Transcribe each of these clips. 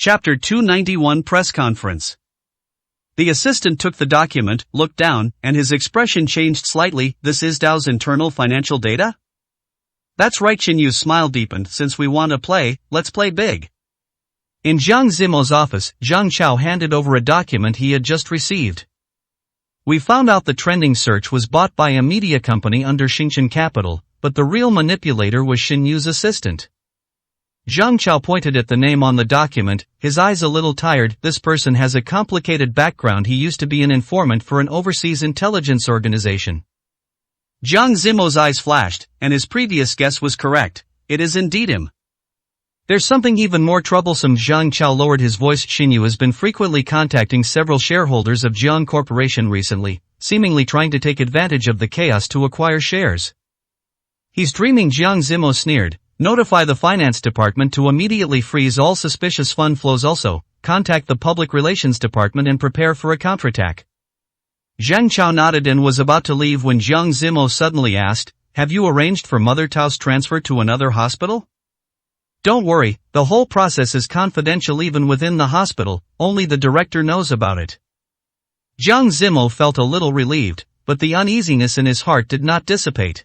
Chapter 291 Press Conference. The assistant took the document, looked down, and his expression changed slightly. This is Dow's internal financial data? That's right. Xinyu's smile deepened. Since we want to play, let's play big. In Jiang Zimo's office, Zhang Chao handed over a document he had just received. We found out the trending search was bought by a media company under Xingchen Capital, but the real manipulator was Xinyu's assistant. Zhang Chao pointed at the name on the document, his eyes a little tired. This person has a complicated background. He used to be an informant for an overseas intelligence organization. Jiang Zimo's eyes flashed, and his previous guess was correct. It is indeed him. There's something even more troublesome. Zhang Chao lowered his voice. Xinyu has been frequently contacting several shareholders of Jiang Corporation recently, seemingly trying to take advantage of the chaos to acquire shares. He's dreaming. Jiang Zimo sneered. Notify the finance department to immediately freeze all suspicious fund flows. Also, contact the public relations department and prepare for a counterattack. Zhang Chao nodded and was about to leave when Jiang Zimo suddenly asked, "Have you arranged for Mother Tao's transfer to another hospital?" "Don't worry, the whole process is confidential even within the hospital, only the director knows about it." Jiang Zimo felt a little relieved, but the uneasiness in his heart did not dissipate.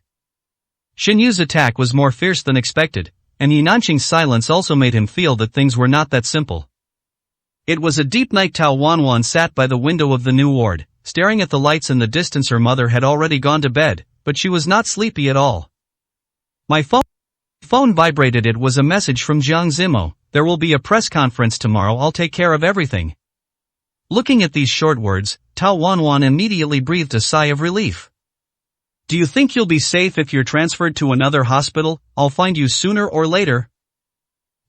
Xinyu's attack was more fierce than expected, and Yinanqing's silence also made him feel that things were not that simple. It was a deep night. Tao Wanwan sat by the window of the new ward, staring at the lights in the distance. Her mother had already gone to bed, but she was not sleepy at all. My phone vibrated. It was a message from Jiang Zimo. "There will be a press conference tomorrow. I'll take care of everything." Looking at these short words, Tao Wanwan immediately breathed a sigh of relief. "Do you think you'll be safe if you're transferred to another hospital? I'll find you sooner or later."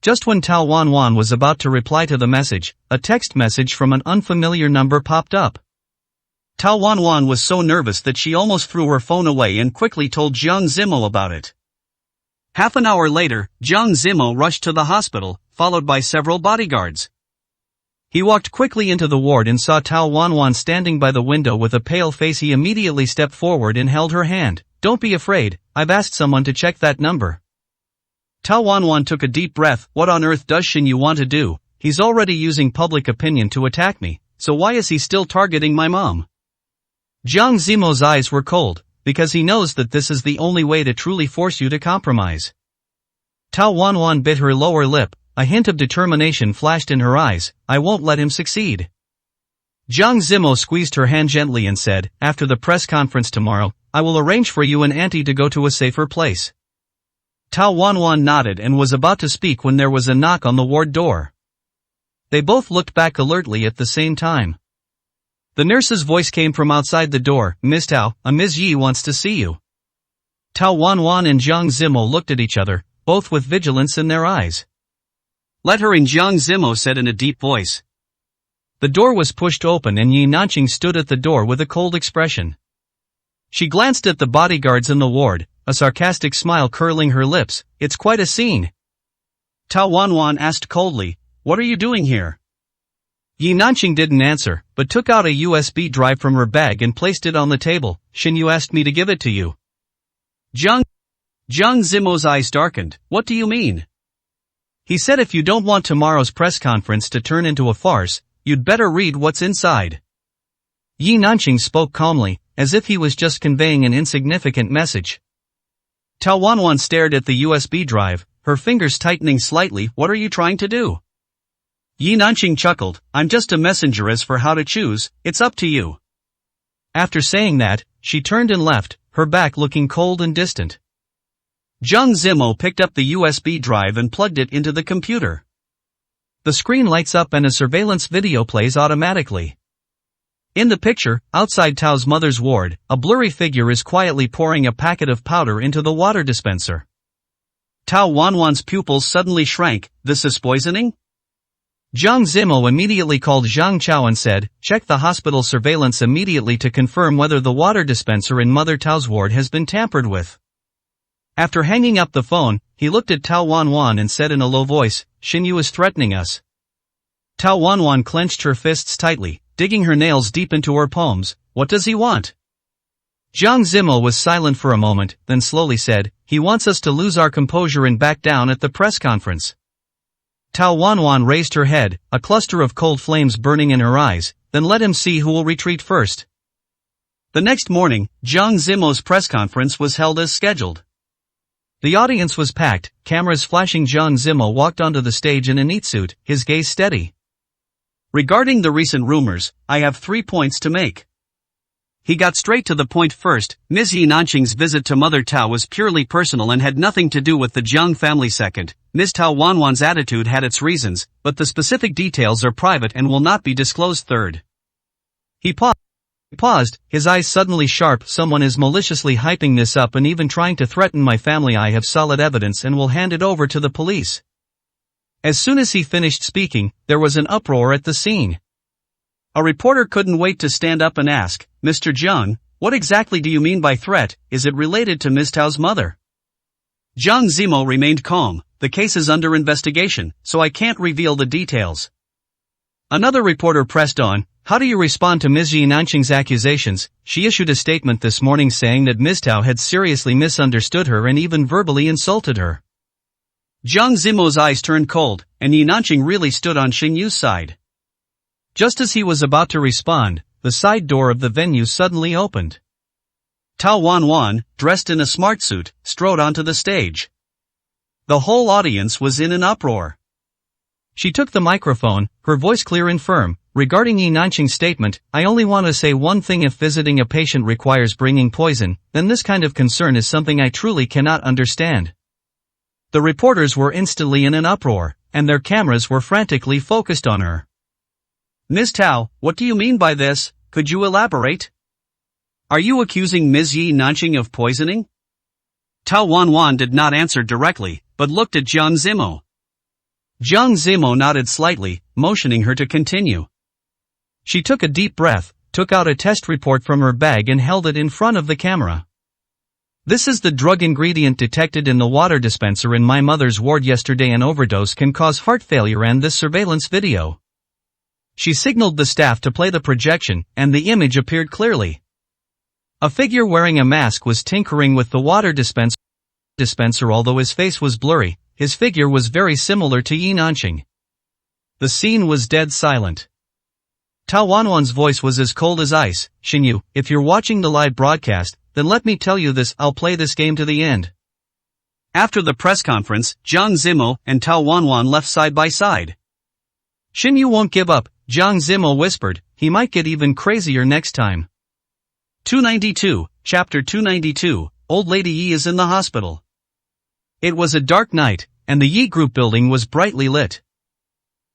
Just when Tao Wanwan was about to reply to the message, a text message from an unfamiliar number popped up. Tao Wanwan was so nervous that she almost threw her phone away and quickly told Jiang Zimo about it. Half an hour later, Jiang Zimo rushed to the hospital, followed by several bodyguards. He walked quickly into the ward and saw Tao Wanwan standing by the window with a pale face. He immediately stepped forward and held her hand. "Don't be afraid, I've asked someone to check that number." Tao Wanwan took a deep breath. What on earth does Xinyu want to do? He's already using public opinion to attack me, so why is he still targeting my mom? Jiang Zimo's eyes were cold, because he knows that this is the only way to truly force you to compromise. Tao Wanwan bit her lower lip. A hint of determination flashed in her eyes. "I won't let him succeed." Jiang Zimo squeezed her hand gently and said, "After the press conference tomorrow, I will arrange for you and Auntie to go to a safer place." Tao Wanwan nodded and was about to speak when there was a knock on the ward door. They both looked back alertly at the same time. The nurse's voice came from outside the door. "Miss Tao, a Ms. Yi wants to see you." Tao Wanwan and Jiang Zimo looked at each other, both with vigilance in their eyes. "Let her in," Jiang Zimo said in a deep voice. The door was pushed open and Yinanqing stood at the door with a cold expression. She glanced at the bodyguards in the ward, a sarcastic smile curling her lips. "It's quite a scene." Tao Wanwan asked coldly, "What are you doing here?" Yinanqing didn't answer, but took out a USB drive from her bag and placed it on the table. "Xinyu asked me to give it to you." Jiang Zimo's eyes darkened. "What do you mean?" "He said if you don't want tomorrow's press conference to turn into a farce, you'd better read what's inside." Yinanqing spoke calmly, as if he was just conveying an insignificant message. Tao Wanwan stared at the USB drive, her fingers tightening slightly. "What are you trying to do?" Yinanqing chuckled. "I'm just a messenger. As for how to choose, it's up to you." After saying that, she turned and left, her back looking cold and distant. Jiang Zimo picked up the USB drive and plugged it into the computer. The screen lights up and a surveillance video plays automatically. In the picture, outside Tao's mother's ward, a blurry figure is quietly pouring a packet of powder into the water dispenser. Tao Wanwan's pupils suddenly shrank. "This is poisoning?" Jiang Zimo immediately called Zhang Chao and said, "Check the hospital surveillance immediately to confirm whether the water dispenser in Mother Tao's ward has been tampered with." After hanging up the phone, he looked at Tao Wanwan and said in a low voice, "Xinyu is threatening us." Tao Wanwan clenched her fists tightly, digging her nails deep into her palms. "What does he want?" Jiang Zimo was silent for a moment, then slowly said, "He wants us to lose our composure and back down at the press conference." Tao Wanwan raised her head, a cluster of cold flames burning in her eyes. Then let him see who will retreat first. The next morning, Jiang Zimo's press conference was held as scheduled. The audience was packed, cameras flashing. Jiang Zimo walked onto the stage in a neat suit, his gaze steady. Regarding the recent rumors, I have 3 points to make. He got straight to the point first. Ms. Yi Nanqing's visit to Mother Tao was purely personal and had nothing to do with the Jiang family. Second, Ms. Tao Wanwan's attitude had its reasons, but the specific details are private and will not be disclosed. Third. He paused, his eyes suddenly sharp. Someone is maliciously hyping this up and even trying to threaten my family. I have solid evidence and will hand it over to the police. As soon as he finished speaking, there was an uproar at the scene. A reporter couldn't wait to stand up and ask, Mr. Jiang, what exactly do you mean by threat? Is it related to Ms. Tao's mother? Jiang Zimo remained calm. The case is under investigation, so I can't reveal the details. Another reporter pressed on, how do you respond to Ms. Yi Nanqing's accusations? She issued a statement this morning saying that Ms. Tao had seriously misunderstood her and even verbally insulted her. Jiang Zimo's eyes turned cold, and Yi Nanqing really stood on Xin Yu's side. Just as he was about to respond, the side door of the venue suddenly opened. Tao Wanwan, dressed in a smart suit, strode onto the stage. The whole audience was in an uproar. She took the microphone, her voice clear and firm. Regarding Yi Nanqing's statement, I only want to say one thing: if visiting a patient requires bringing poison, then this kind of concern is something I truly cannot understand. The reporters were instantly in an uproar, and their cameras were frantically focused on her. Ms. Tao, what do you mean by this? Could you elaborate? Are you accusing Ms. Yi Nanqing of poisoning? Tao Wanwan did not answer directly, but looked at Jiang Zimo. Jiang Zimo nodded slightly, motioning her to continue. She took a deep breath, took out a test report from her bag and held it in front of the camera. This is the drug ingredient detected in the water dispenser in my mother's ward yesterday. An overdose can cause heart failure, and this surveillance video. She signaled the staff to play the projection, and the image appeared clearly. A figure wearing a mask was tinkering with the water dispenser. Although his face was blurry, his figure was very similar to Yi Nanqing. The scene was dead silent. Tao Wanwan's voice was as cold as ice. Xinyu, if you're watching the live broadcast, then let me tell you this: I'll play this game to the end. After the press conference, Jiang Zimo and Tao Wanwan left side by side. Xinyu won't give up, Jiang Zimo whispered, he might get even crazier next time. 292, Chapter 292, Old Lady Yi is in the hospital. It was a dark night, and the Yi Group building was brightly lit.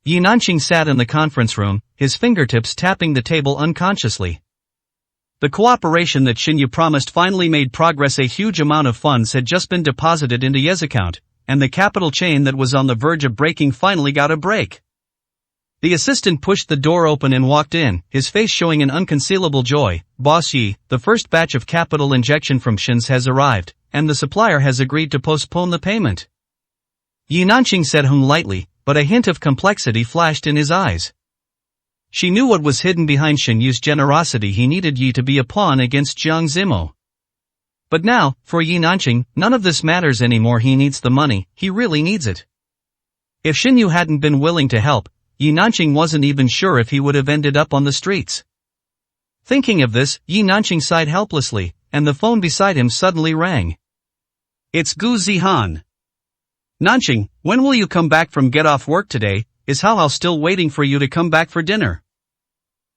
Yi Nanqing sat in the conference room, his fingertips tapping the table unconsciously. The cooperation that Xinyu promised finally made progress. A huge amount of funds had just been deposited into Ye's account, and the capital chain that was on the verge of breaking finally got a break. The assistant pushed the door open and walked in, his face showing an unconcealable joy. Boss Yi, the first batch of capital injection from Shin's has arrived, and the supplier has agreed to postpone the payment. Yi Nanqing said lightly, but a hint of complexity flashed in his eyes. She knew what was hidden behind Xin Yu's generosity. He needed Yi to be a pawn against Jiang Zimo. But now, for Yi Nanqing, none of this matters anymore. He needs the money, he really needs it. If Xin Yu hadn't been willing to help, Yi Nanqing wasn't even sure if he would have ended up on the streets. Thinking of this, Yi Nanqing sighed helplessly, and the phone beside him suddenly rang. It's Gu Zihan. Nanqing, when will you come back from get off work today? Is Hao Hao still waiting for you to come back for dinner?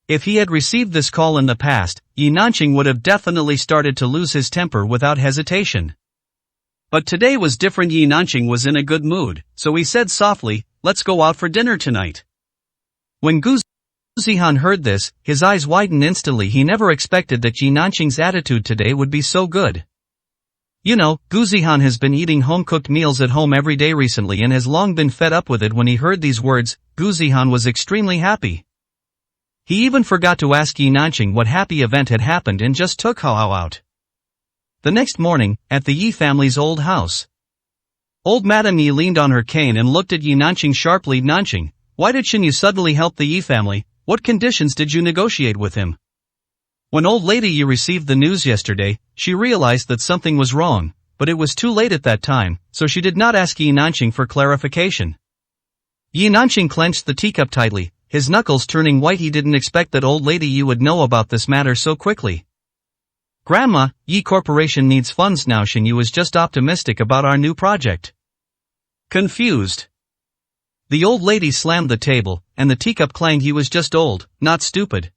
If he had received this call in the past, Yi Nanqing would have definitely started to lose his temper without hesitation. But today was different. Yi Nanqing was in a good mood, so he said softly, let's go out for dinner tonight. When Gu Zihan heard this, his eyes widened instantly. He never expected that Yi Nanqing's attitude today would be so good. You know, Gu Zihan has been eating home-cooked meals at home every day recently and has long been fed up with it. When he heard these words, Gu Zihan was extremely happy. He even forgot to ask Yi Nanqing what happy event had happened and just took Hao Hao out. The next morning, at the Yi family's old house. Old Madame Yi leaned on her cane and looked at Yi Nanqing sharply. Nanqing, why did Xin Yu suddenly help the Yi family? What conditions did you negotiate with him? When old lady Yi received the news yesterday, she realized that something was wrong, but it was too late at that time, so she did not ask Yi Nanqing for clarification. Yi Nanqing clenched the teacup tightly, his knuckles turning white. He didn't expect that old lady Yi would know about this matter so quickly. Grandma, Yi Corporation needs funds now. Xinyu was just optimistic about our new project. Confused. The old lady slammed the table, and the teacup clanged. He was just old, not stupid.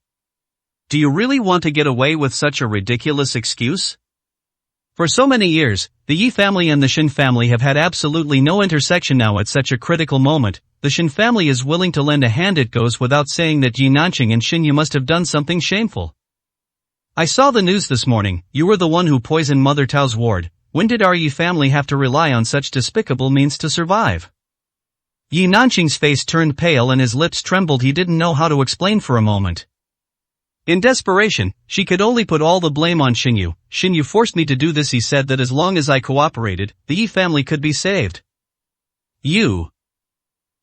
Do you really want to get away with such a ridiculous excuse? For so many years, the Yi family and the Shin family have had absolutely no intersection. Now at such a critical moment, the Shin family is willing to lend a hand. It goes without saying that Yi Nanqing and Xinyu must have done something shameful. I saw the news this morning. You were the one who poisoned Mother Tao's ward. When did our Yi family have to rely on such despicable means to survive? Yi Nanqing's face turned pale and his lips trembled. He didn't know how to explain for a moment. In desperation, she could only put all the blame on Xinyu. Xinyu forced me to do this. He said that as long as I cooperated, the Yi family could be saved. You.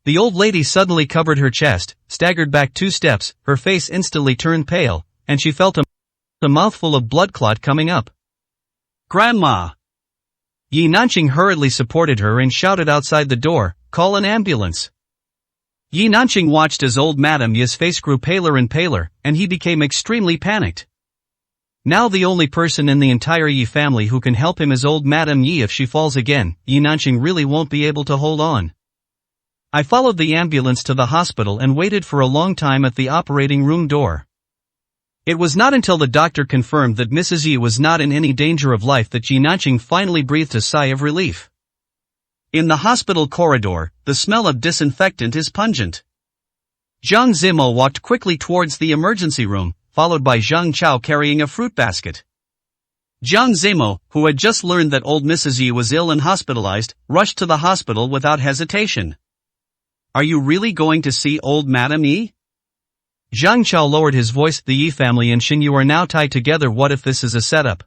The old lady suddenly covered her chest, staggered back 2 steps, her face instantly turned pale, and she felt a mouthful of blood clot coming up. Grandma! Yi Nanqing hurriedly supported her and shouted outside the door, "Call an ambulance." Yi Nanqing watched as old Madame Yi's face grew paler and paler, and he became extremely panicked. Now the only person in the entire Yi family who can help him is old Madame Yi. If she falls again, Yi Nanqing really won't be able to hold on. I followed the ambulance to the hospital and waited for a long time at the operating room door. It was not until the doctor confirmed that Mrs. Yi was not in any danger of life that Yi Nanqing finally breathed a sigh of relief. In the hospital corridor, the smell of disinfectant is pungent. Zhang Zimo walked quickly towards the emergency room, followed by Zhang Chao carrying a fruit basket. Zhang Zimo, who had just learned that old Mrs. Yi was ill and hospitalized, rushed to the hospital without hesitation. Are you really going to see old Madame Yi? Zhang Chao lowered his voice. The Yi family and Xinyu are now tied together. What if this is a setup?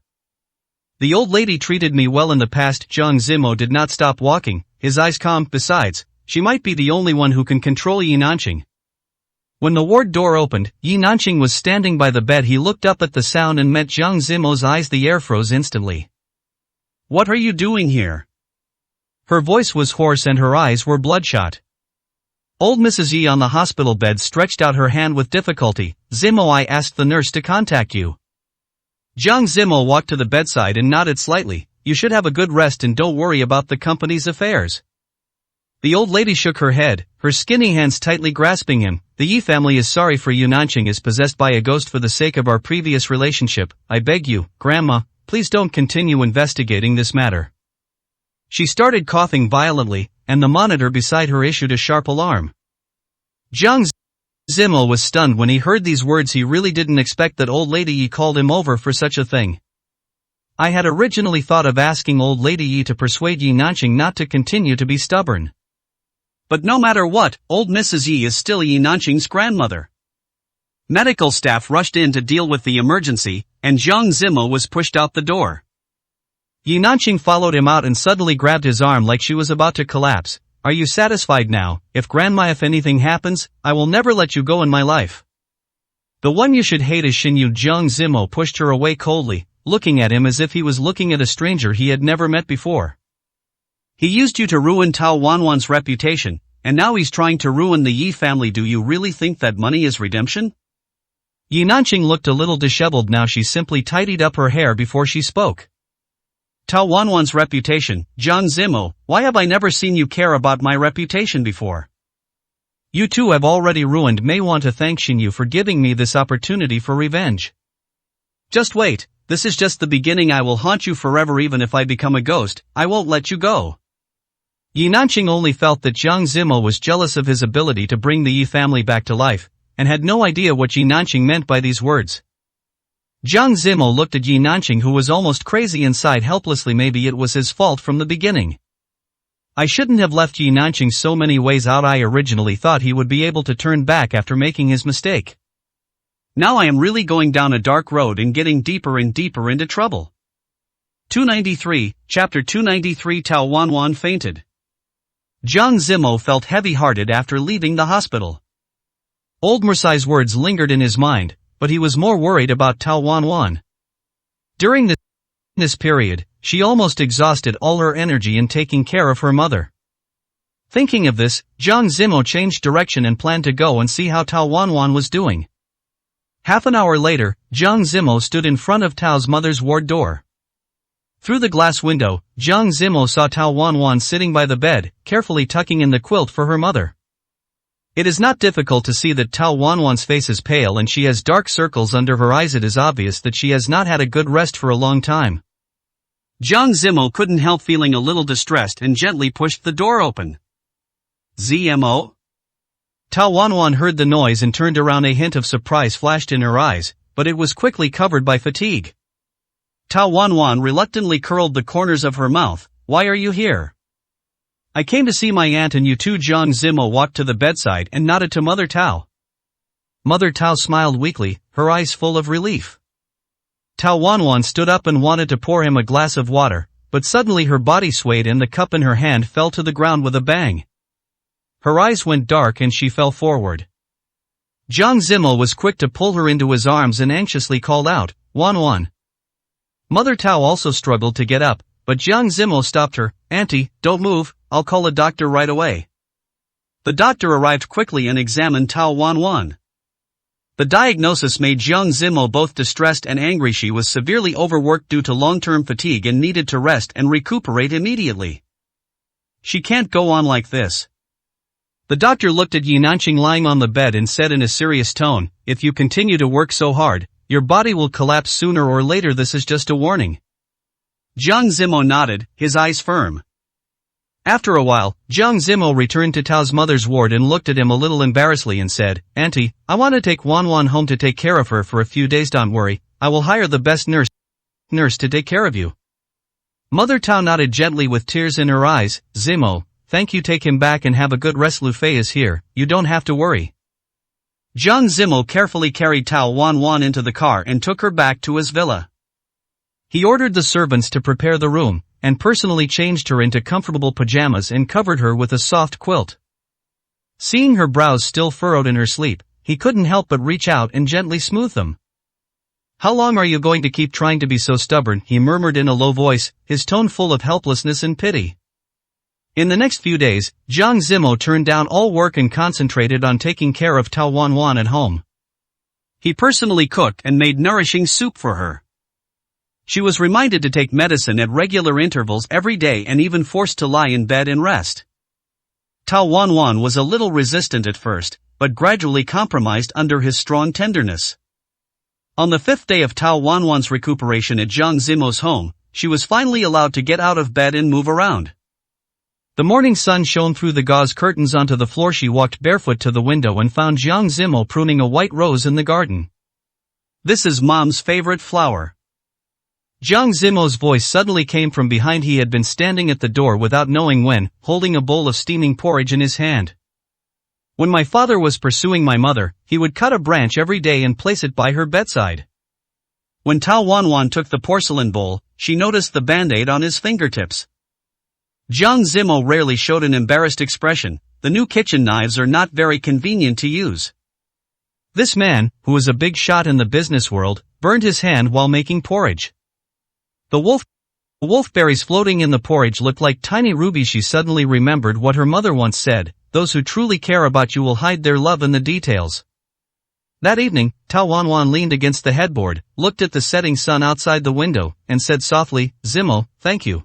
The old lady treated me well in the past. Zhang Zimo did not stop walking, his eyes calm. Besides, she might be the only one who can control Yi Nanqing. When the ward door opened, Yi Nanqing was standing by the bed. He looked up at the sound and met Zhang Zimo's eyes. The air froze instantly. What are you doing here? Her voice was hoarse and her eyes were bloodshot. Old Mrs. Yi on the hospital bed stretched out her hand with difficulty. Zimo, I asked the nurse to contact you. Zhang Zimo walked to the bedside and nodded slightly. You should have a good rest and don't worry about the company's affairs. The old lady shook her head, her skinny hands tightly grasping him. The Yi family is sorry for Yi Nanqing is possessed by a ghost. For the sake of our previous relationship, I beg you, Grandma, please don't continue investigating this matter. She started coughing violently, and the monitor beside her issued a sharp alarm. Zhang Zimo was stunned when he heard these words. He really didn't expect that old lady Yi called him over for such a thing. I had originally thought of asking old lady Yi to persuade Yi Nanqing not to continue to be stubborn. But no matter what, old Mrs. Yi is still Yi Nanqing's grandmother. Medical staff rushed in to deal with the emergency, and Zhang Zimo was pushed out the door. Yi Nanqing followed him out and suddenly grabbed his arm like she was about to collapse. Are you satisfied now? If anything happens, I will never let you go in my life. The one you should hate is Xinyu. Zhang Zimo pushed her away coldly, looking at him as if he was looking at a stranger he had never met before. He used you to ruin Tao Wanwan's reputation, and now he's trying to ruin the Yi family. Do you really think that money is redemption? Yi Nanqing looked a little disheveled now. She simply tidied up her hair before she spoke. Tao Wanwan's reputation, Zhang Zimo, why have I never seen you care about my reputation before? You two have already ruined. May want to thank Xinyu for giving me this opportunity for revenge. Just wait, this is just the beginning. I will haunt you forever. Even if I become a ghost, I won't let you go. Yi Nanqing only felt that Zhang Zimo was jealous of his ability to bring the Yi family back to life, and had no idea what Yi Nanqing meant by these words. Zhang Zimo looked at Yi Nanqing, who was almost crazy inside helplessly. Maybe it was his fault from the beginning. I shouldn't have left Yi Nanqing so many ways out. I originally thought he would be able to turn back after making his mistake. Now I am really going down a dark road and getting deeper and deeper into trouble. 293, Chapter 293. Tao Wanwan fainted. Zhang Zimo felt heavy-hearted after leaving the hospital. Old Mursai's words lingered in his mind, but he was more worried about Tao Wanwan. During this period, she almost exhausted all her energy in taking care of her mother. Thinking of this, Jiang Zimo changed direction and planned to go and see how Tao Wanwan was doing. Half an hour later, Jiang Zimo stood in front of Tao's mother's ward door. Through the glass window, Jiang Zimo saw Tao Wanwan sitting by the bed, carefully tucking in the quilt for her mother. It is not difficult to see that Tao Wanwan's face is pale and she has dark circles under her eyes. It is obvious that she has not had a good rest for a long time. Jiang Zimo couldn't help feeling a little distressed and gently pushed the door open. Zmo? Tao Wanwan heard the noise and turned around. A hint of surprise flashed in her eyes, but it was quickly covered by fatigue. Tao Wanwan reluctantly curled the corners of her mouth. Why are you here? I came to see my aunt and you too. Jiang Zimo walked to the bedside and nodded to Mother Tao. Mother Tao smiled weakly, her eyes full of relief. Tao Wanwan stood up and wanted to pour him a glass of water, but suddenly her body swayed and the cup in her hand fell to the ground with a bang. Her eyes went dark and she fell forward. Jiang Zimo was quick to pull her into his arms and anxiously called out, Wanwan. Mother Tao also struggled to get up, but Jiang Zimo stopped her. Auntie, don't move, I'll call a doctor right away. The doctor arrived quickly and examined Tao Wanwan. The diagnosis made Jiang Zimo both distressed and angry. She was severely overworked due to long-term fatigue and needed to rest and recuperate immediately. She can't go on like this. The doctor looked at Yi Nanqing lying on the bed and said in a serious tone, if you continue to work so hard, your body will collapse sooner or later. This is just a warning. Jiang Zimo nodded, his eyes firm. After a while, Jiang Zimo returned to Tao's mother's ward and looked at him a little embarrassedly and said, Auntie, I want to take Wanwan home to take care of her for a few days. Don't worry, I will hire the best nurse to take care of you. Mother Tao nodded gently with tears in her eyes. Zimo, thank you. Take him back and have a good rest. Lu Fei is here, you don't have to worry. Jiang Zimo carefully carried Tao Wanwan into the car and took her back to his villa. He ordered the servants to prepare the room, and personally changed her into comfortable pajamas and covered her with a soft quilt. Seeing her brows still furrowed in her sleep, he couldn't help but reach out and gently smooth them. How long are you going to keep trying to be so stubborn? He murmured in a low voice, his tone full of helplessness and pity. In the next few days, Jiang Zimo turned down all work and concentrated on taking care of Tao Wanwan at home. He personally cooked and made nourishing soup for her. She was reminded to take medicine at regular intervals every day and even forced to lie in bed and rest. Tao Wanwan was a little resistant at first, but gradually compromised under his strong tenderness. On the 5th day of Tao Wanwan's recuperation at Jiang Zimo's home, she was finally allowed to get out of bed and move around. The morning sun shone through the gauze curtains onto the floor. She walked barefoot to the window and found Jiang Zimo pruning a white rose in the garden. This is Mom's favorite flower. Jiang Zimo's voice suddenly came from behind. He had been standing at the door without knowing when, holding a bowl of steaming porridge in his hand. When my father was pursuing my mother, he would cut a branch every day and place it by her bedside. When Tao Wanwan took the porcelain bowl, she noticed the band-aid on his fingertips. Jiang Zimo rarely showed an embarrassed expression. The new kitchen knives are not very convenient to use. This man, who was a big shot in the business world, burned his hand while making porridge. The wolfberries floating in the porridge looked like tiny rubies. She suddenly remembered what her mother once said, those who truly care about you will hide their love in the details. That evening, Tao Wanwan leaned against the headboard, looked at the setting sun outside the window, and said softly, Zimo, thank you.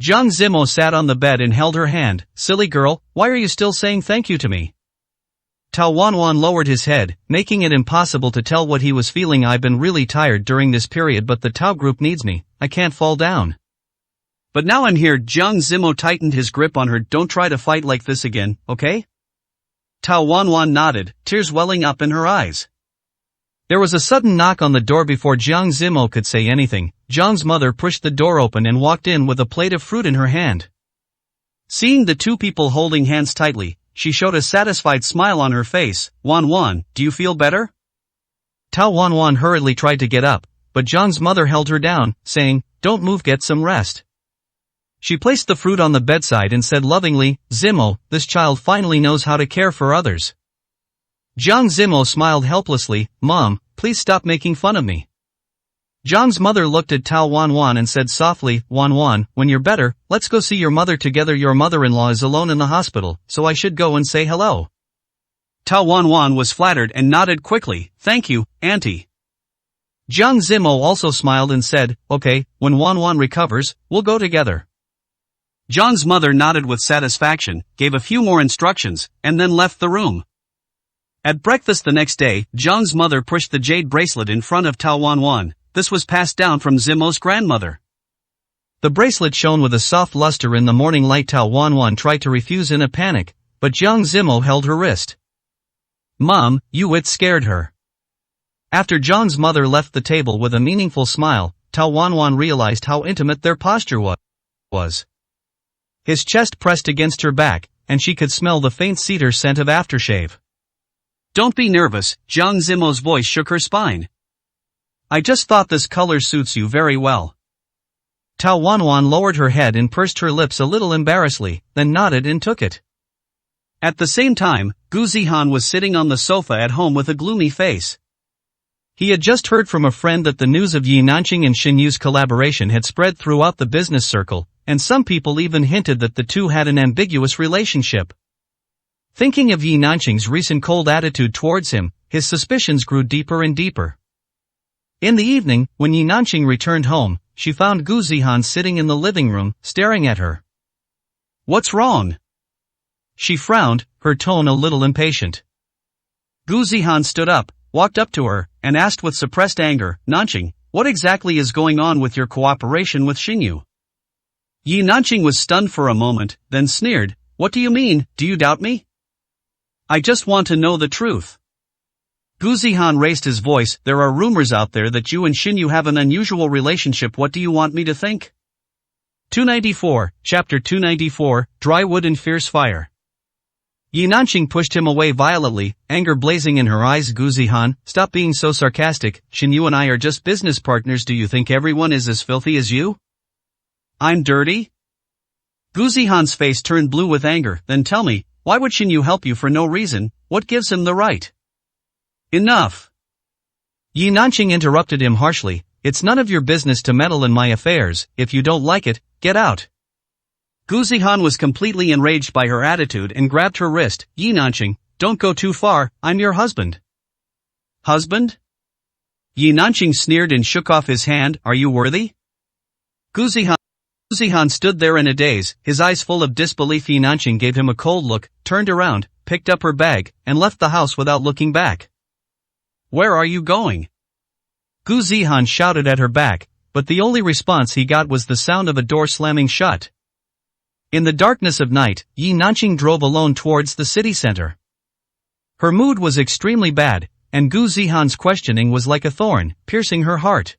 Jiang Zimo sat on the bed and held her hand. Silly girl, why are you still saying thank you to me? Tao Wanwan lowered his head, making it impossible to tell what he was feeling. I've been really tired during this period, but the Tao group needs me. I can't fall down. But now I'm here. Jiang Zimo tightened his grip on her. Don't try to fight like this again, okay? Tao Wanwan nodded, tears welling up in her eyes. There was a sudden knock on the door. Before Jiang Zimo could say anything, Jiang's mother pushed the door open and walked in with a plate of fruit in her hand. Seeing the two people holding hands tightly, she showed a satisfied smile on her face. Wanwan, do you feel better? Tao Wanwan hurriedly tried to get up, but Jiang's mother held her down, saying, don't move, get some rest. She placed the fruit on the bedside and said lovingly, Zimo, this child finally knows how to care for others. Jiang Zimo smiled helplessly. Mom, please stop making fun of me. Zhang's mother looked at Tao Wanwan and said softly, Wanwan, when you're better, let's go see your mother together. Your mother-in-law is alone in the hospital, so I should go and say hello. Tao Wanwan was flattered and nodded quickly, thank you, auntie. Jiang Zimo also smiled and said, okay, when Wanwan recovers, we'll go together. Zhang's mother nodded with satisfaction, gave a few more instructions, and then left the room. At breakfast the next day, Zhang's mother pushed the jade bracelet in front of Tao Wanwan. This was passed down from Zimo's grandmother. The bracelet shone with a soft luster in the morning light. Tao Wanwan tried to refuse in a panic, but Jiang Zimo held her wrist. Mom, you wit scared her. After Zhang's mother left the table with a meaningful smile, Tao Wanwan realized how intimate their posture was. His chest pressed against her back, and she could smell the faint cedar scent of aftershave. Don't be nervous, Jiang Zimo's voice shook her spine. I just thought this color suits you very well. Tao Wanwan lowered her head and pursed her lips a little embarrassedly, then nodded and took it. At the same time, Gu Zihan was sitting on the sofa at home with a gloomy face. He had just heard from a friend that the news of Yi Nanqing and Xin Yu's collaboration had spread throughout the business circle, and some people even hinted that the two had an ambiguous relationship. Thinking of Yi Nanqing's recent cold attitude towards him, his suspicions grew deeper and deeper. In the evening, when Yi Nanqing returned home, she found Gu Zihan sitting in the living room, staring at her. What's wrong? She frowned, her tone a little impatient. Gu Zihan stood up, walked up to her, and asked with suppressed anger, Nanqing, what exactly is going on with your cooperation with Xinyu? Yi Nanqing was stunned for a moment, then sneered, what do you mean, do you doubt me? I just want to know the truth. Gu Zihan raised his voice, there are rumors out there that you and Xinyu have an unusual relationship. What do you want me to think? 294, Chapter 294, Dry Wood and Fierce Fire. Yi Nanqing pushed him away violently, anger blazing in her eyes. Gu Zihan, stop being so sarcastic, Xinyu and I are just business partners. Do you think everyone is as filthy as you? I'm dirty? Gu Zihan's face turned blue with anger, then tell me, why would Xinyu help you for no reason? What gives him the right? Enough! Yi Nanqing interrupted him harshly, it's none of your business to meddle in my affairs. If you don't like it, get out. Gu Zihan was completely enraged by her attitude and grabbed her wrist. Yi Nanqing, don't go too far, I'm your husband. Husband? Yi Nanqing sneered and shook off his hand, are you worthy? Gu Zihan stood there in a daze, his eyes full of disbelief. Yi Nanqing gave him a cold look, turned around, picked up her bag, and left the house without looking back. Where are you going? Gu Zihan shouted at her back, but the only response he got was the sound of a door slamming shut. In the darkness of night, Yi Nanqing drove alone towards the city center. Her mood was extremely bad, and Gu Zihan's questioning was like a thorn, piercing her heart.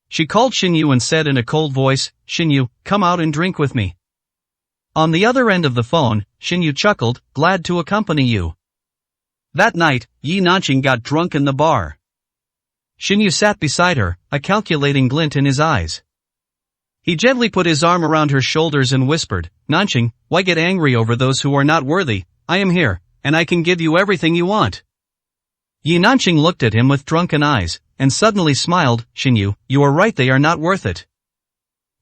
She called Xinyu and said in a cold voice, Xinyu, come out and drink with me. On the other end of the phone, Xinyu chuckled, glad to accompany you. That night, Yi Nanqing got drunk in the bar. Xinyu sat beside her, a calculating glint in his eyes. He gently put his arm around her shoulders and whispered, Nanqing, why get angry over those who are not worthy? I am here, and I can give you everything you want. Yi Nanqing looked at him with drunken eyes, and suddenly smiled, Xinyu, you are right, they are not worth it.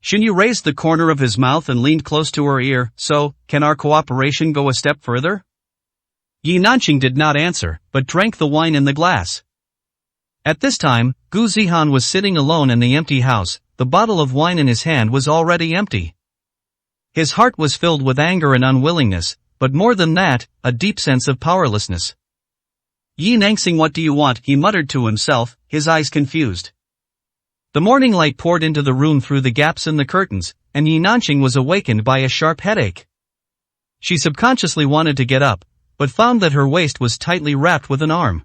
Xinyu raised the corner of his mouth and leaned close to her ear, so, can our cooperation go a step further? Yi Nanqing did not answer, but drank the wine in the glass. At this time, Gu Zihan was sitting alone in the empty house, the bottle of wine in his hand was already empty. His heart was filled with anger and unwillingness, but more than that, a deep sense of powerlessness. Yi Nanqing, what do you want? He muttered to himself, his eyes confused. The morning light poured into the room through the gaps in the curtains, and Yi Nanqing was awakened by a sharp headache. She subconsciously wanted to get up, but found that her waist was tightly wrapped with an arm.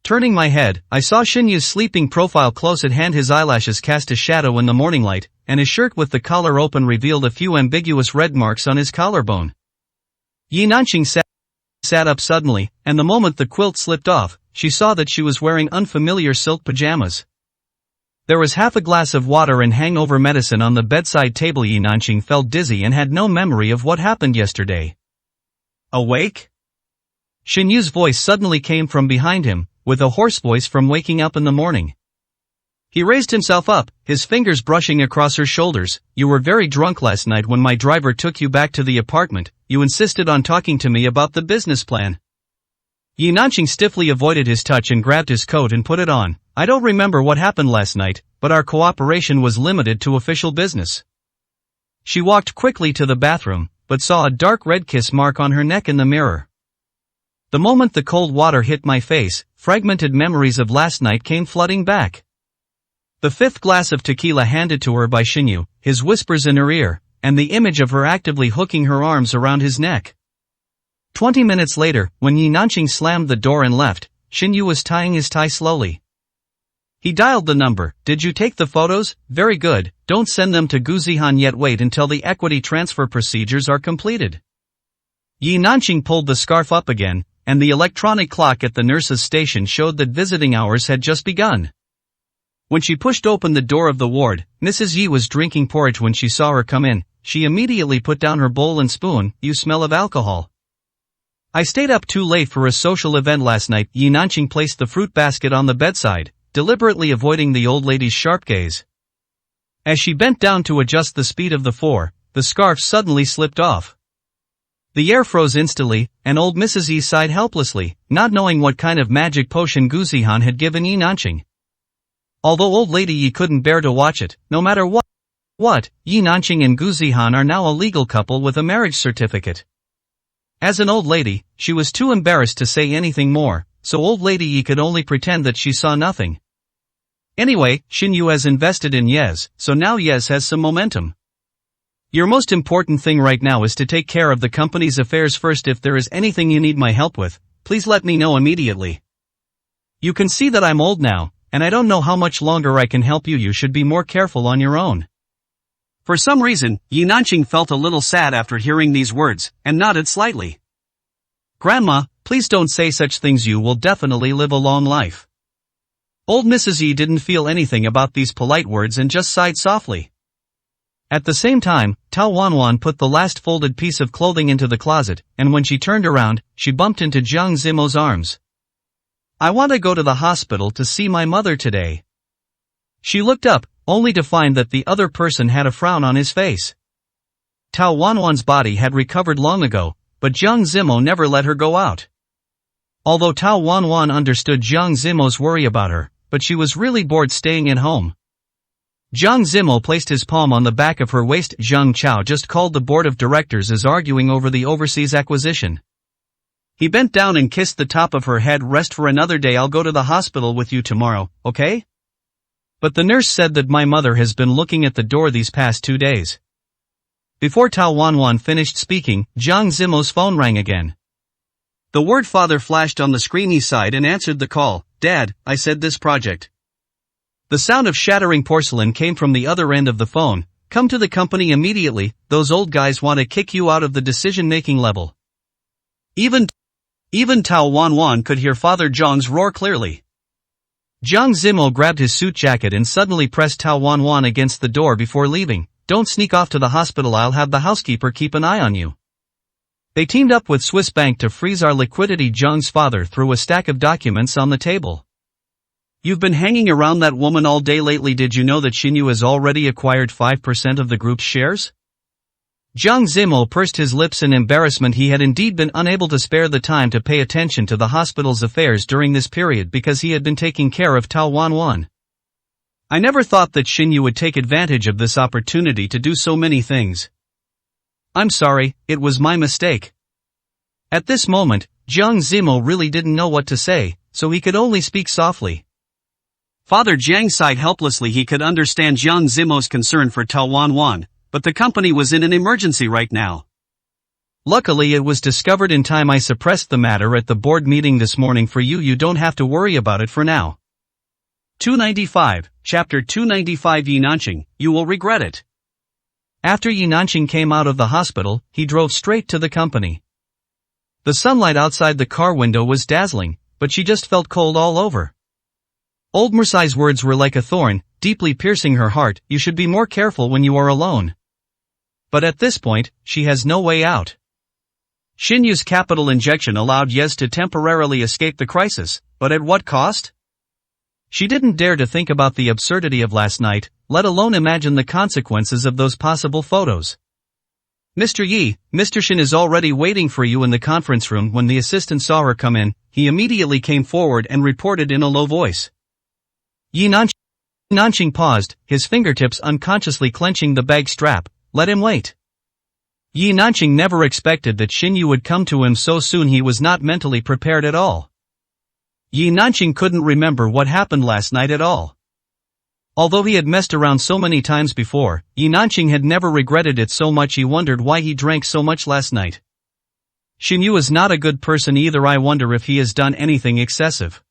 Turning my head, I saw Xinyu's sleeping profile close at hand. His eyelashes cast a shadow in the morning light, and his shirt with the collar open revealed a few ambiguous red marks on his collarbone. Yi Nanqing sat up suddenly, and the moment the quilt slipped off, she saw that she was wearing unfamiliar silk pajamas. There was half a glass of water and hangover medicine on the bedside table. Yi Nanqing felt dizzy and had no memory of what happened yesterday. Awake? Xinyu's voice suddenly came from behind him, with a hoarse voice from waking up in the morning. He raised himself up, his fingers brushing across her shoulders. You were very drunk last night when my driver took you back to the apartment. You insisted on talking to me about the business plan. Yi Nanqing stiffly avoided his touch and grabbed his coat and put it on. I don't remember what happened last night, but our cooperation was limited to official business. She walked quickly to the bathroom, but saw a dark red kiss mark on her neck in the mirror. The moment the cold water hit my face, fragmented memories of last night came flooding back. The fifth glass of tequila handed to her by Xinyu, his whispers in her ear, and the image of her actively hooking her arms around his neck. 20 minutes later, when Yi Nanqing slammed the door and left, Xinyu was tying his tie slowly. He dialed the number. Did you take the photos? Very good, don't send them to Guzihan yet, wait until the equity transfer procedures are completed. Yi Nanqing pulled the scarf up again, and the electronic clock at the nurse's station showed that visiting hours had just begun. When she pushed open the door of the ward, Mrs. Yi was drinking porridge. When she saw her come in, she immediately put down her bowl and spoon. You smell of alcohol. I stayed up too late for a social event last night. Yi Nanqing placed the fruit basket on the bedside, deliberately avoiding the old lady's sharp gaze. As she bent down to adjust the speed of the scarf suddenly slipped off. The air froze instantly, and old Mrs. Yi sighed helplessly, not knowing what kind of magic potion Guzihan had given Yi Nanqing. Although old lady Yi couldn't bear to watch it, no matter what, Yi Nanqing and Guzihan are now a legal couple with a marriage certificate. As an old lady, she was too embarrassed to say anything more, so old lady Yi could only pretend that she saw nothing. Anyway, Xinyu has invested in Yes, so now Yes has some momentum. Your most important thing right now is to take care of the company's affairs first. If there is anything you need my help with, please let me know immediately. You can see that I'm old now, and I don't know how much longer I can help you. You should be more careful on your own. For some reason, Yi Nanqing felt a little sad after hearing these words, and nodded slightly. Grandma, please don't say such things. You will definitely live a long life. Old Mrs. Yi didn't feel anything about these polite words and just sighed softly. At the same time, Tao Wanwan put the last folded piece of clothing into the closet, and when she turned around, she bumped into Jiang Zimo's arms. I want to go to the hospital to see my mother today. She looked up, only to find that the other person had a frown on his face. Tao Wanwan's body had recovered long ago, but Jiang Zimo never let her go out. Although Tao Wanwan understood Jiang Zimo's worry about her, but she was really bored staying at home. Jiang Zimo placed his palm on the back of her waist. Zhang Chao just called the board of directors is arguing over the overseas acquisition. He bent down and kissed the top of her head. Rest for another day. I'll go to the hospital with you tomorrow, okay? But the nurse said that my mother has been looking at the door these past 2 days. Before Tao Wanwan finished speaking, Jiang Zimo's phone rang again. The word father flashed on the screen. He sighed and answered the call. Dad, I said this project. The sound of shattering porcelain came from the other end of the phone. Come to the company immediately, those old guys want to kick you out of the decision-making level. Even Tao Wanwan could hear Father Zhang's roar clearly. Jiang Zimo grabbed his suit jacket and suddenly pressed Tao Wanwan against the door before leaving. Don't sneak off to the hospital. I'll have the housekeeper keep an eye on you. They teamed up with Swiss Bank to freeze our liquidity. Zhang's father threw a stack of documents on the table. You've been hanging around that woman all day lately. Did you know that Xinyu has already acquired 5% of the group's shares? Jiang Zimo pursed his lips in embarrassment. He had indeed been unable to spare the time to pay attention to the hospital's affairs during this period because he had been taking care of Tao Wanwan. I never thought that Xinyu would take advantage of this opportunity to do so many things. I'm sorry, it was my mistake. At this moment, Jiang Zimo really didn't know what to say, so he could only speak softly. Father Jiang sighed helplessly. He could understand Jiang Zimo's concern for Tao Wanwan, but the company was in an emergency right now. Luckily it was discovered in time. I suppressed the matter at the board meeting this morning for you. You don't have to worry about it for now. 295, Chapter 295. Yi Nanqing, you will regret it. After Yi Nanqing came out of the hospital, he drove straight to the company. The sunlight outside the car window was dazzling, but she just felt cold all over. Old Mursai's words were like a thorn, deeply piercing her heart. You should be more careful when you are alone. But at this point, she has no way out. Xinyu's capital injection allowed Yes to temporarily escape the crisis, but at what cost? She didn't dare to think about the absurdity of last night, let alone imagine the consequences of those possible photos. Mr. Yi, Mr. Shin is already waiting for you in the conference room. When the assistant saw her come in, he immediately came forward and reported in a low voice. Yi Nanqing paused, his fingertips unconsciously clenching the bag strap. Let him wait. Yi Nanqing never expected that Xin Yu would come to him so soon. He was not mentally prepared at all. Yi Nanqing couldn't remember what happened last night at all. Although he had messed around so many times before, Yi Nanqing had never regretted it so much. He wondered why he drank so much last night. Xin Yu is not a good person either. I wonder if he has done anything excessive.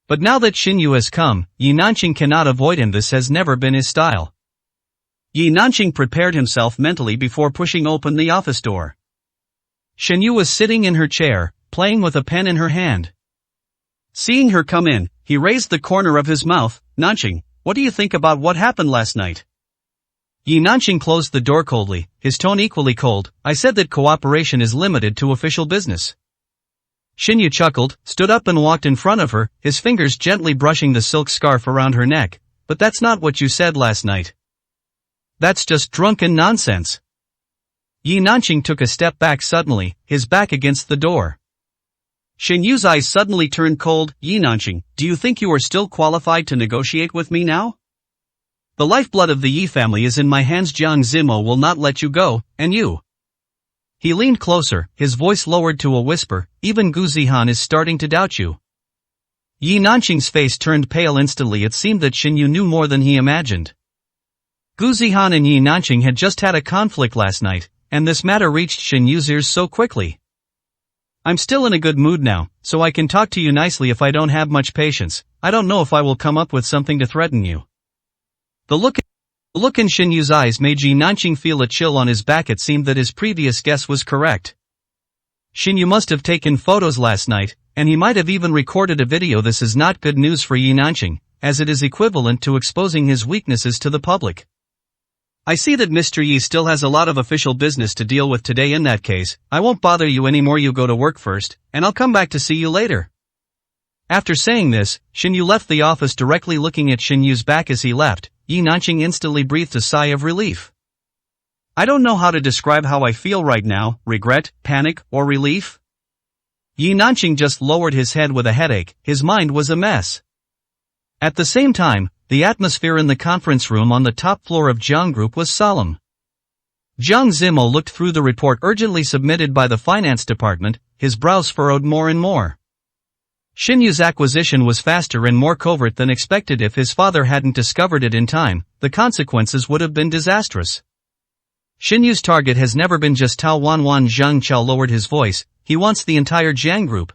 But now that Xin Yu has come, Yi Nanqing cannot avoid him. This has never been his style. Yi Nanqing prepared himself mentally before pushing open the office door. Xin Yu was sitting in her chair, playing with a pen in her hand. Seeing her come in, he raised the corner of his mouth. Nanqing, what do you think about what happened last night? Yi Nanqing closed the door coldly, his tone equally cold. I said that cooperation is limited to official business. Xin Yu chuckled, stood up and walked in front of her, his fingers gently brushing the silk scarf around her neck. But that's not what you said last night. That's just drunken nonsense. Yi Nanqing took a step back suddenly, his back against the door. Xin Yu's eyes suddenly turned cold. Yi Nanqing, do you think you are still qualified to negotiate with me now? The lifeblood of the Yi family is in my hands. Jiang Zimo will not let you go, and you. He leaned closer, his voice lowered to a whisper. Even Gu Zihan is starting to doubt you. Yi Nanqing's face turned pale instantly. It seemed that Xin Yu knew more than he imagined. Gu Zihan and Yi Nanqing had just had a conflict last night, and this matter reached Xin Yu's ears so quickly. I'm still in a good mood now, so I can talk to you nicely. If I don't have much patience, I don't know if I will come up with something to threaten you. The look in Xin Yu's eyes made Yi Nanqing feel a chill on his back. It seemed that his previous guess was correct. Xin Yu must have taken photos last night, and he might have even recorded a video. This is not good news for Yi Nanqing, as it is equivalent to exposing his weaknesses to the public. I see that Mr. Yi still has a lot of official business to deal with today. In that case, I won't bother you anymore. You go to work first, and I'll come back to see you later. After saying this, Xin Yu left the office. Directly looking at Xin Yu's back as he left, Yi Nanqing instantly breathed a sigh of relief. I don't know how to describe how I feel right now, regret, panic, or relief. Yi Nanqing just lowered his head with a headache. His mind was a mess. At the same time, the atmosphere in the conference room on the top floor of Jiang Group was solemn. Jiang Zimo looked through the report urgently submitted by the finance department, his brows furrowed more and more. Xin Yu's acquisition was faster and more covert than expected. If his father hadn't discovered it in time, the consequences would have been disastrous. Xin Yu's target has never been just Tao Wanwan. Zhang Chao lowered his voice. He wants the entire Jiang Group.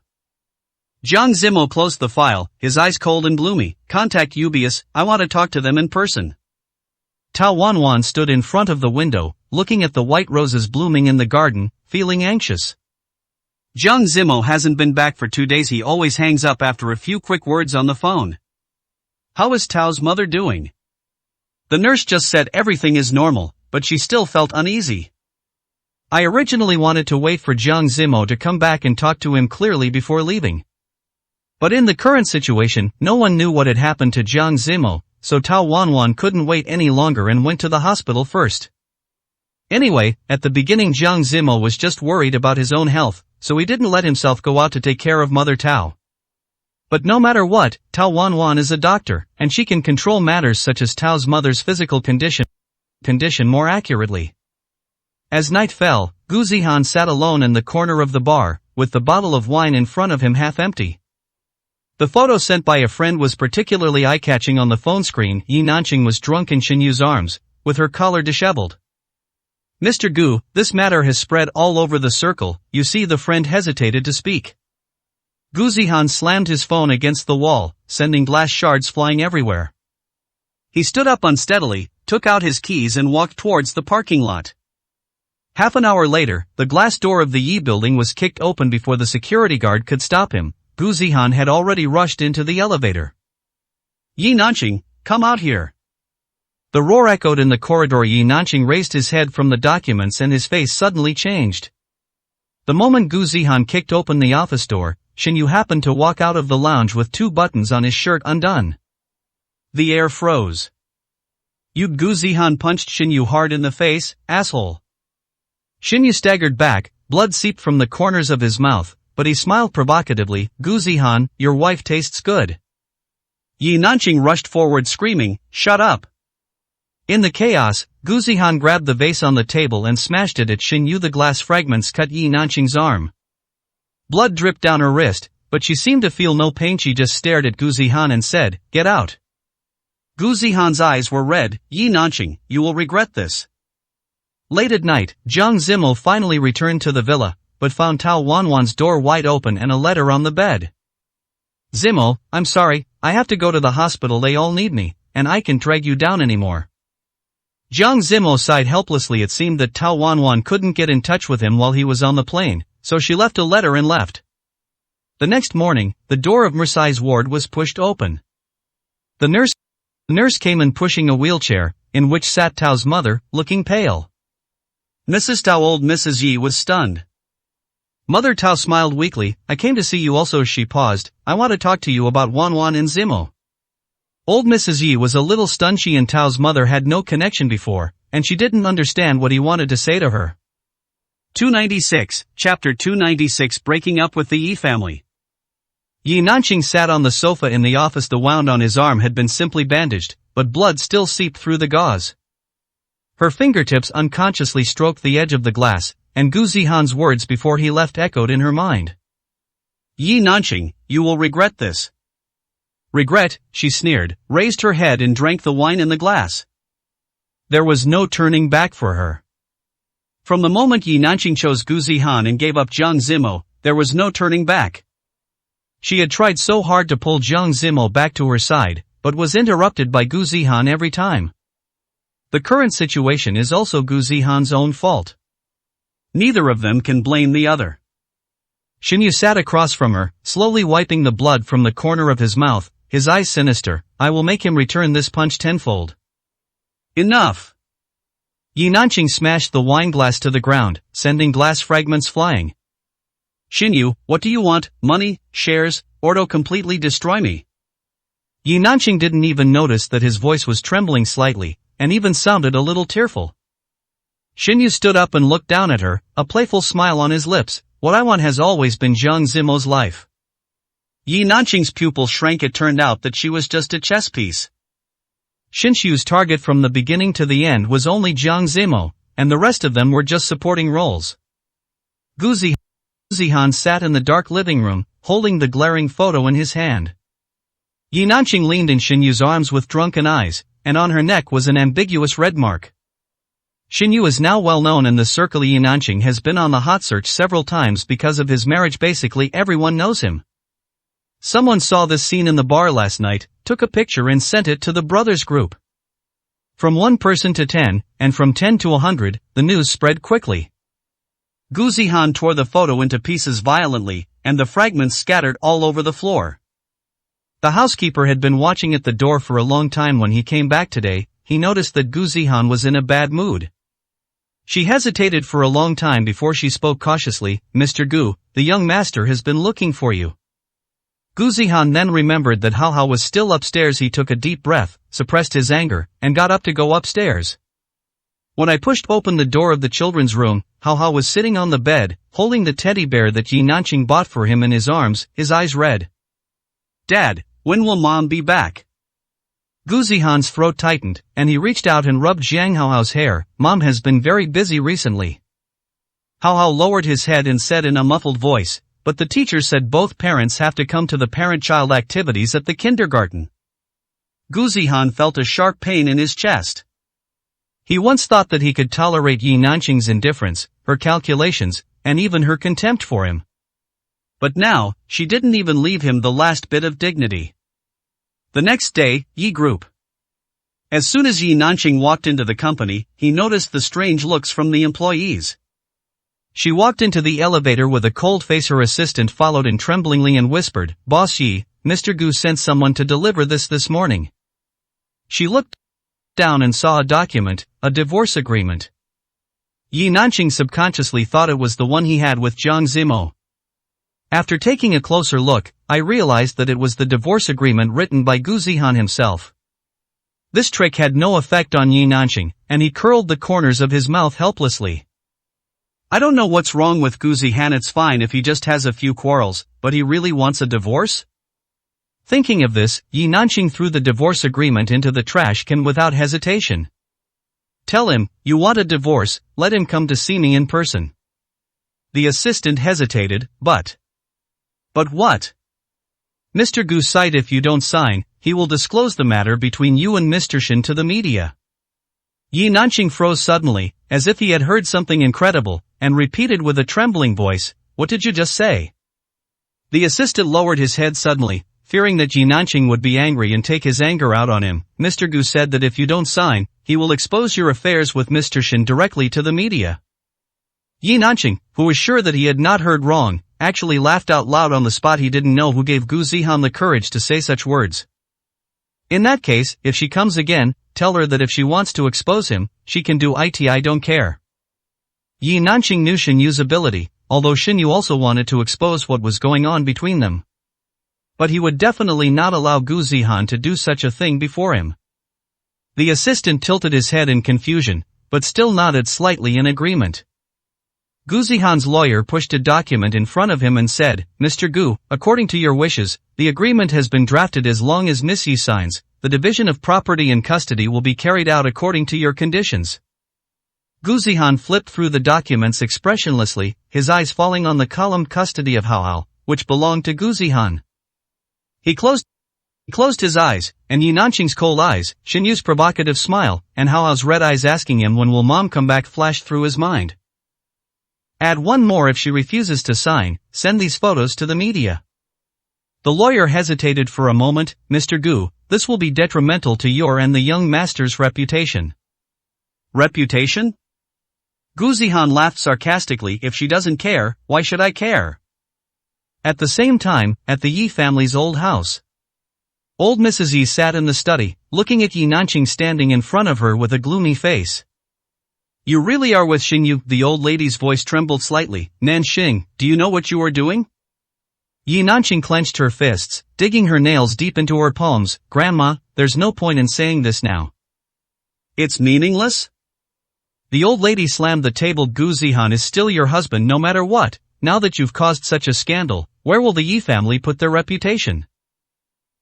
Jiang Zimo closed the file, his eyes cold and gloomy. Contact Ubius, I want to talk to them in person. Tao Wanwan stood in front of the window, looking at the white roses blooming in the garden, feeling anxious. Jiang Zimo hasn't been back for 2 days. He always hangs up after a few quick words on the phone. How is Tao's mother doing? The nurse just said everything is normal, but she still felt uneasy. I originally wanted to wait for Jiang Zimo to come back and talk to him clearly before leaving. But in the current situation, no one knew what had happened to Jiang Zimo, so Tao Wanwan couldn't wait any longer and went to the hospital first. Anyway, at the beginning Jiang Zimo was just worried about his own health, so he didn't let himself go out to take care of Mother Tao. But no matter what, Tao Wanwan is a doctor, and she can control matters such as Tao's mother's physical condition more accurately. As night fell, Gu Zihan sat alone in the corner of the bar, with the bottle of wine in front of him half empty. The photo sent by a friend was particularly eye-catching. On the phone screen, Yi Nanqing was drunk in Xin Yu's arms, with her collar disheveled. Mr. Gu, this matter has spread all over the circle. You see, the friend hesitated to speak. Gu Zihan slammed his phone against the wall, sending glass shards flying everywhere. He stood up unsteadily, took out his keys and walked towards the parking lot. Half an hour later, the glass door of the Yi building was kicked open before the security guard could stop him. Gu Zihan had already rushed into the elevator. Yi Nanqing, come out here. The roar echoed in the corridor. Yi Nanqing raised his head from the documents and his face suddenly changed. The moment Gu Zihan kicked open the office door, Shin Yu happened to walk out of the lounge with 2 buttons on his shirt undone. The air froze. "You!" Gu Zihan punched Shin Yu hard in the face, "asshole." Shin Yu staggered back, blood seeped from the corners of his mouth, but he smiled provocatively. "Gu Zihan, your wife tastes good." Yi Nanqing rushed forward screaming, "Shut up!" In the chaos, Gu Zihan grabbed the vase on the table and smashed it at Shin Yu. The glass fragments cut Yi Nanqing's arm. Blood dripped down her wrist, but she seemed to feel no pain. She just stared at Gu Zihan and said, "Get out." Gu Zihan's eyes were red. "Yi Nanqing, you will regret this." Late at night, Jiang Zimo finally returned to the villa, but found Tao Wanwan's door wide open and a letter on the bed. "Zimo, I'm sorry, I have to go to the hospital. They all need me, and I can't drag you down anymore." Jiang Zimo sighed helplessly. It seemed that Tao Wanwan couldn't get in touch with him while he was on the plane, so she left a letter and left. The next morning, the door of Mersai's ward was pushed open. The nurse came in pushing a wheelchair, in which sat Tao's mother, looking pale. Mrs. Tao. Old Mrs. Yi was stunned. Mother Tao smiled weakly. "I came to see you also." She paused. "I want to talk to you about Wanwan and Zimo." Old Mrs. Yi was a little stunned. She and Tao's mother had no connection before, and she didn't understand what he wanted to say to her. 296, Chapter 296. Breaking up with the Yi family. Yi Nanqing sat on the sofa in the office. The wound on his arm had been simply bandaged, but blood still seeped through the gauze. Her fingertips unconsciously stroked the edge of the glass, and Gu Zihan's words before he left echoed in her mind. "Yi Nanqing, you will regret this." "Regret?" she sneered, raised her head and drank the wine in the glass. There was no turning back for her. From the moment Yi Nanqing chose Gu Zihan and gave up Jiang Zimo, there was no turning back. She had tried so hard to pull Jiang Zimo back to her side, but was interrupted by Gu Zihan every time. The current situation is also Gu Zihan's own fault. Neither of them can blame the other. Shin Yu sat across from her, slowly wiping the blood from the corner of his mouth, his eyes sinister. "I will make him return this punch tenfold." "Enough!" Yi Nanqing smashed the wine glass to the ground, sending glass fragments flying. "Shin Yu, what do you want? Money, shares, or to completely destroy me?" Yi Nanqing didn't even notice that his voice was trembling slightly, and even sounded a little tearful. Shin Yu stood up and looked down at her, a playful smile on his lips. "What I want has always been Jiang Zimo's life." Yi Nanqing's pupil shrank. It turned out that she was just a chess piece. Shin Yu's target from the beginning to the end was only Jiang Zimo, and the rest of them were just supporting roles. Gu Zihan sat in the dark living room, holding the glaring photo in his hand. Yi Nanqing leaned in Shin Yu's arms with drunken eyes, and on her neck was an ambiguous red mark. Shin Yu is now well known in the circle. Yi Nanqing has been on the hot search several times because of his marriage. Basically everyone knows him. Someone saw this scene in the bar last night, took a picture and sent it to the brothers group. From 1 person to 10, and from 10 to 100, the news spread quickly. Gu Zihan tore the photo into pieces violently, and the fragments scattered all over the floor. The housekeeper had been watching at the door for a long time. When he came back today, he noticed that Gu Zihan was in a bad mood. She hesitated for a long time before she spoke cautiously. "Mr. Gu, the young master has been looking for you." Gu Zihan then remembered that Hao Hao was still upstairs. He took a deep breath, suppressed his anger, and got up to go upstairs. When I pushed open the door of the children's room, Hao Hao was sitting on the bed, holding the teddy bear that Yi Nanqing bought for him in his arms, his eyes red. "Dad, when will Mom be back?" Gu Zihan's throat tightened, and he reached out and rubbed Jiang Hao Hao's hair. "Mom has been very busy recently." Hao Hao lowered his head and said in a muffled voice, "But the teacher said both parents have to come to the parent-child activities at the kindergarten." Gu Zihan felt a sharp pain in his chest. He once thought that he could tolerate Yi Nanqing's indifference, her calculations, and even her contempt for him. But now, she didn't even leave him the last bit of dignity. The next day, Yi Group. As soon as Yi Nanqing walked into the company, he noticed the strange looks from the employees. She walked into the elevator with a cold face. Her assistant followed in tremblingly and whispered, "Boss Yi, Mr. Gu sent someone to deliver this morning." She looked down and saw a document, a divorce agreement. Yi Nanqing subconsciously thought it was the one he had with Jiang Zimo. After taking a closer look, I realized that it was the divorce agreement written by Gu Zihan himself. This trick had no effect on Yi Nanqing, and he curled the corners of his mouth helplessly. I don't know what's wrong with Gu Zihan. It's fine if he just has a few quarrels, but he really wants a divorce? Thinking of this, Yi Nanqing threw the divorce agreement into the trash can without hesitation. Tell him, you want a divorce, let him come to see me in person. The assistant hesitated, But what? Mr. Gu said if you don't sign, he will disclose the matter between you and Mr. Shin to the media. Yi Nanqing froze suddenly, as if he had heard something incredible, and repeated with a trembling voice, what did you just say? The assistant lowered his head suddenly, fearing that Yi Nanqing would be angry and take his anger out on him. Mr. Gu said that if you don't sign, he will expose your affairs with Mr. Shin directly to the media. Yi Nanqing, who was sure that he had not heard wrong, actually laughed out loud on the spot. He didn't know who gave Gu Zihan the courage to say such words. In that case, if she comes again, tell her that if she wants to expose him, she can do it. I don't care. Yi Nanqing knew Shin Yu's ability, although Shin Yu also wanted to expose what was going on between them. But he would definitely not allow Gu Zihan to do such a thing before him. The assistant tilted his head in confusion, but still nodded slightly in agreement. Gu Zihan's lawyer pushed a document in front of him and said, Mr. Gu, according to your wishes, the agreement has been drafted. As long as Miss Yi signs, the division of property and custody will be carried out according to your conditions. Gu Zihan flipped through the documents expressionlessly, his eyes falling on the column custody of Hao, which belonged to Gu Zihan. He closed his eyes, and Yi Nanqing's cold eyes, Shin Yu's provocative smile, and Hao's red eyes asking him when will mom come back flashed through his mind. Add one more: if she refuses to sign, send these photos to the media. The lawyer hesitated for a moment. Mr. Gu, this will be detrimental to your and the young master's reputation. Reputation? Gu Zihan laughed sarcastically. If she doesn't care, why should I care? At the same time, at the Yi family's old house, old Mrs. Yi sat in the study, looking at Yi Nanqing standing in front of her with a gloomy face. You really are with Shin Yu? The old lady's voice trembled slightly. Nanqing, do you know what you are doing? Yi Nanqing clenched her fists, digging her nails deep into her palms. Grandma, there's no point in saying this now. It's meaningless? The old lady slammed the table. Gu Zihan is still your husband no matter what. Now that you've caused such a scandal, where will the Yi family put their reputation?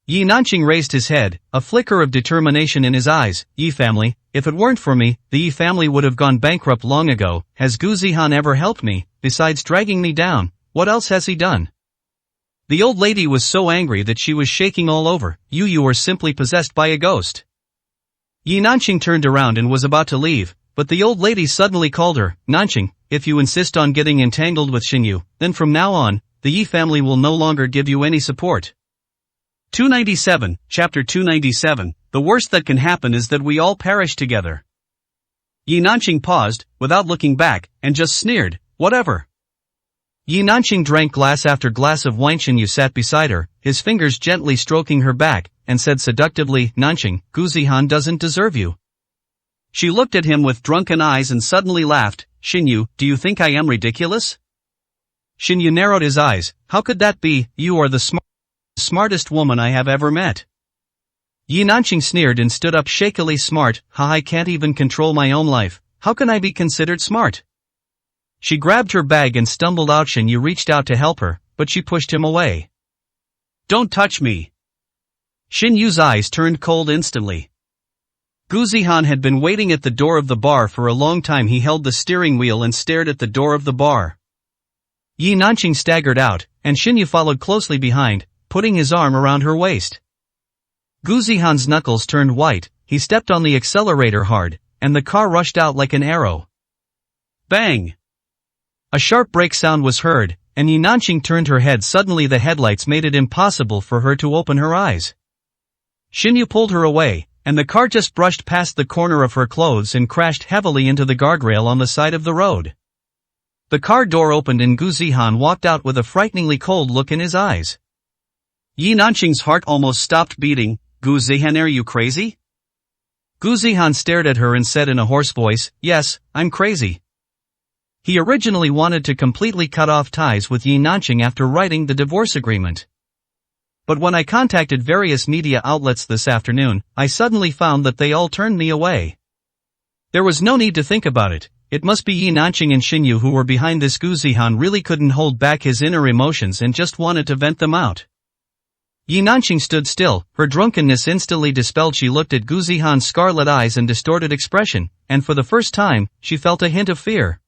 Yi Nanqing raised his head, a flicker of determination in his eyes. Yi family, if it weren't for me, the Yi family would have gone bankrupt long ago. Has Gu Zihan ever helped me, besides dragging me down? What else has he done? The old lady was so angry that she was shaking all over. You are simply possessed by a ghost. Yi Nanqing turned around and was about to leave, but the old lady suddenly called her. Nanqing, if you insist on getting entangled with Shin Yu, then from now on, the Yi family will no longer give you any support. 297, Chapter 297, The worst that can happen is that we all perish together. Yi Nanqing paused, without looking back, and just sneered, whatever. Yi Nanqing drank glass after glass of wine. Shin Yu sat beside her, his fingers gently stroking her back, and said seductively, Nanqing, Gu Zihan doesn't deserve you. She looked at him with drunken eyes and suddenly laughed. Shin Yu, do you think I am ridiculous? Shin Yu narrowed his eyes. How could that be? You are the smartest woman I have ever met. Yi Nanqing sneered and stood up shakily. Smart? I can't even control my own life. How can I be considered smart? She grabbed her bag and stumbled out. Shin Yu reached out to help her, but she pushed him away. Don't touch me. Shin Yu's eyes turned cold instantly. Gu Zihan had been waiting at the door of the bar for a long time. He held the steering wheel and stared at the door of the bar. Yi Nanqing staggered out, and Shin Yu followed closely behind, putting his arm around her waist. Gu Zihan's knuckles turned white, he stepped on the accelerator hard, and the car rushed out like an arrow. Bang! A sharp brake sound was heard, and Yi Nanqing turned her head. Suddenly the headlights made it impossible for her to open her eyes. Shin Yu pulled her away, and the car just brushed past the corner of her clothes and crashed heavily into the guardrail on the side of the road. The car door opened and Gu Zihan walked out with a frighteningly cold look in his eyes. Yi Nanqing's heart almost stopped beating. Gu Zihan, are you crazy? Gu Zihan stared at her and said in a hoarse voice, Yes, I'm crazy. He originally wanted to completely cut off ties with Yi Nanqing after writing the divorce agreement. But when I contacted various media outlets this afternoon, I suddenly found that they all turned me away. There was no need to think about it. It must be Yi Nanqing and Xinyu who were behind this. Gu Zihan really couldn't hold back his inner emotions and just wanted to vent them out. Yi Nanqing stood still, her drunkenness instantly dispelled. She looked at Gu Zihan's scarlet eyes and distorted expression, and for the first time, she felt a hint of fear.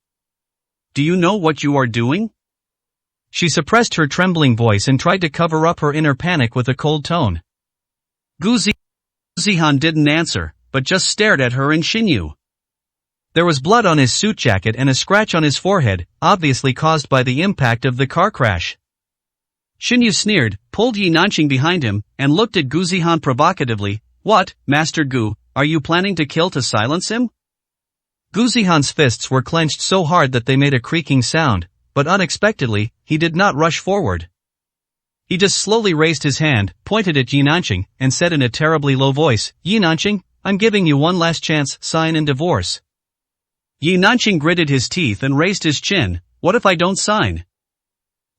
Do you know what you are doing? She suppressed her trembling voice and tried to cover up her inner panic with a cold tone. Gu Zihan didn't answer, but just stared at her and Xinyu. There was blood on his suit jacket and a scratch on his forehead, obviously caused by the impact of the car crash. Xinyu sneered, pulled Yi Nanqing behind him, and looked at Gu Zihan provocatively. What, Master Gu, are you planning to kill to silence him? Gu Zihan's fists were clenched so hard that they made a creaking sound, but unexpectedly, he did not rush forward. He just slowly raised his hand, pointed at Yi Nanqing, and said in a terribly low voice, Yi Nanqing, I'm giving you one last chance, sign and divorce. Yi Nanqing gritted his teeth and raised his chin. What if I don't sign?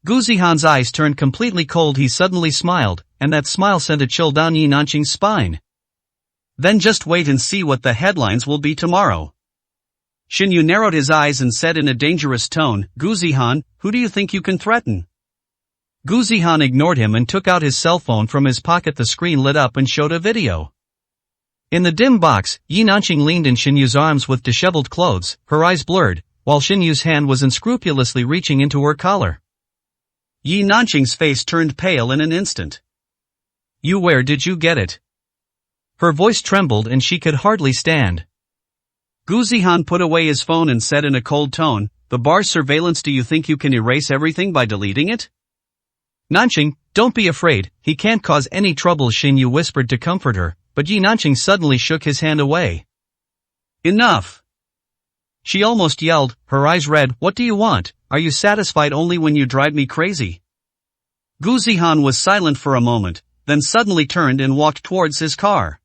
Gu Zihan's eyes turned completely cold. He suddenly smiled, and that smile sent a chill down Yi Nanqing's spine. Then just wait and see what the headlines will be tomorrow. Xinyu narrowed his eyes and said in a dangerous tone, Gu Zihan, who do you think you can threaten? Gu Zihan ignored him and took out his cell phone from his pocket. The screen lit up and showed a video. In the dim box, Yi Nanqing leaned in Xinyu's arms with disheveled clothes, her eyes blurred, while Xinyu's hand was unscrupulously reaching into her collar. Yi Nanqing's face turned pale in an instant. Where did you get it? Her voice trembled and she could hardly stand. Gu Zihan put away his phone and said in a cold tone, the bar's surveillance. Do you think you can erase everything by deleting it? Nanqing, don't be afraid, he can't cause any trouble, Xinyu whispered to comfort her, but Yi Nanqing suddenly shook his hand away. Enough! She almost yelled, her eyes red. What do you want? Are you satisfied only when you drive me crazy? Gu Zihan was silent for a moment, then suddenly turned and walked towards his car.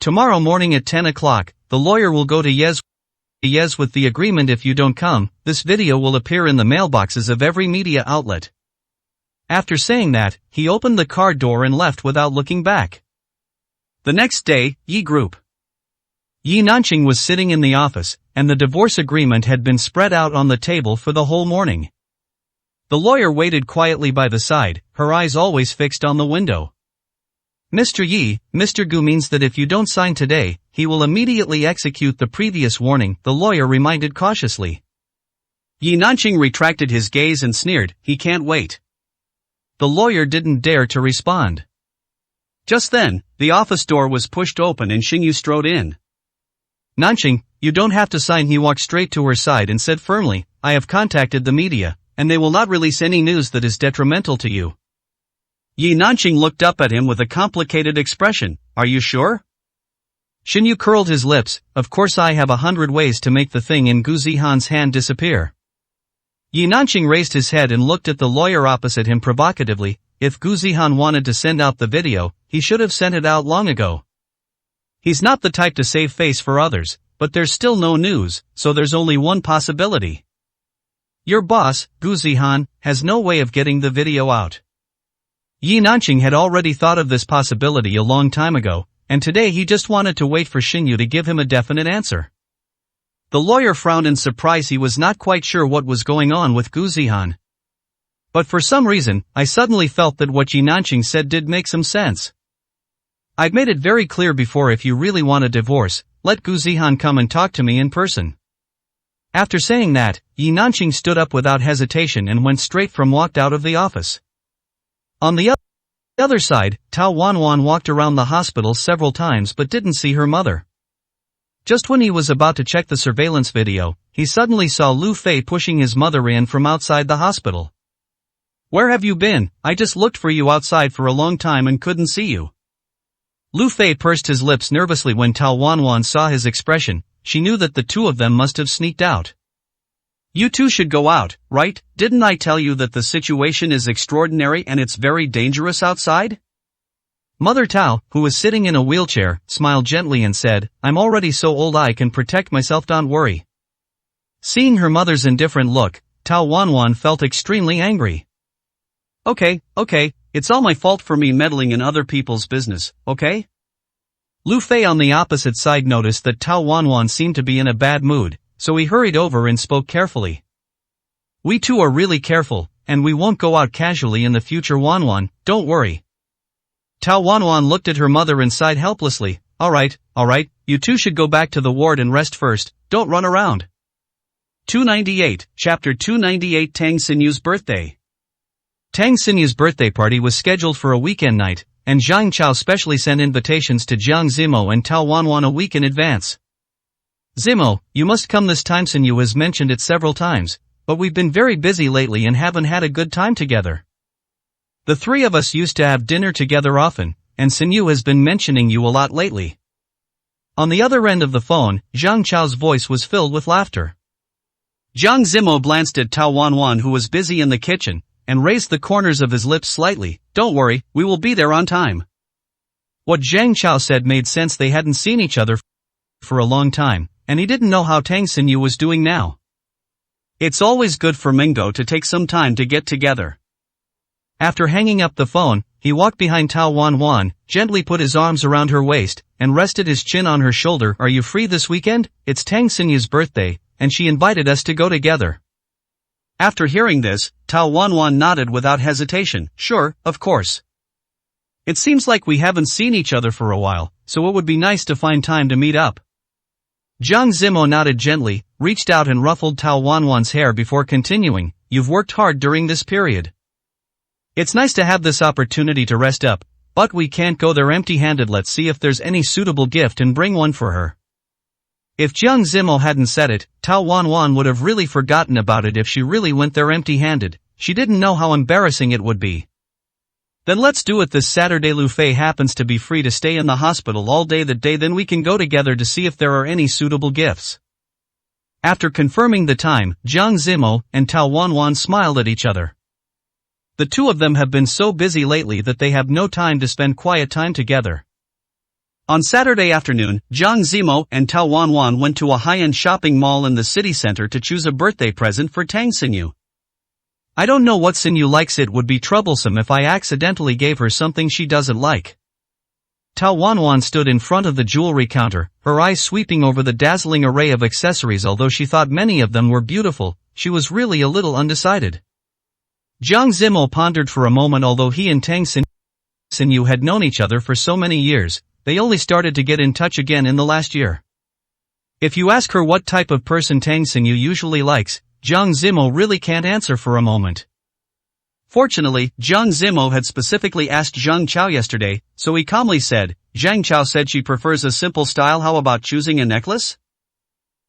Tomorrow morning at 10 o'clock, the lawyer will go to Yes with the agreement. If you don't come, this video will appear in the mailboxes of every media outlet. After saying that, he opened the car door and left without looking back. The next day, Yi Group. Yi Nanqing was sitting in the office, and the divorce agreement had been spread out on the table for the whole morning. The lawyer waited quietly by the side, her eyes always fixed on the window. Mr. Yi, Mr. Gu means that if you don't sign today, he will immediately execute the previous warning, the lawyer reminded cautiously. Yi Nanqing retracted his gaze and sneered, he can't wait. The lawyer didn't dare to respond. Just then, the office door was pushed open and Xinyu strode in. Nanqing, you don't have to sign. He walked straight to her side and said firmly, I have contacted the media, and they will not release any news that is detrimental to you. Yi Nanqing looked up at him with a complicated expression, are you sure? Xinyu curled his lips, of course I have 100 ways to make the thing in Gu Zihan's hand disappear. Yi Nanqing raised his head and looked at the lawyer opposite him provocatively. If Gu Zihan wanted to send out the video, he should have sent it out long ago. He's not the type to save face for others, but there's still no news, so there's only one possibility. Your boss, Gu Zihan, has no way of getting the video out. Yi Nanqing had already thought of this possibility a long time ago, and today he just wanted to wait for Xinyu to give him a definite answer. The lawyer frowned in surprise. He was not quite sure what was going on with Gu Zihan. But for some reason, I suddenly felt that what Yi Nanqing said did make some sense. I've made it very clear before, if you really want a divorce, let Gu Zihan come and talk to me in person. After saying that, Yi Nanqing stood up without hesitation and walked out of the office. On the other side, Tao Wanwan walked around the hospital several times but didn't see her mother. Just when he was about to check the surveillance video, he suddenly saw Lu Fei pushing his mother in from outside the hospital. Where have you been? I just looked for you outside for a long time and couldn't see you. Lu Fei pursed his lips nervously. When Tao Wanwan saw his expression, she knew that the two of them must have sneaked out. You two should go out, right? Didn't I tell you that the situation is extraordinary and it's very dangerous outside? Mother Tao, who was sitting in a wheelchair, smiled gently and said, I'm already so old I can protect myself, don't worry. Seeing her mother's indifferent look, Tao Wanwan felt extremely angry. Okay, it's all my fault for me meddling in other people's business, okay? Lu Fei on the opposite side noticed that Tao Wanwan seemed to be in a bad mood, so he hurried over and spoke carefully. We two are really careful, and we won't go out casually in the future, Wanwan, don't worry. Tao Wanwan looked at her mother and sighed helplessly. Alright, you two should go back to the ward and rest first, don't run around. 298, Chapter 298 Tang Sinyu's birthday. Tang Sinyu's birthday party was scheduled for a weekend night, and Zhang Chao specially sent invitations to Jiang Zimo and Tao Wanwan a week in advance. Zimo, you must come this time. Sinyu has mentioned it several times, but we've been very busy lately and haven't had a good time together. The three of us used to have dinner together often, and Sinyu has been mentioning you a lot lately. On the other end of the phone, Zhang Chao's voice was filled with laughter. Jiang Zimo glanced at Tao Wanwan, who was busy in the kitchen, and raised the corners of his lips slightly. Don't worry, we will be there on time. What Zhang Chao said made sense. They hadn't seen each other for a long time, and he didn't know how Tang Sinyu was doing now. It's always good for Mingo to take some time to get together. After hanging up the phone, he walked behind Tao Wanwan, gently put his arms around her waist, and rested his chin on her shoulder. Are you free this weekend? It's Tang Sinyu's birthday, and she invited us to go together. After hearing this, Tao Wanwan nodded without hesitation. Sure, of course. It seems like we haven't seen each other for a while, so it would be nice to find time to meet up. Jiang Zimo nodded gently, reached out and ruffled Tao Wanwan's hair before continuing. You've worked hard during this period. It's nice to have this opportunity to rest up, but we can't go there empty-handed. Let's see if there's any suitable gift and bring one for her. If Jiang Zimo hadn't said it, Tao Wanwan would have really forgotten about it if she really went there empty-handed. She didn't know how embarrassing it would be. Then let's do it this Saturday. Lu Fei happens to be free to stay in the hospital all day that day, then we can go together to see if there are any suitable gifts. After confirming the time, Jiang Zimo and Tao Wanwan smiled at each other. The two of them have been so busy lately that they have no time to spend quiet time together. On Saturday afternoon, Jiang Zimo and Tao Wanwan went to a high-end shopping mall in the city center to choose a birthday present for Tang Sinyu. I don't know what Sinyu likes. It would be troublesome if I accidentally gave her something she doesn't like. Tao Wanwan stood in front of the jewelry counter, her eyes sweeping over the dazzling array of accessories. Although she thought many of them were beautiful, she was really a little undecided. Jiang Zimo pondered for a moment. Although he and Tang Sinyu had known each other for so many years, they only started to get in touch again in the last year. If you ask her what type of person Tang Sinyu usually likes, Jiang Zimo really can't answer for a moment. Fortunately, Jiang Zimo had specifically asked Zhang Chao yesterday, so he calmly said, Zhang Chao said she prefers a simple style. How about choosing a necklace?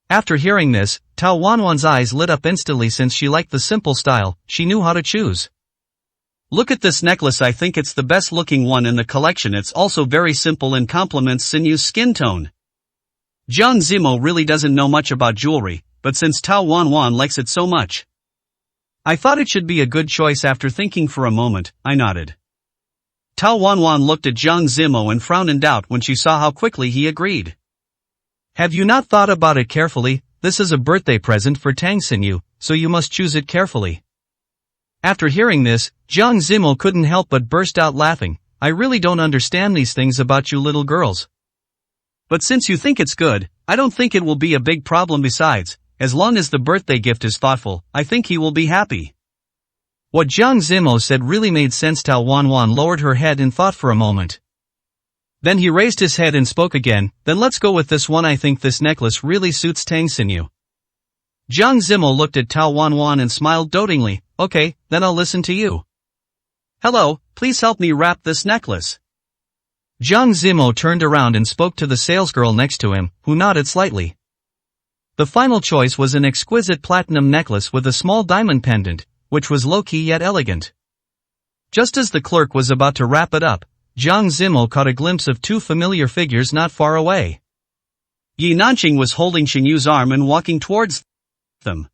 After hearing this, Tao Wanwan's eyes lit up instantly. Since she liked the simple style, she knew how to choose. Look at this necklace. I think it's the best looking one in the collection. It's also very simple and complements Sinyu's skin tone. Jiang Zimo really doesn't know much about jewelry, but since Tao Wanwan likes it so much, I thought it should be a good choice. After thinking for a moment, I nodded. Tao Wanwan looked at Jiang Zimo and frowned in doubt when she saw how quickly he agreed. Have you not thought about it carefully? This is a birthday present for Tang Sinyu, so you must choose it carefully. After hearing this, Jiang Zimo couldn't help but burst out laughing. I really don't understand these things about you little girls. But since you think it's good, I don't think it will be a big problem. Besides, as long as the birthday gift is thoughtful, I think he will be happy. What Jiang Zimo said really made sense. Tao Wanwan lowered her head in thought for a moment. Then he raised his head and spoke again. Then let's go with this one. I think this necklace really suits Tang Sinyu. Jiang Zimo looked at Tao Wanwan and smiled dotingly. Okay, then I'll listen to you. Hello, please help me wrap this necklace. Jiang Zimo turned around and spoke to the salesgirl next to him, who nodded slightly. The final choice was an exquisite platinum necklace with a small diamond pendant, which was low-key yet elegant. Just as the clerk was about to wrap it up, Jiang Zimo caught a glimpse of two familiar figures not far away. Yi Nanqing was holding Xinyu's arm and walking towards them.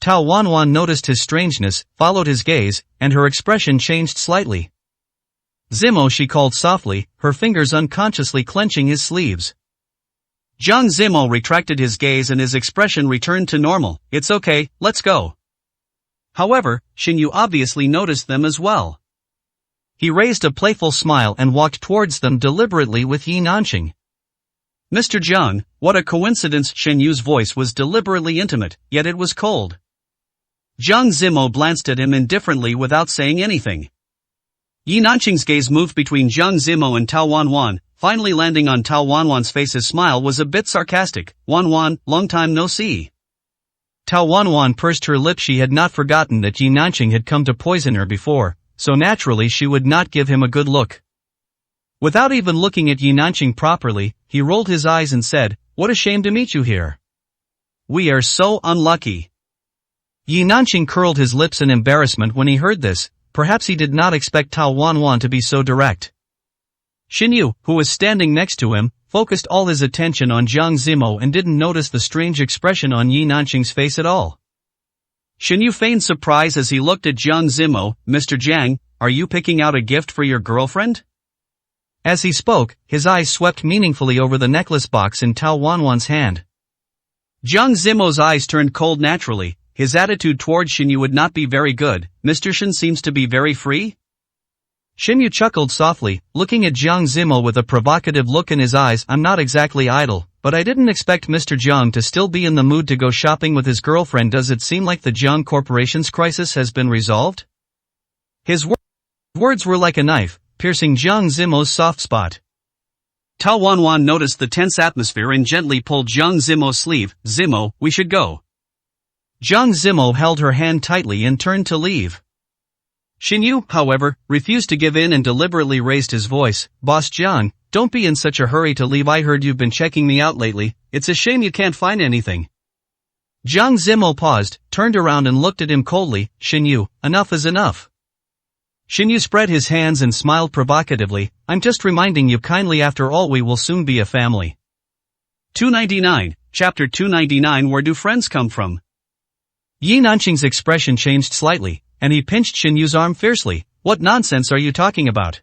Tao Wanwan noticed his strangeness, followed his gaze, and her expression changed slightly. Zimo, she called softly, her fingers unconsciously clenching his sleeves. Jiang Zimo retracted his gaze and his expression returned to normal. It's okay, let's go. However, Xin Yu obviously noticed them as well. He raised a playful smile and walked towards them deliberately with Yi Nanqing. Mr. Jiang, what a coincidence. Xin Yu's voice was deliberately intimate, yet it was cold. Jiang Zimo glanced at him indifferently without saying anything. Yi Nanqing's gaze moved between Jiang Zimo and Tao Wanwan, finally landing on Tao Wanwan's face. His smile was a bit sarcastic. Wanwan, long time no see. Tao Wanwan pursed her lips. She had not forgotten that Yi Nanqing had come to poison her before, so naturally she would not give him a good look. Without even looking at Yi Nanqing properly, he rolled his eyes and said, "What a shame to meet you here. We are so unlucky." Yi Nanqing curled his lips in embarrassment when he heard this. Perhaps he did not expect Tao Wanwan to be so direct. Xin Yu, who was standing next to him, focused all his attention on Jiang Zimo and didn't notice the strange expression on Yi Nanqing's face at all. Xin Yu feigned surprise as he looked at Jiang Zimo. "Mr. Jiang, are you picking out a gift for your girlfriend?" As he spoke, his eyes swept meaningfully over the necklace box in Tao Wanwan's hand. Jiang Zimo's eyes turned cold naturally. His attitude toward Xin Yu would not be very good. "Mr. Xin seems to be very free?" Xin Yu chuckled softly, looking at Jiang Zimo with a provocative look in his eyes. "I'm not exactly idle, but I didn't expect Mr. Jiang to still be in the mood to go shopping with his girlfriend. Does it seem like the Jiang Corporation's crisis has been resolved?" His words were like a knife, piercing Jiang Zimo's soft spot. Tao Wanwan noticed the tense atmosphere and gently pulled Jiang Zimo's sleeve. "Zimo, we should go." Jiang Zimo held her hand tightly and turned to leave. Xin Yu, however, refused to give in and deliberately raised his voice. "Boss Jiang, don't be in such a hurry to leave. I heard you've been checking me out lately. It's a shame you can't find anything." Jiang Zimo paused, turned around and looked at him coldly. "Xin Yu, enough is enough." Xin Yu spread his hands and smiled provocatively. "I'm just reminding you kindly, after all we will soon be a family." 299, Chapter 299. Where do friends come from? Yi Nanqing's expression changed slightly, and he pinched Xin Yu's arm fiercely. "What nonsense are you talking about?"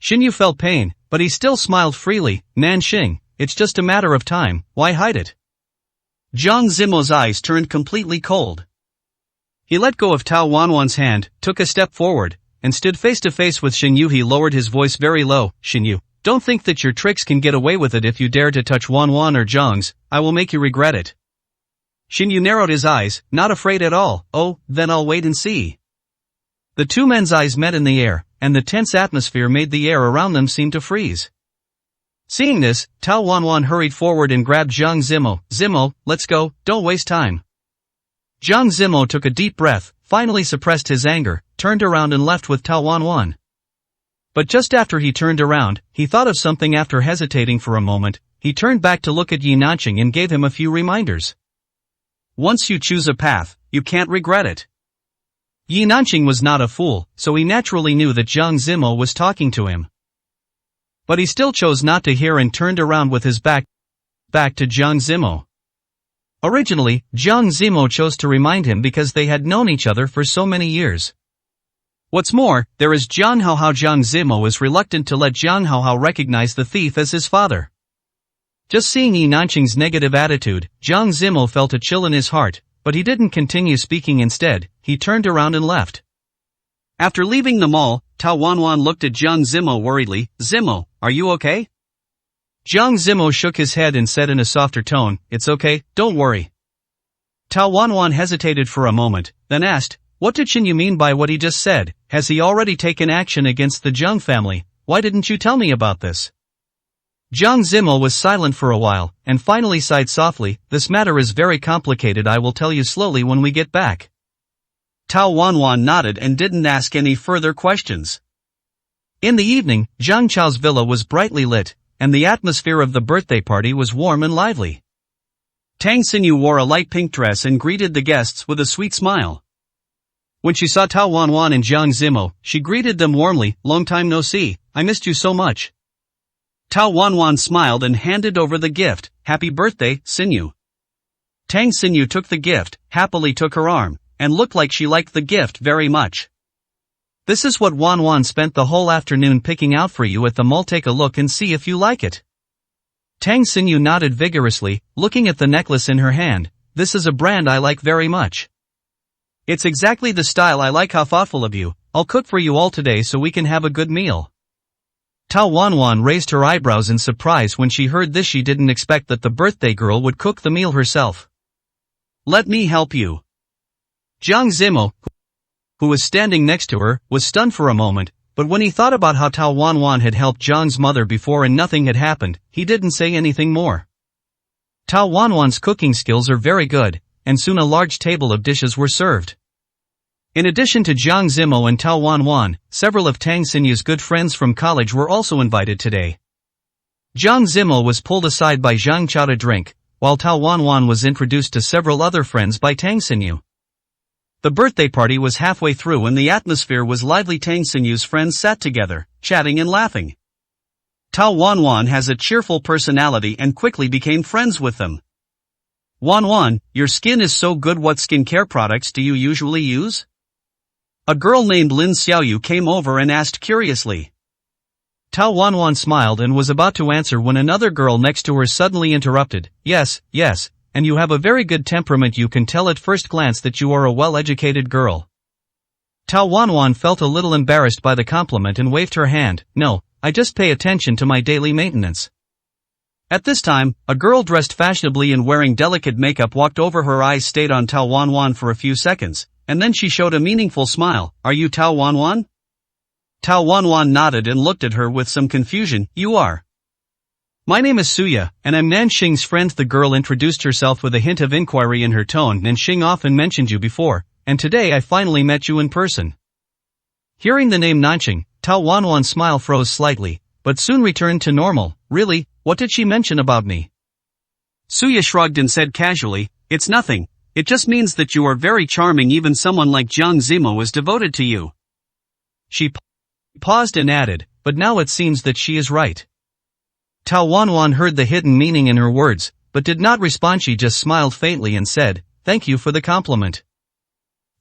Xin Yu felt pain, but he still smiled freely. "Nanqing, it's just a matter of time, why hide it?" Jiang Zimo's eyes turned completely cold. He let go of Tao Wanwan's hand, took a step forward, and stood face to face with Xin Yu. He lowered his voice very low. "Xin Yu, don't think that your tricks can get away with it. If you dare to touch Wanwan or Jiang's, I will make you regret it." Xin Yu narrowed his eyes, not afraid at all. "Oh, then I'll wait and see." The two men's eyes met in the air, and the tense atmosphere made the air around them seem to freeze. Seeing this, Tao Wanwan hurried forward and grabbed Jiang Zimo. "Zimo, let's go, don't waste time." Jiang Zimo took a deep breath, finally suppressed his anger, turned around and left with Tao Wanwan. But just after he turned around, he thought of something. After hesitating for a moment, he turned back to look at Yi Nanqing and gave him a few reminders. Once you choose a path, you can't regret it. Yi Nanqing was not a fool, so he naturally knew that Jiang Zimo was talking to him. But he still chose not to hear and turned around with his back to Jiang Zimo. Originally, Jiang Zimo chose to remind him because they had known each other for so many years. What's more, there is Jiang Haohao. Jiang Zimo is reluctant to let Jiang Haohao recognize the thief as his father. Just seeing Yi Nanqing's negative attitude, Jiang Zimo felt a chill in his heart, but he didn't continue speaking. Instead, he turned around and left. After leaving the mall, Tao Wanwan looked at Jiang Zimo worriedly. "Zimo, are you okay?" Jiang Zimo shook his head and said in a softer tone, "It's okay, don't worry." Tao Wanwan hesitated for a moment, then asked, "What did Xin Yu mean by what he just said? Has he already taken action against the Jiang family? Why didn't you tell me about this?" Jiang Zimo was silent for a while, and finally sighed softly. "This matter is very complicated. I will tell you slowly when we get back." Tao Wanwan nodded and didn't ask any further questions. In the evening, Zhang Chao's villa was brightly lit, and the atmosphere of the birthday party was warm and lively. Tang Xinyu wore a light pink dress and greeted the guests with a sweet smile. When she saw Tao Wanwan and Jiang Zimo, she greeted them warmly. "Long time no see, I missed you so much." Tao Wanwan smiled and handed over the gift. "Happy birthday, Xinyu." Tang Xinyu took the gift, happily took her arm, and looked like she liked the gift very much. "This is what Wanwan spent the whole afternoon picking out for you at the mall. Take a look and see if you like it." Tang Xinyu nodded vigorously, looking at the necklace in her hand. This is a brand I like very much. It's exactly the style I like. How thoughtful of you. I'll cook for you all today so we can have a good meal. Tao Wanwan raised her eyebrows in surprise when she heard this. She didn't expect that the birthday girl would cook the meal herself. Let me help you. Jiang Zimo, who was standing next to her, was stunned for a moment, but when he thought about how Tao Wanwan had helped Jiang's mother before and nothing had happened, he didn't say anything more. Tao Wanwan's cooking skills are very good, and soon a large table of dishes were served. In addition to Jiang Zimo and Tao Wanwan, several of Tang Xinyu's good friends from college were also invited today. Jiang Zimo was pulled aside by Zhang Chao to drink, while Tao Wanwan was introduced to several other friends by Tang Xinyu. The birthday party was halfway through and the atmosphere was lively. Tang Xinyu's friends sat together, chatting and laughing. Tao Wanwan has a cheerful personality and quickly became friends with them. Wanwan, your skin is so good. What skincare products do you usually use? A girl named Lin Xiaoyu came over and asked curiously. Tao Wanwan smiled and was about to answer when another girl next to her suddenly interrupted. Yes, and you have a very good temperament. You can tell at first glance that you are a well-educated girl. Tao Wanwan felt a little embarrassed by the compliment and waved her hand. No, I just pay attention to my daily maintenance. At this time, a girl dressed fashionably and wearing delicate makeup walked over. Her eyes stayed on Tao Wanwan for a few seconds, and then she showed a meaningful smile. Are you Tao Wanwan? Tao Wanwan nodded and looked at her with some confusion. You are. My name is Suya, and I'm Nanxing's friend. The girl introduced herself with a hint of inquiry in her tone. Nanxing often mentioned you before, and today I finally met you in person. Hearing the name Nanxing, Tao Wanwan's smile froze slightly, but soon returned to normal. Really, what did she mention about me? Suya shrugged and said casually, it's nothing. It just means that you are very charming. Even someone like Jiang Zimo is devoted to you. She paused and added, but now it seems that she is right. Tao Wanwan heard the hidden meaning in her words, but did not respond. She just smiled faintly and said, thank you for the compliment.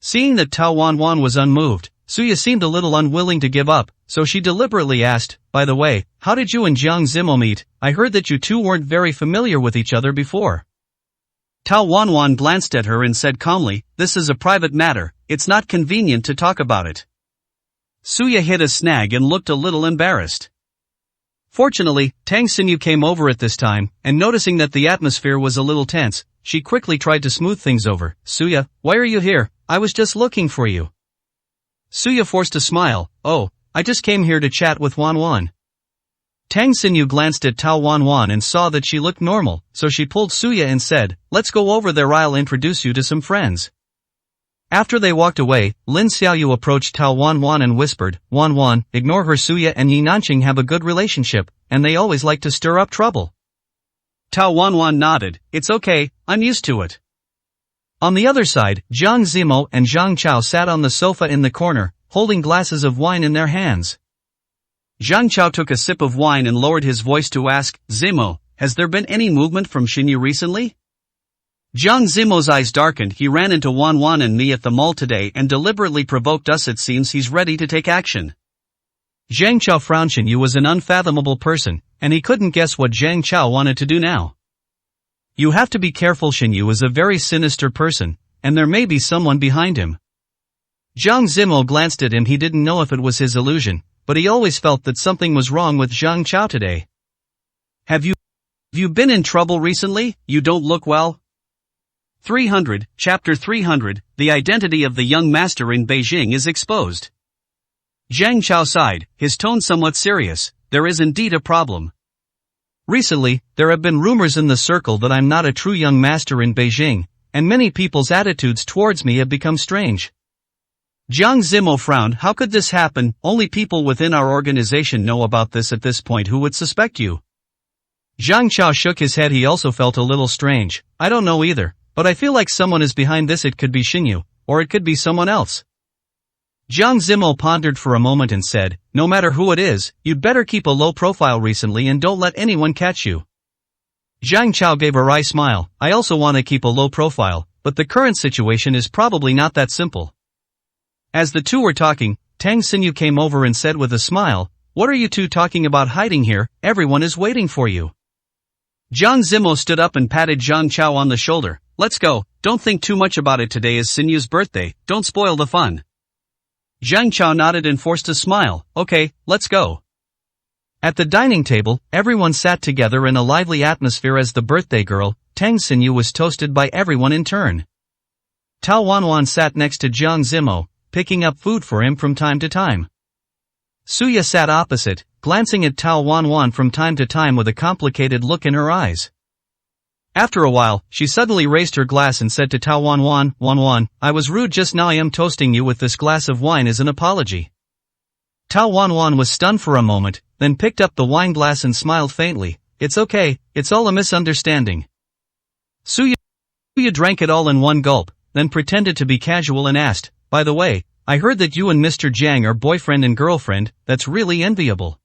Seeing that Tao Wanwan was unmoved, Suya seemed a little unwilling to give up, so she deliberately asked, by the way, how did you and Jiang Zimo meet? I heard that you two weren't very familiar with each other before. Tao Wanwan glanced at her and said calmly, this is a private matter, it's not convenient to talk about it. Suya hit a snag and looked a little embarrassed. Fortunately, Tang Xinyu came over at this time, and noticing that the atmosphere was a little tense, she quickly tried to smooth things over. Suya, why are you here? I was just looking for you. Suya forced a smile. Oh, I just came here to chat with Wanwan. Tang Xinyu glanced at Tao Wanwan and saw that she looked normal, so she pulled Suya and said, let's go over there, I'll introduce you to some friends. After they walked away, Lin Xiaoyu approached Tao Wanwan and whispered, Wanwan, ignore her. Suya and Yi Nanqing have a good relationship, and they always like to stir up trouble. Tao Wanwan nodded, it's okay, I'm used to it. On the other side, Jiang Zimo and Zhang Chao sat on the sofa in the corner, holding glasses of wine in their hands. Zhang Chao took a sip of wine and lowered his voice to ask, Zimo, has there been any movement from Xinyu recently? Jiang Zimo's eyes darkened. He ran into Wanwan and me at the mall today and deliberately provoked us. It seems he's ready to take action. Zhang Chao frowned. Xinyu was an unfathomable person, and he couldn't guess what Zhang Chao wanted to do now. You have to be careful. Xinyu is a very sinister person, and there may be someone behind him. Jiang Zimo glanced at him. He didn't know if it was his illusion, but he always felt that something was wrong with Zhang Chao today. Have you been in trouble recently? You don't look well. 300, Chapter 300, the identity of the young master in Beijing is exposed. Zhang Chao sighed, his tone somewhat serious. There is indeed a problem. Recently, there have been rumors in the circle that I'm not a true young master in Beijing, and many people's attitudes towards me have become strange. Jiang Zimo frowned. How could this happen? Only people within our organization know about this at this point. Who would suspect you? Zhang Chao shook his head. He also felt a little strange. I don't know either, but I feel like someone is behind this. It could be Xinyu, or it could be someone else. Jiang Zimo pondered for a moment and said, no matter who it is, you'd better keep a low profile recently and don't let anyone catch you. Zhang Chao gave a wry smile. I also want to keep a low profile, but the current situation is probably not that simple. As the two were talking, Tang Xinyu came over and said with a smile, what are you two talking about hiding here? Everyone is waiting for you. Jiang Zimo stood up and patted Zhang Chao on the shoulder. Let's go, don't think too much about it, today is Sinyu's birthday, don't spoil the fun. Zhang Chao nodded and forced a smile. Okay, let's go. At the dining table, everyone sat together in a lively atmosphere as the birthday girl, Tang Xinyu, was toasted by everyone in turn. Tao Wanwan sat next to Jiang Zimo, picking up food for him from time to time. Suya sat opposite, glancing at Tao Wanwan from time to time with a complicated look in her eyes. After a while, she suddenly raised her glass and said to Tao Wanwan, "Wanwan, I was rude just now. I am toasting you with this glass of wine as an apology." Tao Wanwan was stunned for a moment, then picked up the wine glass and smiled faintly. It's okay, it's all a misunderstanding. Suya drank it all in one gulp, then pretended to be casual and asked, by the way, I heard that you and Mr. Jiang are boyfriend and girlfriend, that's really enviable.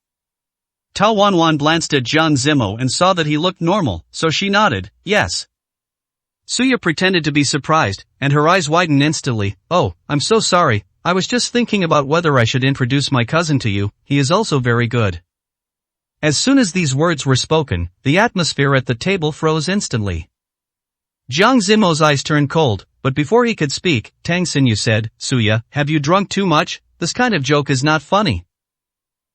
Tao Wanwan glanced at Jiang Zimo and saw that he looked normal, so she nodded, yes. Suya pretended to be surprised, and her eyes widened instantly. Oh, I'm so sorry, I was just thinking about whether I should introduce my cousin to you, he is also very good. As soon as these words were spoken, the atmosphere at the table froze instantly. Jiang Zimo's eyes turned cold, but before he could speak, Tang Xinyu said, Suya, have you drunk too much? This kind of joke is not funny.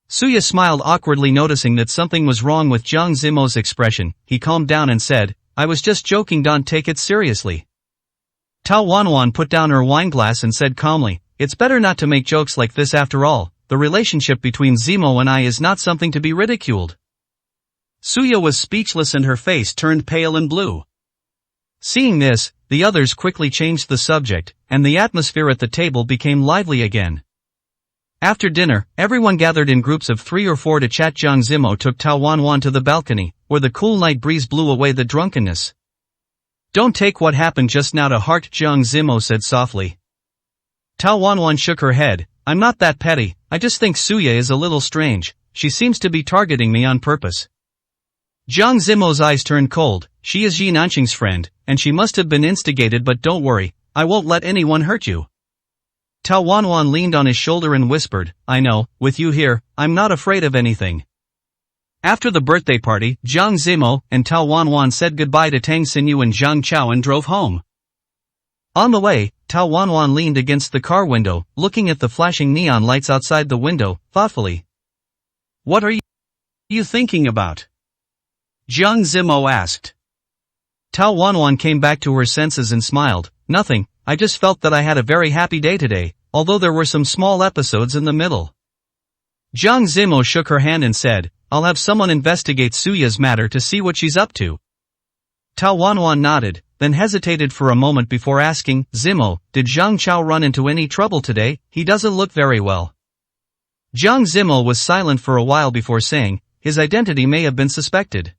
Suya smiled awkwardly, noticing that something was wrong with Jiang Zimo's expression. He calmed down and said, I was just joking, don't take it seriously. Tao Wanwan put down her wine glass and said calmly, it's better not to make jokes like this after all, the relationship between Zimo and I is not something to be ridiculed. Suya was speechless and her face turned pale and blue. Seeing this, the others quickly changed the subject, and the atmosphere at the table became lively again. After dinner, everyone gathered in groups of 3 or 4 to chat. Jiang Zimo took Tao Wanwan to the balcony, where the cool night breeze blew away the drunkenness. Don't take what happened just now to heart, Jiang Zimo said softly. Tao Wanwan shook her head, I'm not that petty, I just think Suya is a little strange, she seems to be targeting me on purpose. Jiang Zimo's eyes turned cold, she is Yi Nanqing's friend, and she must have been instigated, but don't worry, I won't let anyone hurt you. Tao Wanwan leaned on his shoulder and whispered, I know, with you here, I'm not afraid of anything. After the birthday party, Jiang Zimo and Tao Wanwan said goodbye to Tang Xinyu and Zhang Chao and drove home. On the way, Tao Wanwan leaned against the car window, looking at the flashing neon lights outside the window, thoughtfully. What are you thinking about? Jiang Zimo asked. Tao Wanwan came back to her senses and smiled, nothing, I just felt that I had a very happy day today, although there were some small episodes in the middle. Jiang Zimo shook her hand and said, I'll have someone investigate Suya's matter to see what she's up to. Tao Wanwan nodded, then hesitated for a moment before asking, Zimo, did Zhang Chao run into any trouble today? He doesn't look very well. Jiang Zimo was silent for a while before saying, his identity may have been suspected.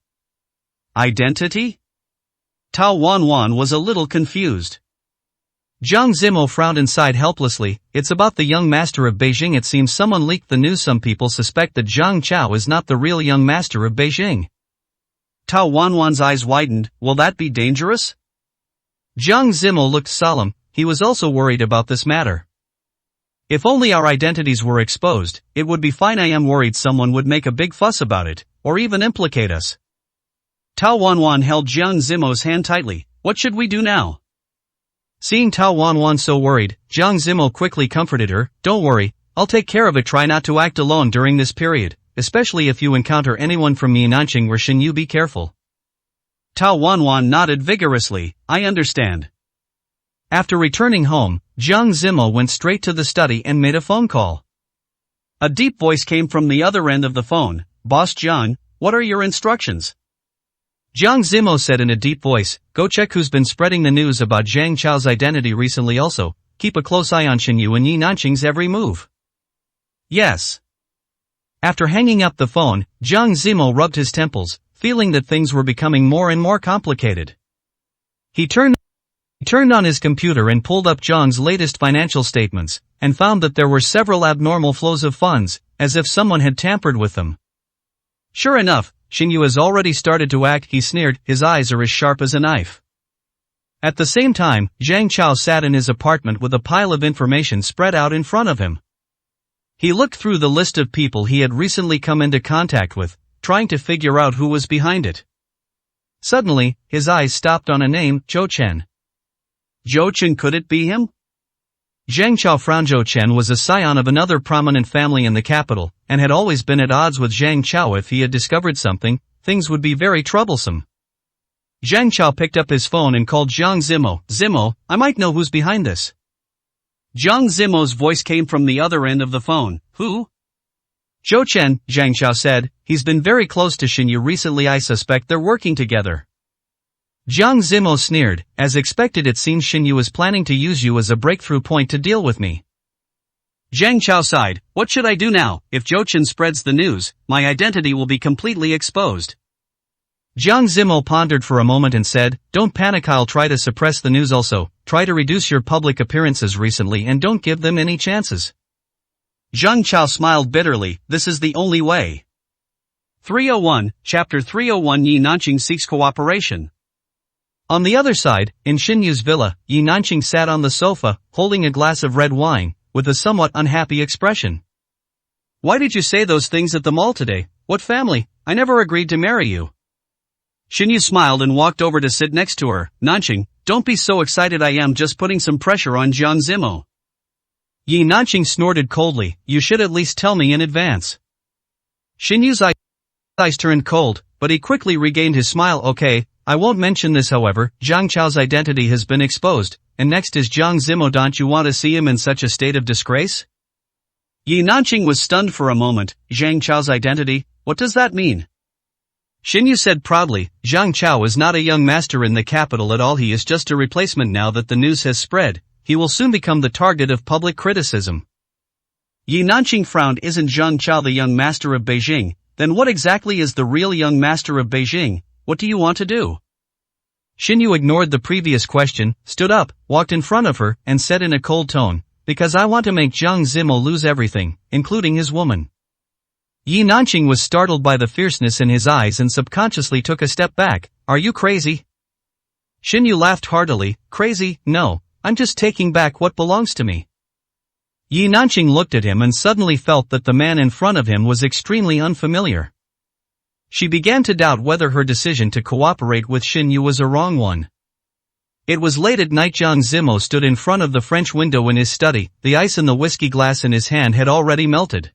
Identity? Tao Wanwan was a little confused. Jiang Zimo frowned and sighed helplessly, it's about the young master of Beijing. It seems someone leaked the news. Some people suspect that Zhang Chao is not the real young master of Beijing. Tao Wanwan's eyes widened, will that be dangerous? Jiang Zimo looked solemn, he was also worried about this matter. If only our identities were exposed, it would be fine. I am worried someone would make a big fuss about it, or even implicate us. Tao Wanwan held Jiang Zimo's hand tightly, what should we do now? Seeing Tao Wanwan so worried, Jiang Zimo quickly comforted her, don't worry, I'll take care of it. Try not to act alone during this period, especially if you encounter anyone from Yi Nanqing or Xinyu. Be careful. Tao Wanwan nodded vigorously, I understand. After returning home, Jiang Zimo went straight to the study and made a phone call. A deep voice came from the other end of the phone, Boss Jiang, what are your instructions? Jiang Zimo said in a deep voice, go check who's been spreading the news about Zhang Chao's identity recently. Also, keep a close eye on Xinyu and Yi Nanqing's every move. Yes. After hanging up the phone, Jiang Zimo rubbed his temples, feeling that things were becoming more and more complicated. He turned on his computer and pulled up Zhang's latest financial statements, and found that there were several abnormal flows of funds, as if someone had tampered with them. Sure enough, Xinyu has already started to act, he sneered, his eyes are as sharp as a knife. At the same time, Zhang Chao sat in his apartment with a pile of information spread out in front of him. He looked through the list of people he had recently come into contact with, trying to figure out who was behind it. Suddenly, his eyes stopped on a name, Zhou Chen. Zhou Chen, could it be him? Zhang Chao frowned. Zhou Chen was a scion of another prominent family in the capital, and had always been at odds with Zhang Chao. If he had discovered something, things would be very troublesome. Zhang Chao picked up his phone and called Jiang Zimo. Zimo, I might know who's behind this. Jiang Zimo's voice came from the other end of the phone. Who? Zhou Chen, Zhang Chao said. He's been very close to Xinyu recently. I suspect they're working together. Jiang Zimo sneered. As expected, it seems Xinyu is planning to use you as a breakthrough point to deal with me. Zhang Chao sighed. What should I do now? If Zhou Chen spreads the news, my identity will be completely exposed. Jiang Zimo pondered for a moment and said, don't panic, I'll try to suppress the news. Also, try to reduce your public appearances recently and don't give them any chances. Zhang Chao smiled bitterly. This is the only way. 301, Chapter 301. Yi Nanqing seeks cooperation. On the other side, in Xinyu's villa, Yi Nanqing sat on the sofa, holding a glass of red wine, with a somewhat unhappy expression. Why did you say those things at the mall today? What family? I never agreed to marry you. Xinyu smiled and walked over to sit next to her. Nanqing, don't be so excited, I am just putting some pressure on Jiang Zimo. Yi Nanqing snorted coldly. You should at least tell me in advance. Xinyu's eyes turned cold, but he quickly regained his smile. Okay, I won't mention this. However, Zhang Chao's identity has been exposed, and next is Jiang Zimo. Don't you want to see him in such a state of disgrace? Yi Nanqing was stunned for a moment. Zhang Chao's identity? What does that mean? Xinyu said proudly, Zhang Chao is not a young master in the capital at all. He is just a replacement. Now that the news has spread, he will soon become the target of public criticism. Yi Nanqing frowned. Isn't Zhang Chao the young master of Beijing? Then what exactly is the real young master of Beijing? What do you want to do? Xinyu ignored the previous question, stood up, walked in front of her, and said in a cold tone, because I want to make Jiang Zimo lose everything, including his woman. Yi Nanqing was startled by the fierceness in his eyes and subconsciously took a step back. Are you crazy? Xinyu laughed heartily. Crazy? No, I'm just taking back what belongs to me. Yi Nanqing looked at him and suddenly felt that the man in front of him was extremely unfamiliar. She began to doubt whether her decision to cooperate with Xinyu was a wrong one. It was late at night. Jiang Zimo stood in front of the French window in his study. The ice in the whiskey glass in his hand had already melted.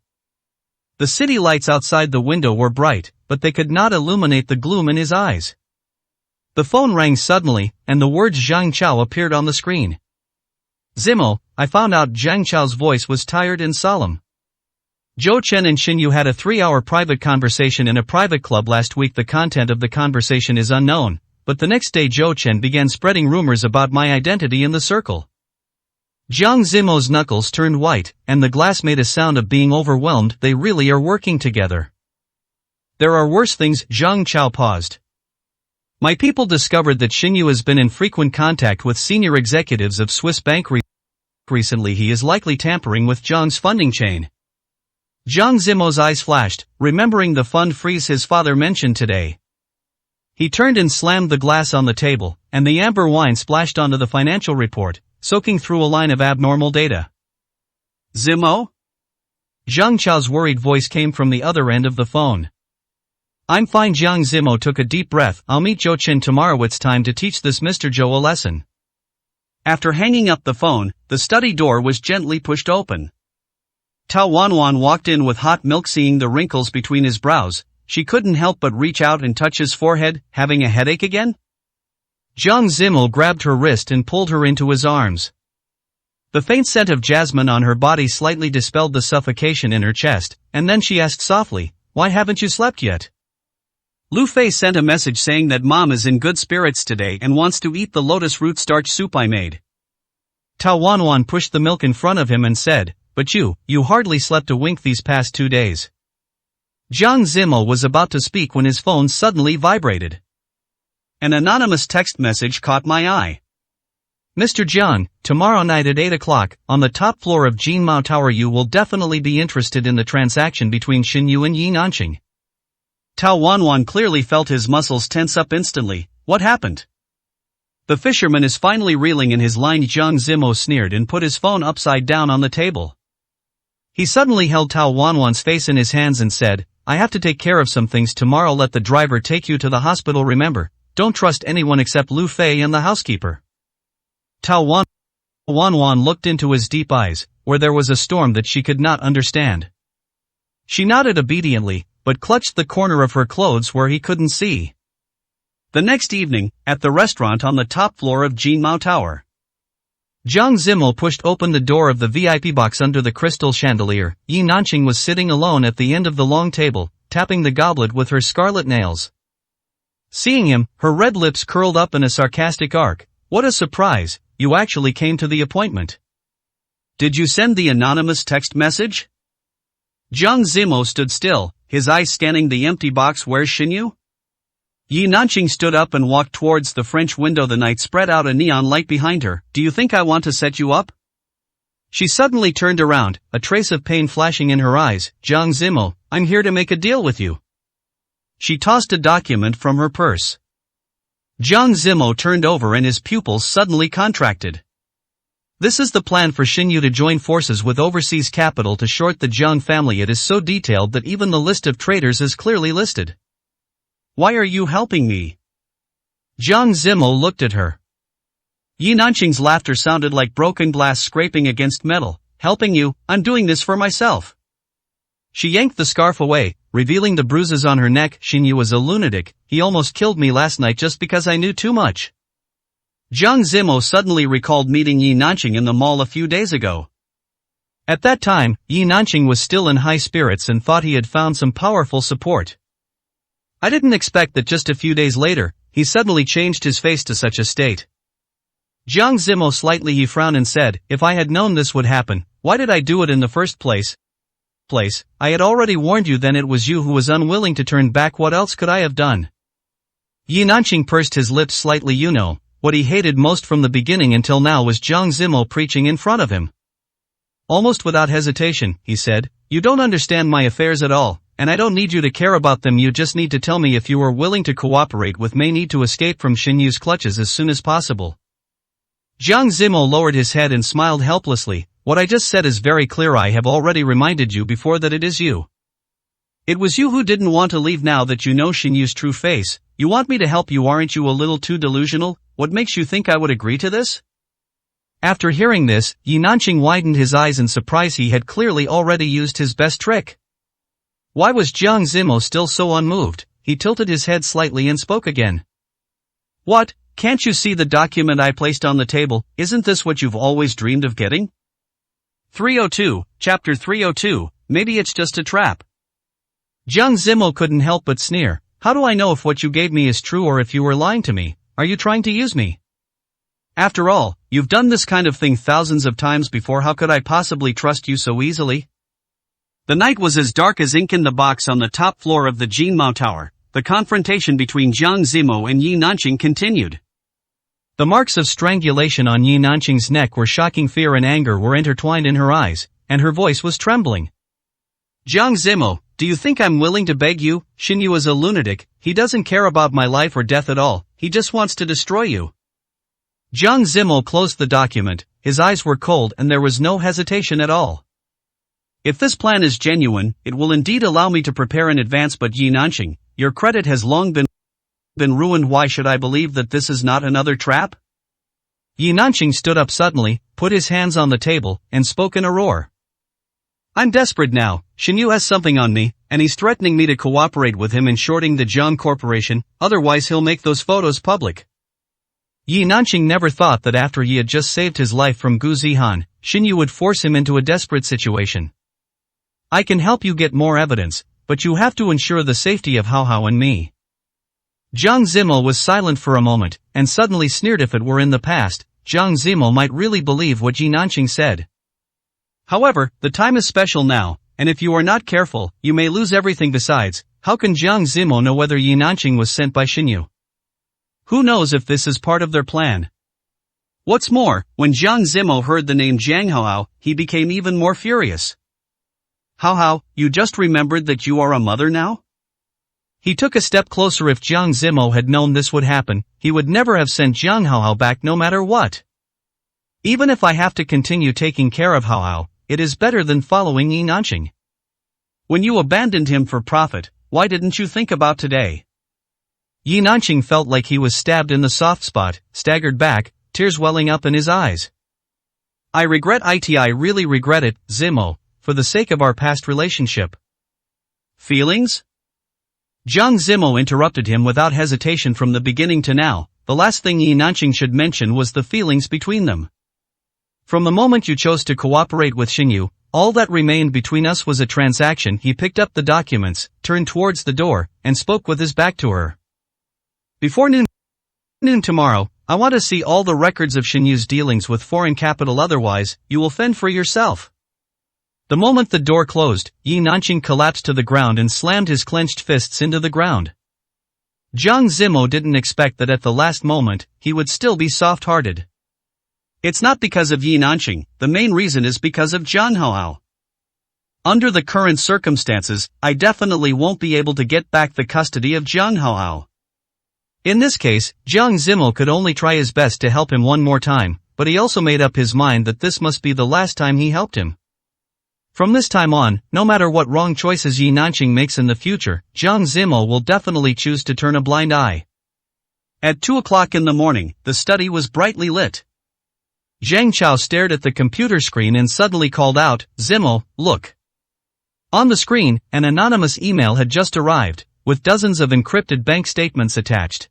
The city lights outside the window were bright, but they could not illuminate the gloom in his eyes. The phone rang suddenly, and the words Zhang Chao appeared on the screen. Zimo, I found out. Zhang Chao's voice was tired and solemn. Zhou Chen and Xinyu had a 3-hour private conversation in a private club last week. The content of the conversation is unknown, but the next day Zhou Chen began spreading rumors about my identity in the circle. Jiang Zimo's knuckles turned white, and the glass made a sound of being overwhelmed. They really are working together. There are worse things. Zhang Chao paused. My people discovered that Xinyu has been in frequent contact with senior executives of Swiss Bank recently. He is likely tampering with Jiang's funding chain. Jiang Zimo's eyes flashed, remembering the fund freeze his father mentioned today. He turned and slammed the glass on the table, and the amber wine splashed onto the financial report, soaking through a line of abnormal data. Zimo? Zhang Chao's worried voice came from the other end of the phone. I'm fine. Jiang Zimo took a deep breath. I'll meet Zhou Chen tomorrow. It's time to teach this Mr. Zhou a lesson. After hanging up the phone, the study door was gently pushed open. Tao Wanwan walked in with hot milk. Seeing the wrinkles between his brows, she couldn't help but reach out and touch his forehead. Having a headache again? Jiang Zimo grabbed her wrist and pulled her into his arms. The faint scent of jasmine on her body slightly dispelled the suffocation in her chest, and then she asked softly, why haven't you slept yet? Lu Fei sent a message saying that Mom is in good spirits today and wants to eat the lotus root starch soup I made. Tao Wanwan pushed the milk in front of him and said, but you hardly slept a wink these past 2 days. Jiang Zimo was about to speak when his phone suddenly vibrated. An anonymous text message caught my eye. Mr. Jiang, tomorrow night at 8 o'clock, on the top floor of Jinmao Tower you will definitely be interested in the transaction between Xinyu and Yi Nanqing. Tao Wanwan clearly felt his muscles tense up instantly. What happened? The fisherman is finally reeling in his line. Jiang Zimo sneered and put his phone upside down on the table. He suddenly held Tao Wanwan's face in his hands and said, I have to take care of some things tomorrow. Let the driver take you to the hospital. Remember, Don't trust anyone except Lu Fei and the housekeeper. Tao Wan looked into his deep eyes, where there was a storm that she could not understand. She nodded obediently, but clutched the corner of her clothes where he couldn't see. The next evening, at the restaurant on the top floor of Jinmao Tower. Jiang Zimo pushed open the door of the VIP box under the crystal chandelier. Yi Nanqing was sitting alone at the end of the long table, tapping the goblet with her scarlet nails. Seeing him, her red lips curled up in a sarcastic arc. What a surprise, you actually came to the appointment. Did you send the anonymous text message? Jiang Zimo stood still, his eyes scanning the empty box. Where's Xinyu? Yi Nanqing stood up and walked towards the French window. The night spread out a neon light behind her. Do you think I want to set you up? She suddenly turned around, a trace of pain flashing in her eyes. Jiang Zimo, I'm here to make a deal with you. She tossed a document from her purse. Jiang Zimo turned over and his pupils suddenly contracted. This is the plan for Xinyu to join forces with overseas capital to short the Jiang family. It is so detailed that even the list of traitors is clearly listed. Why are you helping me? Jiang Zimo looked at her. Yi Nanqing's laughter sounded like broken glass scraping against metal. Helping you? I'm doing this for myself. She yanked the scarf away, revealing the bruises on her neck. Xinyu is a lunatic. He almost killed me last night just because I knew too much. Jiang Zimo suddenly recalled meeting Yi Nanqing in the mall a few days ago. At that time, Yi Nanqing was still in high spirits and thought he had found some powerful support. I didn't expect that just a few days later, he suddenly changed his face to such a state. Jiang Zimo slightly he frowned and said, if I had known this would happen, why did I do it in the first place? I had already warned you. Then it was you who was unwilling to turn back. What else could I have done? Yi Nanqing pursed his lips slightly. You know, what he hated most from the beginning until now was Jiang Zimo preaching in front of him. Almost without hesitation, he said, you don't understand my affairs at all, and I don't need you to care about them. You just need to tell me if you are willing to cooperate with me. Need to escape from Xinyu's clutches as soon as possible. Jiang Zimo lowered his head and smiled helplessly. What I just said is very clear. I have already reminded you before that it is you. It was you who didn't want to leave. Now that you know Xinyu's true face, you want me to help you. Aren't you a little too delusional? What makes you think I would agree to this? After hearing this, Yi Nanqing widened his eyes in surprise. He had clearly already used his best trick. Why was Jiang Zimo still so unmoved? He tilted his head slightly and spoke again. What, can't you see the document I placed on the table? Isn't this what you've always dreamed of getting? 302, Chapter 302, maybe it's just a trap. Jiang Zimo couldn't help but sneer. How do I know if what you gave me is true or if you were lying to me? Are you trying to use me? After all, you've done this kind of thing thousands of times before. How could I possibly trust you so easily? The night was as dark as ink in the box on the top floor of the Jinmao Tower. The confrontation between Jiang Zimo and Yi Nanqing continued. The marks of strangulation on Yi Nanqing's neck were shocking. Fear and anger were intertwined in her eyes, and her voice was trembling. Jiang Zimo, do you think I'm willing to beg you? Xinyu is a lunatic. He doesn't care about my life or death at all. He just wants to destroy you. Jiang Zimo closed the document. His eyes were cold and there was no hesitation at all. If this plan is genuine, it will indeed allow me to prepare in advance. But Yi Nanqing, your credit has long been ruined. Why should I believe that this is not another trap? Yi Nanqing stood up suddenly, put his hands on the table, and spoke in a roar. I'm desperate now. Xinyu has something on me, and he's threatening me to cooperate with him in shorting the Jiang Corporation, otherwise he'll make those photos public. Yi Nanqing never thought that after he had just saved his life from Gu Zihan, Xinyu would force him into a desperate situation. I can help you get more evidence, but you have to ensure the safety of Hao Hao and me. Jiang Zimo was silent for a moment, and suddenly sneered. If it were in the past, Jiang Zimo might really believe what Yi Nanqing said. However, the time is special now, and if you are not careful, you may lose everything. Besides, how can Jiang Zimo know whether Yi Nanqing was sent by Xinyu? Who knows if this is part of their plan? What's more, when Jiang Zimo heard the name Jiang Haohao, he became even more furious. Haohao, you just remembered that you are a mother now? He took a step closer. If Jiang Zimo had known this would happen, he would never have sent Jiang Haohao back no matter what. Even if I have to continue taking care of Haohao, it is better than following Yi Nanqing. When you abandoned him for profit, why didn't you think about today? Yi Nanqing felt like he was stabbed in the soft spot, staggered back, tears welling up in his eyes. I regret it, I really regret it, Zimo, for the sake of our past relationship. Feelings? Jiang Zimo interrupted him without hesitation from the beginning to now. The last thing Yi Nanqing should mention was the feelings between them. From the moment you chose to cooperate with Xinyu, all that remained between us was a transaction. He picked up the documents, turned towards the door, and spoke with his back to her. Before noon tomorrow, I want to see all the records of Xinyu's dealings with foreign capital, otherwise, you will fend for yourself. The moment the door closed, Yi Nanqing collapsed to the ground and slammed his clenched fists into the ground. Jiang Zimo didn't expect that at the last moment, he would still be soft-hearted. It's not because of Yi Nanqing, the main reason is because of Zhang Haohao. Under the current circumstances, I definitely won't be able to get back the custody of Zhang Haohao. In this case, Jiang Zimo could only try his best to help him one more time, but he also made up his mind that this must be the last time he helped him. From this time on, no matter what wrong choices Yi Nanqing makes in the future, Jiang Zimo will definitely choose to turn a blind eye. At 2 o'clock in the morning, the study was brightly lit. Zhang Chao stared at the computer screen and suddenly called out, "Zimo, look." On the screen, an anonymous email had just arrived, with dozens of encrypted bank statements attached.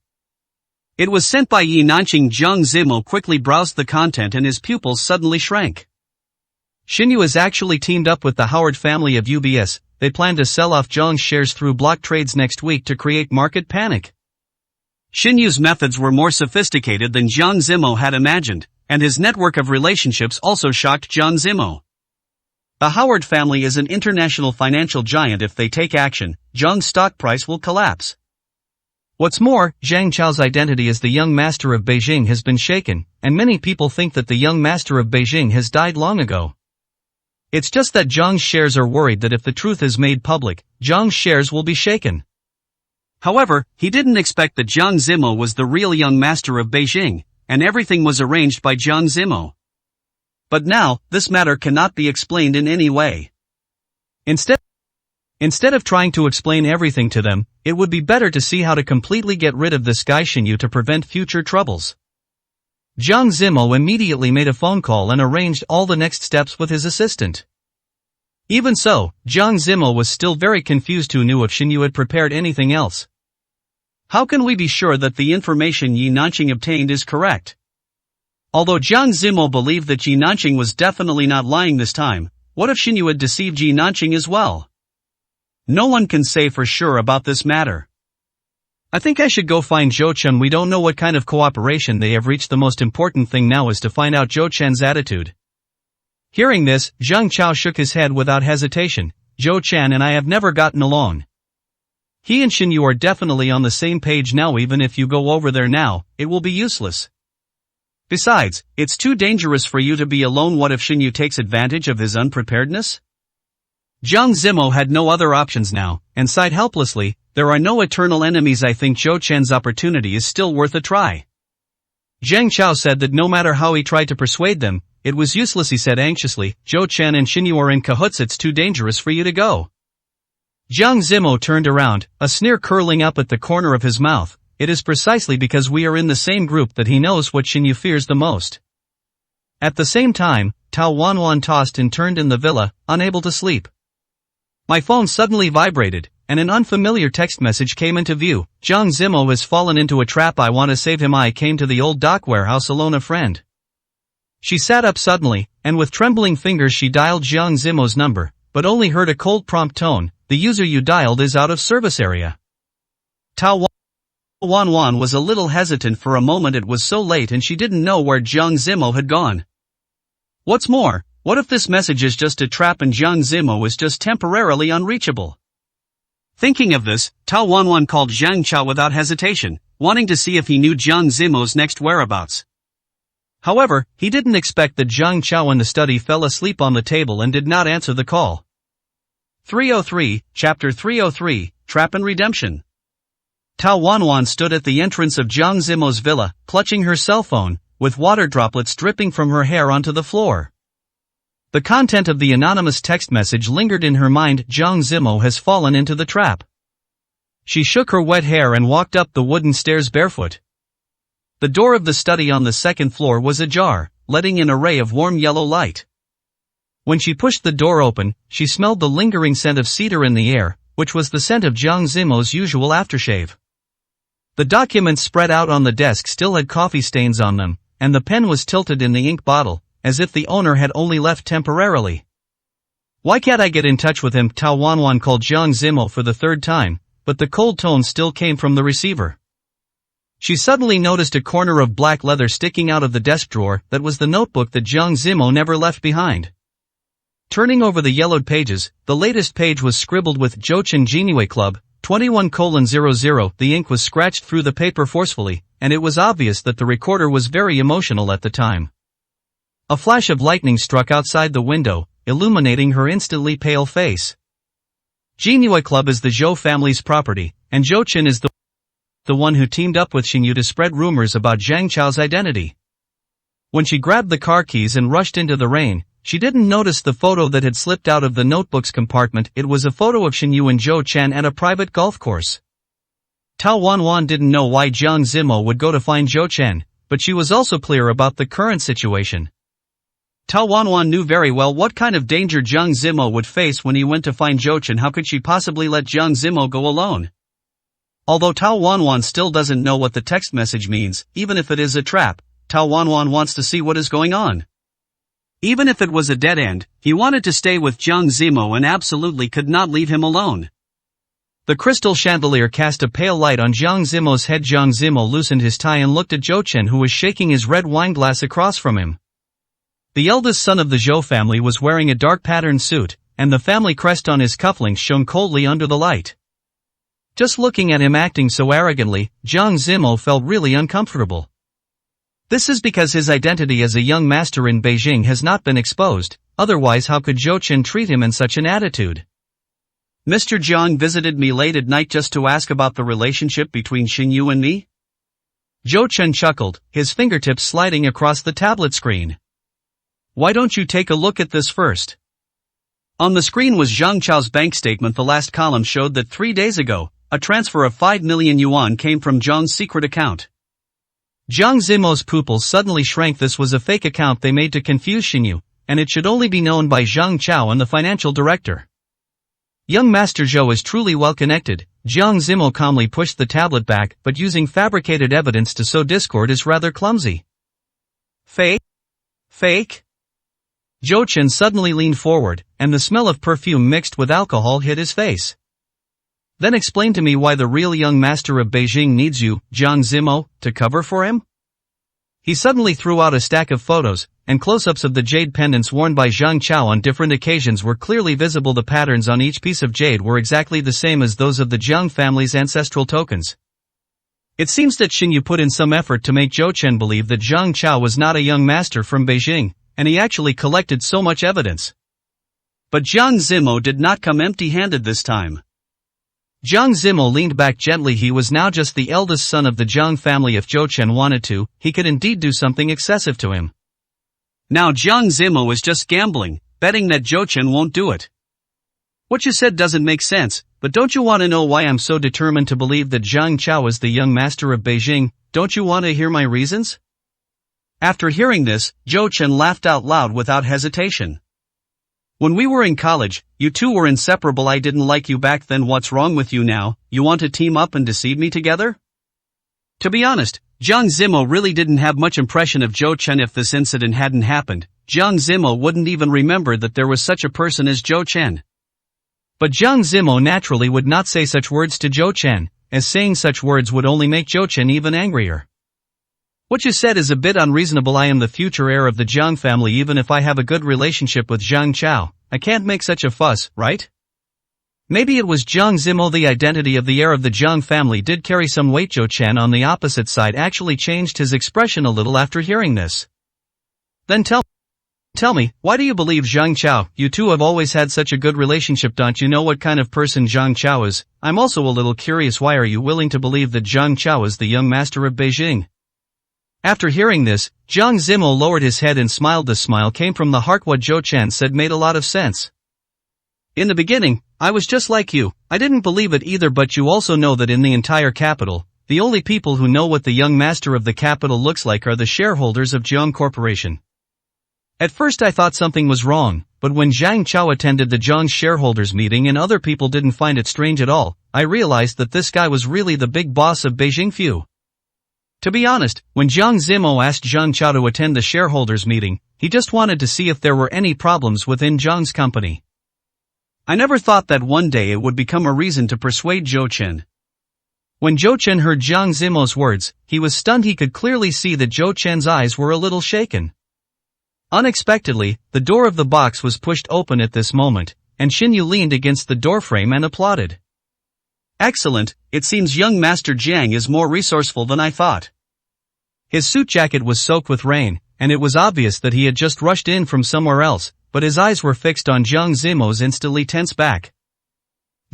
It was sent by Yi Nanqing. Jiang Zimo quickly browsed the content and his pupils suddenly shrank. Xinyu has actually teamed up with the Howard family of UBS. They plan to sell off Zhang's shares through block trades next week to create market panic. Xinyu's methods were more sophisticated than Jiang Zimo had imagined, and his network of relationships also shocked Jiang Zimo. The Howard family is an international financial giant. If they take action, Zhang's stock price will collapse. What's more, Zhang Chao's identity as the young master of Beijing has been shaken, and many people think that the young master of Beijing has died long ago. It's just that Zhang's shares are worried that if the truth is made public, Zhang's shares will be shaken. However, he didn't expect that Jiang Zimo was the real young master of Beijing, and everything was arranged by Jiang Zimo. But now, this matter cannot be explained in any way. Instead of trying to explain everything to them, it would be better to see how to completely get rid of this guy Xinyu to prevent future troubles. Jiang Zimo immediately made a phone call and arranged all the next steps with his assistant. Even so, Jiang Zimo was still very confused. Who knew if Xinyu had prepared anything else? How can we be sure that the information Yi Nanqing obtained is correct? Although Jiang Zimo believed that Yi Nanqing was definitely not lying this time, what if Xinyu had deceived Yi Nanqing as well? No one can say for sure about this matter. I think I should go find Zhou Chen. We don't know what kind of cooperation they have reached. The most important thing now is to find out Zhou Chen's attitude. Hearing this, Zhang Chao shook his head without hesitation. Zhou Chen and I have never gotten along. He and Xinyu are definitely on the same page now. Even if you go over there now, it will be useless. Besides, it's too dangerous for you to be alone. What if Xinyu takes advantage of his unpreparedness? Jiang Zimo had no other options now, and sighed helplessly. There are no eternal enemies. I think Zhou Chen's opportunity is still worth a try. Zhang Chao said that no matter how he tried to persuade them, it was useless. He said anxiously, Zhou Chen and Xinyu are in cahoots. It's too dangerous for you to go. Jiang Zimo turned around, a sneer curling up at the corner of his mouth. It is precisely because we are in the same group that he knows what Xinyu fears the most. At the same time, Tao Wanwan tossed and turned in the villa, unable to sleep. My phone suddenly vibrated, and an unfamiliar text message came into view. Jiang Zimo has fallen into a trap. I want to save him. I came to the old dock warehouse alone. A friend. She sat up suddenly, and with trembling fingers she dialed Jiang Zimo's number, but only heard a cold prompt tone. The user you dialed is out of service area. Tao Wanwan was a little hesitant for a moment. It was so late and she didn't know where Jiang Zimo had gone. What's more, what if this message is just a trap and Jiang Zimo is just temporarily unreachable? Thinking of this, Tao Wanwan called Zhang Chao without hesitation, wanting to see if he knew Jiang Zimo's next whereabouts. However, he didn't expect that Zhang Chao in the study fell asleep on the table and did not answer the call. 303, Chapter 303, Trap and Redemption. Tao Wanwan stood at the entrance of Jiang Zimo's villa, clutching her cell phone, with water droplets dripping from her hair onto the floor. The content of the anonymous text message lingered in her mind. Jiang Zimo has fallen into the trap. She shook her wet hair and walked up the wooden stairs barefoot. The door of the study on the second floor was ajar, letting in a ray of warm yellow light. When she pushed the door open, she smelled the lingering scent of cedar in the air, which was the scent of Jiang Zimo's usual aftershave. The documents spread out on the desk still had coffee stains on them, and the pen was tilted in the ink bottle, as if the owner had only left temporarily. Why can't I get in touch with him? Tao Wanwan called Jiang Zimo for the third time, but the cold tone still came from the receiver. She suddenly noticed a corner of black leather sticking out of the desk drawer. That was the notebook that Jiang Zimo never left behind. Turning over the yellowed pages, the latest page was scribbled with Jochen Jinue Club, 21:00. The ink was scratched through the paper forcefully, and it was obvious that the recorder was very emotional at the time. A flash of lightning struck outside the window, illuminating her instantly pale face. Jinue Club is the Zhou family's property, and Jochen is the one who teamed up with Xinyu to spread rumors about Zhang Chao's identity. When she grabbed the car keys and rushed into the rain, she didn't notice the photo that had slipped out of the notebook's compartment. It was a photo of Xinyu and Zhou Chen at a private golf course. Tao Wanwan didn't know why Jiang Zimo would go to find Zhou Chen, but she was also clear about the current situation. Tao Wanwan knew very well what kind of danger Jiang Zimo would face when he went to find Zhou Chen. How could she possibly let Jiang Zimo go alone? Although Tao Wanwan still doesn't know what the text message means, even if it is a trap, Tao Wanwan wants to see what is going on. Even if it was a dead end, he wanted to stay with Jiang Zimo and absolutely could not leave him alone. The crystal chandelier cast a pale light on Jiang Zimo's head. Jiang Zimo loosened his tie and looked at Zhou Chen, who was shaking his red wineglass across from him. The eldest son of the Zhou family was wearing a dark patterned suit, and the family crest on his cufflinks shone coldly under the light. Just looking at him acting so arrogantly, Jiang Zimo felt really uncomfortable. This is because his identity as a young master in Beijing has not been exposed, otherwise how could Zhou Chen treat him in such an attitude? Mr. Jiang visited me late at night just to ask about the relationship between Xinyu and me? Zhou Chen chuckled, his fingertips sliding across the tablet screen. Why don't you take a look at this first? On the screen was Zhang Chao's bank statement. The last column showed that 3 days ago, a transfer of 5 million yuan came from Zhang's secret account. Jiang Zimo's pupils suddenly shrank. This was a fake account they made to confuse Xinyu, and it should only be known by Zhang Chao and the financial director. Young Master Zhou is truly well connected. Jiang Zimo calmly pushed the tablet back, but using fabricated evidence to sow discord is rather clumsy. Fake? Fake? Zhou Chen suddenly leaned forward, and the smell of perfume mixed with alcohol hit his face. Then explain to me why the real young master of Beijing needs you, Jiang Zimo, to cover for him? He suddenly threw out a stack of photos, and close-ups of the jade pendants worn by Zhang Chao on different occasions were clearly visible. The patterns on each piece of jade were exactly the same as those of the Jiang family's ancestral tokens. It seems that Xinyu put in some effort to make Zhou Chen believe that Zhang Chao was not a young master from Beijing, and he actually collected so much evidence. But Jiang Zimo did not come empty-handed this time. Jiang Zimo leaned back gently. He was now just the eldest son of the Jiang family. If Zhou Chen wanted to, he could indeed do something excessive to him. Now Jiang Zimo is just gambling, betting that Zhou Chen won't do it. What you said doesn't make sense, but don't you want to know why I'm so determined to believe that Zhang Chao is the young master of Beijing? Don't you want to hear my reasons? After hearing this, Zhou Chen laughed out loud without hesitation. When we were in college, you two were inseparable. I didn't like you back then. What's wrong with you now? You want to team up and deceive me together? To be honest, Jiang Zimo really didn't have much impression of Zhou Chen. If this incident hadn't happened, Jiang Zimo wouldn't even remember that there was such a person as Zhou Chen. But Jiang Zimo naturally would not say such words to Zhou Chen, as saying such words would only make Zhou Chen even angrier. What you said is a bit unreasonable. I am the future heir of the Jiang family. Even if I have a good relationship with Zhang Chao, I can't make such a fuss, right? Maybe it was Jiang Zimo. The identity of the heir of the Jiang family did carry some weight. Zhou Chen on the opposite side actually changed his expression a little after hearing this. Then tell me, why do you believe Zhang Chao? You two have always had such a good relationship. Don't you know what kind of person Zhang Chao is? I'm also a little curious. Why are you willing to believe that Zhang Chao is the young master of Beijing? After hearing this, Jiang Zimo lowered his head and smiled. The smile came from the heart. What Zhou Chen said made a lot of sense. In the beginning, I was just like you, I didn't believe it either, but you also know that in the entire capital, the only people who know what the young master of the capital looks like are the shareholders of Jiang Corporation. At first I thought something was wrong, but when Zhang Chao attended the Jiang shareholders meeting and other people didn't find it strange at all, I realized that this guy was really the big boss of Beijing Fu. To be honest, when Jiang Zimo asked Zhang Chao to attend the shareholders meeting, he just wanted to see if there were any problems within Jiang's company. I never thought that one day it would become a reason to persuade Zhou Chen. When Zhou Chen heard Jiang Zimo's words, he was stunned. He could clearly see that Zhou Chen's eyes were a little shaken. Unexpectedly, the door of the box was pushed open at this moment, and Xinyu leaned against the doorframe and applauded. Excellent, it seems young Master Jiang is more resourceful than I thought. His suit jacket was soaked with rain, and it was obvious that he had just rushed in from somewhere else, but his eyes were fixed on Jiang Zimo's instantly tense back.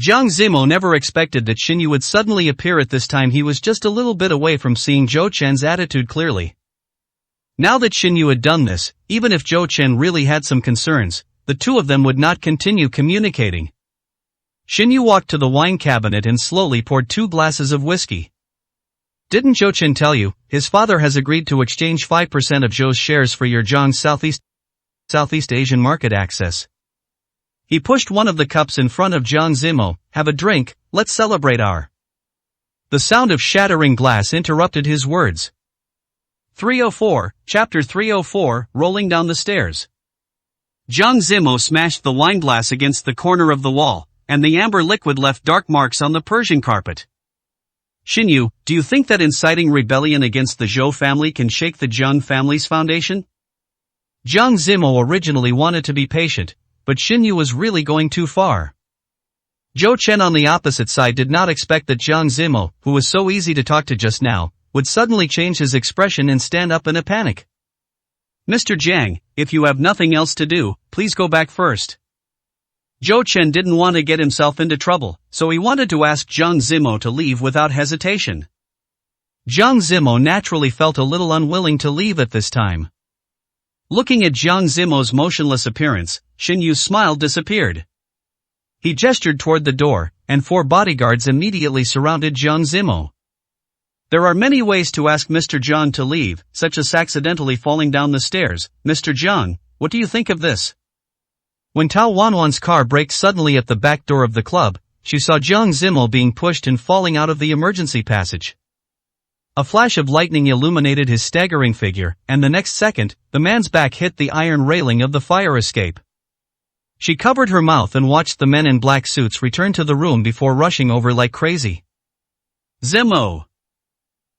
Jiang Zimo never expected that Xinyu would suddenly appear at this time. He was just a little bit away from seeing Zhou Chen's attitude clearly. Now that Xinyu had done this, even if Zhou Chen really had some concerns, the two of them would not continue communicating. Xinyu walked to the wine cabinet and slowly poured 2 glasses of whiskey. Didn't Zhou Chen tell you, his father has agreed to exchange 5% of Zhou's shares for your Jiang's Southeast Asian market access. He pushed one of the cups in front of Jiang Zimo. Have a drink, let's celebrate our. The sound of shattering glass interrupted his words. 304, Chapter 304, Rolling Down the Stairs. Jiang Zimo smashed the wine glass against the corner of the wall, and the amber liquid left dark marks on the Persian carpet. Xinyu, do you think that inciting rebellion against the Zhou family can shake the Jiang family's foundation? Jiang Zimo originally wanted to be patient, but Xinyu was really going too far. Zhou Chen on the opposite side did not expect that Jiang Zimo, who was so easy to talk to just now, would suddenly change his expression and stand up in a panic. Mr. Jiang, if you have nothing else to do, please go back first. Zhou Chen didn't want to get himself into trouble, so he wanted to ask Jiang Zimo to leave without hesitation. Jiang Zimo naturally felt a little unwilling to leave at this time. Looking at Jiang Zimo's motionless appearance, Xinyu's smile disappeared. He gestured toward the door, and 4 bodyguards immediately surrounded Jiang Zimo. There are many ways to ask Mr. Jiang to leave, such as accidentally falling down the stairs. Mr. Jiang, what do you think of this? When Tao Wanwan's car braked suddenly at the back door of the club, she saw Jiang Zimo being pushed and falling out of the emergency passage. A flash of lightning illuminated his staggering figure, and the next second, the man's back hit the iron railing of the fire escape. She covered her mouth and watched the men in black suits return to the room before rushing over like crazy. Zimo!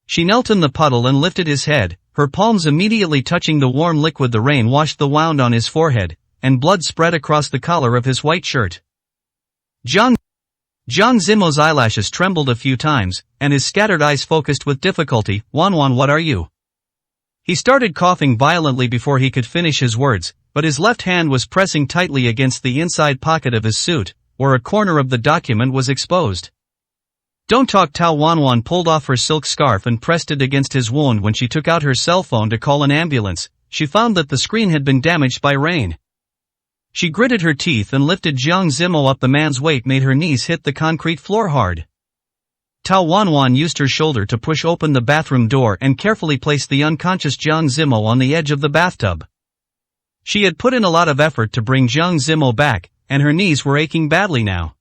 She knelt in the puddle and lifted his head, her palms immediately touching the warm liquid. The rain washed the wound on his forehead, and blood spread across the collar of his white shirt. Jiang Zimo's eyelashes trembled a few times, and his scattered eyes focused with difficulty. Wanwan, what are you? He started coughing violently before he could finish his words, but his left hand was pressing tightly against the inside pocket of his suit, where a corner of the document was exposed. Don't talk. Tao Wanwan pulled off her silk scarf and pressed it against his wound. When she took out her cell phone to call an ambulance, she found that the screen had been damaged by rain. She gritted her teeth and lifted Jiang Zimo up. The man's weight made her knees hit the concrete floor hard. Tao Wanwan used her shoulder to push open the bathroom door and carefully placed the unconscious Jiang Zimo on the edge of the bathtub. She had put in a lot of effort to bring Jiang Zimo back, and her knees were aching badly now.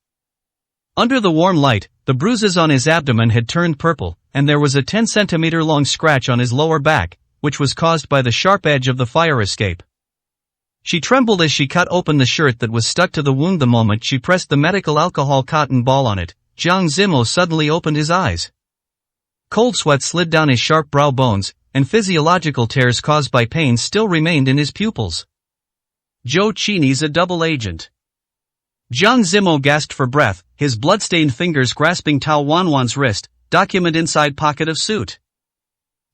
Under the warm light, the bruises on his abdomen had turned purple, and there was a 10-centimeter long scratch on his lower back, which was caused by the sharp edge of the fire escape. She trembled as she cut open the shirt that was stuck to the wound. The moment she pressed the medical alcohol cotton ball on it, Jiang Zimo suddenly opened his eyes. Cold sweat slid down his sharp brow bones, and physiological tears caused by pain still remained in his pupils. Zhou Qini's a double agent. Jiang Zimo gasped for breath, his bloodstained fingers grasping Tao Wanwan's wrist, document inside pocket of suit.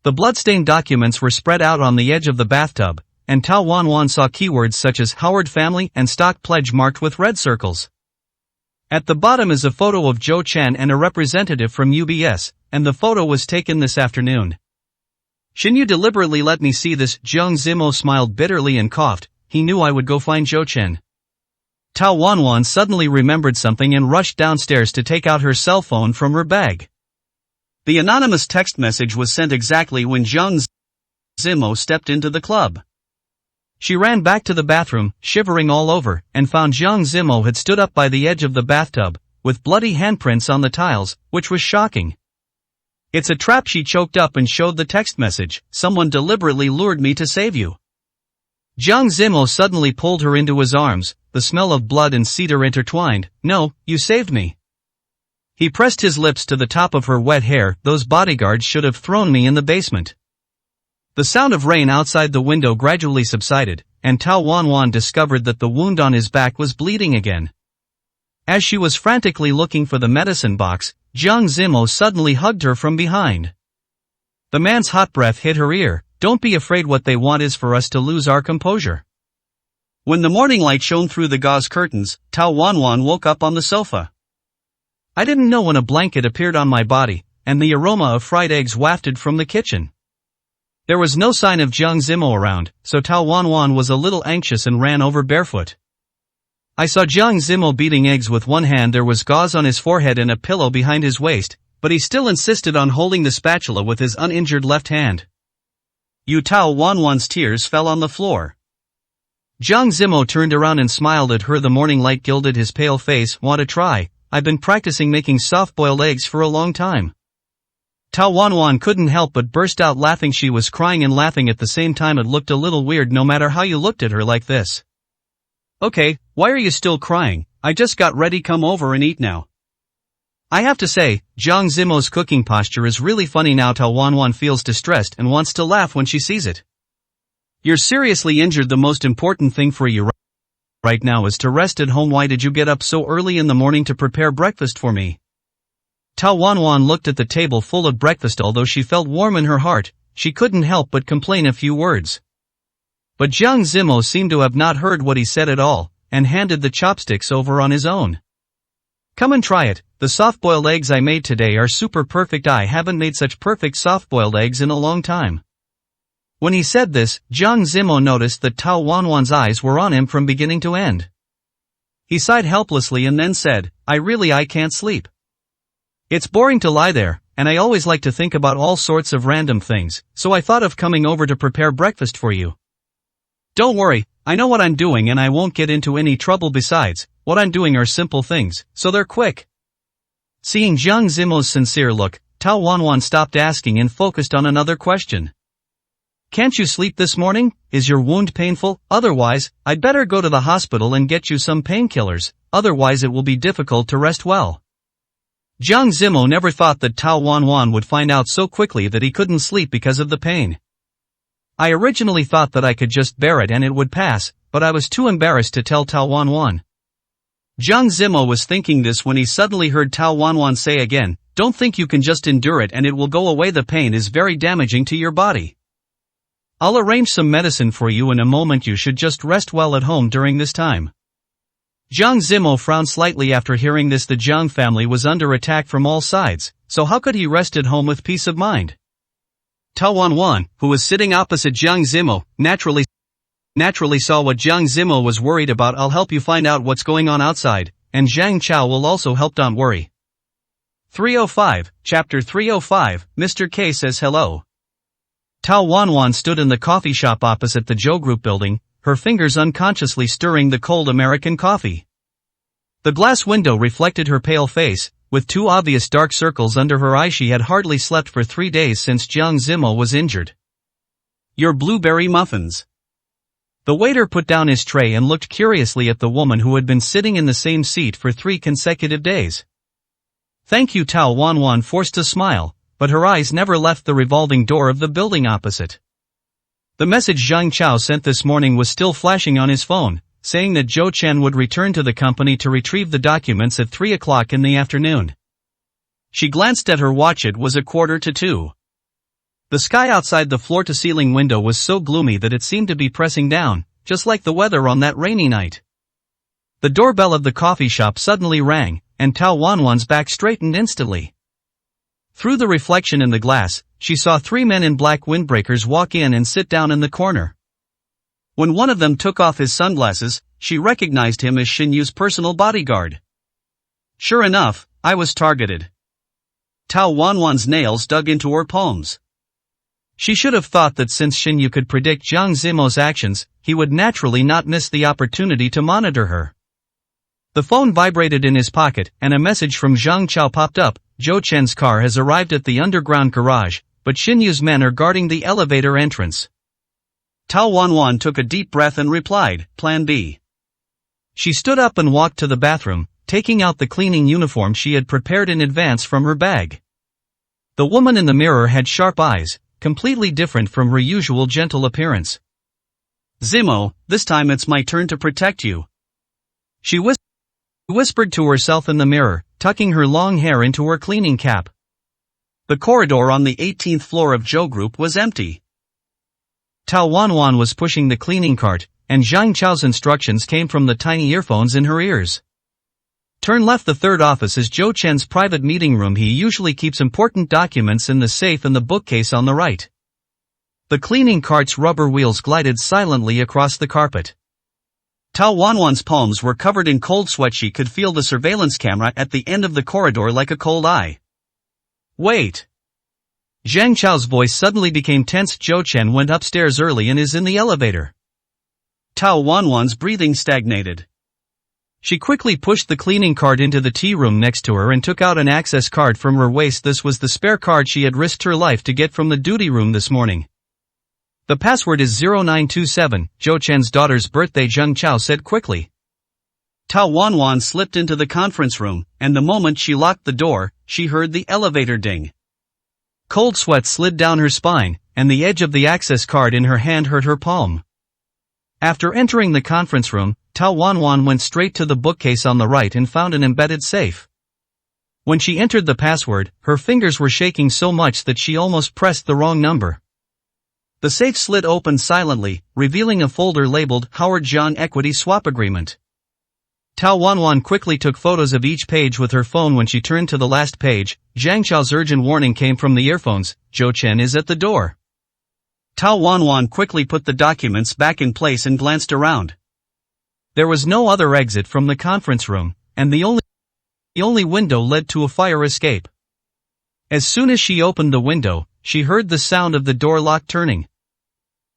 The bloodstained documents were spread out on the edge of the bathtub, and Tao Wanwan saw keywords such as Howard family and stock pledge marked with red circles. At the bottom is a photo of Zhou Chen and a representative from UBS, and the photo was taken this afternoon. Xinyu deliberately let me see this. Jiang Zimo smiled bitterly and coughed. He knew I would go find Zhou Chen. Tao Wanwan suddenly remembered something and rushed downstairs to take out her cell phone from her bag. The anonymous text message was sent exactly when Zhang Zimo stepped into the club. She ran back to the bathroom, shivering all over, and found Zhang Zimo had stood up by the edge of the bathtub, with bloody handprints on the tiles, which was shocking. "It's a trap," she choked up and showed the text message. "Someone deliberately lured me to save you." Zhang Zimo suddenly pulled her into his arms, the smell of blood and cedar intertwined. "No, you saved me." He pressed his lips to the top of her wet hair. "Those bodyguards should have thrown me in the basement." The sound of rain outside the window gradually subsided, and Tao Wanwan discovered that the wound on his back was bleeding again. As she was frantically looking for the medicine box, Zhang Zimo suddenly hugged her from behind. The man's hot breath hit her ear. "Don't be afraid. What they want is for us to lose our composure." When the morning light shone through the gauze curtains, Tao Wanwan woke up on the sofa. I didn't know when a blanket appeared on my body, and the aroma of fried eggs wafted from the kitchen. There was no sign of Zhang Zimo around, so Tao Wanwan was a little anxious and ran over barefoot. I saw Zhang Zimo beating eggs with one hand. There was gauze on his forehead and a pillow behind his waist, but he still insisted on holding the spatula with his uninjured left hand. Tao Wanwan's tears fell on the floor. Zhang Zimo turned around and smiled at her. The morning light gilded his pale face. "Want to try? I've been practicing making soft-boiled eggs for a long time." Tao Wanwan couldn't help but burst out laughing. She was crying and laughing at the same time. It looked a little weird no matter how you looked at her like this. "Okay, why are you still crying? I just got ready. Come over and eat now." I have to say, Zhang Zimo's cooking posture is really funny now. Tao Wanwan feels distressed and wants to laugh when she sees it. "You're seriously injured. The most important thing for you right now is to rest at home. Why did you get up so early in the morning to prepare breakfast for me?" Tao Wanwan looked at the table full of breakfast. Although she felt warm in her heart, she couldn't help but complain a few words. But Zhang Zimo seemed to have not heard what he said at all, and handed the chopsticks over on his own. "Come and try it. The soft-boiled eggs I made today are super perfect. I haven't made such perfect soft-boiled eggs in a long time." When he said this, Zhang Zimo noticed that Tao Wanwan's eyes were on him from beginning to end. He sighed helplessly and then said, I can't sleep. It's boring to lie there, and I always like to think about all sorts of random things, so I thought of coming over to prepare breakfast for you." "Don't worry, I know what I'm doing and I won't get into any trouble. Besides, what I'm doing are simple things, so they're quick." Seeing Zhang Zimo's sincere look, Tao Wanwan stopped asking and focused on another question. "Can't you sleep this morning? Is your wound painful? Otherwise, I'd better go to the hospital and get you some painkillers, otherwise it will be difficult to rest well." Zhang Zimo never thought that Tao Wanwan would find out so quickly that he couldn't sleep because of the pain. "I originally thought that I could just bear it and it would pass, but I was too embarrassed to tell Tao Wanwan." Zhang Zimo was thinking this when he suddenly heard Tao Wanwan say again, "Don't think you can just endure it and it will go away. The pain is very damaging to your body. I'll arrange some medicine for you in a moment. You should just rest well at home during this time." Zhang Zimo frowned slightly after hearing this. The Zhang family was under attack from all sides, so how could he rest at home with peace of mind? Tao Wanwan, who was sitting opposite Zhang Zimo, naturally saw what Zhang Zimo was worried about. "I'll help you find out what's going on outside, and Zhang Chao will also help. Don't worry." 305, Chapter 305, Mr. K says hello. Tao Wanwan stood in the coffee shop opposite the Zhou Group building, her fingers unconsciously stirring the cold American coffee. The glass window reflected her pale face, with two obvious dark circles under her eyes. She had hardly slept for 3 days since Zhang Zimo was injured. "Your blueberry muffins." The waiter put down his tray and looked curiously at the woman who had been sitting in the same seat for 3 consecutive days. "Thank you." Tao Wanwan forced a smile, but her eyes never left the revolving door of the building opposite. The message Zhang Chao sent this morning was still flashing on his phone, saying that Zhou Chen would return to the company to retrieve the documents at 3 o'clock in the afternoon. She glanced at her watch. It was 1:45. The sky outside the floor-to-ceiling window was so gloomy that it seemed to be pressing down, just like the weather on that rainy night. The doorbell of the coffee shop suddenly rang, and Tao Wanwan's back straightened instantly. Through the reflection in the glass, she saw 3 men in black windbreakers walk in and sit down in the corner. When one of them took off his sunglasses, she recognized him as Xin Yu's personal bodyguard. Sure enough, I was targeted. Tao Wanwan's nails dug into her palms. She should have thought that since Xin Yu could predict Jiang Zimo's actions, he would naturally not miss the opportunity to monitor her. The phone vibrated in his pocket, and a message from Zhang Chao popped up. Zhou Chen's car has arrived at the underground garage, but Xin Yu's men are guarding the elevator entrance. Tao Wanwan took a deep breath and replied, Plan B. She stood up and walked to the bathroom, taking out the cleaning uniform she had prepared in advance from her bag. The woman in the mirror had sharp eyes, completely different from her usual gentle appearance. Zimo, this time it's my turn to protect you. She whispered to herself in the mirror, tucking her long hair into her cleaning cap. The corridor on the 18th floor of Zhou Group was empty. Tao Wanwan was pushing the cleaning cart, and Zhang Chao's instructions came from the tiny earphones in her ears. Turn left. The third office is Zhou Chen's private meeting room. He usually keeps important documents in the safe and the bookcase on the right. The cleaning cart's rubber wheels glided silently across the carpet. Tao Wanwan's palms were covered in cold sweat. She could feel the surveillance camera at the end of the corridor like a cold eye. Wait! Zhang Chao's voice suddenly became tense. Zhou Chen went upstairs early and is in the elevator. Tao Wanwan's breathing stagnated. She quickly pushed the cleaning cart into the tea room next to her and took out an access card from her waist. This was the spare card she had risked her life to get from the duty room this morning. The password is 0927, Zhou Chen's daughter's birthday, Zhang Chao said quickly. Tao Wanwan slipped into the conference room, and the moment she locked the door, she heard the elevator ding. Cold sweat slid down her spine, and the edge of the access card in her hand hurt her palm. After entering the conference room, Tao Wanwan went straight to the bookcase on the right and found an embedded safe. When she entered the password, her fingers were shaking so much that she almost pressed the wrong number. The safe slid open silently, revealing a folder labeled Howard Zhang Equity Swap Agreement. Tao Wanwan quickly took photos of each page with her phone. When she turned to the last page, Zhang Chao's urgent warning came from the earphones, Zhou Chen is at the door. Tao Wanwan quickly put the documents back in place and glanced around. There was no other exit from the conference room, and the only window led to a fire escape. As soon as she opened the window, she heard the sound of the door lock turning.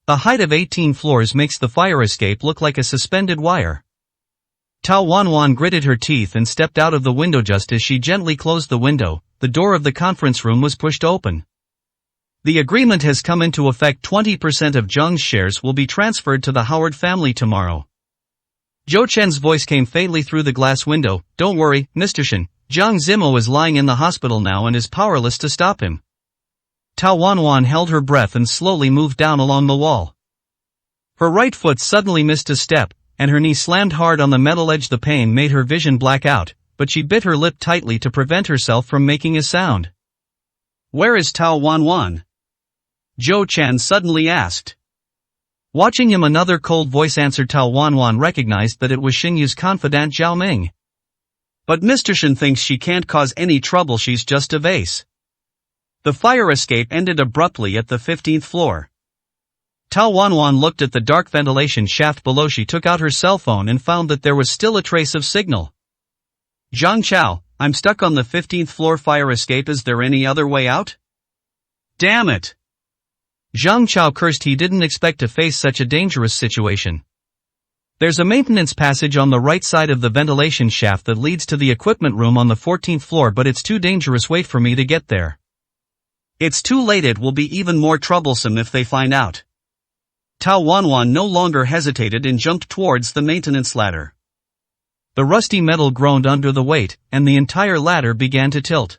The height of 18 floors makes the fire escape look like a suspended wire. Tao Wanwan gritted her teeth and stepped out of the window. Just as she gently closed the window, the door of the conference room was pushed open. The agreement has come into effect. 20% of Zhang's shares will be transferred to the Howard family tomorrow. Zhou Chen's voice came faintly through the glass window. Don't worry, Mr. Shen, Jiang Zimo is lying in the hospital now and is powerless to stop him. Tao Wanwan held her breath and slowly moved down along the wall. Her right foot suddenly missed a step, and her knee slammed hard on the metal edge. The pain made her vision black out, but she bit her lip tightly to prevent herself from making a sound. Where is Tao Wanwan? Zhou Chen suddenly asked. Watching him, another cold voice answered. Tao Wanwan recognized that it was Xin Yu's confidant Zhao Ming. But Mr. Shen thinks she can't cause any trouble. She's just a vase. The fire escape ended abruptly at the 15th floor. Tao Wanwan looked at the dark ventilation shaft below. She took out her cell phone and found that there was still a trace of signal. Zhang Chao, I'm stuck on the 15th floor fire escape. Is there any other way out? Damn it! Zhang Chao cursed. He didn't expect to face such a dangerous situation. There's a maintenance passage on the right side of the ventilation shaft that leads to the equipment room on the 14th floor, but it's too dangerous. Wait for me to get there. It's too late. It will be even more troublesome if they find out. Tao Wanwan no longer hesitated and jumped towards the maintenance ladder. The rusty metal groaned under the weight, and the entire ladder began to tilt.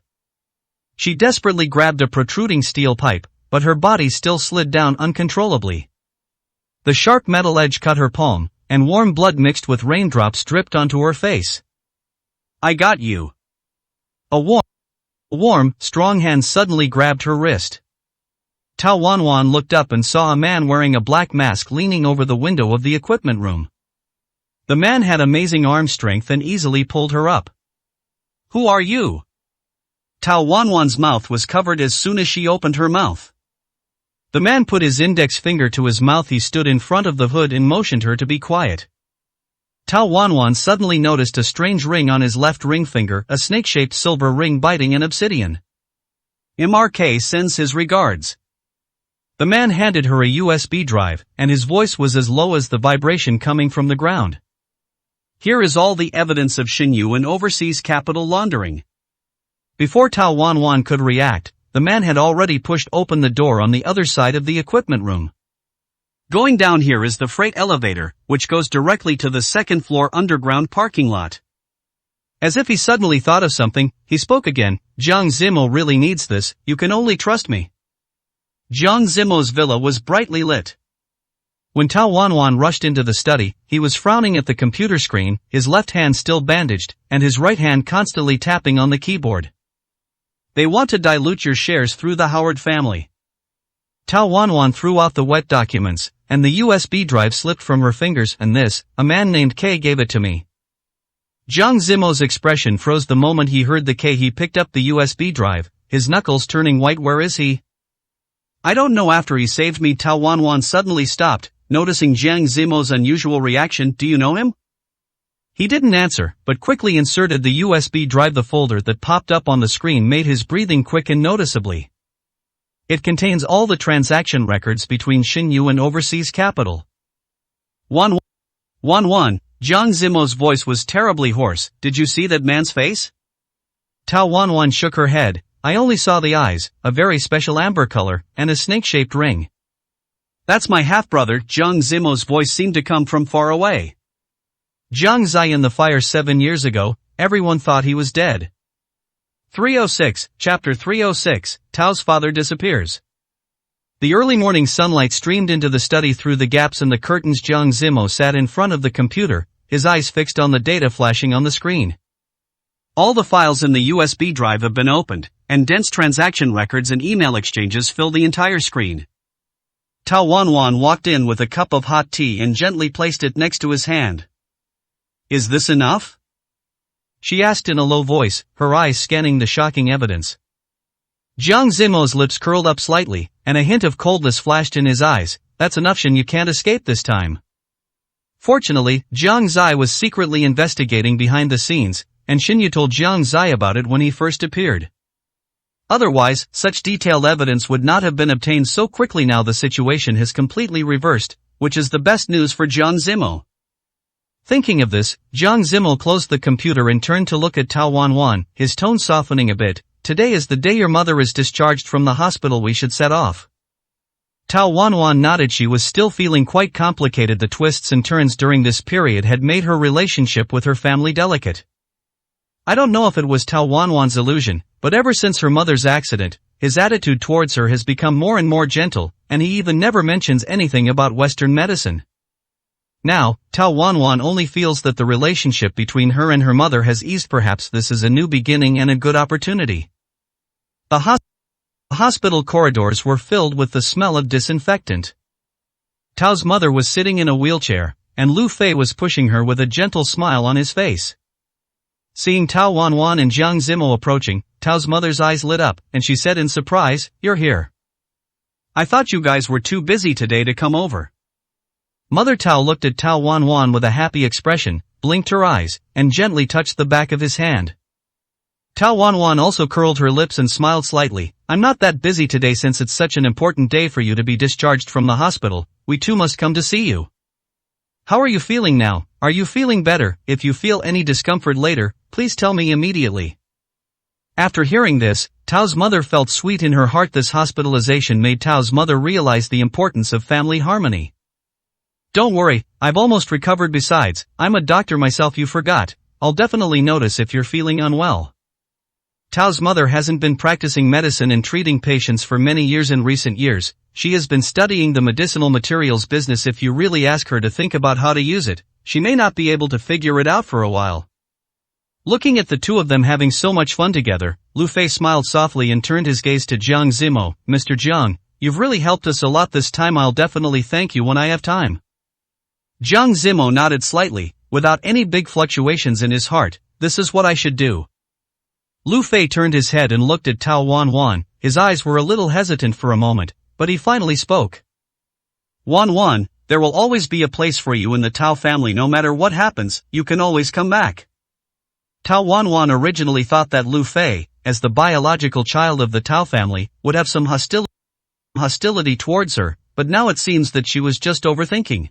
She desperately grabbed a protruding steel pipe, but her body still slid down uncontrollably. The sharp metal edge cut her palm, and warm blood mixed with raindrops dripped onto her face. I got you. A warm, strong hand suddenly grabbed her wrist. Tao Wanwan looked up and saw a man wearing a black mask leaning over the window of the equipment room. The man had amazing arm strength and easily pulled her up. Who are you? Tao Wanwan's mouth was covered as soon as she opened her mouth. The man put his index finger to his mouth. He stood in front of the hood and motioned her to be quiet. Tao Wanwan suddenly noticed a strange ring on his left ring finger, a snake-shaped silver ring biting an obsidian. MRK sends his regards. The man handed her a USB drive, and his voice was as low as the vibration coming from the ground. Here is all the evidence of Xin Yu and overseas capital laundering. Before Tao Wanwan could react, the man had already pushed open the door on the other side of the equipment room. Going down here is the freight elevator, which goes directly to the second-floor underground parking lot. As if he suddenly thought of something, he spoke again. Jiang Zimo really needs this, you can only trust me. Jiang Zimo's villa was brightly lit. When Tao Wanwan rushed into the study, he was frowning at the computer screen, his left hand still bandaged, and his right hand constantly tapping on the keyboard. They want to dilute your shares through the Howard family. Tao Wanwan threw out the wet documents, and the USB drive slipped from her fingers. And this, a man named K gave it to me. Jiang Zimo's expression froze the moment he heard the K. He picked up the USB drive, his knuckles turning white. Where is he? I don't know. After he saved me. Tao Wanwan suddenly stopped, noticing Jiang Zimo's unusual reaction. Do you know him? He didn't answer, but quickly inserted the USB drive. The folder that popped up on the screen made his breathing quicken noticeably. It contains all the transaction records between Xin Yu and overseas capital. Wanwan, Jiang Zimo's voice was terribly hoarse. Did you see that man's face? Tao Wanwan shook her head. I only saw the eyes, a very special amber color, and a snake-shaped ring. That's my half-brother. Jiang Zimo's voice seemed to come from far away. Jiang Zai in the fire 7 years ago, everyone thought he was dead. 306, Chapter 306, Tao's father disappears. The early morning sunlight streamed into the study through the gaps in the curtains. Jiang Zimo sat in front of the computer, his eyes fixed on the data flashing on the screen. All the files in the USB drive have been opened, and dense transaction records and email exchanges fill the entire screen. Tao Wanwan walked in with a cup of hot tea and gently placed it next to his hand. Is this enough? She asked in a low voice, her eyes scanning the shocking evidence. Jiang Zimo's lips curled up slightly, and a hint of coldness flashed in his eyes. That's enough, Shin. You can't escape this time. Fortunately, Jiang Zai was secretly investigating behind the scenes, and Xinyu told Jiang Zai about it when he first appeared. Otherwise, such detailed evidence would not have been obtained so quickly. Now the situation has completely reversed, which is the best news for Jiang Zimo. Thinking of this, Jiang Zimo closed the computer and turned to look at Tao Wanwan, his tone softening a bit. Today is the day your mother is discharged from the hospital. We should set off. Tao Wanwan nodded. She was still feeling quite complicated. The twists and turns during this period had made her relationship with her family delicate. I don't know if it was Tao Wanwan's illusion, but ever since her mother's accident, his attitude towards her has become more and more gentle, and he even never mentions anything about Western medicine. Now, Tao Wanwan only feels that the relationship between her and her mother has eased. Perhaps this is a new beginning and a good opportunity. The hospital corridors were filled with the smell of disinfectant. Tao's mother was sitting in a wheelchair, and Lu Fei was pushing her with a gentle smile on his face. Seeing Tao Wanwan and Jiang Zimo approaching, Tao's mother's eyes lit up, and she said in surprise, "You're here. I thought you guys were too busy today to come over." Mother Tao looked at Tao Wanwan with a happy expression, blinked her eyes, and gently touched the back of his hand. Tao Wanwan also curled her lips and smiled slightly. I'm not that busy today since it's such an important day for you to be discharged from the hospital. We too must come to see you. How are you feeling now? Are you feeling better? If you feel any discomfort later, please tell me immediately. After hearing this, Tao's mother felt sweet in her heart. This hospitalization made Tao's mother realize the importance of family harmony. Don't worry, I've almost recovered. Besides, I'm a doctor myself. You forgot. I'll definitely notice if you're feeling unwell. Tao's mother hasn't been practicing medicine and treating patients for many years. In recent years, she has been studying the medicinal materials business. If you really ask her to think about how to use it, she may not be able to figure it out for a while. Looking at the two of them having so much fun together, Lu Fei smiled softly and turned his gaze to Jiang Zimo. Mr. Jiang, you've really helped us a lot this time. I'll definitely thank you when I have time. Jiang Zimo nodded slightly, without any big fluctuations in his heart. This is what I should do. Lu Fei turned his head and looked at Tao Wanwan. His eyes were a little hesitant for a moment, but he finally spoke. Wanwan, There will always be a place for you in the Tao family. No matter what happens, you can always come back. Tao Wanwan originally thought that Lu Fei, as the biological child of the Tao family, would have some hostility towards her, but now it seems that she was just overthinking.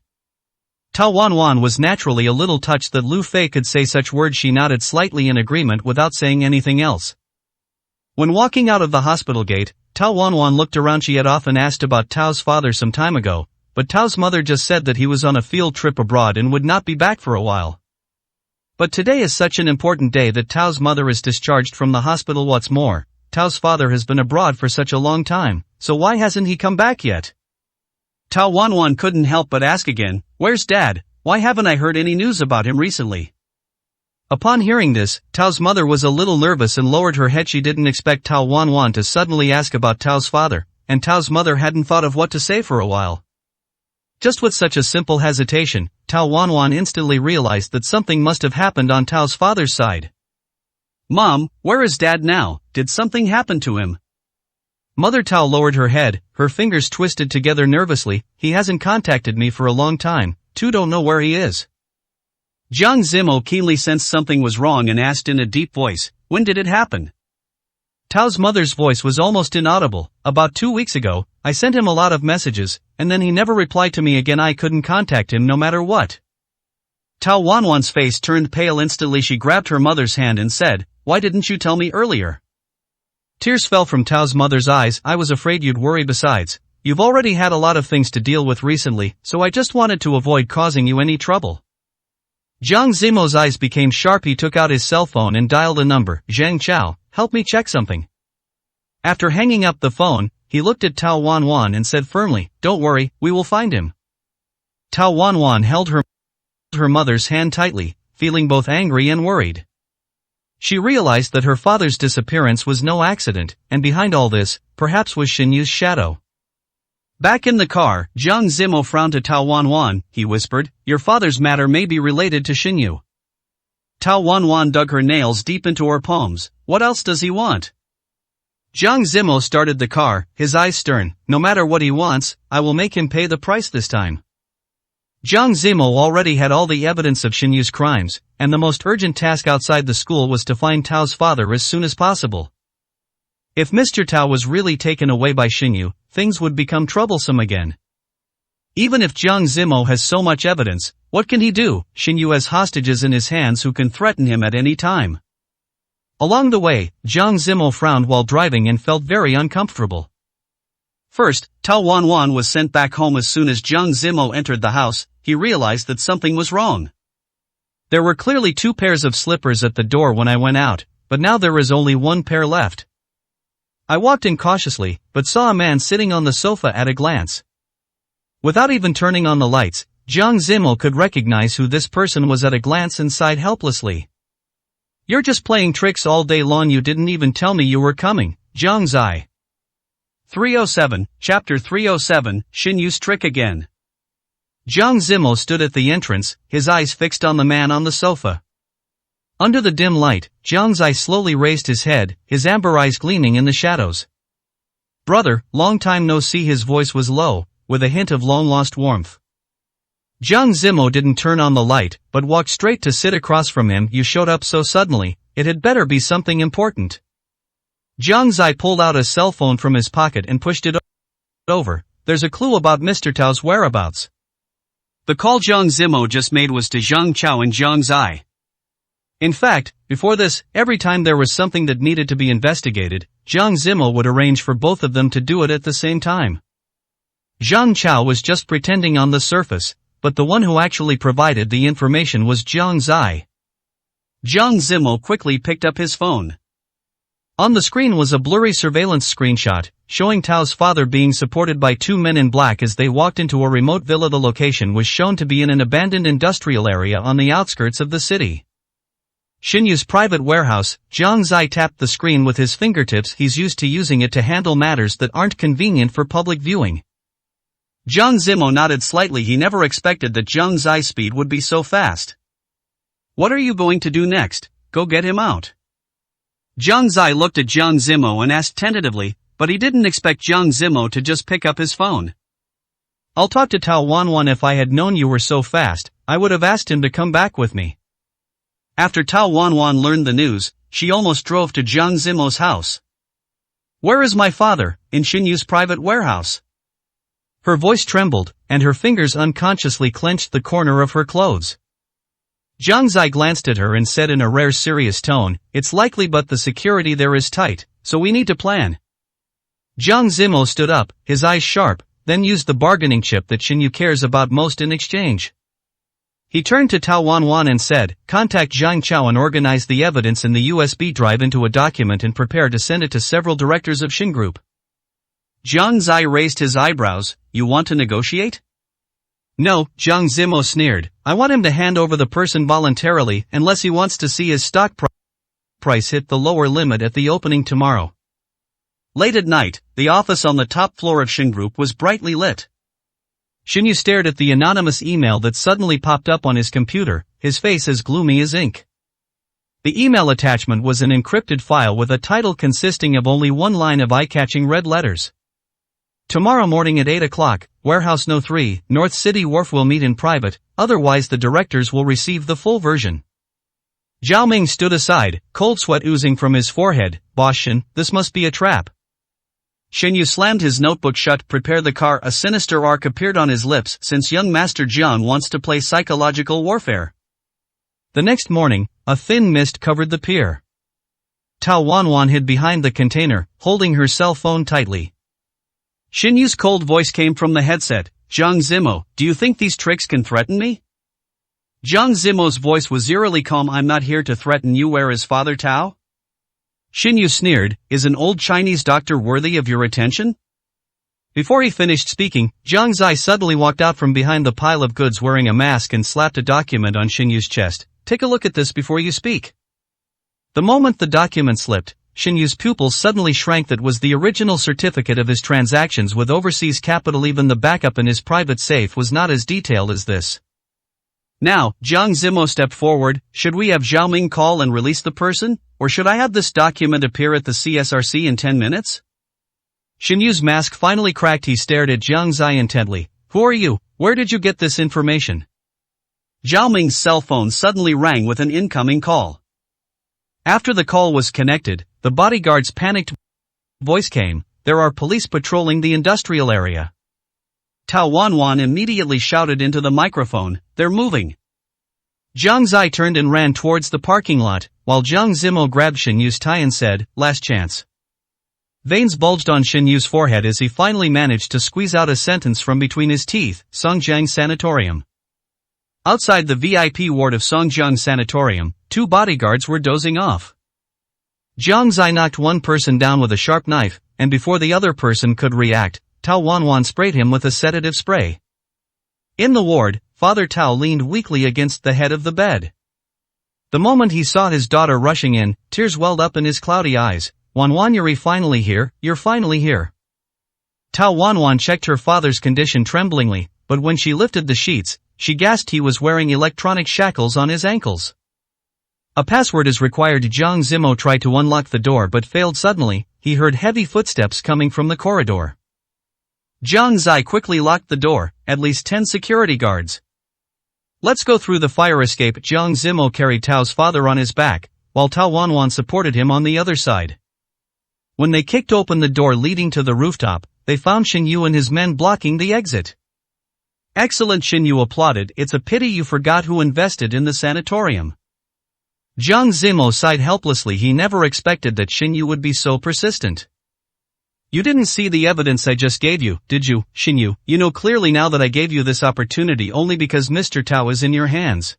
Tao Wanwan was naturally a little touched that Lu Fei could say such words. She nodded slightly in agreement without saying anything else. When walking out of the hospital gate, Tao Wanwan looked around. She had often asked about Tao's father some time ago, but Tao's mother just said that he was on a field trip abroad and would not be back for a while. But today is such an important day that Tao's mother is discharged from the hospital. What's more, Tao's father has been abroad for such a long time, so why hasn't he come back yet? Tao Wanwan couldn't help but ask again, "Where's Dad? Why haven't I heard any news about him recently?" Upon hearing this, Tao's mother was a little nervous and lowered her head. She didn't expect Tao Wanwan to suddenly ask about Tao's father, and Tao's mother hadn't thought of what to say for a while. Just with such a simple hesitation, Tao Wanwan instantly realized that something must have happened on Tao's father's side. "Mom, where is Dad now? Did something happen to him?" Mother Tao lowered her head, her fingers twisted together nervously. "He hasn't contacted me for a long time, too. Don't know where he is." Jiang Zimo keenly sensed something was wrong and asked in a deep voice, "When did it happen?" Tao's mother's voice was almost inaudible. "About 2 weeks ago, I sent him a lot of messages, and then he never replied to me again. I couldn't contact him no matter what." Tao Wanwan's face turned pale instantly. She grabbed her mother's hand and said, "Why didn't you tell me earlier?" Tears fell from Tao's mother's eyes. "I was afraid you'd worry. Besides, you've already had a lot of things to deal with recently, so I just wanted to avoid causing you any trouble." Jiang Zimo's eyes became sharp. He took out his cell phone and dialed a number. "Zhang Chao, help me check something." After hanging up the phone, he looked at Tao Wanwan and said firmly, "Don't worry, we will find him." Tao Wanwan held her mother's hand tightly, feeling both angry and worried. She realized that her father's disappearance was no accident, and behind all this, perhaps was Xinyu's shadow. Back in the car, Jiang Zimo frowned to Tao Wanwan. He whispered, "Your father's matter may be related to Xinyu." Tao Wanwan dug her nails deep into her palms. "What else does he want?" Jiang Zimo started the car, his eyes stern. "No matter what he wants, I will make him pay the price this time." Jiang Zimo already had all the evidence of Xinyu's crimes, and the most urgent task outside the school was to find Tao's father as soon as possible. If Mr. Tao was really taken away by Xinyu, things would become troublesome again. Even if Jiang Zimo has so much evidence, what can he do? Xinyu has hostages in his hands who can threaten him at any time. Along the way, Jiang Zimo frowned while driving and felt very uncomfortable. First, Tao Wanwan was sent back home. As soon as Jiang Zimo entered the house, he realized that something was wrong. There were clearly 2 pairs of slippers at the door when I went out, but now there is only 1 pair left. I walked in cautiously, but saw a man sitting on the sofa at a glance. Without even turning on the lights, Jiang Zimo could recognize who this person was at a glance and sighed helplessly. "You're just playing tricks all day long. You didn't even tell me you were coming." Jiang Zai. 307, Chapter 307, Xinyu's trick again. Jiang Zimo stood at the entrance, his eyes fixed on the man on the sofa. Under the dim light, Jiang Zai slowly raised his head, his amber eyes gleaming in the shadows. "Brother, long time no see." His voice was low, with a hint of long-lost warmth. Jiang Zimo didn't turn on the light, but walked straight to sit across from him. "You showed up so suddenly, it had better be something important." Jiang Zai pulled out a cell phone from his pocket and pushed it over. "There's a clue about Mr. Tao's whereabouts." The call Jiang Zimo just made was to Zhang Chao and Jiang Zai. In fact, before this, every time there was something that needed to be investigated, Jiang Zimo would arrange for both of them to do it at the same time. Zhang Chao was just pretending on the surface, but the one who actually provided the information was Jiang Zai. Jiang Zimo quickly picked up his phone. On the screen was a blurry surveillance screenshot, showing Tao's father being supported by 2 men in black as they walked into a remote villa. The location was shown to be in an abandoned industrial area on the outskirts of the city. Xinyu's private warehouse. Jiang Zai tapped the screen with his fingertips. He's used to using it to handle matters that aren't convenient for public viewing. Jiang Zimo nodded slightly. He never expected that Jiang Zai's speed would be so fast. "What are you going to do next? Go get him out?" Jiang Zai looked at Jiang Zimo and asked tentatively, but he didn't expect Jiang Zimo to just pick up his phone. I'll talk to Tao Wanwan. If I had known you were so fast, I would have asked him to come back with me. After Tao Wanwan learned the news, she almost drove to Jiang Zimo's house. Where is my father? In Xinyu's private warehouse. Her voice trembled, and her fingers unconsciously clenched the corner of her clothes. Jiang Zai glanced at her and said in a rare serious tone, "It's likely, but the security there is tight, so we need to plan." Jiang Zimo stood up, his eyes sharp, then used the bargaining chip that Xinyu cares about most in exchange. He turned to Tao Wanwan and said, "Contact Zhang Chao and organize the evidence in the USB drive into a document and prepare to send it to several directors of Xin Group." Jiang Zai raised his eyebrows. You want to negotiate? No, Jiang Zimo sneered. I want him to hand over the person voluntarily unless he wants to see his stock price hit the lower limit at the opening tomorrow. Late at night, the office on the top floor of Xin Group was brightly lit. Xinyu stared at the anonymous email that suddenly popped up on his computer, his face as gloomy as ink. The email attachment was an encrypted file with a title consisting of only one line of eye-catching red letters. Tomorrow morning at 8 o'clock, Warehouse No. 3, North City Wharf will meet in private, otherwise the directors will receive the full version. Zhao Ming stood aside, cold sweat oozing from his forehead. Boss Shen, this must be a trap. Xinyu slammed his notebook shut. Prepare the car. A sinister arc appeared on his lips since young Master Jiang wants to play psychological warfare. The next morning, a thin mist covered the pier. Tao Wanwan hid behind the container, holding her cell phone tightly. Xinyu's cold voice came from the headset. Jiang Zimo, do you think these tricks can threaten me? Jiang Zimo's voice was eerily calm. I'm not here to threaten you. Where is Father Tao? Xinyu sneered. Is an old Chinese doctor worthy of your attention? Before he finished speaking, Jiang Zai suddenly walked out from behind the pile of goods wearing a mask and slapped a document on Xinyu's chest. Take a look at this before you speak. The moment the document slipped, Xinyu's pupils suddenly shrank. That was the original certificate of his transactions with overseas capital. Even the backup in his private safe was not as detailed as this. Now, Jiang Zimo stepped forward. Should we have Zhao Ming call and release the person, or should I have this document appear at the CSRC in 10 minutes? Xinyu's mask finally cracked. He stared at Jiang Zai intently. Who are you? Where did you get this information? Zhao Ming's cell phone suddenly rang with an incoming call. After the call was connected, the bodyguard's panicked voice came. There are police patrolling the industrial area. Tao Wanwan immediately shouted into the microphone, they're moving. Jiang Zai turned and ran towards the parking lot, while Jiang Zimo grabbed Xinyu's tie and said, last chance. Veins bulged on Xinyu's forehead as he finally managed to squeeze out a sentence from between his teeth. Songjiang Sanatorium. Outside the VIP ward of Songjiang Sanatorium, two bodyguards were dozing off. Jiang Zai knocked one person down with a sharp knife, and before the other person could react, Tao Wanwan sprayed him with a sedative spray. In the ward, Father Tao leaned weakly against the head of the bed. The moment he saw his daughter rushing in, tears welled up in his cloudy eyes. Wanwan, you're finally here, you're finally here. Tao Wanwan checked her father's condition tremblingly, but when she lifted the sheets, she gasped. He was wearing electronic shackles on his ankles. A password is required. Jiang Zimo tried to unlock the door but failed. Suddenly, he heard heavy footsteps coming from the corridor. Jiang Zai quickly locked the door, at least 10 security guards. Let's go through the fire escape. Jiang Zimo carried Tao's father on his back, while Tao Wanwan supported him on the other side. When they kicked open the door leading to the rooftop, they found Xinyu and his men blocking the exit. Excellent, Xinyu applauded. It's a pity you forgot who invested in the sanatorium. Jiang Zimo sighed helplessly. He never expected that Xinyu would be so persistent. You didn't see the evidence I just gave you, did you, Xinyu? You know clearly now that I gave you this opportunity only because Mr. Tao is in your hands.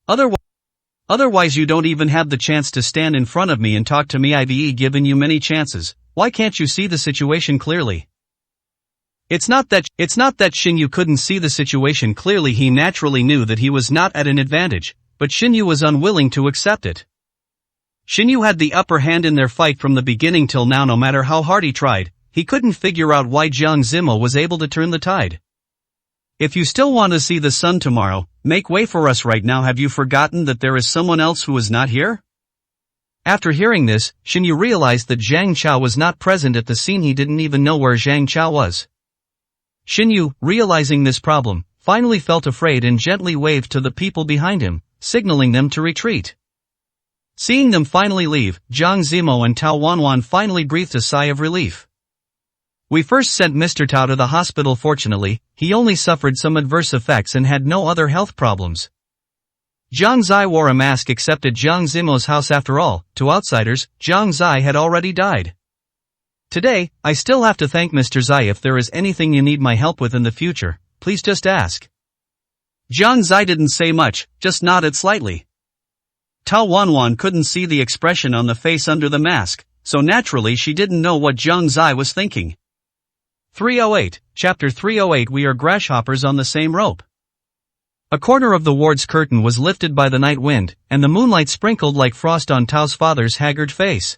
Otherwise you don't even have the chance to stand in front of me and talk to me. I've given you many chances. Why can't you see the situation clearly? It's not that Xinyu couldn't see the situation clearly. He naturally knew that he was not at an advantage, but Xinyu was unwilling to accept it. Xinyu had the upper hand in their fight from the beginning till now. No matter how hard he tried, he couldn't figure out why Jiang Zimo was able to turn the tide. If you still want to see the sun tomorrow, make way for us right now. Have you forgotten that there is someone else who is not here? After hearing this, Xinyu realized that Zhang Chao was not present at the scene. He didn't even know where Zhang Chao was. Xinyu, realizing this problem, finally felt afraid and gently waved to the people behind him, signaling them to retreat. Seeing them finally leave, Jiang Zimo and Tao Wanwan finally breathed a sigh of relief. We first sent Mr. Tao to the hospital. Fortunately, he only suffered some adverse effects and had no other health problems. Jiang Zai wore a mask except at Jiang Zimo's house. After all, to outsiders, Jiang Zai had already died. Today, I still have to thank Mr. Zai. If there is anything you need my help with in the future, please just ask. Jiang Zai didn't say much, just nodded slightly. Tao Wanwan couldn't see the expression on the face under the mask, so naturally she didn't know what Jiang Zai was thinking. 308, Chapter 308. We are grasshoppers on the same rope. A corner of the ward's curtain was lifted by the night wind, and the moonlight sprinkled like frost on Tao's father's haggard face.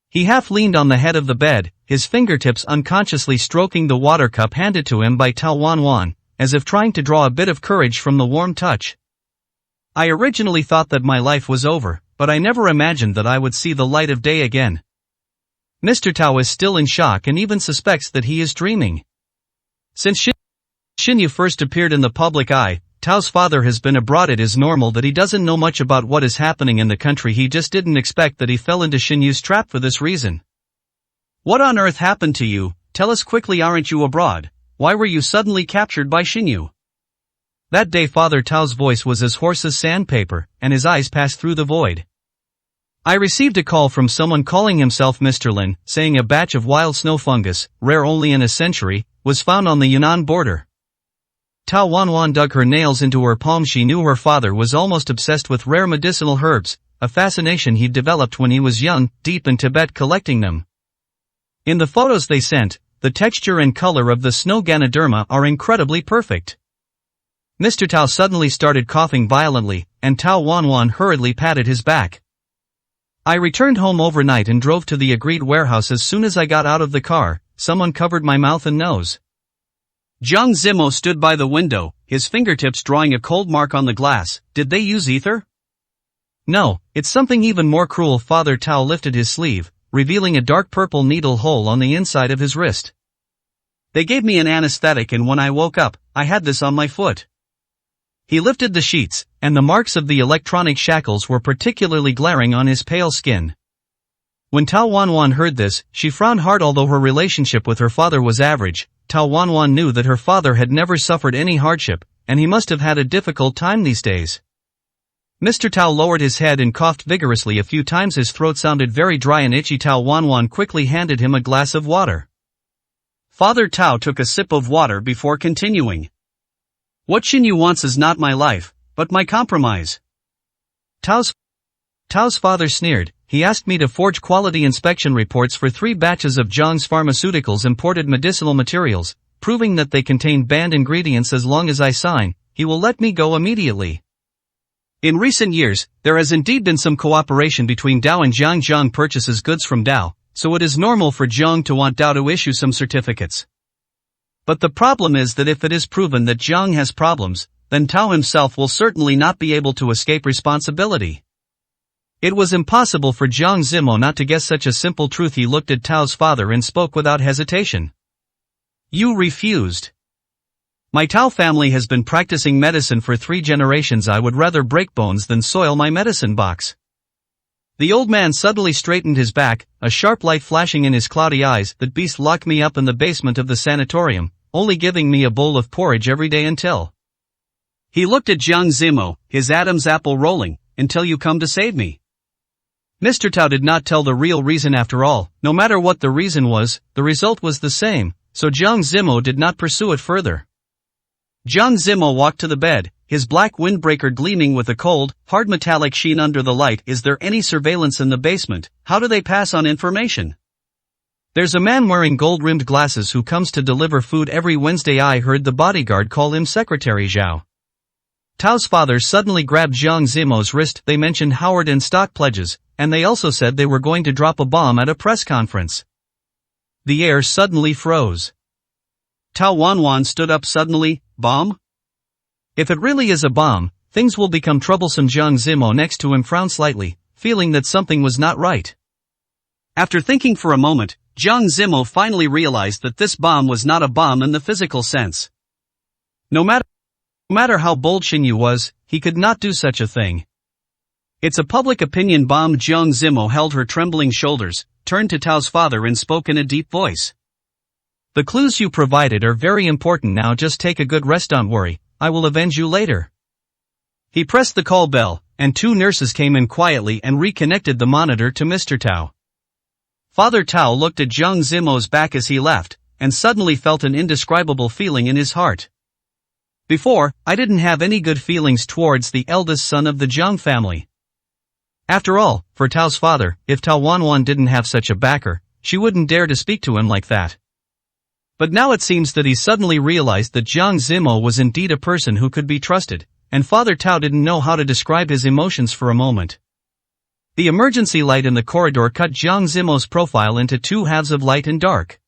He half leaned on the head of the bed, his fingertips unconsciously stroking the water cup handed to him by Tao Wanwan, as if trying to draw a bit of courage from the warm touch. I originally thought that my life was over, but I never imagined that I would see the light of day again. Mr. Tao is still in shock and even suspects that he is dreaming. Since Xinyu first appeared in the public eye, Tao's father has been abroad. It is normal that he doesn't know much about what is happening in the country. He just didn't expect that he fell into Xinyu's trap for this reason. What on earth happened to you? Tell us quickly. Aren't you abroad? Why were you suddenly captured by Xinyu? That day Father Tao's voice was as hoarse as sandpaper, and his eyes passed through the void. I received a call from someone calling himself Mr. Lin, saying a batch of wild snow fungus, rare only in a century, was found on the Yunnan border. Tao Wanwan dug her nails into her palm. She knew her father was almost obsessed with rare medicinal herbs, a fascination he'd developed when he was young, deep in Tibet collecting them. In the photos they sent, the texture and color of the snow Ganoderma are incredibly perfect. Mr. Tao suddenly started coughing violently, and Tao Wanwan hurriedly patted his back. I returned home overnight and drove to the agreed warehouse. As soon as I got out of the car, someone covered my mouth and nose. Jiang Zimo stood by the window, his fingertips drawing a cold mark on the glass. Did they use ether? No, it's something even more cruel. Father Tao lifted his sleeve, revealing a dark purple needle hole on the inside of his wrist. They gave me an anesthetic, and when I woke up, I had this on my foot. He lifted the sheets, and the marks of the electronic shackles were particularly glaring on his pale skin. When Tao Wanwan heard this, she frowned hard. Although her relationship with her father was average, Tao Wanwan knew that her father had never suffered any hardship, and he must have had a difficult time these days. Mr. Tao lowered his head and coughed vigorously a few times. His throat sounded very dry and itchy. Tao Wanwan quickly handed him a glass of water. Father Tao took a sip of water before continuing. What Xinyu wants is not my life, but my compromise. Tao's father sneered. He asked me to forge quality inspection reports for 3 batches of Zhang's Pharmaceuticals imported medicinal materials, proving that they contain banned ingredients. As long as I sign, he will let me go immediately. In recent years, there has indeed been some cooperation between Dao and Jiang. Jiang purchases goods from Dao, so it is normal for Jiang to want Dao to issue some certificates. But the problem is that if it is proven that Jiang has problems, then Tao himself will certainly not be able to escape responsibility. It was impossible for Jiang Zimo not to guess such a simple truth. He looked at Tao's father and spoke without hesitation. You refused. My Tao family has been practicing medicine for 3 generations. I would rather break bones than soil my medicine box. The old man suddenly straightened his back, a sharp light flashing in his cloudy eyes. That beast locked me up in the basement of the sanatorium, only giving me a bowl of porridge every day until. He looked at Jiang Zimo, his Adam's apple rolling, until you come to save me. Mr. Tao did not tell the real reason. After all, no matter what the reason was, the result was the same, so Jiang Zimo did not pursue it further. Jiang Zimo walked to the bed, his black windbreaker gleaming with a cold, hard metallic sheen under the light. Is there any surveillance in the basement? How do they pass on information? There's a man wearing gold-rimmed glasses who comes to deliver food every Wednesday. I heard the bodyguard call him Secretary Zhao. Tao's father suddenly grabbed Jiang Zimo's wrist. They mentioned Howard and stock pledges, and they also said they were going to drop a bomb at a press conference. The air suddenly froze. Tao Wanwan stood up suddenly. Bomb? If it really is a bomb, things will become troublesome. Jiang Zimo next to him frowned slightly, feeling that something was not right. After thinking for a moment, Jiang Zimo finally realized that this bomb was not a bomb in the physical sense. No matter how bold Xinyu was, he could not do such a thing. It's a public opinion bomb. Jiang Zimo held her trembling shoulders, turned to Tao's father and spoke in a deep voice. The clues you provided are very important now, just take a good rest, don't worry, I will avenge you later. He pressed the call bell, and 2 nurses came in quietly and reconnected the monitor to Mr. Tao. Father Tao looked at Jiang Zimo's back as he left, and suddenly felt an indescribable feeling in his heart. Before, I didn't have any good feelings towards the eldest son of the Jiang family. After all, for Tao's father, if Tao Wanwan didn't have such a backer, she wouldn't dare to speak to him like that. But now it seems that he suddenly realized that Jiang Zimo was indeed a person who could be trusted, and Father Tao didn't know how to describe his emotions for a moment. The emergency light in the corridor cut Jiang Zimo's profile into 2 halves of light and dark.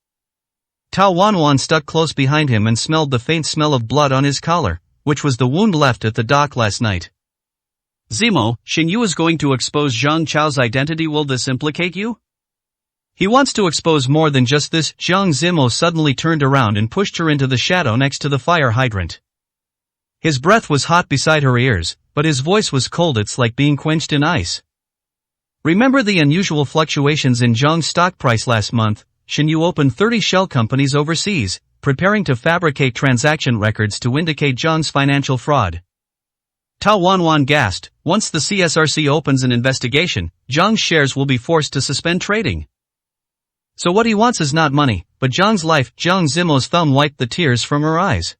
Tao Wanwan stuck close behind him and smelled the faint smell of blood on his collar, which was the wound left at the dock last night. Zimo, Xinyu is going to expose Zhang Chao's identity. Will this implicate you? He wants to expose more than just this. Jiang Zimo suddenly turned around and pushed her into the shadow next to the fire hydrant. His breath was hot beside her ears, but his voice was cold. It's like being quenched in ice. Remember the unusual fluctuations in Zhang's stock price last month? Xinyu opened 30 shell companies overseas, preparing to fabricate transaction records to indicate Zhang's financial fraud. Tao Wanwan gasped, once the CSRC opens an investigation, Zhang's shares will be forced to suspend trading. So what he wants is not money, but Zhang's life. Jiang Zimo's thumb wiped the tears from her eyes.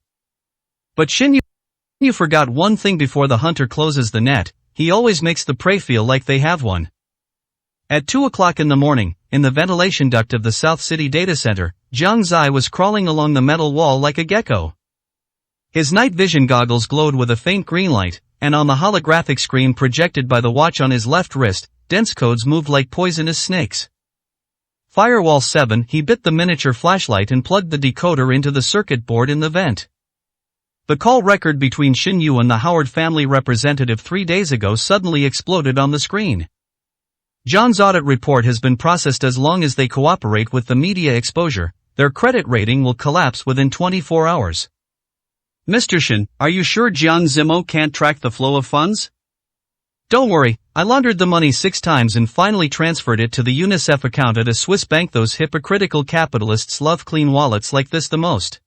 But Xinyu forgot one thing before the hunter closes the net, he always makes the prey feel like they have one. At 2 o'clock in the morning, in the ventilation duct of the South City data center, Jiang Zai was crawling along the metal wall like a gecko. His night vision goggles glowed with a faint green light, and on the holographic screen projected by the watch on his left wrist, dense codes moved like poisonous snakes. Firewall 7. He bit the miniature flashlight and plugged the decoder into the circuit board in the vent. The call record between Xinyu and the Howard family representative 3 days ago suddenly exploded on the screen. John's audit report has been processed. As long as they cooperate with the media exposure, their credit rating will collapse within 24 hours. Mr. Shin, are you sure Jiang Zimo can't track the flow of funds? Don't worry, I laundered the money 6 times and finally transferred it to the UNICEF account at a Swiss bank. Those hypocritical capitalists love clean wallets like this the most.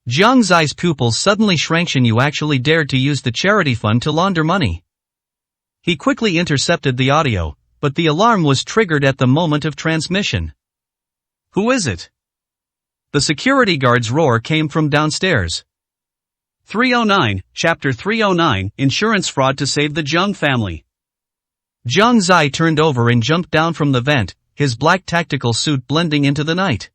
Jiang Zai's pupils suddenly shrank. Xinyu actually dared to use the charity fund to launder money. He quickly intercepted the audio, but the alarm was triggered at the moment of transmission. Who is it? The security guard's roar came from downstairs. 309, Chapter 309, Insurance Fraud to Save the Jiang Family. Jiang Zai turned over and jumped down from the vent, his black tactical suit blending into the night.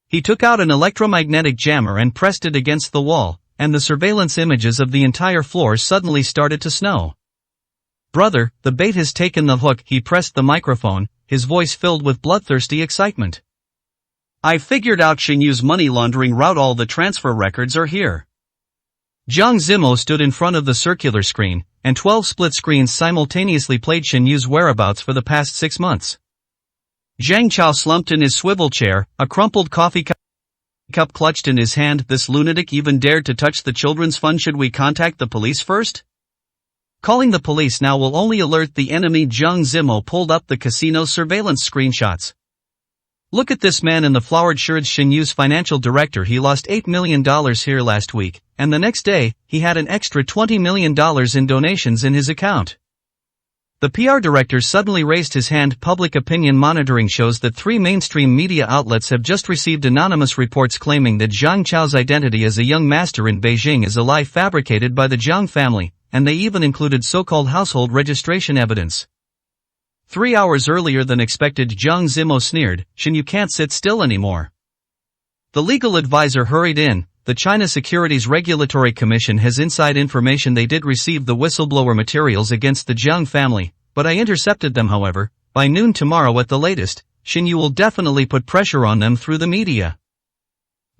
He took out an electromagnetic jammer and pressed it against the wall, and the surveillance images of the entire floor suddenly started to snow. Brother, the bait has taken the hook. He pressed the microphone, his voice filled with bloodthirsty excitement. I figured out Xinyu's money laundering route. All the transfer records are here. Jiang Zimo stood in front of the circular screen, and 12 split screens simultaneously played Xinyu's whereabouts for the past 6 months. Zhang Chao slumped in his swivel chair, a crumpled coffee cup clutched in his hand. This lunatic even dared to touch the children's fund. Should we contact the police first? Calling the police now will only alert the enemy. Jiang Zimo pulled up the casino surveillance screenshots. Look at this man in the flowered shirts. Xinyu's financial director. He lost $8 million here last week, and the next day, he had an extra $20 million in donations in his account. The PR director suddenly raised his hand. Public opinion monitoring shows that 3 mainstream media outlets have just received anonymous reports claiming that Zhang Chao's identity as a young master in Beijing is a lie fabricated by the Jiang family, and they even included so-called household registration evidence. 3 hours earlier than expected, Jiang Zimo sneered, Xinyu can't sit still anymore. The legal advisor hurried in. The China Securities Regulatory Commission has inside information. They did receive the whistleblower materials against the Jiang family, but I intercepted them. However, by noon tomorrow at the latest, Xinyu will definitely put pressure on them through the media.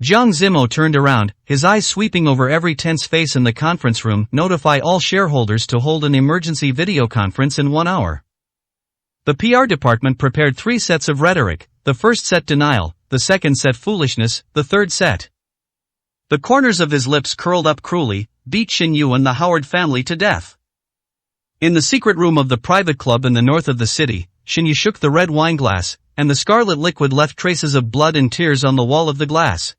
Jiang Zimo turned around, his eyes sweeping over every tense face in the conference room. Notify all shareholders to hold an emergency video conference in 1 hour. The PR department prepared 3 sets of rhetoric, the first set denial, the second set foolishness, the third set. The corners of his lips curled up cruelly, beat Shin Yu and the Howard family to death. In the secret room of the private club in the north of the city, Shin Yu shook the red wine glass, and the scarlet liquid left traces of blood and tears on the wall of the glass.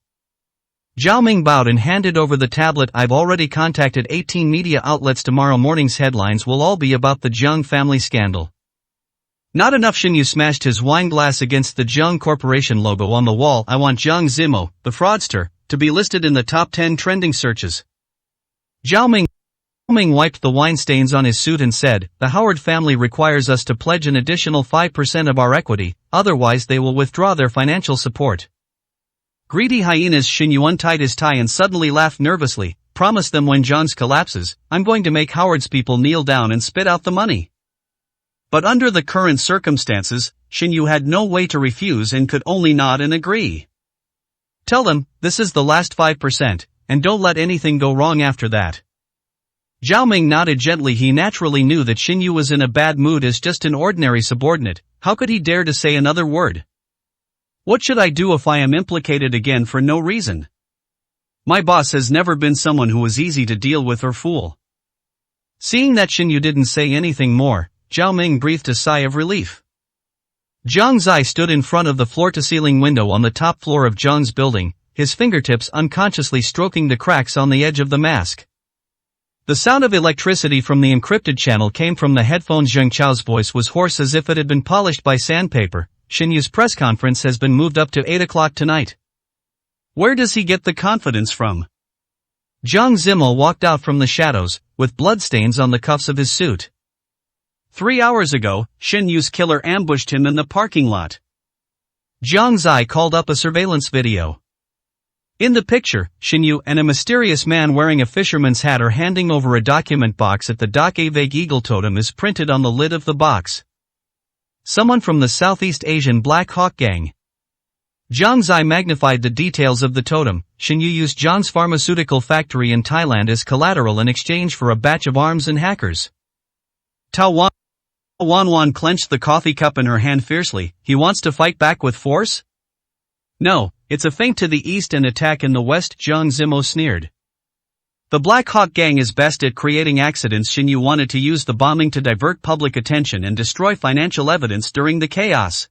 Zhao Ming bowed and handed over the tablet. I've already contacted 18 media outlets. Tomorrow morning's headlines will all be about the Zhang family scandal. Not enough. Shin Yu smashed his wine glass against the Zhang Corporation logo on the wall. I want Zhang Zimo, the fraudster, to be listed in the top 10 trending searches. Zhao Ming wiped the wine stains on his suit and said, the Howard family requires us to pledge an additional 5% of our equity, otherwise they will withdraw their financial support. Greedy hyenas. Shin Yu untied his tie and suddenly laughed nervously. Promise them when John's collapses, I'm going to make Howard's people kneel down and spit out the money. But under the current circumstances, Shin Yu had no way to refuse and could only nod and agree. Tell them, this is the last 5%, and don't let anything go wrong after that. Zhao Ming nodded gently. He naturally knew that Shin Yu was in a bad mood as just an ordinary subordinate. How could he dare to say another word? What should I do if I am implicated again for no reason? My boss has never been someone who was easy to deal with or fool. Seeing that Shin Yu didn't say anything more, Zhao Ming breathed a sigh of relief. Zhang Zai stood in front of the floor-to-ceiling window on the top floor of Zhang's building, his fingertips unconsciously stroking the cracks on the edge of the mask. The sound of electricity from the encrypted channel came from the headphones. Zheng Chao's voice was hoarse as if it had been polished by sandpaper. Shin Yu's press conference has been moved up to 8 o'clock tonight. Where does he get the confidence from? Zhang Zimo walked out from the shadows, with bloodstains on the cuffs of his suit. 3 hours ago, Shin Yu's killer ambushed him in the parking lot. Zhang Zai called up a surveillance video. In the picture, Shin Yu and a mysterious man wearing a fisherman's hat are handing over a document box at the dock. A vague eagle totem is printed on the lid of the box. Someone from the Southeast Asian Black Hawk Gang. Zhang Zai magnified the details of the totem. Shin Yu used Zhang's pharmaceutical factory in Thailand as collateral in exchange for a batch of arms and hackers. Tao Wan clenched the coffee cup in her hand fiercely. He wants to fight back with force? No, it's a feint to the east and attack in the west. Zhang Zimo sneered. The Black Hawk Gang is best at creating accidents. Shin Yu wanted to use the bombing to divert public attention and destroy financial evidence during the chaos.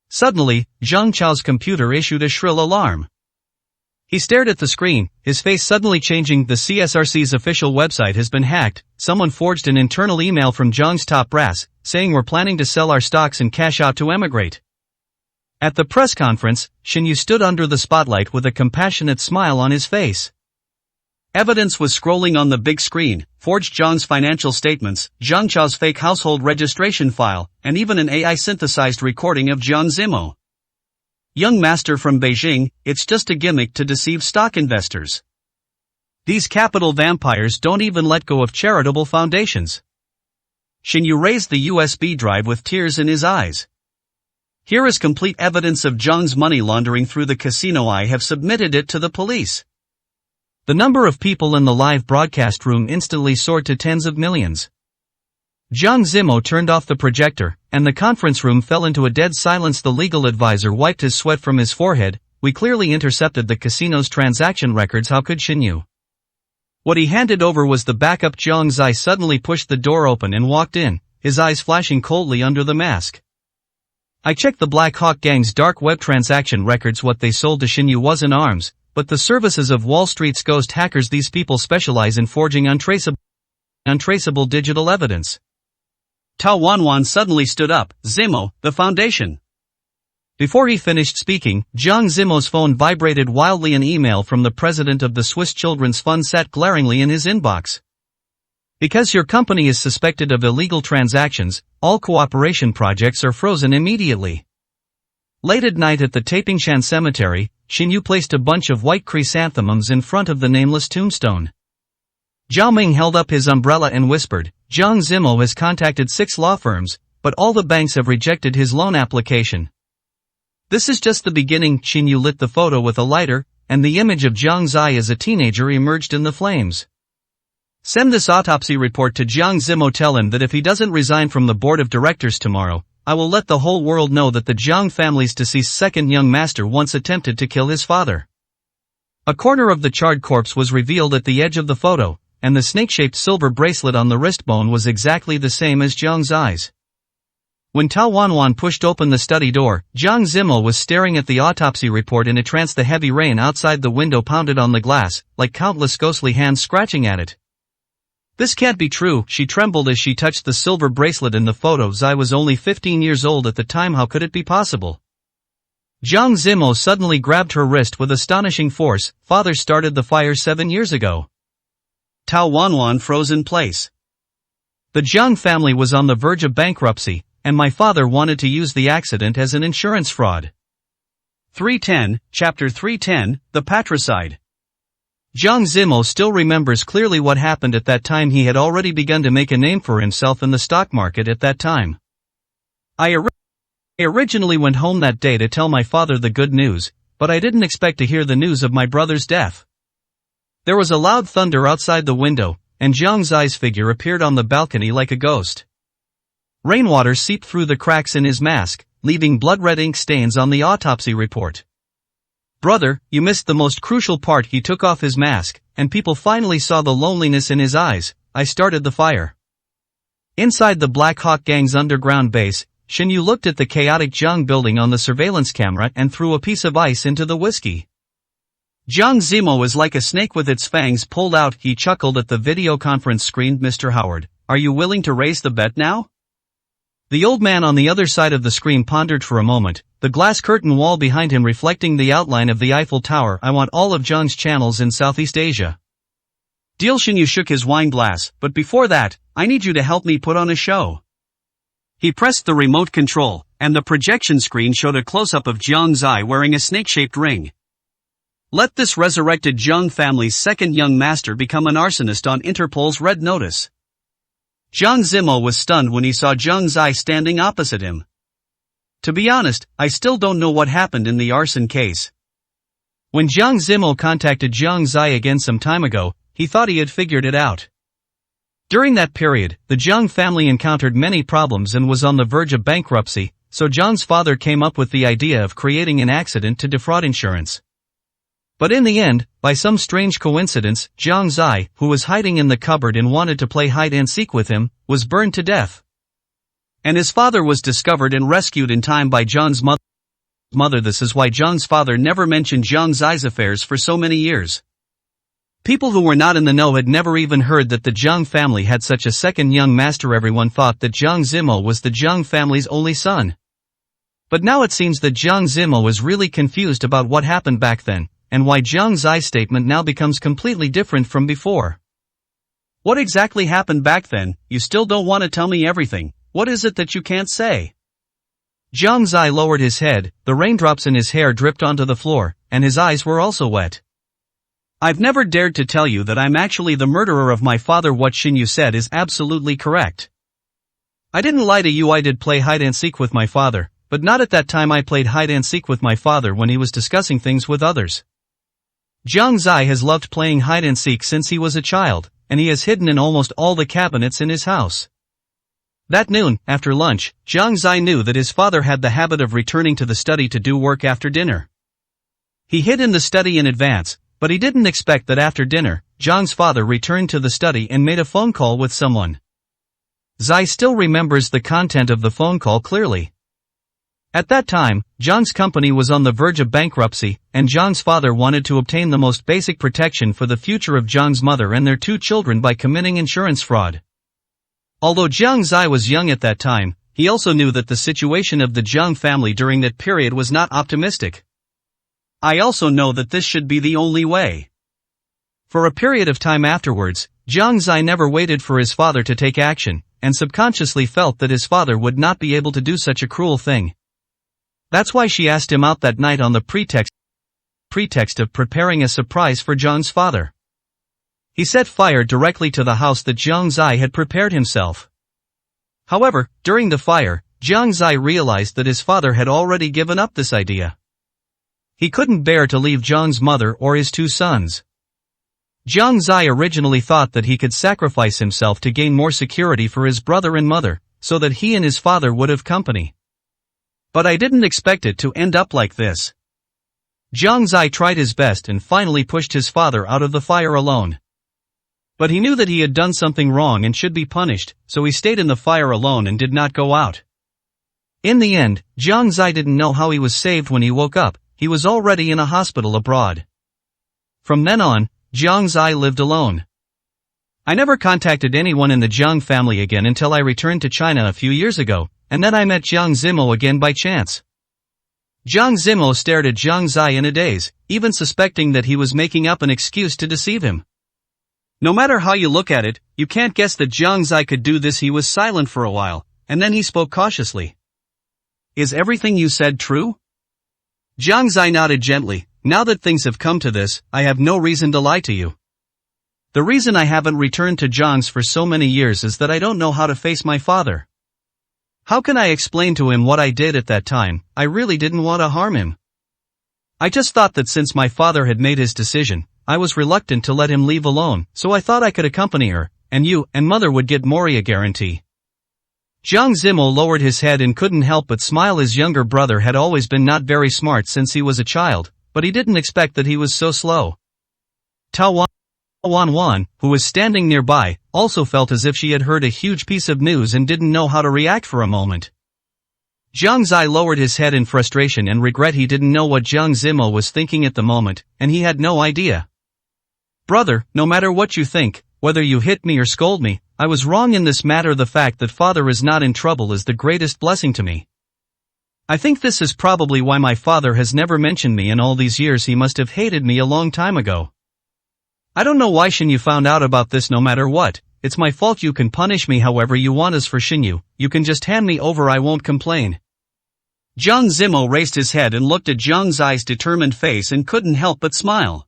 Suddenly, Zhang Chao's computer issued a shrill alarm. He stared at the screen, his face suddenly changing. The CSRC's official website has been hacked. Someone forged an internal email from Zhang's top brass, saying we're planning to sell our stocks and cash out to emigrate. At the press conference, Shin Yu stood under the spotlight with a compassionate smile on his face. Evidence was scrolling on the big screen: forged Zhang's financial statements, Zhang Chao's fake household registration file, and even an AI-synthesized recording of Zhang Zimo. Young master from Beijing, it's just a gimmick to deceive stock investors. These capital vampires don't even let go of charitable foundations. Shin Yu raised the USB drive with tears in his eyes. Here is complete evidence of Zhang's money laundering through the casino. I have submitted it to the police. The number of people in the live broadcast room instantly soared to tens of millions. Zhang Zimo turned off the projector, and the conference room fell into a dead silence. The legal advisor wiped his sweat from his forehead. We clearly intercepted the casino's transaction records. How could Shin Yu? What he handed over was the backup. Zhang Zai suddenly pushed the door open and walked in, his eyes flashing coldly under the mask. I checked the Black Hawk Gang's dark web transaction records. What they sold to Shin Yu wasn't arms, but the services of Wall Street's ghost hackers. These people specialize in forging untraceable digital evidence. Tao Wan suddenly stood up. Zimo, the foundation. Before he finished speaking, Zhang Zimo's phone vibrated wildly. An email from the president of the Swiss Children's Fund sat glaringly in his inbox. Because your company is suspected of illegal transactions, all cooperation projects are frozen immediately. Late at night at the Tapingshan Cemetery, Shin Yu placed a bunch of white chrysanthemums in front of the nameless tombstone. Zhao Ming held up his umbrella and whispered, Zhang Zimo has contacted 6 law firms, but all the banks have rejected his loan application. This is just the beginning. Shin Yu lit the photo with a lighter, and the image of Zhang Zai as a teenager emerged in the flames. Send this autopsy report to Zhang Zimo. Tell him that if he doesn't resign from the board of directors tomorrow, I will let the whole world know that the Jiang family's deceased second young master once attempted to kill his father. A corner of the charred corpse was revealed at the edge of the photo, and the snake-shaped silver bracelet on the wrist bone was exactly the same as Jiang Zai's. When Tao Wanwan pushed open the study door, Jiang Zimo was staring at the autopsy report in a trance. The heavy rain outside the window pounded on the glass, like countless ghostly hands scratching at it. This can't be true, she trembled as she touched the silver bracelet in the photo. Zai was only 15 years old at the time. How could it be possible? Jiang Zimo suddenly grabbed her wrist with astonishing force. Father started the fire 7 years ago. Tao Wanwan froze in place. The Jiang family was on the verge of bankruptcy, and my father wanted to use the accident as an insurance fraud. 310, Chapter 310, The Patricide. Jiang Zimo still remembers clearly what happened at that time. He had already begun to make a name for himself in the stock market at that time. I originally went home that day to tell my father the good news, but I didn't expect to hear the news of my brother's death. There was a loud thunder outside the window, and Jiang Zai's figure appeared on the balcony like a ghost. Rainwater seeped through the cracks in his mask, leaving blood-red ink stains on the autopsy report. Brother, you missed the most crucial part. He took off his mask, and people finally saw the loneliness in his eyes. I started the fire. Inside the Black Hawk Gang's underground base, Xinyu looked at the chaotic Jiang building on the surveillance camera and threw a piece of ice into the whiskey. Jiang Zimo is like a snake with its fangs pulled out. He chuckled at the video conference screen. Mr. Howard, are you willing to raise the bet now? The old man on the other side of the screen pondered for a moment, the glass curtain wall behind him reflecting the outline of the Eiffel Tower. I want all of Jiang's channels in Southeast Asia. Deal. Xinyu shook his wine glass, but before that, I need you to help me put on a show. He pressed the remote control, and the projection screen showed a close-up of Jiang Zai wearing a snake-shaped ring. Let this resurrected Jiang family's second young master become an arsonist on Interpol's red notice. Jiang Zimo was stunned when he saw Jiang Zai standing opposite him. To be honest, I still don't know what happened in the arson case. When Jiang Zimo contacted Jiang Zai again some time ago, he thought he had figured it out. During that period, the Jiang family encountered many problems and was on the verge of bankruptcy, so Jiang's father came up with the idea of creating an accident to defraud insurance. But in the end, by some strange coincidence, Jiang Zai, who was hiding in the cupboard and wanted to play hide-and-seek with him, was burned to death. And his father was discovered and rescued in time by Jiang's mother. This is why Jiang's father never mentioned Jiang Zai's affairs for so many years. People who were not in the know had never even heard that the Jiang family had such a second young master. Everyone thought that Jiang Zimo was the Jiang family's only son. But now it seems that Jiang Zimo was really confused about what happened back then, and why Jiang Zai's statement now becomes completely different from before. What exactly happened back then? You still don't want to tell me everything. What is it that you can't say? Jiang Zai lowered his head, the raindrops in his hair dripped onto the floor, and his eyes were also wet. I've never dared to tell you that I'm actually the murderer of my father. What Xinyu said is absolutely correct. I didn't lie to you. I did play hide-and-seek with my father, but not at that time. I played hide-and-seek with my father when he was discussing things with others. Jiang Zai has loved playing hide-and-seek since he was a child, and he has hidden in almost all the cabinets in his house. That noon, after lunch, Jiang Zai knew that his father had the habit of returning to the study to do work after dinner. He hid in the study in advance, but he didn't expect that after dinner, Jiang's father returned to the study and made a phone call with someone. Zai still remembers the content of the phone call clearly. At that time, Jiang's company was on the verge of bankruptcy, and Jiang's father wanted to obtain the most basic protection for the future of Jiang's mother and their 2 children by committing insurance fraud. Although Jiang Zai was young at that time, he also knew that the situation of the Jiang family during that period was not optimistic. I also know that this should be the only way. For a period of time afterwards, Jiang Zai never waited for his father to take action, and subconsciously felt that his father would not be able to do such a cruel thing. That's why she asked him out that night on the pretext of preparing a surprise for Jiang's father. He set fire directly to the house that Jiang Zai had prepared himself. However, during the fire, Jiang Zai realized that his father had already given up this idea. He couldn't bear to leave Jiang's mother or his 2 sons. Jiang Zai originally thought that he could sacrifice himself to gain more security for his brother and mother, so that he and his father would have company. But I didn't expect it to end up like this. Zhang Zai tried his best and finally pushed his father out of the fire alone. But he knew that he had done something wrong and should be punished, so he stayed in the fire alone and did not go out. In the end, Zhang Zai didn't know how he was saved when he woke up. He was already in a hospital abroad. From then on, Zhang Zai lived alone. I never contacted anyone in the Zhang family again until I returned to China a few years ago, and then I met Zhang Zimo again by chance. Zhang Zimo stared at Zhang Zai in a daze, even suspecting that he was making up an excuse to deceive him. No matter how you look at it, you can't guess that Zhang Zai could do this. He was silent for a while, and then he spoke cautiously. Is everything you said true? Zhang Zai nodded gently. Now that things have come to this, I have no reason to lie to you. The reason I haven't returned to Zhang's for so many years is that I don't know how to face my father. How can I explain to him what I did at that time? I really didn't want to harm him. I just thought that since my father had made his decision, I was reluctant to let him leave alone, so I thought I could accompany her, and you and mother would get Mori a guarantee. Zhang Zimo lowered his head and couldn't help but smile. His younger brother had always been not very smart since he was a child, but he didn't expect that he was so slow. Tao Wan, who was standing nearby, also felt as if she had heard a huge piece of news and didn't know how to react for a moment. Zhang Zai lowered his head in frustration and regret. He didn't know what Zhang Zimo was thinking at the moment, and he had no idea. Brother, no matter what you think, whether you hit me or scold me, I was wrong in this matter. The fact that father is not in trouble is the greatest blessing to me. I think this is probably why my father has never mentioned me in all these years. He must have hated me a long time ago. I don't know why Xinyu found out about this. No matter what, it's my fault. You can punish me however you want. As for Xinyu, you can just hand me over. I won't complain. Zhang Zimo raised his head and looked at Zhang Zai's determined face and couldn't help but smile.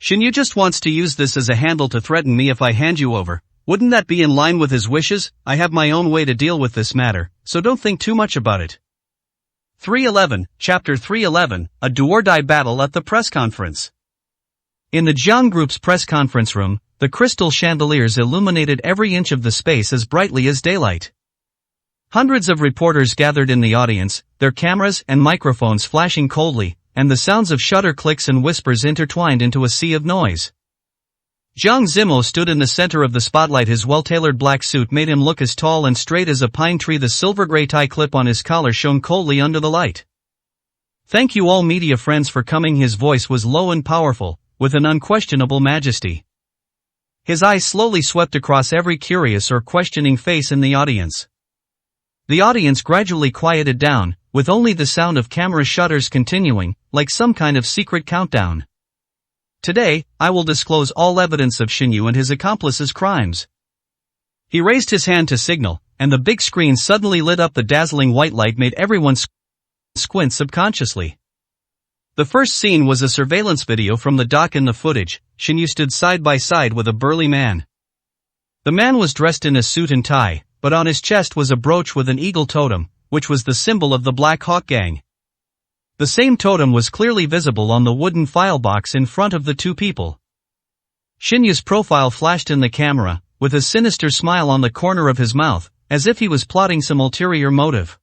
Xinyu just wants to use this as a handle to threaten me. If I hand you over, wouldn't that be in line with his wishes? I have my own way to deal with this matter, so don't think too much about it. 311, Chapter 311, A Do-or-Die Battle at the Press Conference. In the Zhang Group's press conference room, the crystal chandeliers illuminated every inch of the space as brightly as daylight. Hundreds of reporters gathered in the audience, their cameras and microphones flashing coldly, and the sounds of shutter clicks and whispers intertwined into a sea of noise. Zhang Zimo stood in the center of the spotlight. His well-tailored black suit made him look as tall and straight as a pine tree. The silver-gray tie clip on his collar shone coldly under the light. Thank you all media friends for coming. His voice was low and powerful, with an unquestionable majesty. His eyes slowly swept across every curious or questioning face in the audience. The audience gradually quieted down, with only the sound of camera shutters continuing, like some kind of secret countdown. Today, I will disclose all evidence of Xinyu and his accomplices' crimes. He raised his hand to signal, and the big screen suddenly lit up. The dazzling white light made everyone squint subconsciously. The first scene was a surveillance video from the dock. In the footage, Xinyu stood side by side with a burly man. The man was dressed in a suit and tie, but on his chest was a brooch with an eagle totem, which was the symbol of the Black Hawk Gang. The same totem was clearly visible on the wooden file box in front of the two people. Xinyu's profile flashed in the camera, with a sinister smile on the corner of his mouth, as if he was plotting some ulterior motive.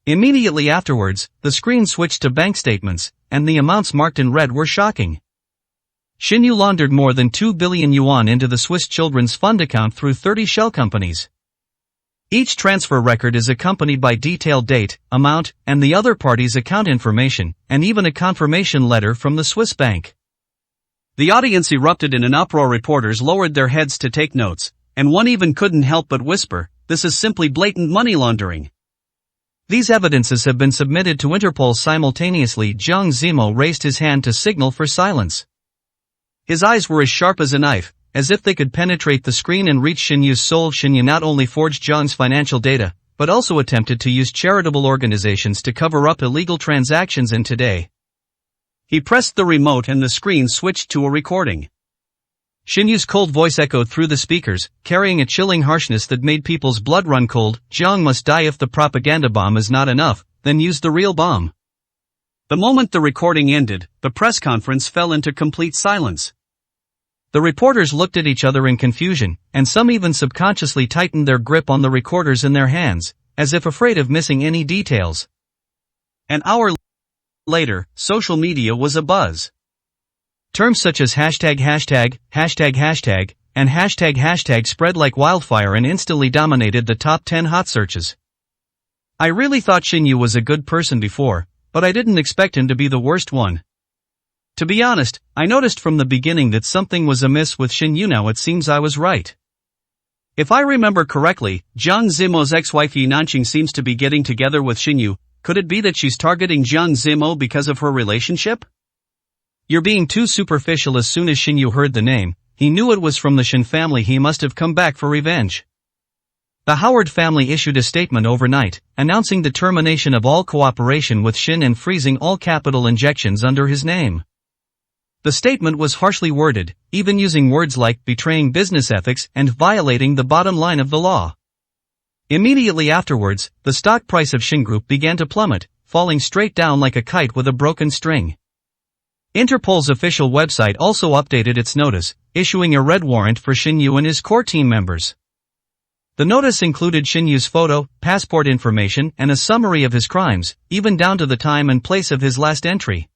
Immediately afterwards, the screen switched to bank statements, and the amounts marked in red were shocking. Xinyu laundered more than 2 billion yuan into the Swiss Children's Fund account through 30 shell companies. Each transfer record is accompanied by detailed date, amount, and the other party's account information, and even a confirmation letter from the Swiss bank. The audience erupted in an uproar. Reporters lowered their heads to take notes, and one even couldn't help but whisper, "This is simply blatant money laundering." These evidences have been submitted to Interpol simultaneously. Zhang Zimo raised his hand to signal for silence. His eyes were as sharp as a knife, as if they could penetrate the screen and reach Xinyu's soul. Xinyu not only forged Zhang's financial data, but also attempted to use charitable organizations to cover up illegal transactions. And today, he pressed the remote and the screen switched to a recording. Xinyu's cold voice echoed through the speakers, carrying a chilling harshness that made people's blood run cold. Zhang must die. If the propaganda bomb is not enough, then use the real bomb. The moment the recording ended, the press conference fell into complete silence. The reporters looked at each other in confusion, and some even subconsciously tightened their grip on the recorders in their hands, as if afraid of missing any details. An hour later, social media was abuzz. Terms such as hashtag, and hashtag spread like wildfire and instantly dominated the top 10 hot searches. I really thought Xinyu was a good person before, but I didn't expect him to be the worst one. To be honest, I noticed from the beginning that something was amiss with Xinyu. Now it seems I was right. If I remember correctly, Jiang Zimo's ex-wife Yi Nanqing seems to be getting together with Xinyu. Could it be that she's targeting Jiang Zimo because of her relationship? You're being too superficial. As soon as Xinyu heard the name, he knew it was from the Shen family. He must have come back for revenge. The Howard family issued a statement overnight, announcing the termination of all cooperation with Shen and freezing all capital injections under his name. The statement was harshly worded, even using words like betraying business ethics and violating the bottom line of the law. Immediately afterwards, the stock price of Shen Group began to plummet, falling straight down like a kite with a broken string. Interpol's official website also updated its notice, issuing a red warrant for Xinyu and his core team members. The notice included Xinyu's photo, passport information, and a summary of his crimes, even down to the time and place of his last entry.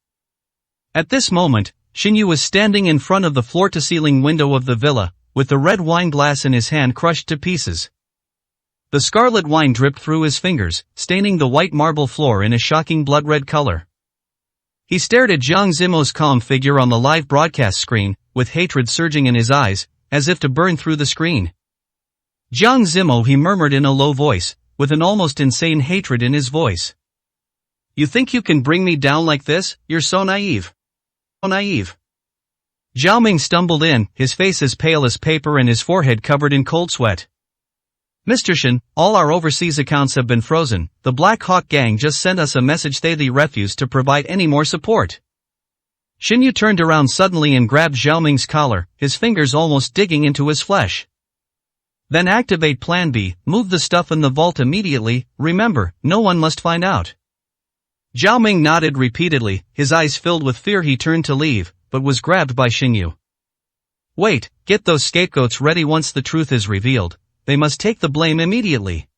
At this moment, Xinyu was standing in front of the floor-to-ceiling window of the villa, with the red wine glass in his hand crushed to pieces. The scarlet wine dripped through his fingers, staining the white marble floor in a shocking blood-red color. He stared at Jiang Zimo's calm figure on the live broadcast screen, with hatred surging in his eyes, as if to burn through the screen. Jiang Zimo, he murmured in a low voice, with an almost insane hatred in his voice. You think you can bring me down like this? You're so naive. So naive. Zhao Ming stumbled in, his face as pale as paper and his forehead covered in cold sweat. Mr. Shen, all our overseas accounts have been frozen. The Black Hawk Gang just sent us a message. They refused to provide any more support. Xinyu turned around suddenly and grabbed Zhao Ming's collar, his fingers almost digging into his flesh. Then activate Plan B, move the stuff in the vault immediately. Remember, no one must find out. Zhao Ming nodded repeatedly, his eyes filled with fear. He turned to leave, but was grabbed by Xinyu. Wait, get those scapegoats ready. Once the truth is revealed, they must take the blame immediately.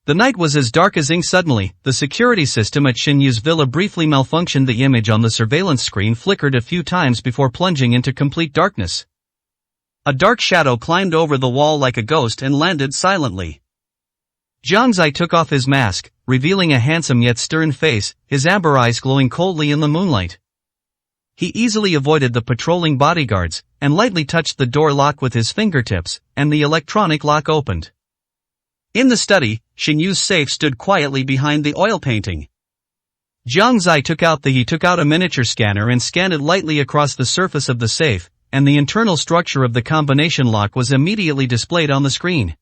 The night was as dark as ink. Suddenly, the security system at Xinyu's villa briefly malfunctioned. The image on the surveillance screen flickered a few times before plunging into complete darkness. A dark shadow climbed over the wall like a ghost and landed silently. Zhang Zai took off his mask, revealing a handsome yet stern face, his amber eyes glowing coldly in the moonlight. He easily avoided the patrolling bodyguards, and lightly touched the door lock with his fingertips, and the electronic lock opened. In the study, Xinyu's safe stood quietly behind the oil painting. Zhang Zai took out a miniature scanner and scanned it lightly across the surface of the safe, and the internal structure of the combination lock was immediately displayed on the screen.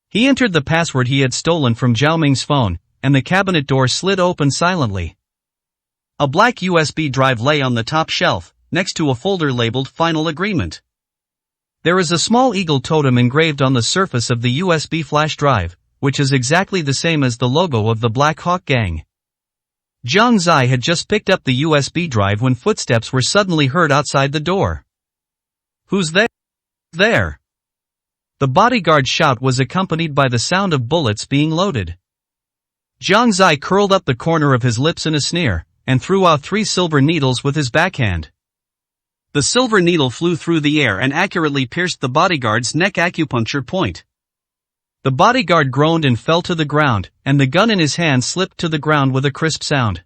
He entered the password he had stolen from Zhao Ming's phone, and the cabinet door slid open silently. A black USB drive lay on the top shelf, next to a folder labeled Final Agreement. There is a small eagle totem engraved on the surface of the USB flash drive, which is exactly the same as the logo of the Black Hawk Gang. Zhang Zai had just picked up the USB drive when footsteps were suddenly heard outside the door. Who's there? The bodyguard's shout was accompanied by the sound of bullets being loaded. Zhang Zai curled up the corner of his lips in a sneer, and threw out 3 silver needles with his backhand. The silver needle flew through the air and accurately pierced the bodyguard's neck acupuncture point. The bodyguard groaned and fell to the ground, and the gun in his hand slipped to the ground with a crisp sound.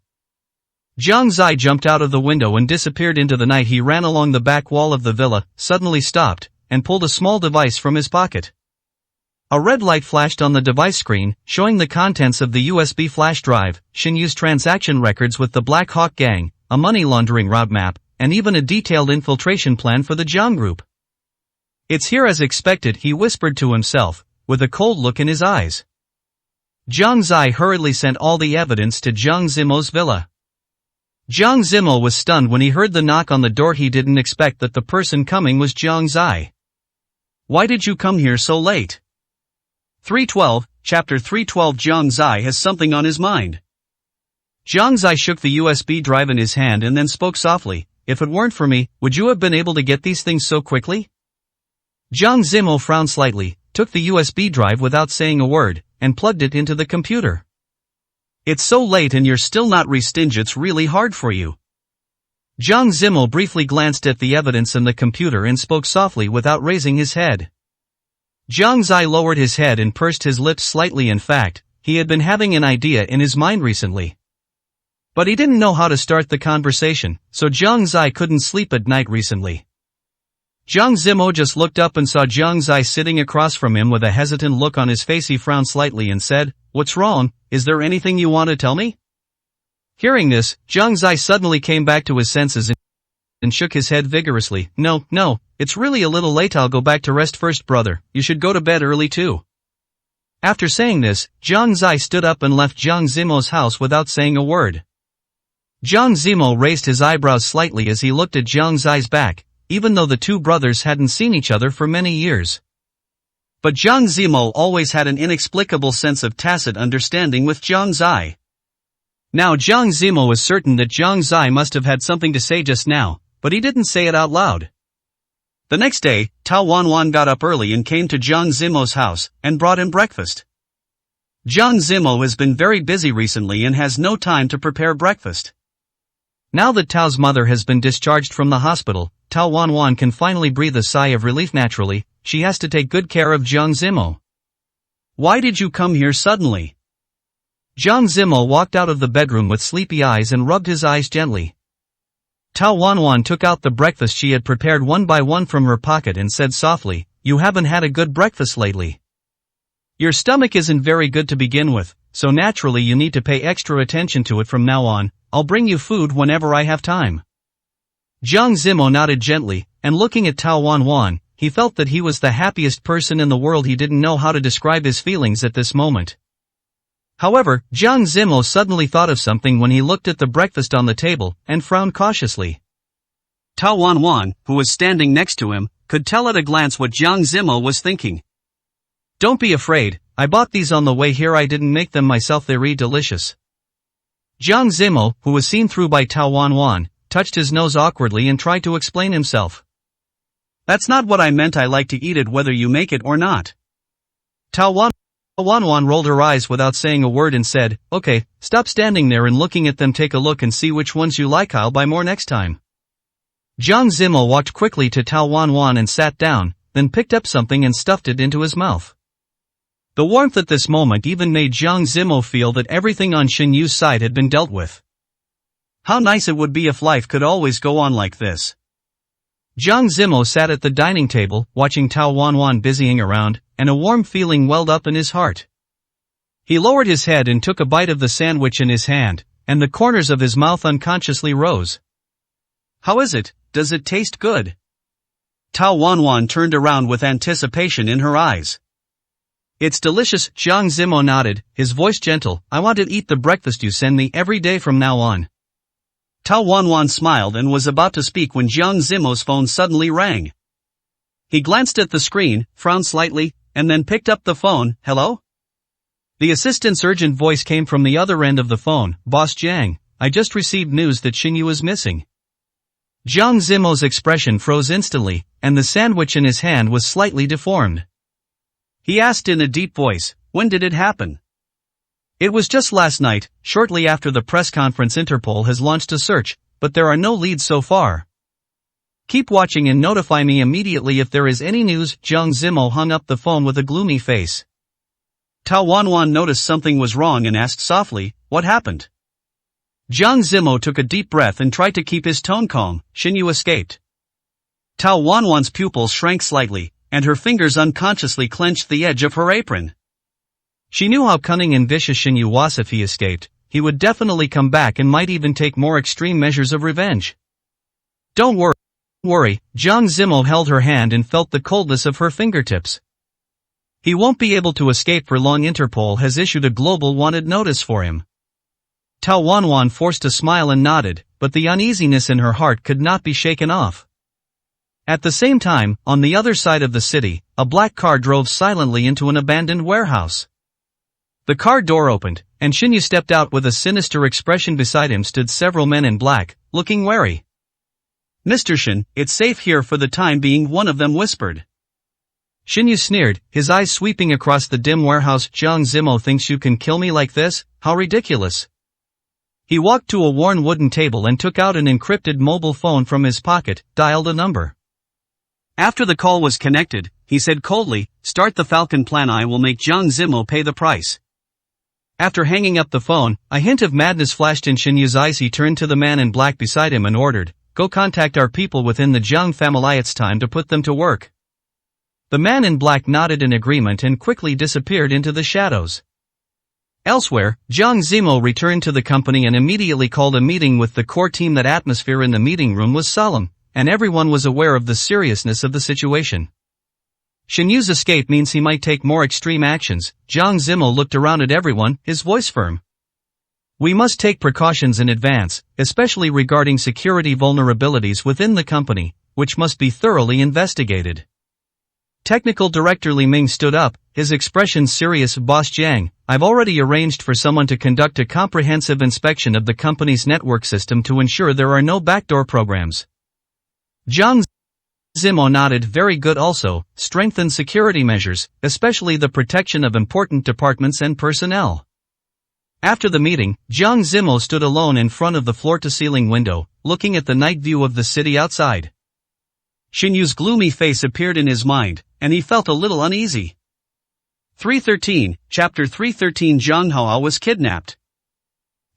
Zhang Zai jumped out of the window and disappeared into the night. He ran along the back wall of the villa, suddenly stopped, and pulled a small device from his pocket. A red light flashed on the device screen, showing the contents of the USB flash drive, Xinyu's transaction records with the Black Hawk Gang, a money laundering roadmap, and even a detailed infiltration plan for the Jiang Group. It's here as expected, he whispered to himself, with a cold look in his eyes. Zhang Zai hurriedly sent all the evidence to Jiang Zimo's villa. Jiang Zimo was stunned when he heard the knock on the door. He didn't expect that the person coming was Jiang Zai. Why did you come here so late? 312, Chapter 312. Jiang Zai has something on his mind. Jiang Zai shook the USB drive in his hand and then spoke softly. If it weren't for me, would you have been able to get these things so quickly? Jiang Zimo frowned slightly, took the USB drive without saying a word, and plugged it into the computer. It's so late and you're still not restinged. It's really hard for you. Jiang Zimo briefly glanced at the evidence in the computer and spoke softly without raising his head. Jiang Zai lowered his head and pursed his lips slightly. In fact, he had been having an idea in his mind recently. But he didn't know how to start the conversation, so Jiang Zai couldn't sleep at night recently. Jiang Zimo just looked up and saw Jiang Zai sitting across from him with a hesitant look on his face. He frowned slightly and said, "What's wrong? Is there anything you want to tell me?" Hearing this, Jiang Zai suddenly came back to his senses and shook his head vigorously. No, it's really a little late. I'll go back to rest first, brother. You should go to bed early too." After saying this, Jiang Zai stood up and left Jiang Zimo's house without saying a word. Jiang Zimo raised his eyebrows slightly as he looked at Jiang Zai's back, even though the two brothers hadn't seen each other for many years. But Jiang Zimo always had an inexplicable sense of tacit understanding with Jiang Zai. Now Jiang Zimo was certain that Jiang Zai must have had something to say just now, but he didn't say it out loud. The next day, Tao Wanwan got up early and came to Jiang Zimo's house, and brought him breakfast. Jiang Zimo has been very busy recently and has no time to prepare breakfast. Now that Tao's mother has been discharged from the hospital, Tao Wanwan can finally breathe a sigh of relief. Naturally, she has to take good care of Jiang Zimo. "Why did you come here suddenly?" Jiang Zimo walked out of the bedroom with sleepy eyes and rubbed his eyes gently. Tao Wanwan took out the breakfast she had prepared one by one from her pocket and said softly, "You haven't had a good breakfast lately. Your stomach isn't very good to begin with, so naturally you need to pay extra attention to it from now on. I'll bring you food whenever I have time." Jiang Zimo nodded gently, and looking at Tao Wanwan, he felt that he was the happiest person in the world. He didn't know how to describe his feelings at this moment. However, Jiang Zimo suddenly thought of something when he looked at the breakfast on the table, and frowned cautiously. Tao Wanwan, who was standing next to him, could tell at a glance what Jiang Zimo was thinking. "Don't be afraid, I bought these on the way here. I didn't make them myself. They're delicious." Jiang Zimo, who was seen through by Tao Wanwan, touched his nose awkwardly and tried to explain himself. "That's not what I meant. I like to eat it whether you make it or not." Tao Wanwan rolled her eyes without saying a word and said, "Okay, stop standing there and looking at them. Take a look and see which ones you like. I'll buy more next time." Jiang Zimo walked quickly to Tao Wanwan and sat down, then picked up something and stuffed it into his mouth. The warmth at this moment even made Jiang Zimo feel that everything on Shin Yu's side had been dealt with. How nice it would be if life could always go on like this. Jiang Zimo sat at the dining table, watching Tao Wanwan busying around, and a warm feeling welled up in his heart. He lowered his head and took a bite of the sandwich in his hand, and the corners of his mouth unconsciously rose. "How is it? Does it taste good?" Tao Wanwan turned around with anticipation in her eyes. "It's delicious," Jiang Zimo nodded, his voice gentle. "I want to eat the breakfast you send me every day from now on." Tao Wanwan smiled and was about to speak when Jiang Zimo's phone suddenly rang. He glanced at the screen, frowned slightly, and then picked up the phone. "Hello?" The assistant's urgent voice came from the other end of the phone. "Boss Jiang, I just received news that Xinyu is missing." Jiang Zimo's expression froze instantly, and the sandwich in his hand was slightly deformed. He asked in a deep voice, "When did it happen?" "It was just last night, shortly after the press conference. Interpol has launched a search, but there are no leads so far. Keep watching and notify me immediately if there is any news." Jiang Zimo hung up the phone with a gloomy face. Tao Wanwan noticed something was wrong and asked softly, "What happened?" Jiang Zimo took a deep breath and tried to keep his tone calm. "Xinyu escaped." Tao Wanwan's pupils shrank slightly, and her fingers unconsciously clenched the edge of her apron. She knew how cunning and vicious Xinyu was. If he escaped, he would definitely come back and might even take more extreme measures of revenge. "Don't worry, Jiang Zimo held her hand and felt the coldness of her fingertips. "He won't be able to escape for long. Interpol has issued a global wanted notice for him." Tao Wanwan forced a smile and nodded, but the uneasiness in her heart could not be shaken off. At the same time, on the other side of the city, a black car drove silently into an abandoned warehouse. The car door opened, and Xinyu stepped out with a sinister expression. Beside him stood several men in black, looking wary. "Mr. Shin, it's safe here for the time being," one of them whispered. Xinyu sneered, his eyes sweeping across the dim warehouse. Zhang Zimo thinks you can kill me like this? How ridiculous. He walked to a worn wooden table and took out an encrypted mobile phone from his pocket, dialed a number. After the call was connected, he said coldly, "Start the Falcon plan. I will make Zhang Zimo pay the price." After hanging up the phone, a hint of madness flashed in Xinyu's eyes. He turned to the man in black beside him and ordered, "Go contact our people within the Zhang family. It's time to put them to work." The man in black nodded in agreement and quickly disappeared into the shadows. Elsewhere, Zhang Zimo returned to the company and immediately called a meeting with the core team. That atmosphere in the meeting room was solemn, and everyone was aware of the seriousness of the situation. Xinyu's escape means he might take more extreme actions. Zhang Zimo looked around at everyone, his voice firm. "We must take precautions in advance, especially regarding security vulnerabilities within the company, which must be thoroughly investigated." Technical Director Li Ming stood up, his expression serious. "Boss Jiang, I've already arranged for someone to conduct a comprehensive inspection of the company's network system to ensure there are no backdoor programs." Zhang Zimo nodded. "Very good. Also, strengthen security measures, especially the protection of important departments and personnel." After the meeting, Zhang Zimo stood alone in front of the floor-to-ceiling window, looking at the night view of the city outside. Xinyu's gloomy face appeared in his mind, and he felt a little uneasy. 313, Chapter 313. Zhang Hao was kidnapped.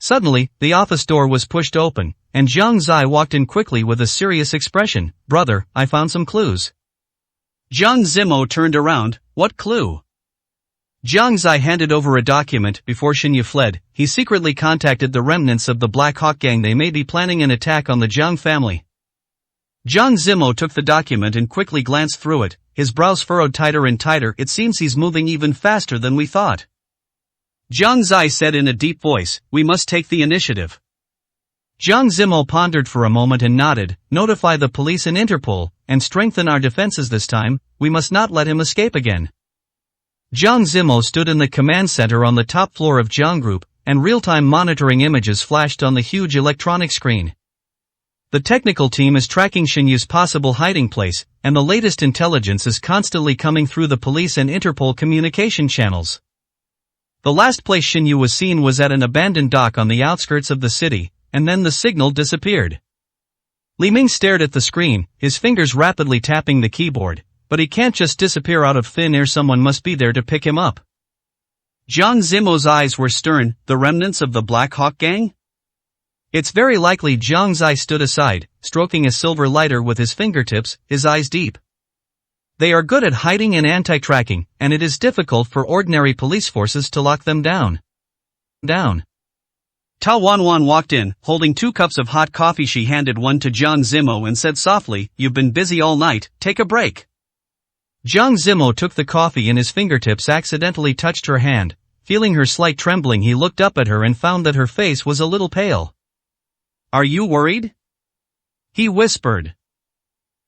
Suddenly, the office door was pushed open, and Zhang Zai walked in quickly with a serious expression. "Brother, I found some clues." Zhang Zimo turned around. "What clue?" Zhang Zai handed over a document. "Before Xinyu fled, he secretly contacted the remnants of the Black Hawk Gang. They may be planning an attack on the Zhang family." Zhang Zimo took the document and quickly glanced through it, his brows furrowed tighter and tighter. "It seems he's moving even faster than we thought." Zhang Zai said in a deep voice, "We must take the initiative." Zhang Zimo pondered for a moment and nodded. "Notify the police and Interpol, and strengthen our defenses this time. We must not let him escape again." Zhang Zimo stood in the command center on the top floor of Zhang Group, and real-time monitoring images flashed on the huge electronic screen. The technical team is tracking Xinyu's possible hiding place, and the latest intelligence is constantly coming through the police and Interpol communication channels. The last place Xinyu was seen was at an abandoned dock on the outskirts of the city, and then the signal disappeared. Li Ming stared at the screen, his fingers rapidly tapping the keyboard, but he can't just disappear out of thin air. Someone must be there to pick him up. Zhang Zimo's eyes were stern. "The remnants of the Black Hawk Gang?" "It's very likely." Zhang Zai stood aside, stroking a silver lighter with his fingertips, his eyes deep. "They are good at hiding and anti-tracking, and it is difficult for ordinary police forces to lock them down. Tao Wanwan walked in, holding 2 cups of hot coffee. She handed one to Zhang Zimo and said softly, "You've been busy all night, take a break." Zhang Zimo took the coffee and his fingertips accidentally touched her hand. Feeling her slight trembling, he looked up at her and found that her face was a little pale. "Are you worried?" he whispered.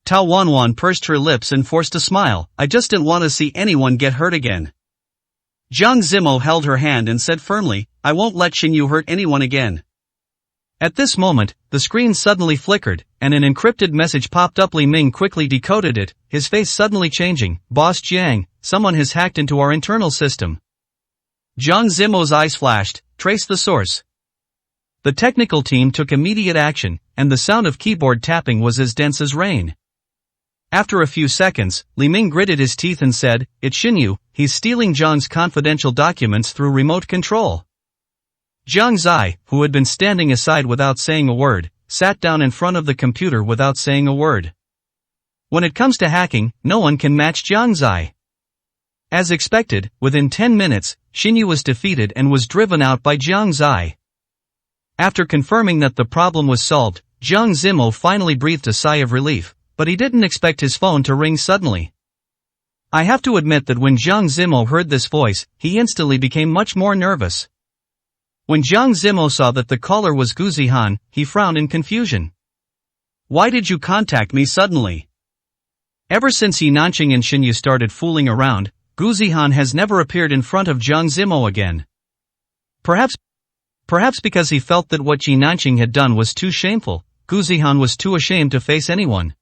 Tao Wanwan pursed her lips and forced a smile. "I just didn't want to see anyone get hurt again." Zhang Zimo held her hand and said firmly, "I won't let Xinyu hurt anyone again." At this moment, the screen suddenly flickered, and an encrypted message popped up. Li Ming quickly decoded it, his face suddenly changing. "Boss Jiang, someone has hacked into our internal system." Zhang Zimo's eyes flashed. "Trace the source." The technical team took immediate action, and the sound of keyboard tapping was as dense as rain. After a few seconds, Li Ming gritted his teeth and said, "It's Xinyu, he's stealing Zhang's confidential documents through remote control." Zhang Zai, who had been standing aside without saying a word, sat down in front of the computer without saying a word. When it comes to hacking, no one can match Zhang Zai. As expected, within 10 minutes, Xinyu was defeated and was driven out by Zhang Zai. After confirming that the problem was solved, Zhang Zimo finally breathed a sigh of relief, but he didn't expect his phone to ring suddenly. I have to admit that when Zhang Zimo heard this voice, he instantly became much more nervous. When Zhang Zimo saw that the caller was Gu Zihan, he frowned in confusion. "Why did you contact me suddenly?" Ever since Yi Nanqing and Xinyu started fooling around, Gu Zihan has never appeared in front of Zhang Zimo again. Perhaps because he felt that what Yi Nanqing had done was too shameful, Gu Zihan was too ashamed to face anyone.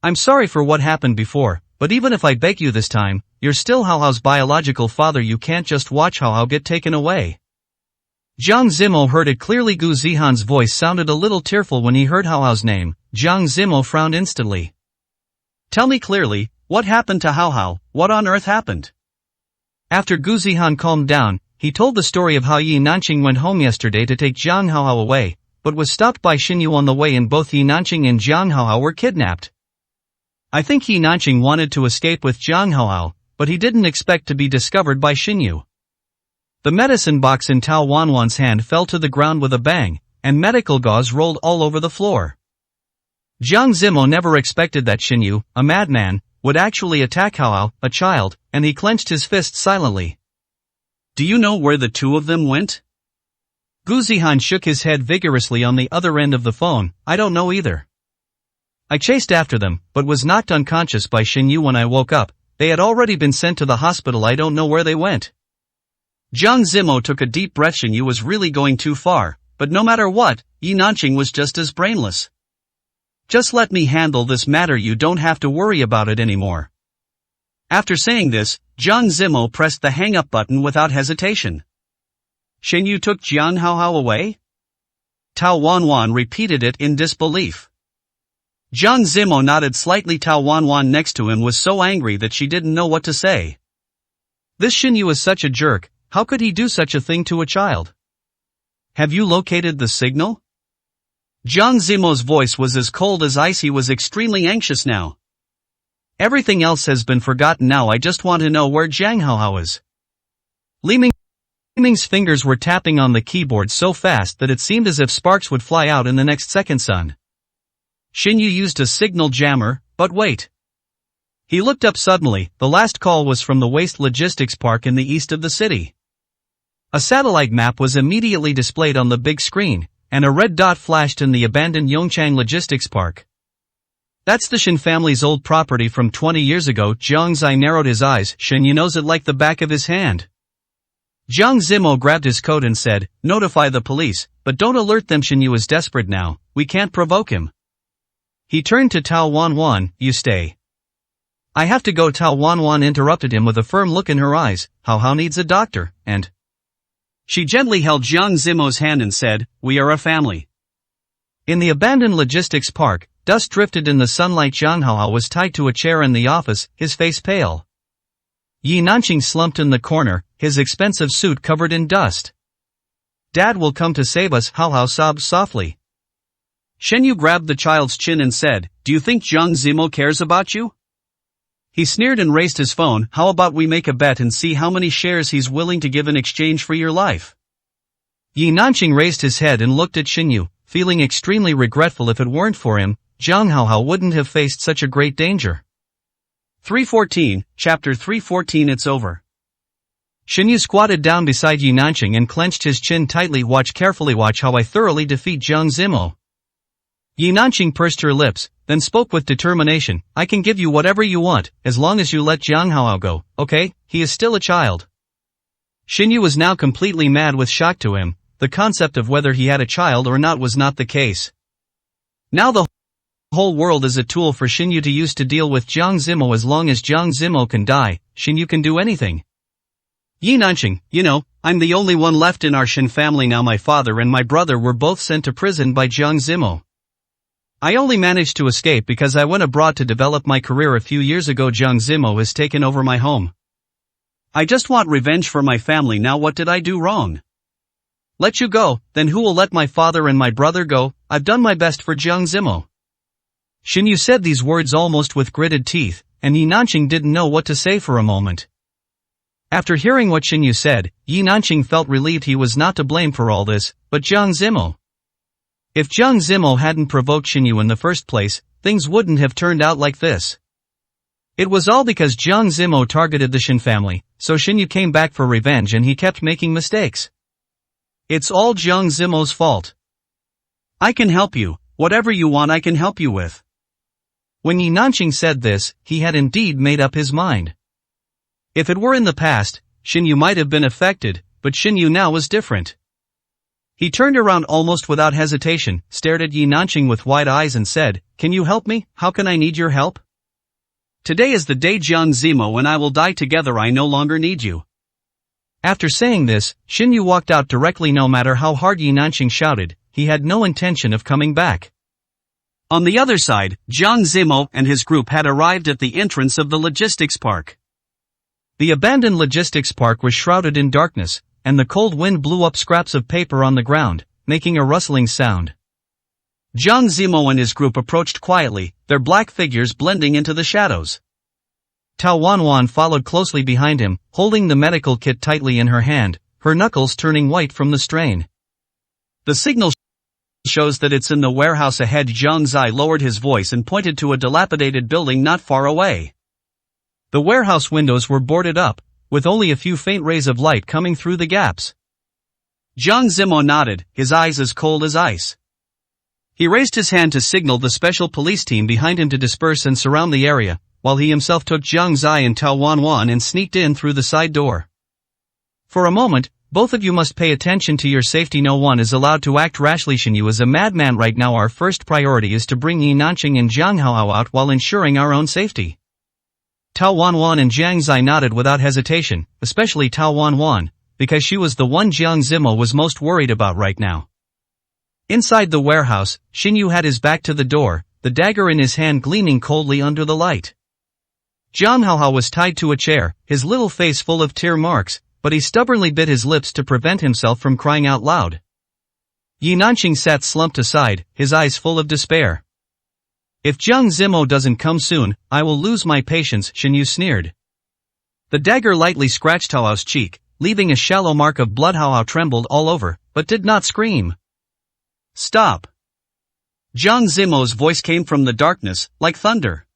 "I'm sorry for what happened before, but even if I beg you this time, you're still Hao Hao's biological father. You can't just watch Hao Hao get taken away. Jiang Zimo heard it clearly. Gu Zihan's voice sounded a little tearful when he heard Hao Hao's name. Jiang Zimo frowned instantly. Tell me clearly, what happened to Hao Hao? What on earth happened? After Gu Zihan calmed down, he told the story of how Yi Nanqing went home yesterday to take Jiang Hao Hao away, but was stopped by Xinyu on the way, and both Yi Nanqing and Jiang Hao Hao were kidnapped. I think Yi Nanqing wanted to escape with Jiang Hao Hao, but he didn't expect to be discovered by Xinyu. The medicine box in Tao Wanwan's hand fell to the ground with a bang, and medical gauze rolled all over the floor. Jiang Zimo never expected that Xinyu, a madman, would actually attack Hao Hao, a child, and he clenched his fist silently. Do you know where the two of them went? Gu Zihan shook his head vigorously on the other end of the phone. I don't know either. I chased after them, but was knocked unconscious by Xinyu when I woke up. They had already been sent to the hospital. I don't know where they went. Jiang Zimo took a deep breath. Xinyu was really going too far, but no matter what, Yi Nanqing was just as brainless. Just let me handle this matter. You don't have to worry about it anymore. After saying this, Jiang Zimo pressed the hang-up button without hesitation. Xinyu took Jiang Hao Hao away? Tao Wanwan repeated it in disbelief. Jiang Zimo nodded slightly. Tao Wanwan next to him was so angry that she didn't know what to say. This Xinyu is such a jerk. How could he do such a thing to a child? Have you located the signal? Jiang Zimo's voice was as cold as ice. He was extremely anxious now. Everything else has been forgotten now. I just want to know where Jiang Hao Hao is. Li Ming's fingers were tapping on the keyboard so fast that it seemed as if sparks would fly out in the next second. Son. Xinyu used a signal jammer, but wait. He looked up suddenly. The last call was from the Waste Logistics Park in the east of the city. A satellite map was immediately displayed on the big screen, and a red dot flashed in the abandoned Yongchang Logistics Park. That's the Shin family's old property from 20 years ago. Jiang Zai narrowed his eyes. Xinyu knows it like the back of his hand. Jiang Zimo grabbed his coat and said, notify the police, but don't alert them. Xinyu is desperate now. We can't provoke him. He turned to Tao Wanwan. You stay. I have to go. Tao Wanwan interrupted him with a firm look in her eyes. Hao Hao needs a doctor, and... She gently held Jiang Zimo's hand and said, we are a family. In the abandoned logistics park, dust drifted in the sunlight. Jiang Hao Hao was tied to a chair in the office, his face pale. Yi Nanqing slumped in the corner, his expensive suit covered in dust. Dad will come to save us. Hao Hao sobbed softly. Xinyu grabbed the child's chin and said, do you think Jiang Zimo cares about you? He sneered and raised his phone. How about we make a bet and see how many shares he's willing to give in exchange for your life? Yi Nanqing raised his head and looked at Xinyu, feeling extremely regretful. If it weren't for him, Jiang Hao Hao wouldn't have faced such a great danger. 314, Chapter 314. It's over. Xinyu squatted down beside Yi Nanqing and clenched his chin tightly. Watch carefully. Watch how I thoroughly defeat Jiang Zimo. Yi Nanqing pursed her lips, then spoke with determination. I can give you whatever you want, as long as you let Jiang Hao Hao go, okay? He is still a child. Xinyu was now completely mad with shock. To him, the concept of whether he had a child or not was not the case. Now the whole world is a tool for Xinyu to use to deal with Jiang Zimo. As long as Jiang Zimo can die, Xinyu can do anything. Yi Nanqing, you know, I'm the only one left in our Shin family now. My father and my brother were both sent to prison by Jiang Zimo. I only managed to escape because I went abroad to develop my career a few years ago. Jiang Zimo has taken over my home. I just want revenge for my family now. What did I do wrong? Let you go, then who will let my father and my brother go? I've done my best for Jiang Zimo. Xinyu said these words almost with gritted teeth, and Yi Nanqing didn't know what to say for a moment. After hearing what Xinyu said, Yi Nanqing felt relieved. He was not to blame for all this, but Jiang Zimo. If Jiang Zimo hadn't provoked Xinyu in the first place, things wouldn't have turned out like this. It was all because Jiang Zimo targeted the Shin family, so Xinyu came back for revenge and he kept making mistakes. It's all Jiang Zimo's fault. I can help you. Whatever you want I can help you with. When Yi Nanqing said this, he had indeed made up his mind. If it were in the past, Xinyu might have been affected, but Xinyu now was different. He turned around almost without hesitation, stared at Yi Nanqing with wide eyes and said, can you help me? How can I need your help? Today is the day Jiang Zimo and I will die together. I no longer need you. After saying this, Xin Yu walked out directly. No matter how hard Yi Nanqing shouted, he had no intention of coming back. On the other side, Jiang Zimo and his group had arrived at the entrance of the logistics park. The abandoned logistics park was shrouded in darkness, and the cold wind blew up scraps of paper on the ground, making a rustling sound. Jiang Zimo and his group approached quietly, their black figures blending into the shadows. Tao Wanwan followed closely behind him, holding the medical kit tightly in her hand, her knuckles turning white from the strain. The signal shows that it's in the warehouse ahead. Zhang Zai lowered his voice and pointed to a dilapidated building not far away. The warehouse windows were boarded up, with only a few faint rays of light coming through the gaps. Jiang Zimo nodded, his eyes as cold as ice. He raised his hand to signal the special police team behind him to disperse and surround the area, while he himself took Zhang Zai and Tao Wanwan and sneaked in through the side door. For a moment, both of you must pay attention to your safety. No one is allowed to act rashly. Xin Yu is a madman right now. Our first priority is to bring Yi Nanqing and Jiang Haohao out while ensuring our own safety. Tao Wanwan and Jiang Zai nodded without hesitation, especially Tao Wanwan, because she was the one Jiang Zimo was most worried about right now. Inside the warehouse, Xin Yu had his back to the door, the dagger in his hand gleaming coldly under the light. Jiang Haohao was tied to a chair, his little face full of tear marks, but he stubbornly bit his lips to prevent himself from crying out loud. Yi Nanqing sat slumped aside, his eyes full of despair. If Jiang Zimo doesn't come soon, I will lose my patience, Xin Yu sneered. The dagger lightly scratched Haohao's cheek, leaving a shallow mark of blood. Haohao trembled all over, but did not scream. Stop! Jiang Zimo's voice came from the darkness, like thunder.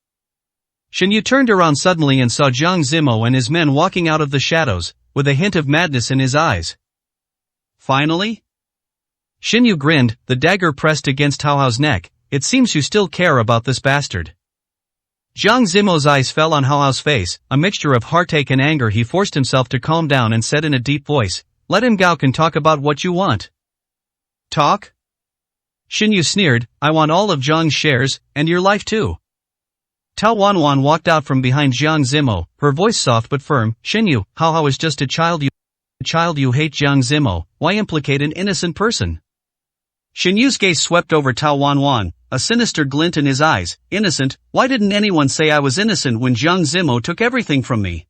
Xin Yu turned around suddenly and saw Jiang Zimo and his men walking out of the shadows, with a hint of madness in his eyes. Finally? Xin Yu grinned, the dagger pressed against Haohao's neck. It seems you still care about this bastard. Jiang Zimo's eyes fell on Haohao's face, a mixture of heartache and anger. He forced himself to calm down and said in a deep voice, "Let him go and talk about what you want." Talk? Xin Yu sneered, "I want all of Jiang's shares, and your life too." Tao Wanwan walked out from behind Jiang Zimo, her voice soft but firm. Xin Yu, Haohao is just a child. You hate Jiang Zimo. Why implicate an innocent person? Xin Yu's gaze swept over Tao Wanwan, a sinister glint in his eyes. Innocent? Why didn't anyone say I was innocent when Jiang Zimo took everything from me?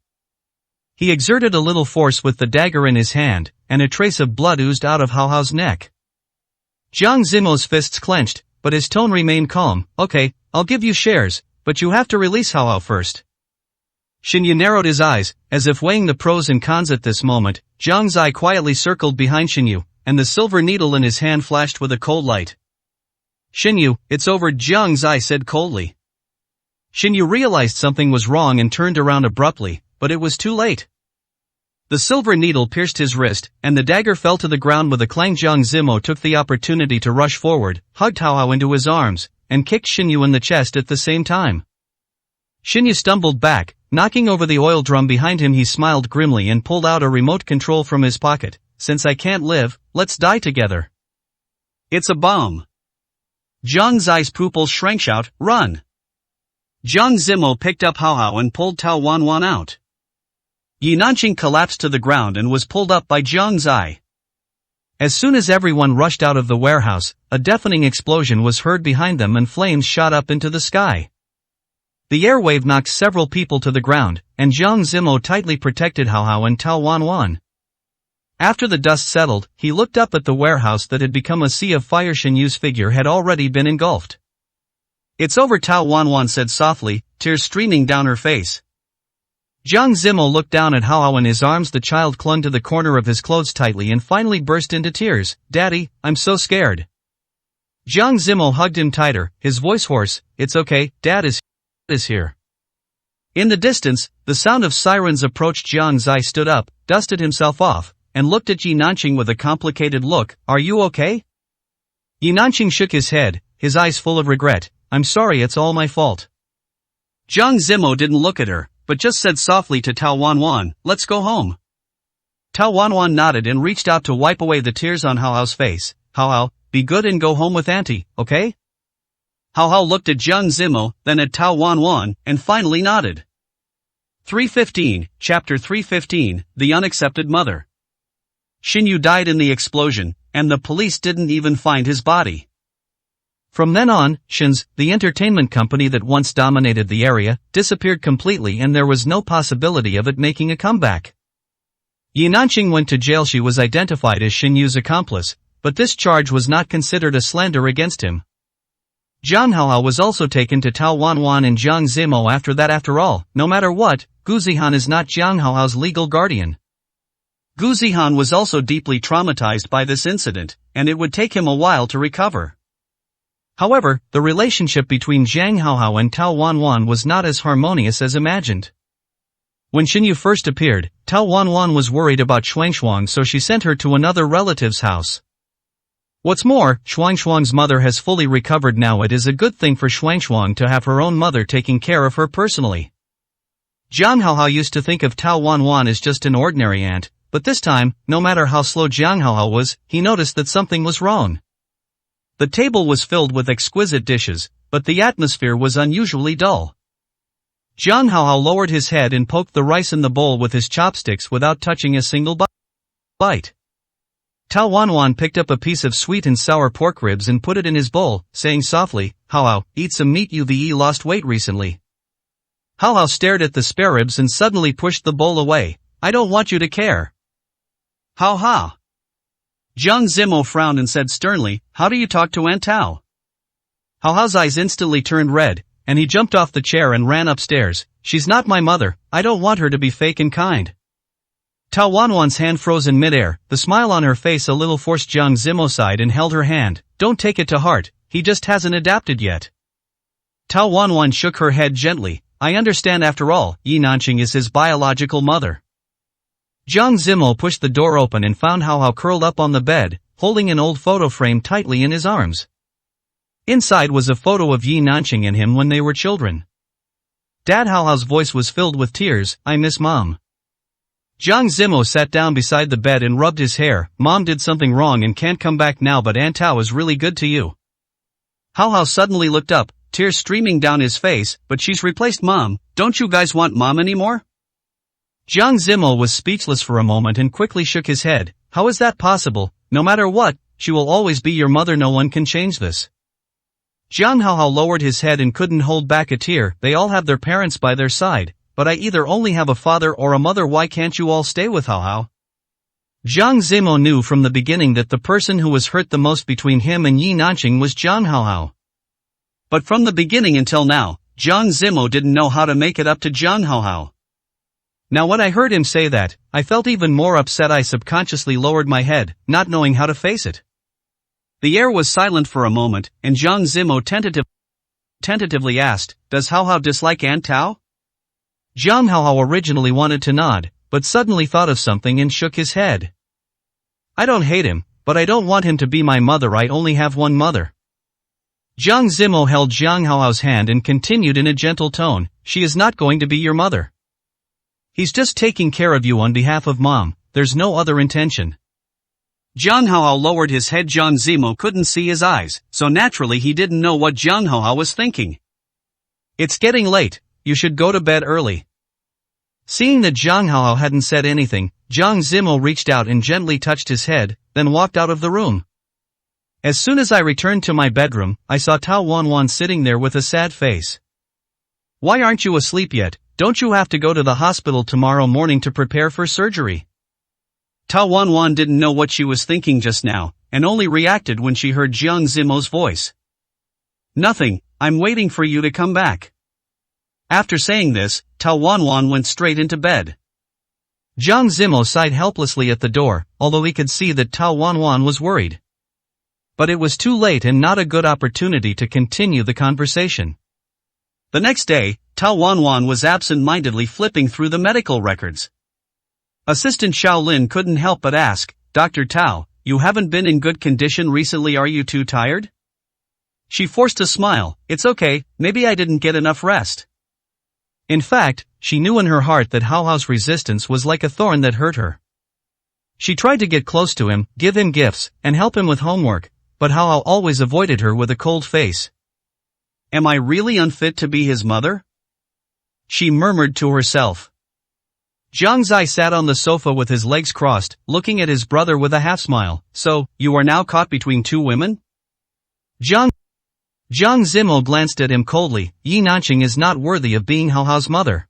He exerted a little force with the dagger in his hand, and a trace of blood oozed out of Haohao's neck. Jiang Zimo's fists clenched, but his tone remained calm. Okay, I'll give you shares, but you have to release Haohao first. Xin Yu narrowed his eyes, as if weighing the pros and cons at this moment. Jiang Zai quietly circled behind Xin Yu, and the silver needle in his hand flashed with a cold light. Xin Yu, it's over, Jiang Zai said coldly. Xin Yu realized something was wrong and turned around abruptly, but it was too late. The silver needle pierced his wrist, and the dagger fell to the ground with a clang. Jiang Zimo took the opportunity to rush forward, hugged Haohao into his arms, and kicked Xin Yu in the chest at the same time. Xin Yu stumbled back, knocking over the oil drum behind him. He smiled grimly and pulled out a remote control from his pocket. Since I can't live, let's die together. It's a bomb. Jiang Zai's pupils shrank out, run. Jiang Zimo picked up Haohao and pulled Tao Wanwan out. Yi Nanqing collapsed to the ground and was pulled up by Jiang Zai. As soon as everyone rushed out of the warehouse, a deafening explosion was heard behind them and flames shot up into the sky. The airwave knocked several people to the ground, and Jiang Zimo tightly protected Haohao and Tao Wanwan. After the dust settled, he looked up at the warehouse that had become a sea of fire. Xin Yu's figure had already been engulfed. It's over, Tao Wanwan said softly, tears streaming down her face. Jiang Zimo looked down at Haohao in his arms. The child clung to the corner of his clothes tightly and finally burst into tears. Daddy, I'm so scared. Jiang Zimo hugged him tighter, his voice hoarse. It's okay, Dad is here. In the distance, the sound of sirens approached. Jiang Zai stood up, dusted himself off, and looked at Yi Nanqing with a complicated look. Are you okay? Yi Nanqing shook his head, his eyes full of regret. I'm sorry, it's all my fault. Jiang Zimo didn't look at her, but just said softly to Tao Wanwan, let's go home. Tao Wanwan nodded and reached out to wipe away the tears on Haohao's face. Haohao, be good and go home with Auntie, okay? Hao Hao looked at Jiang Zimo, then at Tao Wanwan, and finally nodded. 315, Chapter 315, The Unaccepted Mother. Xinyu died in the explosion, and the police didn't even find his body. From then on, Shin's, the entertainment company that once dominated the area, disappeared completely and there was no possibility of it making a comeback. Yi Nanqing went to jail. She was identified as Xinyu's accomplice, but this charge was not considered a slander against him. Jiang Haohao was also taken to Tao Wanwan and Jiang Zimo after that. After all, no matter what, Gu Zihan is not Jiang Haohao's legal guardian. Gu Zihan was also deeply traumatized by this incident, and it would take him a while to recover. However, the relationship between Jiang Haohao and Tao Wanwan was not as harmonious as imagined. When Xinyu first appeared, Tao Wanwan was worried about Shuangshuang, so she sent her to another relative's house. What's more, Shuangshuang's mother has fully recovered now. It is a good thing for Shuangshuang to have her own mother taking care of her personally. Jiang Haohao used to think of Tao Wanwan as just an ordinary aunt, but this time, no matter how slow Jiang Haohao was, he noticed that something was wrong. The table was filled with exquisite dishes, but the atmosphere was unusually dull. Jiang Haohao lowered his head and poked the rice in the bowl with his chopsticks without touching a single bite. Tao Wanwan picked up a piece of sweet and sour pork ribs and put it in his bowl, saying softly, "Haohao, eat some meat. You've lost weight recently." Haohao stared at the spare ribs and suddenly pushed the bowl away. "I don't want you to care." Ha. Jiang Zimo frowned and said sternly, "How do you talk to Aunt Tao?" Haohao's eyes instantly turned red, and he jumped off the chair and ran upstairs. "She's not my mother. I don't want her to be fake and kind." Tao Wanwan's hand froze in midair, the smile on her face a little forced. Jiang Zimo sighed and held her hand. "Don't take it to heart, he just hasn't adapted yet." Tao Wanwan shook her head gently. "I understand. After all, Yi Nanqing is his biological mother." Jiang Zimo pushed the door open and found Haohao curled up on the bed, holding an old photo frame tightly in his arms. Inside was a photo of Yi Nanqing and him when they were children. Dad Haohao's voice was filled with tears. "I miss Mom." Jiang Zimo sat down beside the bed and rubbed his hair. "Mom did something wrong and can't come back now, but Aunt Tao is really good to you." Haohao suddenly looked up, tears streaming down his face. "But she's replaced Mom. Don't you guys want Mom anymore?" Jiang Zimo was speechless for a moment and quickly shook his head. "How is that possible? No matter what, she will always be your mother. No one can change this." Jiang Haohao lowered his head and couldn't hold back a tear. "They all have their parents by their side, but I either only have a father or a mother. Why can't you all stay with Haohao?" Jiang Zimo knew from the beginning that the person who was hurt the most between him and Yi Nanqing was Jiang Haohao. But from the beginning until now, Jiang Zimo didn't know how to make it up to Jiang Haohao. Now when I heard him say that, I felt even more upset. I subconsciously lowered my head, not knowing how to face it. The air was silent for a moment, and Jiang Zimo tentatively asked, "Does Haohao dislike Aunt Tao?" Jiang Haohao originally wanted to nod, but suddenly thought of something and shook his head. "I don't hate him, but I don't want him to be my mother. I only have one mother." Jiang Zimo held Jiang Haohao's hand and continued in a gentle tone, "She is not going to be your mother. He's just taking care of you on behalf of Mom. There's no other intention." Jiang Haohao lowered his head. Jiang Zimo couldn't see his eyes, so naturally he didn't know what Jiang Haohao was thinking. "It's getting late. You should go to bed early." Seeing that Jiang Haohao hadn't said anything, Jiang Zimo reached out and gently touched his head, then walked out of the room. As soon as I returned to my bedroom, I saw Tao Wanwan sitting there with a sad face. "Why aren't you asleep yet? Don't you have to go to the hospital tomorrow morning to prepare for surgery?" Tao Wanwan didn't know what she was thinking just now, and only reacted when she heard Jiang Zimo's voice. "Nothing, I'm waiting for you to come back." After saying this, Tao Wanwan went straight into bed. Jiang Zimo sighed helplessly at the door, although he could see that Tao Wanwan was worried. But it was too late and not a good opportunity to continue the conversation. The next day, Tao Wanwan was absent-mindedly flipping through the medical records. Assistant Shaolin couldn't help but ask, "Dr. Tao, you haven't been in good condition recently. Are you too tired?" She forced a smile. "It's okay, maybe I didn't get enough rest." In fact, she knew in her heart that Haohao's resistance was like a thorn that hurt her. She tried to get close to him, give him gifts, and help him with homework, but Haohao always avoided her with a cold face. Am I really unfit to be his mother? She murmured to herself. Zhang Zai sat on the sofa with his legs crossed, looking at his brother with a half-smile. So, you are now caught between two women? Zhang Zimo glanced at him coldly. Yi Nanqing is not worthy of being Hao Hao's mother.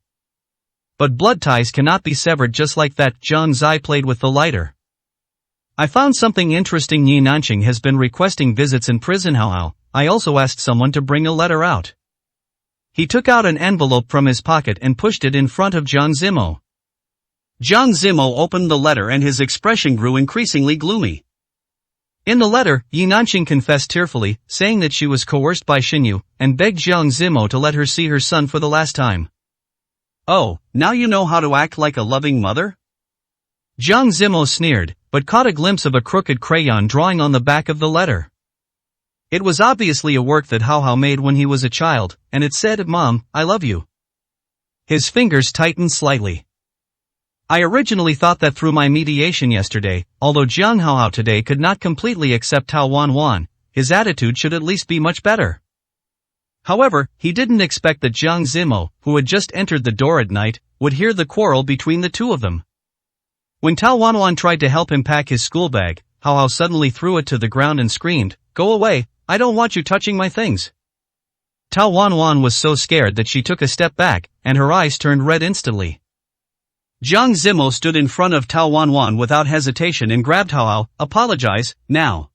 But blood ties cannot be severed just like that. Zhang Zai played with the lighter. I found something interesting. Yi Nanqing has been requesting visits in prison. Hao Hao, I also asked someone to bring a letter out. He took out an envelope from his pocket and pushed it in front of Zhang Zimo. Zhang Zimo opened the letter and his expression grew increasingly gloomy. In the letter, Yi Nanqing confessed tearfully, saying that she was coerced by Xinyu, and begged Zhang Zimo to let her see her son for the last time. Oh, now you know how to act like a loving mother? Zhang Zimo sneered, but caught a glimpse of a crooked crayon drawing on the back of the letter. It was obviously a work that Hao Hao made when he was a child, and it said, "Mom, I love you." His fingers tightened slightly. I originally thought that through my mediation yesterday, although Jiang Hao Hao today could not completely accept Tao Wan Wan, his attitude should at least be much better. However, he didn't expect that Zhang Zimo, who had just entered the door at night, would hear the quarrel between the two of them. When Tao Wan Wan tried to help him pack his school bag, Hao Hao suddenly threw it to the ground and screamed, "Go away, I don't want you touching my things." Tao Wan Wan was so scared that she took a step back, and her eyes turned red instantly. Zhang Zimo stood in front of Tao Wan Wan without hesitation and grabbed Hao Hao. "Apologize, now."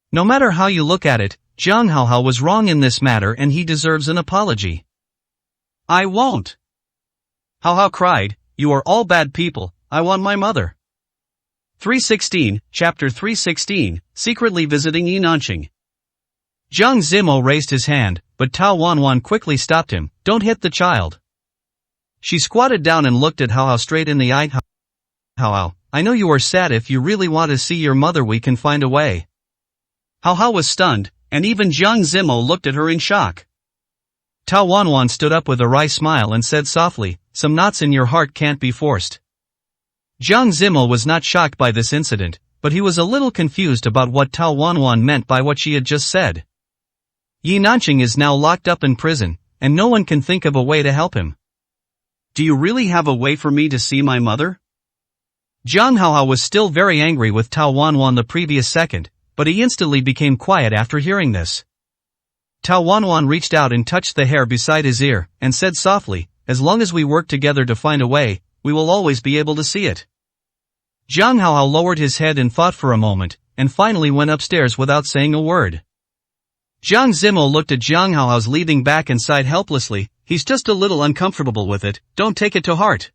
No matter how you look at it, Zhang Hao Hao was wrong in this matter and he deserves an apology. "I won't." Hao Hao cried, "You are all bad people, I want my mother." 316, Chapter 316, Secretly Visiting Yi Nanqing. Zhang Zimo raised his hand, but Tao Wan Wan quickly stopped him. "Don't hit the child." She squatted down and looked at Hao Hao straight in the eye. "Hao Hao, I know you are sad. If you really want to see your mother we can find a way." Hao Hao was stunned, and even Zhang Zimo looked at her in shock. Tao Wan Wan stood up with a wry smile and said softly, "Some knots in your heart can't be forced." Zhang Zimo was not shocked by this incident, but he was a little confused about what Tao Wan Wan meant by what she had just said. Yi Nanqing is now locked up in prison, and no one can think of a way to help him. "Do you really have a way for me to see my mother?" Zhang Hao Hao was still very angry with Tao Wan Wan the previous second, but he instantly became quiet after hearing this. Tao Wan Wan reached out and touched the hair beside his ear, and said softly, "As long as we work together to find a way, we will always be able to see it." Zhang Hao Hao lowered his head and thought for a moment, and finally went upstairs without saying a word. Zhang Zimo looked at Zhang Hao Hao's leaning back and sighed helplessly. "He's just a little uncomfortable with it, don't take it to heart."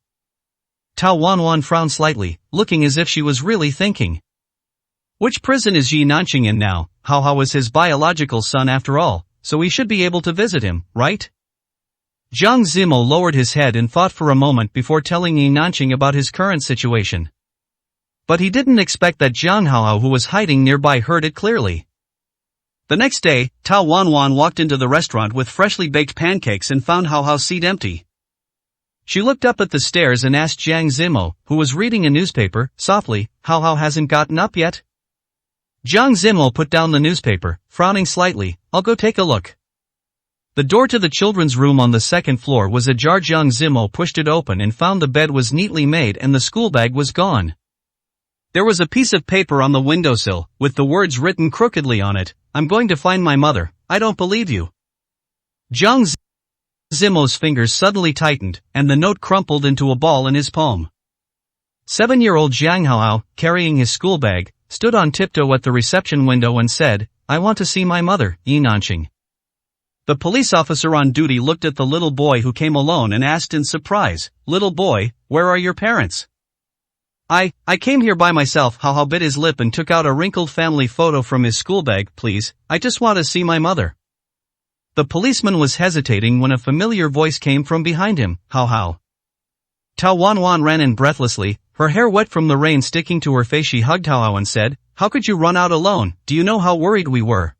Tao Wan Wan frowned slightly, looking as if she was really thinking. Which prison is Yi Nanqing in now? Hao Hao is his biological son after all, so he should be able to visit him, right? Zhang Zimo lowered his head and thought for a moment before telling Yi Nanqing about his current situation. But he didn't expect that Zhang Hao Hao, who was hiding nearby, heard it clearly. The next day, Tao Wan Wan walked into the restaurant with freshly baked pancakes and found Hao Hao's seat empty. She looked up at the stairs and asked Zhang Zimo, who was reading a newspaper, softly, "Hao Hao hasn't gotten up yet?" Zhang Zimo put down the newspaper, frowning slightly. "I'll go take a look." The door to the children's room on the second floor was ajar. Zhang Zimo pushed it open and found the bed was neatly made and the school bag was gone. There was a piece of paper on the windowsill, with the words written crookedly on it, "I'm going to find my mother, I don't believe you." Zhang Zimo's fingers suddenly tightened, and the note crumpled into a ball in his palm. 7-year-old Zhang Hao Hao, carrying his school bag, stood on tiptoe at the reception window and said, "I want to see my mother, Yi Nanqing." The police officer on duty looked at the little boy who came alone and asked in surprise, "Little boy, where are your parents?" I came here by myself." Hao Hao bit his lip and took out a wrinkled family photo from his school bag. "Please, I just want to see my mother." The policeman was hesitating when a familiar voice came from behind him, "Hao Hao." Tao Wan Wan ran in breathlessly, her hair wet from the rain sticking to her face. She hugged Hao Hao and said, "How could you run out alone? Do you know how worried we were?"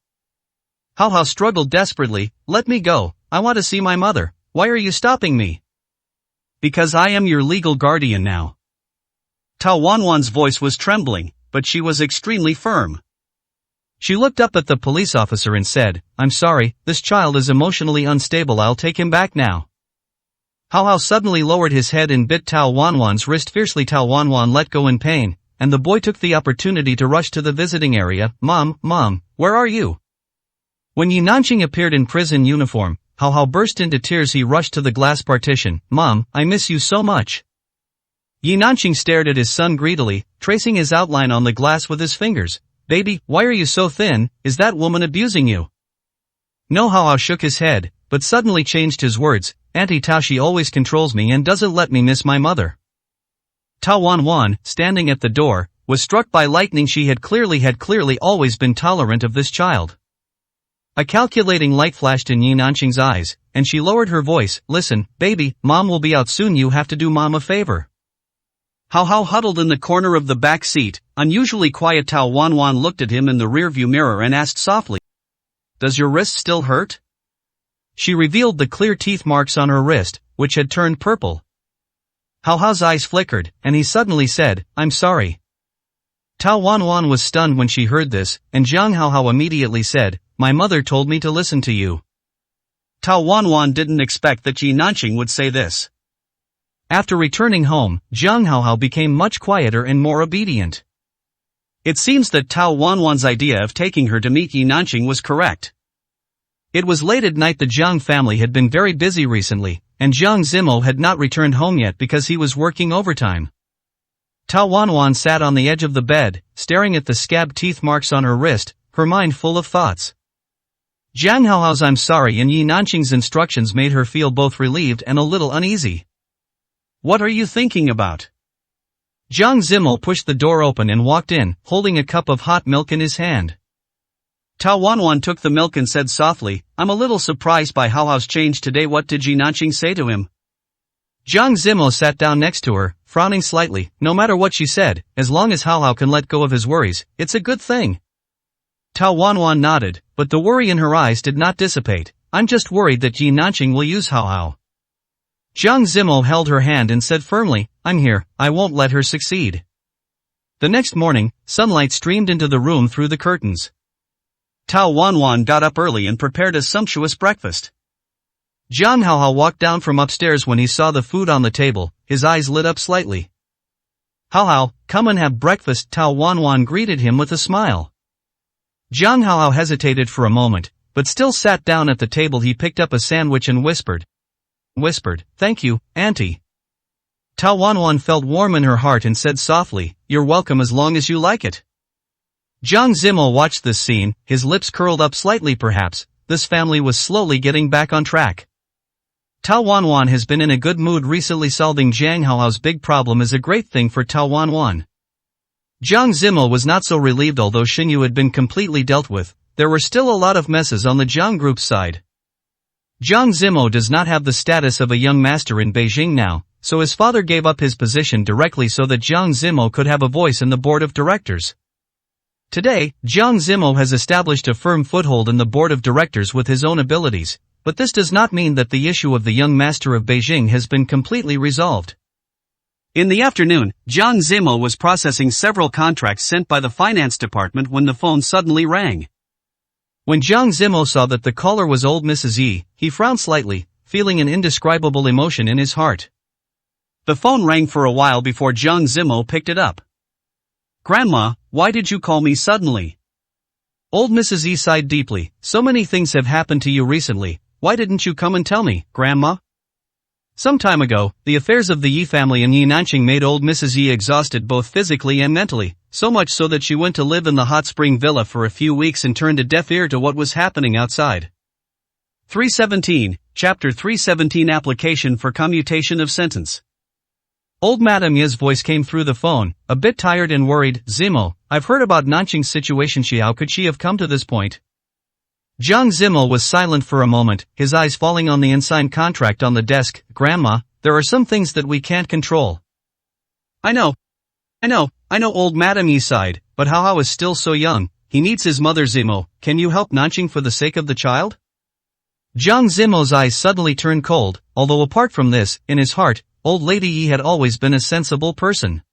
Hao Hao struggled desperately, "Let me go, I want to see my mother. Why are you stopping me?" "Because I am your legal guardian now." Tao Wan Wan's voice was trembling, but she was extremely firm. She looked up at the police officer and said, "I'm sorry, this child is emotionally unstable, I'll take him back now." Hao Hao suddenly lowered his head and bit Tao Wanwan's wrist fiercely. Tao Wanwan let go in pain, and the boy took the opportunity to rush to the visiting area. Mom, where are you?" When Yi Nanqing appeared in prison uniform, Hao Hao burst into tears. He rushed to the glass partition. "Mom, I miss you so much." Yi Nanqing stared at his son greedily, tracing his outline on the glass with his fingers. "Baby, why are you so thin? Is that woman abusing you?" No. Hao Hao shook his head, but suddenly changed his words. "Auntie Tao, she always controls me and doesn't let me miss my mother." Tao Wanwan, standing at the door, was struck by lightning. She had clearly always been tolerant of this child. A calculating light flashed in Yi Nanqing's eyes, and she lowered her voice. "Listen, baby, Mom will be out soon. You have to do Mom a favor." Hao Hao huddled in the corner of the back seat, unusually quiet. Tao Wanwan looked at him in the rearview mirror and asked softly, "Does your wrist still hurt?" She revealed the clear teeth marks on her wrist, which had turned purple. Hao Hao's eyes flickered, and he suddenly said, "I'm sorry." Tao Wanwan was stunned when she heard this, and Zhang Hao Hao immediately said, "My mother told me to listen to you." Tao Wanwan didn't expect that Yi Nanqing would say this. After returning home, Zhang Hao Hao became much quieter and more obedient. It seems that Tao Wanwan's idea of taking her to meet Yi Nanqing was correct. It was late at night. The Zhang family had been very busy recently, and Zhang Zimo had not returned home yet because he was working overtime. Tao Wanwan sat on the edge of the bed, staring at the scab teeth marks on her wrist, her mind full of thoughts. Zhang Hao Hao's "I'm sorry" and Yi Nanqing's instructions made her feel both relieved and a little uneasy. "What are you thinking about?" Zhang Zimo pushed the door open and walked in, holding a cup of hot milk in his hand. Tao Wanwan took the milk and said softly, "I'm a little surprised by Hao Hao's change today. What did Yi Nanqing say to him?" Zhang Zimo sat down next to her, frowning slightly. "No matter what she said, as long as Hao Hao can let go of his worries, it's a good thing." Tao Wanwan nodded, but the worry in her eyes did not dissipate. "I'm just worried that Yi Nanqing will use Hao Hao." Zhang Zimo held her hand and said firmly, "I'm here, I won't let her succeed." The next morning, sunlight streamed into the room through the curtains. Tao Wanwan got up early and prepared a sumptuous breakfast. Zhang Hao Hao walked down from upstairs. When he saw the food on the table, his eyes lit up slightly. "Hao Hao, come and have breakfast." Tao Wanwan greeted him with a smile. Zhang Hao Hao hesitated for a moment, but still sat down at the table. He picked up a sandwich and whispered, "Thank you, Auntie." Tao Wanwan felt warm in her heart and said softly, "You're welcome as long as you like it." Zhang Zimo watched this scene, his lips curled up slightly. Perhaps this family was slowly getting back on track. Tao Wanwan has been in a good mood recently. Solving Zhang Hao Hao's big problem is a great thing for Tao Wanwan. Zhang Zimo was not so relieved. Although Xinyu had been completely dealt with, there were still a lot of messes on the Zhang group's side. Zhang Zimo does not have the status of a young master in Beijing now, so his father gave up his position directly so that Zhang Zimo could have a voice in the board of directors. Today, Zhang Zimo has established a firm foothold in the board of directors with his own abilities, but this does not mean that the issue of the young master of Beijing has been completely resolved. In the afternoon, Zhang Zimo was processing several contracts sent by the finance department when the phone suddenly rang. When Zhang Zimo saw that the caller was old Mrs. Yi, he frowned slightly, feeling an indescribable emotion in his heart. The phone rang for a while before Zhang Zimo picked it up. "Grandma, why did you call me suddenly?" Old Mrs. Yi sighed deeply. "So many things have happened to you recently, why didn't you come and tell me, Grandma?" Some time ago, the affairs of the Yi family in Yi Nanqing made old Mrs. Yi exhausted both physically and mentally, so much so that she went to live in the hot spring villa for a few weeks and turned a deaf ear to what was happening outside. 317, Chapter 317 Application for Commutation of Sentence. Old Madame Yi's voice came through the phone, a bit tired and worried. "Zimo, I've heard about Nanqing's situation. How could she have come to this point?" Zhang Zimo was silent for a moment, his eyes falling on the unsigned contract on the desk. "Grandma, there are some things that we can't control." I know, old Madame Yi sighed, "but Hao Hao is still so young, he needs his mother. Zimo, can you help Nanqing for the sake of the child?" Zhang Zimo's eyes suddenly turned cold, although apart from this, in his heart, old Lady Yi had always been a sensible person.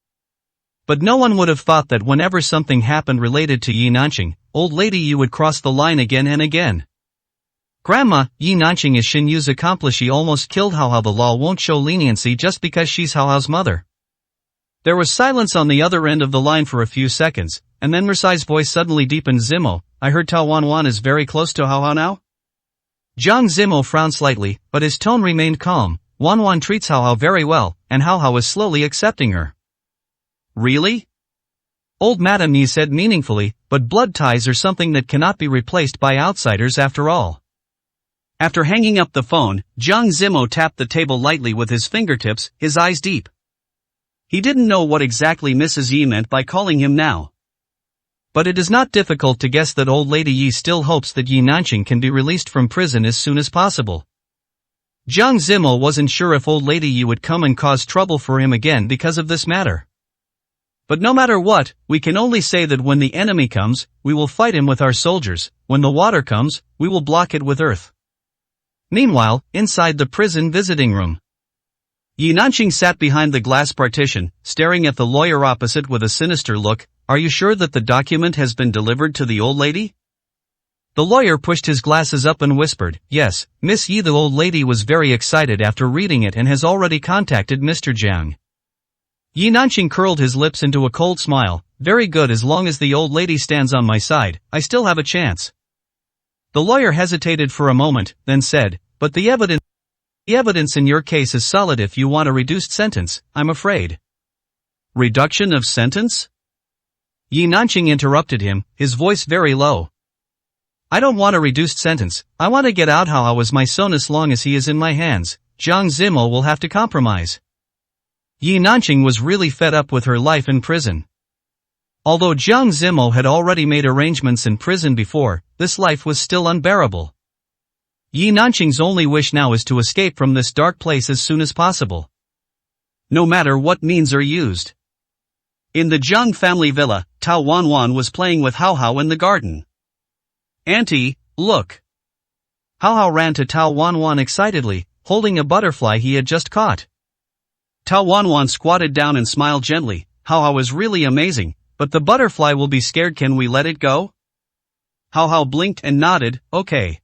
But no one would have thought that whenever something happened related to Yi Nanqing, old lady Yi would cross the line again and again. Grandma, Yi Nanqing is Xin Yu's accomplice. She almost killed Hao Hao. The law won't show leniency just because she's Hao Hao's mother. There was silence on the other end of the line for a few seconds, and then Rusai's voice suddenly deepened. Zimo, I heard Tao Wanwan is very close to Hao Hao now? Jiang Zimo frowned slightly, but his tone remained calm. Wanwan treats Hao Hao very well, and Hao Hao is slowly accepting her. Really? Old Madame Yi said meaningfully, but blood ties are something that cannot be replaced by outsiders after all. After hanging up the phone, Jiang Zimo tapped the table lightly with his fingertips, his eyes deep. He didn't know what exactly Mrs. Yi meant by calling him now. But it is not difficult to guess that old lady Yi still hopes that Yi Nanqing can be released from prison as soon as possible. Jiang Zimo wasn't sure if old lady Yi would come and cause trouble for him again because of this matter. But no matter what, we can only say that when the enemy comes, we will fight him with our soldiers. When the water comes, we will block it with earth. Meanwhile, inside the prison visiting room, Yi Nanqing sat behind the glass partition, staring at the lawyer opposite with a sinister look. Are you sure that the document has been delivered to the old lady? The lawyer pushed his glasses up and whispered, Yes, Miss Yi. The old lady was very excited after reading it and has already contacted Mr. Jiang. Yi Nanqing curled his lips into a cold smile. Very good. As long as the old lady stands on my side, I still have a chance. The lawyer hesitated for a moment, then said, But the evidence in your case is solid. If you want a reduced sentence, I'm afraid. Reduction of sentence? Yi Nanqing interrupted him, his voice very low. I don't want a reduced sentence. I want to get out. Hao Hao is my son. As long as he is in my hands, Jiang Zimo will have to compromise. Yi Nanqing was really fed up with her life in prison. Although Jiang Zimo had already made arrangements in prison before, this life was still unbearable. Yi Nanqing's only wish now is to escape from this dark place as soon as possible. No matter what means are used. In the Jiang family villa, Tao Wanwan was playing with Hao Hao in the garden. Auntie, look. Hao Hao ran to Tao Wanwan excitedly, holding a butterfly he had just caught. Tao Wanwan squatted down and smiled gently. Hao Hao is really amazing, but the butterfly will be scared. Can we let it go? Hao Hao blinked and nodded, okay.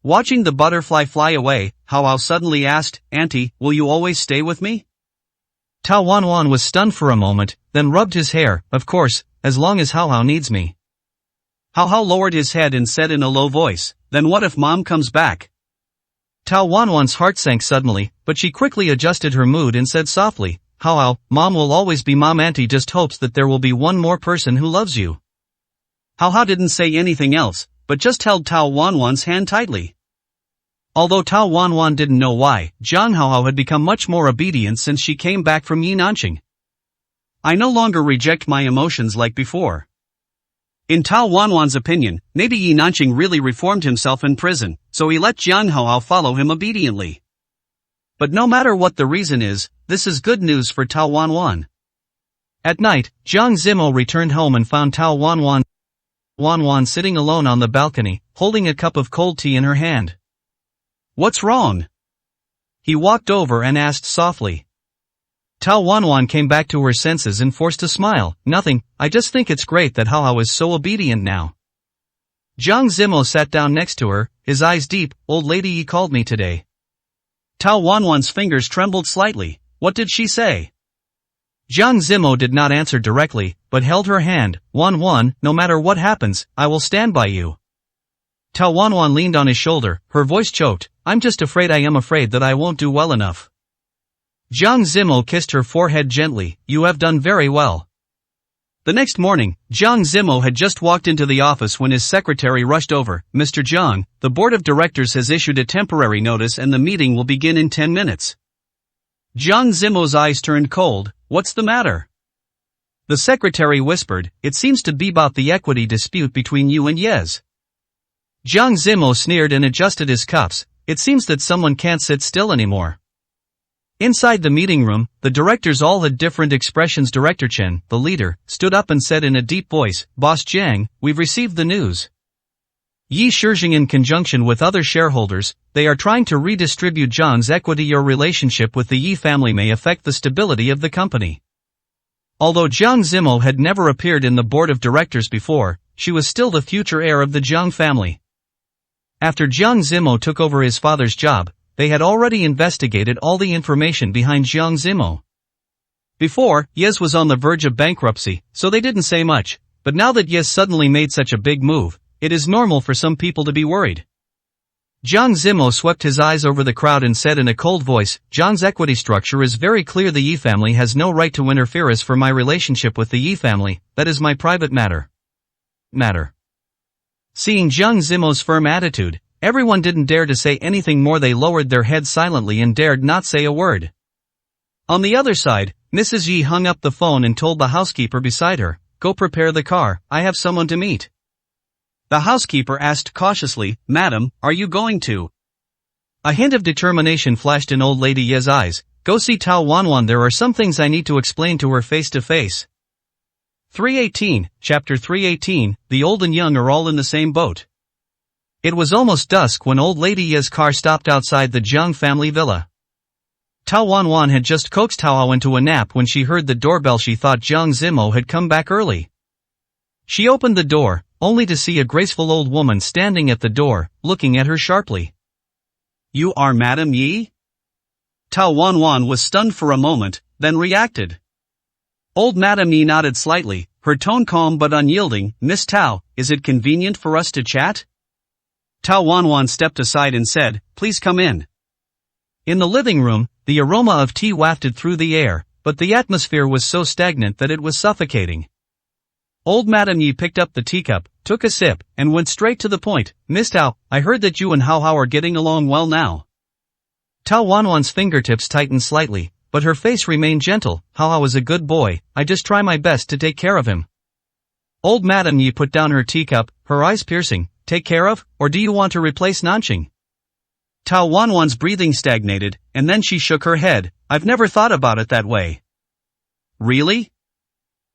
Watching the butterfly fly away, Hao Hao suddenly asked, Auntie, will you always stay with me? Tao Wanwan was stunned for a moment, then rubbed his hair. Of course, as long as Hao Hao needs me. Hao Hao lowered his head and said in a low voice, Then what if Mom comes back? Tao Wanwan's heart sank suddenly, but she quickly adjusted her mood and said softly, Hao Hao, Mom will always be Mom. Auntie just hopes that there will be one more person who loves you. Hao Hao didn't say anything else, but just held Tao Wanwan's hand tightly. Although Tao Wanwan didn't know why, Jiang Hao Hao had become much more obedient since she came back from Yi Nanqing. I no longer reject my emotions like before. In Tao Wanwan's opinion, maybe Yi Nanqing really reformed himself in prison, so he let Jiang Hao Hao follow him obediently. But no matter what the reason is, this is good news for Tao Wanwan. At night, Jiang Zimo returned home and found Tao Wanwan sitting alone on the balcony, holding a cup of cold tea in her hand. What's wrong? He walked over and asked softly. Tao Wanwan came back to her senses and forced a smile. Nothing, I just think it's great that Hao Hao is so obedient now. Jiang Zimo sat down next to her, his eyes deep. Old lady Yi called me today. Tao Wanwan's fingers trembled slightly. What did she say? Jiang Zimo did not answer directly, but held her hand. Wanwan, no matter what happens, I will stand by you. Tao Wanwan leaned on his shoulder, her voice choked. I'm just afraid. I am afraid that I won't do well enough. Jiang Zimo kissed her forehead gently. You have done very well. The next morning, Jiang Zimo had just walked into the office when his secretary rushed over. Mr. Jiang, the board of directors has issued a temporary notice and the meeting will begin in 10 minutes. Jiang Zimo's eyes turned cold. What's the matter? The secretary whispered, It seems to be about the equity dispute between you and Yes. Jiang Zimo sneered and adjusted his cuffs. It seems that someone can't sit still anymore. Inside the meeting room, the directors all had different expressions. Director Chen, the leader, stood up and said in a deep voice, Boss Jiang, we've received the news. Yi Shijing in conjunction with other shareholders, they are trying to redistribute Jiang's equity. Your relationship with the Yi family may affect the stability of the company. Although Jiang Zimo had never appeared in the board of directors before, she was still the future heir of the Jiang family. After Jiang Zimo took over his father's job, they had already investigated all the information behind Jiang Zimo. Before, Yes was on the verge of bankruptcy, so they didn't say much, but now that Yes suddenly made such a big move, it is normal for some people to be worried. Jiang Zimo swept his eyes over the crowd and said in a cold voice, Jiang's equity structure is very clear. The Yi family has no right to interfere. As for my relationship with the Yi family, that is my private matter. Seeing Jiang Zimo's firm attitude, everyone didn't dare to say anything more. They lowered their heads silently and dared not say a word. On the other side, Mrs. Yi hung up the phone and told the housekeeper beside her, go prepare the car, I have someone to meet. The housekeeper asked cautiously, Madam, are you going to? A hint of determination flashed in old lady Ye's eyes. Go see Tao Wanwan. There are some things I need to explain to her face to face. 318, Chapter 318, The old and young are all in the same boat. It was almost dusk when old lady Ye's car stopped outside the Jiang family villa. Tao Wanwan had just coaxed Tao into a nap when she heard the doorbell. She thought Jiang Zimo had come back early. She opened the door, only to see a graceful old woman standing at the door, looking at her sharply. You are Madam Yi? Tao Wanwan was stunned for a moment, then reacted. Old Madam Yi nodded slightly, her tone calm but unyielding. Miss Tao, is it convenient for us to chat? Tao Wanwan stepped aside and said, please come in. In the living room, the aroma of tea wafted through the air, but the atmosphere was so stagnant that it was suffocating. Old Madam Yi picked up the teacup, took a sip, and went straight to the point. Miss Tao, I heard that you and Hao are getting along well now. Tao Wanwan's fingertips tightened slightly, but her face remained gentle. Hao is a good boy, I just try my best to take care of him. Old Madam Yi put down her teacup, her eyes piercing. Take care of, or do you want to replace Nanqing? Tao Wanwan's breathing stagnated, and then she shook her head. I've never thought about it that way. Really?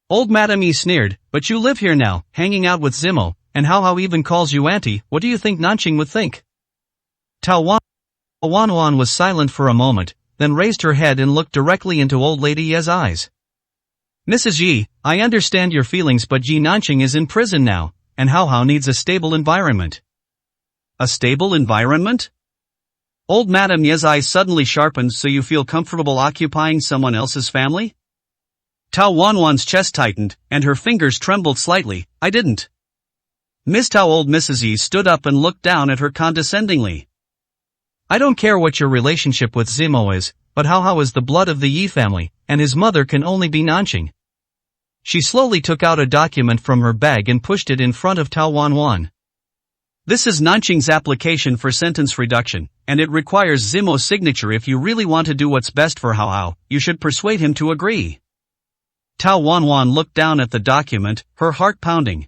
Old Madam Yi sneered, but you live here now, hanging out with Zimo, and Hao even calls you auntie. What do you think Nanqing would think? Tao Wanwan was silent for a moment, then raised her head and looked directly into old lady Ye's eyes. Mrs. Yi, I understand your feelings, but Ji Nanqing is in prison now, and Hao needs a stable environment. A stable environment? Old Madam Ye's eyes suddenly sharpened. So you feel comfortable occupying someone else's family? Tao Wanwan's chest tightened, and her fingers trembled slightly. I didn't. Miss Tao. Old Mrs. Yi stood up and looked down at her condescendingly. I don't care what your relationship with Zimo is, but Hao is the blood of the Yi family, and his mother can only be Nanqing. She slowly took out a document from her bag and pushed it in front of Tao Wanwan. This is Nanqing's application for sentence reduction, and it requires Zimo's signature. If you really want to do what's best for Hao, you should persuade him to agree. Tao Wanwan looked down at the document, her heart pounding.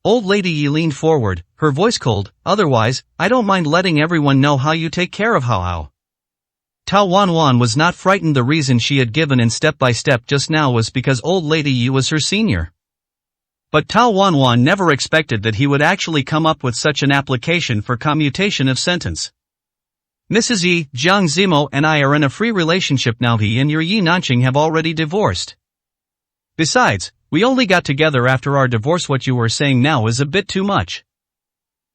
Old lady Yi leaned forward, her voice cold. Otherwise, I don't mind letting everyone know how you take care of Hao. Tao Wanwan was not frightened. The reason she had given in step by step just now was because old lady Yi was her senior. But Tao Wanwan never expected that he would actually come up with such an application for commutation of sentence. Mrs. Yi, Jiang Zimo and I are in a free relationship now. He and your Yi Nanqing have already divorced. Besides, we only got together after our divorce. What you were saying now is a bit too much.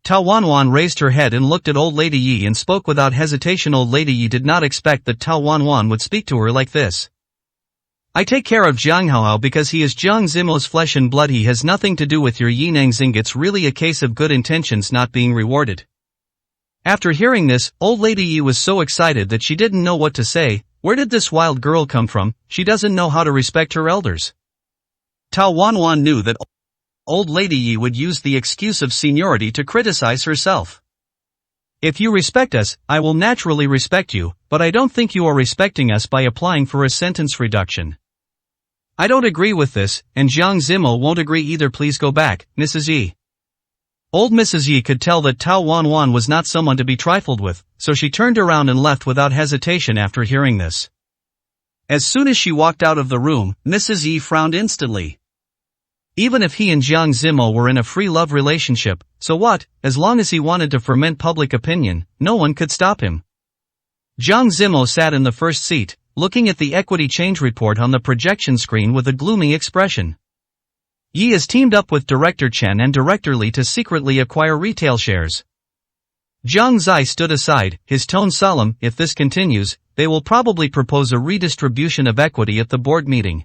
Tao Wanwan raised her head and looked at old lady Yi and spoke without hesitation. Old lady Yi did not expect that Tao Wanwan would speak to her like this. I take care of Jiang Hao because he is Jiang Zimo's flesh and blood. He has nothing to do with your Yi Nanqing. It's really a case of good intentions not being rewarded. After hearing this, old lady Yi was so excited that she didn't know what to say. Where did this wild girl come from? She doesn't know how to respect her elders. Tao Wanwan knew that old lady Yi would use the excuse of seniority to criticize herself. If you respect us, I will naturally respect you, but I don't think you are respecting us by applying for a sentence reduction. I don't agree with this, and Jiang Zimo won't agree either. Please go back, Mrs. Yi. Old Mrs. Yi could tell that Tao Wanwan was not someone to be trifled with, so she turned around and left without hesitation after hearing this. As soon as she walked out of the room, Mrs. Yi frowned instantly. Even if he and Jiang Zimo were in a free love relationship, so what? As long as he wanted to ferment public opinion, no one could stop him. Jiang Zimo sat in the first seat, looking at the equity change report on the projection screen with a gloomy expression. Yi has teamed up with Director Chen and Director Li to secretly acquire retail shares. Jiang Zai stood aside, his tone solemn. If this continues, they will probably propose a redistribution of equity at the board meeting.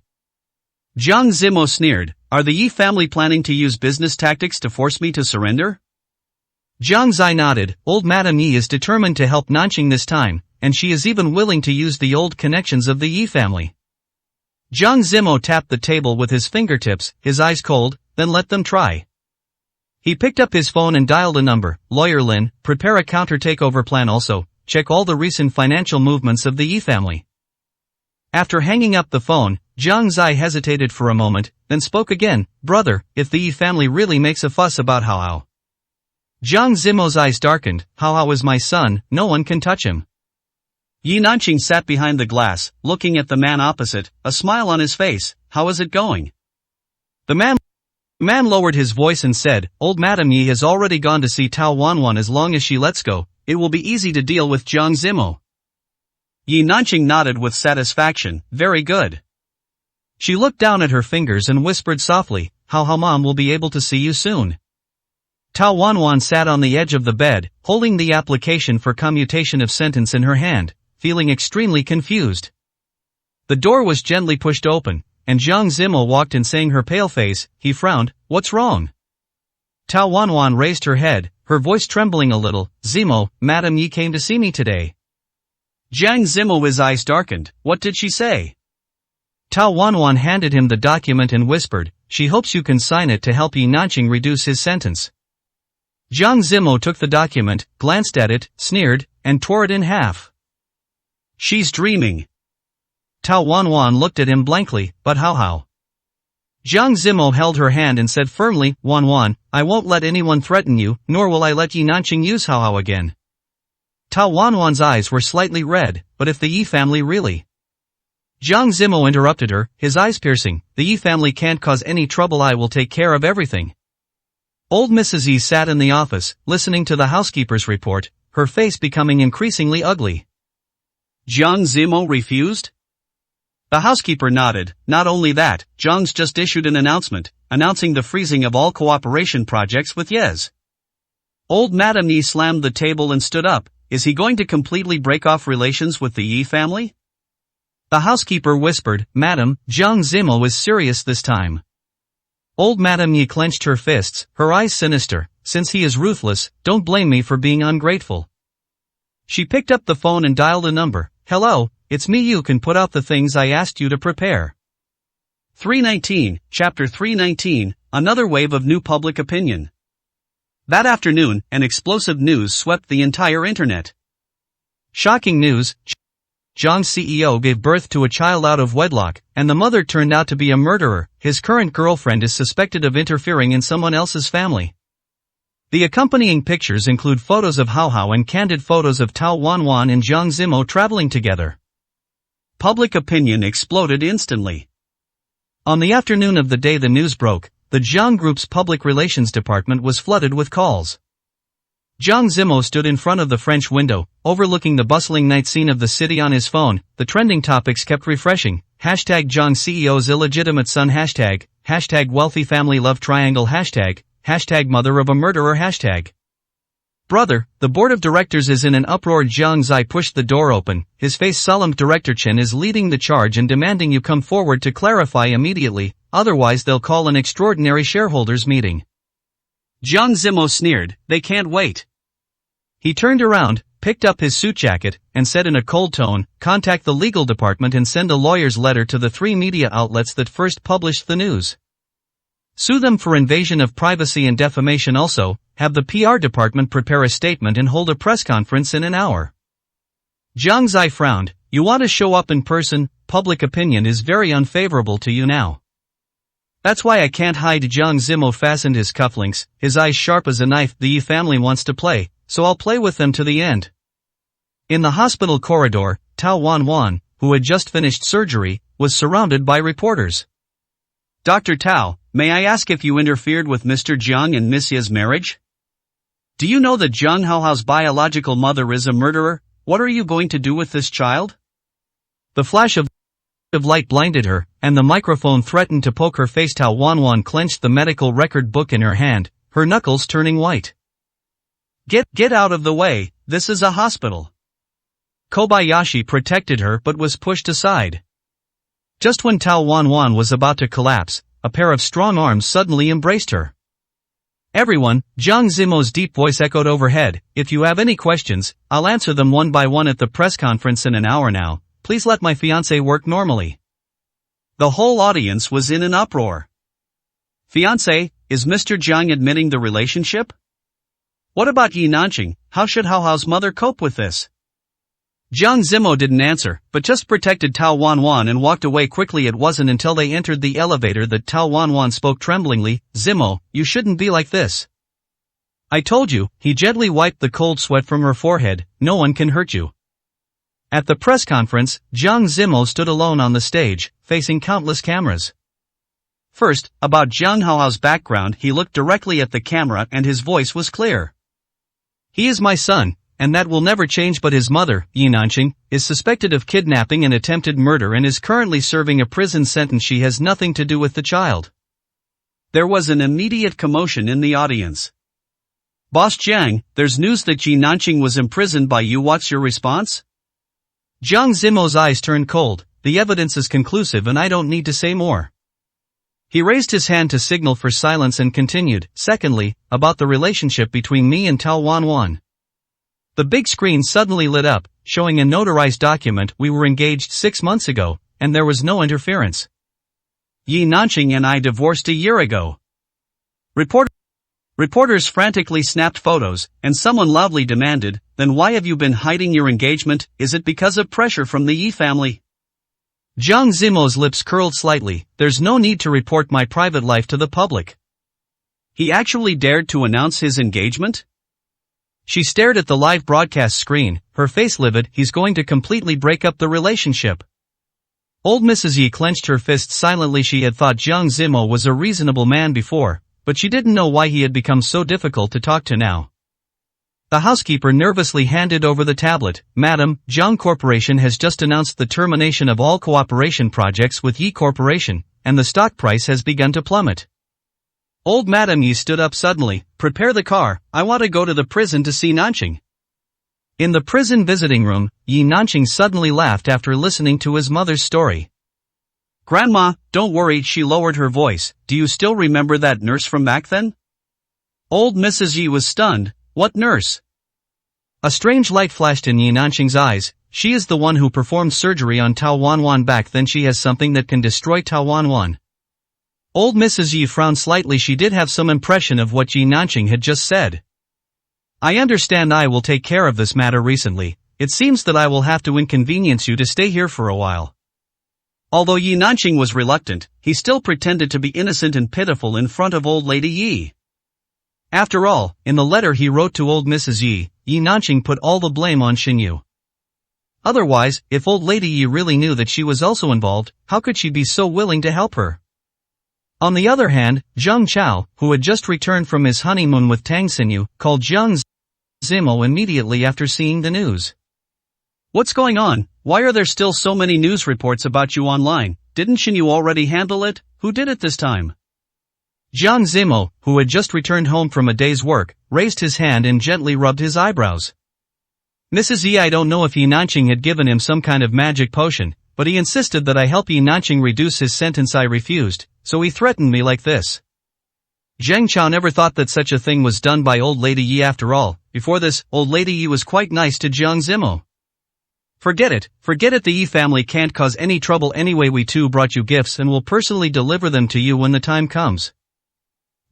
Jiang Zimo sneered, "Are the Yi family planning to use business tactics to force me to surrender?" Jiang Zai nodded. Old Madame Yi is determined to help Nanqing this time, and she is even willing to use the old connections of the Yi family. Jiang Zimo tapped the table with his fingertips, his eyes cold. Then let them try. He picked up his phone and dialed a number. Lawyer Lin, prepare a counter-takeover plan. Also, check all the recent financial movements of the Yi family. After hanging up the phone, Jiang Zai hesitated for a moment, then spoke again. Brother, if the Yi family really makes a fuss about Hao. Jiang Zimo's eyes darkened. Hao is my son, no one can touch him. Yi Nanqing sat behind the glass, looking at the man opposite, a smile on his face. How is it going? The man lowered his voice and said, Old Madame Yi has already gone to see Tao Wanwan. As long as she lets go, it will be easy to deal with Jiang Zimo. Yi Nanqing nodded with satisfaction. Very good. She looked down at her fingers and whispered softly, Hao Mom will be able to see you soon. Tao Wanwan sat on the edge of the bed, holding the application for commutation of sentence in her hand, feeling extremely confused. The door was gently pushed open, and Jiang Zimo walked in, saying her pale face. He frowned. What's wrong? Tao Wanwan raised her head, her voice trembling a little. Zimo, Madame Yi came to see me today. Jiang Zimo's eyes darkened. What did she say? Tao Wanwan handed him the document and whispered, she hopes you can sign it to help Yi Nanqing reduce his sentence. Jiang Zimo took the document, glanced at it, sneered, and tore it in half. She's dreaming. Tao Wanwan looked at him blankly. But how? Jiang Zimo held her hand and said firmly, Wanwan, I won't let anyone threaten you, nor will I let Yi Nanqing use Hao again. Tao Wanwan's eyes were slightly red. But if the Yi family really... Jiang Zimo interrupted her, his eyes piercing. The Yi family can't cause any trouble. I will take care of everything. Old Mrs. Yi sat in the office, listening to the housekeeper's report, her face becoming increasingly ugly. Jiang Zimo refused? The housekeeper nodded. Not only that, Jiang's just issued an announcement, announcing the freezing of all cooperation projects with Yes. Old Madame Yi slammed the table and stood up. Is he going to completely break off relations with the Yi family? The housekeeper whispered, Madam, Jiang Zimo is serious this time. Old Madame Yi clenched her fists, her eyes sinister. Since he is ruthless, don't blame me for being ungrateful. She picked up the phone and dialed a number. Hello, it's me. You can put out the things I asked you to prepare. 319, Chapter 319, Another wave of new public opinion. That afternoon, an explosive news swept the entire internet. Shocking news. Jiang's CEO gave birth to a child out of wedlock, and the mother turned out to be a murderer. His current girlfriend is suspected of interfering in someone else's family. The accompanying pictures include photos of Hao and candid photos of Tao Wanwan and Jiang Zimo traveling together. Public opinion exploded instantly. On the afternoon of the day the news broke, the Jiang Group's public relations department was flooded with calls. Jiang Zimo stood in front of the French window, overlooking the bustling night scene of the city. On his phone, the trending topics kept refreshing. Hashtag Jiang CEO's illegitimate son. Hashtag wealthy family love triangle. Hashtag mother of a murderer. Hashtag. Brother, the board of directors is in an uproar. Jiang Zai pushed the door open, his face solemn. Director Chen is leading the charge and demanding you come forward to clarify immediately, otherwise they'll call an extraordinary shareholders meeting. Jiang Zimo sneered, they can't wait. He turned around, picked up his suit jacket, and said in a cold tone, contact the legal department and send a lawyer's letter to the 3 media outlets that first published the news. Sue them for invasion of privacy and defamation. Also, have the PR department prepare a statement and hold a press conference in an hour. Jiang Zai frowned. You want to show up in person? Public opinion is very unfavorable to you now. That's why I can't hide. Jiang Zimo fastened his cufflinks, his eyes sharp as a knife. The Yi family wants to play, so I'll play with them to the end. In the hospital corridor, Tao Wanwan, who had just finished surgery, was surrounded by reporters. Dr. Tao, may I ask if you interfered with Mr. Jiang and Miss Ye's marriage? Do you know that Jiang Hao's biological mother is a murderer? What are you going to do with this child? The flash of light blinded her, and the microphone threatened to poke her face. Tao Wanwan clenched the medical record book in her hand, her knuckles turning white. Get out of the way, this is a hospital. Kobayashi protected her but was pushed aside. Just when Tao Wanwan was about to collapse, a pair of strong arms suddenly embraced her. Everyone, Jiang Zimo's deep voice echoed overhead, if you have any questions, I'll answer them one by one at the press conference in an hour now, please let my fiancé work normally. The whole audience was in an uproar. Fiancé, is Mr. Jiang admitting the relationship? What about Yi Nanqing, how should Hao Hao's mother cope with this? Jiang Zimo didn't answer, but just protected Tao Wanwan and walked away quickly. It wasn't until they entered the elevator that Tao Wanwan spoke tremblingly, Zimo, you shouldn't be like this. I told you, he gently wiped the cold sweat from her forehead, no one can hurt you. At the press conference, Jiang Zimo stood alone on the stage, facing countless cameras. First, about Jiang Haohao's background, he looked directly at the camera and his voice was clear. He is my son, and that will never change, but his mother, Yi Nanqing, is suspected of kidnapping and attempted murder and is currently serving a prison sentence. She has nothing to do with the child. There was an immediate commotion in the audience. Boss Jiang, there's news that Yi Nanqing was imprisoned by you. What's your response? Jiang Zimo's eyes turned cold. The evidence is conclusive and I don't need to say more. He raised his hand to signal for silence and continued, secondly, about the relationship between me and Tao Wanwan. The big screen suddenly lit up, showing a notarized document. We were engaged 6 months ago, and there was no interference. Yi Nanqing and I divorced a year ago. Reporters frantically snapped photos, and someone loudly demanded, then why have you been hiding your engagement? Is it because of pressure from the Yi family? Jiang Zimo's lips curled slightly. There's no need to report my private life to the public. He actually dared to announce his engagement? She stared at the live broadcast screen, her face livid. He's going to completely break up the relationship. Old Mrs. Yi clenched her fists silently. She had thought Jiang Zimo was a reasonable man before, but she didn't know why he had become so difficult to talk to now. The housekeeper nervously handed over the tablet. Madam, Jiang Corporation has just announced the termination of all cooperation projects with Yi Corporation, and the stock price has begun to plummet. Old Madam Yi stood up suddenly. Prepare the car, I want to go to the prison to see Nanqing. In the prison visiting room, Yi Nanqing suddenly laughed after listening to his mother's story. Grandma, don't worry, she lowered her voice. Do you still remember that nurse from back then? Old Mrs. Yi was stunned. What nurse? A strange light flashed in Yi Nanqing's eyes. She is the one who performed surgery on Tao Wanwan back then. She has something that can destroy Tao Wanwan. Old Mrs. Yi frowned slightly. She did have some impression of what Yi Nanqing had just said. I understand. I will take care of this matter. Recently, it seems that I will have to inconvenience you to stay here for a while. Although Yi Nanqing was reluctant, he still pretended to be innocent and pitiful in front of old lady Yi. After all, in the letter he wrote to old Mrs. Yi, Yi Nanqing put all the blame on Xinyu. Otherwise, if old lady Yi really knew that she was also involved, how could she be so willing to help her? On the other hand, Zheng Chao, who had just returned from his honeymoon with Tang Xinyu, called Jiang Zimo immediately after seeing the news. What's going on? Why are there still so many news reports about you online? Didn't Xinyu already handle it? Who did it this time? Jiang Zimo, who had just returned home from a day's work, raised his hand and gently rubbed his eyebrows. Mrs. Yi, I don't know if Yi Nanqing had given him some kind of magic potion, but he insisted that I help Yi Nanqing reduce his sentence. I refused, so he threatened me like this. Zheng Chao never thought that such a thing was done by old lady Yi. After all, before this, old lady Yi was quite nice to Jiang Zimo. Forget it, the Yi family can't cause any trouble anyway. We too brought you gifts and will personally deliver them to you when the time comes.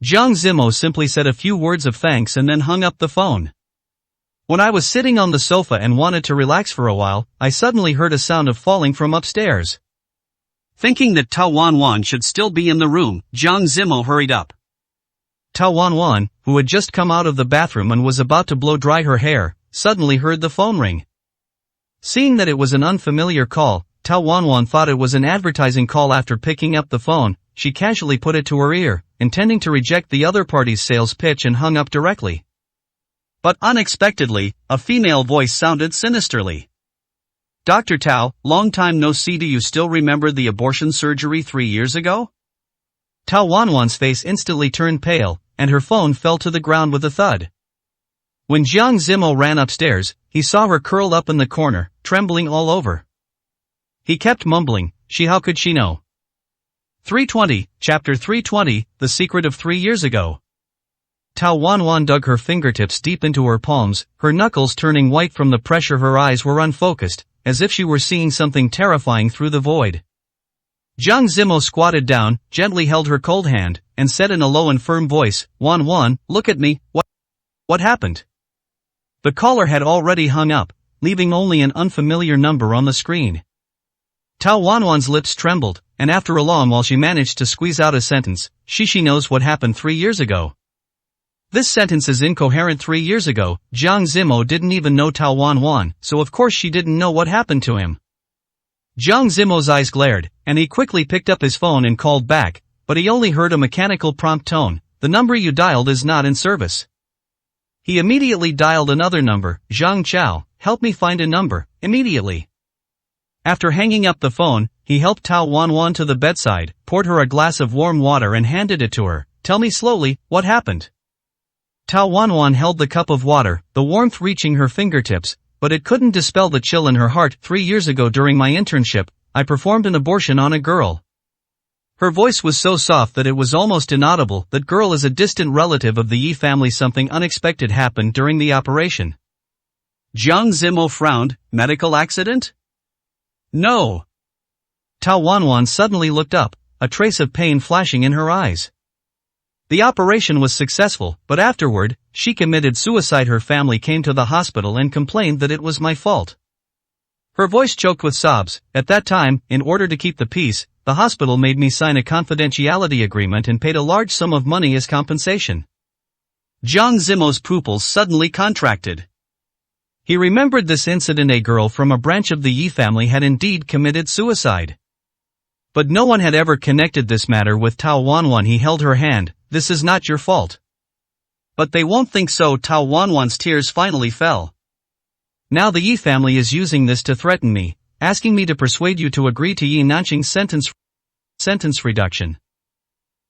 Jiang Zimo simply said a few words of thanks and then hung up the phone. When I was sitting on the sofa and wanted to relax for a while, I suddenly heard a sound of falling from upstairs. Thinking that Tao Wanwan should still be in the room, Jiang Zimo hurried up. Tao Wanwan, who had just come out of the bathroom and was about to blow dry her hair, suddenly heard the phone ring. Seeing that it was an unfamiliar call, Tao Wanwan thought it was an advertising call. After picking up the phone, she casually put it to her ear, intending to reject the other party's sales pitch, and hung up directly. But unexpectedly, a female voice sounded sinisterly. Dr. Tao, long time no see, do you still remember the abortion surgery 3 years ago? Tao Wanwan's face instantly turned pale, and her phone fell to the ground with a thud. When Jiang Zimo ran upstairs, he saw her curled up in the corner, trembling all over. He kept mumbling, how could she know? 320, Chapter 320, The Secret of 3 Years Ago. Tao Wanwan dug her fingertips deep into her palms, her knuckles turning white from the pressure. Her eyes were unfocused, as if she were seeing something terrifying through the void. Jiang Zimo squatted down, gently held her cold hand, and said in a low and firm voice, Wan, look at me, what happened? The caller had already hung up, leaving only an unfamiliar number on the screen. Tao Wanwan's lips trembled, and after a long while she managed to squeeze out a sentence, she knows what happened 3 years ago. This sentence is incoherent. 3 years ago, Jiang Zimo didn't even know Tao Wanwan, so of course she didn't know what happened to him. Jiang Zimo's eyes glared, and he quickly picked up his phone and called back, but he only heard a mechanical prompt tone, the number you dialed is not in service. He immediately dialed another number, Zhang Chao, help me find a number, immediately. After hanging up the phone, he helped Tao Wanwan to the bedside, poured her a glass of warm water and handed it to her. Tell me slowly, what happened? Tao Wanwan held the cup of water, the warmth reaching her fingertips, but it couldn't dispel the chill in her heart. 3 years ago during my internship, I performed an abortion on a girl. Her voice was so soft that it was almost inaudible. That girl is a distant relative of the Yi family. Something unexpected happened during the operation. Jiang Zimo frowned. Medical accident? No. Tao Wanwan suddenly looked up, a trace of pain flashing in her eyes. The operation was successful, but afterward, she committed suicide. Her family came to the hospital and complained that it was my fault. Her voice choked with sobs. At that time, in order to keep the peace, the hospital made me sign a confidentiality agreement and paid a large sum of money as compensation. Jiang Zimo's pupils suddenly contracted. He remembered this incident. A girl from a branch of the Yi family had indeed committed suicide. But no one had ever connected this matter with Tao Wanwan. He held her hand. This is not your fault. But they won't think so. Tao Wanwan's tears finally fell. Now the Yi family is using this to threaten me, asking me to persuade you to agree to Yi Nanqing's sentence reduction.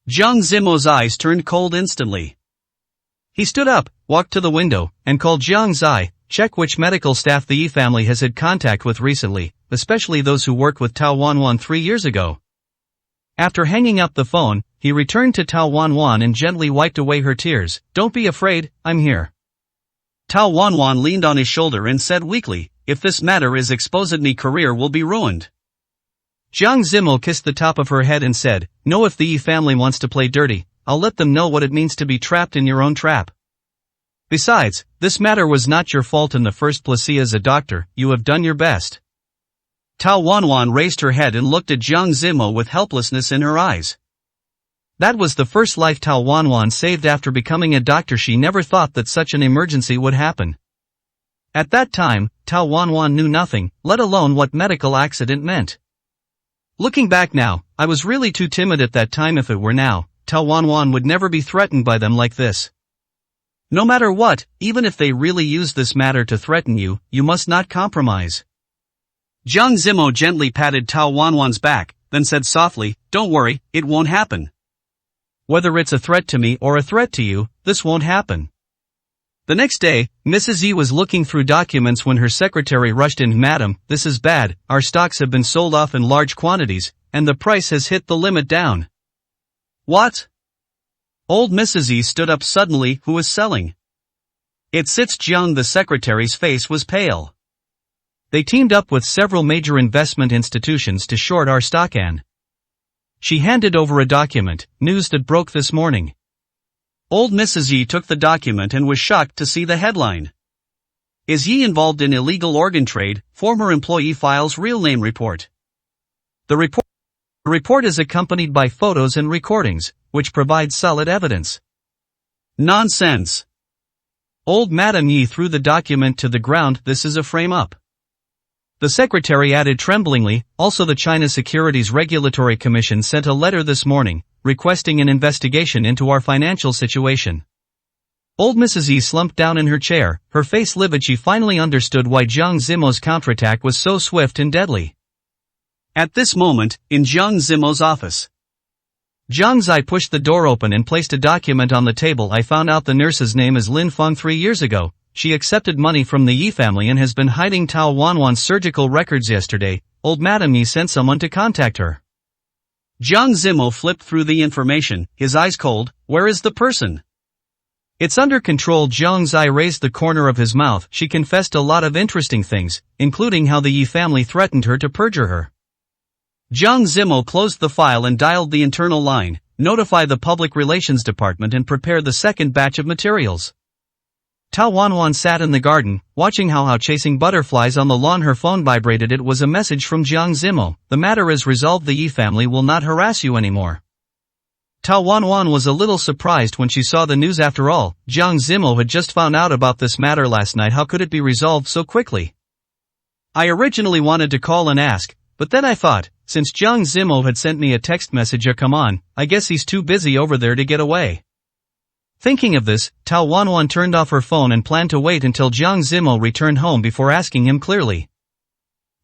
Jiang Zimo's eyes turned cold instantly. He stood up, walked to the window, and called Jiang Zai. Check which medical staff the Yi family has had contact with recently, especially those who worked with Tao Wanwan 3 years ago. After hanging up the phone, he returned to Tao Wanwan and gently wiped away her tears. Don't be afraid, I'm here. Tao Wanwan leaned on his shoulder and said weakly, if this matter is exposed, me career will be ruined. Jiang Zimo kissed the top of her head and said, no, if the Yi family wants to play dirty, I'll let them know what it means to be trapped in your own trap. Besides, this matter was not your fault in the first place. As a doctor, you have done your best. Tao Wanwan raised her head and looked at Jiang Zimo with helplessness in her eyes. That was the first life Tao Wanwan saved after becoming a doctor. She never thought that such an emergency would happen. At that time, Tao Wanwan knew nothing, let alone what medical accident meant. Looking back now, I was really too timid at that time. If it were now, Tao Wanwan would never be threatened by them like this. No matter what, even if they really use this matter to threaten you, you must not compromise. Jiang Zimo gently patted Tao Wanwan's back, then said softly, don't worry, it won't happen. Whether it's a threat to me or a threat to you, this won't happen. The next day, Mrs. Yi was looking through documents when her secretary rushed in. Madam, this is bad, our stocks have been sold off in large quantities, and the price has hit the limit down. What? Old Mrs. Yi stood up suddenly. Who is selling? It's Jiang. The secretary's face was pale. They teamed up with several major investment institutions to short our stock. She handed over a document, news that broke this morning. Old Mrs. Yi took the document and was shocked to see the headline. Is Yi involved in illegal organ trade? Former employee files real name report. The report is accompanied by photos and recordings, which provide solid evidence. Nonsense. Old Madame Yi threw the document to the ground. This is a frame-up. The secretary added tremblingly, also the China Securities Regulatory Commission sent a letter this morning, requesting an investigation into our financial situation. Old Mrs. Yi slumped down in her chair, her face livid. She finally understood why Jiang Zimo's counterattack was so swift and deadly. At this moment, in Jiang Zimo's office, Jiang Zai pushed the door open and placed a document on the table. I found out the nurse's name is Lin Feng 3 years ago. She accepted money from the Yi family and has been hiding Tao Wanwan's surgical records yesterday. Old Madam Yi sent someone to contact her. Jiang Zimo flipped through the information, his eyes cold. Where is the person? It's under control. Jiang Zai raised the corner of his mouth. She confessed a lot of interesting things, including how the Yi family threatened her to perjure her. Jiang Zimo closed the file and dialed the internal line. Notify the public relations department and prepare the second batch of materials. Tao Wanwan sat in the garden, watching how chasing butterflies on the lawn. Her phone vibrated. It was a message from Jiang Zimo. The matter is resolved. The Yi family will not harass you anymore. Tao Wanwan was a little surprised when she saw the news. After all, Jiang Zimo had just found out about this matter last night. How could it be resolved so quickly? I originally wanted to call and ask, but then I thought, since Jiang Zimo had sent me a text message, come on, I guess he's too busy over there to get away. Thinking of this, Tao Wanwan turned off her phone and planned to wait until Jiang Zimo returned home before asking him clearly.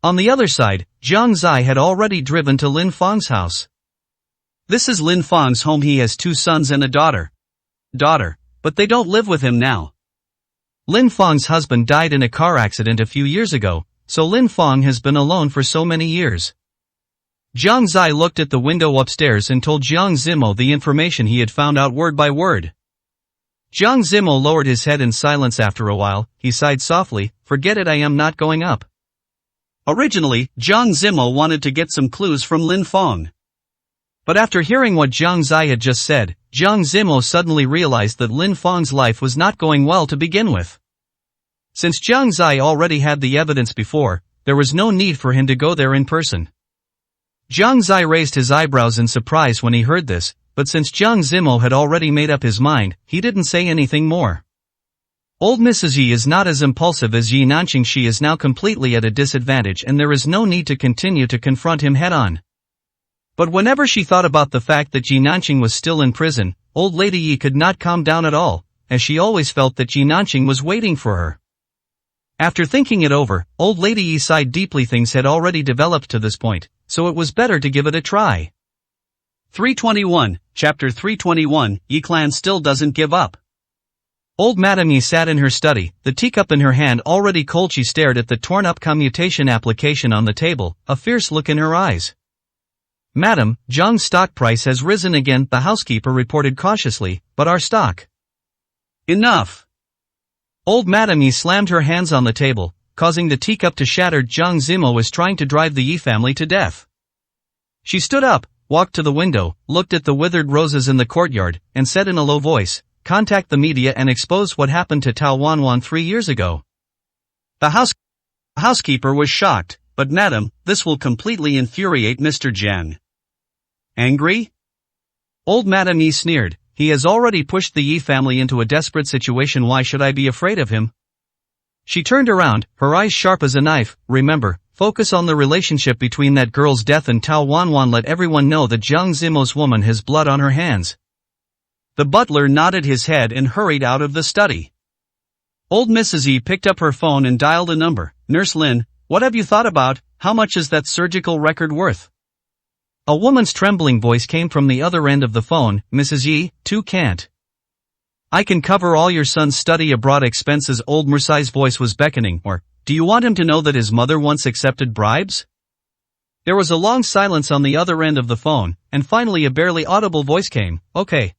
On the other side, Jiang Zai had already driven to Lin Feng's house. This is Lin Feng's home. He has 2 sons and a daughter. But they don't live with him now. Lin Feng's husband died in a car accident a few years ago, so Lin Feng has been alone for so many years. Jiang Zai looked at the window upstairs and told Jiang Zimo the information he had found out word by word. Jiang Zimo lowered his head in silence. After a while, he sighed softly. Forget it, I am not going up. Originally, Jiang Zimo wanted to get some clues from Lin Feng. But after hearing what Jiang Zai had just said, Jiang Zimo suddenly realized that Lin Feng's life was not going well to begin with. Since Jiang Zai already had the evidence before, there was no need for him to go there in person. Jiang Zai raised his eyebrows in surprise when he heard this, but since Jiang Zimo had already made up his mind, he didn't say anything more. Old Mrs. Yi is not as impulsive as Yi Nanqing. She is now completely at a disadvantage and there is no need to continue to confront him head-on. But whenever she thought about the fact that Yi Nanqing was still in prison, old lady Yi could not calm down at all, as she always felt that Yi Nanqing was waiting for her. After thinking it over, old lady Yi sighed deeply. Things had already developed to this point, so it was better to give it a try. 321, Chapter 321, Yi Clan still doesn't give up. Old Madam Yi sat in her study, the teacup in her hand already cold. She stared at the torn-up commutation application on the table, a fierce look in her eyes. Madam, Zhang's stock price has risen again, the housekeeper reported cautiously, but our stock. Enough. Old Madam Yi slammed her hands on the table, causing the teacup to shatter. Jiang Zimo was trying to drive the Yi family to death. She stood up, walked to the window, looked at the withered roses in the courtyard, and said in a low voice, contact the media and expose what happened to Tao Wanwan 3 years ago. The housekeeper was shocked, but madam, this will completely infuriate Mr. Jiang. Angry? Old Madam Yi sneered, he has already pushed the Yi family into a desperate situation. Why should I be afraid of him? She turned around, her eyes sharp as a knife. Remember, focus on the relationship between that girl's death and Tao Wanwan. Let everyone know that Jiang Zimo's woman has blood on her hands. The butler nodded his head and hurried out of the study. Old Mrs. Yi picked up her phone and dialed a number. Nurse Lin, what have you thought about? How much is that surgical record worth? A woman's trembling voice came from the other end of the phone. Mrs. Yi, 2 can't. I can cover all your son's study abroad expenses. Old Mursai's voice was beckoning. Or, do you want him to know that his mother once accepted bribes? There was a long silence on the other end of the phone, and finally a barely audible voice came. Okay.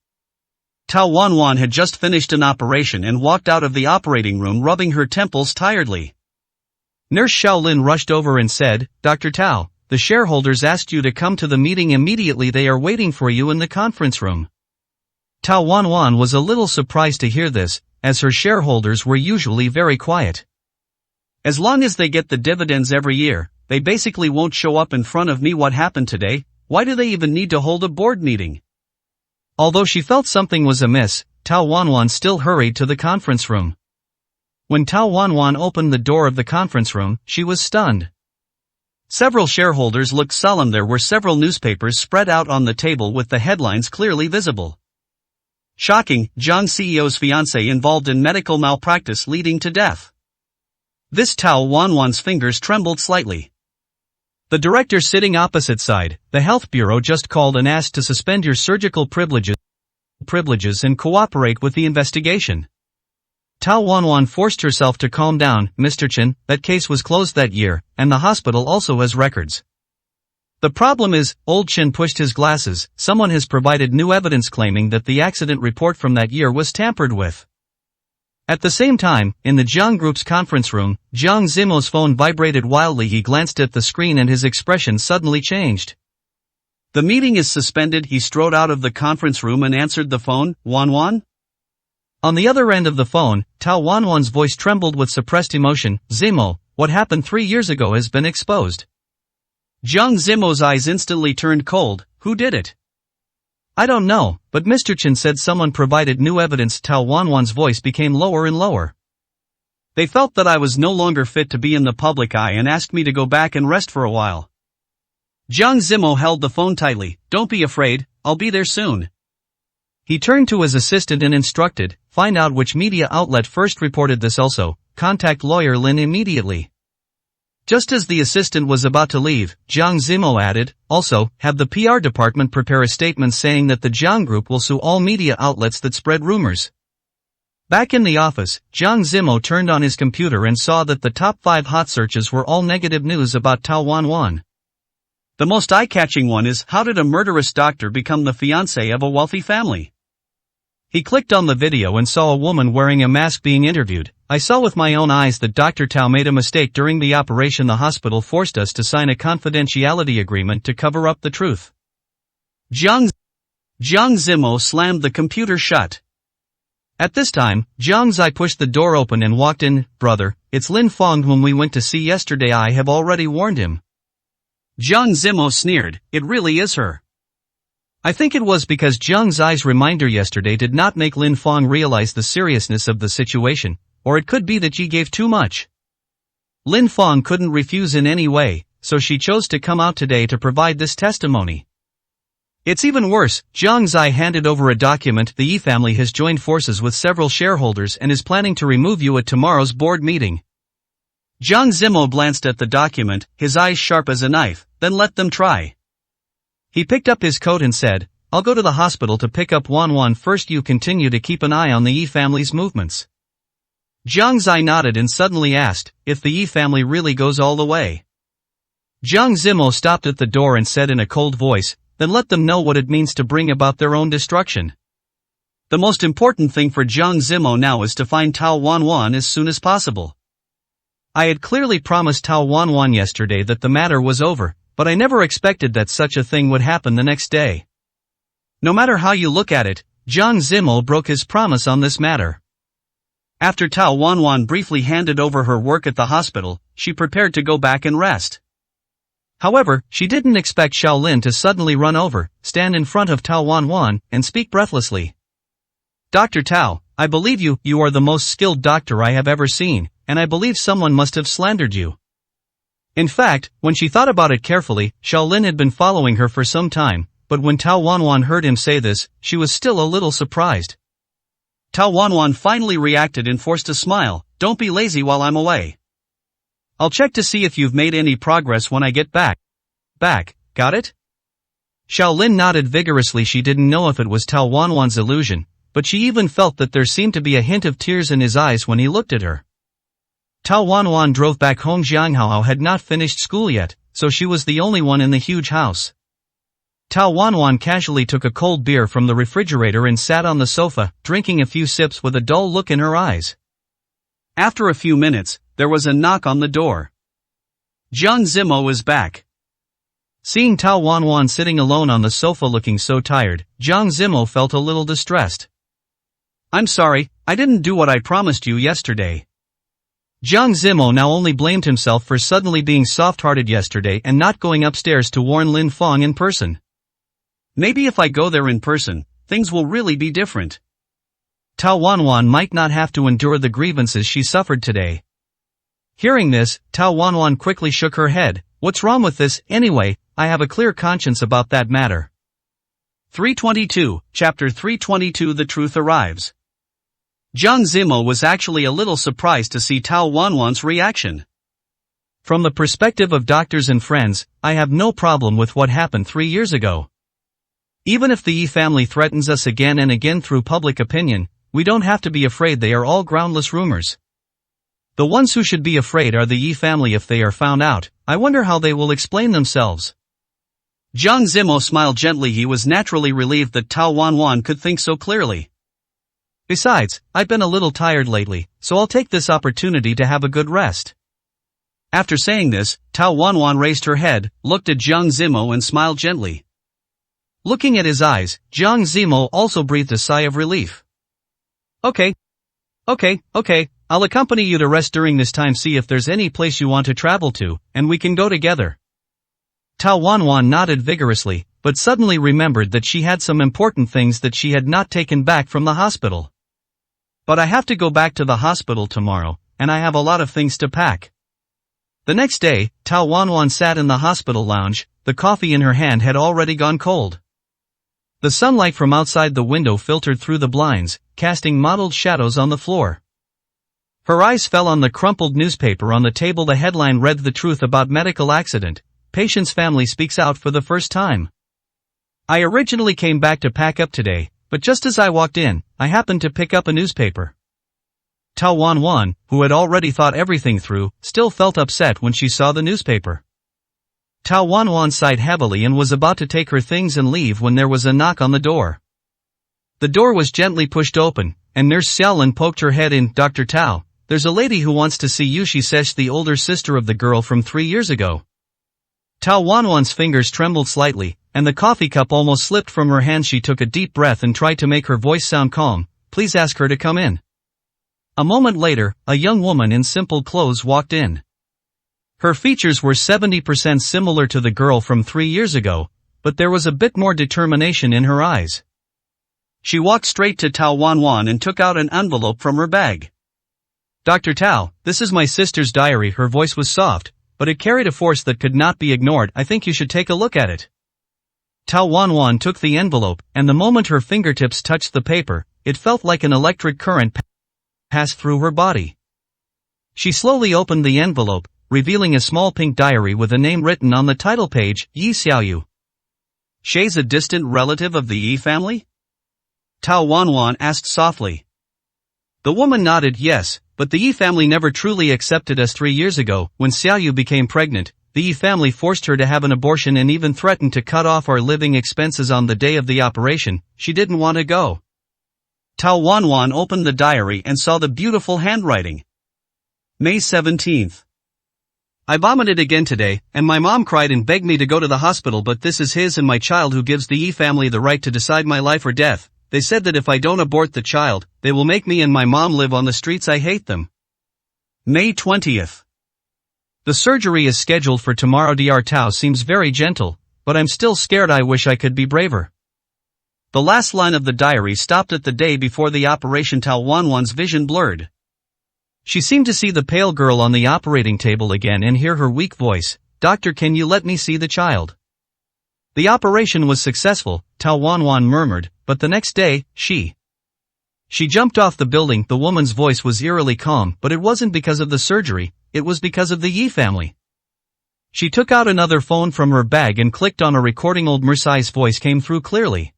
Tao Wanwan had just finished an operation and walked out of the operating room rubbing her temples tiredly. Nurse Shaolin rushed over and said, Dr. Tao, the shareholders asked you to come to the meeting immediately. They are waiting for you in the conference room. Tao Wanwan was a little surprised to hear this, as her shareholders were usually very quiet. As long as they get the dividends every year, they basically won't show up in front of me. What happened today? Why do they even need to hold a board meeting? Although she felt something was amiss, Tao Wanwan still hurried to the conference room. When Tao Wanwan opened the door of the conference room, she was stunned. Several shareholders looked solemn. There were several newspapers spread out on the table with the headlines clearly visible. Shocking, Jiang CEO's fiancé involved in medical malpractice leading to death. This Tao Wanwan's fingers trembled slightly. The director sitting opposite side, the health bureau just called and asked to suspend your surgical privileges and cooperate with the investigation. Tao Wanwan forced herself to calm down. Mr. Chen, that case was closed that year, and the hospital also has records. The problem is, old Chen pushed his glasses, someone has provided new evidence claiming that the accident report from that year was tampered with. At the same time, in the Jiang Group's conference room, Jiang Zimo's phone vibrated wildly. He glanced at the screen and his expression suddenly changed. The meeting is suspended. He strode out of the conference room and answered the phone. Wanwan? On the other end of the phone, Tao Wanwan's voice trembled with suppressed emotion. Zimo, what happened 3 years ago has been exposed. Jiang Zimo's eyes instantly turned cold. Who did it? I don't know, but Mr. Chen said someone provided new evidence. Tao Wanwan's voice became lower and lower. They felt that I was no longer fit to be in the public eye and asked me to go back and rest for a while. Jiang Zimo held the phone tightly. Don't be afraid, I'll be there soon. He turned to his assistant and instructed, find out which media outlet first reported this. Also, contact lawyer Lin immediately. Just as the assistant was about to leave, Jiang Zimo added, also, have the PR department prepare a statement saying that the Jiang Group will sue all media outlets that spread rumors. Back in the office, Jiang Zimo turned on his computer and saw that the top 5 hot searches were all negative news about Tao Wanwan. The most eye-catching one is, how did a murderous doctor become the fiancé of a wealthy family? He clicked on the video and saw a woman wearing a mask being interviewed. I saw with my own eyes that Dr. Tao made a mistake during the operation. The hospital forced us to sign a confidentiality agreement to cover up the truth. Jiang Zimo slammed the computer shut. At this time, Jiang Zai pushed the door open and walked in. Brother, it's Lin Fong whom we went to see yesterday. I have already warned him. Jiang Zimo sneered, it really is her. I think it was because Jiang Zai's reminder yesterday did not make Lin Fong realize the seriousness of the situation, or it could be that she gave too much. Lin Fong couldn't refuse in any way, so she chose to come out today to provide this testimony. It's even worse, Jiang Zai handed over a document. The Yi family has joined forces with several shareholders and is planning to remove you at tomorrow's board meeting. Jiang Zimo glanced at the document, his eyes sharp as a knife, then let them try. He picked up his coat and said, I'll go to the hospital to pick up Wanwan first. You continue to keep an eye on the Yi family's movements. Jiang Zai nodded and suddenly asked, if the Yi family really goes all the way. Jiang Zimo stopped at the door and said in a cold voice, then let them know what it means to bring about their own destruction. The most important thing for Jiang Zimo now is to find Tao Wanwan as soon as possible. I had clearly promised Tao Wanwan yesterday that the matter was over, but I never expected that such a thing would happen the next day. No matter how you look at it, Jiang Zimo broke his promise on this matter. After Tao Wanwan briefly handed over her work at the hospital, she prepared to go back and rest. However, she didn't expect Shaolin to suddenly run over, stand in front of Tao Wanwan, and speak breathlessly. Dr. Tao, I believe you are the most skilled doctor I have ever seen, and I believe someone must have slandered you. In fact, when she thought about it carefully, Shaolin had been following her for some time, but when Tao Wanwan heard him say this, she was still a little surprised. Tao Wanwan finally reacted and forced a smile, don't be lazy while I'm away. I'll check to see if you've made any progress when I get back. Got it? Shaolin nodded vigorously. She didn't know if it was Tao Wanwan's illusion, but she even felt that there seemed to be a hint of tears in his eyes when he looked at her. Tao Wanwan drove back home. Jiang Haohao had not finished school yet, so she was the only one in the huge house. Tao Wanwan casually took a cold beer from the refrigerator and sat on the sofa, drinking a few sips with a dull look in her eyes. After a few minutes, there was a knock on the door. Jiang Zimo was back. Seeing Tao Wanwan sitting alone on the sofa looking so tired, Jiang Zimo felt a little distressed. I'm sorry, I didn't do what I promised you yesterday. Jiang Zimo now only blamed himself for suddenly being soft-hearted yesterday and not going upstairs to warn Lin Fong in person. Maybe if I go there in person, things will really be different. Tao Wanwan might not have to endure the grievances she suffered today. Hearing this, Tao Wanwan quickly shook her head. What's wrong with this, anyway? I have a clear conscience about that matter. 322, Chapter 322 The Truth Arrives. Jiang Zimo was actually a little surprised to see Tao Wanwan's reaction. From the perspective of doctors and friends, I have no problem with what happened 3 years ago. Even if the Yi family threatens us again and again through public opinion, we don't have to be afraid. They are all groundless rumors. The ones who should be afraid are the Yi family if they are found out. I wonder how they will explain themselves. Jiang Zimo smiled gently. He was naturally relieved that Tao Wanwan could think so clearly. Besides, I've been a little tired lately, so I'll take this opportunity to have a good rest. After saying this, Tao Wanwan raised her head, looked at Jiang Zimo and smiled gently. Looking at his eyes, Jiang Zimo also breathed a sigh of relief. Okay, I'll accompany you to rest during this time. See if there's any place you want to travel to, and we can go together. Tao Wanwan nodded vigorously, but suddenly remembered that she had some important things that she had not taken back from the hospital. But I have to go back to the hospital tomorrow, and I have a lot of things to pack. The next day, Tao Wanwan sat in the hospital lounge. The coffee in her hand had already gone cold. The sunlight from outside the window filtered through the blinds, casting mottled shadows on the floor. Her eyes fell on the crumpled newspaper on the table. The headline read, "The truth about medical accident. Patient's family speaks out for the first time." I originally came back to pack up today, but just as I walked in, I happened to pick up a newspaper. Tao Wanwan, who had already thought everything through, still felt upset when she saw the newspaper. Tao Wanwan sighed heavily and was about to take her things and leave when there was a knock on the door. The door was gently pushed open, and Nurse Xiaolin poked her head in. "Dr. Tao, there's a lady who wants to see you," she said, the older sister of the girl from 3 years ago. Tao Wanwan's fingers trembled slightly, and the coffee cup almost slipped from her hand. She took a deep breath and tried to make her voice sound calm. "Please ask her to come in." A moment later, a young woman in simple clothes walked in. Her features were 70% similar to the girl from 3 years ago, but there was a bit more determination in her eyes. She walked straight to Tao Wanwan and took out an envelope from her bag. "Dr. Tao, this is my sister's diary." Her voice was soft, but it carried a force that could not be ignored. "I think you should take a look at it." Tao Wanwan took the envelope, and the moment her fingertips touched the paper, it felt like an electric current passed through her body. She slowly opened the envelope, revealing a small pink diary with a name written on the title page, Yi Xiaoyu. "She's a distant relative of the Yi family?" Tao Wanwan asked softly. The woman nodded yes, but the Yi family never truly accepted us. 3 years ago, when Xiaoyu became pregnant, the Yi family forced her to have an abortion and even threatened to cut off our living expenses on the day of the operation. She didn't want to go. Tao Wanwan opened the diary and saw the beautiful handwriting. May 17th. "I vomited again today, and my mom cried and begged me to go to the hospital, but this is his and my child who gives the Yi family the right to decide my life or death. They said that if I don't abort the child, they will make me and my mom live on the streets. I hate them." May 20th. "The surgery is scheduled for tomorrow. Dr. Tao seems very gentle, but I'm still scared. I wish I could be braver." The last line of the diary stopped at the day before the operation. Tao Wanwan's vision blurred. She seemed to see the pale girl on the operating table again and hear her weak voice, "Doctor, can you let me see the child?" The operation was successful, Tao Wanwan murmured, but the next day, she jumped off the building. The woman's voice was eerily calm, but it wasn't because of the surgery, it was because of the Yi family. She took out another phone from her bag and clicked on a recording. Old Mursai's voice came through clearly.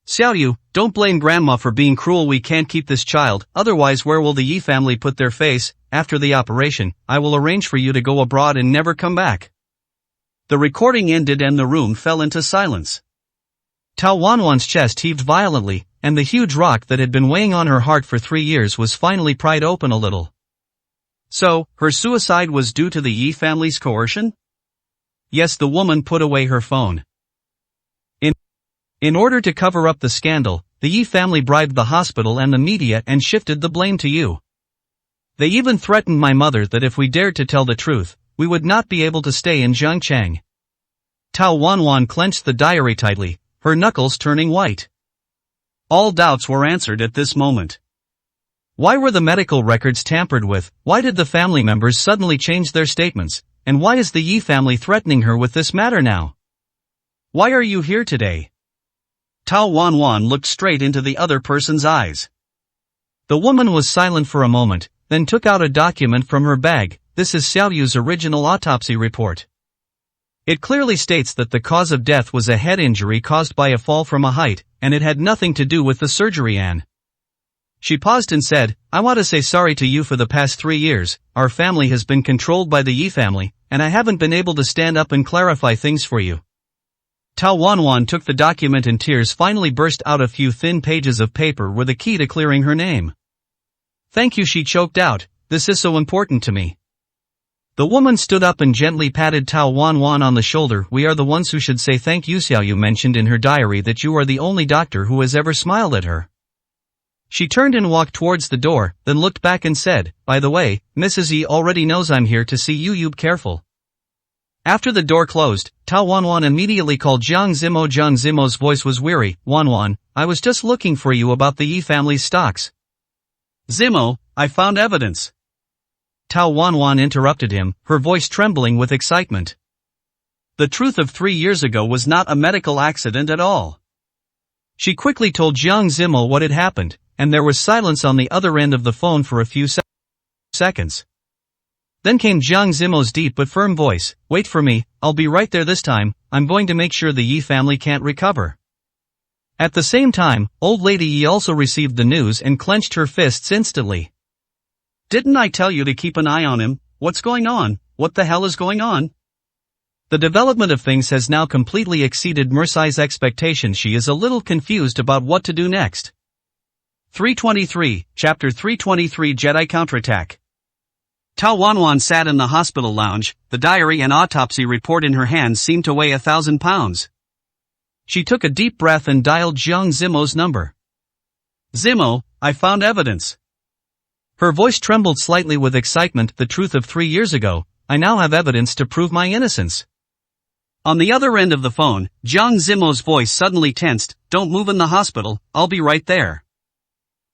"Xiaoyu, don't blame grandma for being cruel. We can't keep this child, otherwise where will the Yi family put their face? After the operation, I will arrange for you to go abroad and never come back." The recording ended and the room fell into silence. Tao Wanwan's chest heaved violently, and the huge rock that had been weighing on her heart for 3 years was finally pried open a little. So, her suicide was due to the Yi family's coercion? Yes, the woman put away her phone. In order to cover up the scandal, the Yi family bribed the hospital and the media and shifted the blame to you. They even threatened my mother that if we dared to tell the truth, we would not be able to stay in Zhangchang. Tao Wanwan clenched the diary tightly, her knuckles turning white. All doubts were answered at this moment. Why were the medical records tampered with? Why did the family members suddenly change their statements? And why is the Yi family threatening her with this matter now? Why are you here today? Tao Wanwan looked straight into the other person's eyes. The woman was silent for a moment, then took out a document from her bag. This is Xiao Yu's original autopsy report. It clearly states that the cause of death was a head injury caused by a fall from a height, and it had nothing to do with the surgery. Anne. She paused and said, I want to say sorry to you for the past 3 years. Our family has been controlled by the Yi family, and I haven't been able to stand up and clarify things for you. Tao Wanwan took the document and tears finally burst out. A few thin pages of paper were the key to clearing her name. Thank you, she choked out. This is so important to me. The woman stood up and gently patted Tao Wanwan on the shoulder. We are the ones who should say thank you. Xiao Yu mentioned in her diary that you are the only doctor who has ever smiled at her. She turned and walked towards the door, then looked back and said, by the way, Mrs. Yi already knows I'm here to see you. You be careful. After the door closed, Tao Wanwan immediately called Jiang Zimo. Jiang Zimo's voice was weary. Wanwan, I was just looking for you about the Yi family's stocks. Zimo, I found evidence. Tao Wanwan interrupted him, her voice trembling with excitement. The truth of 3 years ago was not a medical accident at all. She quickly told Jiang Zimo what had happened, and there was silence on the other end of the phone for a few seconds. Then came Jiang Zimo's deep but firm voice, wait for me, I'll be right there this time. I'm going to make sure the Yi family can't recover. At the same time, old lady Yi also received the news and clenched her fists instantly. Didn't I tell you to keep an eye on him? What's going on? What the hell is going on? The development of things has now completely exceeded Mersai's expectations. She is a little confused about what to do next. 323, Chapter 323 Jedi Counterattack. Tao Wanwan sat in the hospital lounge. The diary and autopsy report in her hands seemed to weigh 1,000 pounds. She took a deep breath and dialed Jiang Zimo's number. Zimo, I found evidence. Her voice trembled slightly with excitement. The truth of 3 years ago, I now have evidence to prove my innocence. On the other end of the phone, Jiang Zimo's voice suddenly tensed. Don't move in the hospital, I'll be right there.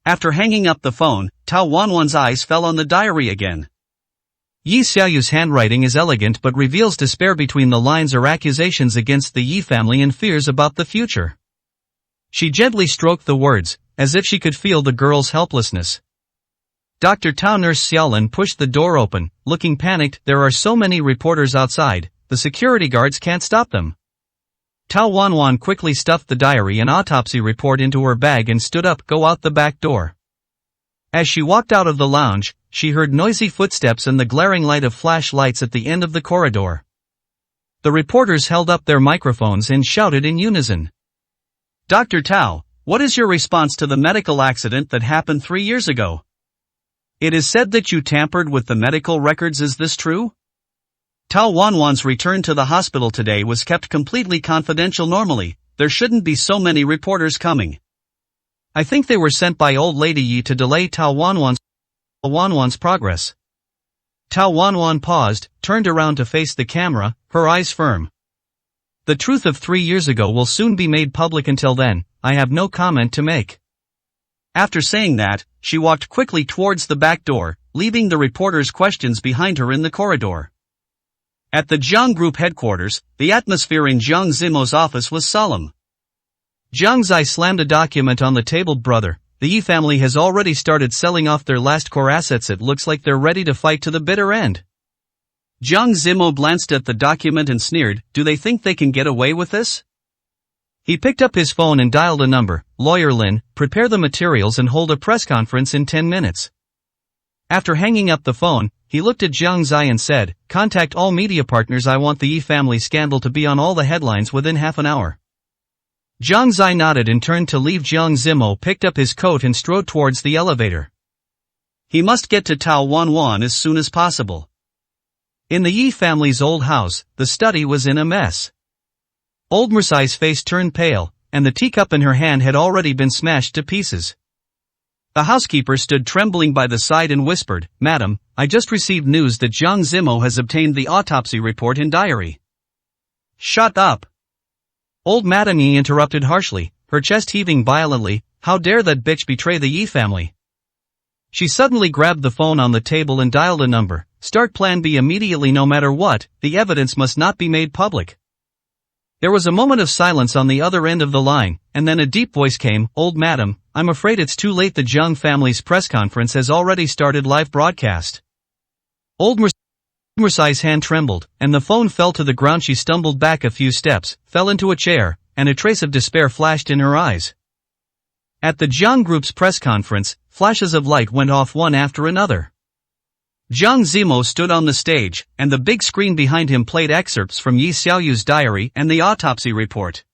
After hanging up the phone, Tao Wanwan's eyes fell on the diary again. Yi Xiaoyu's handwriting is elegant but reveals despair between the lines or accusations against the Yi family and fears about the future. She gently stroked the words, as if she could feel the girl's helplessness. Dr. Tao Nurse Xiaolin pushed the door open, looking panicked. There are so many reporters outside, the security guards can't stop them. Tao Wanwan quickly stuffed the diary and autopsy report into her bag and stood up. Go out the back door. As she walked out of the lounge, she heard noisy footsteps and the glaring light of flashlights at the end of the corridor. The reporters held up their microphones and shouted in unison. Dr. Tao, what is your response to the medical accident that happened 3 years ago? It is said that you tampered with the medical records. Is this true? Tao Wanwan's return to the hospital today was kept completely confidential. Normally, there shouldn't be so many reporters coming. I think they were sent by old lady Yi to delay Tao Wanwan's progress. Tao Wanwan paused, turned around to face the camera, her eyes firm. The truth of 3 years ago will soon be made public. Until then, I have no comment to make. After saying that, she walked quickly towards the back door, leaving the reporters' questions behind her in the corridor. At the Jiang Group headquarters, the atmosphere in Jiang Zimo's office was solemn. Jiang Zai slammed a document on the table. Brother, the Yi family has already started selling off their last core assets. It looks like they're ready to fight to the bitter end. Jiang Zimo glanced at the document and sneered. Do they think they can get away with this? He picked up his phone and dialed a number. Lawyer Lin, prepare the materials and hold a press conference in 10 minutes. After hanging up the phone, he looked at Jiang Zai and said, contact all media partners. I want the Yi family scandal to be on all the headlines within half an hour. Jiang Zai nodded and turned to leave. Jiang Zimo picked up his coat and strode towards the elevator. He must get to Tao Wanwan as soon as possible. In the Yi family's old house, the study was in a mess. Old Mersai's face turned pale, and the teacup in her hand had already been smashed to pieces. The housekeeper stood trembling by the side and whispered, Madam, I just received news that Jiang Zimo has obtained the autopsy report and diary. Shut up! Old Madame Yi interrupted harshly, her chest heaving violently. How dare that bitch betray the Yi family? She suddenly grabbed the phone on the table and dialed a number. Start Plan B immediately. No matter what, the evidence must not be made public. There was a moment of silence on the other end of the line, and then a deep voice came, "Old madam, I'm afraid it's too late. The Jiang family's press conference has already started live broadcast." Old Mercai's hand trembled, and the phone fell to the ground. She stumbled back a few steps, fell into a chair, and a trace of despair flashed in her eyes. At the Jiang Group's press conference, flashes of light went off one after another. Jiang Zimo stood on the stage, and the big screen behind him played excerpts from Yi Xiaoyu's diary and the autopsy report.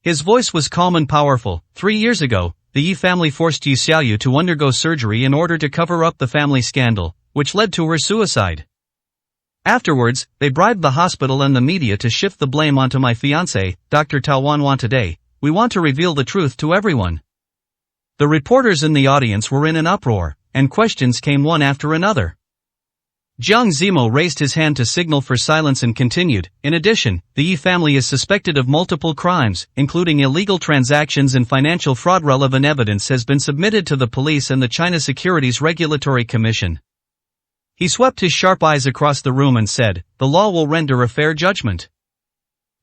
His voice was calm and powerful. 3 years ago, the Yi family forced Yi Xiaoyu to undergo surgery in order to cover up the family scandal, which led to her suicide. Afterwards, they bribed the hospital and the media to shift the blame onto my fiancé, Dr. Tao Wanwan. Today, we want to reveal the truth to everyone. The reporters in the audience were in an uproar, and questions came one after another. Jiang Zimo raised his hand to signal for silence and continued, "In addition, the Yi family is suspected of multiple crimes, including illegal transactions and financial fraud. Relevant evidence has been submitted to the police and the China Securities Regulatory Commission." He swept his sharp eyes across the room and said, "The law will render a fair judgment."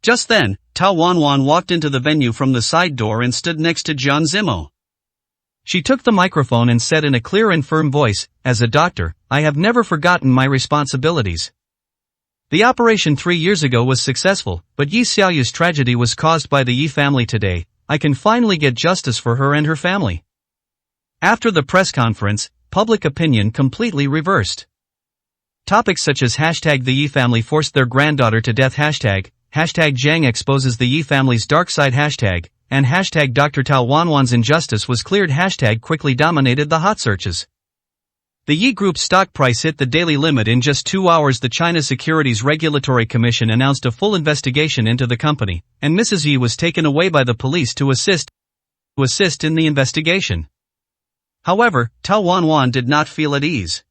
Just then, Tao Wanwan walked into the venue from the side door and stood next to Jiang Zimo. She took the microphone and said in a clear and firm voice, "As a doctor, I have never forgotten my responsibilities. The operation 3 years ago was successful, but Yi Xiaoyu's tragedy was caused by the Yi family. Today, I can finally get justice for her and her family." After the press conference, public opinion completely reversed. Topics such as hashtag the Yi family forced their granddaughter to death, hashtag Jiang exposes the Yi family's dark side, hashtag, and hashtag Dr. Tao Wanwan's injustice was cleared, hashtag quickly dominated the hot searches. The Yi Group's stock price hit the daily limit in just 2 hours. The China Securities Regulatory Commission announced a full investigation into the company, and Mrs. Yi was taken away by the police to assist in the investigation. However, Tao Wanwan did not feel at ease.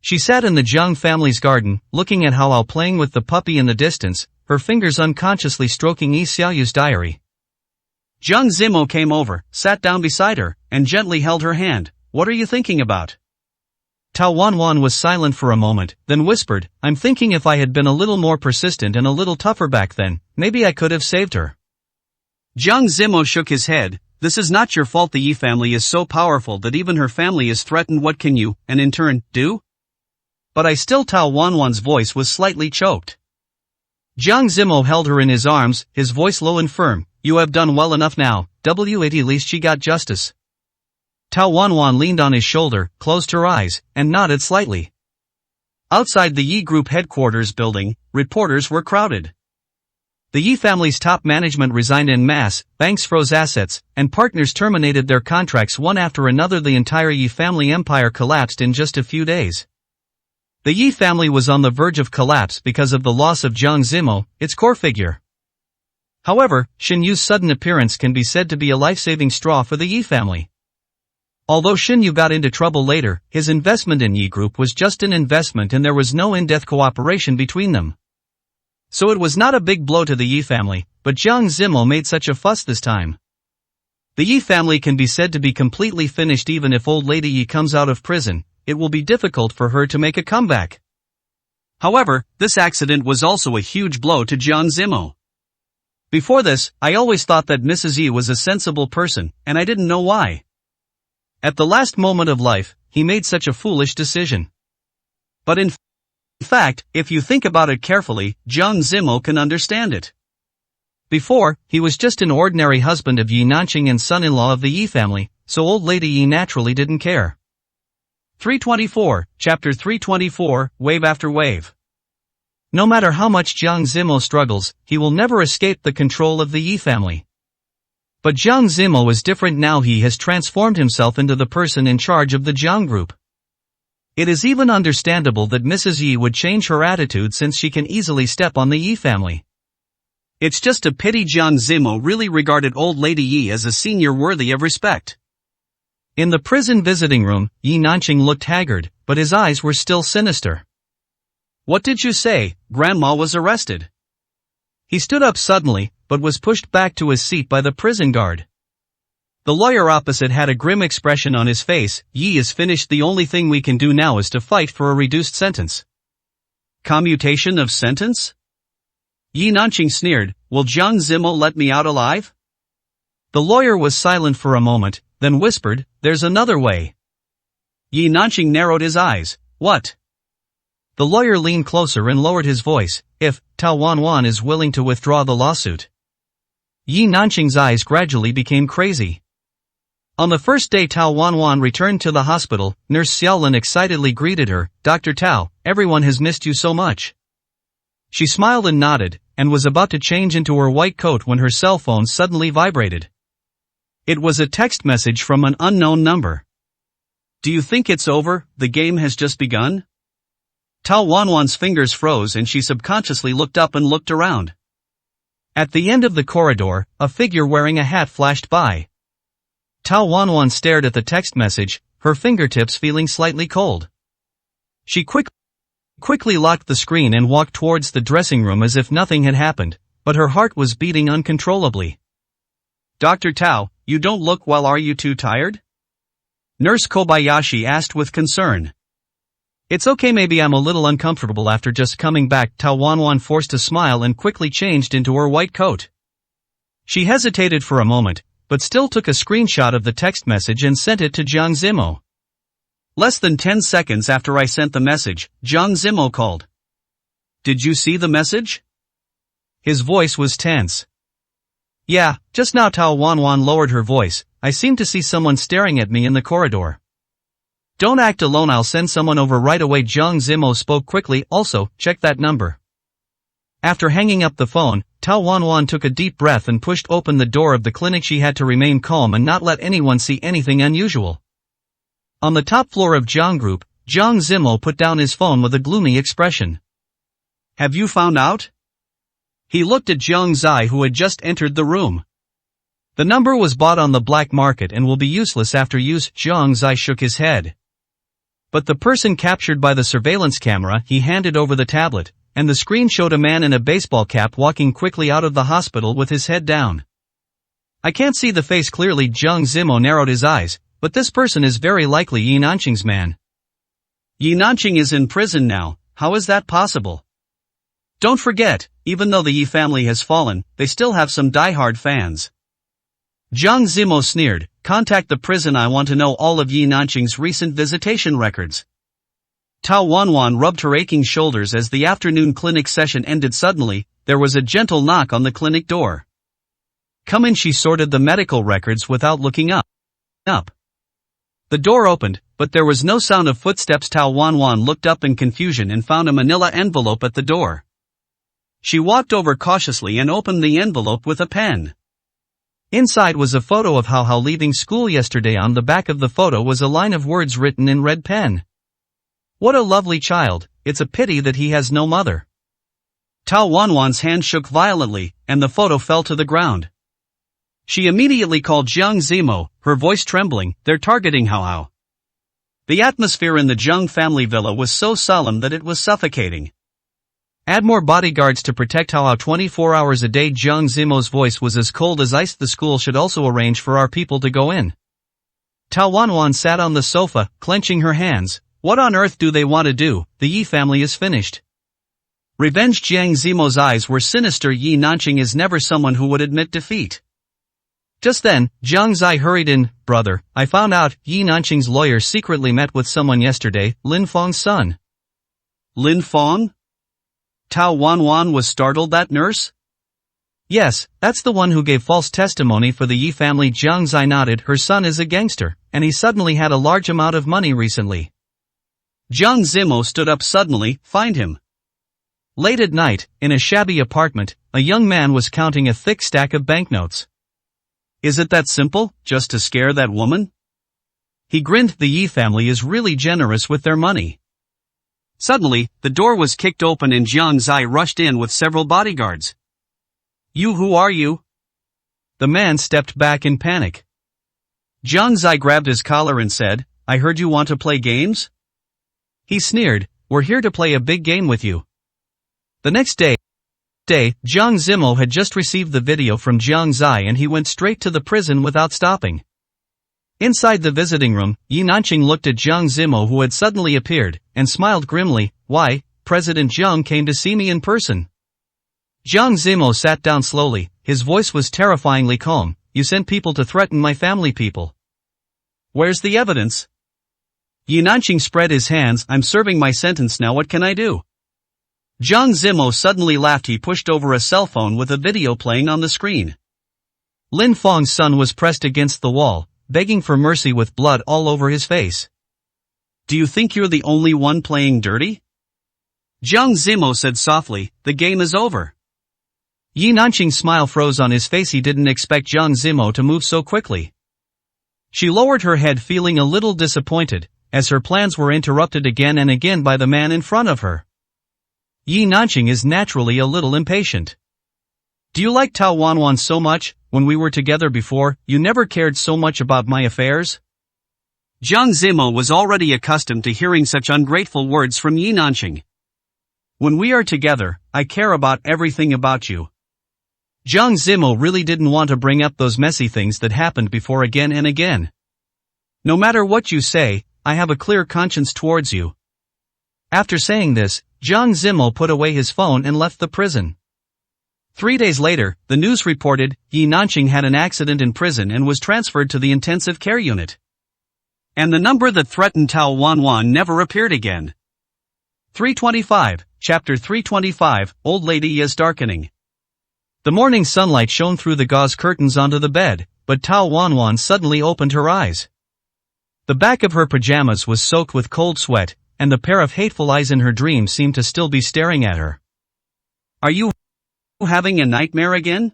She sat in the Jiang family's garden, looking at Hao playing with the puppy in the distance, her fingers unconsciously stroking Yi Xiaoyu's diary. Jiang Zimo came over, sat down beside her, and gently held her hand. "What are you thinking about?" Tao Wanwan was silent for a moment, then whispered, "I'm thinking if I had been a little more persistent and a little tougher back then, maybe I could have saved her." Jiang Zimo shook his head. "This is not your fault. The Yi family is so powerful that even her family is threatened. What can you, and in turn, do?" "But I still." Tao Wanwan's voice was slightly choked. Jiang Zimo held her in his arms, his voice low and firm. "You have done well enough now, at least she got justice." Tao Wanwan leaned on his shoulder, closed her eyes, and nodded slightly. Outside the Yi Group headquarters building, reporters were crowded. The Yi family's top management resigned en masse, banks froze assets, and partners terminated their contracts one after another. The entire Yi family empire collapsed in just a few days. The Yi family was on the verge of collapse because of the loss of Jiang Zimo, its core figure. However, Xin Yu's sudden appearance can be said to be a life-saving straw for the Yi family. Although Xin Yu got into trouble later, his investment in Yi Group was just an investment and there was no in-depth cooperation between them. So it was not a big blow to the Yi family, but Jiang Zimo made such a fuss this time. The Yi family can be said to be completely finished. Even if old lady Yi comes out of prison, it will be difficult for her to make a comeback. However, this accident was also a huge blow to Jiang Zimo. Before this, I always thought that Mrs. Yi was a sensible person, and I didn't know why. At the last moment of life, he made such a foolish decision. But in fact, if you think about it carefully, Jiang Zimo can understand it. Before, he was just an ordinary husband of Yi Nanqing and son-in-law of the Yi family, so old lady Yi naturally didn't care. 324, Chapter 324, Wave After Wave. No matter how much Jiang Zimo struggles, he will never escape the control of the Yi family. But Jiang Zimo is different now. He has transformed himself into the person in charge of the Jiang Group. It is even understandable that Mrs. Yi would change her attitude since she can easily step on the Yi family. It's just a pity Jiang Zimo really regarded old lady Yi as a senior worthy of respect. In the prison visiting room, Yi Nanqing looked haggard, but his eyes were still sinister. "What did you say? Grandma was arrested?" He stood up suddenly, but was pushed back to his seat by the prison guard. The lawyer opposite had a grim expression on his face. "Yi is finished. The only thing we can do now is to fight for a reduced sentence." Commutation of sentence? Yi Nanqing sneered, will Jiang Zimo let me out alive? The lawyer was silent for a moment, then whispered, there's another way. Yi Nanqing narrowed his eyes, what? The lawyer leaned closer and lowered his voice, if Tao Wanwan is willing to withdraw the lawsuit. Yi Nanqing's eyes gradually became crazy. On the first day Tao Wanwan returned to the hospital, Nurse Xiaolin excitedly greeted her, Dr. Tao, everyone has missed you so much. She smiled and nodded, and was about to change into her white coat when her cell phone suddenly vibrated. It was a text message from an unknown number. Do you think it's over, the game has just begun? Tao Wanwan's fingers froze and she subconsciously looked up and looked around. At the end of the corridor, a figure wearing a hat flashed by. Tao Wanwan stared at the text message, her fingertips feeling slightly cold. She quickly locked the screen and walked towards the dressing room as if nothing had happened, but her heart was beating uncontrollably. Dr. Tao, you don't look well, are you too tired? Nurse Kobayashi asked with concern. It's okay, maybe I'm a little uncomfortable after just coming back. Tao Wanwan forced a smile and quickly changed into her white coat. She hesitated for a moment, but still took a screenshot of the text message and sent it to Jiang Zimo. Less than 10 seconds after I sent the message, Jiang Zimo called. Did you see the message? His voice was tense. Yeah, just now. Tao Wanwan lowered her voice, I seem to see someone staring at me in the corridor. Don't act alone, I'll send someone over right away. Jiang Zimo spoke quickly, also, check that number. After hanging up the phone, Tao Wanwan took a deep breath and pushed open the door of the clinic. She had to remain calm and not let anyone see anything unusual. On the top floor of Jiang Group, Jiang Zimo put down his phone with a gloomy expression. Have you found out? He looked at Jiang Zai, who had just entered the room. The number was bought on the black market and will be useless after use. Jiang Zai shook his head. But the person captured by the surveillance camera, he handed over the tablet, and the screen showed a man in a baseball cap walking quickly out of the hospital with his head down. I can't see the face clearly. Jiang Zimo narrowed his eyes, but this person is very likely Yi Nanqing's man. Yi Nanqing is in prison now, how is that possible? Don't forget, even though the Yi family has fallen, they still have some diehard fans. Jiang Zimo sneered, contact the prison, I want to know all of Yi Nanqing's recent visitation records. Tao Wanwan rubbed her aching shoulders as the afternoon clinic session ended. Suddenly, there was a gentle knock on the clinic door. Come in. She sorted the medical records without looking up. The door opened, but there was no sound of footsteps. Tao Wanwan looked up in confusion and found a manila envelope at the door. She walked over cautiously and opened the envelope with a pen. Inside was a photo of Hao leaving school yesterday. On the back of the photo was a line of words written in red pen. What a lovely child, it's a pity that he has no mother. Tao Wanwan's hand shook violently, and the photo fell to the ground. She immediately called Jiang Zimo, her voice trembling, they're targeting Hao. The atmosphere in the Jiang family villa was so solemn that it was suffocating. Add more bodyguards to protect Hao 24 hours a day. Jiang Zimo's voice was as cold as ice. The school should also arrange for our people to go in. Tao Wanwan sat on the sofa, clenching her hands. What on earth do they want to do? The Yi family is finished. Revenge. Jiang Zimo's eyes were sinister. Yi Nanqing is never someone who would admit defeat. Just then, Jiang Zai hurried in, brother, I found out, Yi Nanqing's lawyer secretly met with someone yesterday, Lin Fong's son. Lin Fong? Tao Wanwan was startled. That nurse? Yes, that's the one who gave false testimony for the Yi family. Jiang Zai nodded. Her son is a gangster, and he suddenly had a large amount of money recently. Jiang Zimo stood up suddenly, find him. Late at night, in a shabby apartment, a young man was counting a thick stack of banknotes. Is it that simple, just to scare that woman? He grinned. The Yi family is really generous with their money. Suddenly, the door was kicked open and Jiang Zai rushed in with several bodyguards. You, who are you? The man stepped back in panic. Jiang Zai grabbed his collar and said, I heard you want to play games? He sneered, we're here to play a big game with you. The next day, Jiang Zimo had just received the video from Jiang Zai and he went straight to the prison without stopping. Inside the visiting room, Yi Nanqing looked at Jiang Zimo, who had suddenly appeared, and smiled grimly. Why, President Jiang came to see me in person. Jiang Zimo sat down slowly, his voice was terrifyingly calm. You sent people to threaten my family people. Where's the evidence? Yi Nanqing spread his hands. I'm serving my sentence now, what can I do? Jiang Zimo suddenly laughed. He pushed over a cell phone with a video playing on the screen. Lin Feng's son was pressed against the wall, begging for mercy with blood all over his face. Do you think you're the only one playing dirty? Jiang Zimo said softly, the game is over. Yi Nanqing's smile froze on his face. He didn't expect Jiang Zimo to move so quickly. She lowered her head, feeling a little disappointed, as her plans were interrupted again and again by the man in front of her. Yi Nanqing is naturally a little impatient. Do you like Tao Wanwan so much? When we were together before, you never cared so much about my affairs? Jiang Zimo was already accustomed to hearing such ungrateful words from Yi Nanqing. When we are together, I care about everything about you. Jiang Zimo really didn't want to bring up those messy things that happened before again and again. No matter what you say, I have a clear conscience towards you. After saying this, Jiang Zimo put away his phone and left the prison. 3 days later, the news reported, Yi Nanqing had an accident in prison and was transferred to the intensive care unit. And the number that threatened Tao Wanwan never appeared again. 325, Chapter 325, Old Lady is Darkening. The morning sunlight shone through the gauze curtains onto the bed, but Tao Wanwan suddenly opened her eyes. The back of her pajamas was soaked with cold sweat, and the pair of hateful eyes in her dream seemed to still be staring at her. Are you having a nightmare again?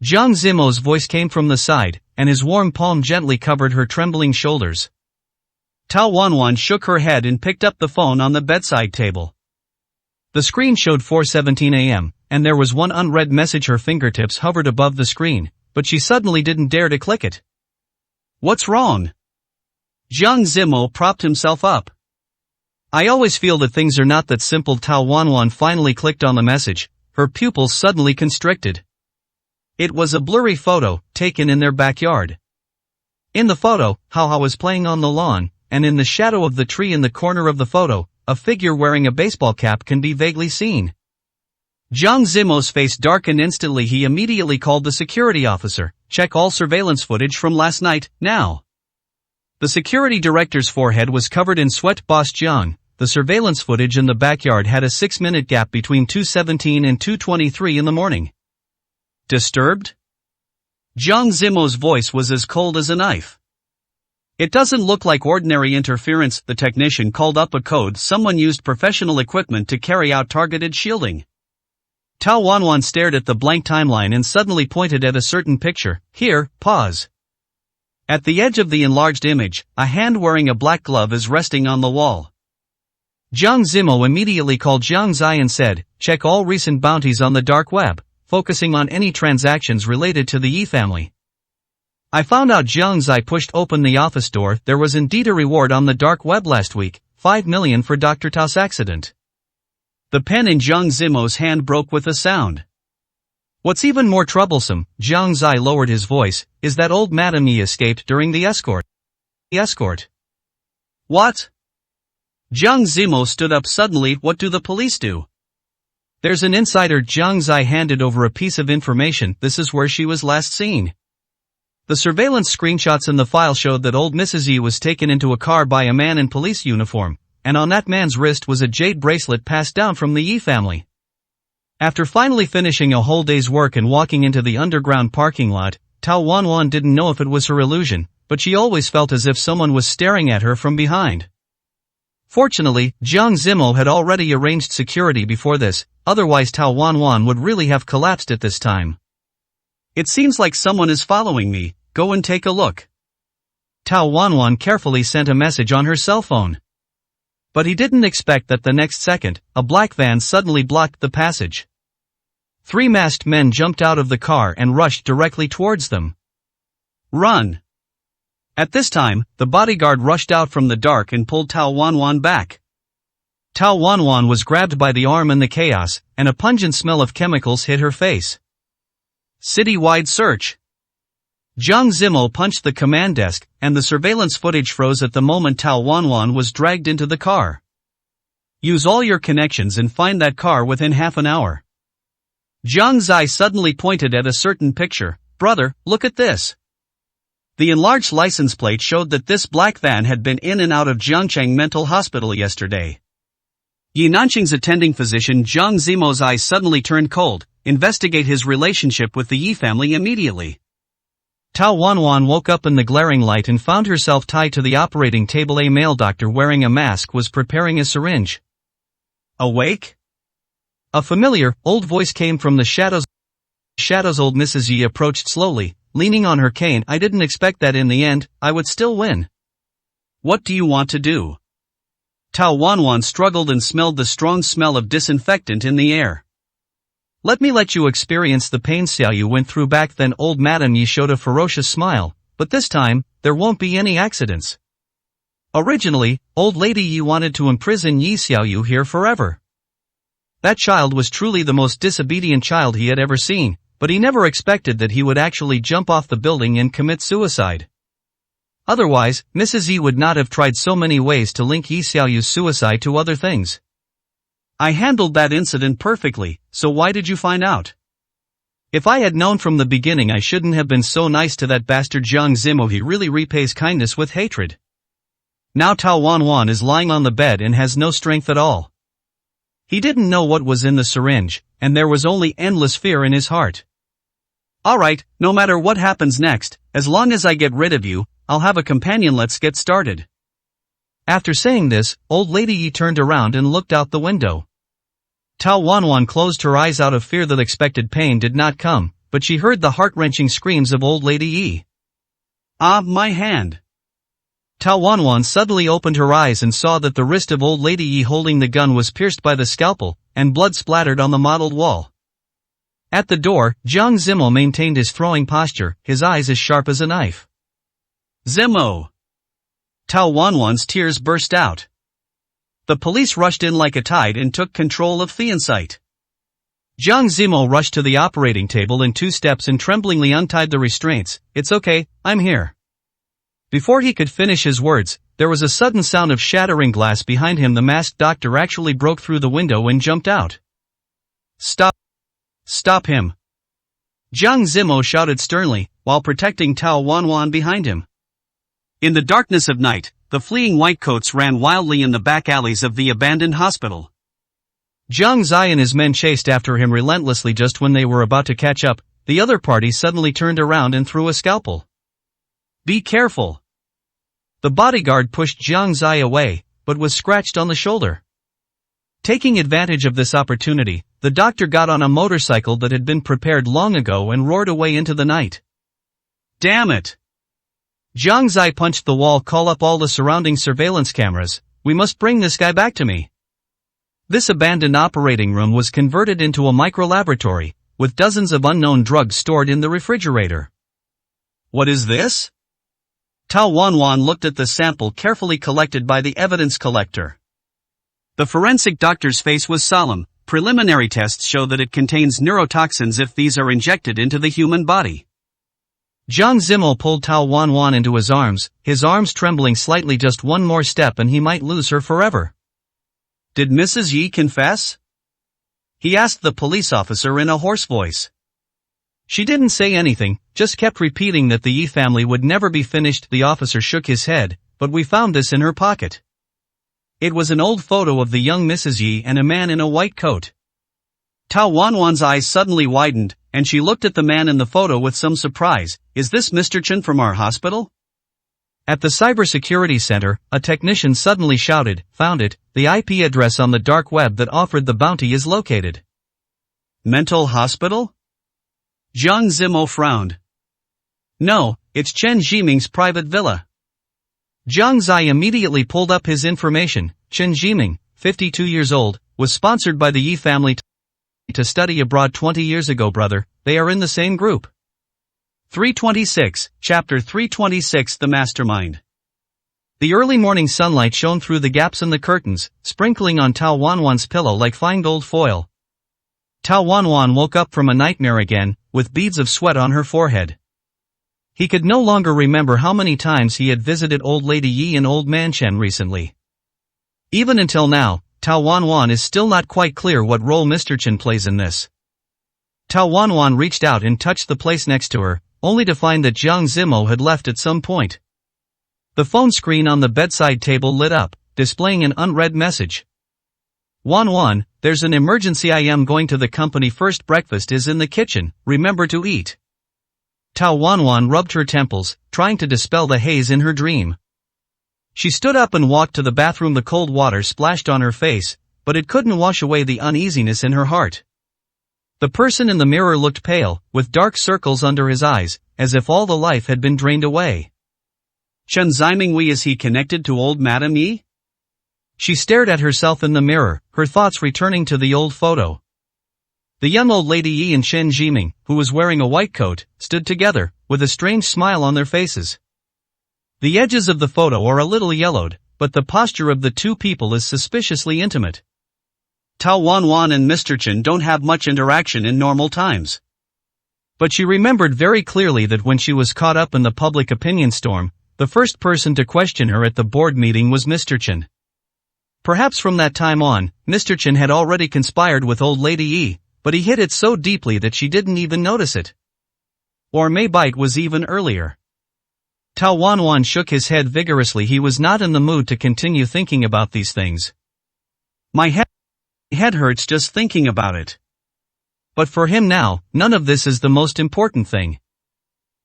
Jiang Zimo's voice came from the side, and his warm palm gently covered her trembling shoulders. Tao Wanwan shook her head and picked up the phone on the bedside table. The screen showed 4:17 a.m., and there was one unread message. Her fingertips hovered above the screen, but she suddenly didn't dare to click it. What's wrong? Jiang Zimo propped himself up. I always feel that things are not that simple. Tao Wanwan finally clicked on the message, her pupils suddenly constricted. It was a blurry photo, taken in their backyard. In the photo, Hao was playing on the lawn, and in the shadow of the tree in the corner of the photo, a figure wearing a baseball cap can be vaguely seen. Jiang Zimo's face darkened instantly. He immediately called the security officer. Check all surveillance footage from last night, now. The security director's forehead was covered in sweat. Boss Jiang, the surveillance footage in the backyard had a 6-minute gap between 2:17 and 2:23 in the morning. Disturbed? Jiang Zimo's voice was as cold as a knife. It doesn't look like ordinary interference. The technician called up a code. Someone used professional equipment to carry out targeted shielding. Tao Wanwan stared at the blank timeline and suddenly pointed at a certain picture. Here, pause. At the edge of the enlarged image, a hand wearing a black glove is resting on the wall. Jiang Zimo immediately called Jiang Zai and said, check all recent bounties on the dark web, focusing on any transactions related to the Yi family. I found out. Jiang Zai pushed open the office door. There was indeed a reward on the dark web last week, 5 million for Dr. Tao's accident. The pen in Jiang Zimo's hand broke with a sound. What's even more troublesome, Jiang Zai lowered his voice, is that old Madame Yi escaped during the escort. What? Jiang Zimo stood up suddenly. What do the police do? There's an insider. Jiang Zai handed over a piece of information. This is where she was last seen. The surveillance screenshots in the file showed that old Mrs. Yi was taken into a car by a man in police uniform, and on that man's wrist was a jade bracelet passed down from the Yi family. After finally finishing a whole day's work and walking into the underground parking lot, Tao Wanwan didn't know if it was her illusion, but she always felt as if someone was staring at her from behind. Fortunately, Jiang Zimo had already arranged security before this, otherwise Tao Wanwan would really have collapsed at this time. It seems like someone is following me. Go and take a look. Tao Wanwan carefully sent a message on her cell phone. But he didn't expect that the next second, a black van suddenly blocked the passage. 3 masked men jumped out of the car and rushed directly towards them. Run! At this time, the bodyguard rushed out from the dark and pulled Tao Wanwan back. Tao Wanwan was grabbed by the arm in the chaos, and a pungent smell of chemicals hit her face. City-wide search. Jiang Zimo punched the command desk, and the surveillance footage froze at the moment Tao Wanwan was dragged into the car. Use all your connections and find that car within half an hour. Jiang Zai suddenly pointed at a certain picture. Brother, look at this. The enlarged license plate showed that this black van had been in and out of Jiangcheng Mental Hospital yesterday. Yi Nanqing's attending physician Zhang Zimo's eyes suddenly turned cold. Investigate his relationship with the Yi family immediately. Tao Wanwan woke up in the glaring light and found herself tied to the operating table. A male doctor wearing a mask was preparing a syringe. Awake? A familiar, old voice came from the shadows. Old Mrs. Yi approached slowly, leaning on her cane. I didn't expect that in the end, I would still win. What do you want to do? Tao Wanwan struggled and smelled the strong smell of disinfectant in the air. Let me let you experience the pain Xiao Yu went through back then. Old Madame Yi showed a ferocious smile, but this time, there won't be any accidents. Originally, Old Lady Yi wanted to imprison Yi Xiao Yu here forever. That child was truly the most disobedient child he had ever seen, but he never expected that he would actually jump off the building and commit suicide. Otherwise, Mrs. Yi would not have tried so many ways to link Yi Xiao Yu's suicide to other things. I handled that incident perfectly, so why did you find out? If I had known from the beginning I shouldn't have been so nice to that bastard Zhang Zimo. He really repays kindness with hatred. Now Tao Wanwan is lying on the bed and has no strength at all. He didn't know what was in the syringe, and there was only endless fear in his heart. Alright, no matter what happens next, as long as I get rid of you, I'll have a companion. Let's get started. After saying this, Old Lady Yi turned around and looked out the window. Tao Wanwan closed her eyes out of fear that expected pain did not come, but she heard the heart-wrenching screams of Old Lady Yi. Ah, my hand. Tao Wanwan suddenly opened her eyes and saw that the wrist of Old Lady Yi holding the gun was pierced by the scalpel, and blood splattered on the mottled wall. At the door, Zhang Zimo maintained his throwing posture, his eyes as sharp as a knife. Zimo! Tao Wanwan's tears burst out. The police rushed in like a tide and took control of Theansite. Zhang Zimo rushed to the operating table in 2 steps and tremblingly untied the restraints. It's okay, I'm here. Before he could finish his words, there was a sudden sound of shattering glass behind him. The masked doctor actually broke through the window and jumped out. Stop! Stop him! Zhang Zimo shouted sternly, while protecting Tao Wanwan behind him. In the darkness of night, the fleeing whitecoats ran wildly in the back alleys of the abandoned hospital. Jiang Zai and his men chased after him relentlessly. Just when they were about to catch up, the other party suddenly turned around and threw a scalpel. Be careful! The bodyguard pushed Jiang Zai away, but was scratched on the shoulder. Taking advantage of this opportunity, the doctor got on a motorcycle that had been prepared long ago and roared away into the night. Damn it! Jiang Zai punched the wall. Call up all the surrounding surveillance cameras. We must bring this guy back to me. This abandoned operating room was converted into a micro-laboratory, with dozens of unknown drugs stored in the refrigerator. What is this? Tao Wanwan looked at the sample carefully collected by the evidence collector. The forensic doctor's face was solemn. Preliminary tests show that it contains neurotoxins if these are injected into the human body. Zhang Zimo pulled Tao Wanwan into his arms trembling slightly. Just one more step and he might lose her forever. Did Mrs. Yi confess? He asked the police officer in a hoarse voice. She didn't say anything, just kept repeating that the Yi family would never be finished. The officer shook his head, but we found this in her pocket. It was an old photo of the young Mrs. Yi and a man in a white coat. Tao Wanwan's eyes suddenly widened, and she looked at the man in the photo with some surprise. Is this Mr. Chen from our hospital? At the cybersecurity center, a technician suddenly shouted, found it, the IP address on the dark web that offered the bounty is located. Mental hospital? Zhang Zimo frowned. No, it's Chen Zhiming's private villa. Jiang Zai immediately pulled up his information. Chen Zhiming, 52 years old, was sponsored by the Yi family to study abroad 20 years ago. Brother, they are in the same group. 326, Chapter 326 The Mastermind. The early morning sunlight shone through the gaps in the curtains, sprinkling on Tao Wanwan's pillow like fine gold foil. Tao Wanwan woke up from a nightmare again, with beads of sweat on her forehead. He could no longer remember how many times he had visited Old Lady Yi and Old Man Chen recently. Even until now, Tao Wanwan is still not quite clear what role Mr. Chen plays in this. Tao Wanwan reached out and touched the place next to her, only to find that Jiang Zimo had left at some point. The phone screen on the bedside table lit up, displaying an unread message. Wanwan, there's an emergency. I am going to the company first. Breakfast is in the kitchen, remember to eat. Tao Wanwan rubbed her temples, trying to dispel the haze in her dream. She stood up and walked to the bathroom. The cold water splashed on her face, but it couldn't wash away the uneasiness in her heart. The person in the mirror looked pale, with dark circles under his eyes, as if all the life had been drained away. Chen Zimingwei, is he connected to old Madame Yi? She stared at herself in the mirror, her thoughts returning to the old photo. The young old lady Yi and Chen Ziming, who was wearing a white coat, stood together, with a strange smile on their faces. The edges of the photo are a little yellowed, but the posture of the two people is suspiciously intimate. Tao Wanwan and Mr. Chen don't have much interaction in normal times. But she remembered very clearly that when she was caught up in the public opinion storm, the first person to question her at the board meeting was Mr. Chen. Perhaps from that time on, Mr. Chen had already conspired with old lady Yi, but he hid it so deeply that she didn't even notice it. Or maybe it was even earlier. Tao Wanwan shook his head vigorously. He was not in the mood to continue thinking about these things. My head hurts just thinking about it. But for him now, none of this is the most important thing.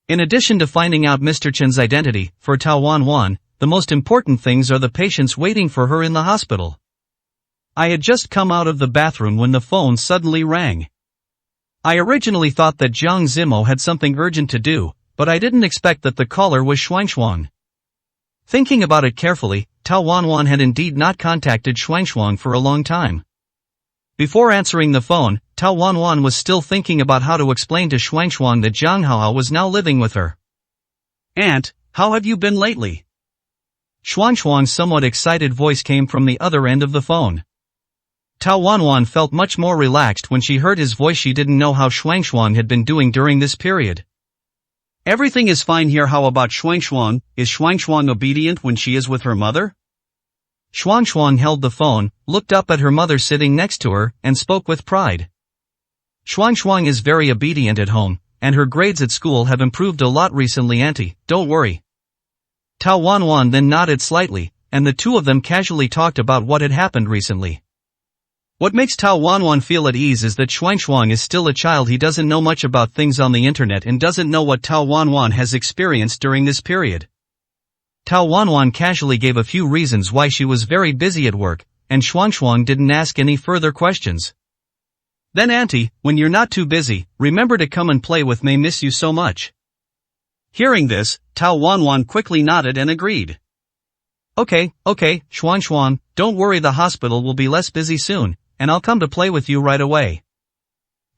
In addition to finding out Mr. Chen's identity, for Tao Wanwan, the most important things are the patients waiting for her in the hospital. I had just come out of the bathroom when the phone suddenly rang. I originally thought that Jiang Zimo had something urgent to do, but I didn't expect that the caller was Shuangshuang. Thinking about it carefully, Tao Wanwan had indeed not contacted Shuangshuang for a long time. Before answering the phone, Tao Wanwan was still thinking about how to explain to Shuangshuang that Zhang Hao was now living with her. Aunt, how have you been lately? Shuangshuang's somewhat excited voice came from the other end of the phone. Tao Wanwan felt much more relaxed when she heard his voice. She didn't know how Shuangshuang had been doing during this period. Everything is fine here. How about Shuangshuang? Is Shuangshuang obedient when she is with her mother? Shuangshuang held the phone, looked up at her mother sitting next to her, and spoke with pride. Shuangshuang is very obedient at home, and her grades at school have improved a lot recently. Auntie, don't worry. Tao Wanwan then nodded slightly, and the two of them casually talked about what had happened recently. What makes Tao Wanwan feel at ease is that Shuangshuang is still a child. He doesn't know much about things on the internet and doesn't know what Tao Wanwan has experienced during this period. Tao Wanwan casually gave a few reasons why she was very busy at work, and Shuangshuang didn't ask any further questions. Then Auntie, when you're not too busy, remember to come and play with me. Miss you so much. Hearing this, Tao Wanwan quickly nodded and agreed. Okay, Shuangshuang, don't worry, the hospital will be less busy soon, and I'll come to play with you right away.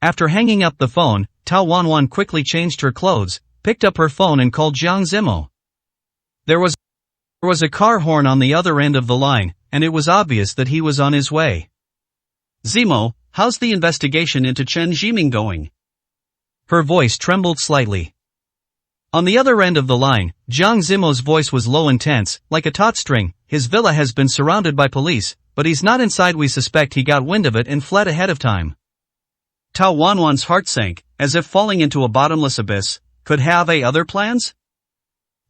After hanging up the phone, Tao Wanwan quickly changed her clothes, picked up her phone and called Jiang Zimo. There was a car horn on the other end of the line, and it was obvious that he was on his way. Zimo, how's the investigation into Chen Ziming going? Her voice trembled slightly. On the other end of the line, Jiang Zimo's voice was low and tense, like a taut string. His villa has been surrounded by police, but he's not inside. We suspect he got wind of it and fled ahead of time. Tao Wanwan's heart sank, as if falling into a bottomless abyss. Could have other plans?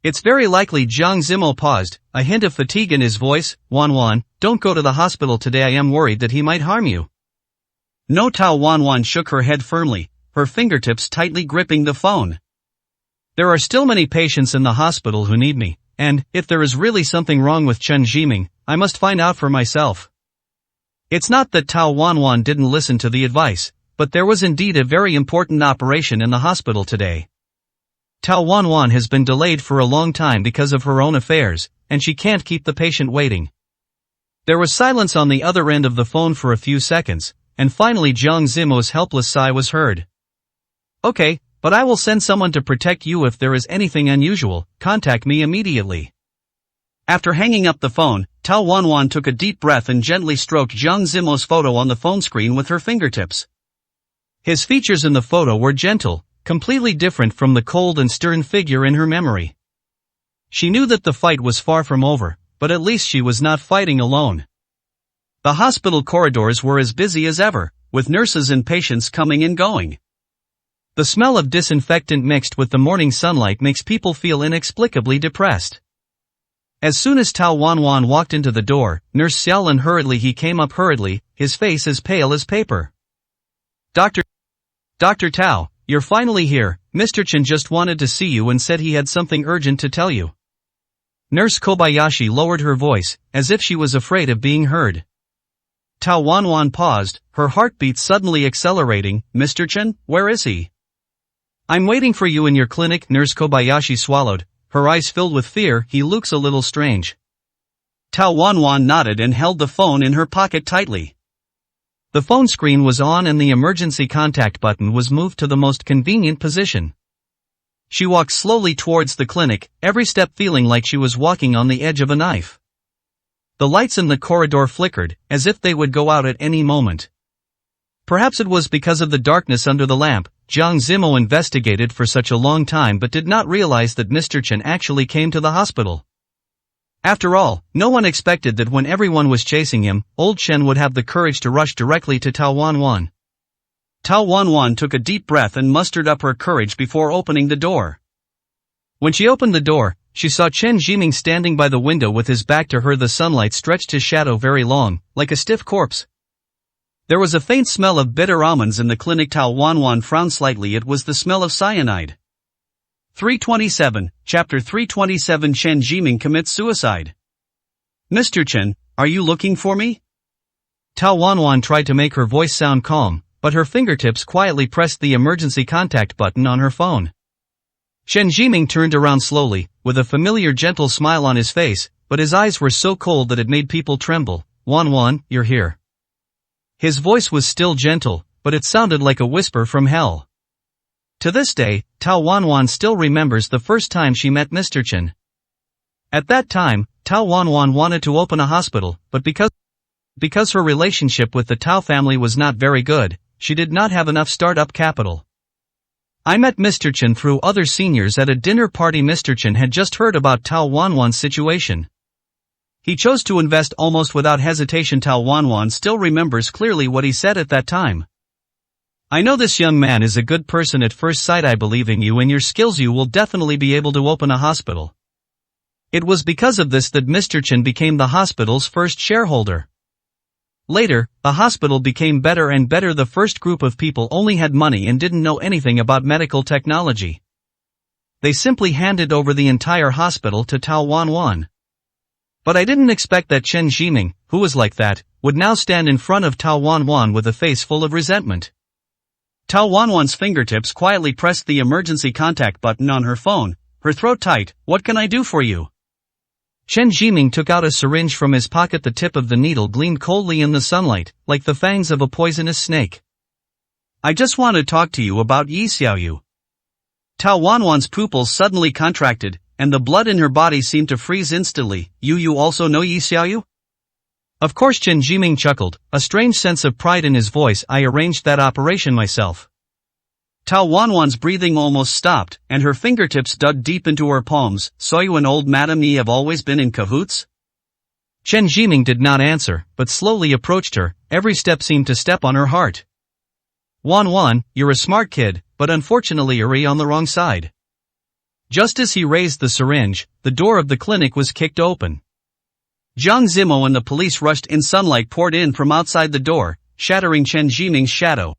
It's very likely. Jiang Zimo paused, a hint of fatigue in his voice. Wanwan, don't go to the hospital today. I am worried that he might harm you. No. Tao Wanwan shook her head firmly, her fingertips tightly gripping the phone. There are still many patients in the hospital who need me, and, if there is really something wrong with Chen Ziming, I must find out for myself. It's not that Tao Wanwan didn't listen to the advice, but there was indeed a very important operation in the hospital today. Tao Wanwan has been delayed for a long time because of her own affairs, and she can't keep the patient waiting. There was silence on the other end of the phone for a few seconds, and finally Jiang Zimo's helpless sigh was heard. Okay, but I will send someone to protect you. If there is anything unusual, contact me immediately. After hanging up the phone, Tao Wanwan took a deep breath and gently stroked Jiang Zimo's photo on the phone screen with her fingertips. His features in the photo were gentle, completely different from the cold and stern figure in her memory. She knew that the fight was far from over, but at least she was not fighting alone. The hospital corridors were as busy as ever, with nurses and patients coming and going. The smell of disinfectant mixed with the morning sunlight makes people feel inexplicably depressed. As soon as Tao Wanwan walked into the door, Nurse Xiaolin he came up hurriedly, his face as pale as paper. Dr. Tao, you're finally here. Mr. Chen just wanted to see you and said he had something urgent to tell you. Nurse Kobayashi lowered her voice, as if she was afraid of being heard. Tao Wanwan paused, her heartbeat suddenly accelerating. Mr. Chen, where is he? I'm waiting for you in your clinic. Nurse Kobayashi swallowed, her eyes filled with fear. He looks a little strange. Tao Wanwan nodded and held the phone in her pocket tightly. The phone screen was on and the emergency contact button was moved to the most convenient position. She walked slowly towards the clinic, every step feeling like she was walking on the edge of a knife. The lights in the corridor flickered, as if they would go out at any moment. Perhaps it was because of the darkness under the lamp. Jiang Zimo investigated for such a long time but did not realize that Mr. Chen actually came to the hospital. After all, no one expected that when everyone was chasing him, old Chen would have the courage to rush directly to Tao Wanwan. Tao Wanwan took a deep breath and mustered up her courage before opening the door. When she opened the door, she saw Chen Jiming standing by the window with his back to her. The sunlight stretched his shadow very long, like a stiff corpse. There was a faint smell of bitter almonds in the clinic. Tao Wanwan frowned slightly. It was the smell of cyanide. 327, Chapter 327. Chen Jiming commits suicide. Mr. Chen, are you looking for me? Tao Wanwan tried to make her voice sound calm, but her fingertips quietly pressed the emergency contact button on her phone. Chen Jiming turned around slowly, with a familiar gentle smile on his face, but his eyes were so cold that it made people tremble. Wanwan, you're here. His voice was still gentle, but it sounded like a whisper from hell. To this day, Tao Wanwan still remembers the first time she met Mr. Chen. At that time, Tao Wanwan wanted to open a hospital, but because her relationship with the Tao family was not very good, she did not have enough startup capital. I met Mr. Chen through other seniors at a dinner party. Mr. Chen had just heard about Tao Wanwan's situation. He chose to invest almost without hesitation. Tao Wanwan still remembers clearly what he said at that time. I know this young man is a good person at first sight. I believe in you and your skills. You will definitely be able to open a hospital. It was because of this that Mr. Chen became the hospital's first shareholder. Later, the hospital became better and better. The first group of people only had money and didn't know anything about medical technology. They simply handed over the entire hospital to Tao Wanwan. But I didn't expect that Chen Jiming, who was like that, would now stand in front of Tao Wanwan with a face full of resentment. Tao Wanwan's fingertips quietly pressed the emergency contact button on her phone, her throat tight. What can I do for you? Chen Jiming took out a syringe from his pocket. The tip of the needle gleamed coldly in the sunlight, like the fangs of a poisonous snake. I just want to talk to you about Yi Xiaoyu. Tao Wanwan's pupils suddenly contracted, and the blood in her body seemed to freeze instantly. You also know Yi Xiaoyu? Of course. Chen Jiming chuckled, a strange sense of pride in his voice. I arranged that operation myself. Tao Wanwan's breathing almost stopped, and her fingertips dug deep into her palms. So you and old Madame Yi have always been in cahoots? Chen Jiming did not answer, but slowly approached her. Every step seemed to step on her heart. Wanwan, you're a smart kid, but unfortunately you're on the wrong side. Just as he raised the syringe, the door of the clinic was kicked open. Jiang Zimo and the police rushed in. Sunlight poured in from outside the door, shattering Chen Jiming's shadow.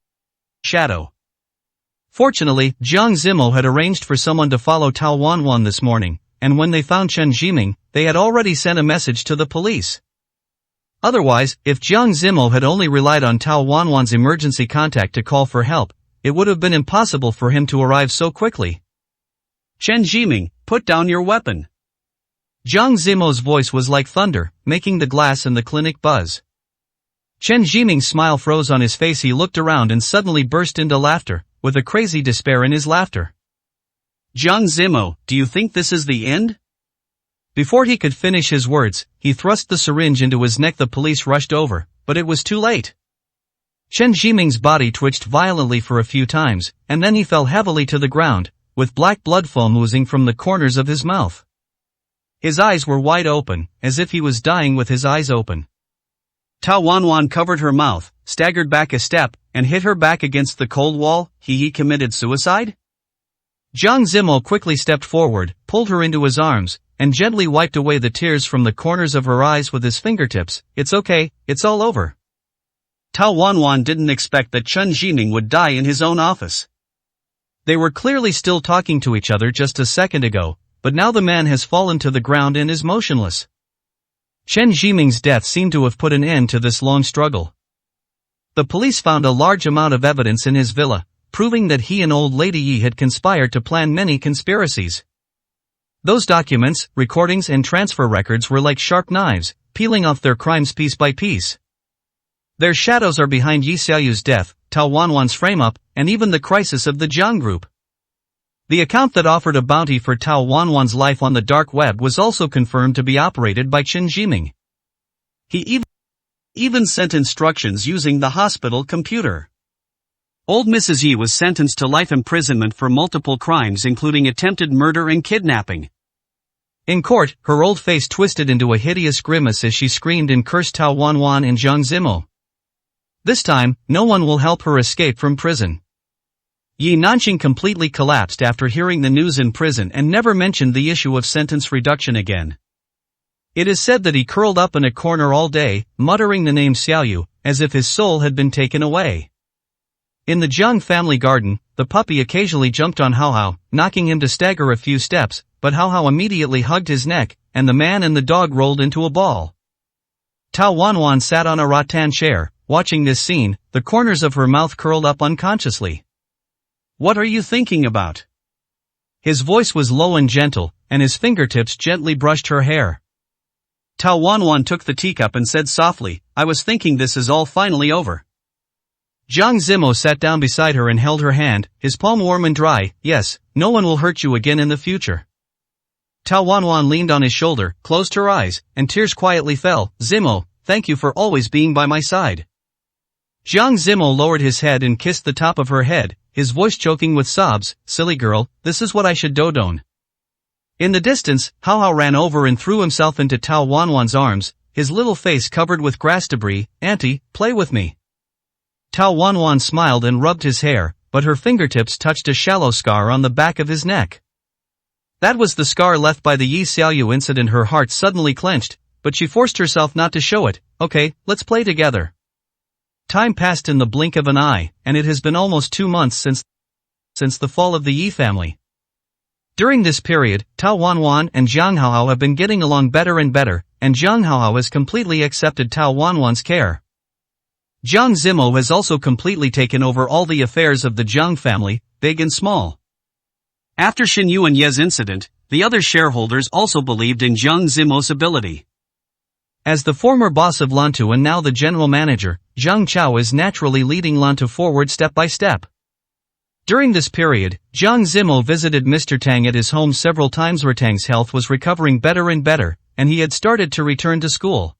Fortunately, Jiang Zimo had arranged for someone to follow Tao Wanwan this morning, and when they found Chen Jiming, they had already sent a message to the police. Otherwise, if Jiang Zimo had only relied on Tao Wanwan's emergency contact to call for help, it would have been impossible for him to arrive so quickly. Chen Jiming, put down your weapon. Jiang Zimo's voice was like thunder, making the glass in the clinic buzz. Chen Jiming's smile froze on his face. He looked around and suddenly burst into laughter, with a crazy despair in his laughter. Jiang Zimo, do you think this is the end? Before he could finish his words, he thrust the syringe into his neck. The police rushed over, but it was too late. Chen Jiming's body twitched violently for a few times, and then he fell heavily to the ground, with black blood foam oozing from the corners of his mouth. His eyes were wide open, as if he was dying with his eyes open. Tao Wanwan covered her mouth, staggered back a step, and hit her back against the cold wall. He committed suicide? Zhang Zimo quickly stepped forward, pulled her into his arms, and gently wiped away the tears from the corners of her eyes with his fingertips. It's okay, it's all over. Tao Wanwan didn't expect that Chen Jiming would die in his own office. They were clearly still talking to each other just a second ago, but now the man has fallen to the ground and is motionless. Chen Jiming's death seemed to have put an end to this long struggle. The police found a large amount of evidence in his villa, proving that he and old Lady Yi had conspired to plan many conspiracies. Those documents, recordings and transfer records were like sharp knives, peeling off their crimes piece by piece. Their shadows are behind Yi Xiaoyu's death, Tao Wanwan's frame-up, and even the crisis of the Jiang group. The account that offered a bounty for Tao Wanwan's life on the dark web was also confirmed to be operated by Chen Jiming. He even sent instructions using the hospital computer. Old Mrs. Yi was sentenced to life imprisonment for multiple crimes including attempted murder and kidnapping. In court, her old face twisted into a hideous grimace as she screamed and cursed Tao Wanwan and Zhang Zimo. This time, no one will help her escape from prison. Yi Nanqing completely collapsed after hearing the news in prison and never mentioned the issue of sentence reduction again. It is said that he curled up in a corner all day, muttering the name Xiaoyu, as if his soul had been taken away. In the Jiang family garden, the puppy occasionally jumped on Hao Hao, knocking him to stagger a few steps, but Hao Hao immediately hugged his neck, and the man and the dog rolled into a ball. Tao Wanwan sat on a rattan chair, watching this scene, the corners of her mouth curled up unconsciously. What are you thinking about? His voice was low and gentle, and his fingertips gently brushed her hair. Tao Wanwan took the teacup and said softly, I was thinking this is all finally over. Zhang Zimo sat down beside her and held her hand, his palm warm and dry. Yes, no one will hurt you again in the future. Tao Wanwan leaned on his shoulder, closed her eyes, and tears quietly fell. Zimo, thank you for always being by my side. Zhang Zimo lowered his head and kissed the top of her head, his voice choking with sobs. Silly girl, this is what I should dodon. In the distance, Hao Hao ran over and threw himself into Tao Wanwan's arms, his little face covered with grass debris. Auntie, play with me. Tao Wanwan smiled and rubbed his hair, but her fingertips touched a shallow scar on the back of his neck. That was the scar left by the Yi Xiaoyu incident. Her heart suddenly clenched, but she forced herself not to show it. Okay, let's play together. Time passed in the blink of an eye, and it has been almost 2 months since the fall of the Yi family. During this period, Tao Wanwan and Zhang Haohao have been getting along better and better, and Zhang Haohao has completely accepted Tao Wanwan's care. Zhang Zimo has also completely taken over all the affairs of the Zhang family, big and small. After Xin Yuanye's incident, the other shareholders also believed in Zhang Zimo's ability. As the former boss of Lantu and now the general manager, Zhang Chao is naturally leading Lantu forward step by step. During this period, Zhang Zimo visited Mr. Tang at his home several times. Tang's health was recovering better and better, and he had started to return to school.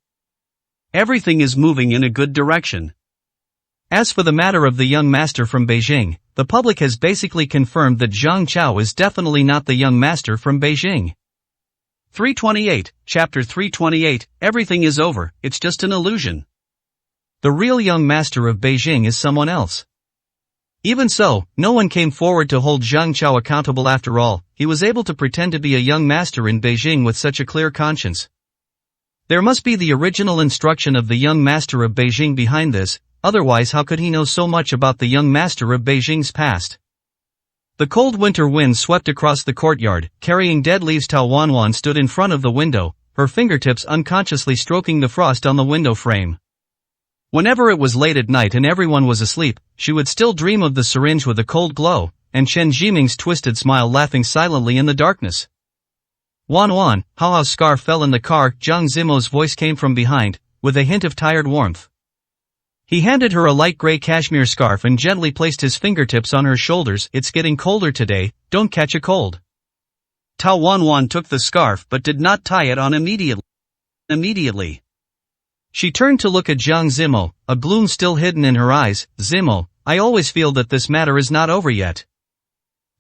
Everything is moving in a good direction. As for the matter of the young master from Beijing, the public has basically confirmed that Zhang Chao is definitely not the young master from Beijing. 328, Chapter 328, everything is over, it's just an illusion. The real young master of Beijing is someone else. Even so, no one came forward to hold Zhang Chao accountable. After all, he was able to pretend to be a young master in Beijing with such a clear conscience. There must be the original instruction of the young master of Beijing behind this, otherwise how could he know so much about the young master of Beijing's past? The cold winter wind swept across the courtyard, carrying dead leaves. Tao Wanwan stood in front of the window, her fingertips unconsciously stroking the frost on the window frame. Whenever it was late at night and everyone was asleep, she would still dream of the syringe with a cold glow, and Chen Jiming's twisted smile laughing silently in the darkness. Wanwan, Hao Hao's scar fell in the car. Zhang Zimo's voice came from behind, with a hint of tired warmth. He handed her a light gray cashmere scarf and gently placed his fingertips on her shoulders. It's getting colder today, don't catch a cold. Tao Wanwan took the scarf but did not tie it on immediately. She turned to look at Zhang Zimo, a gloom still hidden in her eyes. Zimo, I always feel that this matter is not over yet.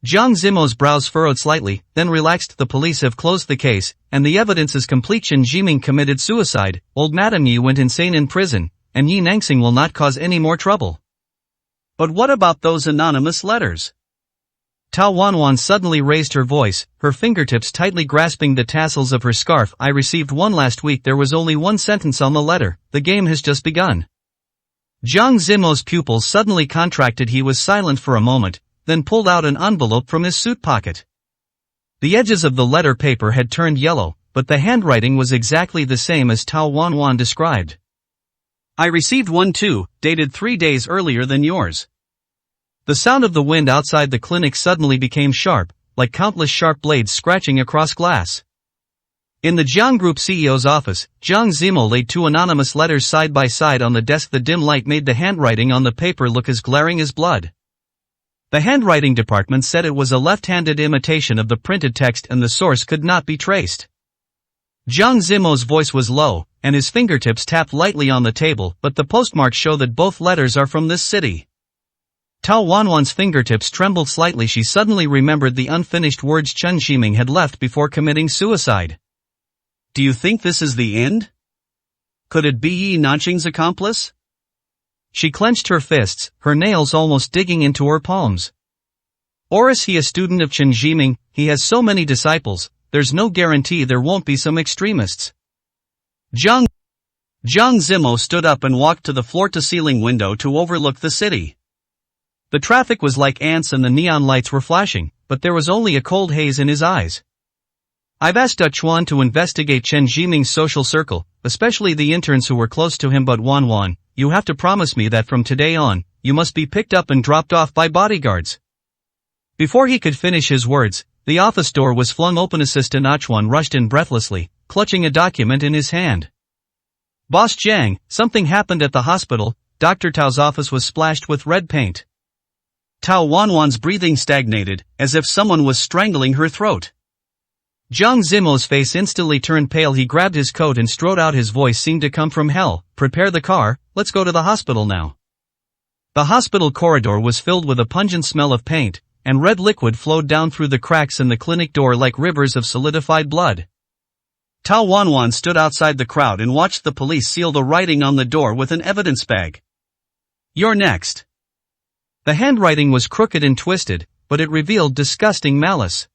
Zhang Zimo's brows furrowed slightly, then relaxed. The police have closed the case, and the evidence is complete. Chen Jiming committed suicide, old Madame Yi went insane in prison, and Yi Nanxing will not cause any more trouble. But what about those anonymous letters? Tao Wanwan suddenly raised her voice, her fingertips tightly grasping the tassels of her scarf. I received one last week. There was only one sentence on the letter. The game has just begun. Jiang Zimo's pupils suddenly contracted. He was silent for a moment, then pulled out an envelope from his suit pocket. The edges of the letter paper had turned yellow, but the handwriting was exactly the same as Tao Wanwan described. I received one too, dated 3 days earlier than yours. The sound of the wind outside the clinic suddenly became sharp, like countless sharp blades scratching across glass. In the Jiang Group CEO's office, Jiang Zimo laid 2 anonymous letters side by side on the desk. The dim light made the handwriting on the paper look as glaring as blood. The handwriting department said it was a left-handed imitation of the printed text and the source could not be traced. Jiang Zimo's voice was low, and his fingertips tapped lightly on the table, but the postmarks show that both letters are from this city. Tao Wanwan's fingertips trembled slightly. She suddenly remembered the unfinished words Chen Ximing had left before committing suicide. Do you think this is the end? Could it be Yi Nanqing's accomplice? She clenched her fists, her nails almost digging into her palms. Or is he a student of Chen Ximing? He has so many disciples, there's no guarantee there won't be some extremists. Jiang Zimo stood up and walked to the floor-to-ceiling window to overlook the city. The traffic was like ants and the neon lights were flashing, but there was only a cold haze in his eyes. I've asked Chuan to investigate Chen Ximing's social circle, especially the interns who were close to him, but Wanwan, you have to promise me that from today on, you must be picked up and dropped off by bodyguards. Before he could finish his words, the office door was flung open. Assistant Chuan rushed in breathlessly, clutching a document in his hand. Boss Jiang, something happened at the hospital. Dr. Tao's office was splashed with red paint. Tao Wanwan's breathing stagnated, as if someone was strangling her throat. Jiang Zimo's face instantly turned pale. He grabbed his coat and strode out. His voice seemed to come from hell. Prepare the car, let's go to the hospital now. The hospital corridor was filled with a pungent smell of paint, and red liquid flowed down through the cracks in the clinic door like rivers of solidified blood. Tao Wanwan stood outside the crowd and watched the police seal the writing on the door with an evidence bag. You're next. The handwriting was crooked and twisted, but it revealed disgusting malice.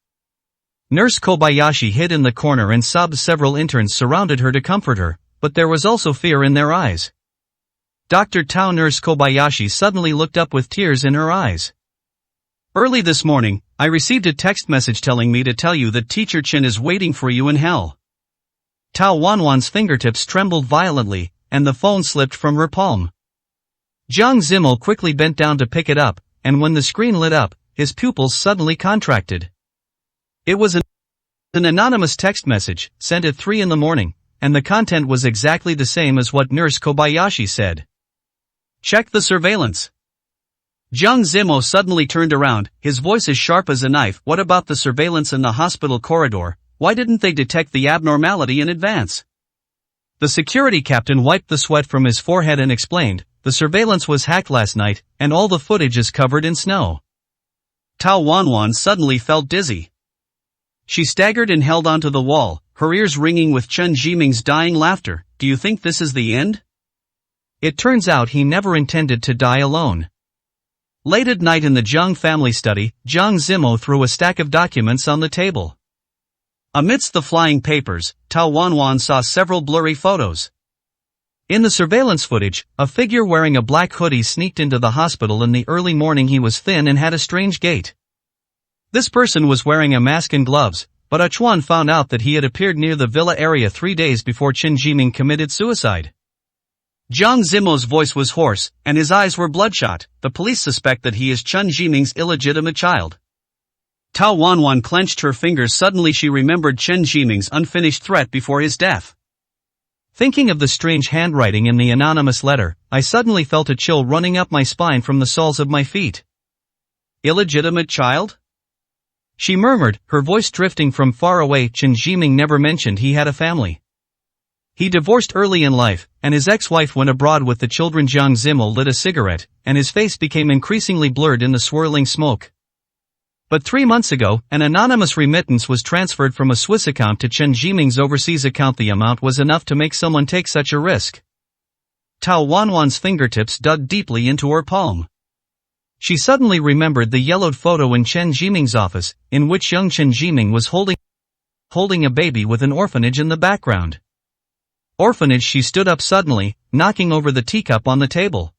Nurse Kobayashi hid in the corner and sobbed. Several interns surrounded her to comfort her, but there was also fear in their eyes. Dr. Tao. Nurse Kobayashi suddenly looked up with tears in her eyes. Early this morning, I received a text message telling me to tell you that Teacher Chen is waiting for you in hell. Tao Wanwan's fingertips trembled violently, and the phone slipped from her palm. Jiang Zimo quickly bent down to pick it up, and when the screen lit up, his pupils suddenly contracted. It was an anonymous text message, sent at 3 in the morning, and the content was exactly the same as what Nurse Kobayashi said. Check the surveillance. Jiang Zimo suddenly turned around, his voice as sharp as a knife. What about the surveillance in the hospital corridor? Why didn't they detect the abnormality in advance? The security captain wiped the sweat from his forehead and explained, the surveillance was hacked last night, and all the footage is covered in snow. Tao Wanwan suddenly felt dizzy. She staggered and held onto the wall, her ears ringing with Chen Ximing's dying laughter. Do you think this is the end? It turns out he never intended to die alone. Late at night in the Jiang family study, Jiang Zimo threw a stack of documents on the table. Amidst the flying papers, Tao Wanwan saw several blurry photos. In the surveillance footage, a figure wearing a black hoodie sneaked into the hospital in the early morning. He was thin and had a strange gait. This person was wearing a mask and gloves, but Chuan found out that he had appeared near the villa area 3 days before Chen Ximing committed suicide. Jiang Zimo's voice was hoarse, and his eyes were bloodshot. The police suspect that he is Chen Ximing's illegitimate child. Tao Wanwan clenched her fingers. Suddenly she remembered Chen Ximing's unfinished threat before his death. Thinking of the strange handwriting in the anonymous letter, I suddenly felt a chill running up my spine from the soles of my feet. Illegitimate child? She murmured, her voice drifting from far away. Chen Ximing never mentioned he had a family. He divorced early in life, and his ex-wife went abroad with the children. Jiang Zimo lit a cigarette, and his face became increasingly blurred in the swirling smoke. But 3 months ago, an anonymous remittance was transferred from a Swiss account to Chen Ximing's overseas account. The amount was enough to make someone take such a risk. Tao Wanwan's fingertips dug deeply into her palm. She suddenly remembered the yellowed photo in Chen Jiming's office, in which young Chen Jiming was holding a baby with an orphanage in the background. Orphanage. She stood up suddenly, knocking over the teacup on the table.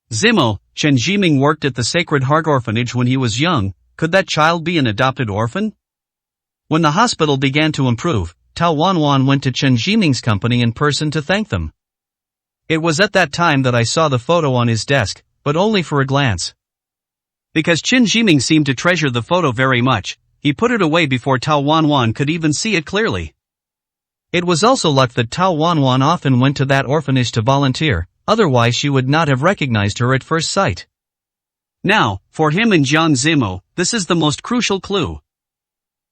Zimo, Chen Jiming worked at the Sacred Heart Orphanage when he was young. Could that child be an adopted orphan? When the hospital began to improve, Tao Wanwan went to Chen Jiming's company in person to thank them. It was at that time that I saw the photo on his desk, but only for a glance. Because Chen Jiming seemed to treasure the photo very much, he put it away before Tao Wanwan could even see it clearly. It was also luck that Tao Wanwan often went to that orphanage to volunteer, otherwise she would not have recognized her at first sight. Now, for him and Jiang Zimo, this is the most crucial clue.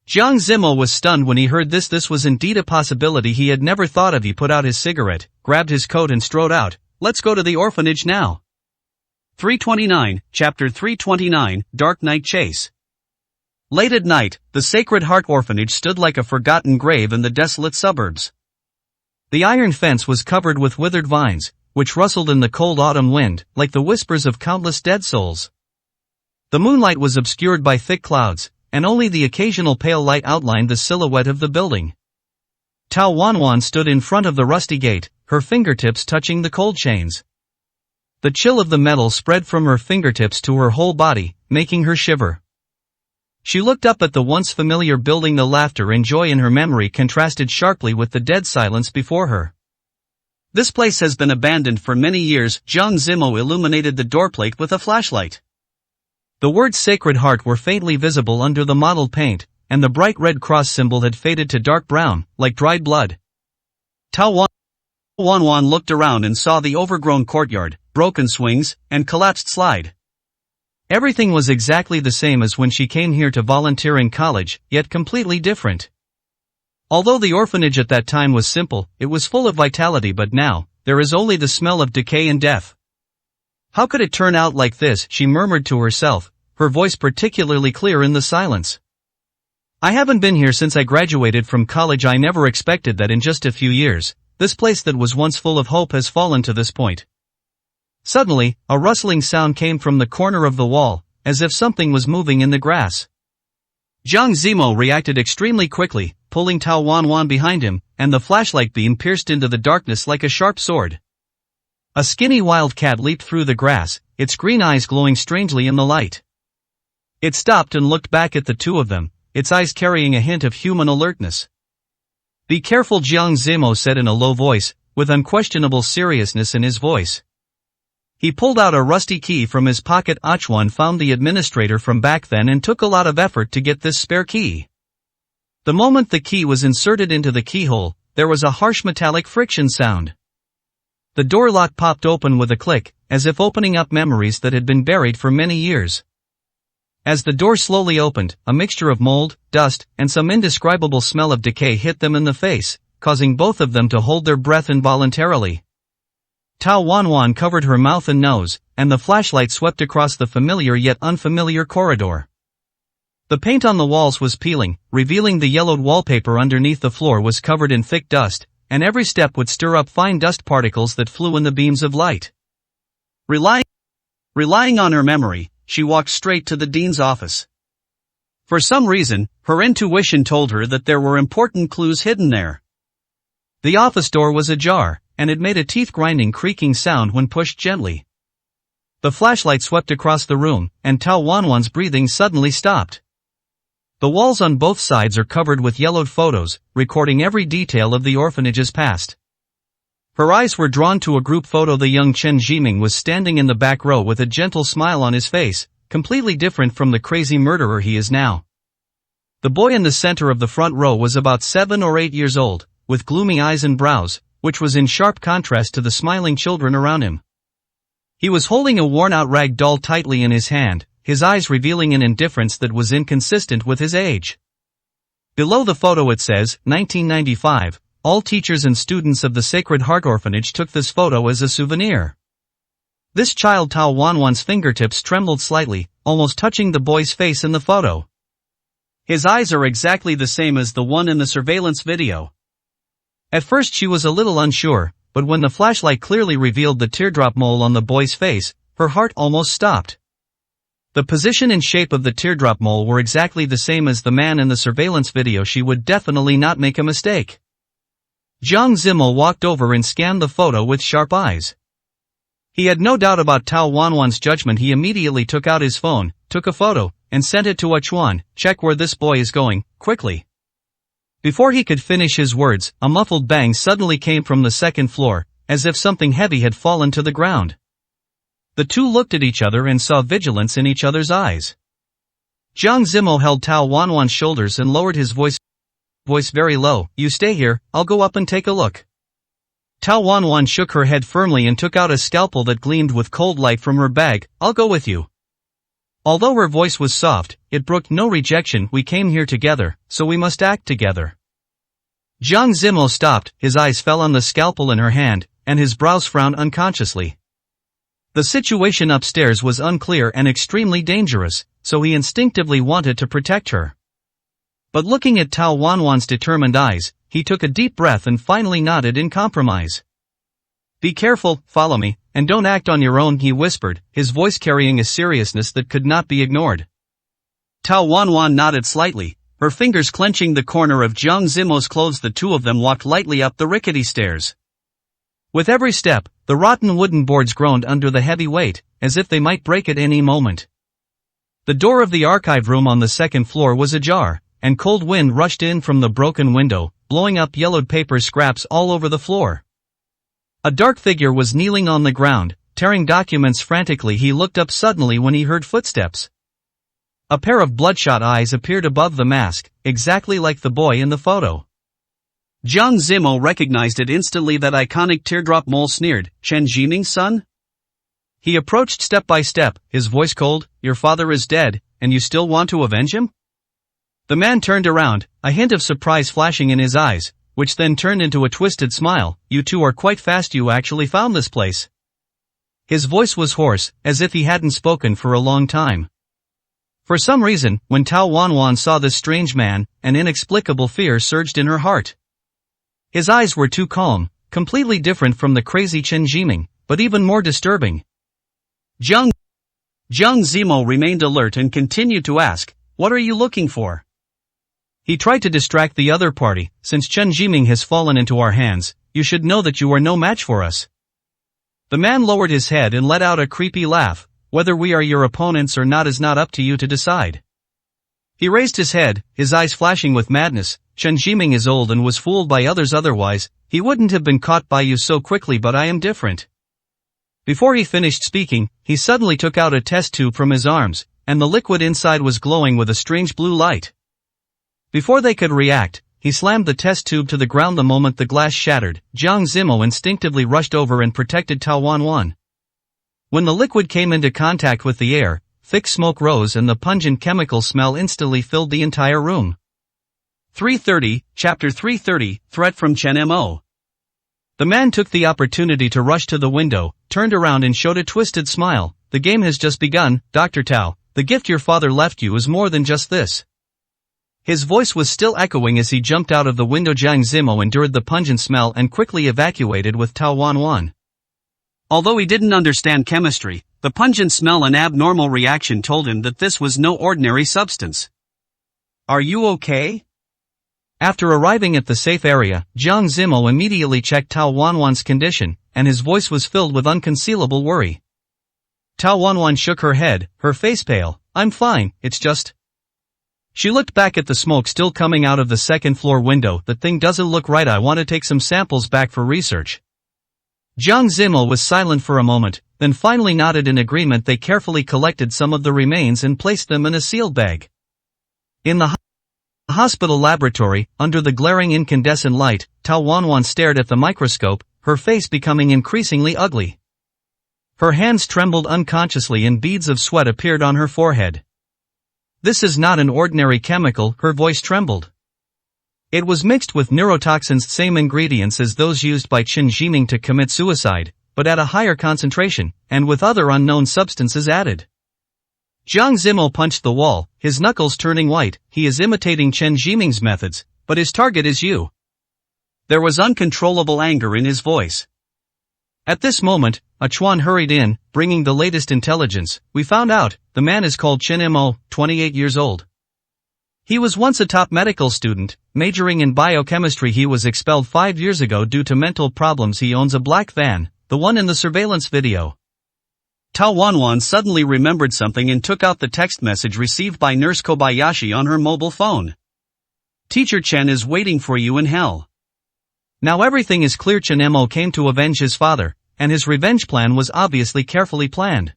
Jiang Zimo was stunned when he heard this. This was indeed a possibility he had never thought of. He put out his cigarette, grabbed his coat and strode out. Let's go to the orphanage now. 329, Chapter 329, Dark Night Chase. Late at night, the Sacred Heart Orphanage stood like a forgotten grave in the desolate suburbs. The iron fence was covered with withered vines, which rustled in the cold autumn wind, like the whispers of countless dead souls. The moonlight was obscured by thick clouds, and only the occasional pale light outlined the silhouette of the building. Tao Wanwan stood in front of the rusty gate, her fingertips touching the cold chains. The chill of the metal spread from her fingertips to her whole body, making her shiver. She looked up at the once familiar building. The laughter and joy in her memory contrasted sharply with the dead silence before her. This place has been abandoned for many years. Jiang Zimo illuminated the doorplate with a flashlight. The words Sacred Heart were faintly visible under the mottled paint, and the bright red cross symbol had faded to dark brown, like dried blood. Tao Wanwan looked around and saw the overgrown courtyard, broken swings, and collapsed slide. Everything was exactly the same as when she came here to volunteer in college, yet completely different. Although the orphanage at that time was simple, it was full of vitality, but now, there is only the smell of decay and death. How could it turn out like this? She murmured to herself, her voice particularly clear in the silence. I haven't been here since I graduated from college. I never expected that in just a few years, this place that was once full of hope has fallen to this point. Suddenly, a rustling sound came from the corner of the wall, as if something was moving in the grass. Jiang Zimo reacted extremely quickly, pulling Tao Wanwan behind him, and the flashlight beam pierced into the darkness like a sharp sword. A skinny wild cat leaped through the grass, its green eyes glowing strangely in the light. It stopped and looked back at the two of them, its eyes carrying a hint of human alertness. Be careful, Jiang Zimo said in a low voice, with unquestionable seriousness in his voice. He pulled out a rusty key from his pocket. Achuan found the administrator from back then and took a lot of effort to get this spare key. The moment the key was inserted into the keyhole, there was a harsh metallic friction sound. The door lock popped open with a click, as if opening up memories that had been buried for many years. As the door slowly opened, a mixture of mold, dust, and some indescribable smell of decay hit them in the face, causing both of them to hold their breath involuntarily. Tao Wanwan covered her mouth and nose, and the flashlight swept across the familiar yet unfamiliar corridor. The paint on the walls was peeling, revealing the yellowed wallpaper underneath. The floor was covered in thick dust, and every step would stir up fine dust particles that flew in the beams of light. Relying on her memory, she walked straight to the dean's office. For some reason, her intuition told her that there were important clues hidden there. The office door was ajar, and it made a teeth-grinding creaking sound when pushed gently. The flashlight swept across the room, and Tao Wanwan's breathing suddenly stopped. The walls on both sides are covered with yellowed photos, recording every detail of the orphanage's past. Her eyes were drawn to a group photo. The young Chen Jiming was standing in the back row with a gentle smile on his face, completely different from the crazy murderer he is now. The boy in the center of the front row was about 7 or 8 years old, with gloomy eyes and brows, which was in sharp contrast to the smiling children around him. He was holding a worn-out rag doll tightly in his hand, his eyes revealing an indifference that was inconsistent with his age. Below the photo it says, 1995, all teachers and students of the Sacred Heart Orphanage took this photo as a souvenir. This child. Tao Wanwan's fingertips trembled slightly, almost touching the boy's face in the photo. His eyes are exactly the same as the one in the surveillance video. At first she was a little unsure, but when the flashlight clearly revealed the teardrop mole on the boy's face, her heart almost stopped. The position and shape of the teardrop mole were exactly the same as the man in the surveillance video. She would definitely not make a mistake. Jiang Zimmel walked over and scanned the photo with sharp eyes. He had no doubt about Tao Wanwan's judgment. He immediately took out his phone, took a photo, and sent it to Chuan. Check where this boy is going, quickly. Before he could finish his words, a muffled bang suddenly came from the second floor, as if something heavy had fallen to the ground. The two looked at each other and saw vigilance in each other's eyes. Jiang Zimmel held Tao Wanwan's shoulders and lowered his voice very low. You stay here, I'll go up and take a look. Tao Wanwan shook her head firmly and took out a scalpel that gleamed with cold light from her bag. I'll go with you. Although her voice was soft, it brooked no rejection. We came here together, so we must act together. Jiang Zimmel stopped, his eyes fell on the scalpel in her hand, and his brows frowned unconsciously. The situation upstairs was unclear and extremely dangerous, so he instinctively wanted to protect her. But looking at Tao Wanwan's determined eyes, he took a deep breath and finally nodded in compromise. Be careful, follow me, and don't act on your own, he whispered, his voice carrying a seriousness that could not be ignored. Tao Wanwan nodded slightly, her fingers clenching the corner of Jiang Zimmel's clothes. The two of them walked lightly up the rickety stairs. With every step, the rotten wooden boards groaned under the heavy weight, as if they might break at any moment. The door of the archive room on the second floor was ajar, and cold wind rushed in from the broken window, blowing up yellowed paper scraps all over the floor. A dark figure was kneeling on the ground, tearing documents frantically. He looked up suddenly when he heard footsteps. A pair of bloodshot eyes appeared above the mask, exactly like the boy in the photo. Jiang Zimmel recognized it instantly. That iconic teardrop mole sneered, Chen Jiming's son? He approached step by step, his voice cold. Your father is dead, and you still want to avenge him? The man turned around, a hint of surprise flashing in his eyes, which then turned into a twisted smile. You two are quite fast. You actually found this place. His voice was hoarse, as if he hadn't spoken for a long time. For some reason, when Tao Wanwan saw this strange man, an inexplicable fear surged in her heart. His eyes were too calm, completely different from the crazy Chen Jiming, but even more disturbing. Jiang Zimmel remained alert and continued to ask, what are you looking for? He tried to distract the other party. Since Chen Jiming has fallen into our hands, you should know that you are no match for us. The man lowered his head and let out a creepy laugh. Whether we are your opponents or not is not up to you to decide. He raised his head, his eyes flashing with madness. Chen Jiming is old and was fooled by others, otherwise, he wouldn't have been caught by you so quickly, but I am different. Before he finished speaking, he suddenly took out a test tube from his arms, and the liquid inside was glowing with a strange blue light. Before they could react, he slammed the test tube to the ground. The moment the glass shattered, Jiang Zimmel instinctively rushed over and protected Tao Wanwan. When the liquid came into contact with the air, thick smoke rose and the pungent chemical smell instantly filled the entire room. 330, Chapter 330, Threat from Chen Mo. The man took the opportunity to rush to the window, turned around and showed a twisted smile. The game has just begun, Dr. Tao. The gift your father left you is more than just this. His voice was still echoing as he jumped out of the window. Jiang Zimmel endured the pungent smell and quickly evacuated with Tao Wanwan. Although he didn't understand chemistry, the pungent smell and abnormal reaction told him that this was no ordinary substance. Are you okay? After arriving at the safe area, Jiang Zimmel immediately checked Tao Wanwan's condition, and his voice was filled with unconcealable worry. Tao Wanwan shook her head, her face pale. I'm fine, it's just... She looked back at the smoke still coming out of the second floor window. That thing doesn't look right. I want to take some samples back for research. Jiang Zimmel was silent for a moment, then finally nodded in agreement. They carefully collected some of the remains and placed them in a sealed bag. In the hospital laboratory, under the glaring incandescent light, Tao Wanwan stared at the microscope, her face becoming increasingly ugly. Her hands trembled unconsciously and beads of sweat appeared on her forehead. This is not an ordinary chemical, her voice trembled. It was mixed with neurotoxins, same ingredients as those used by Chen Jiming to commit suicide, but at a higher concentration, and with other unknown substances added. Jiang Zimmel punched the wall, his knuckles turning white. He is imitating Chen Jiming's methods, but his target is you. There was uncontrollable anger in his voice. At this moment, a Chuan hurried in, bringing the latest intelligence. We found out, the man is called Chen Mo, 28 years old. He was once a top medical student, majoring in biochemistry. He was expelled 5 years ago due to mental problems. He owns a black van, the one in the surveillance video. Tao Wanwan suddenly remembered something and took out the text message received by Nurse Kobayashi on her mobile phone. Teacher Chen is waiting for you in hell. Now everything is clear. Chen Mo came to avenge his father, and his revenge plan was obviously carefully planned.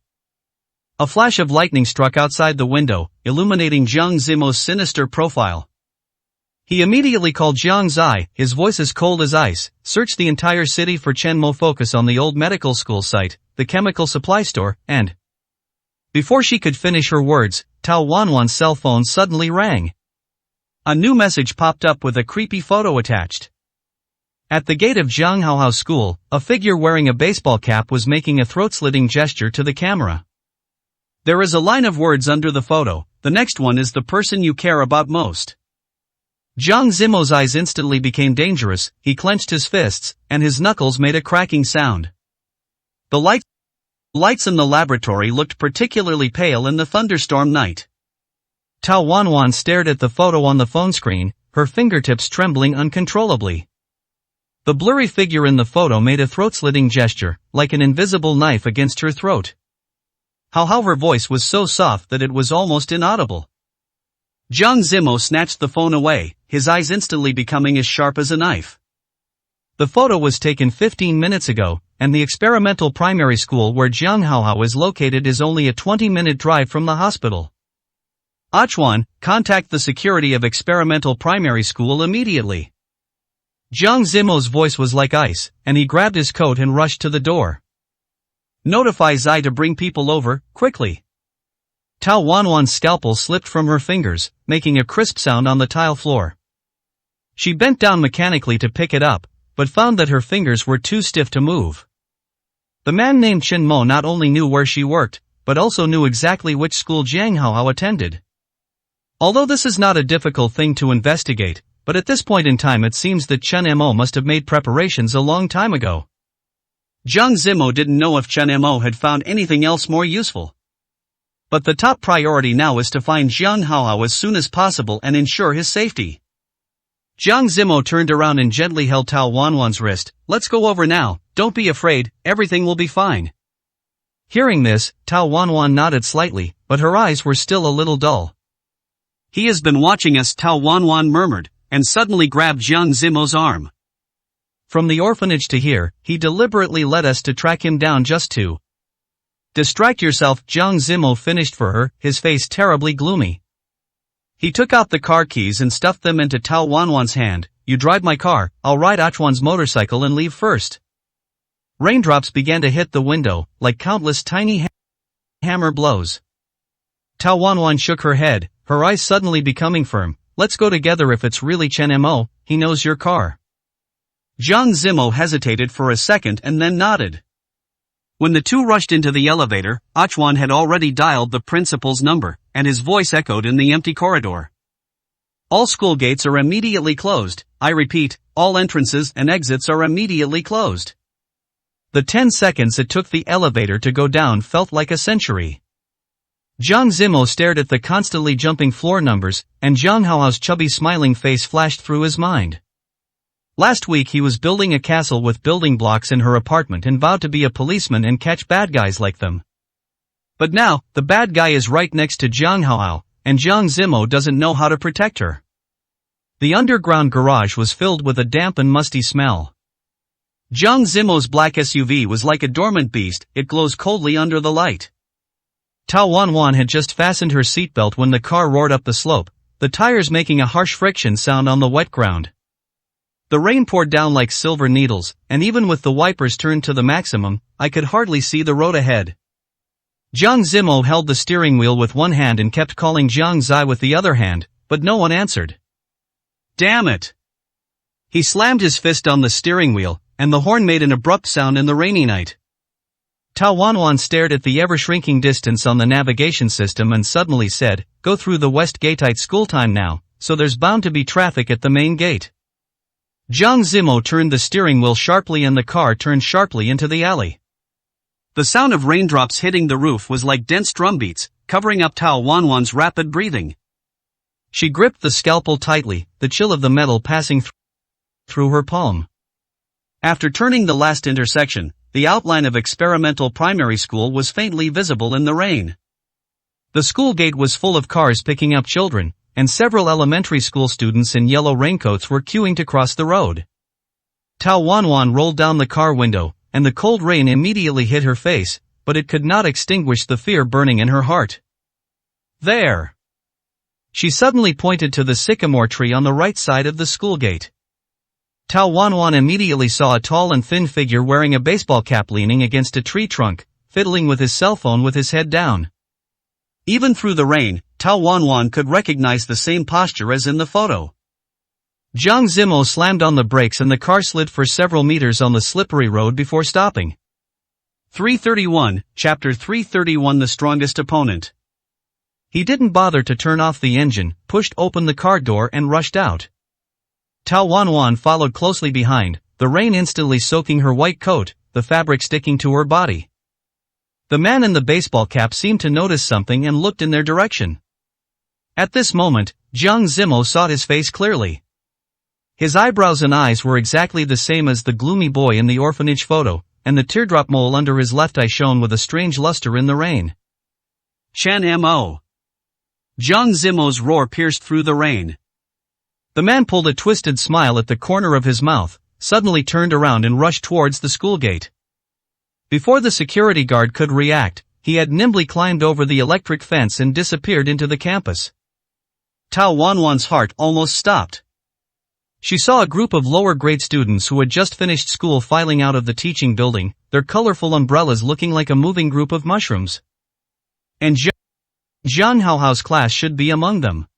A flash of lightning struck outside the window, illuminating Jiang Zimo's sinister profile. He immediately called Jiang Zai, his voice as cold as ice. Search the entire city for Chen Mo. Focus on the old medical school site, the chemical supply store, and... Before she could finish her words, Tao Wanwan's cell phone suddenly rang. A new message popped up with a creepy photo attached. At the gate of Jiang Haohao School, a figure wearing a baseball cap was making a throat-slitting gesture to the camera. There is a line of words under the photo. The next one is the person you care about most. Jiang Zimo's eyes instantly became dangerous. He clenched his fists, and his knuckles made a cracking sound. The lights in the laboratory looked particularly pale in the thunderstorm night. Tao Wanwan stared at the photo on the phone screen, her fingertips trembling uncontrollably. The blurry figure in the photo made a throat-slitting gesture, like an invisible knife against her throat. How her voice was so soft that it was almost inaudible. Jiang Zimo snatched the phone away, his eyes instantly becoming as sharp as a knife. The photo was taken 15 minutes ago, and the experimental primary school where Jiang Haohao is located is only a 20-minute drive from the hospital. Achuan, contact the security of experimental primary school immediately. Jiang Zimo's voice was like ice, and he grabbed his coat and rushed to the door. Notify Zai to bring people over, quickly. Tao Wanwan's scalpel slipped from her fingers, making a crisp sound on the tile floor. She bent down mechanically to pick it up, but found that her fingers were too stiff to move. The man named Chen Mo not only knew where she worked, but also knew exactly which school Jiang Haohao attended. Although this is not a difficult thing to investigate, but at this point in time it seems that Chen Mo must have made preparations a long time ago. Jiang Zimo didn't know if Chen Mo had found anything else more useful. But the top priority now is to find Jiang Haohao as soon as possible and ensure his safety. Jiang Zimo turned around and gently held Tao Wanwan's wrist. Let's go over now, don't be afraid, everything will be fine. Hearing this, Tao Wanwan nodded slightly, but her eyes were still a little dull. He has been watching us, Tao Wanwan murmured, and suddenly grabbed Jiang Zimo's arm. From the orphanage to here, he deliberately led us to track him down just to distract yourself. Jiang Zimo finished for her, his face terribly gloomy. He took out the car keys and stuffed them into Tao Wanwan's hand. You drive my car, I'll ride Achuan's motorcycle and leave first. Raindrops began to hit the window, like countless tiny hammer blows. Tao Wanwan shook her head, her eyes suddenly becoming firm. Let's go together. If it's really Chen Mo, he knows your car. Jiang Zimo hesitated for a second and then nodded. When the two rushed into the elevator, Achuan had already dialed the principal's number, and his voice echoed in the empty corridor. All school gates are immediately closed. I repeat, all entrances and exits are immediately closed. The 10 seconds it took the elevator to go down felt like a century. Jiang Zimo stared at the constantly jumping floor numbers, and Jiang Haohao's chubby smiling face flashed through his mind. Last week he was building a castle with building blocks in her apartment and vowed to be a policeman and catch bad guys like them. But now, the bad guy is right next to Jiang Haohao, and Jiang Zimo doesn't know how to protect her. The underground garage was filled with a damp and musty smell. Jiang Zimo's black SUV was like a dormant beast, it glows coldly under the light. Tao Wanwan had just fastened her seatbelt when the car roared up the slope, the tires making a harsh friction sound on the wet ground. The rain poured down like silver needles, and even with the wipers turned to the maximum, I could hardly see the road ahead. Jiang Zimo held the steering wheel with one hand and kept calling Jiang Zai with the other hand, but no one answered. Damn it! He slammed his fist on the steering wheel, and the horn made an abrupt sound in the rainy night. Tao Wanwan stared at the ever-shrinking distance on the navigation system and suddenly said, Go through the west gate. It's school time now, so there's bound to be traffic at the main gate. Jiang Zimo turned the steering wheel sharply and the car turned sharply into the alley. The sound of raindrops hitting the roof was like dense drum beats, covering up Tao Wanwan's rapid breathing. She gripped the scalpel tightly, the chill of the metal passing through her palm. After turning the last intersection, the outline of experimental primary school was faintly visible in the rain. The school gate was full of cars picking up children, and several elementary school students in yellow raincoats were queuing to cross the road. Tao Wanwan rolled down the car window, and the cold rain immediately hit her face, but it could not extinguish the fear burning in her heart. There! She suddenly pointed to the sycamore tree on the right side of the school gate. Tao Wanwan immediately saw a tall and thin figure wearing a baseball cap leaning against a tree trunk, fiddling with his cell phone with his head down. Even through the rain, Tao Wanwan could recognize the same posture as in the photo. Jiang Zimo slammed on the brakes and the car slid for several meters on the slippery road before stopping. 331, Chapter 331 The Strongest Opponent. He didn't bother to turn off the engine, pushed open the car door and rushed out. Tao Wanwan followed closely behind, the rain instantly soaking her white coat, the fabric sticking to her body. The man in the baseball cap seemed to notice something and looked in their direction. At this moment, Jiang Zimo saw his face clearly. His eyebrows and eyes were exactly the same as the gloomy boy in the orphanage photo, and the teardrop mole under his left eye shone with a strange luster in the rain. Chan Mo. Jiang Zimo's roar pierced through the rain. The man pulled a twisted smile at the corner of his mouth, suddenly turned around and rushed towards the school gate. Before the security guard could react, he had nimbly climbed over the electric fence and disappeared into the campus. Tao Wanwan's heart almost stopped. She saw a group of lower-grade students who had just finished school filing out of the teaching building, their colorful umbrellas looking like a moving group of mushrooms. And Zhang Haohao's class should be among them.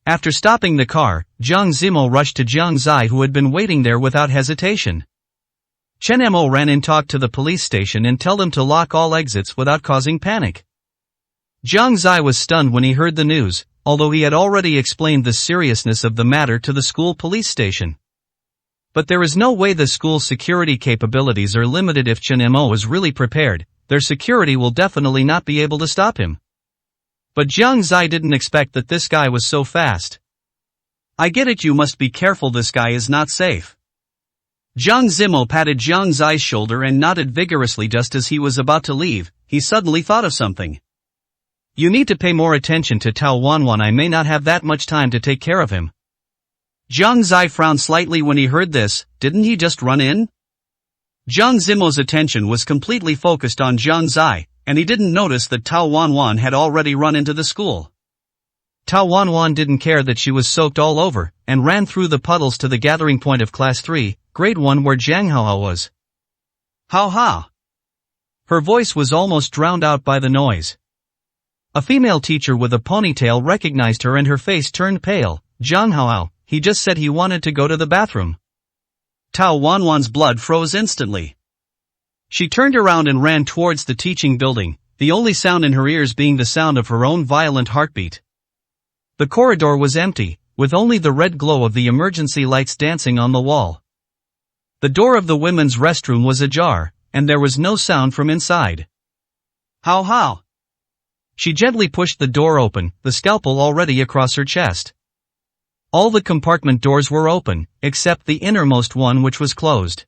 After stopping the car, Jiang Zimo rushed to Jiang Zai, who had been waiting there without hesitation. Chen Mo ran and talked to the police station and told them to lock all exits without causing panic. Jiang Zai was stunned when he heard the news, although he had already explained the seriousness of the matter to the school police station. But there is no way the school's security capabilities are limited. If Chen Mo is really prepared, their security will definitely not be able to stop him. But Jiang Zai didn't expect that this guy was so fast. I get it, you must be careful, this guy is not safe. Jiang Zimo patted Jiang Zai's shoulder and nodded vigorously. Just as he was about to leave, he suddenly thought of something. You need to pay more attention to Tao Wanwan. I may not have that much time to take care of him. Jiang Zai frowned slightly when he heard this. Didn't he just run in? Jiang Zimo's attention was completely focused on Jiang Zai, and he didn't notice that Tao Wanwan had already run into the school. Tao Wanwan didn't care that she was soaked all over, and ran through the puddles to the gathering point of Class 3, Grade 1, where Jiang Haohao was. Ha! Her voice was almost drowned out by the noise. A female teacher with a ponytail recognized her and her face turned pale. Jiang Haohao, he just said he wanted to go to the bathroom. Tao Wanwan's blood froze instantly. She turned around and ran towards the teaching building, the only sound in her ears being the sound of her own violent heartbeat. The corridor was empty, with only the red glow of the emergency lights dancing on the wall. The door of the women's restroom was ajar, and there was no sound from inside. How? She gently pushed the door open, the scalpel already across her chest. All the compartment doors were open, except the innermost one, which was closed.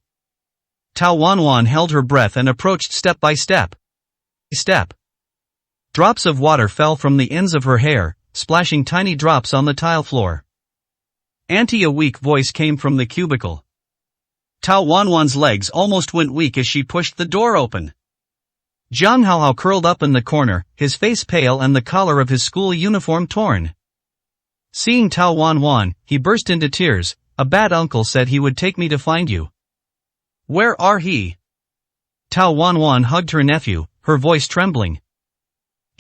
Tao Wanwan held her breath and approached step by step. Drops of water fell from the ends of her hair, splashing tiny drops on the tile floor. Auntie, a weak voice came from the cubicle. Tao Wanwan's legs almost went weak as she pushed the door open. Jiang Haohao curled up in the corner, his face pale and the collar of his school uniform torn. Seeing Tao Wanwan, he burst into tears. A bad uncle said he would take me to find you. Where are he? Tao Wanwan hugged her nephew, her voice trembling.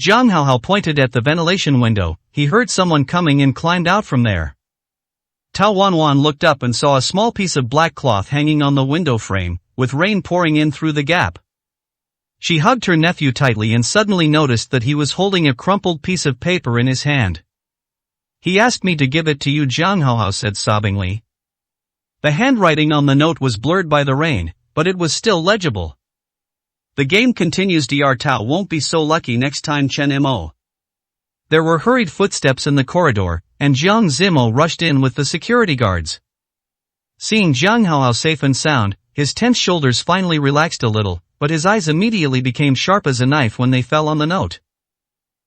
Jiang Haohao pointed at the ventilation window. He heard someone coming and climbed out from there. Tao Wanwan looked up and saw a small piece of black cloth hanging on the window frame, with rain pouring in through the gap. She hugged her nephew tightly and suddenly noticed that he was holding a crumpled piece of paper in his hand. He asked me to give it to you, Jiang Haohao said sobbingly. The handwriting on the note was blurred by the rain, but it was still legible. The game continues. Dr. Tao won't be so lucky next time. Chen Mo. There were hurried footsteps in the corridor, and Jiang Zimo rushed in with the security guards. Seeing Jiang Haohao safe and sound, his tense shoulders finally relaxed a little, but his eyes immediately became sharp as a knife when they fell on the note.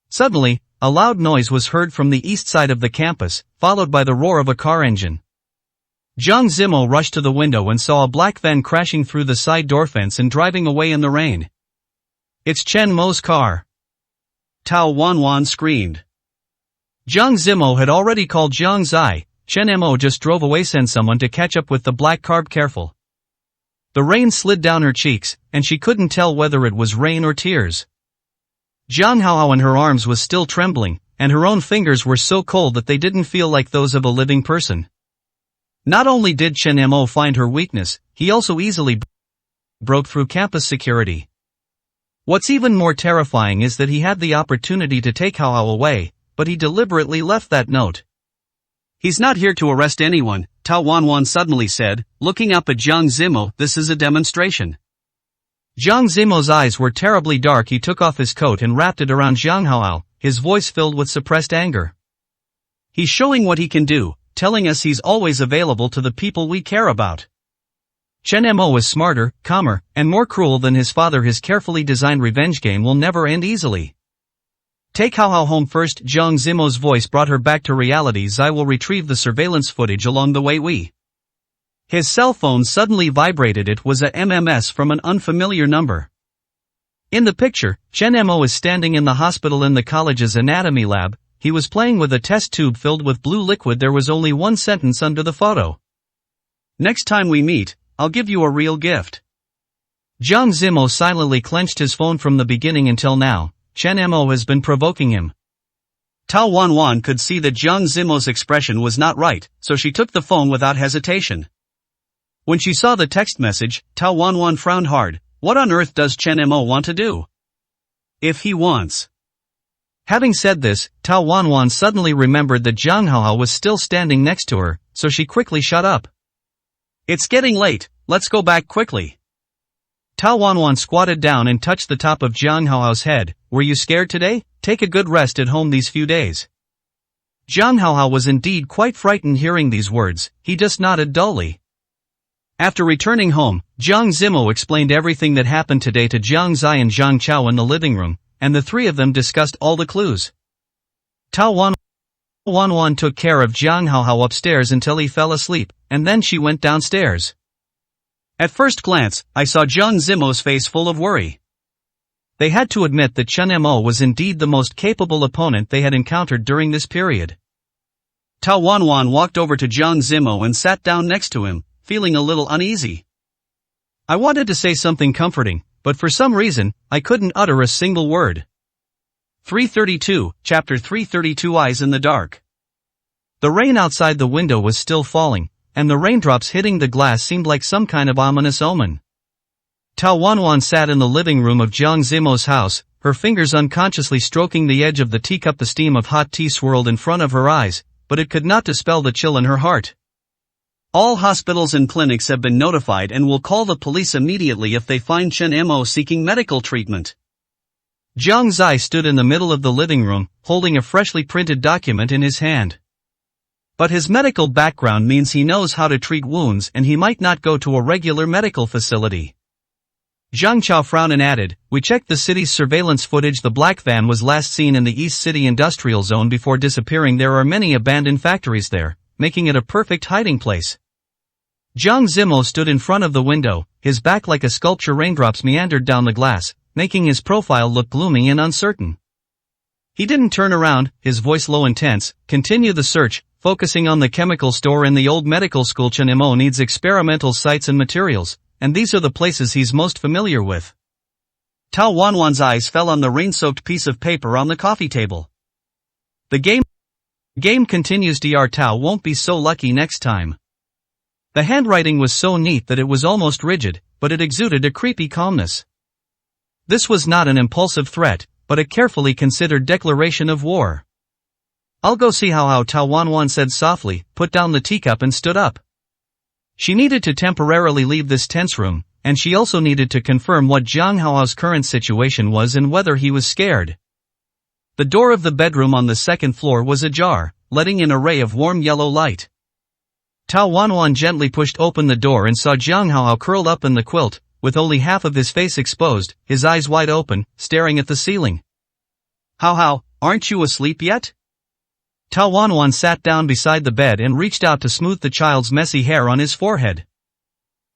Suddenly, a loud noise was heard from the east side of the campus, followed by the roar of a car engine. Jiang Zimo rushed to the window and saw a black van crashing through the side door fence and driving away in the rain. "It's Chen Mo's car!" Tao Wanwan screamed. Jiang Zimo had already called Jiang Zai. Chen Mo just drove away. Send someone to catch up with the black car. Careful. The rain slid down her cheeks, and she couldn't tell whether it was rain or tears. Jiang Haohao in her arms was still trembling, and her own fingers were so cold that they didn't feel like those of a living person. Not only did Chen Mo find her weakness, he also easily broke through campus security. What's even more terrifying is that he had the opportunity to take Haohao away, but he deliberately left that note. "He's not here to arrest anyone," Tao Wanwan suddenly said, looking up at Jiang Zimo. "This is a demonstration." Jiang Zimo's eyes were terribly dark. He took off his coat and wrapped it around Jiang Haohao, his voice filled with suppressed anger. "He's showing what he can do, telling us he's always available to the people we care about." Chen Mo is smarter, calmer, and more cruel than his father. His carefully designed revenge game will never end easily. "Take Haohao home first." Jiang Zimo's voice brought her back to reality. "I will retrieve the surveillance footage along the way." His cell phone suddenly vibrated. It was a MMS from an unfamiliar number. In the picture, Chen Mo is standing in the hospital in the college's anatomy lab. He was playing with a test tube filled with blue liquid. There was only one sentence under the photo. "Next time we meet, I'll give you a real gift." Jiang Zimo silently clenched his phone. From the beginning until now, Chen Mo has been provoking him. Tao Wanwan could see that Jiang Zimo's expression was not right, so she took the phone without hesitation. When she saw the text message, Tao Wanwan frowned hard. What on earth does Chen Mo want to do? If he wants. Having said this, Tao Wanwan suddenly remembered that Jiang Haohao was still standing next to her, so she quickly shut up. "It's getting late, let's go back quickly." Tao Wanwan squatted down and touched the top of Jiang Haohao's head. "Were you scared today? Take a good rest at home these few days." Jiang Haohao was indeed quite frightened hearing these words. He just nodded dully. After returning home, Jiang Zimo explained everything that happened today to Jiang Zai and Jiang Chao in the living room, and the three of them discussed all the clues. Tao Wanwan took care of Jiang Haohao upstairs until he fell asleep, and then she went downstairs. At first glance, I saw Jiang Zimo's face full of worry. They had to admit that Chen Mo was indeed the most capable opponent they had encountered during this period. Tao Wanwan walked over to Jiang Zimo and sat down next to him, feeling a little uneasy. I wanted to say something comforting, but for some reason, I couldn't utter a single word. 332, Chapter 332 Eyes in the Dark. The rain outside the window was still falling, and the raindrops hitting the glass seemed like some kind of ominous omen. Tao Wanwan sat in the living room of Jiang Zimo's house, her fingers unconsciously stroking the edge of the teacup. The steam of hot tea swirled in front of her eyes, but it could not dispel the chill in her heart. All hospitals and clinics have been notified and will call the police immediately if they find Chen Mo seeking medical treatment. Jiang Zai stood in the middle of the living room, holding a freshly printed document in his hand. But his medical background means he knows how to treat wounds and he might not go to a regular medical facility. Jiang Chao frowned and added, "We checked the city's surveillance footage. The black van was last seen in the East City Industrial Zone before disappearing. There are many abandoned factories there, making it a perfect hiding place." Jiang Zimo stood in front of the window, his back like a sculpture. Raindrops meandered down the glass, making his profile look gloomy and uncertain. He didn't turn around, his voice low and tense. "Continue the search, focusing on the chemical store and the old medical school. Chen Mo needs experimental sites and materials, and these are the places he's most familiar with." Tao Wanwan's eyes fell on the rain-soaked piece of paper on the coffee table. The game continues. Dr. Tao won't be so lucky next time. The handwriting was so neat that it was almost rigid, but it exuded a creepy calmness. This was not an impulsive threat, but a carefully considered declaration of war. "I'll go see Haohao," Tao Wanwan said softly, put down the teacup and stood up. She needed to temporarily leave this tense room, and she also needed to confirm what Zhang Hao's current situation was and whether he was scared. The door of the bedroom on the second floor was ajar, letting in a ray of warm yellow light. Tao Wanwan gently pushed open the door and saw Zhang Hao curled up in the quilt, with only half of his face exposed, his eyes wide open, staring at the ceiling. How, aren't you asleep yet? Tao Wanwan sat down beside the bed and reached out to smooth the child's messy hair on his forehead.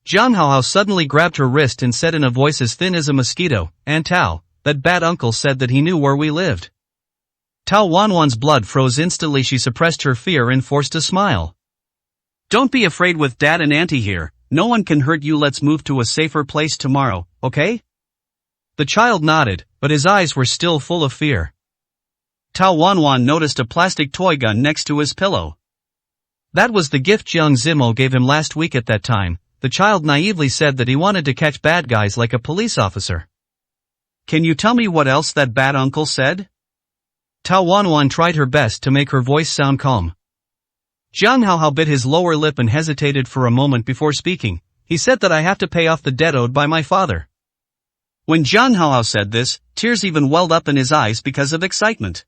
Zhang Hao suddenly grabbed her wrist and said in a voice as thin as a mosquito, "And Tao, that bad uncle said that he knew where we lived." Tao Wanwan's blood froze instantly. She suppressed her fear and forced a smile. Don't be afraid with Dad and Auntie here, no one can hurt you. Let's move to a safer place tomorrow, okay? The child nodded, but his eyes were still full of fear. Tao Wanwan noticed a plastic toy gun next to his pillow. That was the gift Jiang Zimo gave him last week. At that time, the child naively said that he wanted to catch bad guys like a police officer. Can you tell me what else that bad uncle said? Tao Wanwan tried her best to make her voice sound calm. Zhang Hao bit his lower lip and hesitated for a moment before speaking. He said that I have to pay off the debt owed by my father. When Zhang Hao said this, tears even welled up in his eyes because of excitement.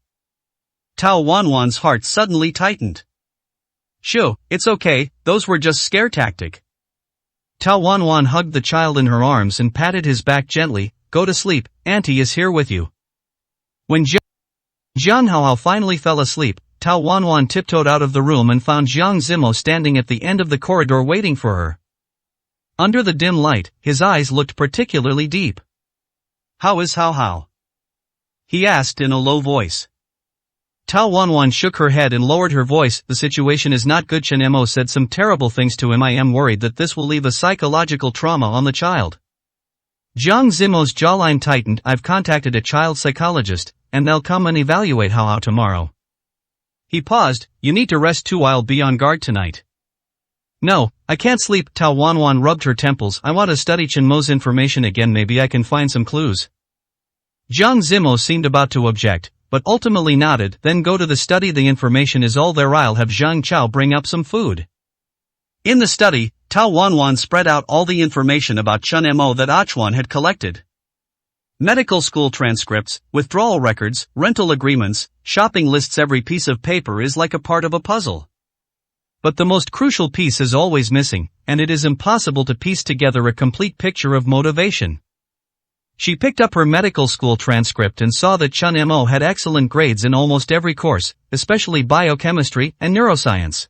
Tao Wanwan's heart suddenly tightened. Shoo, it's okay, those were just scare tactic. Tao Wanwan hugged the child in her arms and patted his back gently. Go to sleep, Auntie is here with you. When Zhang Hao finally fell asleep, Tao Wanwan tiptoed out of the room and found Jiang Zimo standing at the end of the corridor waiting for her. Under the dim light, his eyes looked particularly deep. How is Hao? He asked in a low voice. Tao Wanwan shook her head and lowered her voice. The situation is not good. Chen Mo said some terrible things to him. I am worried that this will leave a psychological trauma on the child. Jiang Zimo's jawline tightened. I've contacted a child psychologist, and they'll come and evaluate Hao tomorrow. He paused. You need to rest too. I'll be on guard tonight. No, I can't sleep. Tao Wanwan rubbed her temples. I want to study Chen Mo's information again. Maybe I can find some clues. Jiang Zimo seemed about to object, but ultimately nodded. Then go to the study. The information is all there. I'll have Zhang Chao bring up some food. In the study, Tao Wanwan spread out all the information about Chen Mo that Achwan had collected. Medical school transcripts, withdrawal records, rental agreements, shopping lists. Every piece of paper is like a part of a puzzle. But the most crucial piece is always missing, and it is impossible to piece together a complete picture of motivation. She picked up her medical school transcript and saw that Chen Mo had excellent grades in almost every course, especially biochemistry and neuroscience.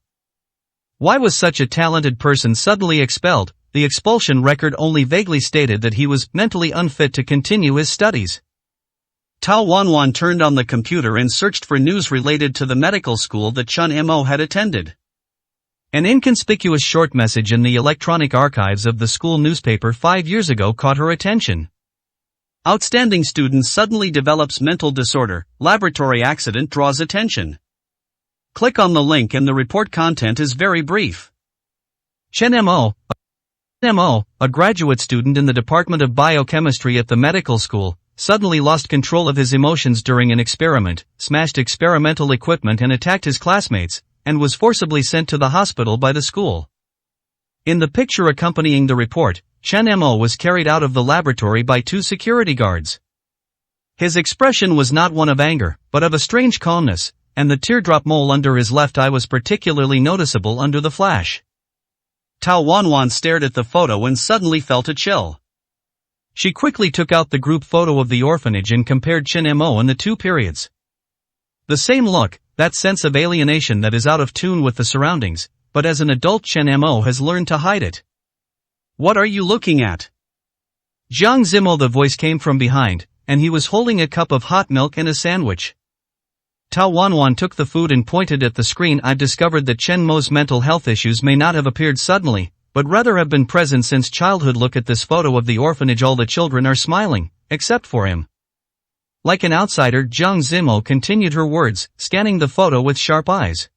Why was such a talented person suddenly expelled? The expulsion record only vaguely stated that he was mentally unfit to continue his studies. Tao Wanwan turned on the computer and searched for news related to the medical school that Chen Mo had attended. An inconspicuous short message in the electronic archives of the school newspaper 5 years ago caught her attention. Outstanding student suddenly develops mental disorder, laboratory accident draws attention. Click on the link and the report content is very brief. Chen Mo, a graduate student in the Department of Biochemistry at the medical school, suddenly lost control of his emotions during an experiment, smashed experimental equipment and attacked his classmates, and was forcibly sent to the hospital by the school. In the picture accompanying the report, Chen Mo was carried out of the laboratory by 2 security guards. His expression was not one of anger, but of a strange calmness, and the teardrop mole under his left eye was particularly noticeable under the flash. Tao Wanwan stared at the photo and suddenly felt a chill. She quickly took out the group photo of the orphanage and compared Chen Mo in the 2 periods. The same look, that sense of alienation that is out of tune with the surroundings, but as an adult Chen Mo has learned to hide it. What are you looking at? Jiang Zimo, the voice came from behind, and he was holding a cup of hot milk and a sandwich. Tao Wanwan took the food and pointed at the screen. I've discovered that Chen Mo's mental health issues may not have appeared suddenly, but rather have been present since childhood. Look at this photo of the orphanage. All the children are smiling, except for him. Like an outsider, Jiang Zimo continued her words, scanning the photo with sharp eyes.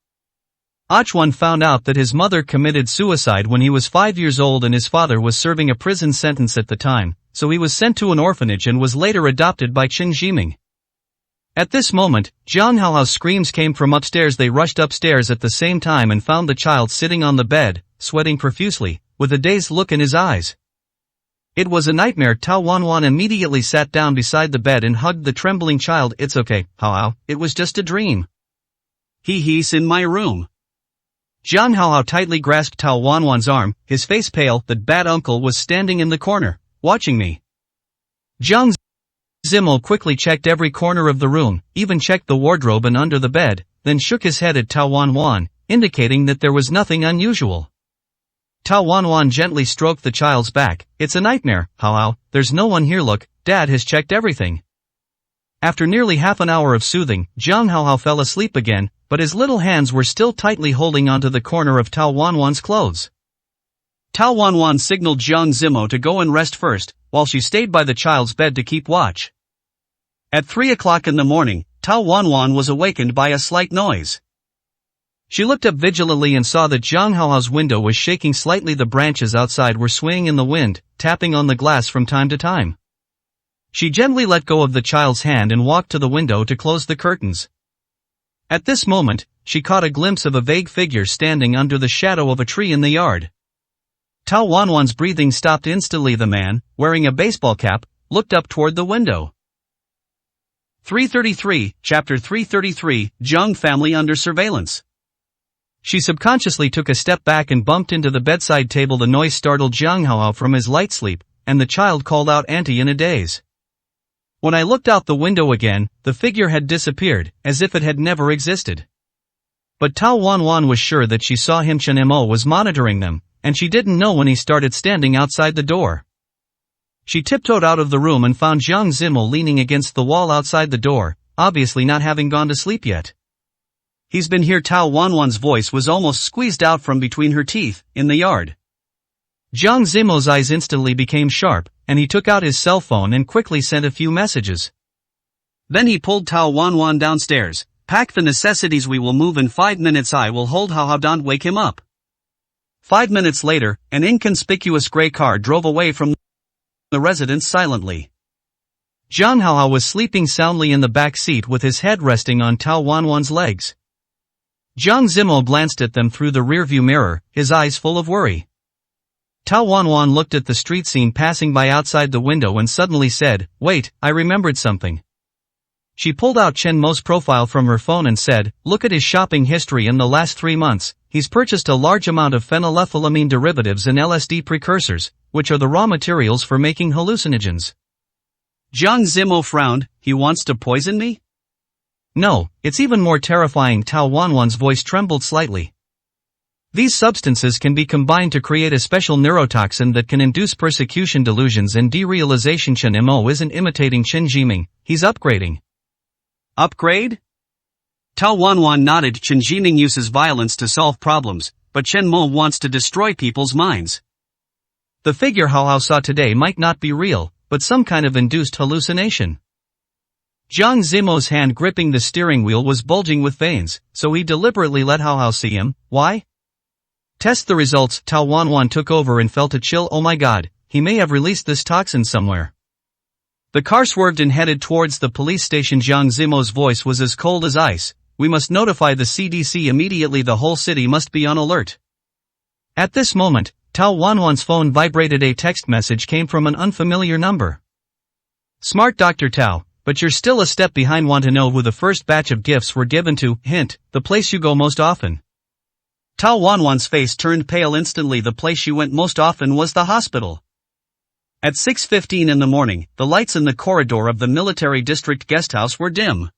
Achwan found out that his mother committed suicide when he was 5 years old and his father was serving a prison sentence at the time, so he was sent to an orphanage and was later adopted by Qin Jiming. At this moment, Zhang Hao's screams came from upstairs. They rushed upstairs at the same time and found the child sitting on the bed, sweating profusely, with a dazed look in his eyes. It was a nightmare. Tao Wanwan immediately sat down beside the bed and hugged the trembling child. It's okay, Hao, it was just a dream. He's in my room. Jiang Hao tightly grasped Tao Wanwan's arm, his face pale. That bad uncle was standing in the corner, watching me. Jiang Zimo quickly checked every corner of the room, even checked the wardrobe and under the bed, then shook his head at Tao Wanwan, indicating that there was nothing unusual. Tao Wanwan gently stroked the child's back. It's a nightmare, Hao, there's no one here. Look, Dad has checked everything. After nearly half an hour of soothing, Jiang Hao fell asleep again, but his little hands were still tightly holding onto the corner of Tao Wanwan's clothes. Tao Wanwan signaled Jiang Zimo to go and rest first, while she stayed by the child's bed to keep watch. At 3 o'clock in the morning, Tao Wanwan was awakened by a slight noise. She looked up vigilantly and saw that Jiang Hao's window was shaking slightly. The branches outside were swaying in the wind, tapping on the glass from time to time. She gently let go of the child's hand and walked to the window to close the curtains. At this moment, she caught a glimpse of a vague figure standing under the shadow of a tree in the yard. Tao Wanwan's breathing stopped instantly. The man, wearing a baseball cap, looked up toward the window. 333, Chapter 333, Jiang family under surveillance. She subconsciously took a step back and bumped into the bedside table. The noise startled Jiang Hao from his light sleep, and the child called out "Auntie" in a daze. When I looked out the window again, the figure had disappeared, as if it had never existed. But Tao Wanwan was sure that she saw him. Chen Mo was monitoring them, and she didn't know when he started standing outside the door. She tiptoed out of the room and found Jiang Zimo leaning against the wall outside the door, obviously not having gone to sleep yet. He's been here. Tao Wanwan's voice was almost squeezed out from between her teeth, in the yard. Jiang Zimo's eyes instantly became sharp, and he took out his cell phone and quickly sent a few messages. Then he pulled Tao Wanwan downstairs. Pack the necessities, we will move in 5 minutes. I will hold Hao. Don't wake him up. 5 minutes later, an inconspicuous gray car drove away from the residence silently. Jiang Hao was sleeping soundly in the back seat with his head resting on Tao Wanwan's legs. Jiang Zimo glanced at them through the rearview mirror, his eyes full of worry. Tao Wanwan looked at the street scene passing by outside the window and suddenly said, "Wait, I remembered something." She pulled out Chen Mo's profile from her phone and said, "Look at his shopping history in the last 3 months. He's purchased a large amount of phenylethylamine derivatives and LSD precursors, which are the raw materials for making hallucinogens." Jiang Zimo frowned. He wants to poison me? No, it's even more terrifying. Tao Wanwan's voice trembled slightly. These substances can be combined to create a special neurotoxin that can induce persecution delusions and derealization. Chen Mo isn't imitating Chen Jiming, he's upgrading. Upgrade? Tao Wanwan nodded. Chen Jiming uses violence to solve problems, but Chen Mo wants to destroy people's minds. The figure Hao saw today might not be real, but some kind of induced hallucination. Jiang Zimo's hand gripping the steering wheel was bulging with veins, so he deliberately let Hao see him. Why? Test the results. Tao Wanwan took over and felt a chill. Oh my god, he may have released this toxin somewhere. The car swerved and headed towards the police station. Jiang Zimo's voice was as cold as ice. We must notify the CDC immediately. The whole city must be on alert. At this moment, Tao Wanwan's phone vibrated. A text message came from an unfamiliar number. Smart Dr. Tao, but you're still a step behind. Want to know who the first batch of gifts were given to? Hint, the place you go most often. Tao Wanwan's face turned pale instantly. The place she went most often was the hospital. At 6:15 in the morning, the lights in the corridor of the military district guesthouse were dim.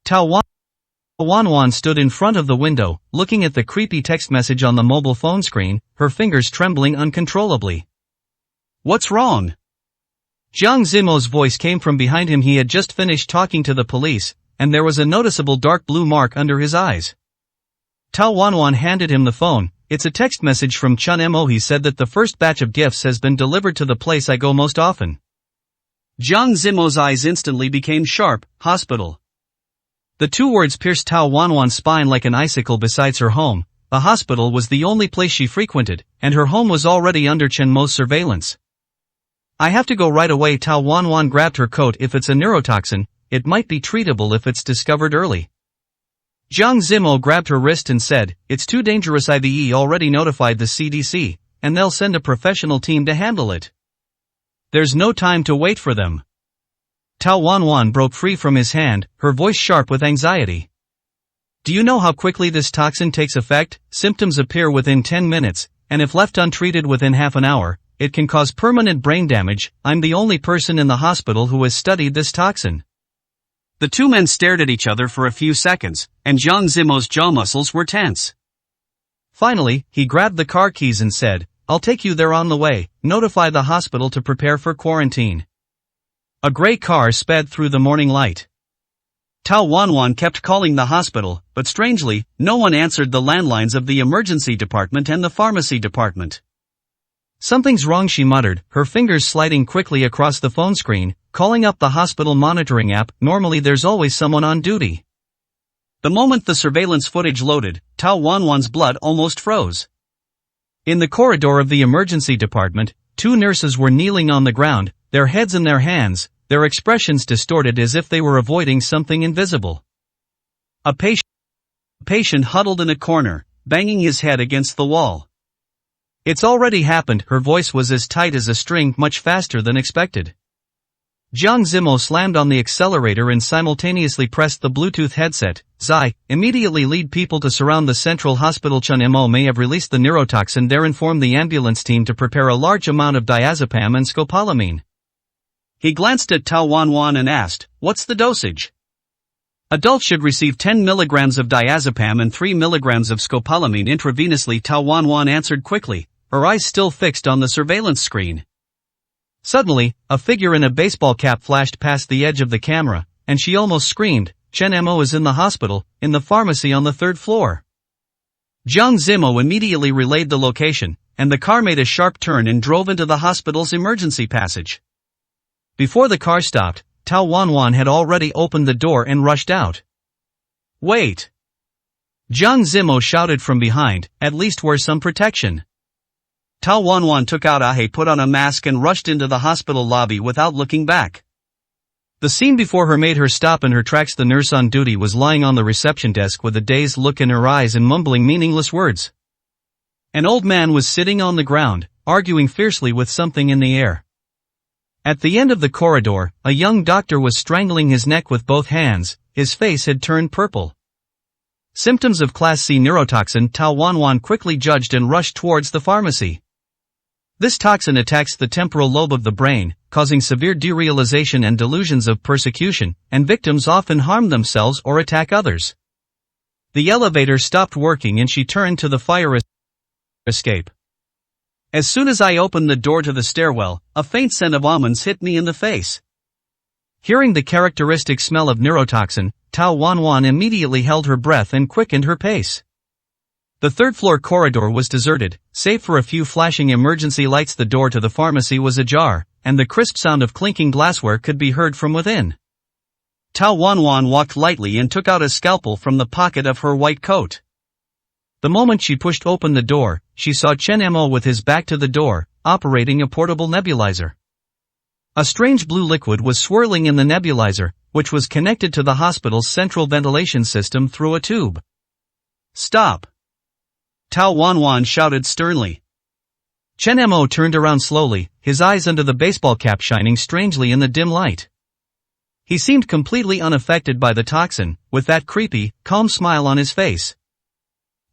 Tao Wanwan stood in front of the window, looking at the creepy text message on the mobile phone screen, her fingers trembling uncontrollably. What's wrong? Jiang Zimo's voice came from behind him. He had just finished talking to the police, and there was a noticeable dark blue mark under his eyes. Tao Wanwan handed him the phone. It's a text message from Chen Mo. He said that the first batch of gifts has been delivered to the place I go most often. Jiang Zimo's eyes instantly became sharp. Hospital. The 2 words pierced Tao Wanwan's spine like an icicle. Besides her home, the hospital was the only place she frequented, and her home was already under Chen Mo's surveillance. I have to go right away. Tao Wanwan grabbed her coat. If it's a neurotoxin, it might be treatable if it's discovered early. Jiang Zimo grabbed her wrist and said, "It's too dangerous. IVE already notified the CDC, and they'll send a professional team to handle it. There's no time to wait for them." Tao Wanwan broke free from his hand, her voice sharp with anxiety. "Do you know how quickly this toxin takes effect? Symptoms appear within 10 minutes, and if left untreated within half an hour, it can cause permanent brain damage. I'm the only person in the hospital who has studied this toxin." The two men stared at each other for a few seconds, and Jiang Zimo's jaw muscles were tense. Finally, he grabbed the car keys and said, "I'll take you there on the way. Notify the hospital to prepare for quarantine." A gray car sped through the morning light. Tao Wanwan kept calling the hospital, but strangely, no one answered the landlines of the emergency department and the pharmacy department. "Something's wrong," she muttered, her fingers sliding quickly across the phone screen, calling up the hospital monitoring app. Normally there's always someone on duty. The moment the surveillance footage loaded, Tao Wanwan's blood almost froze. In the corridor of the emergency department, two nurses were kneeling on the ground, their heads in their hands, their expressions distorted as if they were avoiding something invisible. A patient huddled in a corner, banging his head against the wall. "It's already happened." Her voice was as tight as a string, much faster than expected. Jiang Zimo slammed on the accelerator and simultaneously pressed the Bluetooth headset. "Zai, immediately lead people to surround the central hospital. Chen Mo may have released the neurotoxin there. Inform the ambulance team to prepare a large amount of diazepam and scopolamine." He glanced at Tao Wanwan and asked, "What's the dosage?" "Adults should receive 10 milligrams of diazepam and 3 milligrams of scopolamine intravenously," Tao Wanwan answered quickly, her eyes still fixed on the surveillance screen. Suddenly, a figure in a baseball cap flashed past the edge of the camera, and she almost screamed. "Chen Mo is in the hospital, in the pharmacy on the 3rd floor." Jiang Zimo immediately relayed the location, and the car made a sharp turn and drove into the hospital's emergency passage. Before the car stopped, Tao Wanwan had already opened the door and rushed out. "Wait!" Jiang Zimo shouted from behind, "At least wear some protection." Tao Wanwan took out put on a mask and rushed into the hospital lobby without looking back. The scene before her made her stop in her tracks. The nurse on duty was lying on the reception desk with a dazed look in her eyes and mumbling meaningless words. An old man was sitting on the ground, arguing fiercely with something in the air. At the end of the corridor, a young doctor was strangling his neck with both hands. His face had turned purple. Symptoms of Class C neurotoxin. Tao Wanwan quickly judged and rushed towards the pharmacy. This toxin attacks the temporal lobe of the brain, causing severe derealization and delusions of persecution, and victims often harm themselves or attack others. The elevator stopped working and she turned to the fire escape. "As soon as I opened the door to the stairwell, a faint scent of almonds hit me in the face." Hearing the characteristic smell of neurotoxin, Tao Wanwan immediately held her breath and quickened her pace. The 3rd-floor corridor was deserted, save for a few flashing emergency lights. The door to the pharmacy was ajar, and the crisp sound of clinking glassware could be heard from within. Tao Wanwan walked lightly and took out a scalpel from the pocket of her white coat. The moment she pushed open the door, she saw Chen Mo with his back to the door, operating a portable nebulizer. A strange blue liquid was swirling in the nebulizer, which was connected to the hospital's central ventilation system through a tube. "Stop!" Tao Wanwan shouted sternly. Chen Mo turned around slowly, his eyes under the baseball cap shining strangely in the dim light. He seemed completely unaffected by the toxin, with that creepy, calm smile on his face.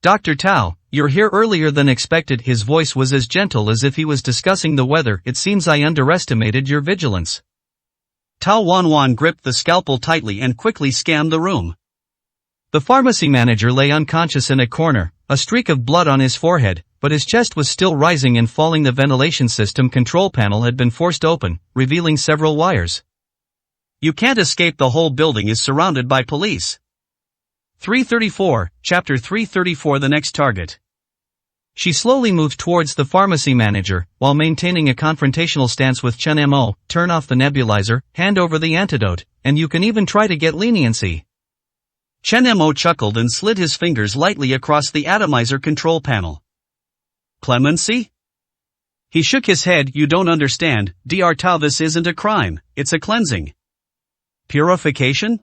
"Dr. Tao, you're here earlier than expected." His voice was as gentle as if he was discussing the weather. "It seems I underestimated your vigilance." Tao Wanwan gripped the scalpel tightly and quickly scanned the room. The pharmacy manager lay unconscious in a corner, a streak of blood on his forehead, but his chest was still rising and falling. The ventilation system control panel had been forced open, revealing several wires. "You can't escape. The whole building is surrounded by police." 334, Chapter 334. The next target. She slowly moved towards the pharmacy manager, while maintaining a confrontational stance with Chen Mo. "Turn off the nebulizer, hand over the antidote, and you can even try to get leniency." Chen Mo chuckled and slid his fingers lightly across the atomizer control panel. "Clemency?" He shook his head. "You don't understand, Dr. Tao. This isn't a crime, it's a cleansing. Purification?"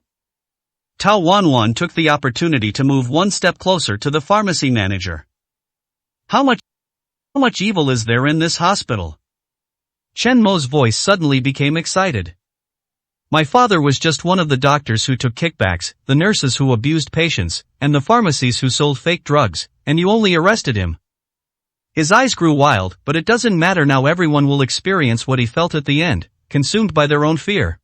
Tao Wanwan took the opportunity to move one step closer to the pharmacy manager. How much evil is there in this hospital? Chen Mo's voice suddenly became excited. My father was just one of the doctors who took kickbacks, the nurses who abused patients, and the pharmacies who sold fake drugs, and you only arrested him. His eyes grew wild, but it doesn't matter now, everyone will experience what he felt at the end, consumed by their own fear.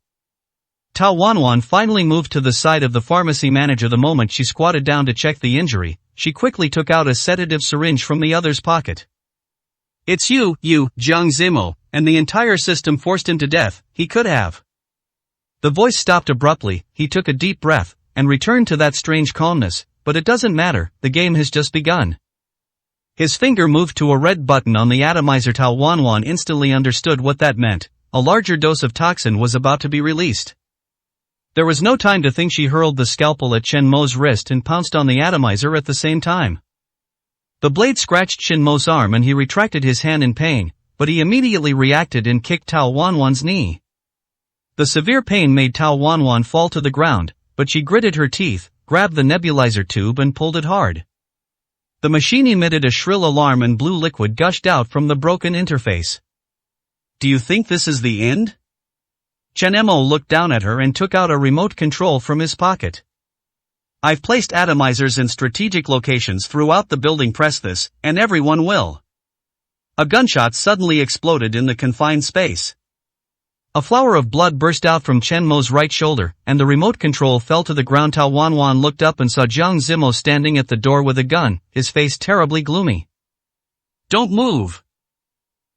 Tao Wanwan finally moved to the side of the pharmacy manager. The moment she squatted down to check the injury, she quickly took out a sedative syringe from the other's pocket. It's you, Jiang Zimo, and the entire system forced him to death. He could have. The voice stopped abruptly. He took a deep breath, and returned to that strange calmness, but it doesn't matter, the game has just begun. His finger moved to a red button on the atomizer. Tao Wanwan instantly understood what that meant. A larger dose of toxin was about to be released. There was no time to think. She hurled the scalpel at Chen Mo's wrist and pounced on the atomizer at the same time. The blade scratched Chen Mo's arm and he retracted his hand in pain, but he immediately reacted and kicked Tao Wanwan's knee. The severe pain made Tao Wanwan fall to the ground, but she gritted her teeth, grabbed the nebulizer tube and pulled it hard. The machine emitted a shrill alarm and blue liquid gushed out from the broken interface. Do you think this is the end? Chen Mo looked down at her and took out a remote control from his pocket. I've placed atomizers in strategic locations throughout the building. Press this, and everyone will. A gunshot suddenly exploded in the confined space. A flower of blood burst out from Chen Mo's right shoulder, and the remote control fell to the ground. Tao Wanwan looked up and saw Jiang Zimo standing at the door with a gun, his face terribly gloomy. Don't move!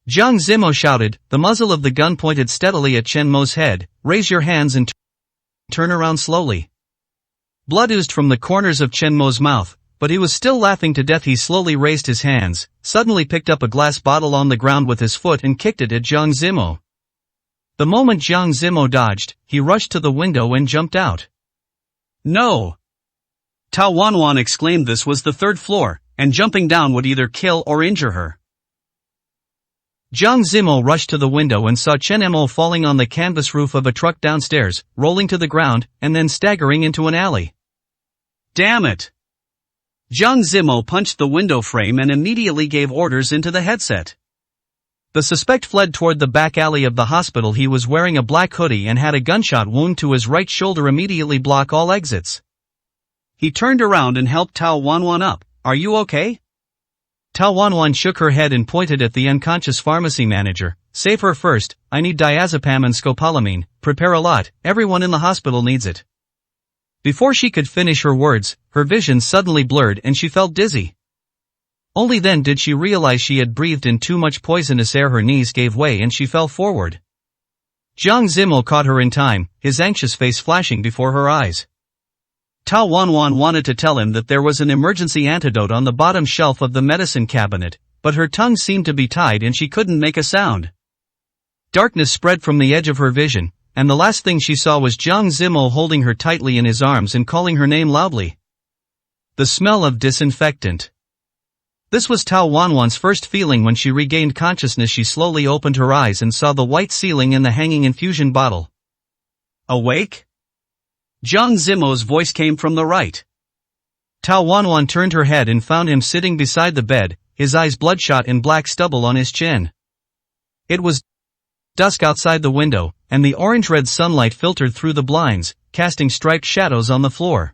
Jiang Zimo shouted, the muzzle of the gun pointed steadily at Chen Mo's head. Raise your hands and turn around slowly. Blood oozed from the corners of Chen Mo's mouth, but he was still laughing to death. He slowly raised his hands, suddenly picked up a glass bottle on the ground with his foot and kicked it at Jiang Zimo. The moment Jiang Zimo dodged, he rushed to the window and jumped out. No! Tao Wanwan exclaimed. This was the third floor, and jumping down would either kill or injure her. Jiang Zimo rushed to the window and saw Chen Mo falling on the canvas roof of a truck downstairs, rolling to the ground, and then staggering into an alley. Damn it! Jiang Zimo punched the window frame and immediately gave orders into the headset. The suspect fled toward the back alley of the hospital. He was wearing a black hoodie and had a gunshot wound to his right shoulder. Immediately block all exits. He turned around and helped Tao Wanwan up. Are you okay? Tao Wanwan shook her head and pointed at the unconscious pharmacy manager. Save her first. I need diazepam and scopolamine. Prepare a lot. Everyone in the hospital needs it. Before she could finish her words, her vision suddenly blurred and she felt dizzy. Only then did she realize she had breathed in too much poisonous air. Her knees gave way and she fell forward. Jiang Zimo caught her in time, his anxious face flashing before her eyes. Tao Wanwan wanted to tell him that there was an emergency antidote on the bottom shelf of the medicine cabinet, but her tongue seemed to be tied and she couldn't make a sound. Darkness spread from the edge of her vision, and the last thing she saw was Jiang Zimo holding her tightly in his arms and calling her name loudly. The smell of disinfectant. This was Tao Wanwan's first feeling. When she regained consciousness, she slowly opened her eyes and saw the white ceiling and the hanging infusion bottle. Awake? Jiang Zimo's voice came from the right. Tao Wanwan turned her head and found him sitting beside the bed, his eyes bloodshot and black stubble on his chin. It was dusk outside the window, and the orange-red sunlight filtered through the blinds, casting striped shadows on the floor.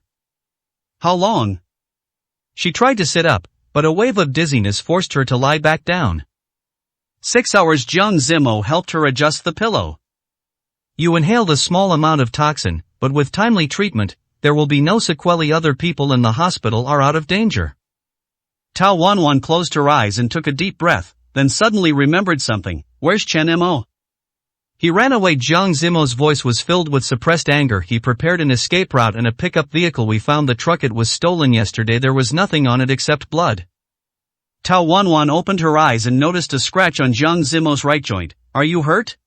How long? She tried to sit up, but a wave of dizziness forced her to lie back down. 6 hours. Jiang Zimo helped her adjust the pillow. You inhaled a small amount of toxin, but with timely treatment, there will be no sequelae. Other people in the hospital are out of danger. Tao Wanwan closed her eyes and took a deep breath, then suddenly remembered something. Where's Chen Mo? He ran away. Jiang Zimo's voice was filled with suppressed anger. He prepared an escape route in a pickup vehicle. We found the truck. It was stolen yesterday. There was nothing on it except blood. Tao Wanwan opened her eyes and noticed a scratch on Jiang Zimo's right joint. Are you hurt?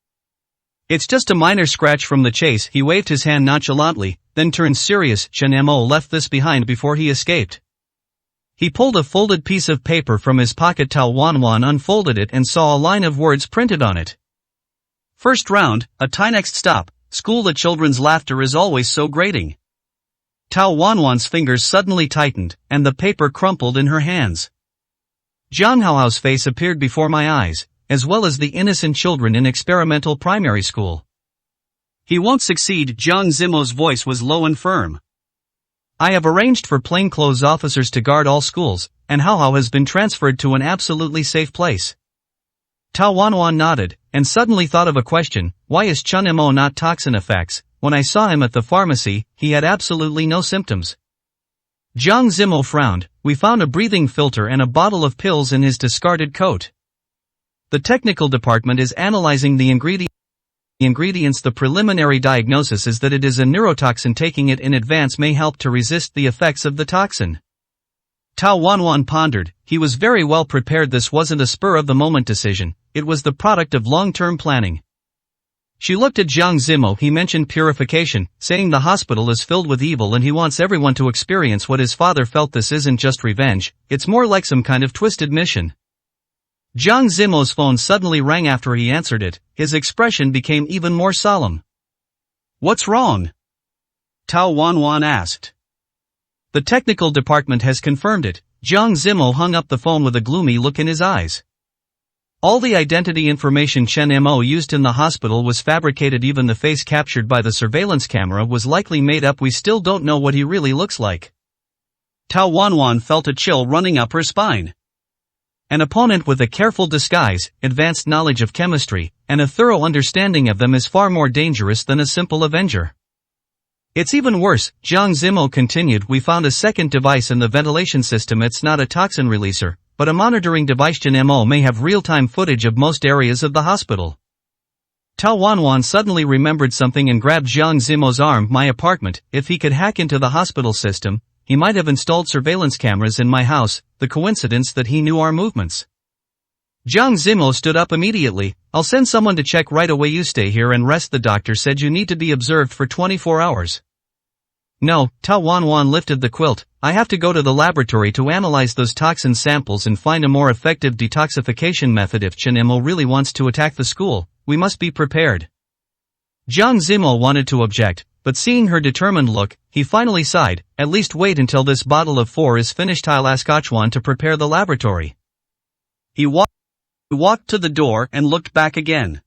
It's just a minor scratch from the chase. He waved his hand nonchalantly, then turned serious. Chen Mo left this behind before he escaped. He pulled a folded piece of paper from his pocket. Tao Wanwan unfolded it and saw a line of words printed on it. First round, a next stop. School. The children's laughter is always so grating. Tao Wanwan's fingers suddenly tightened, and the paper crumpled in her hands. Zhang Haohao's face appeared before my eyes, as well as the innocent children in experimental primary school. He won't succeed. Zhang Zimo's voice was low and firm. I have arranged for plainclothes officers to guard all schools, and Haohao has been transferred to an absolutely safe place. Tao Wanwan nodded, and suddenly thought of a question: why is Chen Mo not toxin effects? When I saw him at the pharmacy, he had absolutely no symptoms. Zhang Zimo frowned. We found a breathing filter and a bottle of pills in his discarded coat. The technical department is analyzing the ingredients. The preliminary diagnosis is that it is a neurotoxin. Taking it in advance may help to resist the effects of the toxin. Tao Wanwan pondered. He was very well prepared. This wasn't a spur-of-the-moment decision, it was the product of long-term planning. She looked at Zhang Zimo. He mentioned purification, saying the hospital is filled with evil and he wants everyone to experience what his father felt. This isn't just revenge, it's more like some kind of twisted mission. Zhang Zimo's phone suddenly rang. After he answered it, his expression became even more solemn. What's wrong? Tao Wanwan asked. The technical department has confirmed it. Zhang Zimo hung up the phone with a gloomy look in his eyes. All the identity information Chen Mo used in the hospital was fabricated. Even the face captured by the surveillance camera was likely made up. We still don't know what he really looks like. Tao Wanwan felt a chill running up her spine. An opponent with a careful disguise, advanced knowledge of chemistry, and a thorough understanding of them is far more dangerous than a simple avenger. It's even worse, Zhang Zimo continued. We found a second device in the ventilation system. It's not a toxin releaser, but a monitoring device. Chen Mo may have real-time footage of most areas of the hospital. Tao Wanwan suddenly remembered something and grabbed Zhang Zimo's arm. My apartment. If he could hack into the hospital system, he might have installed surveillance cameras in my house. The coincidence that he knew our movements. Zhang Zimo stood up immediately. I'll send someone to check right away. You stay here and rest. The doctor said you need to be observed for 24 hours. No, Tao Wanwan lifted the quilt. I have to go to the laboratory to analyze those toxin samples and find a more effective detoxification method. If Chen Mo really wants to attack the school, we must be prepared. Zhang Zimo wanted to object, but seeing her determined look, he finally sighed. At least wait until this bottle of 4 is finished. I'll ask Achwan to prepare the laboratory. He walked to the door and looked back again.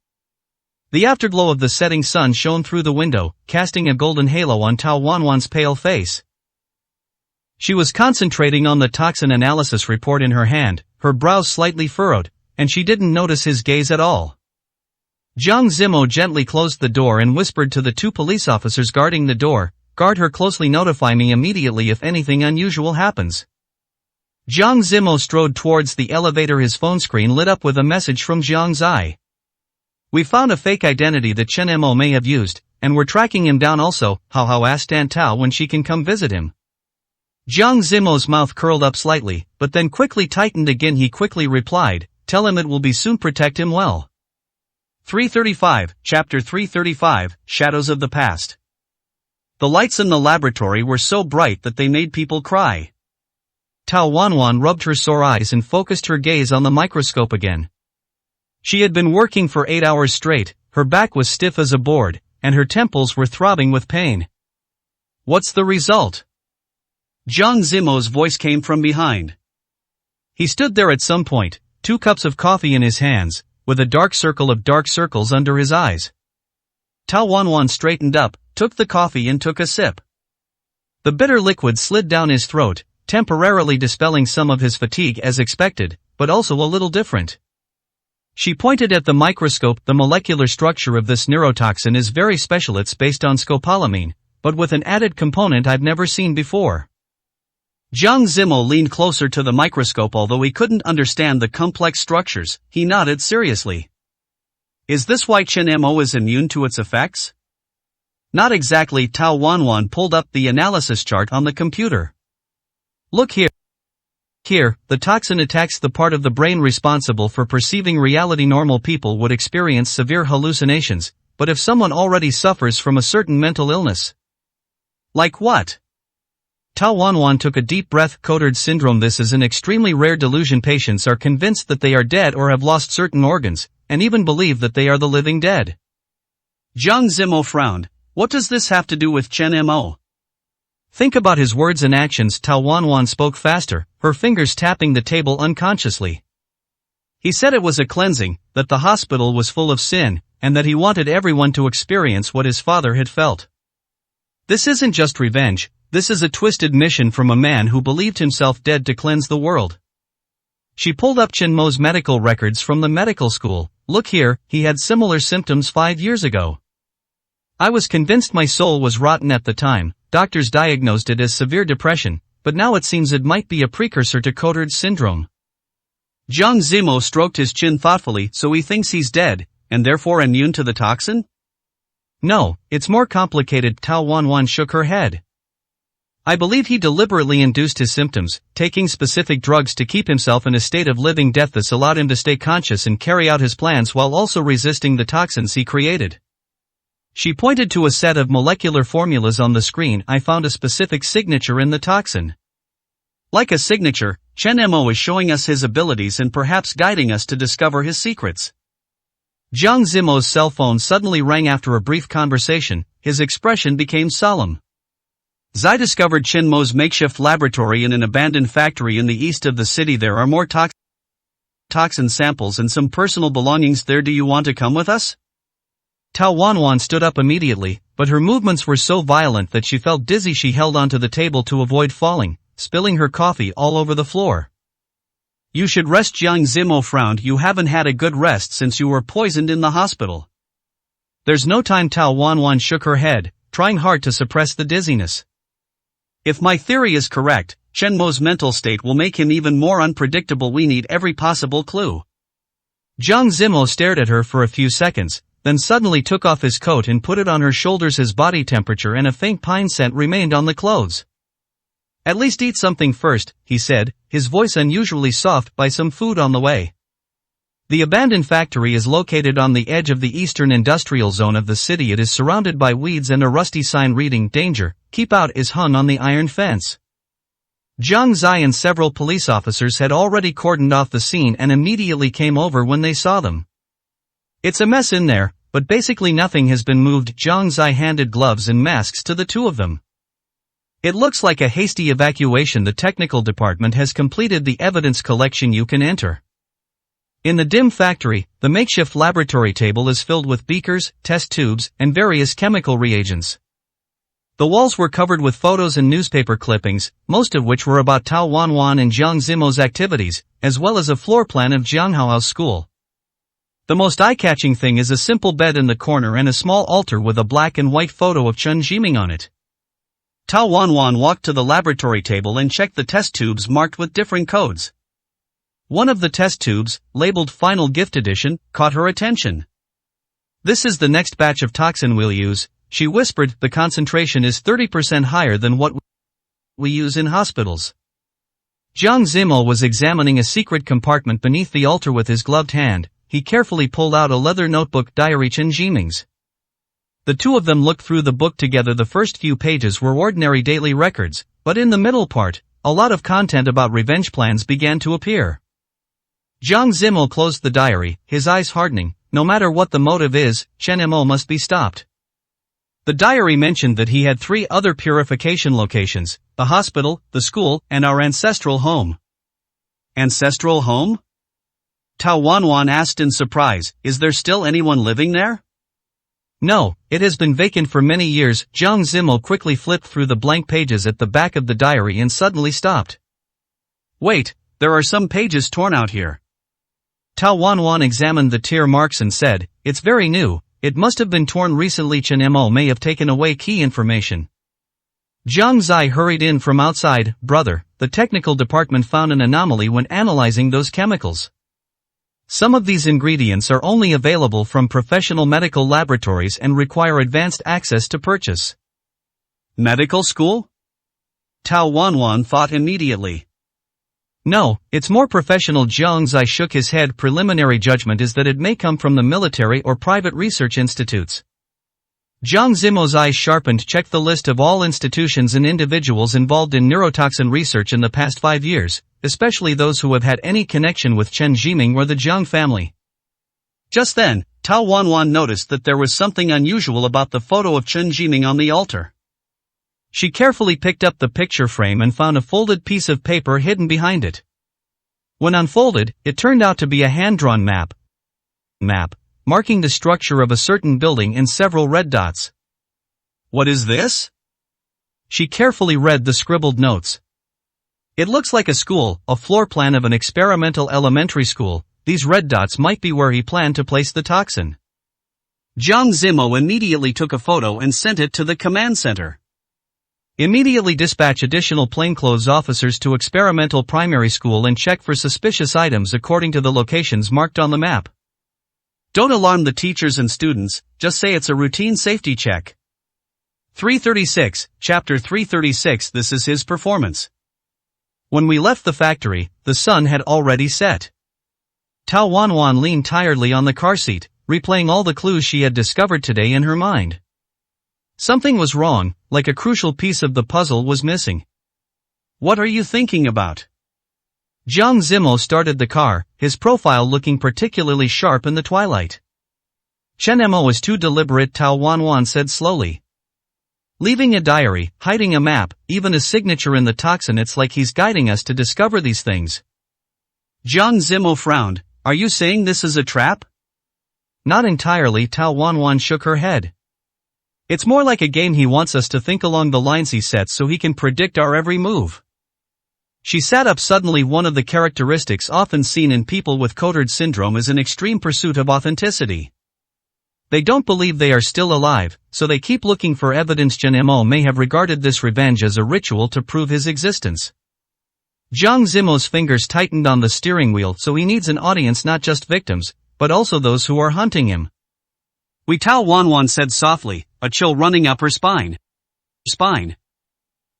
The afterglow of the setting sun shone through the window, casting a golden halo on Tao Wanwan's pale face. She was concentrating on the toxin analysis report in her hand, her brows slightly furrowed, and she didn't notice his gaze at all. Zhang Zimo gently closed the door and whispered to the 2 police officers guarding the door, "Guard her closely. Notify me immediately if anything unusual happens." Zhang Zimo strode towards the elevator. His phone screen lit up with a message from Zhang Zai. We found a fake identity that Chen Mo may have used, and we're tracking him down also. Haohao asked Aunt Tao when she can come visit him. Zhang Zimo's mouth curled up slightly, but then quickly tightened again. He quickly replied, "Tell him it will be soon. Protect him well." 335, Chapter 335, Shadows of the Past. The lights in the laboratory were so bright that they made people cry. Tao Wanwan rubbed her sore eyes and focused her gaze on the microscope again. She had been working for 8 hours straight, her back was stiff as a board, and her temples were throbbing with pain. What's the result? Zhang Zimo's voice came from behind. He stood there at some point, 2 cups of coffee in his hands, with a dark circle of dark circles under his eyes. Tao Wanwan straightened up, took the coffee and took a sip. The bitter liquid slid down his throat, temporarily dispelling some of his fatigue as expected, but also a little different. She pointed at the microscope. The molecular structure of this neurotoxin is very special. It's based on scopolamine, but with an added component I've never seen before. Zhang Zimo leaned closer to the microscope. Although he couldn't understand the complex structures, he nodded seriously. Is this why Chen Mo is immune to its effects? Not exactly. Tao Wanwan pulled up the analysis chart on the computer. Look here. Here, the toxin attacks the part of the brain responsible for perceiving reality. Normal people would experience severe hallucinations, but if someone already suffers from a certain mental illness. Like what? Tao Wanwan took a deep breath. Cotard syndrome. This is an extremely rare delusion. Patients are convinced that they are dead or have lost certain organs, and even believe that they are the living dead. Zhang Zimo frowned. What does this have to do with Chen Mo? Think about his words and actions. Tao Wanwan spoke faster, her fingers tapping the table unconsciously. He said it was a cleansing, that the hospital was full of sin, and that he wanted everyone to experience what his father had felt. This isn't just revenge, this is a twisted mission from a man who believed himself dead to cleanse the world. She pulled up Chen Mo's medical records from the medical school. Look here, he had similar symptoms 5 years ago. I was convinced my soul was rotten at the time. Doctors diagnosed it as severe depression, but now it seems it might be a precursor to Cotard's syndrome. Jiang Zimo stroked his chin thoughtfully. So he thinks he's dead, and therefore immune to the toxin? No, it's more complicated. Tao Wanwan shook her head. I believe he deliberately induced his symptoms, taking specific drugs to keep himself in a state of living death that's allowed him to stay conscious and carry out his plans while also resisting the toxins he created. She pointed to a set of molecular formulas on the screen. I found a specific signature in the toxin. Like a signature, Chen Mo is showing us his abilities and perhaps guiding us to discover his secrets. Jiang Zimo's cell phone suddenly rang after a brief conversation. His expression became solemn. Zai discovered Chen Mo's makeshift laboratory in an abandoned factory in the east of the city. There are more toxin samples and some personal belongings there. Do you want to come with us? Tao Wanwan stood up immediately, but her movements were so violent that she felt dizzy. She held onto the table to avoid falling, spilling her coffee all over the floor. You should rest. Jiang Zimo frowned. You haven't had a good rest since you were poisoned in the hospital. There's no time. Tao Wanwan shook her head, trying hard to suppress the dizziness. If my theory is correct, Chen Mo's mental state will make him even more unpredictable. We need every possible clue. Jiang Zimo stared at her for a few seconds, then suddenly took off his coat and put it on her shoulders. His body temperature and a faint pine scent remained on the clothes. At least eat something first, he said, his voice unusually soft. Buy some food on the way. The abandoned factory is located on the edge of the eastern industrial zone of the city. It is surrounded by weeds and a rusty sign reading, "Danger, keep out," is hung on the iron fence. Zhang Zai and several police officers had already cordoned off the scene and immediately came over when they saw them. It's a mess in there, but basically nothing has been moved. Zhang Zai handed gloves and masks to the two of them. It looks like a hasty evacuation. The technical department has completed the evidence collection. You can enter. In the dim factory, the makeshift laboratory table is filled with beakers, test tubes, and various chemical reagents. The walls were covered with photos and newspaper clippings, most of which were about Tao Wanwan and Jiang Zimo's activities, as well as a floor plan of Jianghao's school. The most eye-catching thing is a simple bed in the corner and a small altar with a black and white photo of Chen Jiming on it. Tao Wanwan walked to the laboratory table and checked the test tubes marked with different codes. One of the test tubes, labeled Final Gift Edition, caught her attention. This is the next batch of toxin we'll use, she whispered. The concentration is 30% higher than what we use in hospitals. Jiang Zimo was examining a secret compartment beneath the altar with his gloved hand. He carefully pulled out a leather notebook. Diary Chen Jiming's. The two of them looked through the book together. The first few pages were ordinary daily records, but in the middle part, a lot of content about revenge plans began to appear. Jiang Zimo closed the diary, his eyes hardening. No matter what the motive is, Chen Mo must be stopped. The diary mentioned that he had 3 other purification locations: the hospital, the school, and our ancestral home. Ancestral home? Tao Wanwan asked in surprise. Is there still anyone living there? No, it has been vacant for many years. Jiang Zimo quickly flipped through the blank pages at the back of the diary and suddenly stopped. Wait, there are some pages torn out here. Tao Wanwan examined the tear marks and said, "It's very new, it must have been torn recently. Chen Mo may have taken away key information." Zhang Zai hurried in from outside. "Brother, the technical department found an anomaly when analyzing those chemicals. Some of these ingredients are only available from professional medical laboratories and require advanced access to purchase." Medical school? Tao Wanwan thought immediately. No, it's more professional. Zhang Zai shook his head. Preliminary judgment is that it may come from the military or private research institutes. Jiang Zimo's eyes sharpened. Check the list of all institutions and individuals involved in neurotoxin research in the past 5 years, especially those who have had any connection with Chen Jiming or the Jiang family. Just then, Tao Wanwan noticed that there was something unusual about the photo of Chen Jiming on the altar. She carefully picked up the picture frame and found a folded piece of paper hidden behind it. When unfolded, it turned out to be a hand-drawn map, marking the structure of a certain building in several red dots. What is this? She carefully read the scribbled notes. It looks like a school, a floor plan of an experimental elementary school. These red dots might be where he planned to place the toxin. Jiang Zimo immediately took a photo and sent it to the command center. Immediately dispatch additional plainclothes officers to experimental primary school and check for suspicious items according to the locations marked on the map. Don't alarm the teachers and students, just say it's a routine safety check. 336, Chapter 336. This is his performance. When we left the factory, the sun had already set. Tao Wanwan leaned tiredly on the car seat, replaying all the clues she had discovered today in her mind. Something was wrong, like a crucial piece of the puzzle was missing. What are you thinking about? Jiang Zimo started the car, his profile looking particularly sharp in the twilight. Chen Mo is too deliberate, Tao Wanwan said slowly. Leaving a diary, hiding a map, even a signature in the toxin, it's like he's guiding us to discover these things. Jiang Zimo frowned. Are you saying this is a trap? Not entirely, Tao Wanwan shook her head. It's more like a game. He wants us to think along the lines he sets so he can predict our every move. She sat up suddenly. One of the characteristics often seen in people with Cotard syndrome is an extreme pursuit of authenticity. They don't believe they are still alive, so they keep looking for evidence. Chen Mo may have regarded this revenge as a ritual to prove his existence. Jiang Zimo's fingers tightened on the steering wheel, so he needs an audience, not just victims, but also those who are hunting him. We, Tao Wanwan said softly, a chill running up her spine.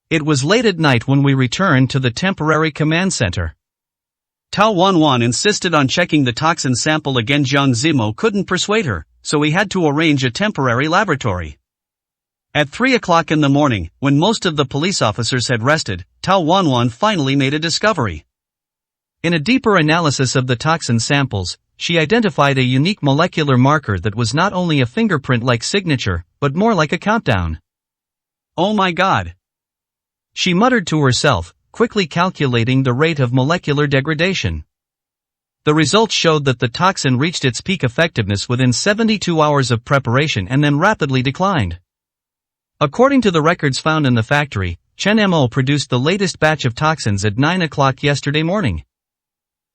It was late at night when we returned to the temporary command center. Tao Wanwan insisted on checking the toxin sample again. Jiang Zimo couldn't persuade her, so we had to arrange a temporary laboratory. At 3 o'clock in the morning, when most of the police officers had rested, Tao Wanwan finally made a discovery. In a deeper analysis of the toxin samples, she identified a unique molecular marker that was not only a fingerprint-like signature, but more like a countdown. Oh my God! She muttered to herself, quickly calculating the rate of molecular degradation. The results showed that the toxin reached its peak effectiveness within 72 hours of preparation and then rapidly declined. According to the records found in the factory, Chen Mo produced the latest batch of toxins at 9 o'clock yesterday morning.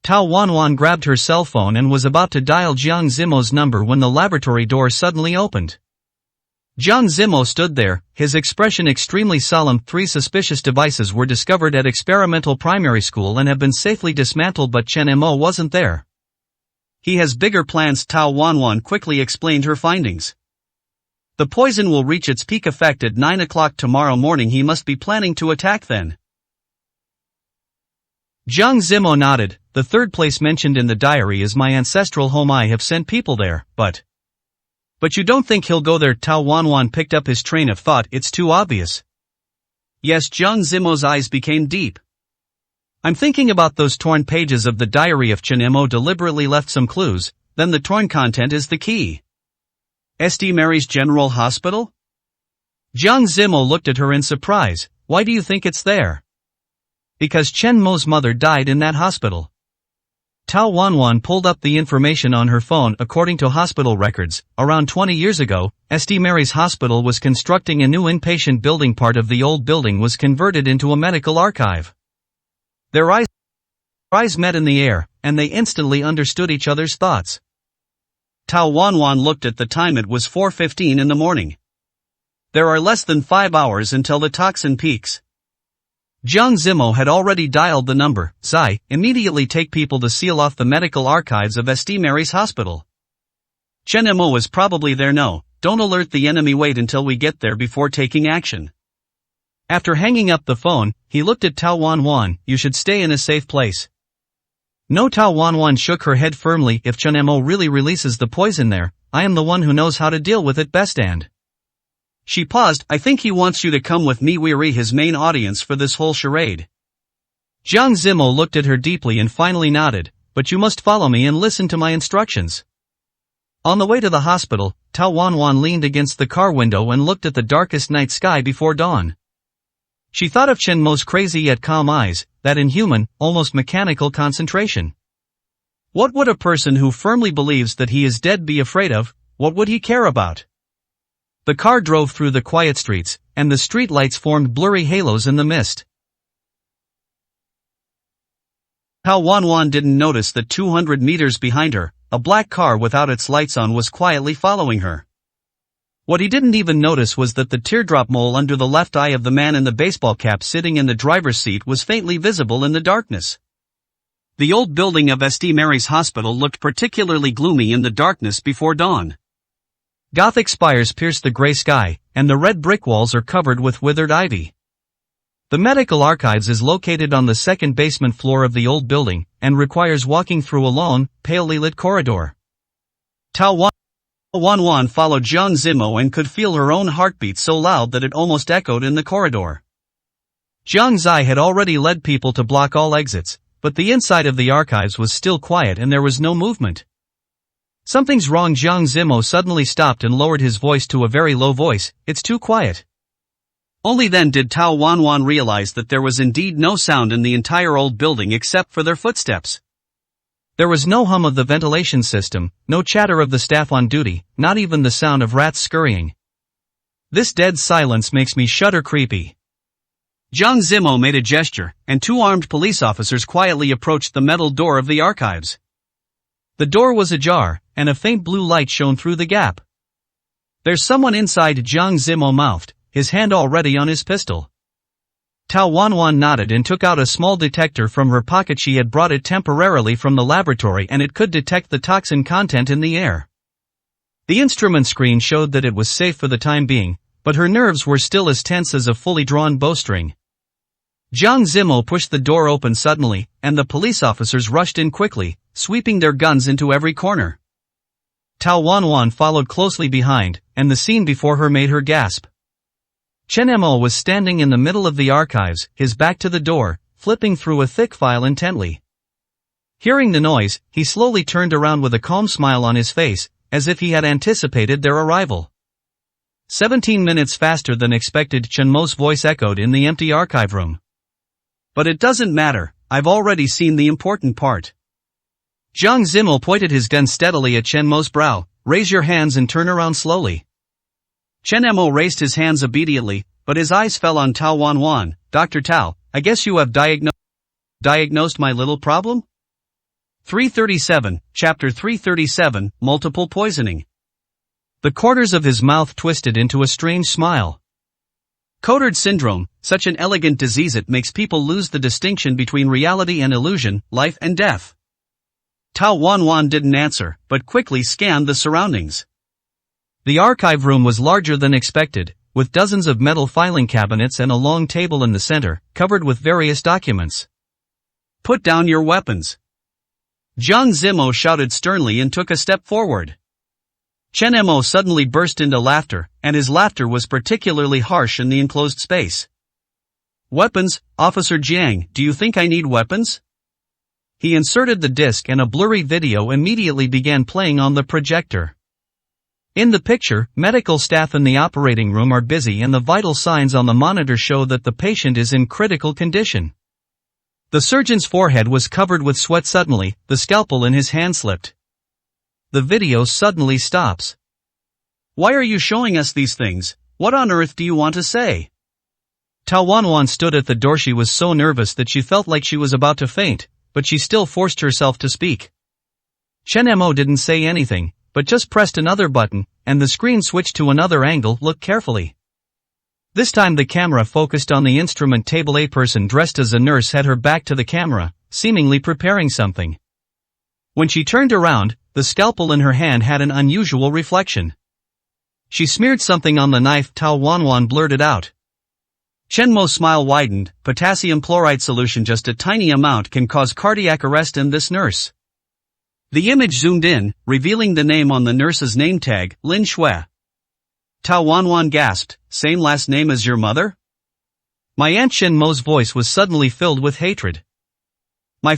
Tao Wanwan grabbed her cell phone and was about to dial Jiang Zimo's number when the laboratory door suddenly opened. Jiang Zimo stood there, his expression extremely solemn. 3 suspicious devices were discovered at experimental primary school and have been safely dismantled, but Chen Mo wasn't there. He has bigger plans. Tao Wanwan quickly explained her findings. The poison will reach its peak effect at 9 o'clock tomorrow morning. He must be planning to attack then. Jiang Zimo nodded. The third place mentioned in the diary is my ancestral home. I have sent people there, but you don't think he'll go there? Tao Wanwan picked up his train of thought. It's too obvious. Yes, Jiang Zimo's eyes became deep. I'm thinking about those torn pages of the diary. If Chen Mo deliberately left some clues, then the torn content is the key. St. Mary's General Hospital? Jiang Zimo looked at her in surprise. Why do you think it's there? Because Chen Mo's mother died in that hospital. Tao Wanwan pulled up the information on her phone. According to hospital records, around 20 years ago, St. Mary's Hospital was constructing a new inpatient building. Part of the old building was converted into a medical archive. Their eyes met in the air, and they instantly understood each other's thoughts. Tao Wanwan looked at the time. It was 4:15 in the morning. There are less than 5 hours until the toxin peaks. Jiang Zimo had already dialed the number. Zai, immediately take people to seal off the medical archives of St. Mary's Hospital. Chen Mo is probably there. No, don't alert the enemy. Wait until we get there before taking action. After hanging up the phone, he looked at Tao Wanwan. You should stay in a safe place. No, Tao Wanwan shook her head firmly. If Chen Mo really releases the poison there, I am the one who knows how to deal with it best. And she paused. I think he wants you to come with me. We're his main audience for this whole charade. Jiang Zimo looked at her deeply and finally nodded. But you must follow me and listen to my instructions. On the way to the hospital, Tao Wanwan leaned against the car window and looked at the darkest night sky before dawn. She thought of Chen Mo's crazy yet calm eyes, that inhuman, almost mechanical concentration. What would a person who firmly believes that he is dead be afraid of? What would he care about? The car drove through the quiet streets, and the street lights formed blurry halos in the mist. Tao Wanwan didn't notice that 200 meters behind her, a black car without its lights on was quietly following her. What he didn't even notice was that the teardrop mole under the left eye of the man in the baseball cap sitting in the driver's seat was faintly visible in the darkness. The old building of St. Mary's Hospital looked particularly gloomy in the darkness before dawn. Gothic spires pierce the gray sky, and the red brick walls are covered with withered ivy. The medical archives is located on the second basement floor of the old building, and requires walking through a long, palely lit corridor. Tao Wanwan followed Jiang Zimo and could feel her own heartbeat so loud that it almost echoed in the corridor. Jiang Zai had already led people to block all exits, but the inside of the archives was still quiet and there was no movement. Something's wrong. Jiang Zimo suddenly stopped and lowered his voice to a very low voice. It's too quiet. Only then did Tao Wanwan realize that there was indeed no sound in the entire old building except for their footsteps. There was no hum of the ventilation system, no chatter of the staff on duty, not even the sound of rats scurrying. This dead silence makes me shudder. Creepy. Jiang Zimo made a gesture, and two armed police officers quietly approached the metal door of the archives. The door was ajar, and a faint blue light shone through the gap. There's someone inside, Jiang Zimo mouthed, his hand already on his pistol. Tao Wanwan nodded and took out a small detector from her pocket. She had brought it temporarily from the laboratory and it could detect the toxin content in the air. The instrument screen showed that it was safe for the time being, but her nerves were still as tense as a fully drawn bowstring. Jiang Zimo pushed the door open suddenly, and the police officers rushed in quickly, sweeping their guns into every corner. Tao Wanwan followed closely behind, and the scene before her made her gasp. Chen Mo was standing in the middle of the archives, his back to the door, flipping through a thick file intently. Hearing the noise, he slowly turned around with a calm smile on his face, as if he had anticipated their arrival. 17 minutes faster than expected, Chen Mo's voice echoed in the empty archive room. But it doesn't matter, I've already seen the important part. Jiang Zimo pointed his gun steadily at Chen Mo's brow. Raise your hands and turn around slowly. Chen Mo raised his hands obediently, but his eyes fell on Tao Wanwan. Dr. Tao, I guess you have diagnosed my little problem? 337, Chapter 337, Multiple Poisoning. The corners of his mouth twisted into a strange smile. Cotard syndrome, such an elegant disease, it makes people lose the distinction between reality and illusion, life and death. Tao Wanwan didn't answer, but quickly scanned the surroundings. The archive room was larger than expected, with dozens of metal filing cabinets and a long table in the center, covered with various documents. Put down your weapons. Jiang Zimo shouted sternly and took a step forward. Chen Mo suddenly burst into laughter, and his laughter was particularly harsh in the enclosed space. Weapons, Officer Jiang, do you think I need weapons? He inserted the disc and a blurry video immediately began playing on the projector. In the picture, medical staff in the operating room are busy and the vital signs on the monitor show that the patient is in critical condition. The surgeon's forehead was covered with sweat. Suddenly, the scalpel in his hand slipped. The video suddenly stops. Why are you showing us these things? What on earth do you want to say? Tao Wanwan stood at the door. She was so nervous that she felt like she was about to faint, but she still forced herself to speak. Chen Mo didn't say anything, but just pressed another button, and the screen switched to another angle. Look carefully. This time the camera focused on the instrument table. A person dressed as a nurse had her back to the camera, seemingly preparing something. When she turned around, the scalpel in her hand had an unusual reflection. She smeared something on the knife. Tao Wanwan blurted out. Chen Mo's smile widened. Potassium chloride solution, just a tiny amount can cause cardiac arrest in this nurse. The image zoomed in, revealing the name on the nurse's name tag, Lin Shui. Tao Wanwan gasped, same last name as your mother? My Aunt Chen Mo's voice was suddenly filled with hatred. My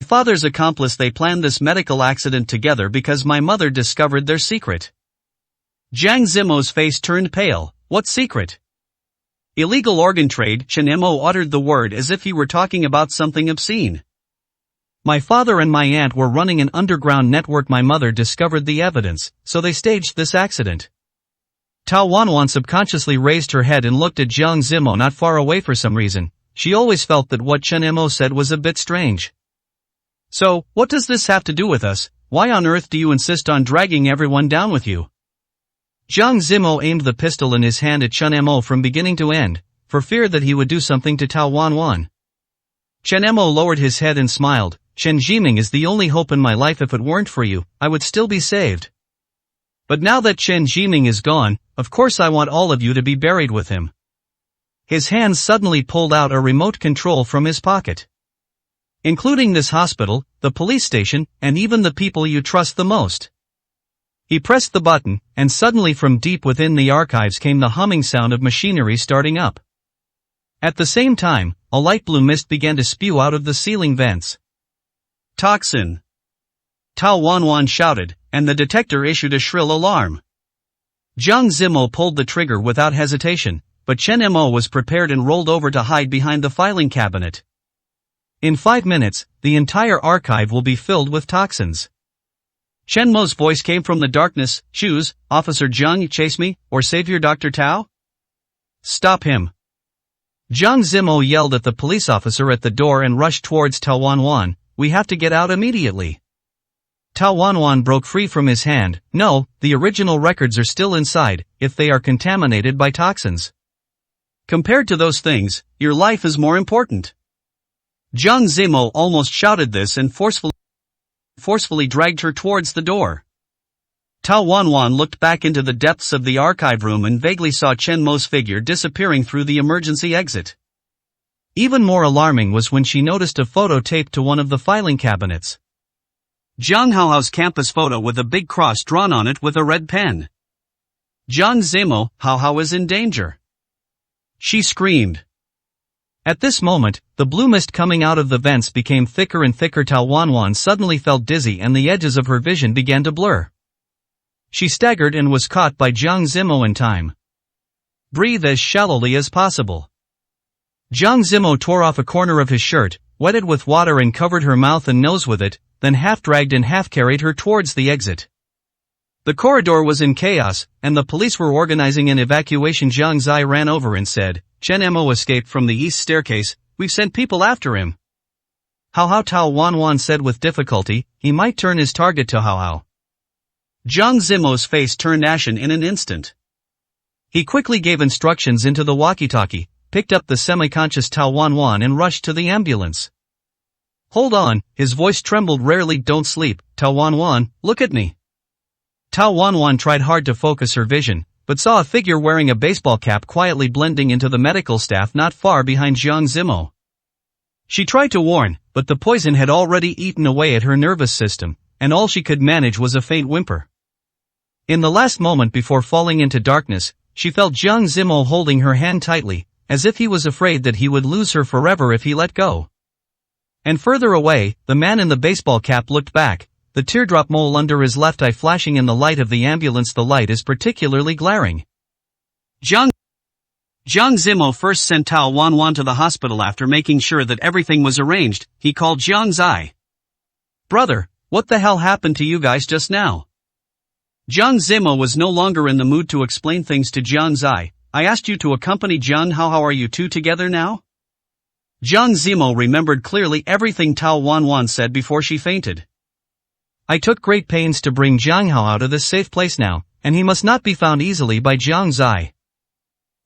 father's accomplice. They planned this medical accident together because my mother discovered their secret. Jiang Zimo's face turned pale. What secret? Illegal organ trade. Chen Mo uttered the word as if he were talking about something obscene. My father and my aunt were running an underground network. My mother discovered the evidence, so they staged this accident. Tao Wanwan subconsciously raised her head and looked at Jiang Zimo not far away for some reason. She always felt that what Chen Mo said was a bit strange. So, what does this have to do with us? Why on earth do you insist on dragging everyone down with you? Jiang Zimo aimed the pistol in his hand at Chen Mo from beginning to end, for fear that he would do something to Tao Wanwan. Chen Mo lowered his head and smiled. Chen Jiming is the only hope in my life. If it weren't for you, I would still be saved. But now that Chen Jiming is gone, of course I want all of you to be buried with him. His hand suddenly pulled out a remote control from his pocket. Including this hospital, the police station, and even the people you trust the most. He pressed the button, and suddenly from deep within the archives came the humming sound of machinery starting up. At the same time, a light blue mist began to spew out of the ceiling vents. Toxin! Tao Wanwan shouted, and the detector issued a shrill alarm. Jiang Zimo pulled the trigger without hesitation, but Chen Mo was prepared and rolled over to hide behind the filing cabinet. In 5 minutes, the entire archive will be filled with toxins. Chen Mo's voice came from the darkness. Choose, Officer Jiang, chase me, or Savior Dr. Tao? Stop him. Jiang Zimo yelled at the police officer at the door and rushed towards Tao Wanwan. We have to get out immediately. Tao Wanwan broke free from his hand. No, the original records are still inside, if they are contaminated by toxins. Compared to those things, your life is more important. Jiang Zimo almost shouted this and forcefully dragged her towards the door. Tao Wanwan looked back into the depths of the archive room and vaguely saw Chen Mo's figure disappearing through the emergency exit. Even more alarming was when she noticed a photo taped to one of the filing cabinets. Jiang Haohao's campus photo with a big cross drawn on it with a red pen. Jiang Zimo, Haohao is in danger. She screamed. At this moment, the blue mist coming out of the vents became thicker and thicker. Tao Wanwan suddenly felt dizzy and the edges of her vision began to blur. She staggered and was caught by Jiang Zimo in time. Breathe as shallowly as possible. Jiang Zimo tore off a corner of his shirt, wetted with water and covered her mouth and nose with it, then half-dragged and half-carried her towards the exit. The corridor was in chaos, and the police were organizing an evacuation. Jiang Zai ran over and said, Chen Mo escaped from the east staircase, we've sent people after him. Haohao, Tao Wanwan said with difficulty, he might turn his target to Haohao. Jiang Zimo's face turned ashen in an instant. He quickly gave instructions into the walkie-talkie, picked up the semi-conscious Tao Wanwan and rushed to the ambulance. Hold on, his voice trembled rarely. Don't sleep, Tao Wanwan, look at me. Tao Wanwan tried hard to focus her vision, but saw a figure wearing a baseball cap quietly blending into the medical staff not far behind Jiang Zimo. She tried to warn, but the poison had already eaten away at her nervous system, and all she could manage was a faint whimper. In the last moment before falling into darkness, she felt Jiang Zimo holding her hand tightly, as if he was afraid that he would lose her forever if he let go. And further away, the man in the baseball cap looked back, the teardrop mole under his left eye flashing in the light of the ambulance. The light is particularly glaring. Jiang Zimo first sent Tao Wanwan to the hospital after making sure that everything was arranged. He called Jiang Zai. Brother, what the hell happened to you guys just now? Jiang Zimo was no longer in the mood to explain things to Jiang Zai. I asked you to accompany Jiang Hao. How are you two together now? Jiang Zimo remembered clearly everything Tao Wanwan said before she fainted. I took great pains to bring Jiang Hao out of this safe place now, and he must not be found easily by Jiang Zai.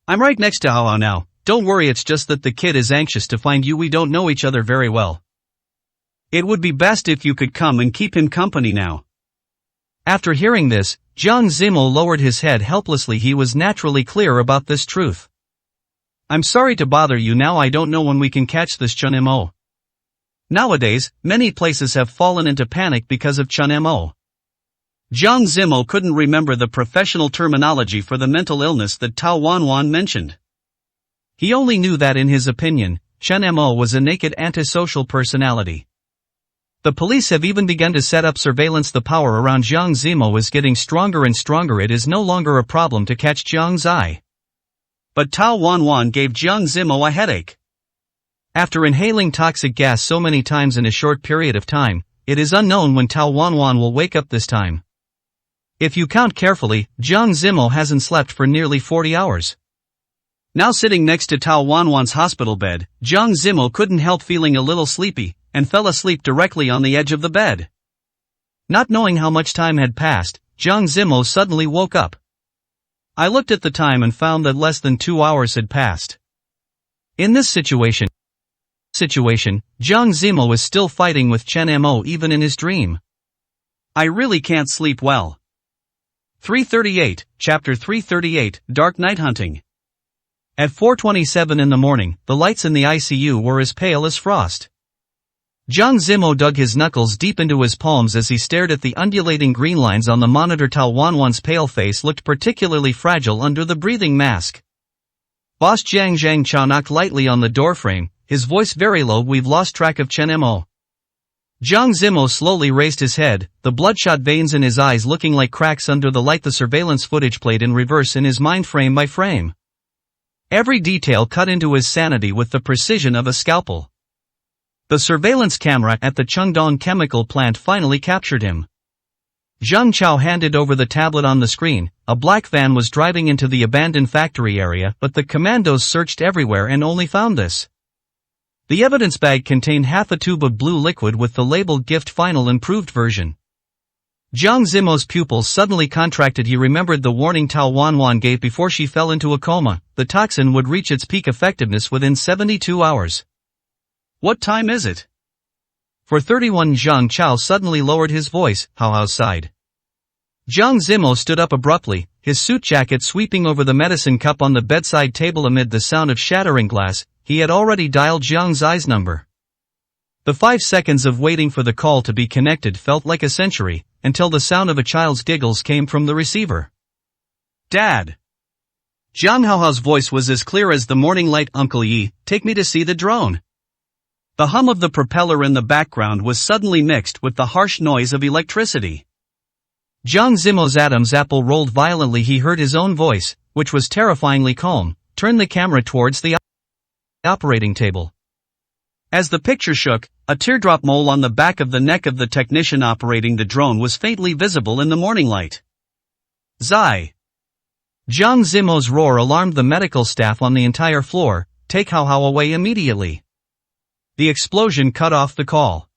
I'm right next to Hao Hao now, don't worry, it's just that the kid is anxious to find you. We don't know each other very well. It would be best if you could come and keep him company now. After hearing this, Jiang Zimo lowered his head helplessly. He was naturally clear about this truth. I'm sorry to bother you now. I don't know when we can catch this Chen Mo. Nowadays, many places have fallen into panic because of Chen Mo. Jiang Zimo couldn't remember the professional terminology for the mental illness that Tao Wanwan mentioned. He only knew that in his opinion, Chen Mo was a naked antisocial personality. The police have even begun to set up surveillance. The power around Jiang Zimo is getting stronger and stronger. It is no longer a problem to catch Jiang Zai. But Tao Wanwan gave Jiang Zimo a headache. After inhaling toxic gas so many times in a short period of time, it is unknown when Tao Wanwan will wake up this time. If you count carefully, Jiang Zimo hasn't slept for nearly 40 hours. Now sitting next to Tao Wanwan's hospital bed, Jiang Zimo couldn't help feeling a little sleepy, and fell asleep directly on the edge of the bed. Not knowing how much time had passed, Jiang Zimo suddenly woke up. I looked at the time and found that less than 2 hours had passed. In this situation, Jiang Zimo is still fighting with Chen Mo even in his dream. I really can't sleep well. 338, Chapter 338, Dark Night Hunting. At 4:27 in the morning, the lights in the ICU were as pale as frost. Jiang Zimo dug his knuckles deep into his palms as he stared at the undulating green lines on the monitor. Tao Wanwan's pale face looked particularly fragile under the breathing mask. Boss Jiang Zhangchao knocked lightly on the doorframe, his voice very low. We've lost track of Chen Mo. Jiang Zimo slowly raised his head, the bloodshot veins in his eyes looking like cracks under the light. The surveillance footage played in reverse in his mind frame by frame. Every detail cut into his sanity with the precision of a scalpel. The surveillance camera at the Chengdong chemical plant finally captured him. Zhang Chao handed over the tablet on the screen. A black van was driving into the abandoned factory area, but the commandos searched everywhere and only found this. The evidence bag contained half a tube of blue liquid with the label Gift Final Improved Version. Jiang Zimo's pupils suddenly contracted. He remembered the warning Tao Wanwan gave before she fell into a coma. The toxin would reach its peak effectiveness within 72 hours. What time is it? 4:31. Zhang Chao suddenly lowered his voice. How sighed. Jiang Zimo stood up abruptly, his suit jacket sweeping over the medicine cup on the bedside table. Amid the sound of shattering glass, he had already dialed Zhang Zai's number. The 5 seconds of waiting for the call to be connected felt like a century, until the sound of a child's giggles came from the receiver. Dad. Zhang Haohao's voice was as clear as the morning light. Uncle Yi, take me to see the drone. The hum of the propeller in the background was suddenly mixed with the harsh noise of electricity. Jiang Zimo's Adam's apple rolled violently. He heard his own voice, which was terrifyingly calm. Turn the camera towards the operating table. As the picture shook, a teardrop mole on the back of the neck of the technician operating the drone was faintly visible in the morning light. Zai. Jiang Zimo's roar alarmed the medical staff on the entire floor. Take Haohao away immediately. The explosion cut off the call.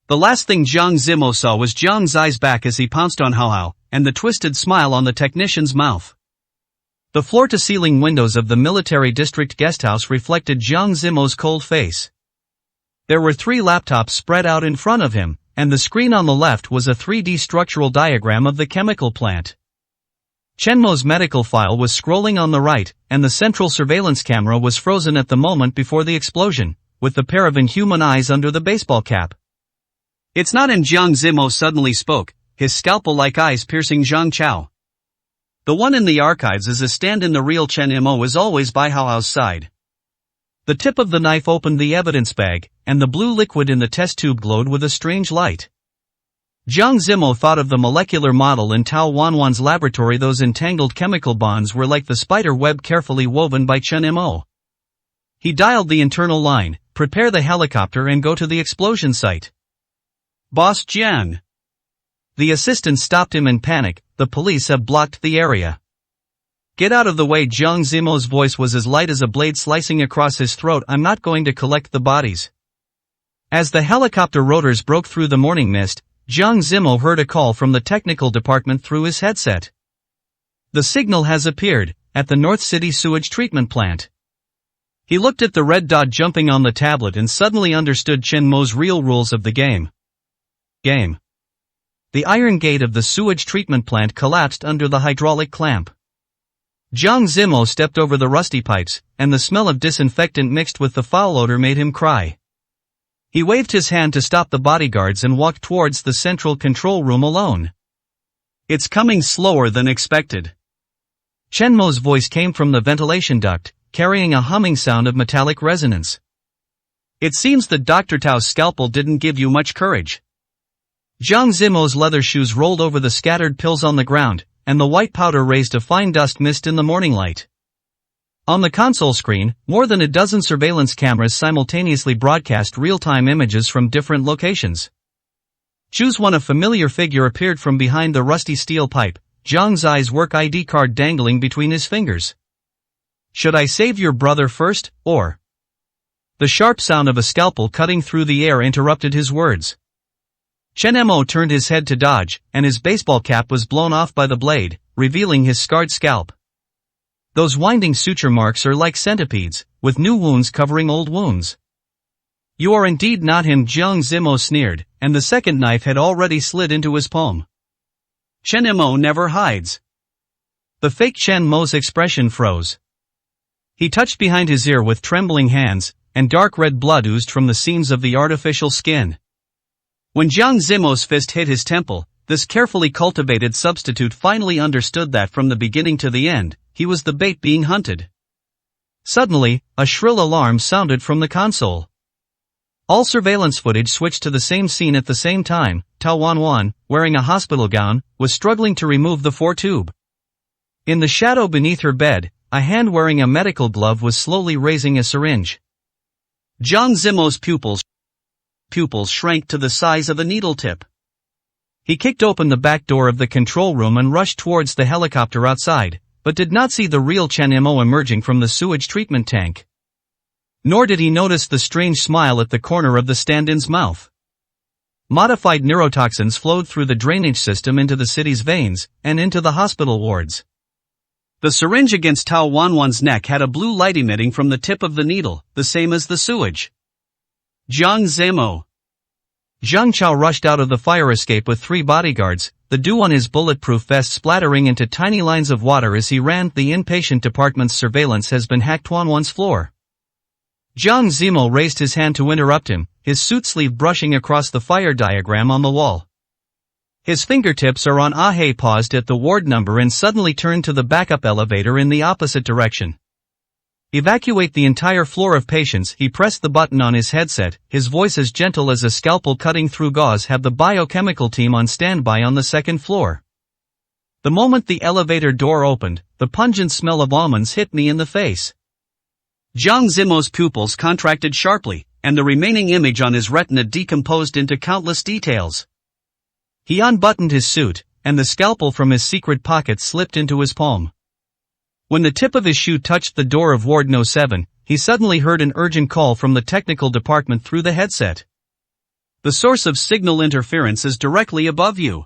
The last thing Jiang Zimo saw was Zhang Zai's back as he pounced on Haohao, and the twisted smile on the technician's mouth. The floor-to-ceiling windows of the military district guesthouse reflected Jiang Zimo's cold face. There were 3 laptops spread out in front of him, and the screen on the left was a 3D structural diagram of the chemical plant. Chen Mo's medical file was scrolling on the right, and the central surveillance camera was frozen at the moment before the explosion, with the pair of inhuman eyes under the baseball cap. It's not. And Jiang Zimo suddenly spoke, his scalpel-like eyes piercing Zhang Chao. The one in the archives is a stand-in. The real Chen Mo is always by Haohao's side. The tip of the knife opened the evidence bag, and the blue liquid in the test tube glowed with a strange light. Jiang Zimo thought of the molecular model in Tao Wanwan's laboratory. Those entangled chemical bonds were like the spider web carefully woven by Chen Mo. He dialed the internal line, prepare the helicopter and go to the explosion site. Boss Jian. The assistant stopped him in panic. The police have blocked the area. Get out of the way. Jiang Zimo's voice was as light as a blade slicing across his throat. I'm not going to collect the bodies. As the helicopter rotors broke through the morning mist, Jiang Zimo heard a call from the technical department through his headset. The signal has appeared, at the North City sewage treatment plant. He looked at the red dot jumping on the tablet and suddenly understood Chen Mo's real rules of the game. The iron gate of the sewage treatment plant collapsed under the hydraulic clamp. Jiang Zimo stepped over the rusty pipes, and the smell of disinfectant mixed with the foul odor made him cry. He waved his hand to stop the bodyguards and walked towards the central control room alone. It's coming slower than expected. Chen Mo's voice came from the ventilation duct, carrying a humming sound of metallic resonance. It seems that Dr. Tao's scalpel didn't give you much courage. Jiang Zimo's leather shoes rolled over the scattered pills on the ground, and the white powder raised a fine dust mist in the morning light. On the console screen, more than a dozen surveillance cameras simultaneously broadcast real-time images from different locations. Choose one. A familiar figure appeared from behind the rusty steel pipe, Zhang's eyes work ID card dangling between his fingers. Should I save your brother first, or? The sharp sound of a scalpel cutting through the air interrupted his words. Chen Mo turned his head to dodge, and his baseball cap was blown off by the blade, revealing his scarred scalp. Those winding suture marks are like centipedes, with new wounds covering old wounds. You are indeed not him, Jiang Zimo sneered, and the second knife had already slid into his palm. Chen Mo never hides. The fake Chen Mo's expression froze. He touched behind his ear with trembling hands, and dark red blood oozed from the seams of the artificial skin. When Jiang Zimo's fist hit his temple, this carefully cultivated substitute finally understood that from the beginning to the end, he was the bait being hunted. Suddenly, a shrill alarm sounded from the console. All surveillance footage switched to the same scene at the same time. Tao Wanwan, wearing a hospital gown, was struggling to remove the 4-tube. In the shadow beneath her bed, a hand wearing a medical glove was slowly raising a syringe. Jiang Zimo's pupils shrank to the size of a needle tip. He kicked open the back door of the control room and rushed towards the helicopter outside, but did not see the real Chen Mo emerging from the sewage treatment tank. Nor did he notice the strange smile at the corner of the stand-in's mouth. Modified neurotoxins flowed through the drainage system into the city's veins, and into the hospital wards. The syringe against Tao Wanwan's neck had a blue light emitting from the tip of the needle, the same as the sewage. Jiang Zimo. Zhang Chao rushed out of the fire escape with 3 bodyguards, the dew on his bulletproof vest splattering into tiny lines of water as he ran. The inpatient department's surveillance has been hacked. Wanwan's floor. Jiang Zimo raised his hand to interrupt him, his suit sleeve brushing across the fire diagram on the wall. His fingertips are on. He paused at the ward number and suddenly turned to the backup elevator in the opposite direction. Evacuate the entire floor of patients. He pressed the button on his headset, his voice as gentle as a scalpel cutting through gauze. Have the biochemical team on standby on the 2nd floor. The moment the elevator door opened, the pungent smell of almonds hit me in the face. Jiang Zimo's pupils contracted sharply, and the remaining image on his retina decomposed into countless details. He unbuttoned his suit, and the scalpel from his secret pocket slipped into his palm. When the tip of his shoe touched the door of Ward No. 7, he suddenly heard an urgent call from the technical department through the headset. The source of signal interference is directly above you.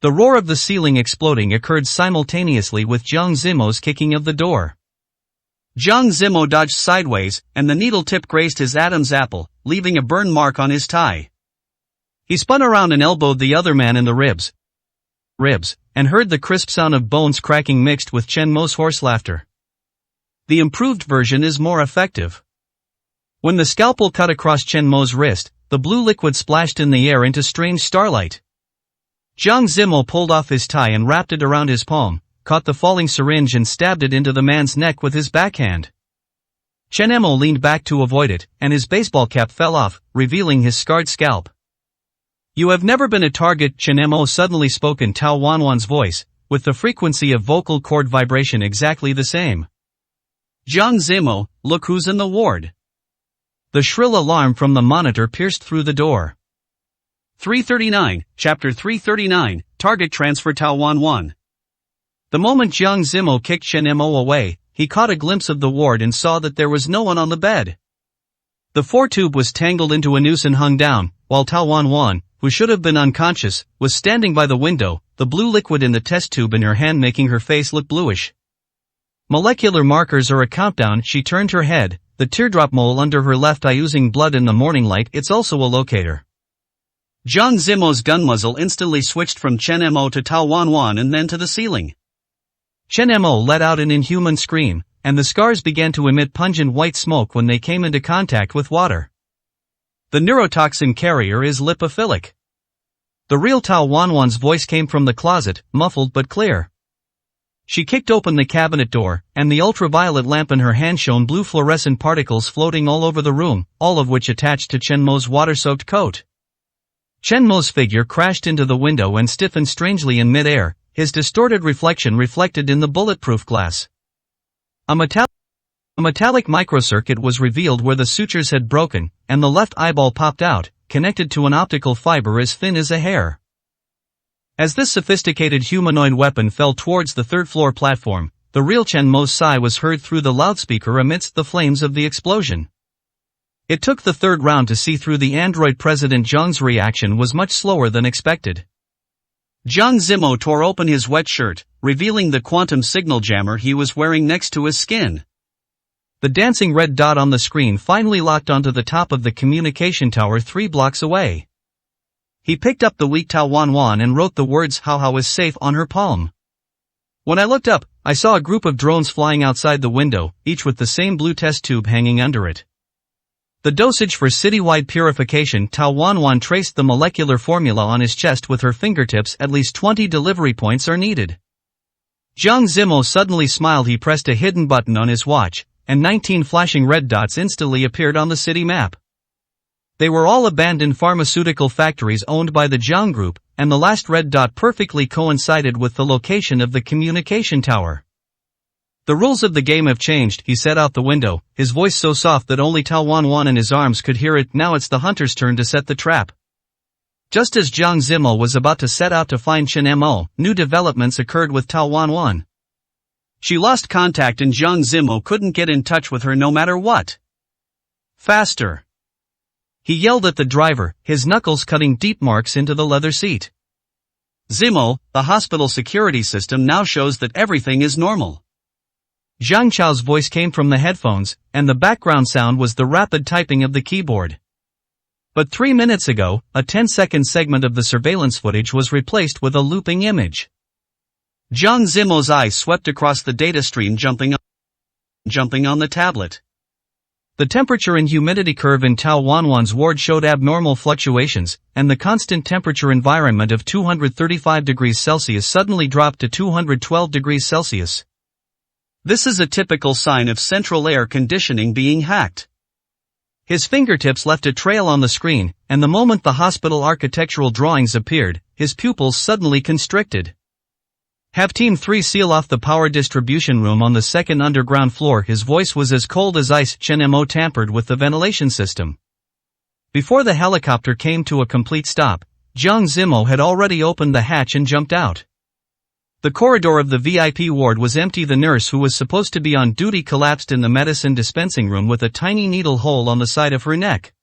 The roar of the ceiling exploding occurred simultaneously with Jiang Zimo's kicking of the door. Jiang Zimo dodged sideways, and the needle tip grazed his Adam's apple, leaving a burn mark on his tie. He spun around and elbowed the other man in the ribs, and heard the crisp sound of bones cracking mixed with Chen Mo's hoarse laughter. The improved version is more effective. When the scalpel cut across Chen Mo's wrist, the blue liquid splashed in the air into strange starlight. Jiang Zimo pulled off his tie and wrapped it around his palm, caught the falling syringe and stabbed it into the man's neck with his backhand. Chen Mo leaned back to avoid it, and his baseball cap fell off, revealing his scarred scalp. You have never been a target, Chen Mo suddenly spoke in Tao Wanwan's voice, with the frequency of vocal cord vibration exactly the same. Jiang Zimo, look who's in the ward. The shrill alarm from the monitor pierced through the door. 339, Chapter 339, Target Transfer Tao Wanwan. The moment Jiang Zimo kicked Chen Mo away, he caught a glimpse of the ward and saw that there was no one on the bed. The 4-tube was tangled into a noose and hung down, while Tao Wanwan, who should have been unconscious, was standing by the window, the blue liquid in the test tube in her hand making her face look bluish. Molecular markers are a countdown. She turned her head, the teardrop mole under her left eye oozing blood in the morning light. It's also a locator. Jiang Zimo's gun muzzle instantly switched from Chen Mo to Tao Wanwan and then to the ceiling. Chen Mo let out an inhuman scream, and the scars began to emit pungent white smoke when they came into contact with water. The neurotoxin carrier is lipophilic. The real Tao Wanwan's voice came from the closet, muffled but clear. She kicked open the cabinet door, and the ultraviolet lamp in her hand shone blue fluorescent particles floating all over the room, all of which attached to Chen Mo's water-soaked coat. Chen Mo's figure crashed into the window and stiffened strangely in mid-air, his distorted reflection reflected in the bulletproof glass. A metallic microcircuit was revealed where the sutures had broken, and the left eyeball popped out, connected to an optical fiber as thin as a hair. As this sophisticated humanoid weapon fell towards the third-floor platform, the real Chen Mo's sigh was heard through the loudspeaker amidst the flames of the explosion. It took the third round to see through the android. President Zhang's reaction was much slower than expected. Jiang Zimo tore open his wet shirt, revealing the quantum signal jammer he was wearing next to his skin. The dancing red dot on the screen finally locked onto the top of the communication tower 3 blocks away. He picked up the weak Tao Wan and wrote the words "How How is safe" on her palm. When I looked up, I saw a group of drones flying outside the window, each with the same blue test tube hanging under it. The dosage for citywide purification. Tao Wan traced the molecular formula on his chest with her fingertips. At least 20 delivery points are needed. Jiang Zimo suddenly smiled. He pressed a hidden button on his watch, and 19 flashing red dots instantly appeared on the city map. They were all abandoned pharmaceutical factories owned by the Jiang Group, and the last red dot perfectly coincided with the location of the communication tower. The rules of the game have changed, he said out the window, his voice so soft that only Tao Wan and his arms could hear it. Now it's the hunter's turn to set the trap. Just as Jiang Zimo was about to set out to find Chen Mo, new developments occurred with Tao Wan. She lost contact and Jiang Zimo couldn't get in touch with her no matter what. Faster! He yelled at the driver, his knuckles cutting deep marks into the leather seat. Zimo, the hospital security system now shows that everything is normal. Zhang Chao's voice came from the headphones, and the background sound was the rapid typing of the keyboard. But 3 minutes ago, a 10-second segment of the surveillance footage was replaced with a looping image. Jiang Zimo's eyes swept across the data stream, jumping on the tablet. The temperature and humidity curve in Tao Wan's ward showed abnormal fluctuations, and the constant temperature environment of 235 degrees Celsius suddenly dropped to 212 degrees Celsius. This is a typical sign of central air conditioning being hacked. His fingertips left a trail on the screen, and the moment the hospital architectural drawings appeared, his pupils suddenly constricted. Have Team 3 seal off the power distribution room on the second underground floor. His voice was as cold as ice. Chen Mo tampered with the ventilation system. Before the helicopter came to a complete stop, Jiang Zimo had already opened the hatch and jumped out. The corridor of the VIP ward was empty. The nurse who was supposed to be on duty collapsed in the medicine dispensing room with a tiny needle hole on the side of her neck.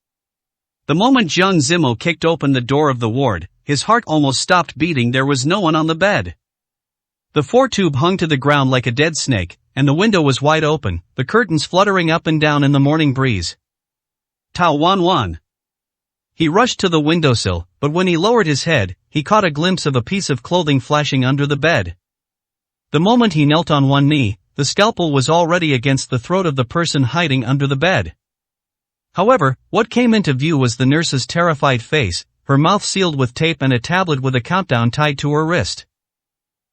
The moment Jiang Zimo kicked open the door of the ward, his heart almost stopped beating. There was no one on the bed. The 4-tube hung to the ground like a dead snake, and the window was wide open, the curtains fluttering up and down in the morning breeze. Tao Wan. He rushed to the windowsill, but when he lowered his head, he caught a glimpse of a piece of clothing flashing under the bed. The moment he knelt on one knee, the scalpel was already against the throat of the person hiding under the bed. However, what came into view was the nurse's terrified face, her mouth sealed with tape and a tablet with a countdown tied to her wrist.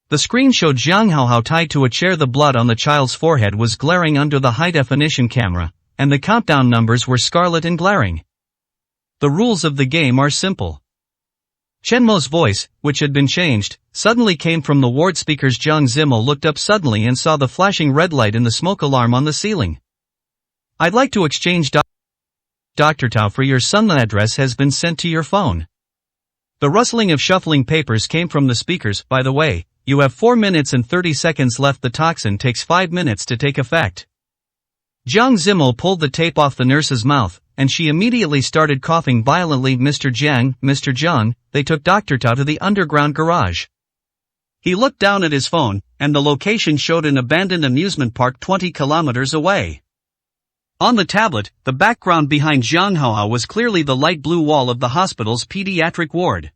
The screen showed Zhang Hao tied to a chair. The blood on the child's forehead was glaring under the high-definition camera, and the countdown numbers were scarlet and glaring. The rules of the game are simple. Chen Mo's voice, which had been changed, suddenly came from the ward speakers. Jiang Zimo looked up suddenly and saw the flashing red light in the smoke alarm on the ceiling. I'd like to exchange Dr. Tao for your son. The address has been sent to your phone. The rustling of shuffling papers came from the speakers. By the way, you have 4 minutes and 30 seconds left. The toxin takes 5 minutes to take effect. Jiang Zimo pulled the tape off the nurse's mouth, and she immediately started coughing violently. Mr. Jiang, they took Dr. Tao to the underground garage. He looked down at his phone, and the location showed an abandoned amusement park 20 kilometers away. On the tablet, the background behind Zhang Hao was clearly the light blue wall of the hospital's pediatric ward.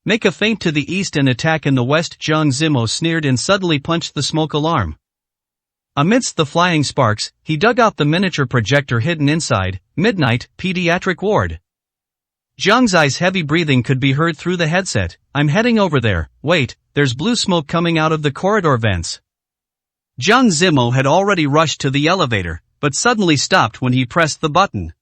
Make a feint to the east and attack in the west. Jiang Zimo sneered and suddenly punched the smoke alarm. Amidst the flying sparks, he dug out the miniature projector hidden inside. Midnight, pediatric ward. Zhang's eyes heavy breathing could be heard through the headset. I'm heading over there. Wait, there's blue smoke coming out of the corridor vents. Jiang Zimo had already rushed to the elevator, but suddenly stopped when he pressed the button.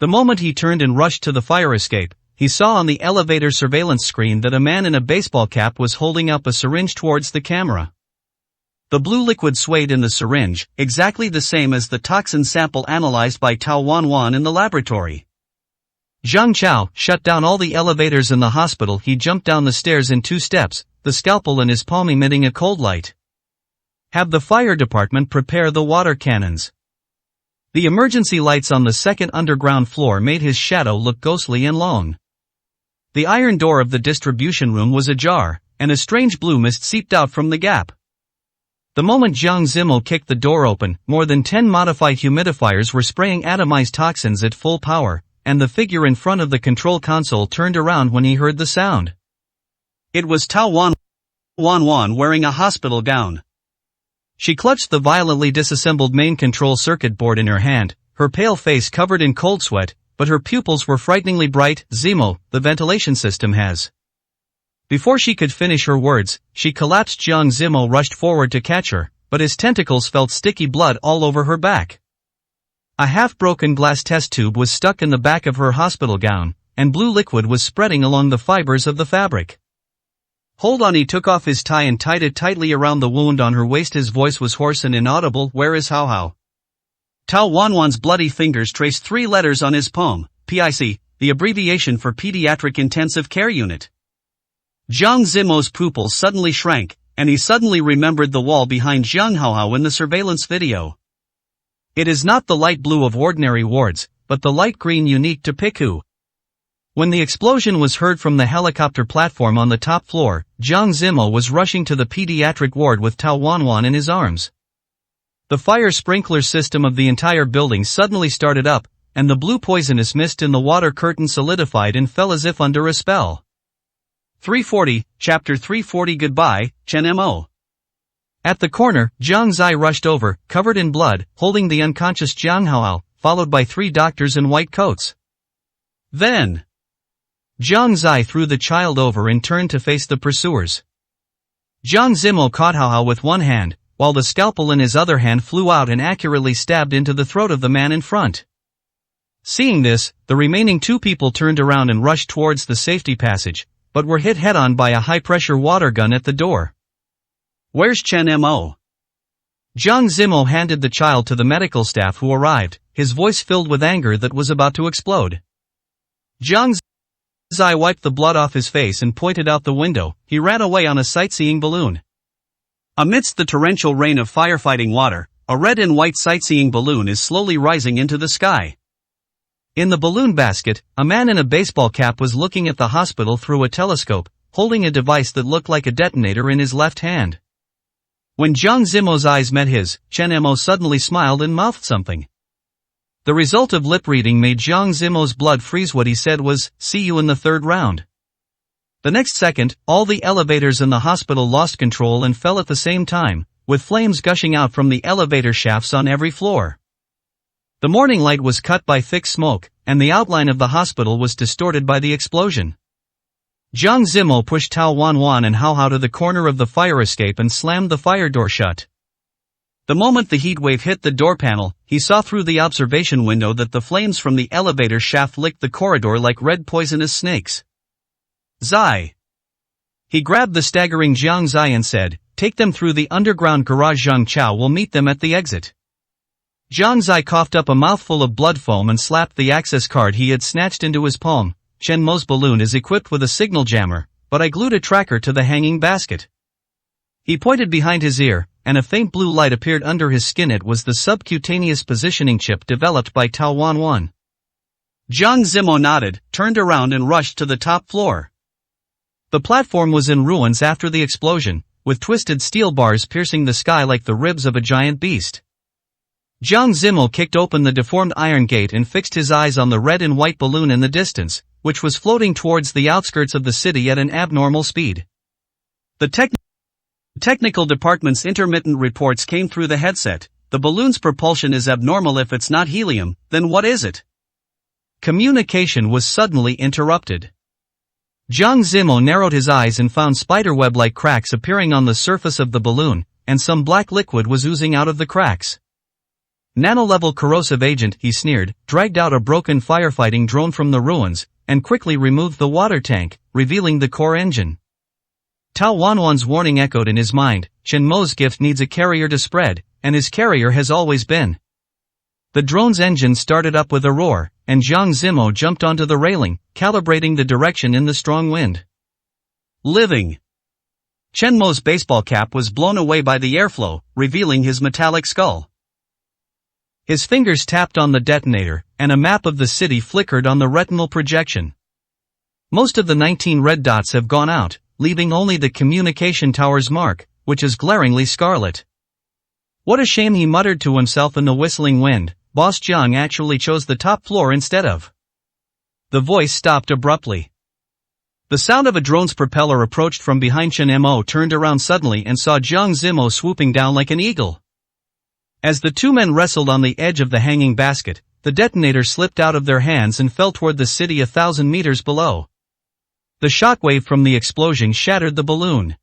The moment he turned and rushed to the fire escape, he saw on the elevator surveillance screen that a man in a baseball cap was holding up a syringe towards the camera. The blue liquid swayed in the syringe, exactly the same as the toxin sample analyzed by Tao Wanwan in the laboratory. Zhang Chao shut down all the elevators in the hospital. He jumped down the stairs in 2 steps, the scalpel in his palm emitting a cold light. Have the fire department prepare the water cannons. The emergency lights on the second underground floor made his shadow look ghostly and long. The iron door of the distribution room was ajar, and a strange blue mist seeped out from the gap. The moment Jiang Zimo kicked the door open, more than 10 modified humidifiers were spraying atomized toxins at full power, and the figure in front of the control console turned around when he heard the sound. It was Tao Wanwan wearing a hospital gown. She clutched the violently disassembled main control circuit board in her hand, her pale face covered in cold sweat, but her pupils were frighteningly bright. Zimo, the ventilation system has. Before she could finish her words, she collapsed. Jiang Zimo rushed forward to catch her, but his tentacles felt sticky blood all over her back. A half-broken glass test tube was stuck in the back of her hospital gown, and blue liquid was spreading along the fibers of the fabric. Hold on, he took off his tie and tied it tightly around the wound on her waist. His voice was hoarse and inaudible. Where is Hao? Tao Wanwan's bloody fingers traced 3 letters on his palm, PIC, the abbreviation for Pediatric Intensive Care Unit. Jiang Zimo's pupils suddenly shrank, and he suddenly remembered the wall behind Zhang Hao in the surveillance video. It is not the light blue of ordinary wards, but the light green unique to PICU. When the explosion was heard from the helicopter platform on the top floor, Jiang Zimo was rushing to the pediatric ward with Tao Wanwan in his arms. The fire sprinkler system of the entire building suddenly started up, and the blue poisonous mist in the water curtain solidified and fell as if under a spell. 340, Chapter 340. Goodbye, Chen Mo. At the corner, Zhang Zai rushed over, covered in blood, holding the unconscious Jiang Hao, followed by 3 doctors in white coats. Then, Zhang Zai threw the child over and turned to face the pursuers. Jiang Zimo caught Hao with one hand, while the scalpel in his other hand flew out and accurately stabbed into the throat of the man in front. Seeing this, the remaining 2 people turned around and rushed towards the safety passage, but were hit head-on by a high-pressure water gun at the door. Where's Chen Mo? Jiang Zimo handed the child to the medical staff who arrived, his voice filled with anger that was about to explode. Jiang Zai wiped the blood off his face and pointed out the window. He ran away on a sightseeing balloon. Amidst the torrential rain of firefighting water, a red and white sightseeing balloon is slowly rising into the sky. In the balloon basket, a man in a baseball cap was looking at the hospital through a telescope, holding a device that looked like a detonator in his left hand. When Jiang Zimo's eyes met his, Chen Mo suddenly smiled and mouthed something. The result of lip reading made Jiang Zimo's blood freeze. What he said was, "See you in the 3rd round." The next second, all the elevators in the hospital lost control and fell at the same time, with flames gushing out from the elevator shafts on every floor. The morning light was cut by thick smoke, and the outline of the hospital was distorted by the explosion. Jiang Zimo pushed Tao Wanwan and Hao to the corner of the fire escape and slammed the fire door shut. The moment the heat wave hit the door panel, he saw through the observation window that the flames from the elevator shaft licked the corridor like red poisonous snakes. Zai. He grabbed the staggering Jiang Zai and said, "Take them through the underground garage. Zhang Chao will meet them at the exit." Jiang Zai coughed up a mouthful of blood foam and slapped the access card he had snatched into his palm. Chen Mo's balloon is equipped with a signal jammer, but I glued a tracker to the hanging basket. He pointed behind his ear, and a faint blue light appeared under his skin. It was the subcutaneous positioning chip developed by Tao Wanwan. Jiang Zimo nodded, turned around and rushed to the top floor. The platform was in ruins after the explosion, with twisted steel bars piercing the sky like the ribs of a giant beast. Jiang Zimo kicked open the deformed iron gate and fixed his eyes on the red and white balloon in the distance, which was floating towards the outskirts of the city at an abnormal speed. The technical department's intermittent reports came through the headset. The balloon's propulsion is abnormal. If it's not helium, then what is it? Communication was suddenly interrupted. Jiang Zimo narrowed his eyes and found spiderweb-like cracks appearing on the surface of the balloon, and some black liquid was oozing out of the cracks. Nano-level corrosive agent, he sneered, dragged out a broken firefighting drone from the ruins, and quickly removed the water tank, revealing the core engine. Tao Wanwan's warning echoed in his mind, Chen Mo's gift needs a carrier to spread, and his carrier has always been. The drone's engine started up with a roar, and Jiang Zimo jumped onto the railing, calibrating the direction in the strong wind. Living. Chen Mo's baseball cap was blown away by the airflow, revealing his metallic skull. His fingers tapped on the detonator, and a map of the city flickered on the retinal projection. Most of the 19 red dots have gone out, leaving only the communication tower's mark, which is glaringly scarlet. What a shame, he muttered to himself in the whistling wind. Boss Jiang actually chose the top floor instead of. The voice stopped abruptly. The sound of a drone's propeller approached from behind. Chen Mo turned around suddenly and saw Jiang Zimo swooping down like an eagle. As the two men wrestled on the edge of the hanging basket, the detonator slipped out of their hands and fell toward the city 1,000 meters below. The shockwave from the explosion shattered the balloon.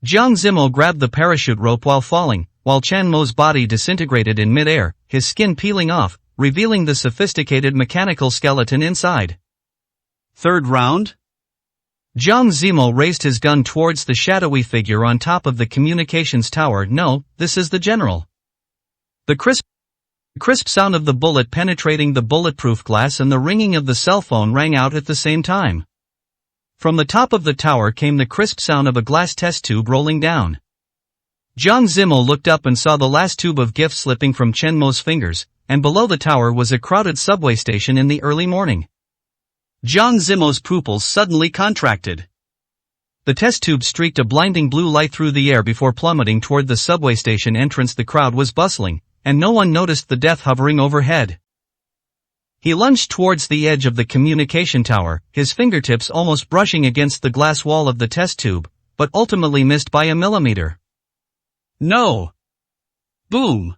Jiang Zimo grabbed the parachute rope while falling, while Chen Mo's body disintegrated in midair, his skin peeling off, revealing the sophisticated mechanical skeleton inside. Third round? Jiang Zimo raised his gun towards the shadowy figure on top of the communications tower. No, this is the general. The crisp sound of the bullet penetrating the bulletproof glass and the ringing of the cell phone rang out at the same time. From the top of the tower came the crisp sound of a glass test tube rolling down. Jiang Zimo looked up and saw the last tube of gift slipping from Chen Mo's fingers, and below the tower was a crowded subway station in the early morning. Jiang Zimo's pupils suddenly contracted. The test tube streaked a blinding blue light through the air before plummeting toward the subway station entrance. The crowd was bustling, and no one noticed the death hovering overhead. He lunged towards the edge of the communication tower, his fingertips almost brushing against the glass wall of the test tube, but ultimately missed by a millimeter. No! Boom!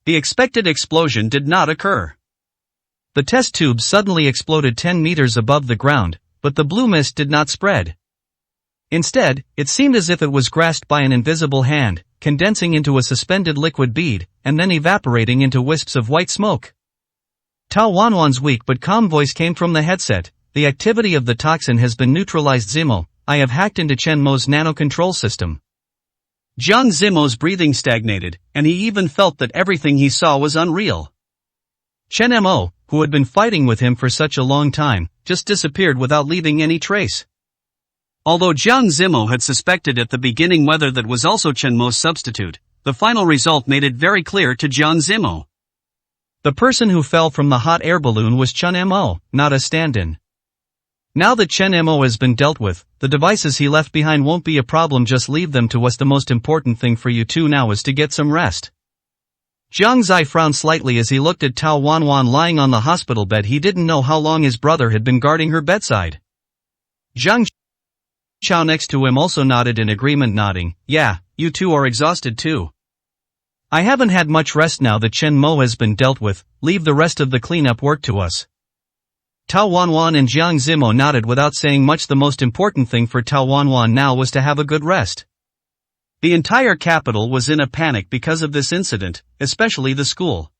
The expected explosion did not occur. The test tube suddenly exploded 10 meters above the ground, but the blue mist did not spread. Instead, it seemed as if it was grasped by an invisible hand, condensing into a suspended liquid bead, and then evaporating into wisps of white smoke. Tao Wanwan's weak but calm voice came from the headset. The activity of the toxin has been neutralized. Zimo, I have hacked into Chen Mo's nano-control system. Jiang Zimo's breathing stagnated, and he even felt that everything he saw was unreal. Chen Mo, who had been fighting with him for such a long time, just disappeared without leaving any trace. Although Jiang Zimo had suspected at the beginning whether that was also Chen Mo's substitute, the final result made it very clear to Jiang Zimo. The person who fell from the hot air balloon was Chen Mo, not a stand-in. Now that Chen Mo has been dealt with, the devices he left behind won't be a problem. Just leave them to us. The most important thing for you two now is to get some rest. Jiang Zai frowned slightly as he looked at Tao Wanwan lying on the hospital bed. He didn't know how long his brother had been guarding her bedside. Zhang Chao next to him also nodded in agreement, nodding, yeah, you two are exhausted too. I haven't had much rest now that Chen Mo has been dealt with. Leave the rest of the cleanup work to us. Tao Wanwan and Jiang Zimo nodded without saying much. The most important thing for Tao Wanwan now was to have a good rest. The entire capital was in a panic because of this incident, especially the school.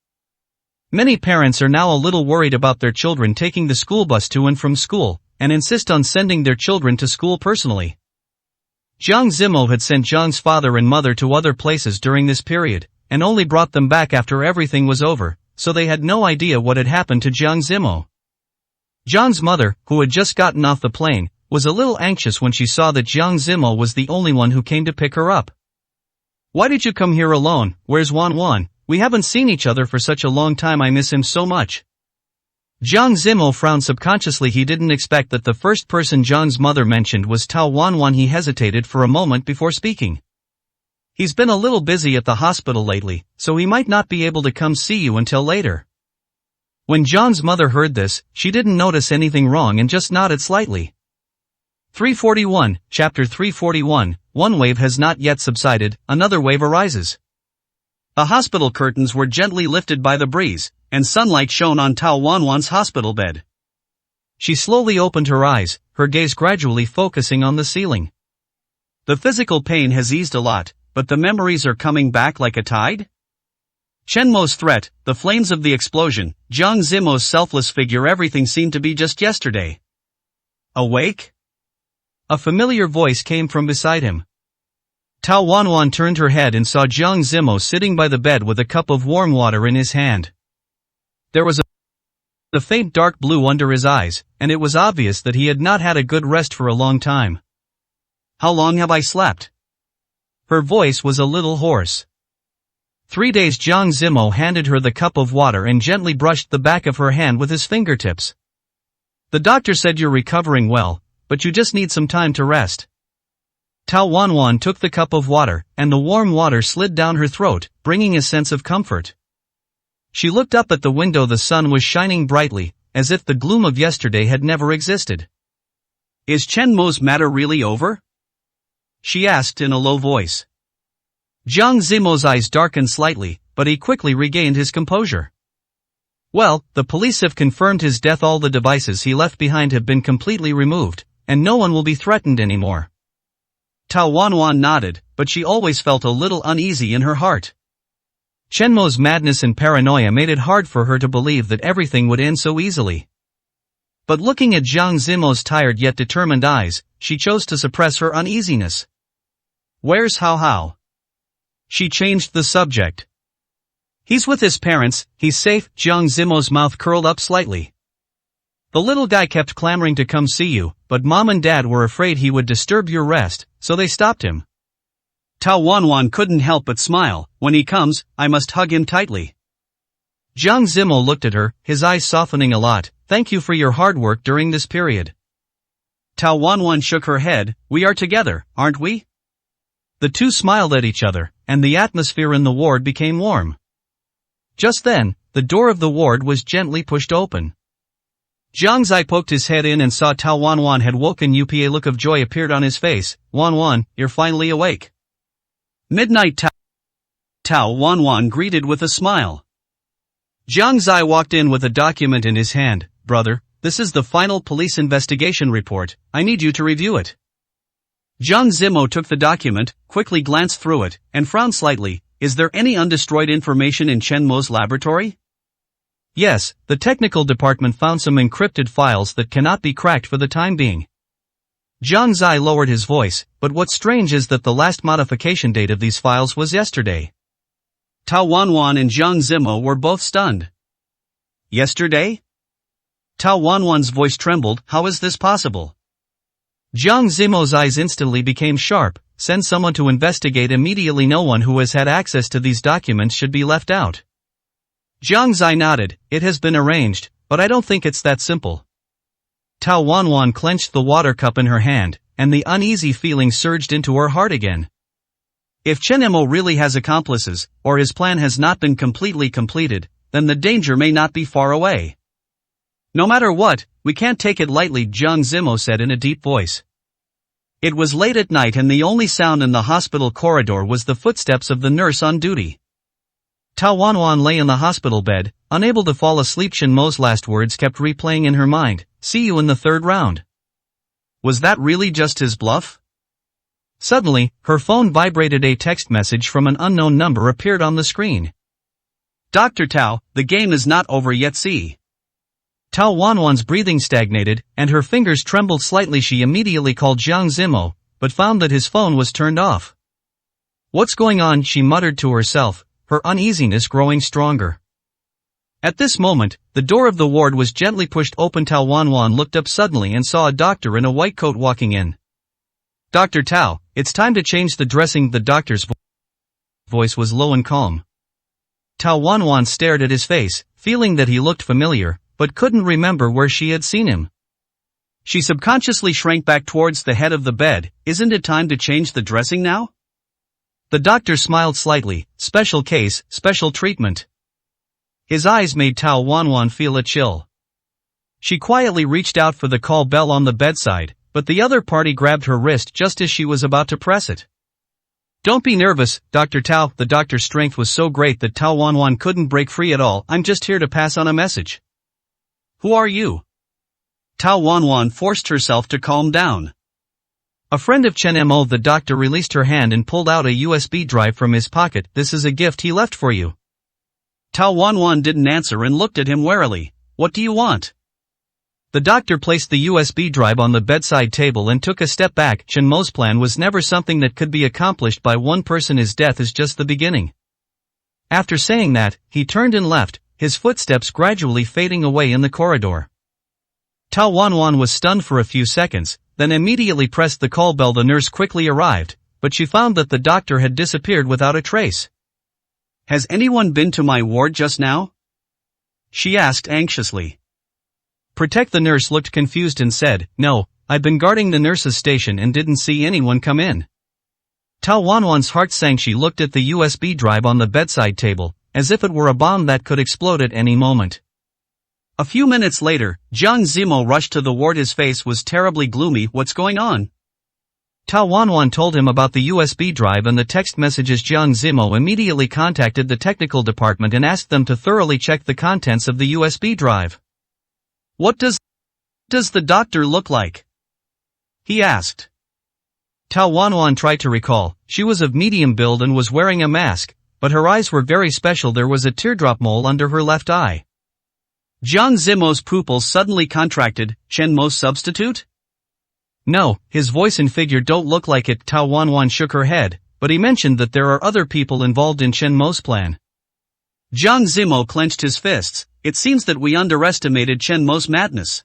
Many parents are now a little worried about their children taking the school bus to and from school, and insist on sending their children to school personally. Jiang Zimo had sent Jiang's father and mother to other places during this period, and only brought them back after everything was over, so they had no idea what had happened to Jiang Zimo. Jiang's mother, who had just gotten off the plane, was a little anxious when she saw that Jiang Zimo was the only one who came to pick her up. Why did you come here alone? Where's Wanwan? We haven't seen each other for such a long time. I miss him so much. Jiang Zimo frowned subconsciously. He didn't expect that the first person Jiang's mother mentioned was Tao Wanwan. He hesitated for a moment before speaking. He's been a little busy at the hospital lately, so he might not be able to come see you until later. When Jiang's mother heard this, she didn't notice anything wrong and just nodded slightly. 341, Chapter 341, One wave has not yet subsided, another wave arises. The hospital curtains were gently lifted by the breeze, and sunlight shone on Tao Wanwan's hospital bed. She slowly opened her eyes, her gaze gradually focusing on the ceiling. The physical pain has eased a lot, but the memories are coming back like a tide? Chen Mo's threat, the flames of the explosion, Jiang Zimo's selfless figure, everything seemed to be just yesterday. Awake? A familiar voice came from beside him. Tao Wanwan turned her head and saw Jiang Zimo sitting by the bed with a cup of warm water in his hand. There was a faint dark blue under his eyes, and it was obvious that he had not had a good rest for a long time. How long have I slept? Her voice was a little hoarse. 3 days. Jiang Zimo handed her the cup of water and gently brushed the back of her hand with his fingertips. The doctor said you're recovering well, but you just need some time to rest. Tao Wanwan took the cup of water, and the warm water slid down her throat, bringing a sense of comfort. She looked up at the window. The sun was shining brightly, as if the gloom of yesterday had never existed. Is Chen Mo's matter really over? She asked in a low voice. Jiang Zimo's eyes darkened slightly, but he quickly regained his composure. Well, the police have confirmed his death. All the devices he left behind have been completely removed, and no one will be threatened anymore. Tao Wanwan nodded, but she always felt a little uneasy in her heart. Chen Mo's madness and paranoia made it hard for her to believe that everything would end so easily. But looking at Jiang Zimo's tired yet determined eyes, she chose to suppress her uneasiness. Where's Hao? She changed the subject. He's with his parents, he's safe. Jiang Zimo's mouth curled up slightly. The little guy kept clamoring to come see you, but Mom and Dad were afraid he would disturb your rest, so they stopped him. Tao Wanwan couldn't help but smile. When he comes, I must hug him tightly. Jiang Zimo looked at her, his eyes softening a lot. Thank you for your hard work during this period. Tao Wanwan shook her head. We are together, aren't we? The two smiled at each other, and the atmosphere in the ward became warm. Just then, the door of the ward was gently pushed open. Jiang Zai poked his head in and saw Tao Wanwan had woken up. A look of joy appeared on his face. Wanwan, you're finally awake. Midnight. Tao Wanwan greeted with a smile. Jiang Zai walked in with a document in his hand. Brother, this is the final police investigation report. I need you to review it. Jiang Zimo took the document, quickly glanced through it, and frowned slightly. Is there any undestroyed information in Chen Mo's laboratory? Yes, the technical department found some encrypted files that cannot be cracked for the time being. Jiang Zai lowered his voice, but what's strange is that the last modification date of these files was yesterday. Tao Wanwan and Jiang Zimo were both stunned. Yesterday? Tao Wanwan's voice trembled. How is this possible? Jiang Zimo's eyes instantly became sharp. Send someone to investigate immediately. No one who has had access to these documents should be left out. Jiang Zai nodded. It has been arranged, but I don't think it's that simple. Tao Wanwan clenched the water cup in her hand, and the uneasy feeling surged into her heart again. If Chen Mo really has accomplices, or his plan has not been completely completed, then the danger may not be far away. No matter what, we can't take it lightly, Jiang Zimo said in a deep voice. It was late at night and the only sound in the hospital corridor was the footsteps of the nurse on duty. Tao Wanwan lay in the hospital bed, unable to fall asleep. Chen Mo's last words kept replaying in her mind. See you in the third round. Was that really just his bluff? Suddenly, her phone vibrated. A text message from an unknown number appeared on the screen. Dr. Tao, the game is not over yet. See. Tao Wanwan's breathing stagnated, and her fingers trembled slightly. She immediately called Jiang Zimo, but found that his phone was turned off. What's going on? She muttered to herself, her uneasiness growing stronger. At this moment, the door of the ward was gently pushed open. Tao Wanwan looked up suddenly and saw a doctor in a white coat walking in. Dr. Tao, it's time to change the dressing. The doctor's voice was low and calm. Tao Wanwan stared at his face, feeling that he looked familiar, but couldn't remember where she had seen him. She subconsciously shrank back towards the head of the bed. Isn't it time to change the dressing now? The doctor smiled slightly. Special case, special treatment. His eyes made Tao Wanwan feel a chill. She quietly reached out for the call bell on the bedside, but the other party grabbed her wrist just as she was about to press it. Don't be nervous, Dr. Tao. The doctor's strength was so great that Tao Wanwan couldn't break free at all. I'm just here to pass on a message. Who are you? Tao Wanwan forced herself to calm down. A friend of Chen Mo. The doctor released her hand and pulled out a USB drive from his pocket. This is a gift he left for you. Tao Wanwan didn't answer and looked at him warily. What do you want? The doctor placed the USB drive on the bedside table and took a step back. Chen Mo's plan was never something that could be accomplished by one person. His death is just the beginning. After saying that, he turned and left, his footsteps gradually fading away in the corridor. Tao Wanwan was stunned for a few seconds, then immediately pressed the call bell. The nurse quickly arrived, but she found that the doctor had disappeared without a trace. Has anyone been to my ward just now? She asked anxiously. The nurse looked confused and said, "No, I've been guarding the nurse's station and didn't see anyone come in." Tao Wanwan's heart sank. She looked at the USB drive on the bedside table, as if it were a bomb that could explode at any moment. A few minutes later, Jiang Zimo rushed to the ward. His face was terribly gloomy. What's going on? Tao Wanwan told him about the USB drive and the text messages. Jiang Zimo immediately contacted the technical department and asked them to thoroughly check the contents of the USB drive. What does the doctor look like? He asked. Tao Wanwan tried to recall. She was of medium build and was wearing a mask, but her eyes were very special. There was a teardrop mole under her left eye. Jiang Zimo's pupils suddenly contracted. Chen Mo's substitute? No, his voice and figure don't look like it. Tao Wanwan shook her head, but he mentioned that there are other people involved in Chen Mo's plan. Jiang Zimo clenched his fists. It seems that we underestimated Chen Mo's madness.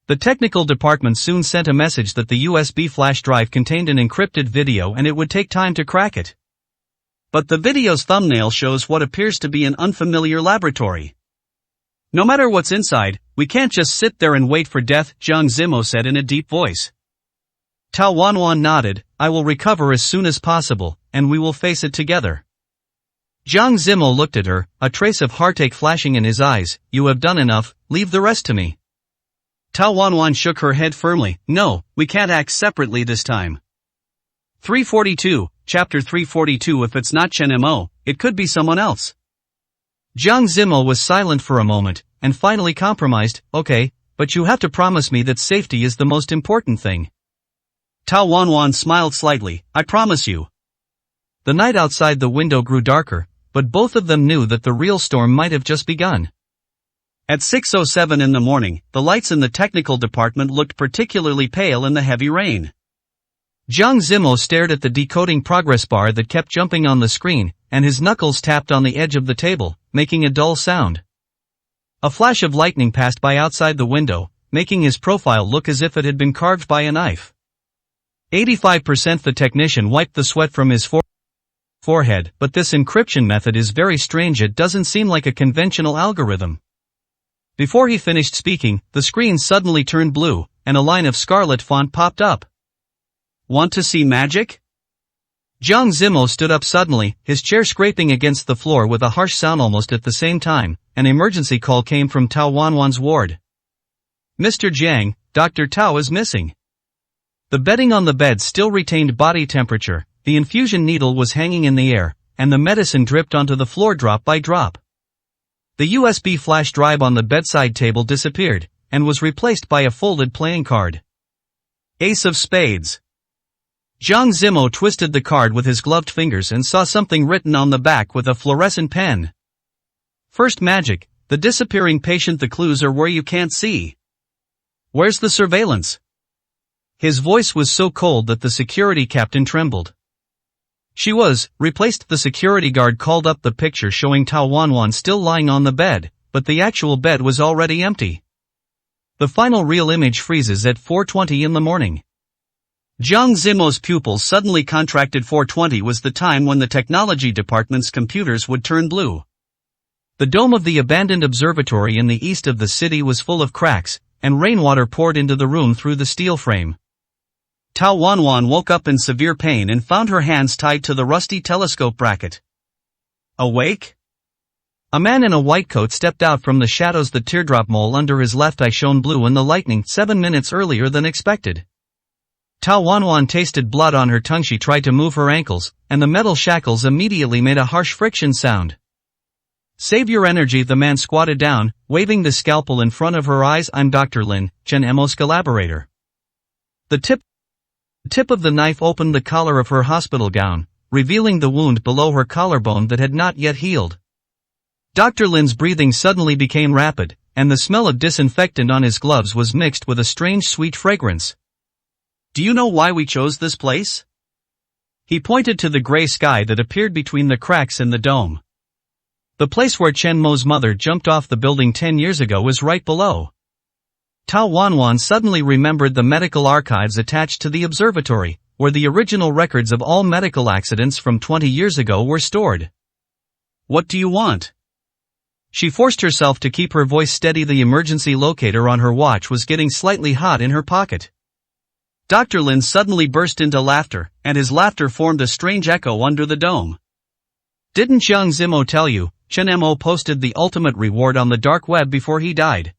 The technical department soon sent a message that the USB flash drive contained an encrypted video and it would take time to crack it. But the video's thumbnail shows what appears to be an unfamiliar laboratory. No matter what's inside, we can't just sit there and wait for death, Jiang Zimo said in a deep voice. Tao Wanwan nodded. I will recover as soon as possible, and we will face it together. Jiang Zimo looked at her, a trace of heartache flashing in his eyes. You have done enough, leave the rest to me. Tao Wanwan shook her head firmly. No, we can't act separately this time. 342, Chapter 342. If it's not Chen Mo, it could be someone else. Jiang Zimo was silent for a moment, and finally compromised. Okay, but you have to promise me that safety is the most important thing. Tao Wanwan smiled slightly. I promise you. The night outside the window grew darker, but both of them knew that the real storm might have just begun. At 6:07 in the morning, the lights in the technical department looked particularly pale in the heavy rain. Jiang Zimo stared at the decoding progress bar that kept jumping on the screen, and his knuckles tapped on the edge of the table, making a dull sound. A flash of lightning passed by outside the window, making his profile look as if it had been carved by a knife. 85%. The technician wiped the sweat from his forehead, but this encryption method is very strange. It doesn't seem like a conventional algorithm. Before he finished speaking, the screen suddenly turned blue, and a line of scarlet font popped up. Want to see magic? Jiang Zimo stood up suddenly, his chair scraping against the floor with a harsh sound. Almost at the same time, an emergency call came from Tao Wanwan's ward. Mr. Jiang, Dr. Tao is missing. The bedding on the bed still retained body temperature, the infusion needle was hanging in the air, and the medicine dripped onto the floor drop by drop. The USB flash drive on the bedside table disappeared, and was replaced by a folded playing card. Ace of Spades. Jiang Zimo twisted the card with his gloved fingers and saw something written on the back with a fluorescent pen. First magic, the disappearing patient. The clues are where you can't see. Where's the surveillance? His voice was so cold that the security captain trembled. She was replaced. The security guard called up the picture showing Tao Wanwan still lying on the bed, but the actual bed was already empty. The final real image freezes at 4:20 in the morning. Jiang Zimo's pupils suddenly contracted. 4:20 was the time when the technology department's computers would turn blue. The dome of the abandoned observatory in the east of the city was full of cracks, and rainwater poured into the room through the steel frame. Tao Wanwan woke up in severe pain and found her hands tied to the rusty telescope bracket. Awake? A man in a white coat stepped out from the shadows. The teardrop mole under his left eye shone blue in the lightning 7 minutes earlier than expected. Tao Wanwan tasted blood on her tongue. She tried to move her ankles, and the metal shackles immediately made a harsh friction sound. Save your energy. The man squatted down, waving the scalpel in front of her eyes. I'm Dr. Lin, Chen Mo's collaborator. The tip of the knife opened the collar of her hospital gown, revealing the wound below her collarbone that had not yet healed. Dr. Lin's breathing suddenly became rapid, and the smell of disinfectant on his gloves was mixed with a strange sweet fragrance. Do you know why we chose this place? He pointed to the gray sky that appeared between the cracks in the dome. The place where Chen Mo's mother jumped off the building 10 years ago was right below. Tao Wanwan suddenly remembered the medical archives attached to the observatory, where the original records of all medical accidents from 20 years ago were stored. What do you want? She forced herself to keep her voice steady. The emergency locator on her watch was getting slightly hot in her pocket. Dr. Lin suddenly burst into laughter, and his laughter formed a strange echo under the dome. Didn't Jiang Zimo tell you, Chen Mo posted the ultimate reward on the dark web before he died?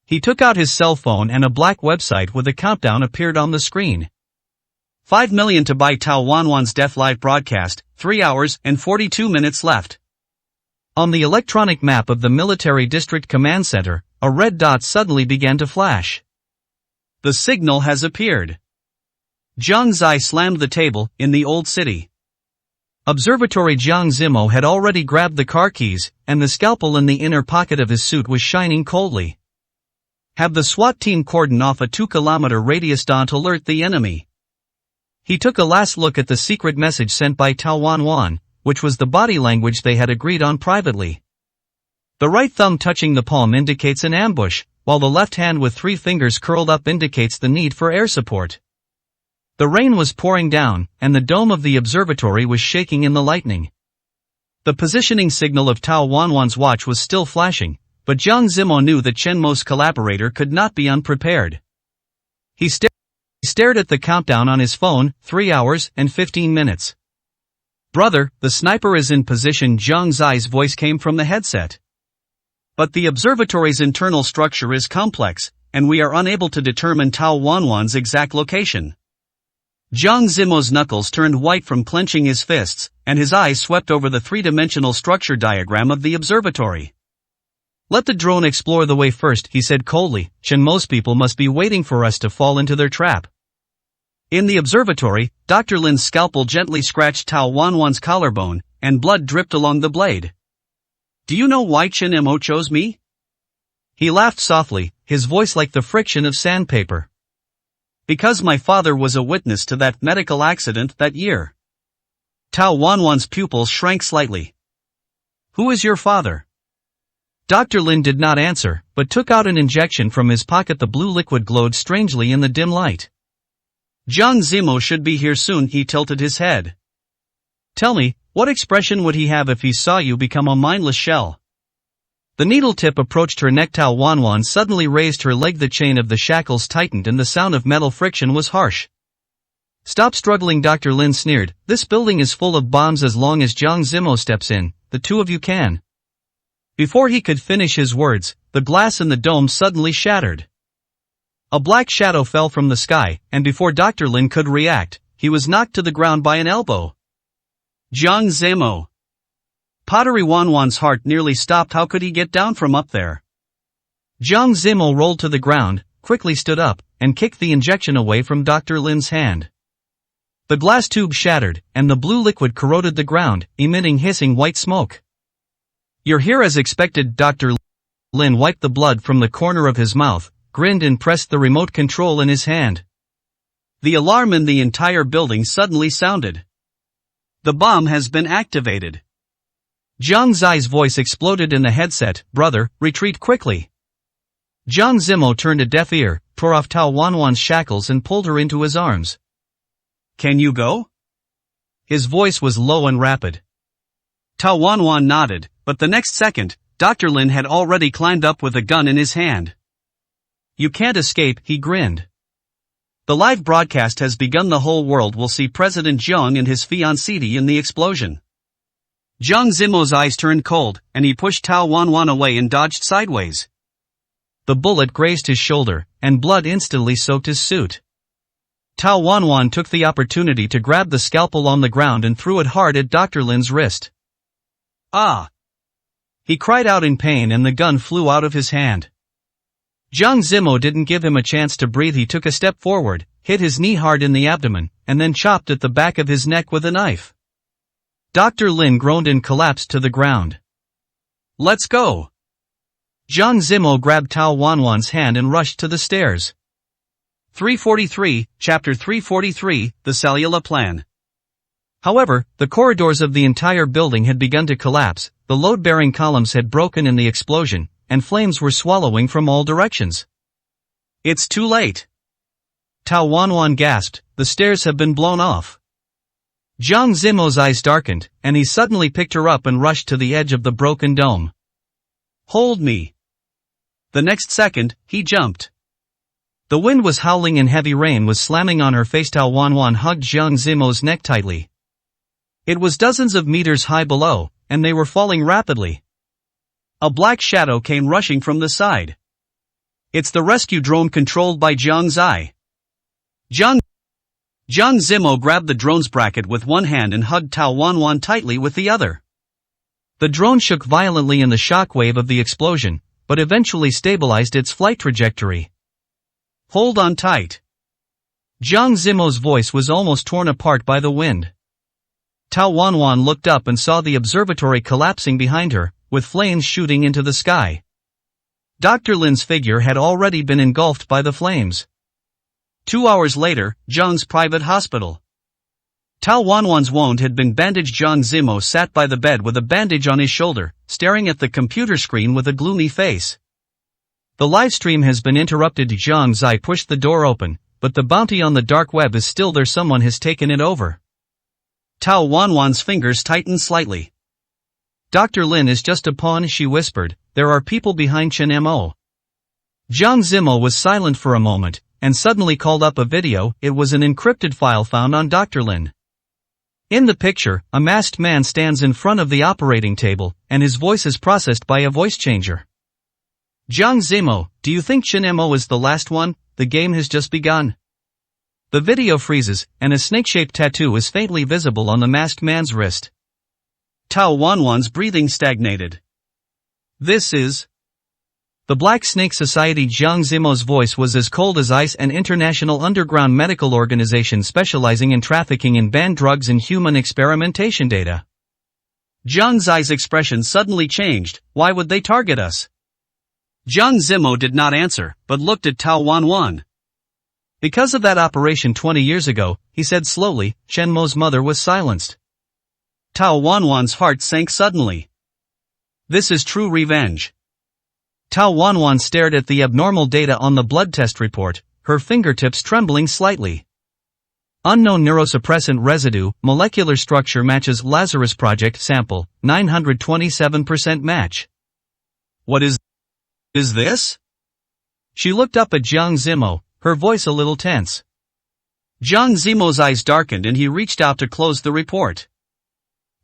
He took out his cell phone and a black website with a countdown appeared on the screen. 5 million to buy Tao Wanwan's death live broadcast, 3 hours and 42 minutes left. On the electronic map of the Military District Command Center, a red dot suddenly began to flash. The signal has appeared. Zhang Zai slammed the table in the old city. Observatory Jiang Zimo had already grabbed the car keys, and the scalpel in the inner pocket of his suit was shining coldly. Have the SWAT team cordon off a 2-kilometer radius. Don't alert the enemy. He took a last look at the secret message sent by Tao Wanwan, which was the body language they had agreed on privately. The right thumb touching the palm indicates an ambush, while the left hand with 3 fingers curled up indicates the need for air support. The rain was pouring down, and the dome of the observatory was shaking in the lightning. The positioning signal of Tao Wanwan's watch was still flashing, but Jiang Zimo knew that Chen Mo's collaborator could not be unprepared. He stared at the countdown on his phone, 3 hours and 15 minutes. Brother, the sniper is in position. Zhang Zai's voice came from the headset. But the observatory's internal structure is complex, and we are unable to determine Tao Wanwan's exact location. Jiang Zimo's knuckles turned white from clenching his fists, and his eyes swept over the 3-dimensional structure diagram of the observatory. Let the drone explore the way first, he said coldly. Chen Mo's people must be waiting for us to fall into their trap. In the observatory, Dr. Lin's scalpel gently scratched Tao Wanwan's collarbone, and blood dripped along the blade. Do you know why Chen Mo chose me? He laughed softly, his voice like the friction of sandpaper. Because my father was a witness to that medical accident that year. Tao Wanwan's pupils shrank slightly. Who is your father? Dr. Lin did not answer, but took out an injection from his pocket. The blue liquid glowed strangely in the dim light. Jiang Zimo should be here soon. He tilted his head. Tell me, what expression would he have if he saw you become a mindless shell? The needle tip approached her neck. Tao Wanwan suddenly raised her leg. The chain of the shackles tightened and the sound of metal friction was harsh. Stop struggling, Dr. Lin sneered. This building is full of bombs. As long as Jiang Zimo steps in, the two of you can. Before he could finish his words, the glass in the dome suddenly shattered. A black shadow fell from the sky, and before Dr. Lin could react, he was knocked to the ground by an elbow. Jiang Zimo. Pottery Wanwan's heart nearly stopped. How could he get down from up there? Jiang Zimo rolled to the ground, quickly stood up, and kicked the injection away from Dr. Lin's hand. The glass tube shattered, and the blue liquid corroded the ground, emitting hissing white smoke. You're here as expected. Dr. Lin wiped the blood from the corner of his mouth, grinned and pressed the remote control in his hand. The alarm in the entire building suddenly sounded. The bomb has been activated. Zhang Zai's voice exploded in the headset. Brother, retreat quickly. Jiang Zimo turned a deaf ear, tore off Tao Wanwan's shackles and pulled her into his arms. Can you go? His voice was low and rapid. Tao Wanwan nodded, but the next second, Dr. Lin had already climbed up with a gun in his hand. You can't escape, he grinned. The live broadcast has begun. The whole world will see President Zhang and his fiancée in the explosion. Jiang Zimo's eyes turned cold, and he pushed Tao Wanwan away and dodged sideways. The bullet grazed his shoulder, and blood instantly soaked his suit. Tao Wanwan took the opportunity to grab the scalpel on the ground and threw it hard at Dr. Lin's wrist. Ah! He cried out in pain and the gun flew out of his hand. Jiang Zimo didn't give him a chance to breathe. He took a step forward, hit his knee hard in the abdomen, and then chopped at the back of his neck with a knife. Dr. Lin groaned and collapsed to the ground. Let's go. Jiang Zimo grabbed Tao Wanwan's hand and rushed to the stairs. 343, Chapter 343, The Cellular Plan. However, the corridors of the entire building had begun to collapse, the load-bearing columns had broken in the explosion, and flames were swallowing from all directions. It's too late. Tao Wanwan gasped, the stairs have been blown off. Jiang Zimo's eyes darkened, and he suddenly picked her up and rushed to the edge of the broken dome. Hold me. The next second, he jumped. The wind was howling and heavy rain was slamming on her face. Tao Wanwan hugged Jiang Zimo's neck tightly. It was dozens of meters high below, and they were falling rapidly. A black shadow came rushing from the side. It's the rescue drone controlled by Jiang Zai. Jiang Zimo grabbed the drone's bracket with one hand and hugged Tao Wanwan tightly with the other. The drone shook violently in the shockwave of the explosion, but eventually stabilized its flight trajectory. Hold on tight. Jiang Zimo's voice was almost torn apart by the wind. Tao Wanwan looked up and saw the observatory collapsing behind her, with flames shooting into the sky. Dr. Lin's figure had already been engulfed by the flames. 2 hours later, Jiang's private hospital. Tao Wanwan's wound had been bandaged. Jiang Zimo sat by the bed with a bandage on his shoulder, staring at the computer screen with a gloomy face. The live stream has been interrupted. Jiang Zai pushed the door open, but the bounty on the dark web is still there. Someone has taken it over. Tao Wanwan's fingers tightened slightly. Dr. Lin is just a pawn, she whispered. There are people behind Chen Mo. Jiang Zimo was silent for a moment, and suddenly called up a video. It was an encrypted file found on Dr. Lin. In the picture, a masked man stands in front of the operating table, and his voice is processed by a voice changer. Jiang Zimo, do you think Chen Mo is the last one? The game has just begun. The video freezes, and a snake-shaped tattoo is faintly visible on the masked man's wrist. Tao Wanwan's breathing stagnated. This is... The Black Snake Society. Jiang Zimo's voice was as cold as ice. An international underground medical organization specializing in trafficking in banned drugs and human experimentation data. Jiang Zai's expression suddenly changed. Why would they target us? Jiang Zimo did not answer, but looked at Tao Wanwan. Because of that operation 20 years ago, he said slowly. Chen Mo's mother was silenced. Tao Wanwan's heart sank suddenly. This is true revenge. Tao Wanwan stared at the abnormal data on the blood test report, her fingertips trembling slightly. Unknown neurosuppressant residue, molecular structure matches Lazarus Project sample, 927% match. What is this? She looked up at Jiang Zimo, her voice a little tense. Jiang Zimo's eyes darkened and he reached out to close the report.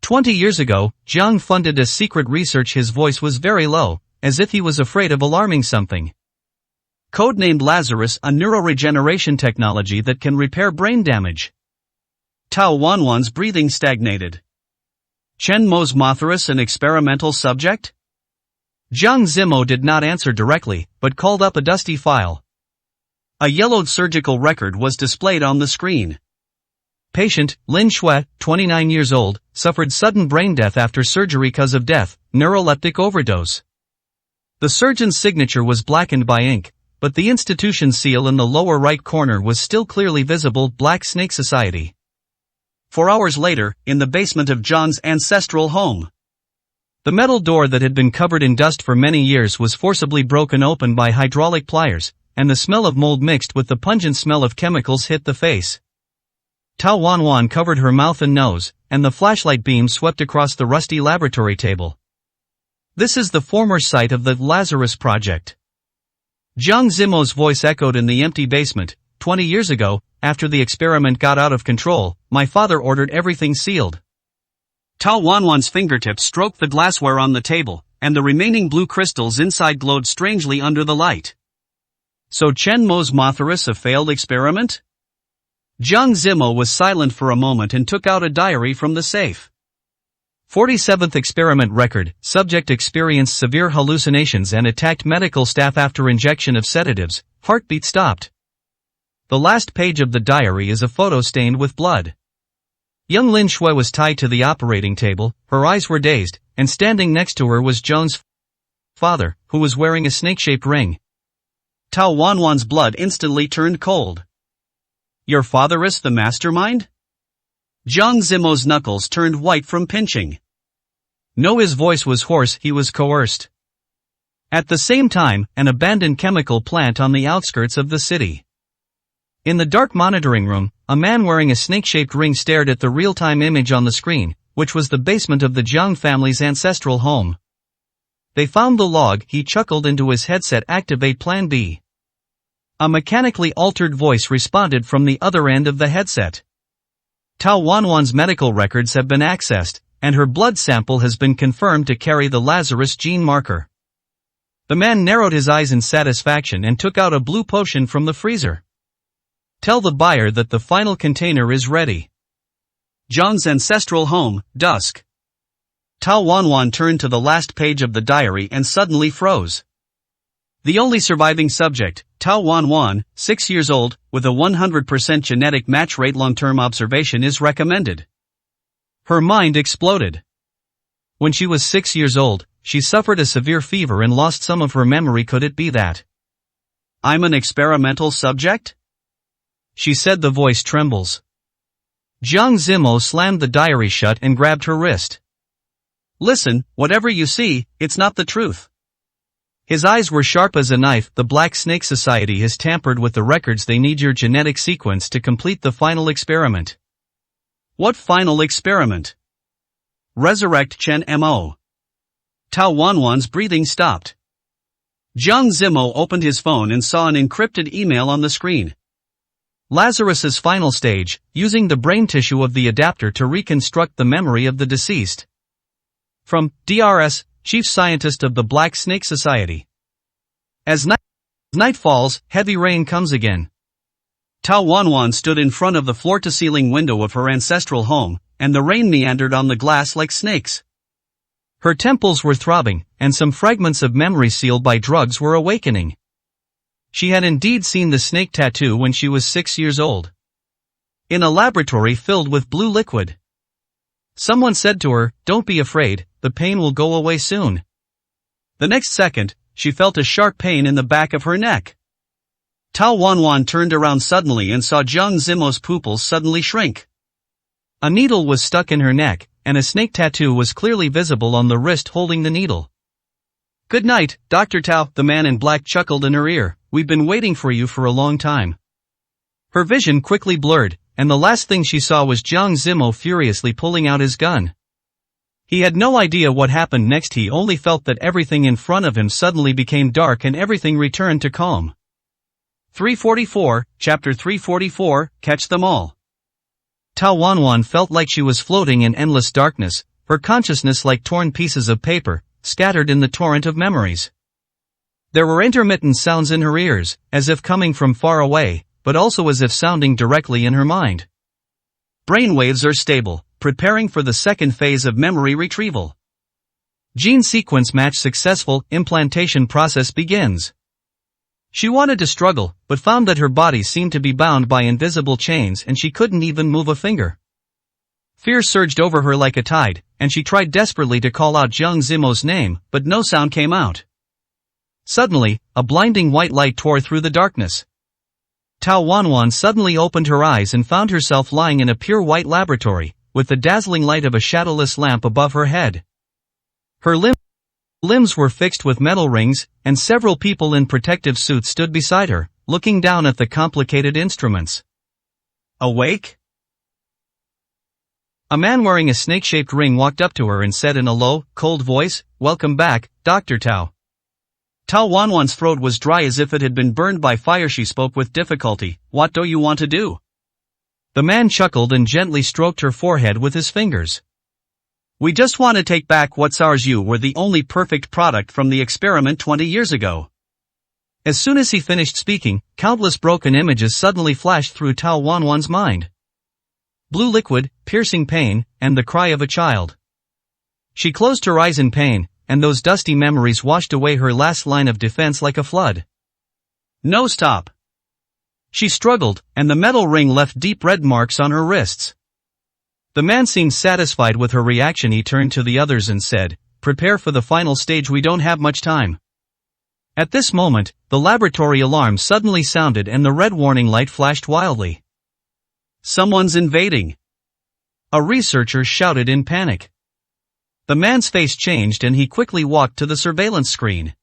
20 years ago, Jiang funded a secret research. His voice was very low, as if he was afraid of alarming something. Codenamed Lazarus, a neuroregeneration technology that can repair brain damage. Tao Wanwan's breathing stagnated. Chen Mo's Mothras an experimental subject? Jiang Zimo did not answer directly, but called up a dusty file. A yellowed surgical record was displayed on the screen. Patient, Lin Shui, 29 years old, suffered sudden brain death after surgery cause of death, neuroleptic overdose. The surgeon's signature was blackened by ink, but the institution seal in the lower right corner was still clearly visible. Black Snake Society. 4 hours later, in the basement of Jiang's ancestral home. The metal door that had been covered in dust for many years was forcibly broken open by hydraulic pliers, and the smell of mold mixed with the pungent smell of chemicals hit the face. Tao Wanwan covered her mouth and nose, and the flashlight beam swept across the rusty laboratory table. This is the former site of the Lazarus Project. Jiang Zimo's voice echoed in the empty basement. 20 years ago, after the experiment got out of control, my father ordered everything sealed. Tao Wanwan's fingertips stroked the glassware on the table, and the remaining blue crystals inside glowed strangely under the light. So Chen Mo's Mothras a failed experiment? Jiang Zimo was silent for a moment and took out a diary from the safe. 47th experiment record, subject experienced severe hallucinations and attacked medical staff after injection of sedatives, heartbeat stopped. The last page of the diary is a photo stained with blood. Young Lin Shui was tied to the operating table, her eyes were dazed, and standing next to her was Jones. father, who was wearing a snake-shaped ring. Tao Wanwan's blood instantly turned cold. Your father is the mastermind? Jiang Zimo's knuckles turned white from pinching. No, his voice was hoarse, he was coerced. At the same time, an abandoned chemical plant on the outskirts of the city. In the dark monitoring room, a man wearing a snake-shaped ring stared at the real-time image on the screen, which was the basement of the Jiang family's ancestral home. They found the log, he chuckled into his headset. Activate Plan B. A mechanically altered voice responded from the other end of the headset. Tao Wanwan's medical records have been accessed, and her blood sample has been confirmed to carry the Lazarus gene marker. The man narrowed his eyes in satisfaction and took out a blue potion from the freezer. Tell the buyer that the final container is ready. Jiang's ancestral home, dusk. Tao Wanwan turned to the last page of the diary and suddenly froze. The only surviving subject, Tao Wanwan, 6 years old, with a 100% genetic match rate. Long-term observation is recommended. Her mind exploded. When she was 6 years old, she suffered a severe fever and lost some of her memory. Could it be that I'm an experimental subject? She said, the voice trembles. Jiang Zimo slammed the diary shut and grabbed her wrist. Listen, whatever you see, it's not the truth. His eyes were sharp as a knife. The Black Snake Society has tampered with the records. They need your genetic sequence to complete the final experiment. What final experiment? Resurrect Chen Mo. Tao Wanwan's breathing stopped. Jiang Zimo opened his phone and saw an encrypted email on the screen. Lazarus's final stage, using the brain tissue of the adapter to reconstruct the memory of the deceased. From DRS, Chief Scientist of the Black Snake Society. As night falls, heavy rain comes again. Tao Wanwan stood in front of the floor-to-ceiling window of her ancestral home, and the rain meandered on the glass like snakes. Her temples were throbbing, and some fragments of memory sealed by drugs were awakening. She had indeed seen the snake tattoo when she was 6 years old. In a laboratory filled with blue liquid. Someone said to her, "Don't be afraid, the pain will go away soon." The next second, she felt a sharp pain in the back of her neck. Tao Wanwan turned around suddenly and saw Jiang Zimo's pupils suddenly shrink. A needle was stuck in her neck, and a snake tattoo was clearly visible on the wrist holding the needle. "Good night, Dr. Tao," the man in black chuckled in her ear. "We've been waiting for you for a long time." Her vision quickly blurred, and the last thing she saw was Jiang Zimo furiously pulling out his gun. He had no idea what happened next. He only felt that everything in front of him suddenly became dark and everything returned to calm. 344, Chapter 344, Catch Them All. Tao Wanwan felt like she was floating in endless darkness, her consciousness like torn pieces of paper, scattered in the torrent of memories. There were intermittent sounds in her ears, as if coming from far away, but also as if sounding directly in her mind. Brainwaves are stable, preparing for the second phase of memory retrieval. Gene sequence match successful, implantation process begins. She wanted to struggle, but found that her body seemed to be bound by invisible chains and she couldn't even move a finger. Fear surged over her like a tide, and she tried desperately to call out Jiang Zimo's name, but no sound came out. Suddenly, a blinding white light tore through the darkness. Tao Wanwan suddenly opened her eyes and found herself lying in a pure white laboratory, with the dazzling light of a shadowless lamp above her head. Her limbs were fixed with metal rings, and several people in protective suits stood beside her, looking down at the complicated instruments. Awake? A man wearing a snake-shaped ring walked up to her and said in a low, cold voice, "Welcome back, Dr. Tao." Tao Wanwan's throat was dry as if it had been burned by fire. She spoke with difficulty. "What do you want to do?" The man chuckled and gently stroked her forehead with his fingers. "We just want to take back what's ours. You were the only perfect product from the experiment 20 years ago." As soon as he finished speaking, countless broken images suddenly flashed through Tao Wanwan's mind. Blue liquid, piercing pain, and the cry of a child. She closed her eyes in pain, and those dusty memories washed away her last line of defense like a flood. "No, stop." She struggled, and the metal ring left deep red marks on her wrists. The man seemed satisfied with her reaction. He turned to the others and said, prepare for the final stage, we don't have much time. At this moment, the laboratory alarm suddenly sounded and the red warning light flashed wildly. Someone's invading. A researcher shouted in panic. The man's face changed and he quickly walked to the surveillance screen.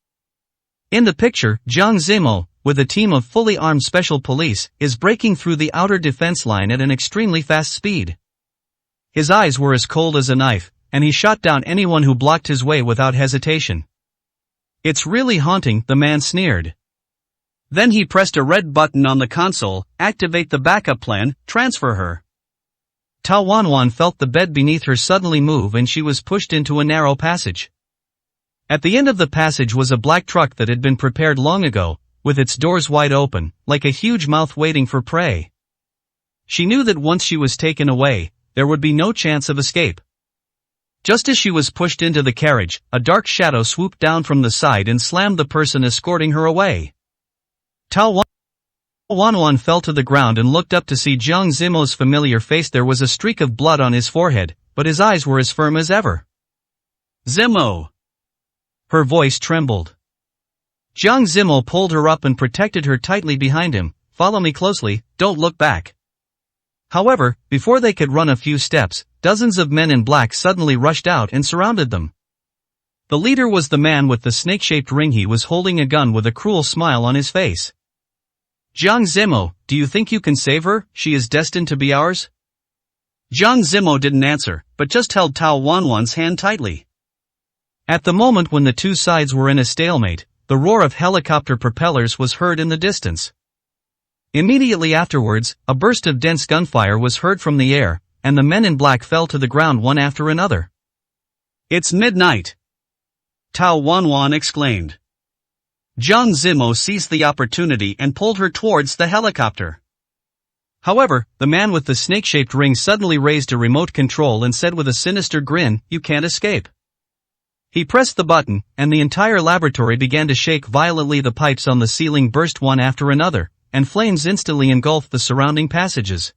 In the picture, Jiang Zimo, with a team of fully armed special police, is breaking through the outer defense line at an extremely fast speed. His eyes were as cold as a knife, and he shot down anyone who blocked his way without hesitation. It's really haunting, the man sneered. Then he pressed a red button on the console, activate the backup plan, transfer her. Tao Wanwan felt the bed beneath her suddenly move and she was pushed into a narrow passage. At the end of the passage was a black truck that had been prepared long ago, with its doors wide open, like a huge mouth waiting for prey. She knew that once she was taken away, there would be no chance of escape. Just as she was pushed into the carriage, a dark shadow swooped down from the side and slammed the person escorting her away. Tao Wanwan fell to the ground and looked up to see Jiang Zimo's familiar face. There was a streak of blood on his forehead, but his eyes were as firm as ever. Zimo! Her voice trembled. Jiang Zimo pulled her up and protected her tightly behind him. Follow me closely, don't look back. However, before they could run a few steps, dozens of men in black suddenly rushed out and surrounded them. The leader was the man with the snake-shaped ring. He was holding a gun with a cruel smile on his face. Jiang Zimo, do you think you can save her? She is destined to be ours? Jiang Zimo didn't answer, but just held Tao Wanwan's hand tightly. At the moment when the two sides were in a stalemate, the roar of helicopter propellers was heard in the distance. Immediately afterwards, a burst of dense gunfire was heard from the air, and the men in black fell to the ground one after another. It's midnight! Tao Wanwan exclaimed. Jiang Zimo seized the opportunity and pulled her towards the helicopter. However, the man with the snake-shaped ring suddenly raised a remote control and said with a sinister grin, "You can't escape." He pressed the button, and the entire laboratory began to shake violently. The pipes on the ceiling burst one after another, and flames instantly engulfed the surrounding passages.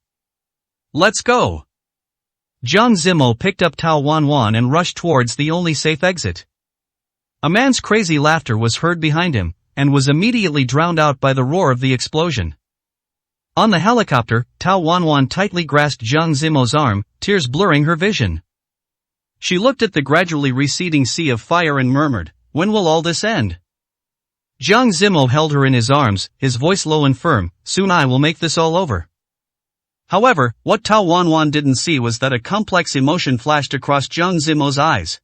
Let's go! Jiang Zimo picked up Tao Wanwan and rushed towards the only safe exit. A man's crazy laughter was heard behind him, and was immediately drowned out by the roar of the explosion. On the helicopter, Tao Wanwan tightly grasped Jiang Zimo's arm, tears blurring her vision. She looked at the gradually receding sea of fire and murmured, "When will all this end?" Jiang Zimo held her in his arms, his voice low and firm, "Soon I will make this all over." However, what Tao Wanwan didn't see was that a complex emotion flashed across Jiang Zimo's eyes.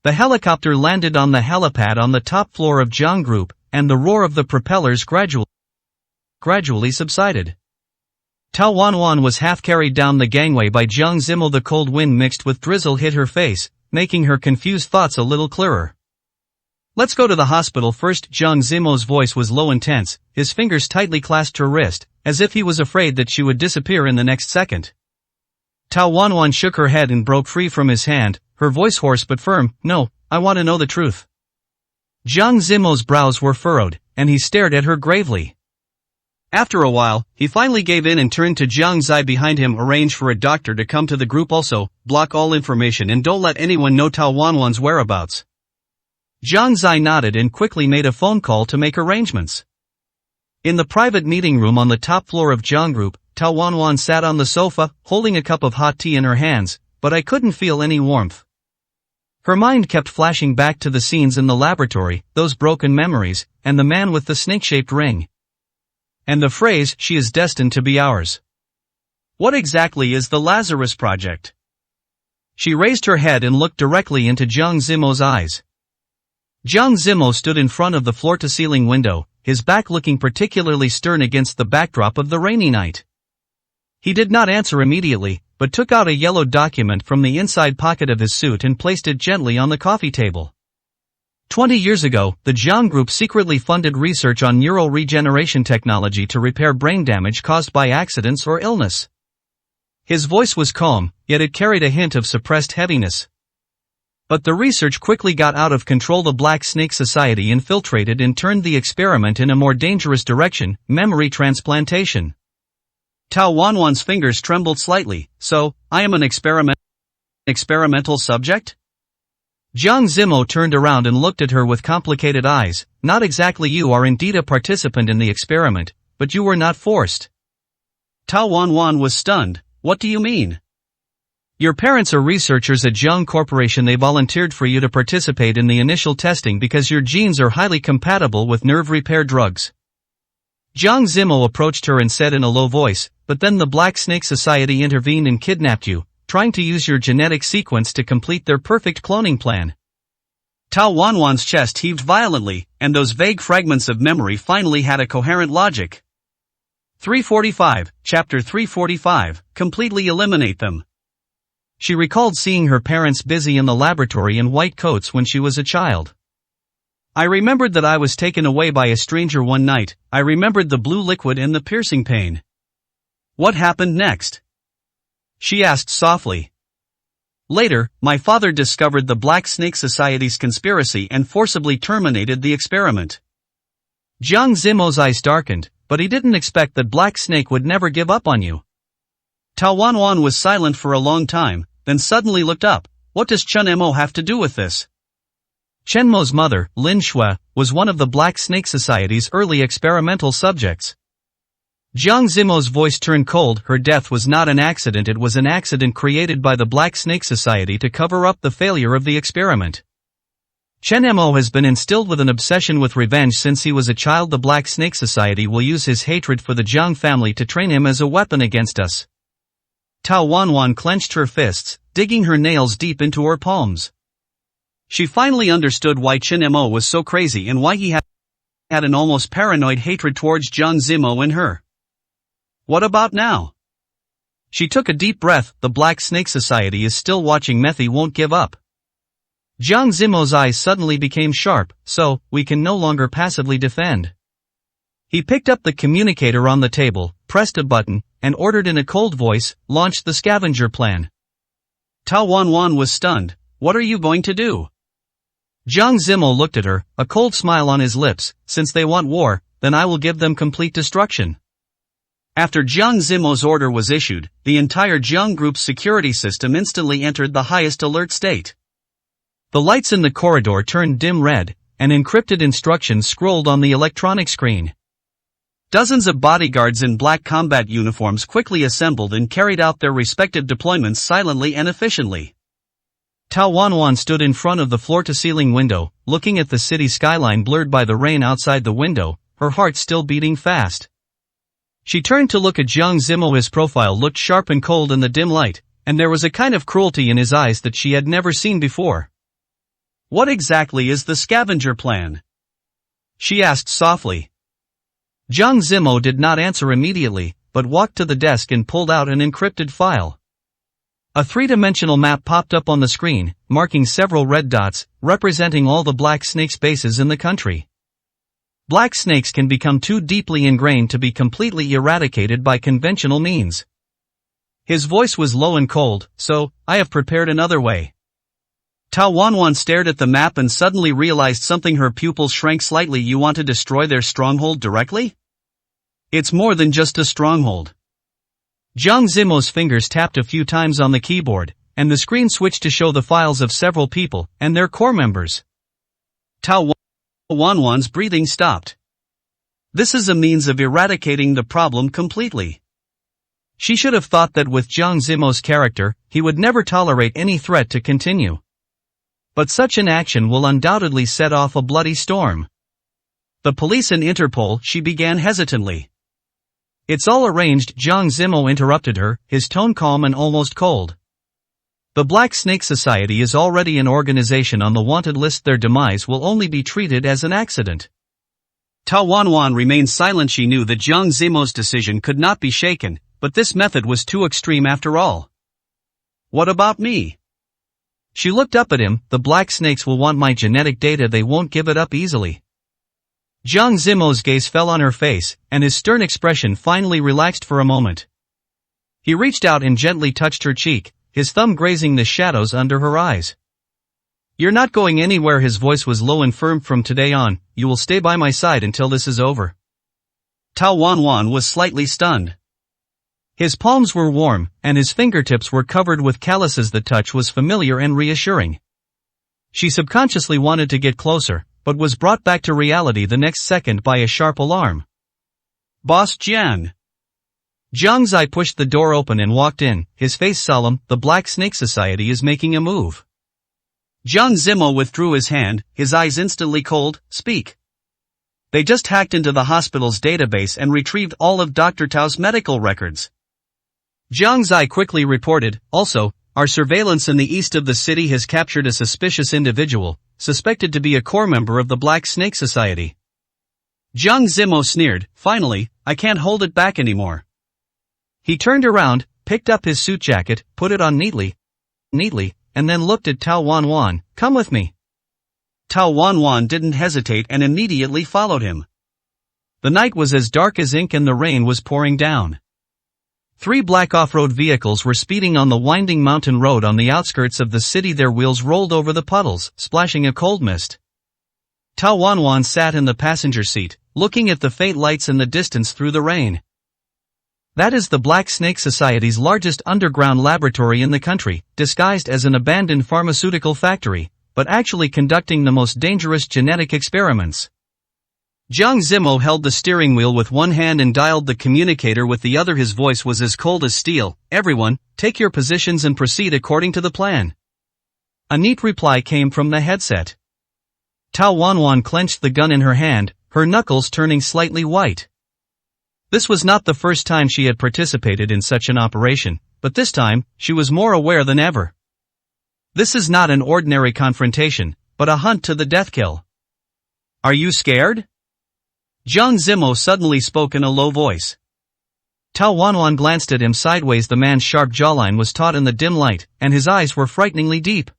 The helicopter landed on the helipad on the top floor of Jiang Group, and the roar of the propellers gradually subsided. Tao Wanwan was half carried down the gangway by Jiang Zimo. The cold wind mixed with drizzle hit her face, making her confused thoughts a little clearer. "Let's go to the hospital first." Jiang Zimo's voice was low and tense, his fingers tightly clasped her wrist, as if he was afraid that she would disappear in the next second. Tao Wanwan shook her head and broke free from his hand, her voice hoarse but firm, "No, I want to know the truth." Jiang Zimo's brows were furrowed, and he stared at her gravely. After a while, he finally gave in and turned to Jiang Zai behind him. "Arrange for a doctor to come to the group. Also, block all information and don't let anyone know Tao Wanwan's whereabouts." Jiang Zai nodded and quickly made a phone call to make arrangements. In the private meeting room on the top floor of Jiang Group, Tao Wanwan sat on the sofa, holding a cup of hot tea in her hands, but I couldn't feel any warmth. Her mind kept flashing back to the scenes in the laboratory, those broken memories, and the man with the snake-shaped ring. And the phrase, "She is destined to be ours." What exactly is the Lazarus Project? She raised her head and looked directly into Jiang Zimo's eyes. Jiang Zimo stood in front of the floor-to-ceiling window, his back looking particularly stern against the backdrop of the rainy night. He did not answer immediately, but took out a yellow document from the inside pocket of his suit and placed it gently on the coffee table. 20 years ago, the Jiang Group secretly funded research on neural regeneration technology to repair brain damage caused by accidents or illness. His voice was calm, yet it carried a hint of suppressed heaviness. But the research quickly got out of control. The Black Snake Society infiltrated and turned the experiment in a more dangerous direction, memory transplantation. Tao Wanwan's fingers trembled slightly. "So, I am an experimental subject?" Jiang Zimo turned around and looked at her with complicated eyes. Not exactly, you are indeed a participant in the experiment, but you were not forced. Tao Wanwan was stunned. What do you mean? Your parents are researchers at Jiang Corporation. They volunteered for you to participate in the initial testing because your genes are highly compatible with nerve repair drugs. Jiang Zimo approached her and said in a low voice, but then the Black Snake Society intervened and kidnapped you, trying to use your genetic sequence to complete their perfect cloning plan. Tao Wanwan's chest heaved violently, and those vague fragments of memory finally had a coherent logic. 345, Chapter 345, completely eliminate them. She recalled seeing her parents busy in the laboratory in white coats when she was a child. I remembered that I was taken away by a stranger one night. I remembered the blue liquid and the piercing pain. What happened next? She asked softly. Later, my father discovered the Black Snake Society's conspiracy and forcibly terminated the experiment. Jiang Zimo's eyes darkened, but he didn't expect that Black Snake would never give up on you. Tao Wanwan was silent for a long time, then suddenly looked up. What does Chen Mo have to do with this? Chen Mo's mother, Lin Shui, was one of the Black Snake Society's early experimental subjects. Jiang Zimo's voice turned cold. Her death was not an accident. It was an accident created by the Black Snake Society to cover up the failure of the experiment. Chen Mo has been instilled with an obsession with revenge since he was a child. The Black Snake Society will use his hatred for the Jiang family to train him as a weapon against us. Tao Wanwan clenched her fists, digging her nails deep into her palms. She finally understood why Chen Mo was so crazy and why he had an almost paranoid hatred towards Jiang Zimo and her. What about now? She took a deep breath. The Black Snake Society is still watching. Methy won't give up. Jiang Zimo's eyes suddenly became sharp, so, we can no longer passively defend. He picked up the communicator on the table, pressed a button, and ordered in a cold voice, launched the scavenger plan. Tao Wanwan was stunned. What are you going to do? Jiang Zimo looked at her, a cold smile on his lips. Since they want war, then I will give them complete destruction. After Jiang Zimo's order was issued, the entire Jiang Group's security system instantly entered the highest alert state. The lights in the corridor turned dim red, and encrypted instructions scrolled on the electronic screen. Dozens of bodyguards in black combat uniforms quickly assembled and carried out their respective deployments silently and efficiently. Tao Wanwan stood in front of the floor-to-ceiling window, looking at the city skyline blurred by the rain outside the window, her heart still beating fast. She turned to look at Jiang Zimo. His profile looked sharp and cold in the dim light, and there was a kind of cruelty in his eyes that she had never seen before. What exactly is the scavenger plan? She asked softly. Jiang Zimo did not answer immediately, but walked to the desk and pulled out an encrypted file. A three-dimensional map popped up on the screen, marking several red dots, representing all the black snakes bases in the country. Black snakes can become too deeply ingrained to be completely eradicated by conventional means. His voice was low and cold, so, I have prepared another way. Tao Wanwan stared at the map and suddenly realized something. Her pupils shrank slightly. You want to destroy their stronghold directly? It's more than just a stronghold. Jiang Zimo's fingers tapped a few times on the keyboard, and the screen switched to show the files of several people and their core members. Tao Wanwan's breathing stopped. This is a means of eradicating the problem completely. She should have thought that with Jiang Zimo's character, he would never tolerate any threat to continue. But such an action will undoubtedly set off a bloody storm. The police and Interpol, she began hesitantly. It's all arranged, Jiang Zimo interrupted her, his tone calm and almost cold. The Black Snake Society is already an organization on the wanted list. Their demise will only be treated as an accident. Tao Wanwan remained silent. She knew that Jiang Zimo's decision could not be shaken, but this method was too extreme after all. What about me? She looked up at him. The black snakes will want my genetic data. They won't give it up easily. Jiang Zimo's gaze fell on her face, and his stern expression finally relaxed for a moment. He reached out and gently touched her cheek, his thumb grazing the shadows under her eyes. You're not going anywhere. His voice was low and firm. From today on, you will stay by my side until this is over. Tao Wanwan was slightly stunned. His palms were warm, and his fingertips were covered with calluses. The touch was familiar and reassuring. She subconsciously wanted to get closer, but was brought back to reality the next second by a sharp alarm. Boss Jian. Jiang Zai pushed the door open and walked in, his face solemn. The Black Snake Society is making a move. Jiang Zimo withdrew his hand, his eyes instantly cold. Speak. They just hacked into the hospital's database and retrieved all of Dr. Tao's medical records. Jiang Zai quickly reported, also, our surveillance in the east of the city has captured a suspicious individual, suspected to be a core member of the Black Snake Society. Jiang Zimo sneered, finally, I can't hold it back anymore. He turned around, picked up his suit jacket, put it on neatly, and then looked at Tao Wanwan. Come with me. Tao Wanwan didn't hesitate and immediately followed him. The night was as dark as ink and the rain was pouring down. 3 black off-road vehicles were speeding on the winding mountain road on the outskirts of the city. Their wheels rolled over the puddles, splashing a cold mist. Tao Wanwan sat in the passenger seat, looking at the faint lights in the distance through the rain. That is the Black Snake Society's largest underground laboratory in the country, disguised as an abandoned pharmaceutical factory, but actually conducting the most dangerous genetic experiments. Jiang Zimo held the steering wheel with one hand and dialed the communicator with the other. His voice was as cold as steel. Everyone, take your positions and proceed according to the plan. A neat reply came from the headset. Tao Wanwan clenched the gun in her hand, her knuckles turning slightly white. This was not the first time she had participated in such an operation, but this time, she was more aware than ever. This is not an ordinary confrontation, but a hunt to the death kill. Are you scared? Jiang Zimo suddenly spoke in a low voice. Tao Wanwan glanced at him sideways. The man's sharp jawline was taut in the dim light, and his eyes were frighteningly deep.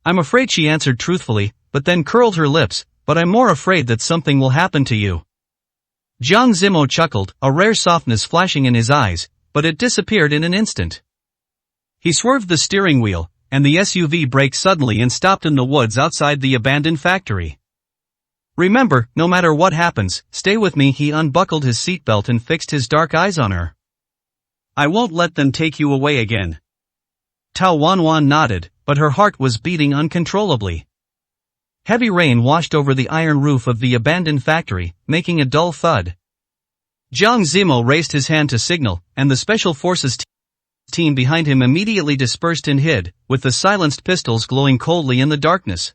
I'm afraid, she answered truthfully, but then curled her lips, but I'm more afraid that something will happen to you. Jiang Zimo chuckled, a rare softness flashing in his eyes, but it disappeared in an instant. He swerved the steering wheel, and the SUV braked suddenly and stopped in the woods outside the abandoned factory. Remember, no matter what happens, stay with me. He unbuckled his seatbelt and fixed his dark eyes on her. I won't let them take you away again. Tao Wanwan nodded, but her heart was beating uncontrollably. Heavy rain washed over the iron roof of the abandoned factory, making a dull thud. Jiang Zimo raised his hand to signal, and the Special Forces team behind him immediately dispersed and hid, with the silenced pistols glowing coldly in the darkness.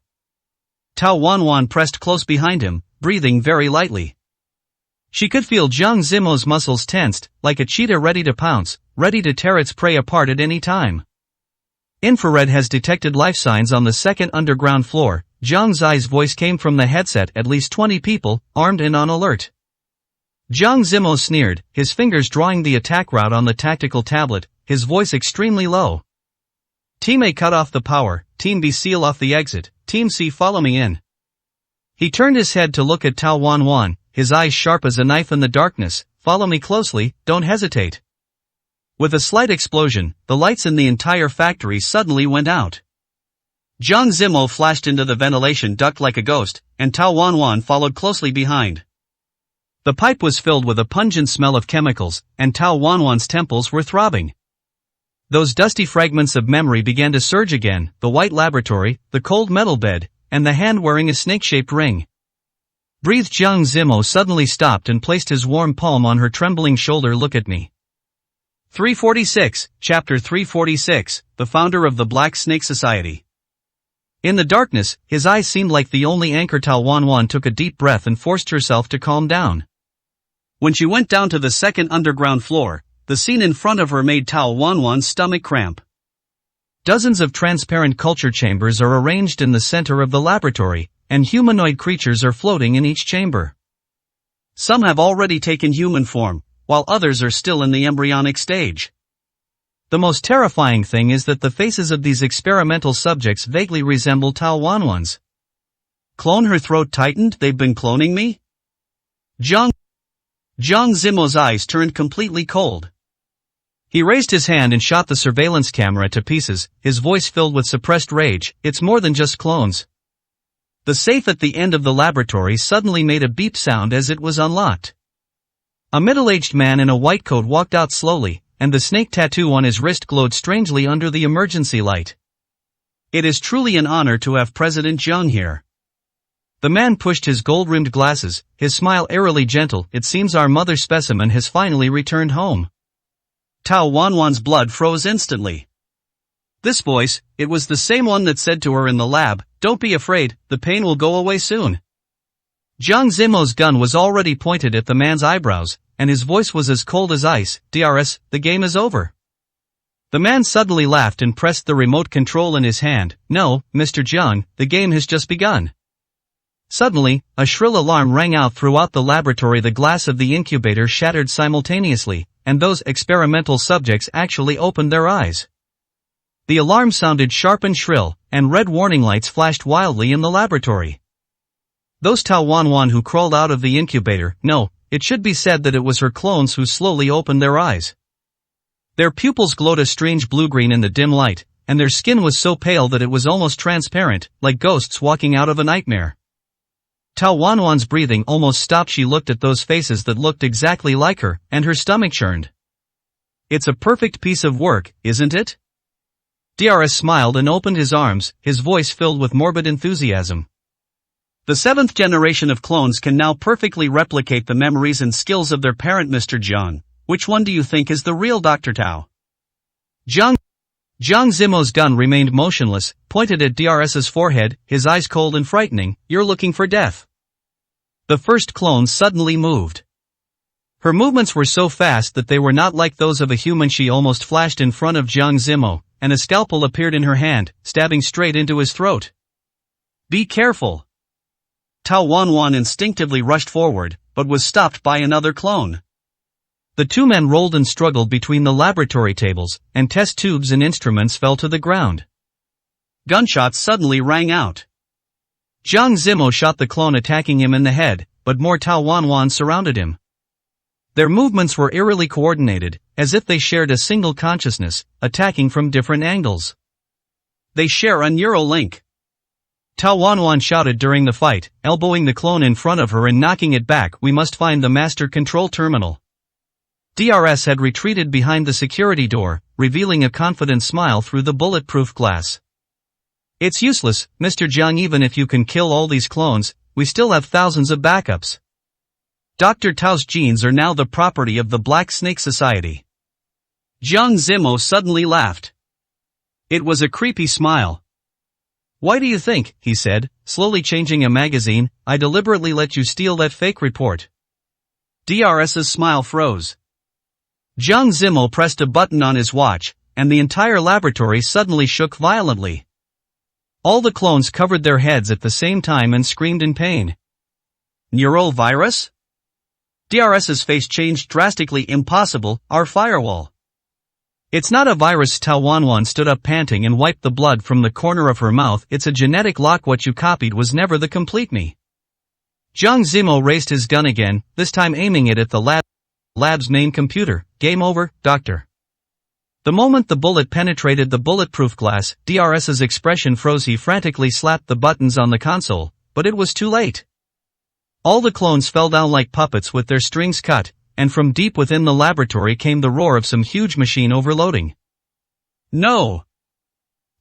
Tao Wanwan pressed close behind him, breathing very lightly. She could feel Jiang Zimo's muscles tensed, like a cheetah ready to pounce, ready to tear its prey apart at any time. Infrared has detected life signs on the second underground floor. Jiang Zai's voice came from the headset. At least 20 people, armed and on alert. Jiang Zimo sneered, his fingers drawing the attack route on the tactical tablet, his voice extremely low. Team A, cut off the power. Team B, seal off the exit. Team C, follow me in. He turned his head to look at Tao Wanwan, his eyes sharp as a knife in the darkness. Follow me closely, don't hesitate. With a slight explosion, the lights in the entire factory suddenly went out. Jiang Zimo flashed into the ventilation duct like a ghost, and Tao Wanwan followed closely behind. The pipe was filled with a pungent smell of chemicals, and Tao Wanwan's temples were throbbing. Those dusty fragments of memory began to surge again, the white laboratory, the cold metal bed, and the hand wearing a snake-shaped ring. Breathe. Jiang Zimo suddenly stopped and placed his warm palm on her trembling shoulder. Look at me. 346, Chapter 346, the founder of the Black Snake Society. In the darkness, his eyes seemed like the only anchor. Tao Wanwan took a deep breath and forced herself to calm down. When she went down to the second underground floor, the scene in front of her made Tao Wanwan's stomach cramp. Dozens of transparent culture chambers are arranged in the center of the laboratory, and humanoid creatures are floating in each chamber. Some have already taken human form, while others are still in the embryonic stage. The most terrifying thing is that the faces of these experimental subjects vaguely resemble Tao Wanwan's. Clone? Her throat tightened. They've been cloning me? Jiang Zimo's eyes turned completely cold. He raised his hand and shot the surveillance camera to pieces, his voice filled with suppressed rage. It's more than just clones. The safe at the end of the laboratory suddenly made a beep sound as it was unlocked. A middle-aged man in a white coat walked out slowly, and the snake tattoo on his wrist glowed strangely under the emergency light. It is truly an honor to have President Zhang here. The man pushed his gold-rimmed glasses, his smile eerily gentle. It seems our mother specimen has finally returned home. Tao Wanwan's blood froze instantly. This voice, it was the same one that said to her in the lab, "Don't be afraid, the pain will go away soon." Jiang Zimo's gun was already pointed at the man's eyebrows, and his voice was as cold as ice. "DRS, the game is over." The man suddenly laughed and pressed the remote control in his hand. "No, Mr. Jiang, the game has just begun." Suddenly, a shrill alarm rang out throughout the laboratory. The glass of the incubator shattered simultaneously, and those experimental subjects actually opened their eyes. The alarm sounded sharp and shrill, and red warning lights flashed wildly in the laboratory. Those Tao Wanwan who crawled out of the incubator, no, it should be said that it was her clones who slowly opened their eyes. Their pupils glowed a strange blue-green in the dim light, and their skin was so pale that it was almost transparent, like ghosts walking out of a nightmare. Tao Wanwan's breathing almost stopped. She looked at those faces that looked exactly like her, and her stomach churned. "It's a perfect piece of work, isn't it?" DRS smiled and opened his arms, his voice filled with morbid enthusiasm. "The 7th generation of clones can now perfectly replicate the memories and skills of their parent Mr. Jiang. Which one do you think is the real Dr. Tao?" Jiang Zimo's gun remained motionless, pointed at DRS's forehead, his eyes cold and frightening. "You're looking for death." The first clone suddenly moved. Her movements were so fast that they were not like those of a human. She almost flashed in front of Jiang Zimo, and a scalpel appeared in her hand, stabbing straight into his throat. "Be careful!" Tao Wanwan instinctively rushed forward, but was stopped by another clone. The two men rolled and struggled between the laboratory tables, and test tubes and instruments fell to the ground. Gunshots suddenly rang out. Jiang Zimo shot the clone attacking him in the head, but more Tao Wanwan surrounded him. Their movements were eerily coordinated, as if they shared a single consciousness, attacking from different angles. "They share a neural link." Tao Wanwan shouted during the fight, elbowing the clone in front of her and knocking it back. "We must find the master control terminal." DRS had retreated behind the security door, revealing a confident smile through the bulletproof glass. "It's useless, Mr. Jiang. Even if you can kill all these clones, we still have thousands of backups. Dr. Tao's genes are now the property of the Black Snake Society." Jiang Zimo suddenly laughed. It was a creepy smile. "Why do you think," he said, slowly changing a magazine, "I deliberately let you steal that fake report?" DRS's smile froze. Jiang Zimo pressed a button on his watch, and the entire laboratory suddenly shook violently. All the clones covered their heads at the same time and screamed in pain. "Neural virus?" DRS's face changed drastically. "Impossible, our firewall." "It's not a virus." Tao Wanwan stood up panting and wiped the blood from the corner of her mouth. "It's a genetic lock. What you copied was never the complete me." Jiang Zimo raised his gun again, this time aiming it at the lab's main computer. "Game over, Doctor." The moment the bullet penetrated the bulletproof glass, DRS's expression froze. He frantically slapped the buttons on the console, but it was too late. All the clones fell down like puppets with their strings cut, and from deep within the laboratory came the roar of some huge machine overloading. "No!"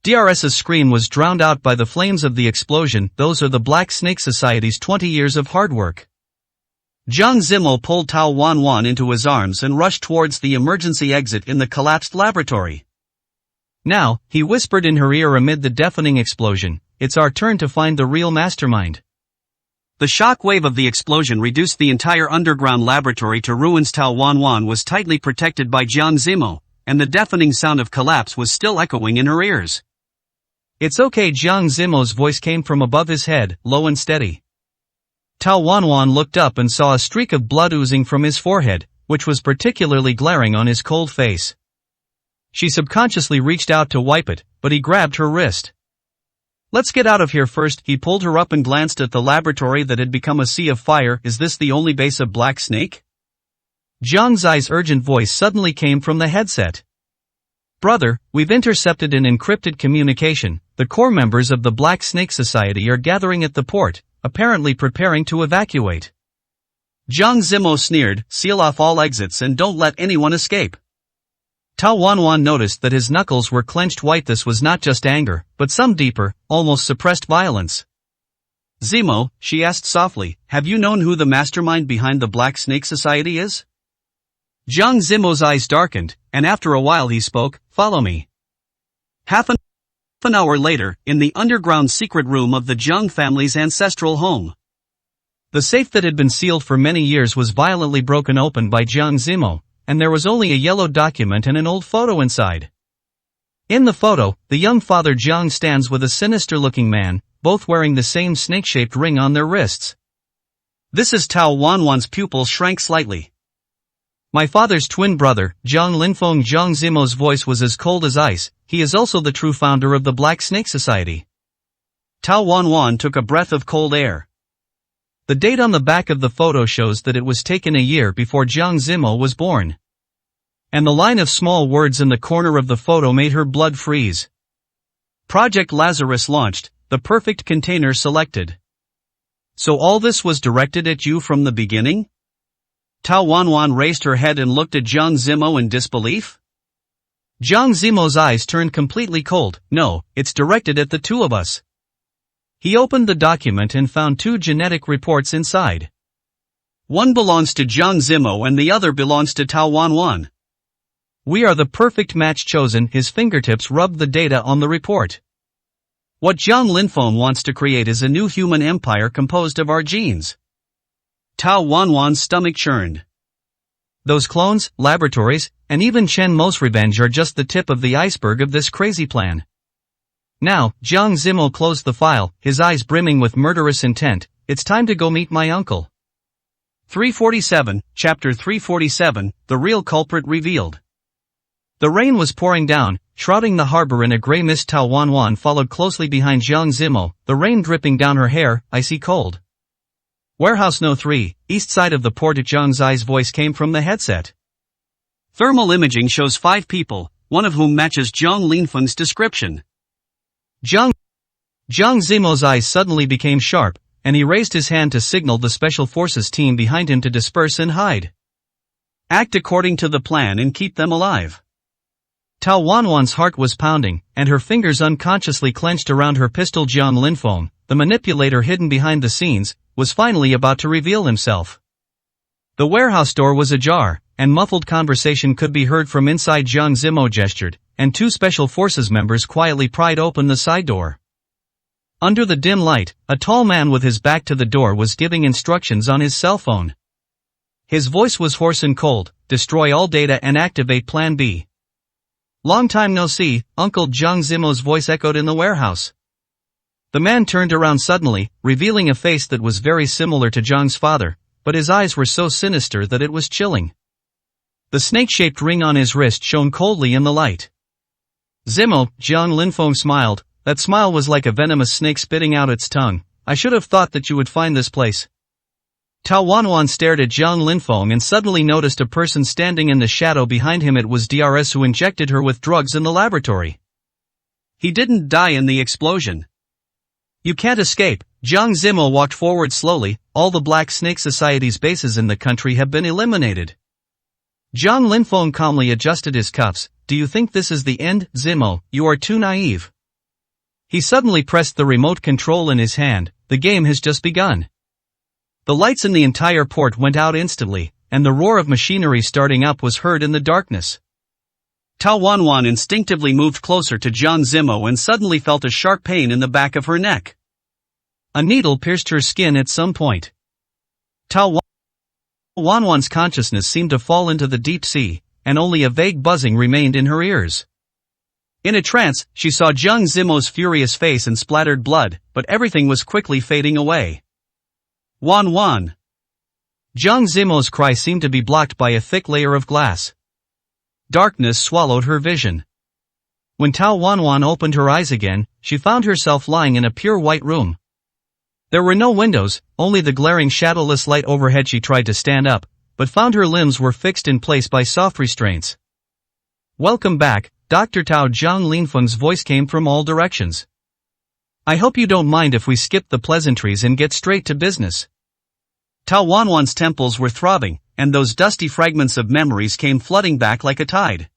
DRS's scream was drowned out by the flames of the explosion. "Those are the Black Snake Society's 20 years of hard work." Jiang Zimo pulled Tao Wanwan into his arms and rushed towards the emergency exit in the collapsed laboratory. "Now," he whispered in her ear amid the deafening explosion, "it's our turn to find the real mastermind." The shock wave of the explosion reduced the entire underground laboratory to ruins. Tao Wanwan was tightly protected by Jiang Zimo, and the deafening sound of collapse was still echoing in her ears. "It's okay." Jiang Zimo's voice came from above his head, low and steady. Tao Wanwan looked up and saw a streak of blood oozing from his forehead, which was particularly glaring on his cold face. She subconsciously reached out to wipe it, but he grabbed her wrist. "Let's get out of here first." He pulled her up and glanced at the laboratory that had become a sea of fire. "Is this the only base of Black Snake?" Jiang Zai's urgent voice suddenly came from the headset. "Brother, we've intercepted an encrypted communication. The core members of the Black Snake Society are gathering at the port, apparently preparing to evacuate." Jiang Zimo sneered, "Seal off all exits and don't let anyone escape." Tao Wanwan noticed that his knuckles were clenched white. This was not just anger, but some deeper, almost suppressed violence. Zemo, she asked softly, have you known who the mastermind behind the Black Snake Society is? Jiang Zemo's eyes darkened, and after a while he spoke, follow me. Half an hour later, in the underground secret room of the Jiang family's ancestral home. The safe that had been sealed for many years was violently broken open by Jiang Zemo, and there was only a yellow document and an old photo inside. In the photo, the young father Jiang stands with a sinister-looking man, both wearing the same snake-shaped ring on their wrists. This is Tao Wanwan's pupil shrank slightly. My father's twin brother, Jiang Linfeng. Jiang Zemo's voice was as cold as ice. He is also the true founder of the Black Snake Society. Tao Wanwan took a breath of cold air. The date on the back of the photo shows that it was taken a year before Jiang Zemo was born. And the line of small words in the corner of the photo made her blood freeze. Project Lazarus launched, the perfect container selected. So all this was directed at you from the beginning? Tao Wanwan raised her head and looked at Jiang Zemo in disbelief. Jiang Zemo's eyes turned completely cold. No, it's directed at the two of us. He opened the document and found 2 genetic reports inside. One belongs to Jiang Zemo and the other belongs to Tao Wanwan. We are the perfect match chosen. His fingertips rubbed the data on the report. What Jiang Linfeng wants to create is a new human empire composed of our genes. Tao Wanwan's stomach churned. Those clones, laboratories, and even Chen Mo's revenge are just the tip of the iceberg of this crazy plan. Now, Jiang Zemo closed the file, his eyes brimming with murderous intent. It's time to go meet my uncle. 347, Chapter 347, The Real Culprit Revealed. The rain was pouring down, shrouding the harbor in a gray mist. Tao Wanwan followed closely behind Jiang Zemo, the rain dripping down her hair, icy cold. Warehouse No. 3, east side of the port. Jiang's eyes voice came from the headset. Thermal imaging shows 5 people, one of whom matches Jiang Linfeng's description. Jiang Zemo's eyes suddenly became sharp, and he raised his hand to signal the Special Forces team behind him to disperse and hide. Act according to the plan and keep them alive. Tao Wanwan's heart was pounding, and her fingers unconsciously clenched around her pistol. Jiang Linfeng, the manipulator hidden behind the scenes, was finally about to reveal himself. The warehouse door was ajar, and muffled conversation could be heard from inside. Jiang Zemo gestured, and 2 Special Forces members quietly pried open the side door. Under the dim light, a tall man with his back to the door was giving instructions on his cell phone. His voice was hoarse and cold. Destroy all data and activate Plan B. Long time no see, Uncle. Jiang Zemo's voice echoed in the warehouse. The man turned around suddenly, revealing a face that was very similar to Jiang's father, but his eyes were so sinister that it was chilling. The snake-shaped ring on his wrist shone coldly in the light. Zemo, Jiang Linfeng smiled. That smile was like a venomous snake spitting out its tongue. I should have thought that you would find this place. Tao Wanwan stared at Jiang Linfeng and suddenly noticed a person standing in the shadow behind him. It was DRS who injected her with drugs in the laboratory. He didn't die in the explosion. You can't escape. Jiang Zemo walked forward slowly. All the Black Snake Society's bases in the country have been eliminated. Jiang Linfeng calmly adjusted his cuffs. Do you think this is the end? Zemo, you are too naive. He suddenly pressed the remote control in his hand. The game has just begun. The lights in the entire port went out instantly, and the roar of machinery starting up was heard in the darkness. Tao Wanwan instinctively moved closer to Jiang Zemo and suddenly felt a sharp pain in the back of her neck. A needle pierced her skin at some point. Tao Wanwan's consciousness seemed to fall into the deep sea, and only a vague buzzing remained in her ears. In a trance, she saw Jiang Zemo's furious face and splattered blood, but everything was quickly fading away. Wanwan! Jiang Zemo's cry seemed to be blocked by a thick layer of glass. Darkness swallowed her vision. When Tao Wanwan opened her eyes again, she found herself lying in a pure white room. There were no windows, only the glaring shadowless light overhead. She tried to stand up, but found her limbs were fixed in place by soft restraints. Welcome back, Dr. Tao. Jiang Linfeng's voice came from all directions. I hope you don't mind if we skip the pleasantries and get straight to business. Tao Wanwan's temples were throbbing, and those dusty fragments of memories came flooding back like a tide.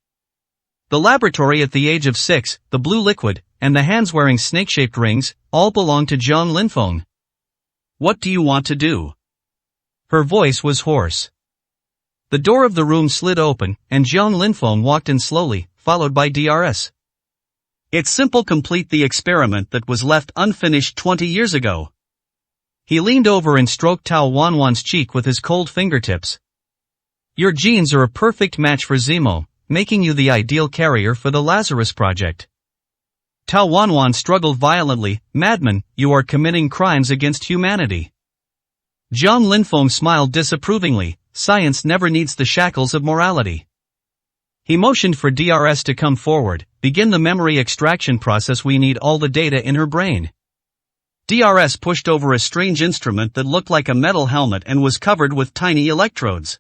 The laboratory at the age of 6, the blue liquid, and the hands wearing snake-shaped rings, all belonged to Zhang Linfeng. What do you want to do? Her voice was hoarse. The door of the room slid open, and Zhang Linfeng walked in slowly, followed by DRS. It's simple. Complete the experiment that was left unfinished 20 years ago. He leaned over and stroked Tao Wanwan's cheek with his cold fingertips. Your genes are a perfect match for Zemo, making you the ideal carrier for the Lazarus Project. Tao Wanwan struggled violently. Madman, you are committing crimes against humanity. Zhang Linfeng smiled disapprovingly. Science never needs the shackles of morality. He motioned for DRS to come forward. Begin the memory extraction process. We need all the data in her brain. DRS pushed over a strange instrument that looked like a metal helmet and was covered with tiny electrodes.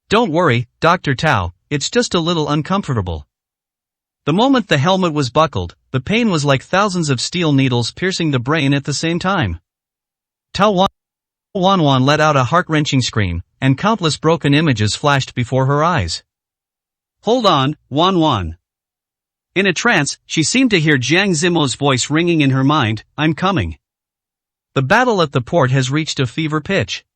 Don't worry, Dr. Tao, it's just a little uncomfortable. The moment the helmet was buckled, the pain was like thousands of steel needles piercing the brain at the same time. Tao Wanwan let out a heart-wrenching scream, and countless broken images flashed before her eyes. Hold on, Wanwan. In a trance, she seemed to hear Jiang Zemo's voice ringing in her mind, I'm coming. The battle at the port has reached a fever pitch.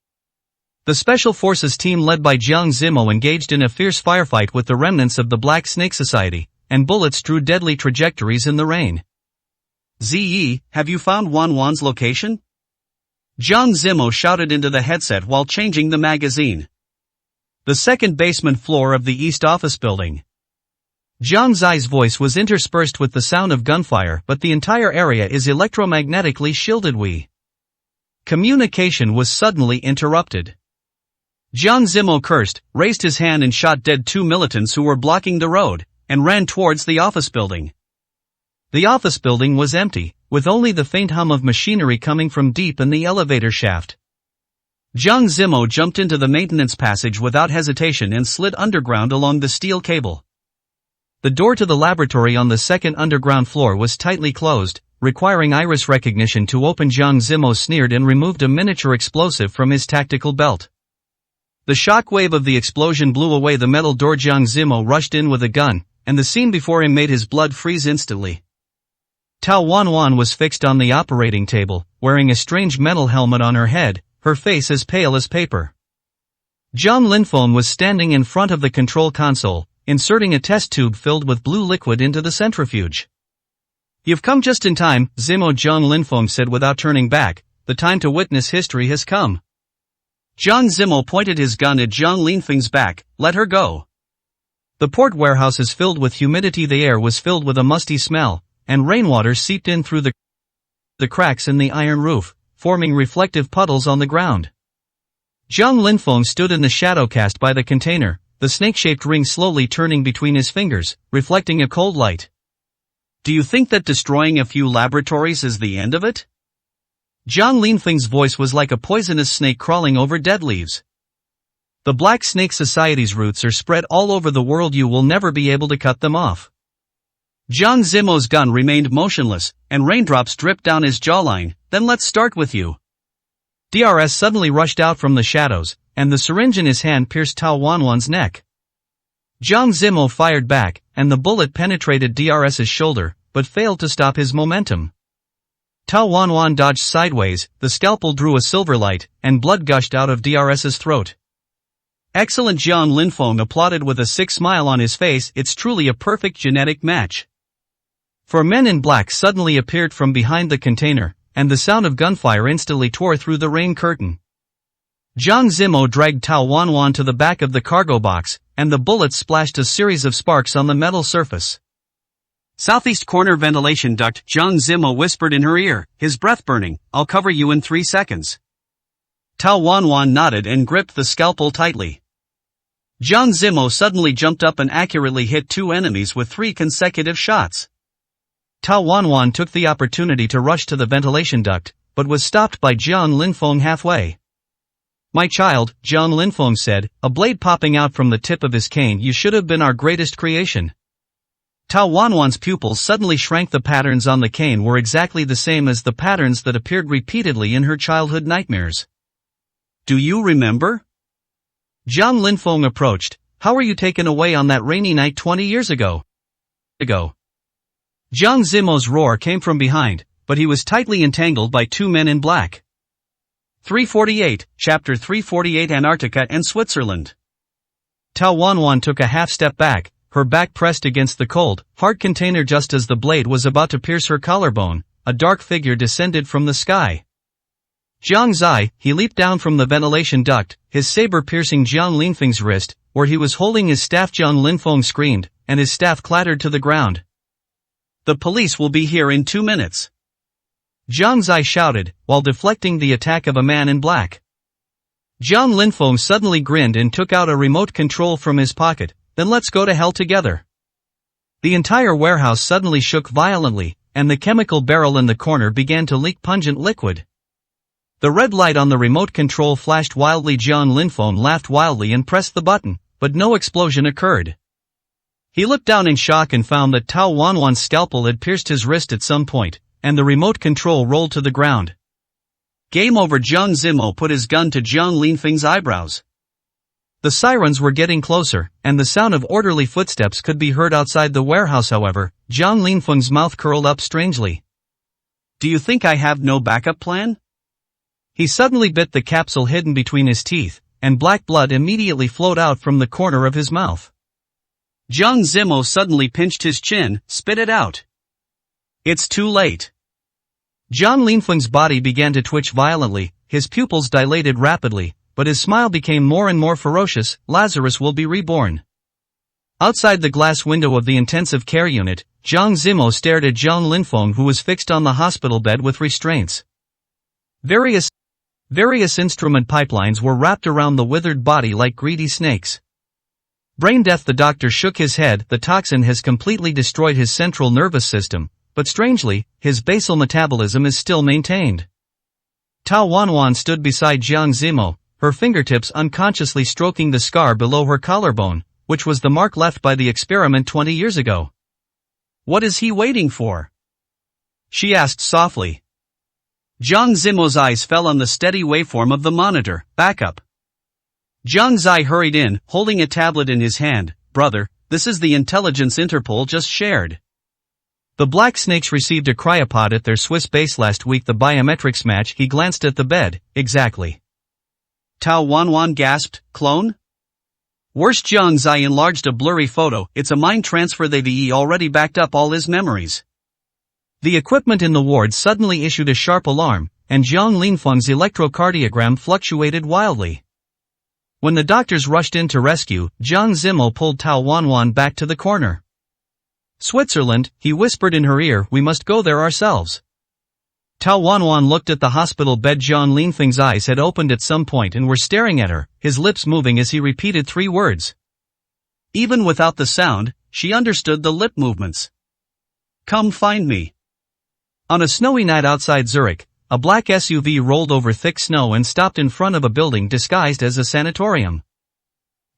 The Special Forces team led by Jiang Zemo engaged in a fierce firefight with the remnants of the Black Snake Society, and bullets drew deadly trajectories in the rain. Ziyi, have you found Wanwan's location? Jiang Zemo shouted into the headset while changing the magazine. The second basement floor of the East Office building. Jiang Zi's voice was interspersed with the sound of gunfire, but the entire area is electromagnetically shielded. Communication was suddenly interrupted. Jiang Zemo cursed, raised his hand and shot dead 2 militants who were blocking the road, and ran towards the office building. The office building was empty, with only the faint hum of machinery coming from deep in the elevator shaft. Jiang Zemo jumped into the maintenance passage without hesitation and slid underground along the steel cable. The door to the laboratory on the second underground floor was tightly closed, requiring iris recognition to open. Jiang Zemo sneered and removed a miniature explosive from his tactical belt. The shockwave of the explosion blew away the metal door. Jiang Zemo rushed in with a gun, and the scene before him made his blood freeze instantly. Tao Wanwan was fixed on the operating table, wearing a strange metal helmet on her head, her face as pale as paper. Zhang Linfeng was standing in front of the control console, inserting a test tube filled with blue liquid into the centrifuge. You've come just in time, Zemo. Zhang Linfeng said without turning back, the time to witness history has come. Jiang Zemo pointed his gun at Zhang Linfeng's back, let her go. The port warehouse is filled with humidity. The air was filled with a musty smell, and rainwater seeped in through the cracks in the iron roof, forming reflective puddles on the ground. Zhang Linfeng stood in the shadow cast by the container, the snake-shaped ring slowly turning between his fingers, reflecting a cold light. Do you think that destroying a few laboratories is the end of it? Zhang Linfeng's voice was like a poisonous snake crawling over dead leaves. The Black Snake Society's roots are spread all over the world. You will never be able to cut them off. Jiang Zemo's gun remained motionless, and raindrops dripped down his jawline. Then let's start with you. DRS suddenly rushed out from the shadows, and the syringe in his hand pierced Tao Wanwan's neck. Jiang Zemo fired back, and the bullet penetrated DRS's shoulder, but failed to stop his momentum. Tao Wanwan dodged sideways, the scalpel drew a silver light, and blood gushed out of DRS's throat. Excellent, Jiang Linfeng applauded with a sick smile on his face. It's truly a perfect genetic match. 4 men in black suddenly appeared from behind the container, and the sound of gunfire instantly tore through the rain curtain. Jiang Zemo dragged Tao Wanwan to the back of the cargo box, and the bullets splashed a series of sparks on the metal surface. Southeast corner ventilation duct, Jiang Zemo whispered in her ear, his breath burning, I'll cover you in 3 seconds. Tao Wanwan nodded and gripped the scalpel tightly. Jiang Zemo suddenly jumped up and accurately hit 2 enemies with 3 consecutive shots. Tao Wanwan took the opportunity to rush to the ventilation duct, but was stopped by Jiang Linfeng halfway. My child, Jiang Linfeng said, a blade popping out from the tip of his cane. You should have been our greatest creation. Tao Wanwan's pupils suddenly shrank. The patterns on the cane were exactly the same as the patterns that appeared repeatedly in her childhood nightmares. Do you remember? Jiang Linfeng approached. How were you taken away on that rainy night 20 years ago? ago. Jiang Zimo's roar came from behind, but he was tightly entangled by two men in black. 348, Chapter 348 Antarctica and Switzerland. Tao Wanwan took a half-step back, her back pressed against the cold, hard container just as the blade was about to pierce her collarbone. A dark figure descended from the sky. Jiang Zai, he leaped down from the ventilation duct, his saber piercing Jiang Linfeng's wrist, where he was holding his staff. Jiang Linfeng screamed, and his staff clattered to the ground. The police will be here in 2 minutes. Jiang Zai shouted, while deflecting the attack of a man in black. Jiang Linfeng suddenly grinned and took out a remote control from his pocket. Then let's go to hell together. The entire warehouse suddenly shook violently, and the chemical barrel in the corner began to leak pungent liquid. The red light on the remote control flashed wildly. Jiang Linfeng laughed wildly and pressed the button, but no explosion occurred. He looked down in shock and found that Tao Wanwan's scalpel had pierced his wrist at some point, and the remote control rolled to the ground. Game over. Jiang Zimo put his gun to Jiang Linfeng's eyebrows. The sirens were getting closer, and the sound of orderly footsteps could be heard outside the warehouse. However, Jiang Linfeng's mouth curled up strangely. Do you think I have no backup plan? He suddenly bit the capsule hidden between his teeth, and black blood immediately flowed out from the corner of his mouth. Jiang Zimo suddenly pinched his chin, spit it out. It's too late. Jiang Linfeng's body began to twitch violently, his pupils dilated rapidly, but his smile became more and more ferocious. Lazarus will be reborn. Outside the glass window of the intensive care unit, Jiang Zimo stared at Jiang Linfeng, who was fixed on the hospital bed with restraints. Various instrument pipelines were wrapped around the withered body like greedy snakes. Brain death. The doctor shook his head. The toxin has completely destroyed his central nervous system, but strangely, his basal metabolism is still maintained. Tao Wanwan stood beside Jiang Zimo, her fingertips unconsciously stroking the scar below her collarbone, which was the mark left by the experiment 20 years ago. What is he waiting for? She asked softly. Jiang Zimo's eyes fell on the steady waveform of the monitor. Backup. Jiang Zai hurried in, holding a tablet in his hand. Brother, this is the intelligence Interpol just shared. The Black Snakes received a cryopod at their Swiss base last week. The biometrics match. He glanced at the bed. Exactly. Tao Wanwan gasped. Clone? Worse. Jiang Zai enlarged a blurry photo. It's a mind transfer. They've already backed up all his memories. The equipment in the ward suddenly issued a sharp alarm, and Jiang Linfeng's electrocardiogram fluctuated wildly. When the doctors rushed in to rescue, Jiang Zimo pulled Tao Wanwan back to the corner. Switzerland, he whispered in her ear, we must go there ourselves. Tao Wanwan looked at the hospital bed. Jiang Linfeng's eyes had opened at some point and were staring at her, his lips moving as he repeated 3 words. Even without the sound, she understood the lip movements. Come find me. On a snowy night outside Zurich, a black SUV rolled over thick snow and stopped in front of a building disguised as a sanatorium.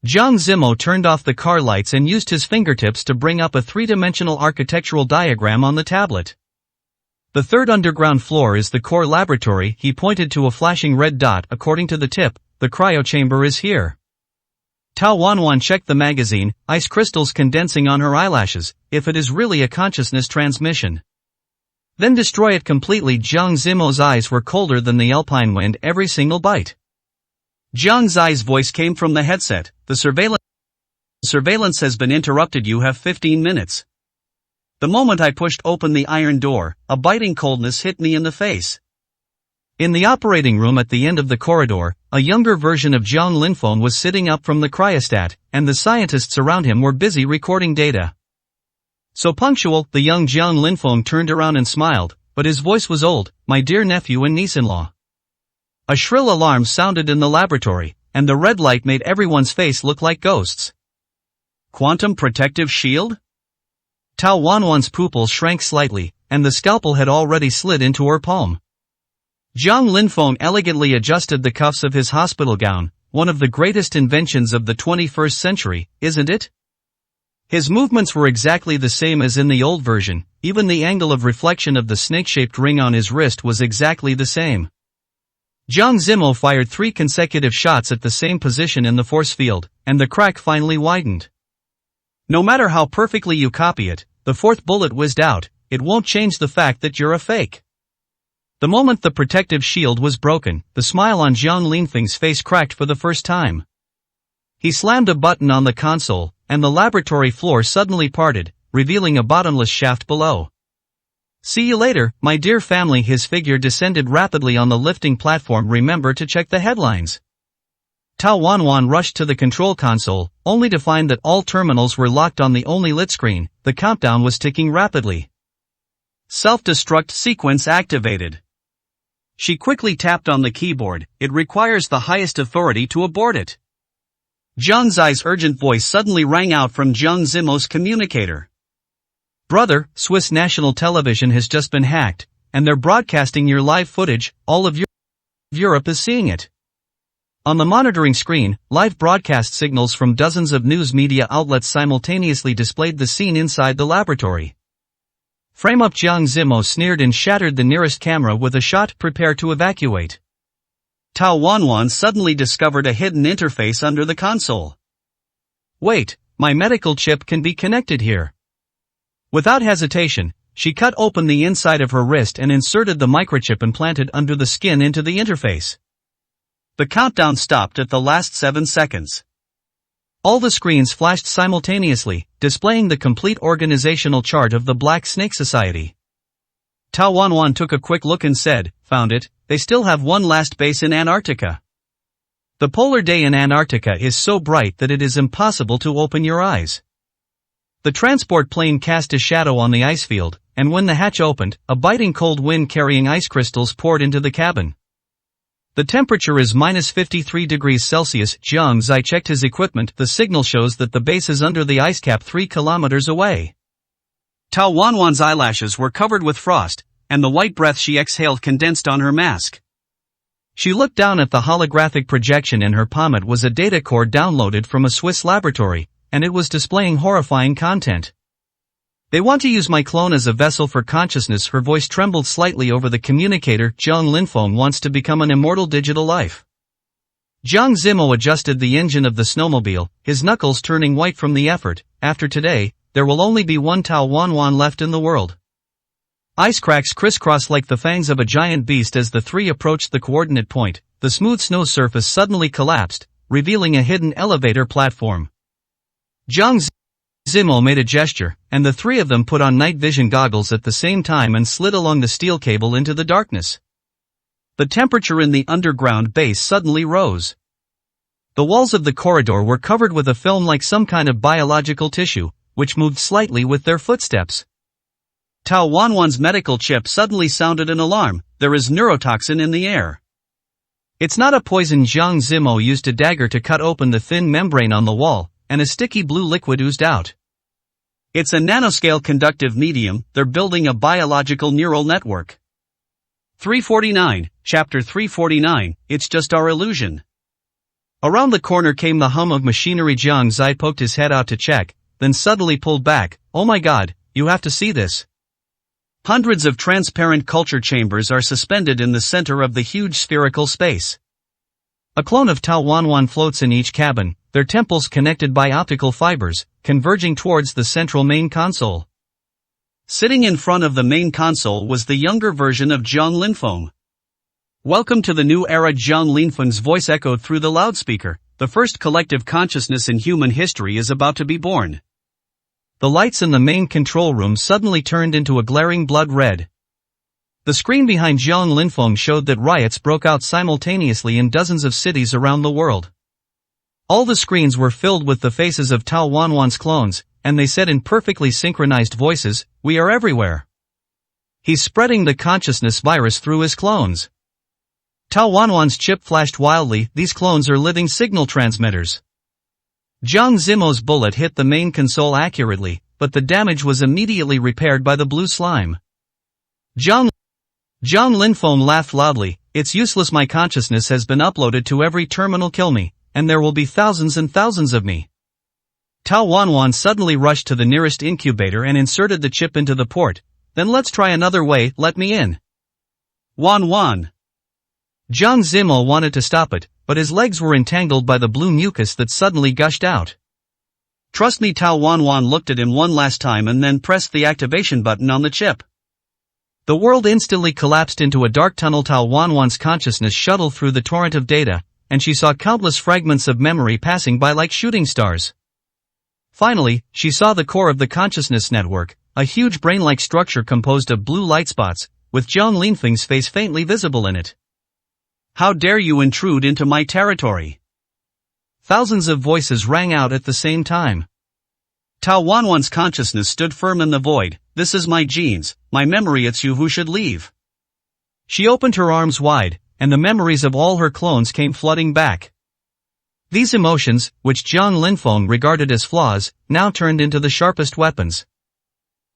Jiang Zimo turned off the car lights and used his fingertips to bring up a 3-dimensional architectural diagram on the tablet. The 3rd underground floor is the core laboratory. He pointed to a flashing red dot. According to the tip, the cryochamber is here. Tao Wanwan checked the magazine, ice crystals condensing on her eyelashes. If it is really a consciousness transmission, then destroy it completely. Jiang Zimo's eyes were colder than the alpine wind every single bite. Jiang Zai's voice came from the headset. The surveillance has been interrupted. You have 15 minutes. The moment I pushed open the iron door, a biting coldness hit me in the face. In the operating room at the end of the corridor, a younger version of Jiang Linfeng was sitting up from the cryostat, and the scientists around him were busy recording data. So punctual. The young Jiang Linfeng turned around and smiled, but his voice was old. My dear nephew and niece-in-law. A shrill alarm sounded in the laboratory, and the red light made everyone's face look like ghosts. Quantum protective shield? Tao Wanwan's pupils shrank slightly, and the scalpel had already slid into her palm. Jiang Linfeng elegantly adjusted the cuffs of his hospital gown, one of the greatest inventions of the 21st century, isn't it? His movements were exactly the same as in the old version. Even the angle of reflection of the snake-shaped ring on his wrist was exactly the same. Jiang Zimo fired 3 consecutive shots at the same position in the force field, and the crack finally widened. No matter how perfectly you copy it, the fourth bullet whizzed out, it won't change the fact that you're a fake. The moment the protective shield was broken, the smile on Zhang Linfeng's face cracked for the first time. He slammed a button on the console, and the laboratory floor suddenly parted, revealing a bottomless shaft below. See you later, my dear family. His figure descended rapidly on the lifting platform. Remember to check the headlines. Tao Wanwan rushed to the control console, only to find that all terminals were locked on the only lit screen. The countdown was ticking rapidly. Self-destruct sequence activated. She quickly tapped on the keyboard. It requires the highest authority to abort it. Zhang Zi's urgent voice suddenly rang out from Zhang Zimo's communicator. Brother, Swiss national television has just been hacked, and they're broadcasting your live footage. All of Europe is seeing it. On the monitoring screen, live broadcast signals from dozens of news media outlets simultaneously displayed the scene inside the laboratory. Frame up. Zhang Zimo sneered and shattered the nearest camera with a shot. Prepare to evacuate. Tao Wanwan suddenly discovered a hidden interface under the console. Wait, my medical chip can be connected here. Without hesitation, she cut open the inside of her wrist and inserted the microchip implanted under the skin into the interface. The countdown stopped at the last 7 seconds. All the screens flashed simultaneously, displaying the complete organizational chart of the Black Snake Society. Tao Wanwan took a quick look and said, "Found it, they still have one last base in Antarctica. The polar day in Antarctica is so bright that it is impossible to open your eyes." The transport plane cast a shadow on the ice field, and when the hatch opened, a biting cold wind carrying ice crystals poured into the cabin. The temperature is minus 53 degrees Celsius. Zhang Zi checked his equipment. The signal shows that the base is under the ice cap 3 kilometers away. Tao Wanwan's eyelashes were covered with frost, and the white breath she exhaled condensed on her mask. She looked down at the holographic projection in her palm. It was a data core downloaded from a Swiss laboratory, and it was displaying horrifying content. They want to use my clone as a vessel for consciousness. Her voice trembled slightly over the communicator. Zhang Linfeng wants to become an immortal digital life. Zhang Zimo adjusted the engine of the snowmobile, his knuckles turning white from the effort. After today, there will only be one Tao Wanwan left in the world. Ice cracks crisscrossed like the fangs of a giant beast as the three approached the coordinate point. The smooth snow surface suddenly collapsed, revealing a hidden elevator platform. Zhang Zimo made a gesture, and the three of them put on night vision goggles at the same time and slid along the steel cable into the darkness. The temperature in the underground base suddenly rose. The walls of the corridor were covered with a film like some kind of biological tissue, which moved slightly with their footsteps. Tao Wanwan's medical chip suddenly sounded an alarm. There is neurotoxin in the air. It's not a poison. Zhang Zimo used a dagger to cut open the thin membrane on the wall, and a sticky blue liquid oozed out. It's a nanoscale conductive medium. They're building a biological neural network. 349, Chapter 349, It's just our illusion. Around the corner came the hum of machinery. Zhang Zi poked his head out to check, then suddenly pulled back. Oh my god, you have to see this. Hundreds of transparent culture chambers are suspended in the center of the huge spherical space. A clone of Tao Wanwan floats in each cabin, their temples connected by optical fibers, converging towards the central main console. Sitting in front of the main console was the younger version of Zhang Linfeng. Welcome to the new era. Zhang Linfeng's voice echoed through the loudspeaker. The first collective consciousness in human history is about to be born. The lights in the main control room suddenly turned into a glaring blood red. The screen behind Zhang Linfeng showed that riots broke out simultaneously in dozens of cities around the world. All the screens were filled with the faces of Tao Wanwan's clones, and they said in perfectly synchronized voices, "We are everywhere." He's spreading the consciousness virus through his clones. Tao Wanwan's chip flashed wildly. These clones are living signal transmitters. Zhang Zimo's bullet hit the main console accurately, but the damage was immediately repaired by the blue slime. Zhang Linfeng laughed loudly. It's useless. My consciousness has been uploaded to every terminal. Kill me, and there will be thousands and thousands of me. Tao Wanwan suddenly rushed to the nearest incubator and inserted the chip into the port. Then let's try another way. Let me in. Wanwan. Zhang Zimo wanted to stop it, but his legs were entangled by the blue mucus that suddenly gushed out. Trust me. Tao Wanwan looked at him one last time and then pressed the activation button on the chip. The world instantly collapsed into a dark tunnel. Tao Wanwan's consciousness shuttled through the torrent of data, and she saw countless fragments of memory passing by like shooting stars. Finally, she saw the core of the consciousness network, a huge brain-like structure composed of blue light spots, with Zhang Linfeng's face faintly visible in it. How dare you intrude into my territory? Thousands of voices rang out at the same time. Tao Wanwan's consciousness stood firm in the void. This is my genes, my memory. It's you who should leave. She opened her arms wide, and the memories of all her clones came flooding back. These emotions, which Zhang Linfeng regarded as flaws, now turned into the sharpest weapons.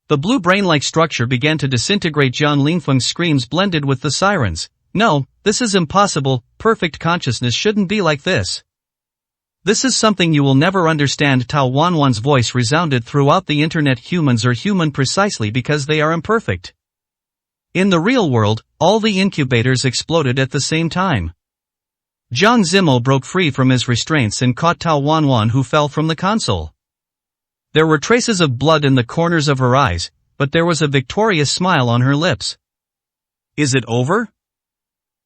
The blue brain-like structure began to disintegrate. Zhang Linfeng's screams blended with the sirens. No, this is impossible. Perfect consciousness shouldn't be like this. This is something you will never understand. Tao Wanwan's voice resounded throughout the internet. Humans are human precisely because they are imperfect. In the real world, all the incubators exploded at the same time. Zhang Zimo broke free from his restraints and caught Tao Wanwan, who fell from the console. There were traces of blood in the corners of her eyes, but there was a victorious smile on her lips. Is it over?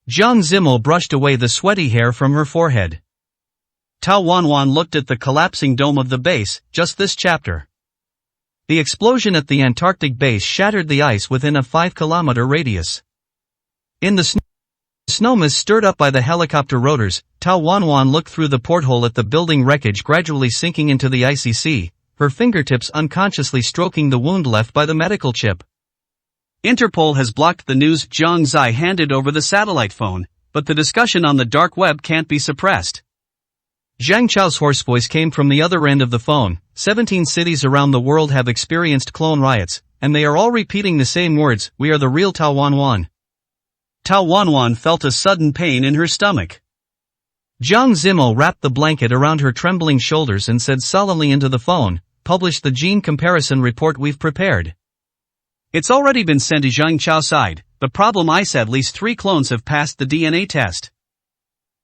Zhang Zimo brushed away the sweaty hair from her forehead. Tao Wanwan looked at the collapsing dome of the base. Just this chapter. The explosion at the Antarctic base shattered the ice within a 5-kilometer radius. In the snow mist stirred up by the helicopter rotors, Tao Wanwan looked through the porthole at the building wreckage gradually sinking into the icy sea, her fingertips unconsciously stroking the wound left by the medical chip. Interpol has blocked the news. Zhang Zai handed over the satellite phone, but the discussion on the dark web can't be suppressed. Zhang Chao's hoarse voice came from the other end of the phone. 17 cities around the world have experienced clone riots, and they are all repeating the same words. We are the real Tao Wanwan. Tao Wanwan felt a sudden pain in her stomach. Zhang Zimo wrapped the blanket around her trembling shoulders and said solemnly into the phone, "Publish the gene comparison report we've prepared." It's already been sent to Zhang Chao's side. The problem is at least 3 clones have passed the DNA test.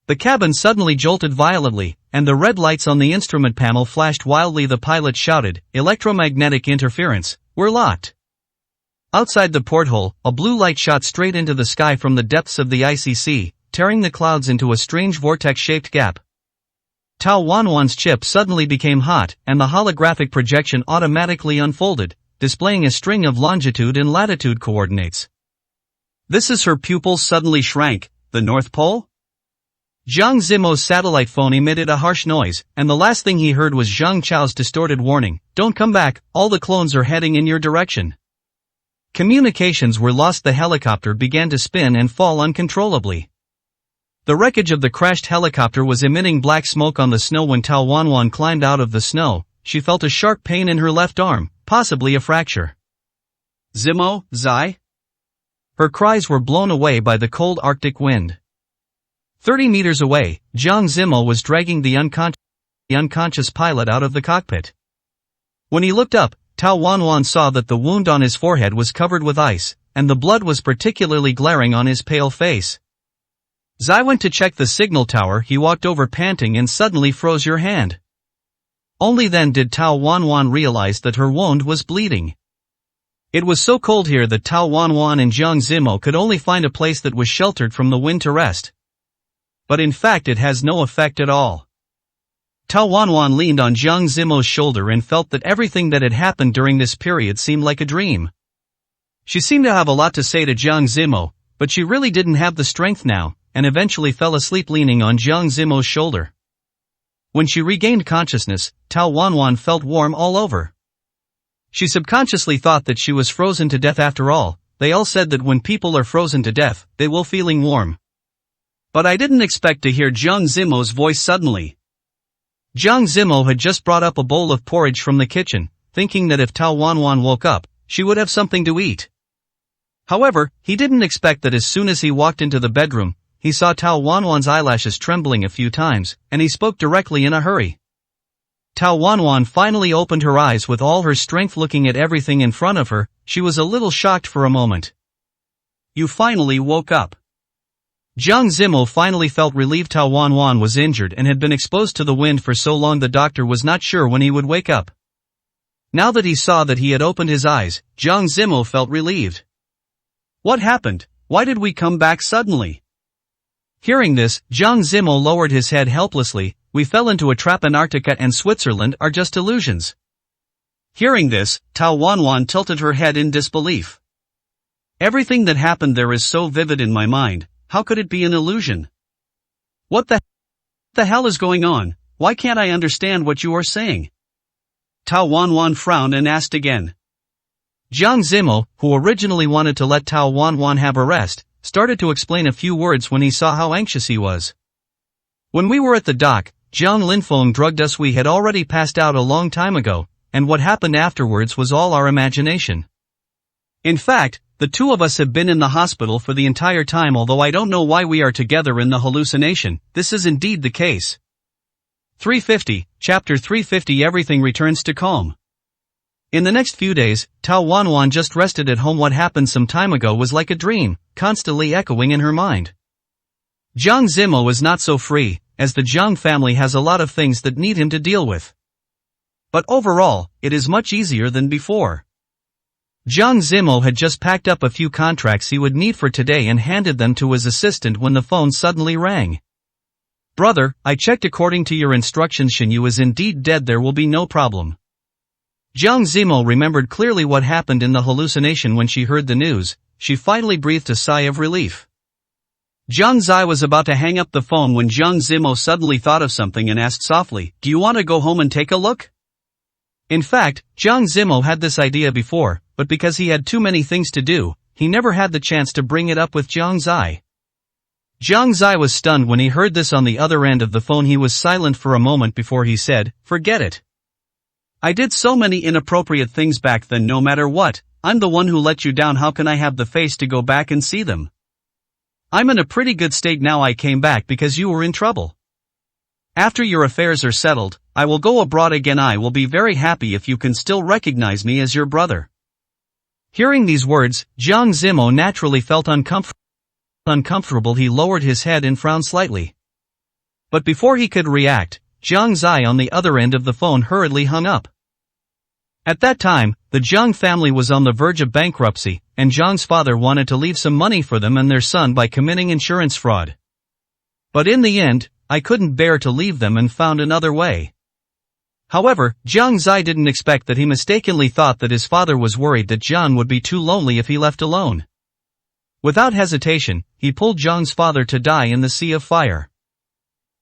The cabin suddenly jolted violently, and the red lights on the instrument panel flashed wildly. The pilot shouted, "Electromagnetic interference, we're locked." Outside the porthole, a blue light shot straight into the sky from the depths of the icy sea, tearing the clouds into a strange vortex-shaped gap. Tao Wanwan's chip suddenly became hot, and the holographic projection automatically unfolded, displaying a string of longitude and latitude coordinates. This is her pupils suddenly shrank. The North Pole? Zhang Zimo's satellite phone emitted a harsh noise, and the last thing he heard was Zhang Chao's distorted warning, "Don't come back, all the clones are heading in your direction." Communications were lost. The helicopter began to spin and fall uncontrollably. The wreckage of the crashed helicopter was emitting black smoke on the snow. When Tao Wanwan climbed out of the snow, she felt a sharp pain in her left arm, possibly a fracture. Zimo, Zai? Her cries were blown away by the cold Arctic wind. 30 meters away, Zhang Zimo was dragging the unconscious pilot out of the cockpit. When he looked up, Tao Wanwan saw that the wound on his forehead was covered with ice, and the blood was particularly glaring on his pale face. Zai went to check the signal tower. He walked over panting and suddenly froze your hand. Only then did Tao Wanwan realize that her wound was bleeding. It was so cold here that Tao Wanwan and Zhang Zimo could only find a place that was sheltered from the wind to rest. But in fact it has no effect at all. Tao Wanwan leaned on Zhang Zimo's shoulder and felt that everything that had happened during this period seemed like a dream. She seemed to have a lot to say to Zhang Zimo, but she really didn't have the strength now, and eventually fell asleep leaning on Zhang Zimo's shoulder. When she regained consciousness, Tao Wanwan felt warm all over. She subconsciously thought that she was frozen to death. After all, they all said that when people are frozen to death, they will feeling warm. But I didn't expect to hear Zhang Zimo's voice suddenly. Zhang Zimo had just brought up a bowl of porridge from the kitchen, thinking that if Tao Wanwan woke up, she would have something to eat. However, he didn't expect that as soon as he walked into the bedroom, he saw Tao Wanwan's eyelashes trembling a few times, and he spoke directly in a hurry. Tao Wanwan finally opened her eyes with all her strength, looking at everything in front of her. She was a little shocked for a moment. You finally woke up. Jiang Zimo finally felt relieved. Tao Wanwan was injured and had been exposed to the wind for so long the doctor was not sure when he would wake up. Now that he saw that he had opened his eyes, Jiang Zimo felt relieved. What happened? Why did we come back suddenly? Hearing this, Jiang Zimo lowered his head helplessly. We fell into a trap. Antarctica and Switzerland are just illusions. Hearing this, Tao Wanwan tilted her head in disbelief. Everything that happened there is so vivid in my mind, how could it be an illusion? What the hell is going on? Why can't I understand what you are saying? Tao Wanwan frowned and asked again. Jiang Zimo, who originally wanted to let Tao Wanwan have a rest, started to explain a few words when he saw how anxious he was. When we were at the dock, Jiang Linfeng drugged us. We had already passed out a long time ago, and what happened afterwards was all our imagination. In fact, the two of us have been in the hospital for the entire time. Although I don't know why we are together in the hallucination, this is indeed the case. 350, Chapter 350. Everything returns to calm. In the next few days, Tao Wanwan just rested at home. What happened some time ago was like a dream, constantly echoing in her mind. Jiang Zimo is not so free, as the Jiang family has a lot of things that need him to deal with. But overall, it is much easier than before. Jiang Zimo had just packed up a few contracts he would need for today and handed them to his assistant when the phone suddenly rang. Brother, I checked. According to your instructions, Shinyu is indeed dead. There will be no problem. Jiang Zimo remembered clearly what happened in the hallucination. When she heard the news, she finally breathed a sigh of relief. Jiang Zai was about to hang up the phone when Jiang Zimo suddenly thought of something and asked softly, "Do you want to go home and take a look?" In fact, Jiang Zimo had this idea before, but because he had too many things to do, he never had the chance to bring it up with Jiang Zai. Jiang Zai was stunned when he heard this. On the other end of the phone he was silent for a moment before he said, "Forget it. I did so many inappropriate things back then. No matter what, I'm the one who let you down. How can I have the face to go back and see them? I'm in a pretty good state now. I came back because you were in trouble. After your affairs are settled, I will go abroad again. I will be very happy if you can still recognize me as your brother." Hearing these words, Jiang Zimo naturally felt uncomfortable. He lowered his head and frowned slightly. But before he could react, Jiang Zai on the other end of the phone hurriedly hung up. At that time, the Jiang family was on the verge of bankruptcy, and Jiang's father wanted to leave some money for them and their son by committing insurance fraud. But in the end, I couldn't bear to leave them and found another way. However, Jiang Zai didn't expect that he mistakenly thought that his father was worried that Jiang would be too lonely if he left alone. Without hesitation, he pulled Jiang's father to die in the sea of fire.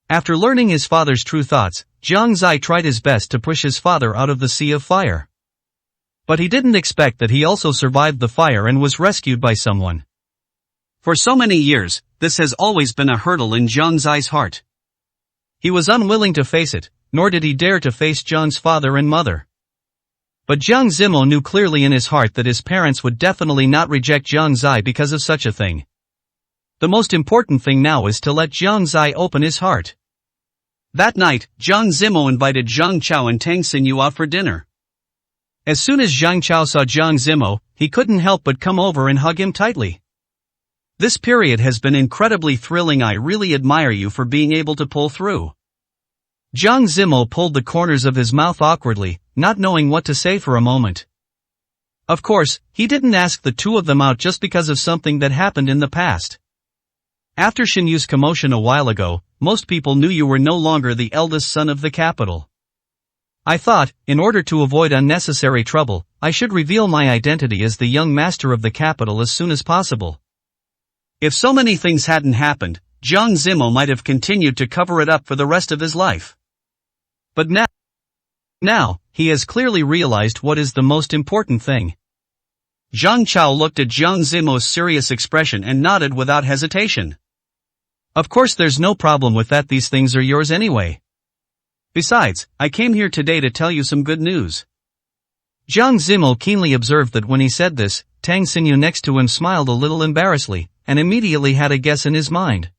After learning his father's true thoughts, Jiang Zai tried his best to push his father out of the sea of fire. But he didn't expect that he also survived the fire and was rescued by someone. For so many years, this has always been a hurdle in Jiang Zai's heart. He was unwilling to face it, nor did he dare to face Jiang's father and mother. But Jiang Zimo knew clearly in his heart that his parents would definitely not reject Jiang Zai because of such a thing. The most important thing now is to let Jiang Zai open his heart. That night, Jiang Zimo invited Zhang Chao and Tang Xinyu out for dinner. As soon as Zhang Chao saw Jiang Zimo, he couldn't help but come over and hug him tightly. This period has been incredibly thrilling. I really admire you for being able to pull through. Jiang Zimo pulled the corners of his mouth awkwardly, not knowing what to say for a moment. Of course, he didn't ask the two of them out just because of something that happened in the past. After Shinyu's commotion a while ago, most people knew you were no longer the eldest son of the capital. I thought, in order to avoid unnecessary trouble, I should reveal my identity as the young master of the capital as soon as possible. If so many things hadn't happened, Jiang Zimo might have continued to cover it up for the rest of his life. But now, he has clearly realized what is the most important thing. Zhang Chao looked at Jiang Zimo's serious expression and nodded without hesitation. Of course, there's no problem with that. These things are yours anyway. Besides, I came here today to tell you some good news. Jiang Zimo keenly observed that when he said this, Tang Xinyu next to him smiled a little embarrassedly, and immediately had a guess in his mind.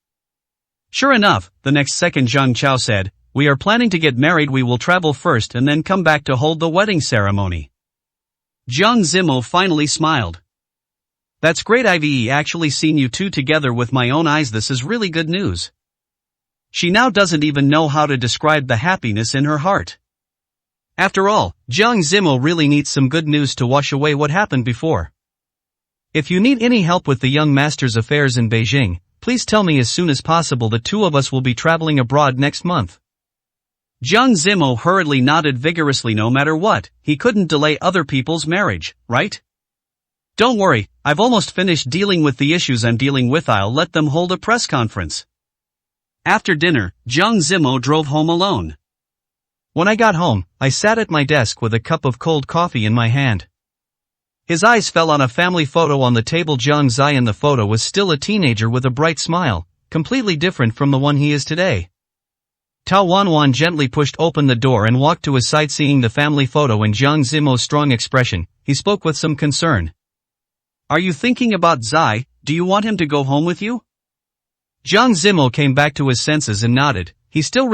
Sure enough, the next second Zhang Chao said, "We are planning to get married. We will travel first and then come back to hold the wedding ceremony." Jiang Zimo finally smiled. That's great. I've actually seen you two together with my own eyes. This is really good news. She now doesn't even know how to describe the happiness in her heart. After all, Jiang Zimo really needs some good news to wash away what happened before. If you need any help with the young master's affairs in Beijing, please tell me as soon as possible. The two of us will be traveling abroad next month. Jiang Zimo hurriedly nodded vigorously. No matter what, he couldn't delay other people's marriage, right? Don't worry, I've almost finished dealing with the issues I'm dealing with. I'll let them hold a press conference. After dinner, Jiang Zimo drove home alone. When I got home, I sat at my desk with a cup of cold coffee in my hand. His eyes fell on a family photo on the table. Jiang Zai in the photo was still a teenager with a bright smile, completely different from the one he is today. Tao Wanwan gently pushed open the door and walked to his side. Seeing the family photo and Jiang Zimo's strong expression, he spoke with some concern. Are you thinking about Zai? Do you want him to go home with you? Jiang Zimo came back to his senses and nodded. He still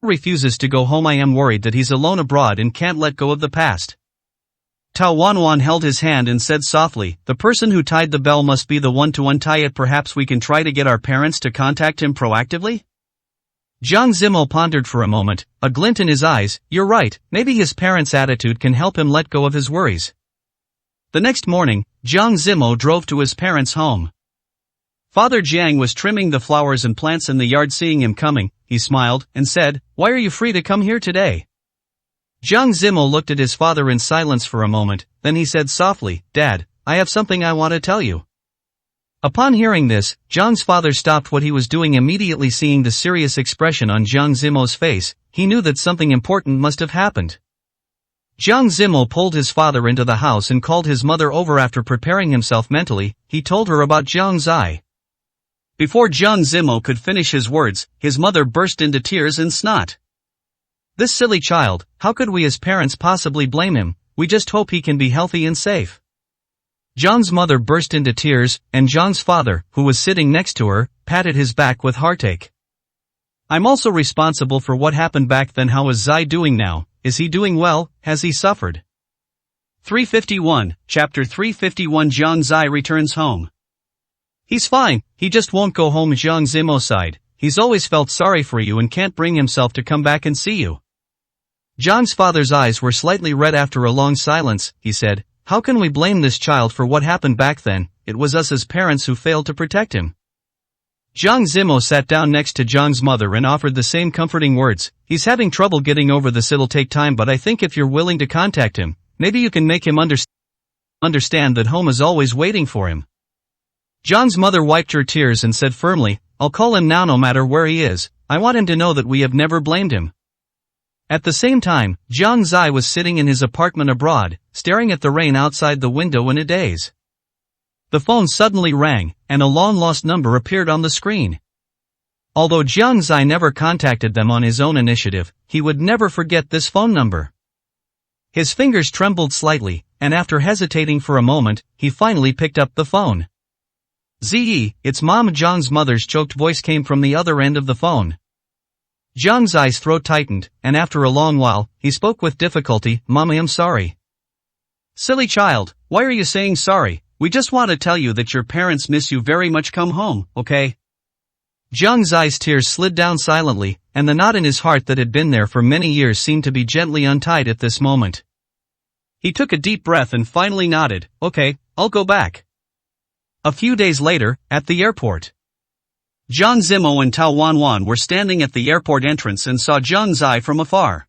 refuses to go home. I am worried that he's alone abroad and can't let go of the past. Tao Wanwan held his hand and said softly, the person who tied the bell must be the one to untie it. Perhaps we can try to get our parents to contact him proactively? Jiang Zimo pondered for a moment, a glint in his eyes. You're right, maybe his parents' attitude can help him let go of his worries. The next morning, Jiang Zimo drove to his parents' home. Father Jiang was trimming the flowers and plants in the yard. Seeing him coming, he smiled and said, why are you free to come here today? Jiang Zimo looked at his father in silence for a moment, then he said softly, Dad, I have something I want to tell you. Upon hearing this, Jiang's father stopped what he was doing immediately. Seeing the serious expression on Jiang Zimo's face, he knew that something important must have happened. Jiang Zimo pulled his father into the house and called his mother over. After preparing himself mentally, he told her about Jiang Zai. Before Jiang Zimo could finish his words, his mother burst into tears and snot. This silly child, how could we as parents possibly blame him? We just hope he can be healthy and safe. Jiang's mother burst into tears, and Jiang's father, who was sitting next to her, patted his back with heartache. I'm also responsible for what happened back then. How is Zai doing now? Is he doing well? Has he suffered? 351, Chapter 351. Jiang Zai returns home. He's fine, he just won't go home. Jiang Zimo sighed. He's always felt sorry for you and can't bring himself to come back and see you. Jiang's father's eyes were slightly red. After a long silence, he said, how can we blame this child for what happened back then? It was us as parents who failed to protect him. Jiang Zimo sat down next to Jiang's mother and offered the same comforting words. He's having trouble getting over this. It'll take time, but I think if you're willing to contact him, maybe you can make him understand that home is always waiting for him. Jiang's mother wiped her tears and said firmly, I'll call him now no matter where he is. I want him to know that we have never blamed him. At the same time, Jiang Zai was sitting in his apartment abroad, staring at the rain outside the window in a daze. The phone suddenly rang, and a long-lost number appeared on the screen. Although Jiang Zai never contacted them on his own initiative, he would never forget this phone number. His fingers trembled slightly, and after hesitating for a moment, he finally picked up the phone. Ziyi, it's Mom. Jiang's mother's choked voice came from the other end of the phone. Jiang Zai's throat tightened, and after a long while, he spoke with difficulty, Mommy, I'm sorry. Silly child, why are you saying sorry? We just want to tell you that your parents miss you very much. Come home, okay? Jiang Zai's tears slid down silently, and the knot in his heart that had been there for many years seemed to be gently untied at this moment. He took a deep breath and finally nodded, okay, I'll go back. A few days later, at the airport. Jiang Zimo and Tao Wanwan were standing at the airport entrance and saw Jiang Zai from afar.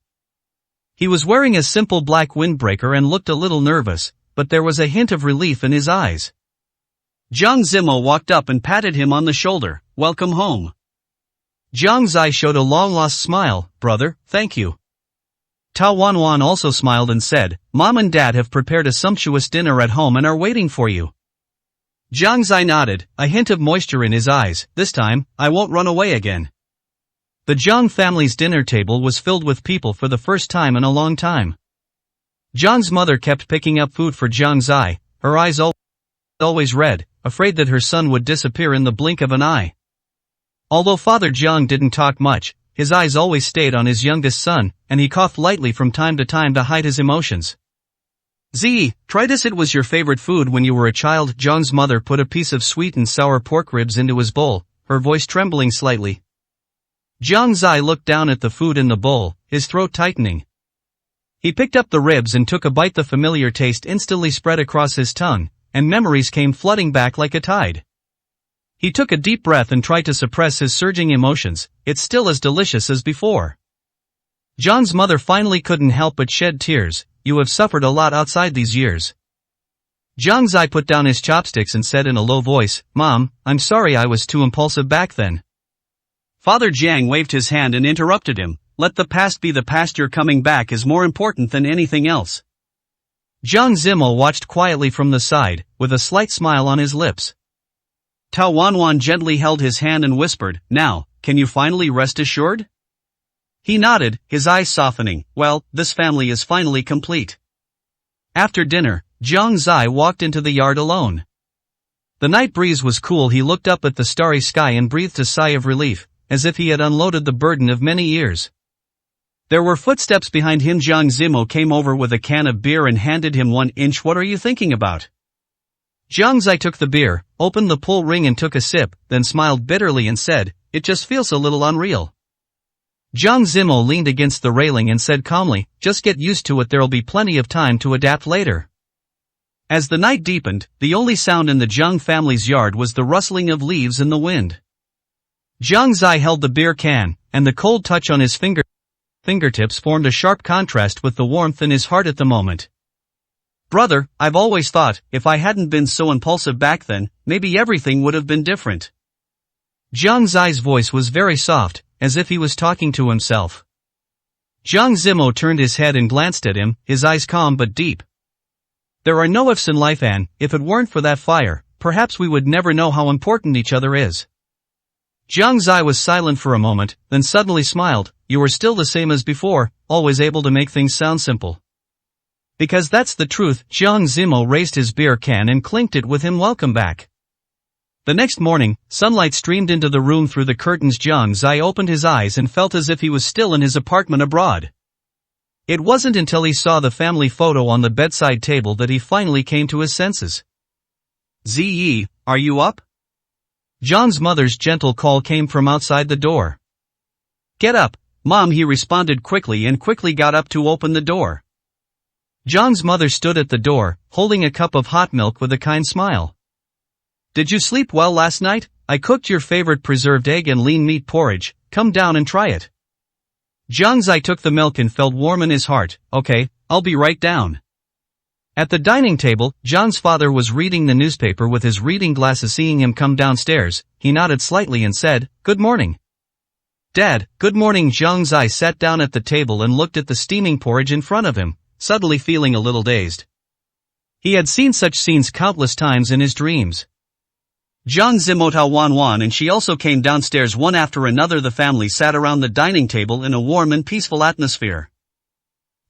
He was wearing a simple black windbreaker and looked a little nervous, but there was a hint of relief in his eyes. Jiang Zimo walked up and patted him on the shoulder, welcome home. Jiang Zai showed a long-lost smile, brother, thank you. Tao Wanwan also smiled and said, Mom and Dad have prepared a sumptuous dinner at home and are waiting for you. Jiang Zai nodded, a hint of moisture in his eyes. This time, I won't run away again. The Jiang family's dinner table was filled with people for the first time in a long time. Jiang's mother kept picking up food for Jiang Zai, her eyes always red, afraid that her son would disappear in the blink of an eye. Although Father Jiang didn't talk much, his eyes always stayed on his youngest son, and he coughed lightly from time to hide his emotions. Try this. It was your favorite food when you were a child. Zhang's mother put a piece of sweet and sour pork ribs into his bowl, her voice trembling slightly. Zhang Zai looked down at the food in the bowl, his throat tightening. He picked up the ribs and took a bite. The familiar taste instantly spread across his tongue, and memories came flooding back like a tide. He took a deep breath and tried to suppress his surging emotions. It's still as delicious as before. Zhang's mother finally couldn't help but shed tears. You have suffered a lot outside these years. Zhang Zai put down his chopsticks and said in a low voice, Mom, I'm sorry I was too impulsive back then. Father Jiang waved his hand and interrupted him. Let the past be the past. Your coming back is more important than anything else. Zhang Zimmel watched quietly from the side, with a slight smile on his lips. Tao Wanwan gently held his hand and whispered, Now, can you finally rest assured? He nodded, his eyes softening. Well, this family is finally complete. After dinner, Zhang Zai walked into the yard alone. The night breeze was cool. He looked up at the starry sky and breathed a sigh of relief, as if he had unloaded the burden of many years. There were footsteps behind him. Zhang Zimo came over with a can of beer and handed him 1 inch. What are you thinking about? Zhang Zai took the beer, opened the pull ring and took a sip, then smiled bitterly and said, It just feels a little unreal. Zhang Zimo leaned against the railing and said calmly, Just get used to it. There'll be plenty of time to adapt later. As the night deepened, the only sound in the Zhang family's yard was the rustling of leaves in the wind. Zhang Zai held the beer can, and the cold touch on his fingertips formed a sharp contrast with the warmth in his heart at the moment. Brother, I've always thought, if I hadn't been so impulsive back then, maybe everything would have been different. Zhang Zai's voice was very soft, as if he was talking to himself. Zhang Zimo turned his head and glanced at him, his eyes calm but deep. There are no ifs in life, and, if it weren't for that fire, perhaps we would never know how important each other is. Zhang Zai was silent for a moment, then suddenly smiled. You are still the same as before, always able to make things sound simple. Because that's the truth. Zhang Zimo raised his beer can and clinked it with him. Welcome back. The next morning, sunlight streamed into the room through the curtains. Zhang Zai opened his eyes and felt as if he was still in his apartment abroad. It wasn't until he saw the family photo on the bedside table that he finally came to his senses. Ziyi, are you up? Zhang's mother's gentle call came from outside the door. Get up, Mom, he responded quickly and quickly got up to open the door. Zhang's mother stood at the door, holding a cup of hot milk with a kind smile. Did you sleep well last night? I cooked your favorite preserved egg and lean meat porridge. Come down and try it. Zhang Zai took the milk and felt warm in his heart. Okay, I'll be right down. At the dining table, Zhang's father was reading the newspaper with his reading glasses. Seeing him come downstairs, he nodded slightly and said, Good morning. Dad, good morning. Zhang Zai sat down at the table and looked at the steaming porridge in front of him, suddenly feeling a little dazed. He had seen such scenes countless times in his dreams. Zhang Zimotao Wanwan and she also came downstairs one after another. The family sat around the dining table in a warm and peaceful atmosphere.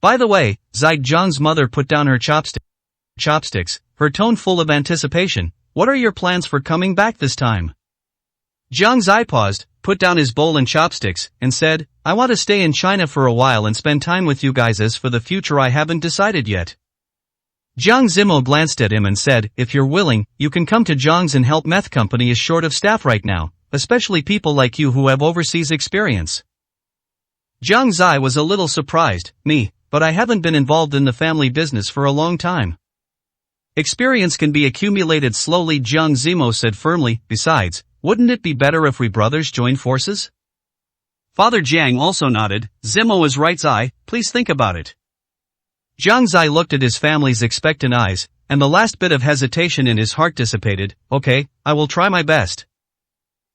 By the way, Zhang's mother put down her chopsticks, her tone full of anticipation. What are your plans for coming back this time? Zhang Zai paused, put down his bowl and chopsticks, and said, I want to stay in China for a while and spend time with you guys. As for the future, I haven't decided yet. Zhang Zimo glanced at him and said, If you're willing, you can come to Zhang's and help. Meth company is short of staff right now, especially people like you who have overseas experience. Zhang Zai was a little surprised. Me, but I haven't been involved in the family business for a long time. Experience can be accumulated slowly, Zhang Zimo said firmly. Besides, wouldn't it be better if we brothers joined forces? Father Jiang also nodded. Zimo is right, Zai, please think about it. Zhang Zai looked at his family's expectant eyes, and the last bit of hesitation in his heart dissipated. Okay, I will try my best.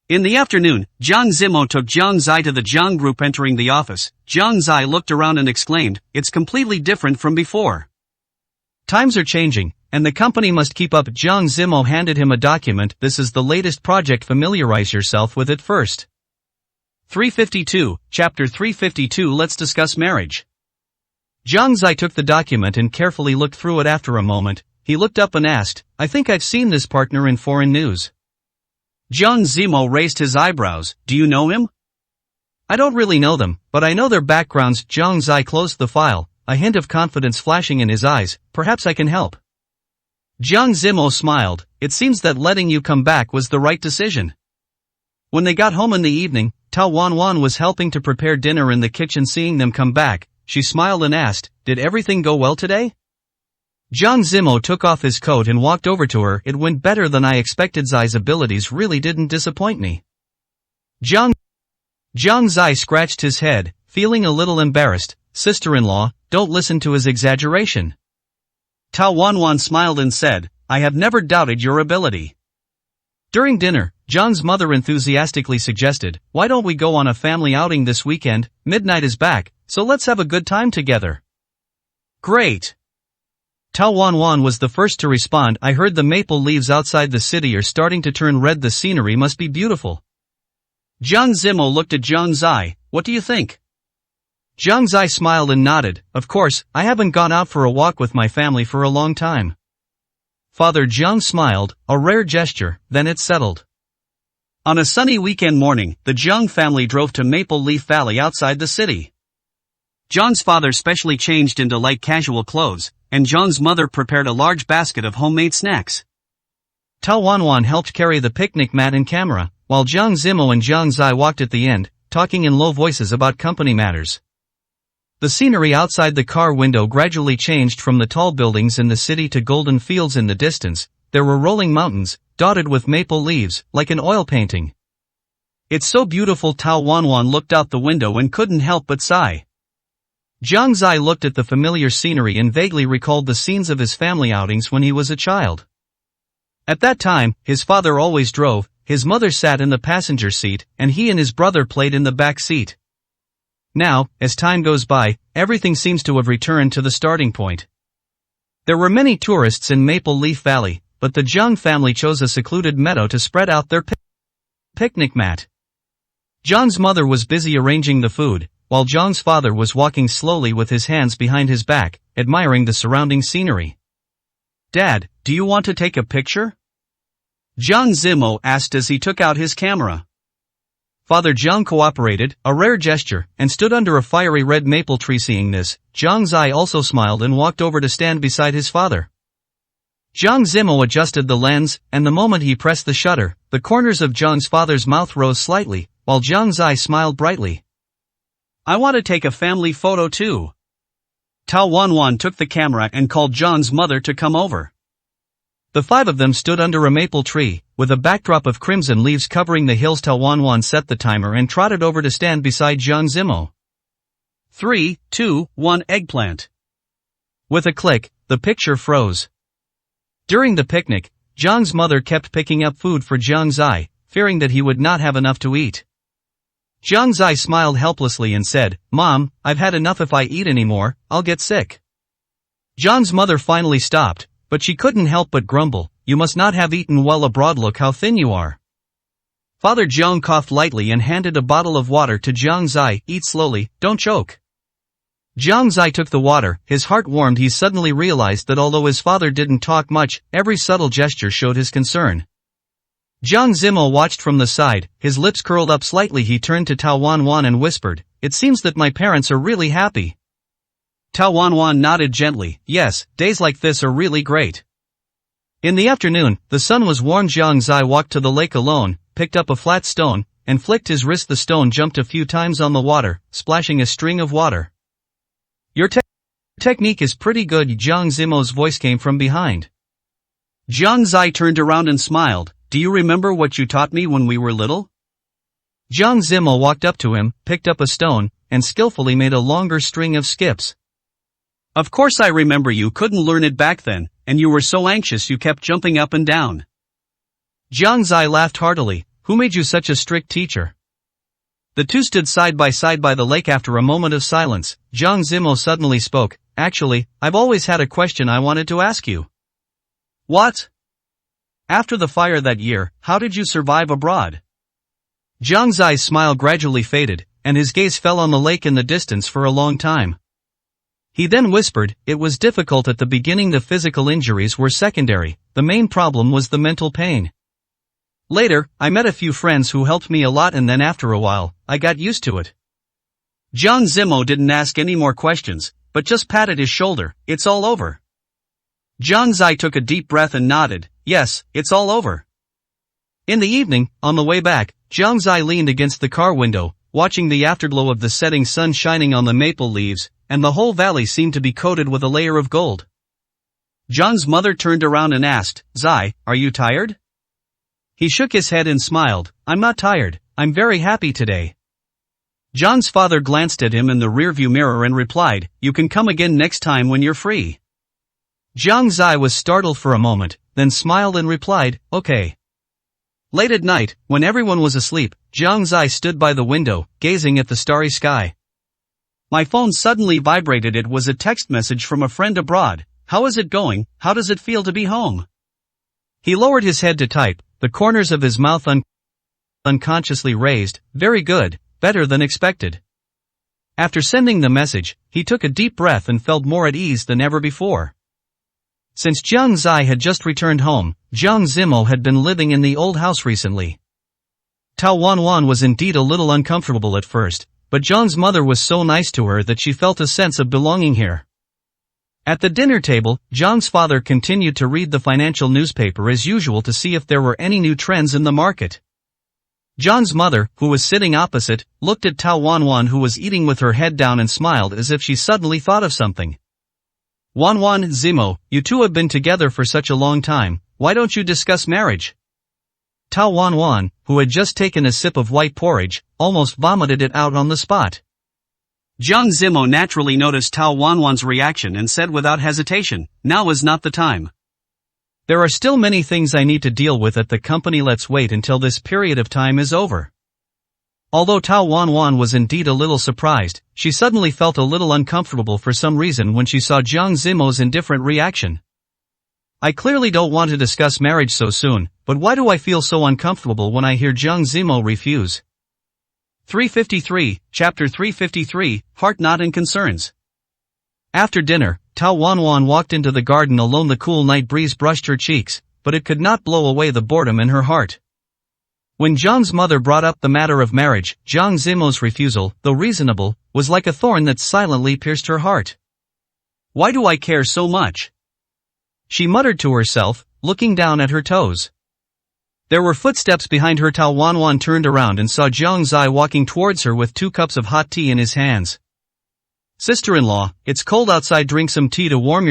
In the afternoon, Zhang Zimo took Zhang Zai to the Zhang group. Entering the office, Zhang Zai looked around and exclaimed, It's completely different from before. Times are changing, and the company must keep up. Zhang Zimo handed him a document. This is the latest project. Familiarize yourself with it first. 352, Chapter 352. Let's discuss marriage. Zhang Zai took the document and carefully looked through it. After a moment, he looked up and asked, I think I've seen this partner in foreign news. Zhang Zimo raised his eyebrows. Do you know him? I don't really know them, but I know their backgrounds. Zhang Zai closed the file, a hint of confidence flashing in his eyes. Perhaps I can help. Jiang Zimo smiled. It seems that letting you come back was the right decision. When they got home in the evening, Tao Wanwan was helping to prepare dinner in the kitchen. Seeing them come back, she smiled and asked, "Did everything go well today?" Jiang Zimo took off his coat and walked over to her. "It went better than I expected. Zai's abilities really didn't disappoint me." Jiang Zai scratched his head, feeling a little embarrassed. "Sister-in-law, don't listen to his exaggeration." Tao Wanwan smiled and said, "I have never doubted your ability." During dinner, John's mother enthusiastically suggested, "Why don't we go on a family outing this weekend? Midnight is back, so let's have a good time together." "Great." Tao Wanwan was the first to respond. "I heard the maple leaves outside the city are starting to turn red. The scenery must be beautiful." Jiang Zimo looked at Jiang Zai. "What do you think?" Jiang Zai smiled and nodded. "Of course, I haven't gone out for a walk with my family for a long time." Father Jiang smiled, a rare gesture, then it settled. On a sunny weekend morning, the Jiang family drove to Maple Leaf Valley outside the city. John's father specially changed into light casual clothes, and John's mother prepared a large basket of homemade snacks. Tao Wanwan helped carry the picnic mat and camera, while Jiang Zimo and Jiang Zai walked at the end, talking in low voices about company matters. The scenery outside the car window gradually changed from the tall buildings in the city to golden fields in the distance. There were rolling mountains, dotted with maple leaves, like an oil painting. "It's so beautiful." Tao Wanwan looked out the window and couldn't help but sigh. Jiang Zai looked at the familiar scenery and vaguely recalled the scenes of his family outings when he was a child. At that time, his father always drove, his mother sat in the passenger seat, and he and his brother played in the back seat. Now, as time goes by, everything seems to have returned to the starting point. There were many tourists in Maple Leaf Valley, but the Jiang family chose a secluded meadow to spread out their picnic mat. John's mother was busy arranging the food, while John's father was walking slowly with his hands behind his back, admiring the surrounding scenery. "Dad, do you want to take a picture?" Jiang Zimo asked as he took out his camera. Father Jiang cooperated, a rare gesture, and stood under a fiery red maple tree. Seeing this, Jiang Zai also smiled and walked over to stand beside his father. Jiang Zimo adjusted the lens, and the moment he pressed the shutter, the corners of Jiang's father's mouth rose slightly, while Jiang Zai smiled brightly. "I want to take a family photo too." Tao Wanwan took the camera and called John's mother to come over. The five of them stood under a maple tree, with a backdrop of crimson leaves covering the hills. Tao Wanwan set the timer and trotted over to stand beside Jiang Zimo. 3, 2, 1 eggplant. With a click, the picture froze. During the picnic, Jiang's mother kept picking up food for Jiang Zai, fearing that he would not have enough to eat. Jiang Zai smiled helplessly and said, "Mom, I've had enough. If I eat anymore, I'll get sick." John's mother finally stopped, but she couldn't help but grumble, "You must not have eaten well abroad. Look how thin you are." Father Jiang coughed lightly and handed a bottle of water to Jiang Zai. "Eat slowly, don't choke." Jiang Zai took the water, his heart warmed. He suddenly realized that although his father didn't talk much, every subtle gesture showed his concern. Jiang Zimo watched from the side, his lips curled up slightly. He turned to Tao Wanwan and whispered, "It seems that my parents are really happy." Tao Wanwan nodded gently. "Yes, days like this are really great." In the afternoon, the sun was warm. Jiang Zai walked to the lake alone, picked up a flat stone, and flicked his wrist. The stone jumped a few times on the water, splashing a string of water. "Your technique is pretty good." Jiang Zimo's voice came from behind. Jiang Zai turned around and smiled. "Do you remember what you taught me when we were little?" Jiang Zimo walked up to him, picked up a stone, and skillfully made a longer string of skips. "Of course I remember. You couldn't learn it back then, and you were so anxious you kept jumping up and down." Jiang Zai laughed heartily. "Who made you such a strict teacher?" The two stood side by side by the lake. After a moment of silence, Jiang Zimo suddenly spoke. "Actually, I've always had a question I wanted to ask you." "What?" "After the fire that year, how did you survive abroad?" Jiang Zai's smile gradually faded, and his gaze fell on the lake in the distance for a long time. He then whispered, "It was difficult at the beginning. The physical injuries were secondary. The main problem was the mental pain. Later, I met a few friends who helped me a lot, and then after a while, I got used to it." Jiang Zimo didn't ask any more questions, but just patted his shoulder. It's all over. Jiang Zai took a deep breath and nodded. Yes, it's all over. In the evening, on the way back, Jiang Zai leaned against the car window, watching the afterglow of the setting sun shining on the maple leaves, and the whole valley seemed to be coated with a layer of gold. Jiang's mother turned around and asked, Zai, are you tired? He shook his head and smiled. I'm not tired, I'm very happy today. Jiang's father glanced at him in the rearview mirror and replied, you can come again next time when you're free. Jiang Zai was startled for a moment, then smiled and replied, okay. Late at night, when everyone was asleep, Jiang Zai stood by the window, gazing at the starry sky. My phone suddenly vibrated. It was a text message from a friend abroad. How is it going? How does it feel to be home? He lowered his head to type, the corners of his mouth unconsciously raised. Very good, better than expected. After sending the message, he took a deep breath and felt more at ease than ever before. Since Jiang Zai had just returned home, Jiang Zimo had been living in the old house recently. Tao Wanwan was indeed a little uncomfortable at first, but Jiang's mother was so nice to her that she felt a sense of belonging here. At the dinner table, Jiang's father continued to read the financial newspaper as usual to see if there were any new trends in the market. Jiang's mother, who was sitting opposite, looked at Tao Wanwan, who was eating with her head down, and smiled as if she suddenly thought of something. Wanwan, Zimo, you two have been together for such a long time, why don't you discuss marriage? Tao Wanwan, who had just taken a sip of white porridge, almost vomited it out on the spot. Jiang Zimo naturally noticed Tao Wanwan's reaction and said without hesitation, now is not the time. There are still many things I need to deal with at the company. Let's wait until this period of time is over. Although Tao Wanwan was indeed a little surprised, she suddenly felt a little uncomfortable for some reason when she saw Jiang Zimo's indifferent reaction. I clearly don't want to discuss marriage so soon, but why do I feel so uncomfortable when I hear Jiang Zimo refuse? 353, Chapter 353, Heart Knot and Concerns. After dinner, Tao Wanwan walked into the garden alone. The cool night breeze brushed her cheeks, but it could not blow away the boredom in her heart. When Jiang's mother brought up the matter of marriage, Jiang Zimo's refusal, though reasonable, was like a thorn that silently pierced her heart. Why do I care so much? She muttered to herself, looking down at her toes. There were footsteps behind her. Tao Wanwan turned around and saw Jiang Zai walking towards her with 2 cups of hot tea in his hands. Sister-in-law, it's cold outside, drink some tea to warm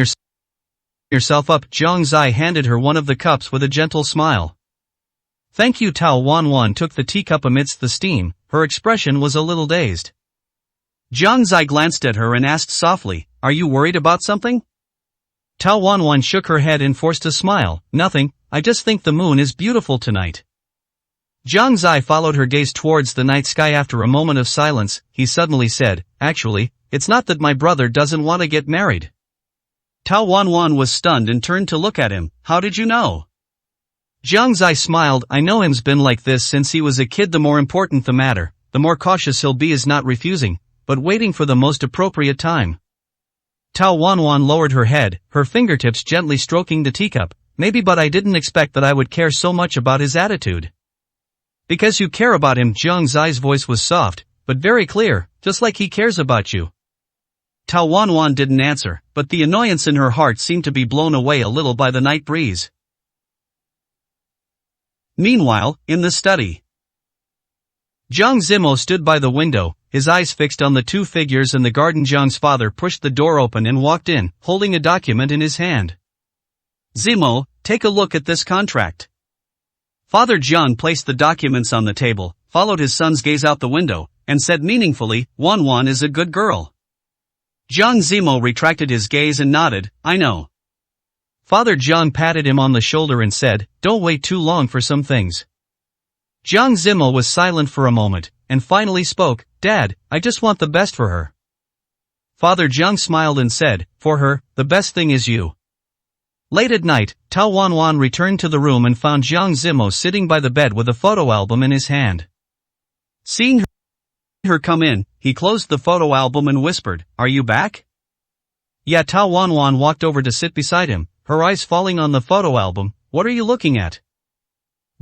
yourself up. Jiang Zai handed her one of the cups with a gentle smile. Thank you. Tao Wanwan took the teacup amidst the steam. Her expression was a little dazed. Jiang Zai glanced at her and asked softly, are you worried about something? Tao Wanwan shook her head and forced a smile. Nothing, I just think the moon is beautiful tonight. Jiang Zai followed her gaze towards the night sky. After a moment of silence, he suddenly said, actually, it's not that my brother doesn't want to get married. Tao Wanwan was stunned and turned to look at him. How did you know? Jiang Zai smiled. I know him's been like this since he was a kid. The more important the matter, the more cautious he'll be, is not refusing, but waiting for the most appropriate time. Tao Wanwan lowered her head, her fingertips gently stroking the teacup. Maybe, but I didn't expect that I would care so much about his attitude. Because you care about him. Jiang Zai's voice was soft, but very clear, just like he cares about you. Tao Wanwan didn't answer, but the annoyance in her heart seemed to be blown away a little by the night breeze. Meanwhile, in the study, Jiang Zimo stood by the window, his eyes fixed on the 2 figures in the garden. Jiang's father pushed the door open and walked in, holding a document in his hand. Zimo, take a look at this contract. Father Jiang placed the documents on the table, followed his son's gaze out the window, and said meaningfully, Wanwan is a good girl. Jiang Zimo retracted his gaze and nodded, I know. Father Jiang patted him on the shoulder and said, don't wait too long for some things. Jiang Zimo was silent for a moment, and finally spoke, Dad, I just want the best for her. Father Jiang smiled and said, for her, the best thing is you. Late at night, Tao Wanwan returned to the room and found Jiang Zimo sitting by the bed with a photo album in his hand. Seeing her come in, he closed the photo album and whispered, are you back? Yeah. Tao Wanwan walked over to sit beside him, her eyes falling on the photo album. What are you looking at?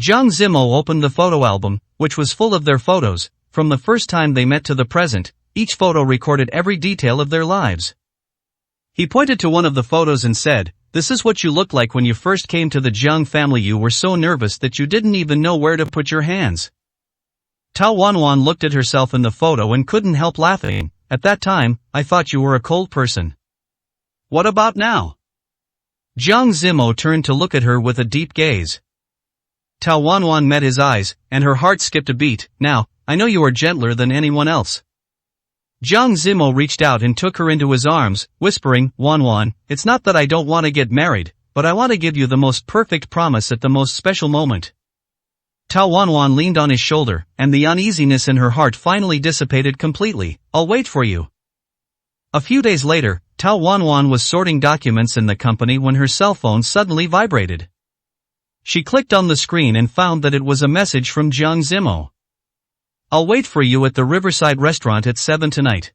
Jiang Zimo opened the photo album, which was full of their photos, from the first time they met to the present, Each photo recorded every detail of their lives. He pointed to one of the photos and said, "This is what you looked like when you first came to the Jiang family. You were so nervous that you didn't even know where to put your hands." Tao Wanwan looked at herself in the photo and couldn't help laughing. "At that time, I thought you were a cold person. What about now?" Jiang Zimo turned to look at her with a deep gaze. Tao Wanwan met his eyes, and her heart skipped a beat. "Now, I know you are gentler than anyone else." Jiang Zimo reached out and took her into his arms, whispering, "Wanwan, it's not that I don't want to get married, but I want to give you the most perfect promise at the most special moment." Tao Wanwan leaned on his shoulder, and the uneasiness in her heart finally dissipated completely. "I'll wait for you." A few days later, Tao Wanwan was sorting documents in the company when her cell phone suddenly vibrated. She clicked on the screen and found that it was a message from Jiang Zimo. "I'll wait for you at the Riverside restaurant at 7 tonight."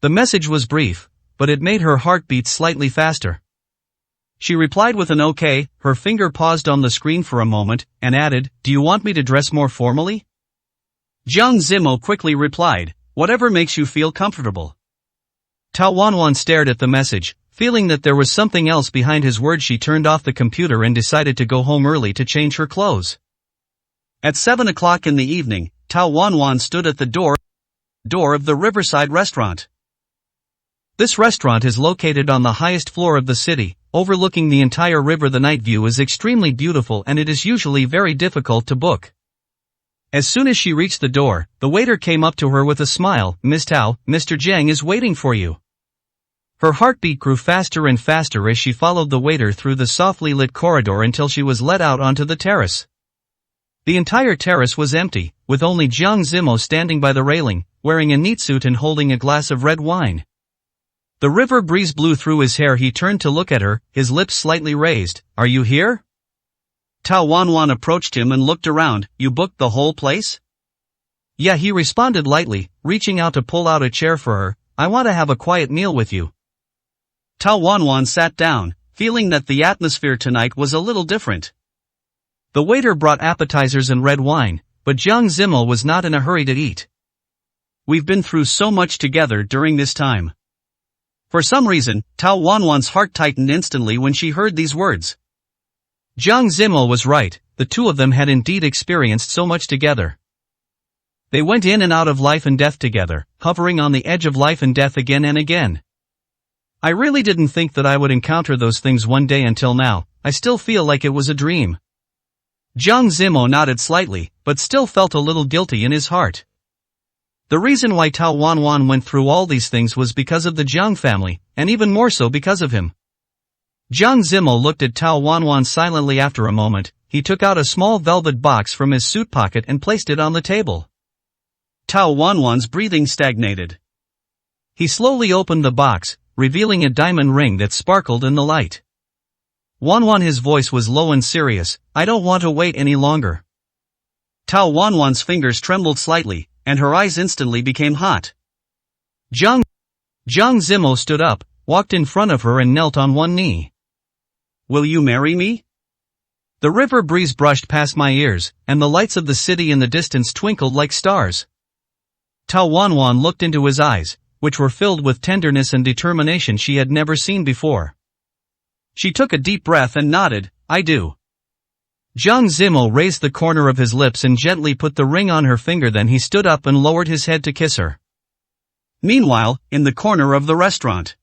The message was brief, but it made her heart beat slightly faster. She replied with an okay. Her finger paused on the screen for a moment, and added, "Do you want me to dress more formally?" Jiang Zimo quickly replied, "Whatever makes you feel comfortable." Tao Wanwan stared at the message. Feeling that there was something else behind his words, she turned off the computer and decided to go home early to change her clothes. At 7 o'clock in the evening, Tao Wanwan stood at the door of the Riverside restaurant. This restaurant is located on the highest floor of the city, overlooking the entire river. The night view is extremely beautiful and it is usually very difficult to book. As soon as she reached the door, the waiter came up to her with a smile. "Miss Tao, Mr. Jiang is waiting for you." Her heartbeat grew faster and faster as she followed the waiter through the softly lit corridor until she was led out onto the terrace. The entire terrace was empty, with only Jiang Zimo standing by the railing, wearing a neat suit and holding a glass of red wine. The river breeze blew through his hair. He turned to look at her, his lips slightly raised. "Are you here?" Tao Wanwan approached him and looked around. "You booked the whole place?" "Yeah," he responded lightly, reaching out to pull out a chair for her. "I want to have a quiet meal with you." Tao Wanwan sat down, feeling that the atmosphere tonight was a little different. The waiter brought appetizers and red wine, but Jiang Zimo was not in a hurry to eat. "We've been through so much together during this time." For some reason, Tao Wanwan's heart tightened instantly when she heard these words. Jiang Zimo was right, the two of them had indeed experienced so much together. They went in and out of life and death together, hovering on the edge of life and death again and again. "I really didn't think that I would encounter those things one day until now. I still feel like it was a dream." Jiang Zimo nodded slightly, but still felt a little guilty in his heart. The reason why Tao Wanwan went through all these things was because of the Jiang family, and even more so because of him. Jiang Zimo looked at Tao Wanwan silently. After a moment, he took out a small velvet box from his suit pocket and placed it on the table. Tao Wanwan's breathing stagnated. He slowly opened the box, revealing a diamond ring that sparkled in the light. "Wanwan," his voice was low and serious, "I don't want to wait any longer." Tao Wanwan's fingers trembled slightly, and her eyes instantly became hot. Jiang Zimo stood up, walked in front of her and knelt on one knee. "Will you marry me?" The river breeze brushed past my ears, and the lights of the city in the distance twinkled like stars. Tao Wanwan looked into his eyes, which were filled with tenderness and determination she had never seen before. She took a deep breath and nodded, "I do." Jiang Zimo raised the corner of his lips and gently put the ring on her finger. Then he stood up and lowered his head to kiss her. Meanwhile, in the corner of the restaurant,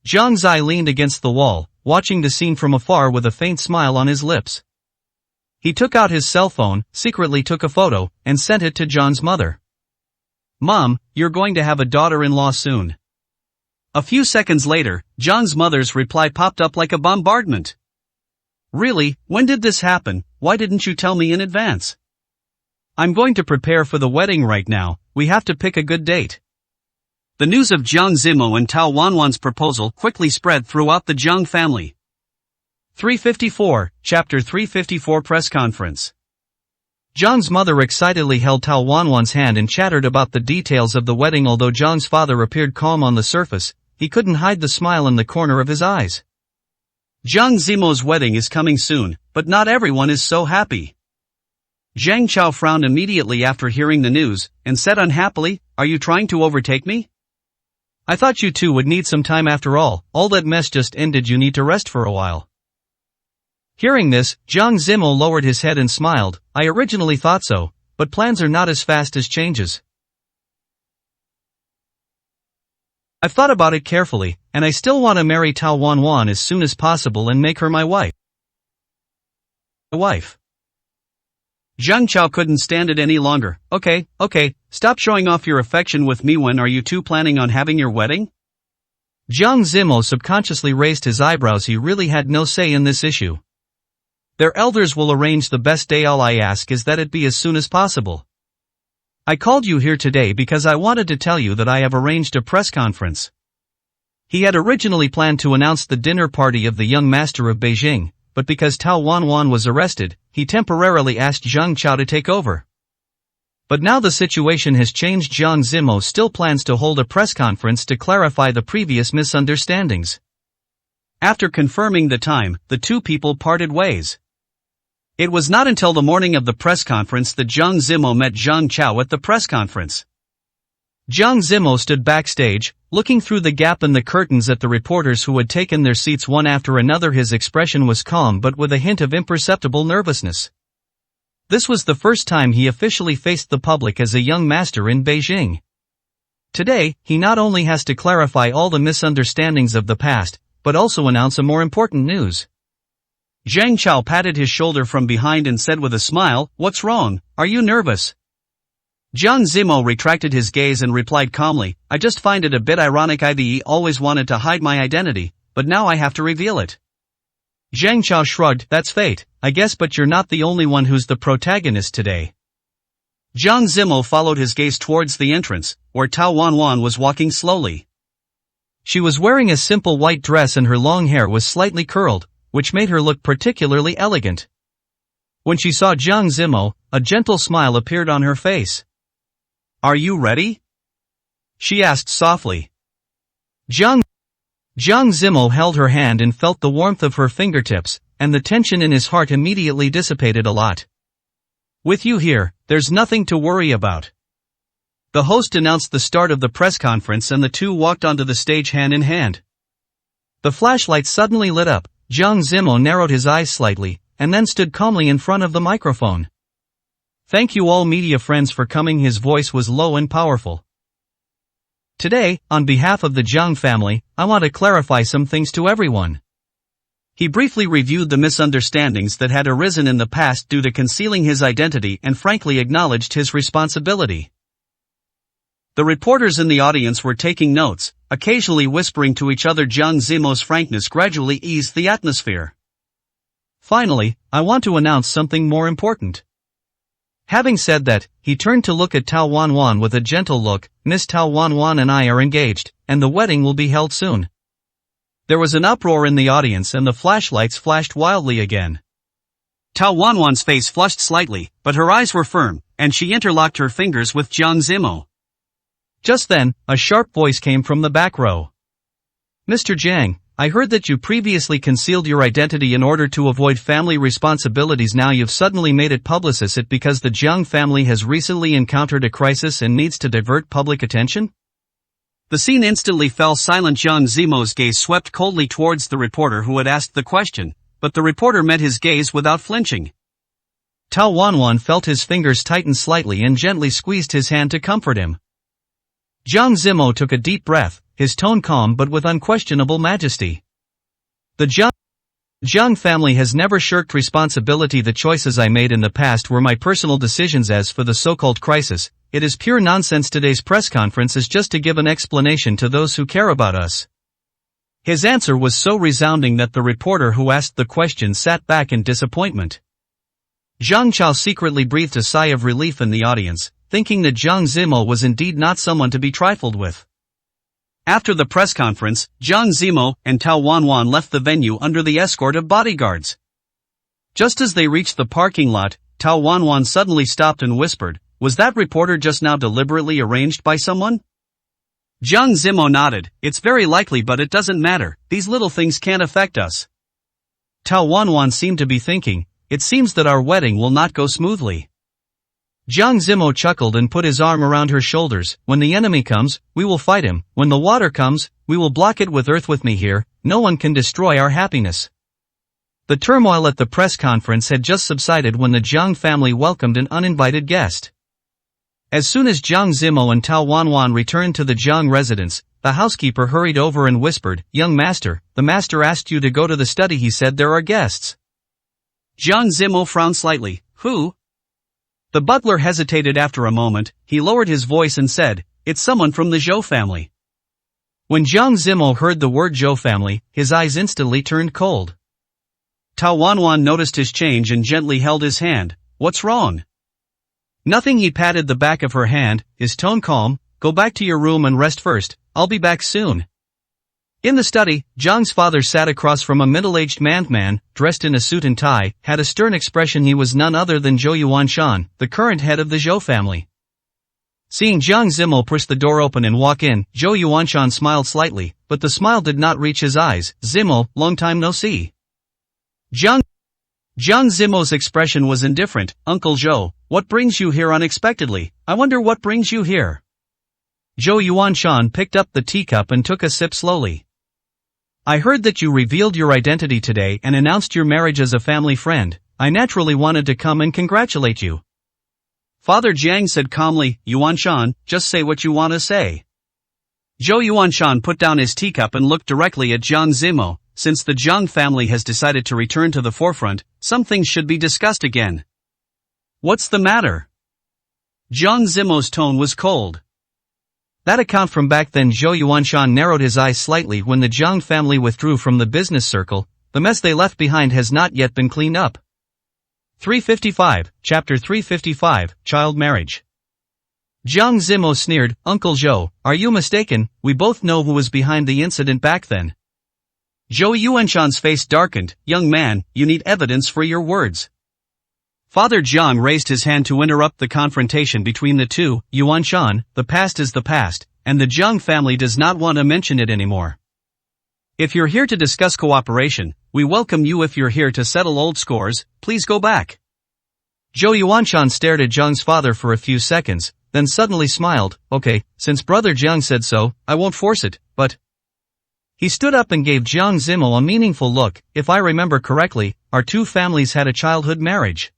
Jiang Zai leaned against the wall, watching the scene from afar with a faint smile on his lips. He took out his cell phone, secretly took a photo, and sent it to John's mother. "Mom, you're going to have a daughter-in-law soon." A few seconds later, John's mother's reply popped up like a bombardment. "Really, when did this happen? Why didn't you tell me in advance? I'm going to prepare for the wedding right now, we have to pick a good date." The news of Jiang Zimo and Tao Wanwan's proposal quickly spread throughout the Jiang family. 354, Chapter 354 Press Conference. Jiang's mother excitedly held Tao Wanwan's hand and chattered about the details of the wedding. Although Jiang's father appeared calm on the surface, he couldn't hide the smile in the corner of his eyes. Jiang Zimo's wedding is coming soon, but not everyone is so happy. Zhang Chao frowned immediately after hearing the news, and said unhappily, "Are you trying to overtake me?" "I thought you two would need some time after all that mess just ended. You need to rest for a while." Hearing this, Jiang Zimo lowered his head and smiled. "I originally thought so, but plans are not as fast as changes. I've thought about it carefully, and I still want to marry Tao Wanwan as soon as possible and make her my wife. Zhang Chao couldn't stand it any longer. Okay, stop showing off your affection with me. When are you two planning on having your wedding?" Jiang Zimo subconsciously raised his eyebrows. He really had no say in this issue. Their elders will arrange the best day. All I ask is that it be as soon as possible. I called you here today because I wanted to tell you that I have arranged a press conference. He had originally planned to announce the dinner party of the young master of Beijing, but because Tao Wanwan was arrested, he temporarily asked Zhang Chao to take over. But now the situation has changed. Jiang Zimo still plans to hold a press conference to clarify the previous misunderstandings. After confirming the time, the two people parted ways. It was not until the morning of the press conference that Jiang Zimo met Zhang Chao at the press conference. Jiang Zimo stood backstage, looking through the gap in the curtains at the reporters who had taken their seats one after another. His expression was calm but with a hint of imperceptible nervousness. This was the first time he officially faced the public as a young master in Beijing. Today, he not only has to clarify all the misunderstandings of the past, but also announce a more important news. Zhang Chao patted his shoulder from behind and said with a smile, "What's wrong? Are you nervous?" Jiang Zimo retracted his gaze and replied calmly, "I just find it a bit ironic. I always wanted to hide my identity, but now I have to reveal it." Zhang Chao shrugged. "That's fate, I guess, but you're not the only one who's the protagonist today." Jiang Zimo followed his gaze towards the entrance, where Tao Wanwan was walking slowly. She was wearing a simple white dress and her long hair was slightly curled, which made her look particularly elegant. When she saw Jiang Zimo, a gentle smile appeared on her face. "Are you ready?" she asked softly. Jiang Zimo held her hand and felt the warmth of her fingertips, and the tension in his heart immediately dissipated a lot. "With you here, there's nothing to worry about." The host announced the start of the press conference and the two walked onto the stage hand in hand. The flashlight suddenly lit up. Jiang Zimo narrowed his eyes slightly, and then stood calmly in front of the microphone. "Thank you all media friends for coming." His voice was low and powerful. "Today, on behalf of the Jiang family, I want to clarify some things to everyone." He briefly reviewed the misunderstandings that had arisen in the past due to concealing his identity and frankly acknowledged his responsibility. The reporters in the audience were taking notes, occasionally whispering to each other. Jiang Zimo's frankness gradually eased the atmosphere. "Finally, I want to announce something more important." Having said that, he turned to look at Tao Wanwan with a gentle look. "Miss Tao Wanwan and I are engaged, and the wedding will be held soon." There was an uproar in the audience and the flashlights flashed wildly again. Tao Wanwan's face flushed slightly, but her eyes were firm, and she interlocked her fingers with Jiang Zimo. Just then, a sharp voice came from the back row. "Mr. Jiang, I heard that you previously concealed your identity in order to avoid family responsibilities. Now you've suddenly made it public. Is it because the Jiang family has recently encountered a crisis and needs to divert public attention?" The scene instantly fell silent. Jiang Zimo's gaze swept coldly towards the reporter who had asked the question, but the reporter met his gaze without flinching. Tao Wanwan felt his fingers tighten slightly and gently squeezed his hand to comfort him. Jiang Zimo took a deep breath, his tone calm but with unquestionable majesty. "The Jiang family has never shirked responsibility. The choices I made in the past were my personal decisions. As for the so-called crisis, it is pure nonsense. Today's press conference is just to give an explanation to those who care about us." His answer was so resounding that the reporter who asked the question sat back in disappointment. Zhang Chao secretly breathed a sigh of relief in the audience, thinking that Jiang Zimo was indeed not someone to be trifled with. After the press conference, Jiang Zimo and Tao Wanwan left the venue under the escort of bodyguards. Just as they reached the parking lot, Tao Wanwan suddenly stopped and whispered, "Was that reporter just now deliberately arranged by someone?" Jiang Zimo nodded. "It's very likely, but it doesn't matter. These little things can't affect us." Tao Wanwan seemed to be thinking, "It seems that our wedding will not go smoothly." Jiang Zimo chuckled and put his arm around her shoulders. When the enemy comes, we will fight him. When the water comes, we will block it with earth. With me here, no one can destroy our happiness. The turmoil at the press conference had just subsided when the Jiang family welcomed an uninvited guest. As soon as Jiang Zimo and Tao Wanwan returned to the Jiang residence, the housekeeper hurried over and whispered, "Young master, the master asked you to go to the study. He said there are guests." Jiang Zimo frowned slightly. Who? The butler hesitated. After a moment, he lowered his voice and said, "It's someone from the Zhou family." When Jiang Zimo heard the word Zhou family, his eyes instantly turned cold. Tao Wanwan noticed his change and gently held his hand. "What's wrong?" "Nothing." He patted the back of her hand, his tone calm. "Go back to your room and rest first, I'll be back soon." In the study, Jiang's father sat across from a middle-aged man, dressed in a suit and tie, had a stern expression. He was none other than Zhou Yuanshan, the current head of the Zhou family. Seeing Jiang Zimo push the door open and walk in, Zhou Yuanshan smiled slightly, but the smile did not reach his eyes. "Zimo, long time no see." Jiang Zimo's expression was indifferent. "Uncle Zhou, what brings you here unexpectedly? I wonder what brings you here." Zhou Yuanshan picked up the teacup and took a sip slowly. "I heard that you revealed your identity today and announced your marriage as a family friend. I naturally wanted to come and congratulate you." Father Jiang said calmly, "Yuanshan, just say what you want to say." Zhou Yuanshan put down his teacup and looked directly at Jiang Zimo. Since the Jiang family has decided to return to the forefront, some things should be discussed again. "What's the matter?" Jiang Zimo's tone was cold. That account from back then. Zhou Yuanshan narrowed his eyes slightly. When the Jiang family withdrew from the business circle, the mess they left behind has not yet been cleaned up. 355, Chapter 355, Child Marriage. Jiang Zimo sneered, "Uncle Zhou, are you mistaken? We both know who was behind the incident back then." Zhou Yuanshan's face darkened. "Young man, you need evidence for your words." Father Jiang raised his hand to interrupt the confrontation between the two. "Yuanshan, the past is the past, and the Jiang family does not want to mention it anymore. If you're here to discuss cooperation, we welcome you. If you're here to settle old scores, please go back." Zhou Yuanshan stared at Jiang's father for a few seconds, then suddenly smiled. "Okay, since brother Jiang said so, I won't force it, but..." He stood up and gave Jiang Zimo a meaningful look. "If I remember correctly, our two families had a childhood marriage.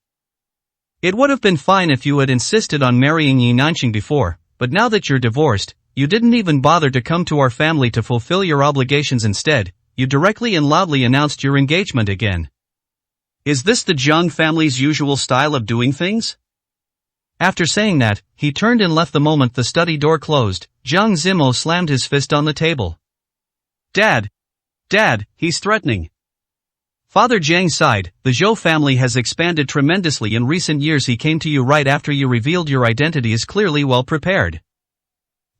It would have been fine if you had insisted on marrying Yi Nanqing before, but now that you're divorced, you didn't even bother to come to our family to fulfill your obligations. Instead, you directly and loudly announced your engagement again. Is this the Jiang family's usual style of doing things?" After saying that, he turned and left. The moment the study door closed, Jiang Zimo slammed his fist on the table. Dad, he's threatening." Father Jiang sighed. "The Zhou family has expanded tremendously in recent years. He came to you right after you revealed your identity. Is clearly well prepared."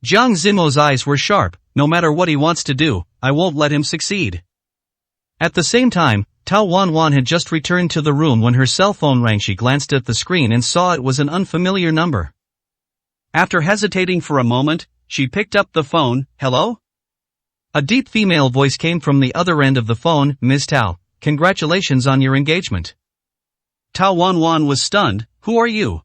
Jiang Zimo's eyes were sharp. "No matter what he wants to do, I won't let him succeed." At the same time, Tao Wanwan had just returned to the room when her cell phone rang. She glanced at the screen and saw it was an unfamiliar number. After hesitating for a moment, she picked up the phone. "Hello?" A deep female voice came from the other end of the phone. "Ms. Tao, congratulations on your engagement." Tao Wanwan was stunned. "Who are you?"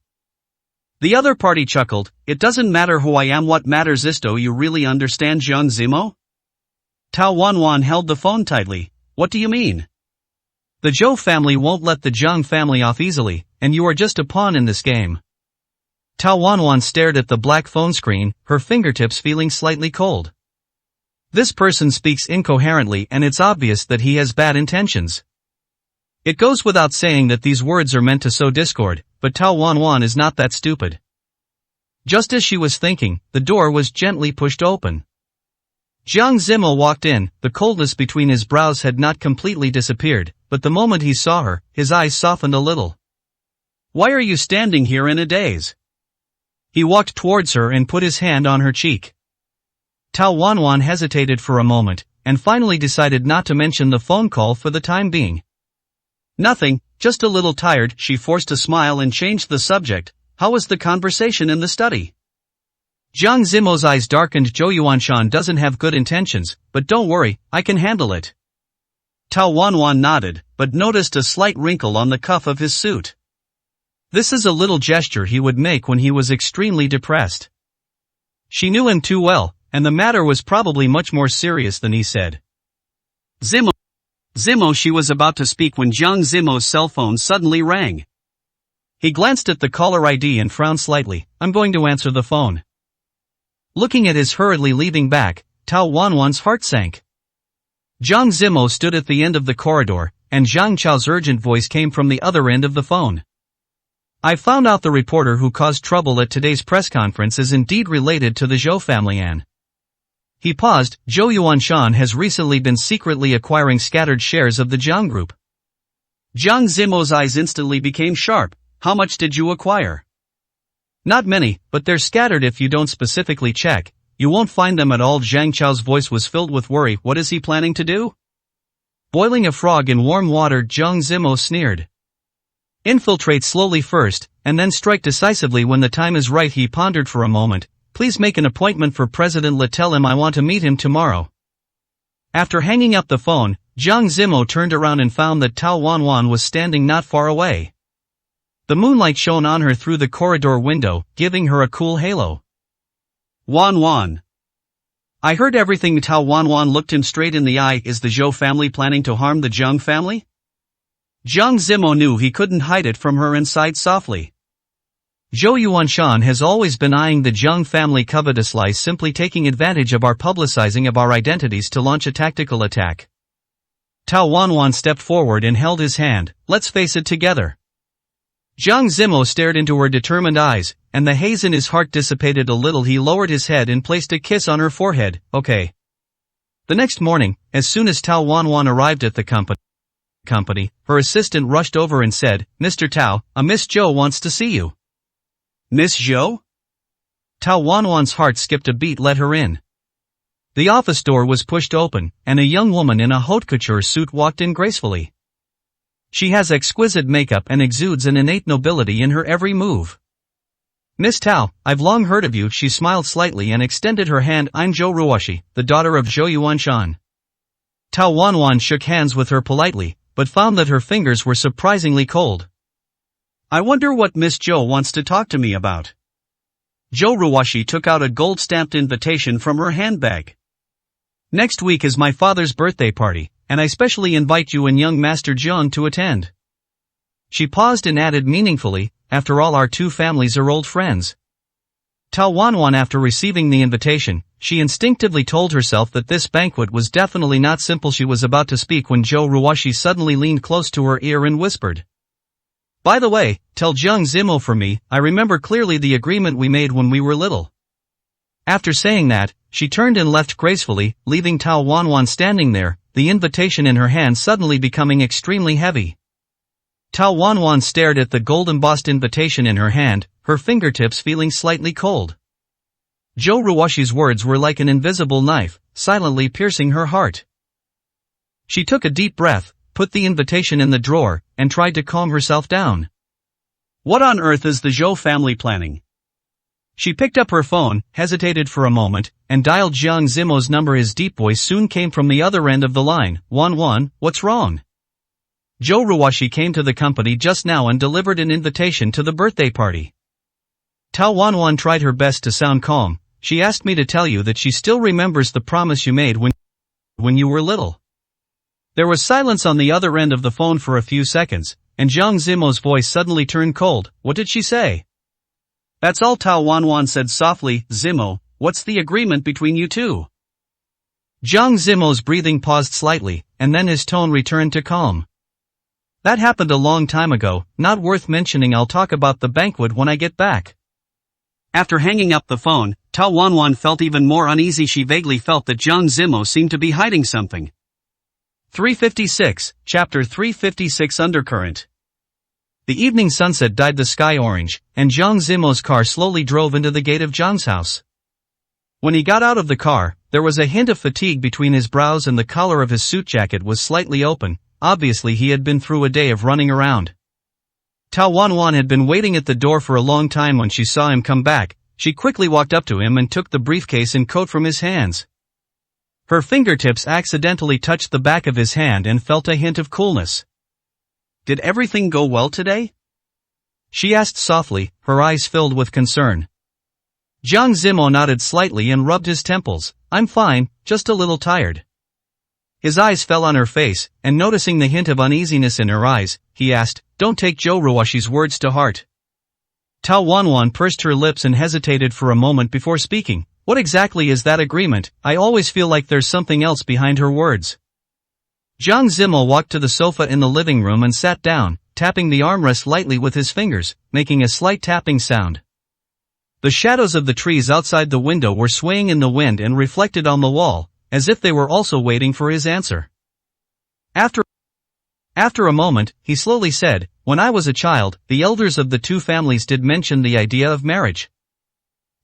The other party chuckled. "It doesn't matter who I am. What matters is, do you really understand Jiang Zimo?" Tao Wanwan held the phone tightly. "What do you mean?" "The Zhou family won't let the Jiang family off easily, and you are just a pawn in this game." Tao Wanwan stared at the black phone screen, her fingertips feeling slightly cold. This person speaks incoherently, and it's obvious that he has bad intentions. It goes without saying that these words are meant to sow discord, but Tao Wanwan is not that stupid. Just as she was thinking, the door was gently pushed open. Jiang Zimo walked in. The coldness between his brows had not completely disappeared, but the moment he saw her, his eyes softened a little. "Why are you standing here in a daze?" He walked towards her and put his hand on her cheek. Tao Wanwan hesitated for a moment, and finally decided not to mention the phone call for the time being. "Nothing, just a little tired." She forced a smile and changed the subject. "How was the conversation in the study?" Jiang Zimo's eyes darkened. "Zhou Yuanshan doesn't have good intentions, but don't worry, I can handle it." Tao Wanwan nodded, but noticed a slight wrinkle on the cuff of his suit. This is a little gesture he would make when he was extremely depressed. She knew him too well, and the matter was probably much more serious than he said. Zimo. She was about to speak when Jiang Zimo's cell phone suddenly rang. He glanced at the caller ID and frowned slightly. I'm going to answer the phone. Looking at his hurriedly leaving back, Tao Wanwan's heart sank. Jiang Zimo stood at the end of the corridor, and Zhang Chao's urgent voice came from the other end of the phone. I found out the reporter who caused trouble at today's press conference is indeed related to the Zhou family. An. He paused. Zhou Yuanshan has recently been secretly acquiring scattered shares of the Jiang Group. Jiang Zimo's eyes instantly became sharp. How much did you acquire? Not many, but they're scattered. If you don't specifically check, you won't find them at all. Zhang Chao's voice was filled with worry. What is he planning to do? Boiling a frog in warm water, Jiang Zimo sneered. Infiltrate slowly first, and then strike decisively when the time is right. He pondered for a moment. Please make an appointment for President Le. Tell him I want to meet him tomorrow. After hanging up the phone, Jiang Zimo turned around and found that Tao Wanwan was standing not far away. The moonlight shone on her through the corridor window, giving her a cool halo. Wanwan. I heard everything. Tao Wanwan looked him straight in the eye. Is the Zhou family planning to harm the Jiang family? Jiang Zimo knew he couldn't hide it from her and sighed softly. Zhou Yuanshan has always been eyeing the Jiang family covetously, simply taking advantage of our publicizing of our identities to launch a tactical attack. Tao Wanwan stepped forward and held his hand. Let's face it together. Jiang Zimo stared into her determined eyes, and the haze in his heart dissipated a little. He lowered his head and placed a kiss on her forehead. Okay. The next morning, as soon as Tao Wanwan arrived at the company, her assistant rushed over and said, Mr. Tao, a Miss Zhou wants to see you. Miss Zhou? Tao Wanwan's heart skipped a beat. Let her in. The office door was pushed open, and a young woman in a haute couture suit walked in gracefully. She has exquisite makeup and exudes an innate nobility in her every move. Miss Tao, I've long heard of you. She smiled slightly and extended her hand. I'm Zhou Ruoshi, the daughter of Zhou Yuanshan. Tao Wanwan shook hands with her politely, but found that her fingers were surprisingly cold. I wonder what Miss Zhou wants to talk to me about. Zhou Ruoshi took out a gold-stamped invitation from her handbag. Next week is my father's birthday party, and I specially invite you and young Master Jiang to attend. She paused and added meaningfully, after all, our two families are old friends. Tao Wanwan, after receiving the invitation, she instinctively told herself that this banquet was definitely not simple. She was about to speak when Zhou Ruoshi suddenly leaned close to her ear and whispered. By the way, tell Jiang Zimo for me, I remember clearly the agreement we made when we were little. After saying that, she turned and left gracefully, leaving Tao Wanwan standing there, the invitation in her hand suddenly becoming extremely heavy. Tao Wanwan stared at the gold-embossed invitation in her hand, her fingertips feeling slightly cold. Zhou Ruoshi's words were like an invisible knife, silently piercing her heart. She took a deep breath, put the invitation in the drawer, and tried to calm herself down. What on earth is the Zhou family planning? She picked up her phone, hesitated for a moment, and dialed Jiang Zimo's number. His deep voice soon came from the other end of the line. Wanwan, what's wrong? Zhou Ruoshi came to the company just now and delivered an invitation to the birthday party. Tao Wanwan tried her best to sound calm. She asked me to tell you that she still remembers the promise you made when you were little. There was silence on the other end of the phone for a few seconds, and Jiang Zimo's voice suddenly turned cold. What did she say? That's all, Tao Wanwan said softly. Zimo, what's the agreement between you two? Jiang Zimo's breathing paused slightly, and then his tone returned to calm. That happened a long time ago, not worth mentioning. I'll talk about the banquet when I get back. After hanging up the phone, Tao Wanwan felt even more uneasy. She vaguely felt that Jiang Zimo seemed to be hiding something. 356, Chapter 356 Undercurrent. The evening sunset dyed the sky orange, and Jiang Zimo's car slowly drove into the gate of Jiang's house. When he got out of the car, there was a hint of fatigue between his brows and the collar of his suit jacket was slightly open. Obviously he had been through a day of running around. Tao Wanwan had been waiting at the door for a long time. When she saw him come back, she quickly walked up to him and took the briefcase and coat from his hands. Her fingertips accidentally touched the back of his hand and felt a hint of coolness. Did everything go well today? she asked softly, her eyes filled with concern. Jiang Zimo nodded slightly and rubbed his temples. I'm fine, just a little tired. His eyes fell on her face, and noticing the hint of uneasiness in her eyes, he asked, don't take Zhou Ruoxi's words to heart. Tao Wanwan pursed her lips and hesitated for a moment before speaking. What exactly is that agreement? I always feel like there's something else behind her words. Jiang Zimo walked to the sofa in the living room and sat down, tapping the armrest lightly with his fingers, making a slight tapping sound. The shadows of the trees outside the window were swaying in the wind and reflected on the wall, as if they were also waiting for his answer. After a moment, he slowly said, when I was a child, the elders of the two families did mention the idea of marriage.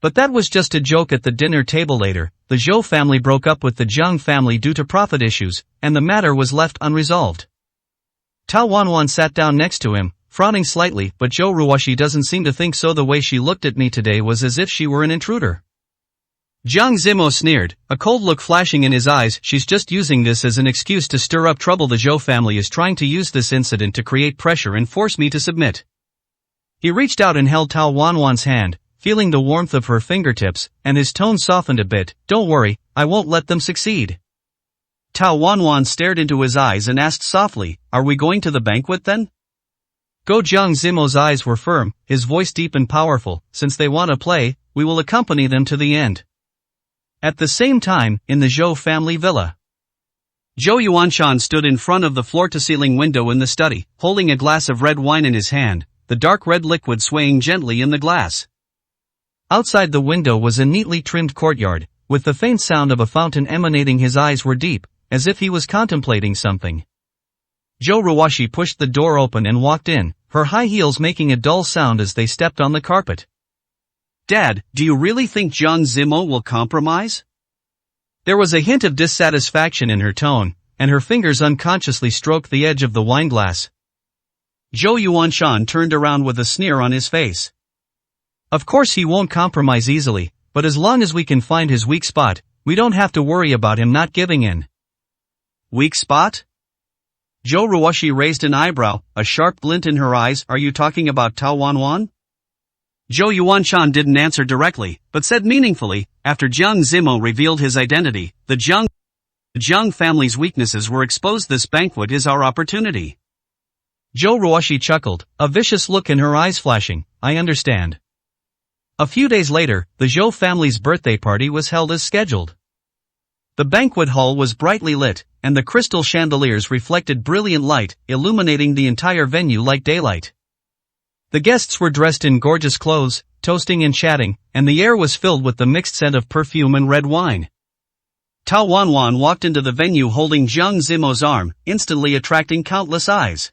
But that was just a joke at the dinner table later. The Zhou family broke up with the Jiang family due to profit issues, and the matter was left unresolved. Tao Wanwan sat down next to him, frowning slightly, but Zhou Ruoxi doesn't seem to think so. The way she looked at me today was as if she were an intruder. Jiang Zimo sneered, a cold look flashing in his eyes. She's just using this as an excuse to stir up trouble. The Zhou family is trying to use this incident to create pressure and force me to submit. He reached out and held Tao Wanwan's hand, feeling the warmth of her fingertips, and his tone softened a bit. Don't worry, I won't let them succeed. Tao Wanwan stared into his eyes and asked softly, are we going to the banquet then? Go. Jiang Zimo's eyes were firm, his voice deep and powerful. Since they want to play, we will accompany them to the end. At the same time, in the Zhou family villa, Zhou Yuanshan stood in front of the floor-to-ceiling window in the study, holding a glass of red wine in his hand, the dark red liquid swaying gently in the glass. Outside the window was a neatly trimmed courtyard, with the faint sound of a fountain emanating. His eyes were deep, as if he was contemplating something. Zhou Ruoxi pushed the door open and walked in, her high heels making a dull sound as they stepped on the carpet. Dad, do you really think Jiang Zimo will compromise? There was a hint of dissatisfaction in her tone, and her fingers unconsciously stroked the edge of the wineglass. Zhou Yuanshan turned around with a sneer on his face. Of course he won't compromise easily, but as long as we can find his weak spot, we don't have to worry about him not giving in. Weak spot? Zhou Ruoxi raised an eyebrow, a sharp glint in her eyes. Are you talking about Tao Wanwan? Zhou Yuanshan didn't answer directly, but said meaningfully, after Jiang Zimo revealed his identity, the Jiang family's weaknesses were exposed. This banquet is our opportunity. Zhou Ruoxi chuckled, a vicious look in her eyes flashing. I understand. A few days later, the Zhou family's birthday party was held as scheduled. The banquet hall was brightly lit, and the crystal chandeliers reflected brilliant light, illuminating the entire venue like daylight. The guests were dressed in gorgeous clothes, toasting and chatting, and the air was filled with the mixed scent of perfume and red wine. Tao Wanwan walked into the venue holding Jiang Zimo's arm, instantly attracting countless eyes.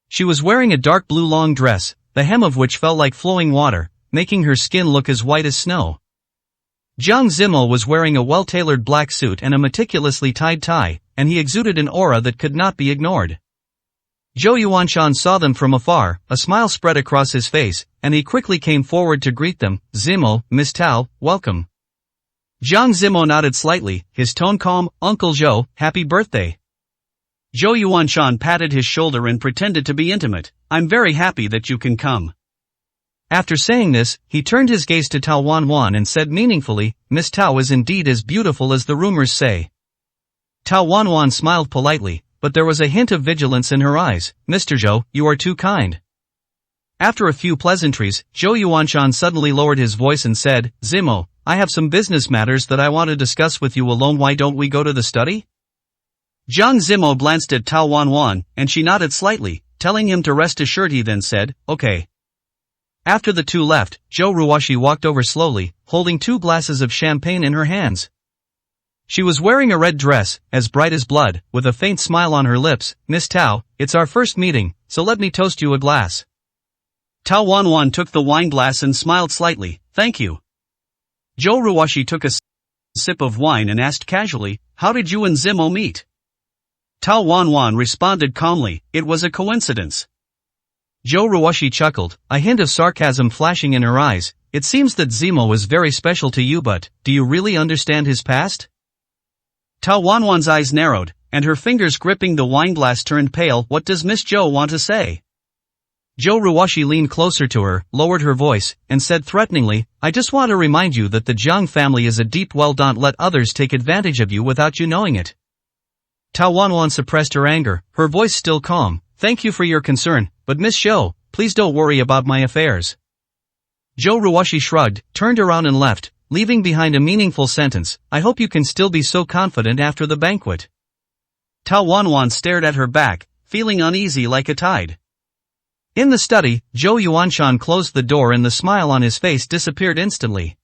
She was wearing a dark blue long dress, the hem of which fell like flowing water, making her skin look as white as snow. Jiang Zimo was wearing a well-tailored black suit and a meticulously tied tie, and he exuded an aura that could not be ignored. Zhou Yuanshan saw them from afar, a smile spread across his face, and he quickly came forward to greet them. Zimo, Miss Tao, welcome. Jiang Zimo nodded slightly, his tone calm. Uncle Zhou, happy birthday. Zhou Yuanshan patted his shoulder and pretended to be intimate. I'm very happy that you can come. After saying this, he turned his gaze to Tao Wanwan and said meaningfully, Miss Tao is indeed as beautiful as the rumors say. Tao Wanwan smiled politely, but there was a hint of vigilance in her eyes. Mr. Zhou, you are too kind. After a few pleasantries, Zhou Yuanshan suddenly lowered his voice and said, Zimo, I have some business matters that I want to discuss with you alone. Why don't we go to the study? Jiang Zimo glanced at Tao Wanwan, and she nodded slightly, telling him to rest assured. He then said, okay. After the two left, Zhou Ruoxi walked over slowly, holding 2 glasses of champagne in her hands. She was wearing a red dress, as bright as blood, with a faint smile on her lips. Miss Tao, it's our first meeting, so let me toast you a glass. Tao Wanwan took the wine glass and smiled slightly. Thank you. Zhou Ruoxi took a sip of wine and asked casually, how did you and Zimo meet? Tao Wanwan responded calmly, it was a coincidence. Zhou Ruoxi chuckled, a hint of sarcasm flashing in her eyes. It seems that Zimo is very special to you, but do you really understand his past? Tao Wanwan's eyes narrowed, and her fingers gripping the wineglass turned pale. What does Miss Zhou want to say? Zhou Ruoshi leaned closer to her, lowered her voice, and said threateningly, I just want to remind you that the Jiang family is a deep well. Don't let others take advantage of you without you knowing it. Tao Wanwan suppressed her anger, her voice still calm. Thank you for your concern, but Miss Zhou, please don't worry about my affairs. Zhou Ruoshi shrugged, turned around and left, leaving behind a meaningful sentence, I hope you can still be so confident after the banquet. Tao Wanwan stared at her back, feeling uneasy like a tide. In the study, Zhou Yuanshan closed the door and the smile on his face disappeared instantly.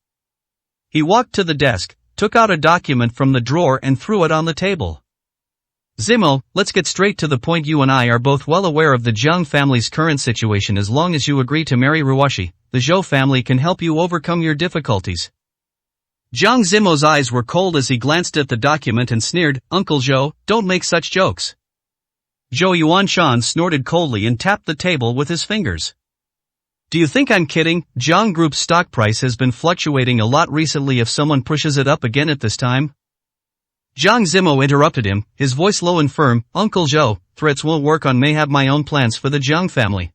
He walked to the desk, took out a document from the drawer and threw it on the table. Zimo, let's get straight to the point. You and I are both well aware of the Jiang family's current situation. As long as you agree to marry Ruoshi, the Zhou family can help you overcome your difficulties. Jiang Zimo's eyes were cold as he glanced at the document and sneered, Uncle Zhou, don't make such jokes. Zhou Yuanshan snorted coldly and tapped the table with his fingers. Do you think I'm kidding? Jiang Group's stock price has been fluctuating a lot recently. If someone pushes it up again at this time. Jiang Zimo interrupted him, his voice low and firm, Uncle Zhou, threats won't work on me. Have my own plans for the Jiang family.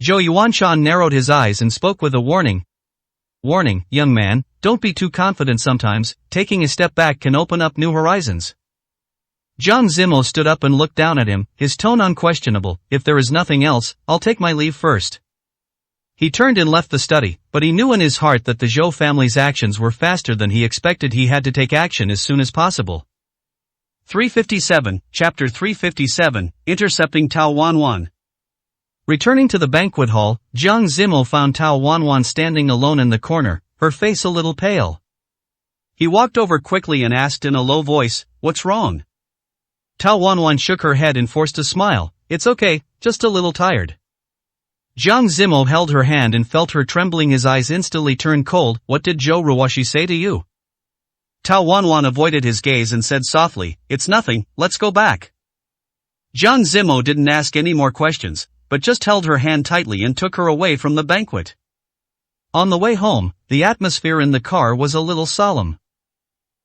Zhou Yuanshan narrowed his eyes and spoke with a warning. Warning, young man, don't be too confident sometimes, taking a step back can open up new horizons. Jiang Zimo stood up and looked down at him, his tone unquestionable, if there is nothing else, I'll take my leave first. He turned and left the study, but he knew in his heart that the Zhou family's actions were faster than he expected. He had to take action as soon as possible. 357, Chapter 357, Intercepting Tao Wanwan. Returning to the banquet hall, Jiang Zimo found Tao Wanwan standing alone in the corner, her face a little pale. He walked over quickly and asked in a low voice, what's wrong? Tao Wanwan shook her head and forced a smile, it's okay, just a little tired. Jiang Zimo held her hand and felt her trembling. His eyes instantly turned cold. What did Zhou Ruoshi say to you? Tao Wanwan avoided his gaze and said softly, it's nothing, let's go back. Jiang Zimo didn't ask any more questions, but just held her hand tightly and took her away from the banquet. On the way home, the atmosphere in the car was a little solemn.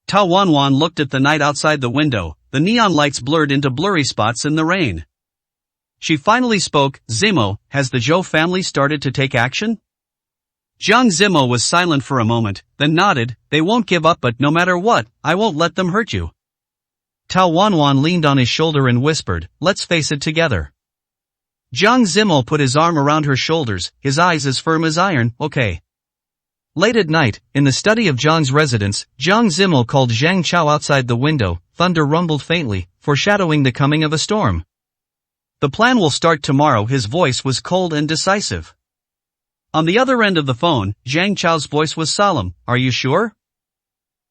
Tao Wanwan looked at the night outside the window, the neon lights blurred into blurry spots in the rain. She finally spoke, Zimo, has the Zhou family started to take action? Jiang Zimo was silent for a moment, then nodded, they won't give up, but no matter what, I won't let them hurt you. Tao Wanwan leaned on his shoulder and whispered, let's face it together. Jiang Zimo put his arm around her shoulders, his eyes as firm as iron, okay. Late at night, in the study of Jiang's residence, Jiang Zimo called Zhang Chao outside the window. Thunder rumbled faintly, foreshadowing the coming of a storm. The plan will start tomorrow. His voice was cold and decisive. On the other end of the phone, Zhang Chao's voice was solemn, are you sure?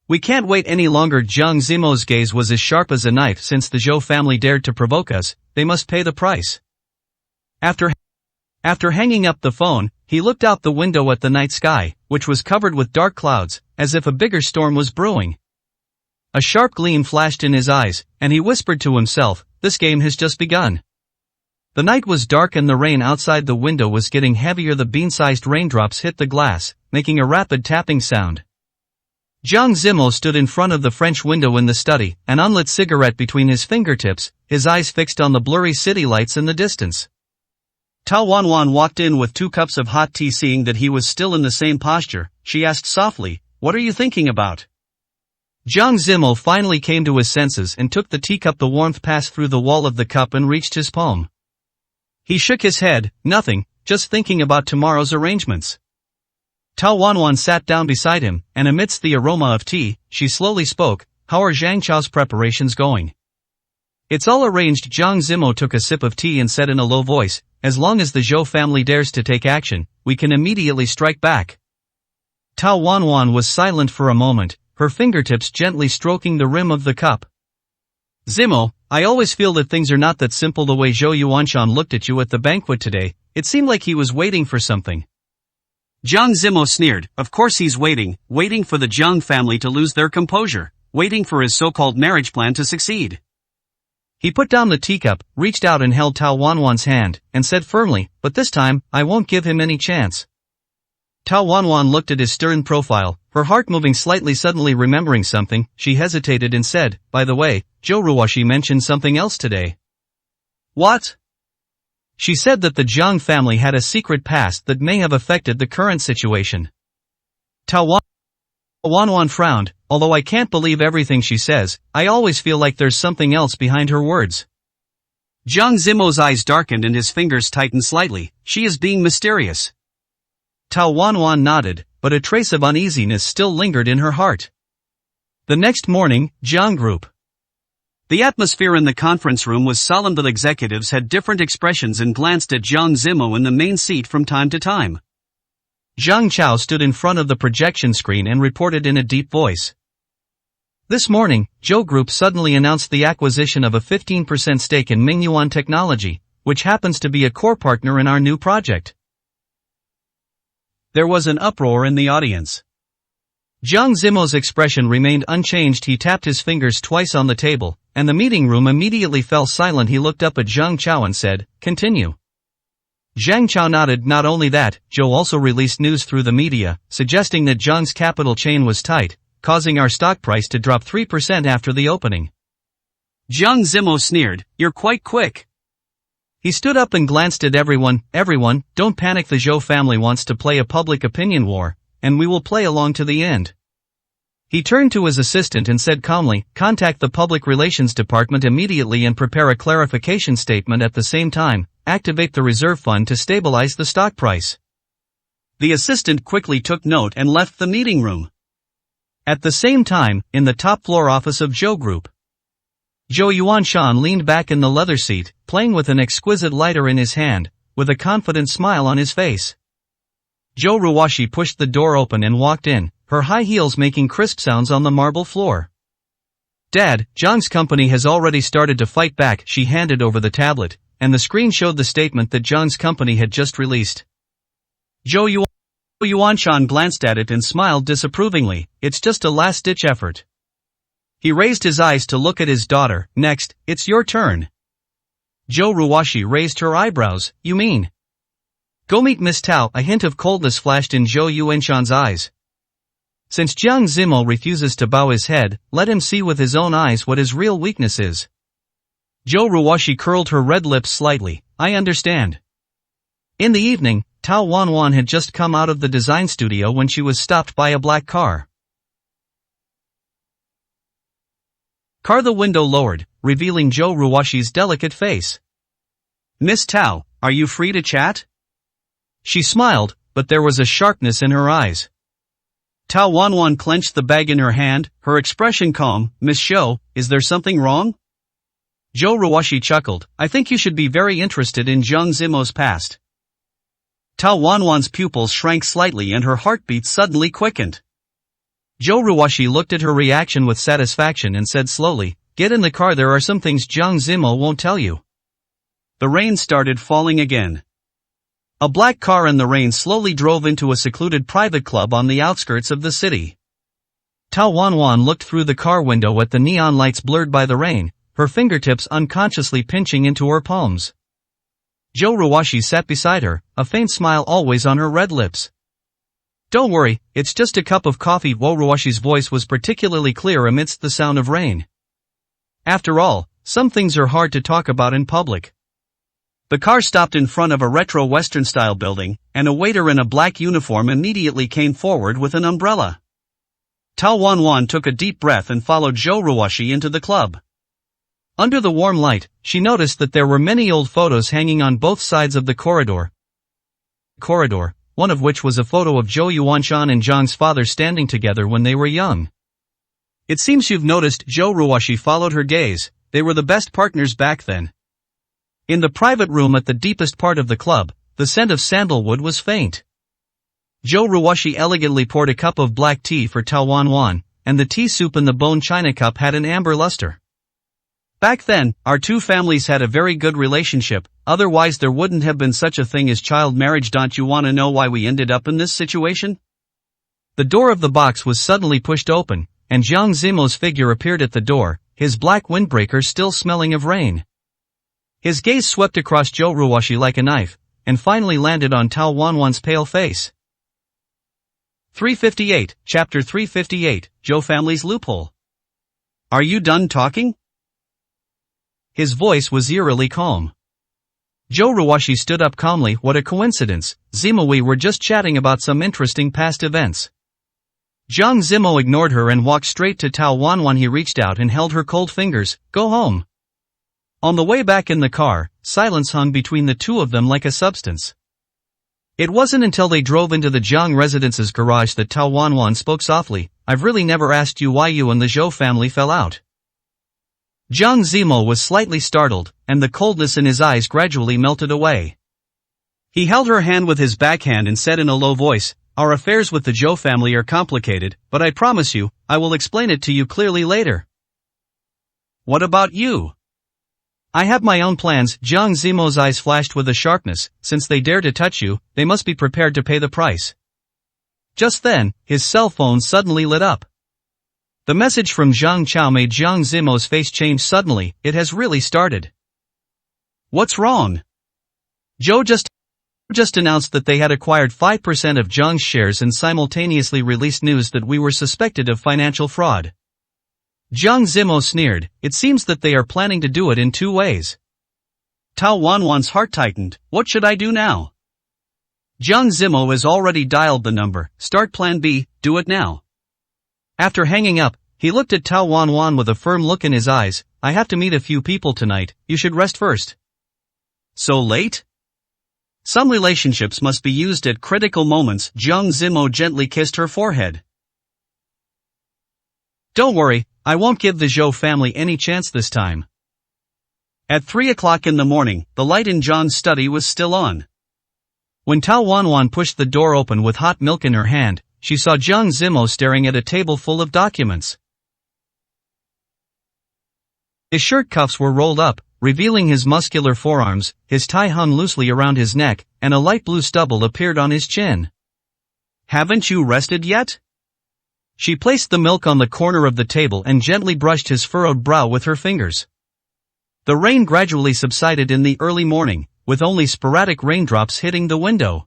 We can't wait any longer. Jiang Zimo's gaze was as sharp as a knife. Since the Zhou family dared to provoke us, they must pay the price. After hanging up the phone, he looked out the window at the night sky, which was covered with dark clouds, as if a bigger storm was brewing. A sharp gleam flashed in his eyes, and he whispered to himself, this game has just begun. The night was dark and the rain outside the window was getting heavier. The bean-sized raindrops hit the glass, making a rapid tapping sound. Jiang Zimo stood in front of the French window in the study, an unlit cigarette between his fingertips, his eyes fixed on the blurry city lights in the distance. Tao Wanwan walked in with 2 cups of hot tea. Seeing that he was still in the same posture, she asked softly, what are you thinking about? Jiang Zimo finally came to his senses and took the teacup. The warmth passed through the wall of the cup and reached his palm. He shook his head, nothing, just thinking about tomorrow's arrangements. Tao Wanwan sat down beside him, and amidst the aroma of tea, she slowly spoke, how are Zhang Chao's preparations going? It's all arranged. Jiang Zimo took a sip of tea and said in a low voice, as long as the Zhou family dares to take action, we can immediately strike back. Tao Wanwan was silent for a moment, her fingertips gently stroking the rim of the cup. Zimo, I always feel that things are not that simple. The way Zhou Yuanshan looked at you at the banquet today, it seemed like he was waiting for something. Jiang Zimo sneered, of course he's waiting for the Jiang family to lose their composure, waiting for his so-called marriage plan to succeed. He put down the teacup, reached out and held Tao Wanwan's hand, and said firmly, but this time, I won't give him any chance. Tao Wanwan looked at his stern profile, her heart moving slightly. Suddenly remembering something, she hesitated and said, by the way, Zhou Ruoshi mentioned something else today. What? She said that the Jiang family had a secret past that may have affected the current situation. Tao Wanwan frowned. Although I can't believe everything she says, I always feel like there's something else behind her words. Jiang Zimo's eyes darkened and his fingers tightened slightly. She is being mysterious. Tao Wanwan nodded, but a trace of uneasiness still lingered in her heart. The next morning, Jiang Group. The atmosphere in the conference room was solemn. The executives had different expressions and glanced at Jiang Zimo in the main seat from time to time. Zhang Chao stood in front of the projection screen and reported in a deep voice. This morning, Zhou Group suddenly announced the acquisition of a 15% stake in Mingyuan Technology, which happens to be a core partner in our new project. There was an uproar in the audience. Jiang Zimo's expression remained unchanged. He tapped his fingers twice on the table, and the meeting room immediately fell silent. He looked up at Zhang Chao and said, "Continue." Zhang Chao nodded. Not only that, Zhou also released news through the media, suggesting that Jiang's capital chain was tight, causing our stock price to drop 3% after the opening. Jiang Zimo sneered, "You're quite quick." He stood up and glanced at everyone. "Everyone, don't panic. The Zhou family wants to play a public opinion war, and we will play along to the end." He turned to his assistant and said calmly, "Contact the Public Relations Department immediately and prepare a clarification statement at the same time. Activate the reserve fund to stabilize the stock price." The assistant quickly took note and left the meeting room. At the same time, in the top floor office of Zhou Group, Zhou Yuanshan leaned back in the leather seat, playing with an exquisite lighter in his hand, with a confident smile on his face. Zhou Ruwashi pushed the door open and walked in, her high heels making crisp sounds on the marble floor. "Dad, Jiang's company has already started to fight back." She handed over the tablet, and the screen showed the statement that Jiang's company had just released. Zhou Yuanshan glanced at it and smiled disapprovingly. "It's just a last-ditch effort." He raised his eyes to look at his daughter. "Next, it's your turn." Zhou Ruwashi raised her eyebrows. "You mean? Go meet Miss Tao." A hint of coldness flashed in Zhou Yuanshan's eyes. Since Jiang Zimo refuses to bow his head, let him see with his own eyes what his real weakness is. Zhou Ruwashi curled her red lips slightly. "I understand." In the evening, Tao Wanwan had just come out of the design studio when she was stopped by a black car. The window lowered, revealing Zhou Ruwashi's delicate face. "Miss Tao, are you free to chat?" She smiled, but there was a sharpness in her eyes. Tao Wanwan clenched the bag in her hand, her expression calm. "Miss Zhou, is there something wrong?" Zhou Ruwashi chuckled. "I think you should be very interested in Jiang Zimo's past." Tao Wanwan's pupils shrank slightly and her heartbeat suddenly quickened. Zhou Ruwashi looked at her reaction with satisfaction and said slowly, "Get in the car. There are some things Jiang Zimo won't tell you." The rain started falling again. A black car in the rain slowly drove into a secluded private club on the outskirts of the city. Tao Wanwan looked through the car window at the neon lights blurred by the rain, her fingertips unconsciously pinching into her palms. Zhou Ruwashi sat beside her, a faint smile always on her red lips. "Don't worry, it's just a cup of coffee." Zhou Ruwashi's voice was particularly clear amidst the sound of rain. After all, some things are hard to talk about in public. The car stopped in front of a retro Western-style building, and a waiter in a black uniform immediately came forward with an umbrella. Tao Wanwan took a deep breath and followed Zhou Ruwashi into the club. Under the warm light, she noticed that there were many old photos hanging on both sides of the corridor, one of which was a photo of Zhou Yuanshan and Jiang's father standing together when they were young. "It seems you've noticed." Zhou Ruwashi followed her gaze. "They were the best partners back then." In the private room at the deepest part of the club, the scent of sandalwood was faint. Zhou Ruwashi elegantly poured a cup of black tea for Tao Wanwan, and the tea soup in the bone china cup had an amber luster. "Back then, our two families had a very good relationship, otherwise there wouldn't have been such a thing as child marriage. Don't you want to know why we ended up in this situation?" The door of the box was suddenly pushed open, and Jiang Zimo's figure appeared at the door, his black windbreaker still smelling of rain. His gaze swept across Zhou Ruwashi like a knife, and finally landed on Tao Wanwan's pale face. 358, Chapter 358, Zhou Family's Loophole. "Are you done talking?" His voice was eerily calm. Zhou Ruoshi stood up calmly. What a coincidence, Zimo, we were just chatting about some interesting past events. Zhang Zimo ignored her and walked straight to Tao Wanwan. He reached out and held her cold fingers. Go home. On the way back in the car, silence hung between the two of them like a substance. It wasn't until they drove into the Zhang residence's garage that Tao Wanwan spoke softly. I've really never asked you why you and the Zhou family fell out. Zhang Zimo was slightly startled, and the coldness in his eyes gradually melted away. He held her hand with his backhand and said in a low voice, our affairs with the Zhou family are complicated, but I promise you, I will explain it to you clearly later. What about you? I have my own plans. Zhang Zimo's eyes flashed with a sharpness. Since they dare to touch you, they must be prepared to pay the price. Just then, his cell phone suddenly lit up. The message from Zhang Chao made Zhang Zimo's face change suddenly. It has really started. What's wrong? Zhou just announced that they had acquired 5% of Zhang's shares and simultaneously released news that we were suspected of financial fraud. Zhang Zimo sneered. It seems that they are planning to do it in two ways. Tao Wanwan's heart tightened. What should I do now? Zhang Zimo has already dialed the number. Start plan B, do it now. After hanging up, he looked at Tao Wanwan with a firm look in his eyes. I have to meet a few people tonight. You should rest first. So late? Some relationships must be used at critical moments. Zhang Zimo gently kissed her forehead. Don't worry, I won't give the Zhou family any chance this time. At 3 o'clock in the morning, the light in Zhang's study was still on. When Tao Wanwan pushed the door open with hot milk in her hand, she saw Zhang Zimo staring at a table full of documents. His shirt cuffs were rolled up, revealing his muscular forearms, his tie hung loosely around his neck, and a light blue stubble appeared on his chin. Haven't you rested yet? She placed the milk on the corner of the table and gently brushed his furrowed brow with her fingers. The rain gradually subsided in the early morning, with only sporadic raindrops hitting the window.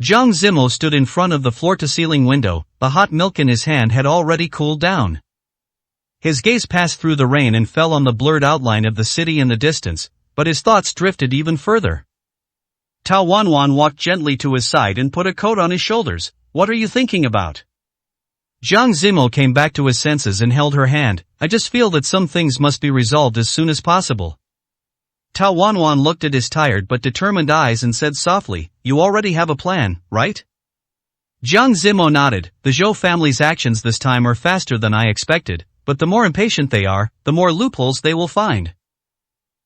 Zhang Zimo stood in front of the floor-to-ceiling window. The hot milk in his hand had already cooled down. His gaze passed through the rain and fell on the blurred outline of the city in the distance, but his thoughts drifted even further. Tao Wanwan walked gently to his side and put a coat on his shoulders. What are you thinking about? Zhang Zimo came back to his senses and held her hand. I just feel that some things must be resolved as soon as possible. Tao Wanwan looked at his tired but determined eyes and said softly, you already have a plan, right? Zhang Zimo nodded. The Zhou family's actions this time are faster than I expected, but the more impatient they are, the more loopholes they will find.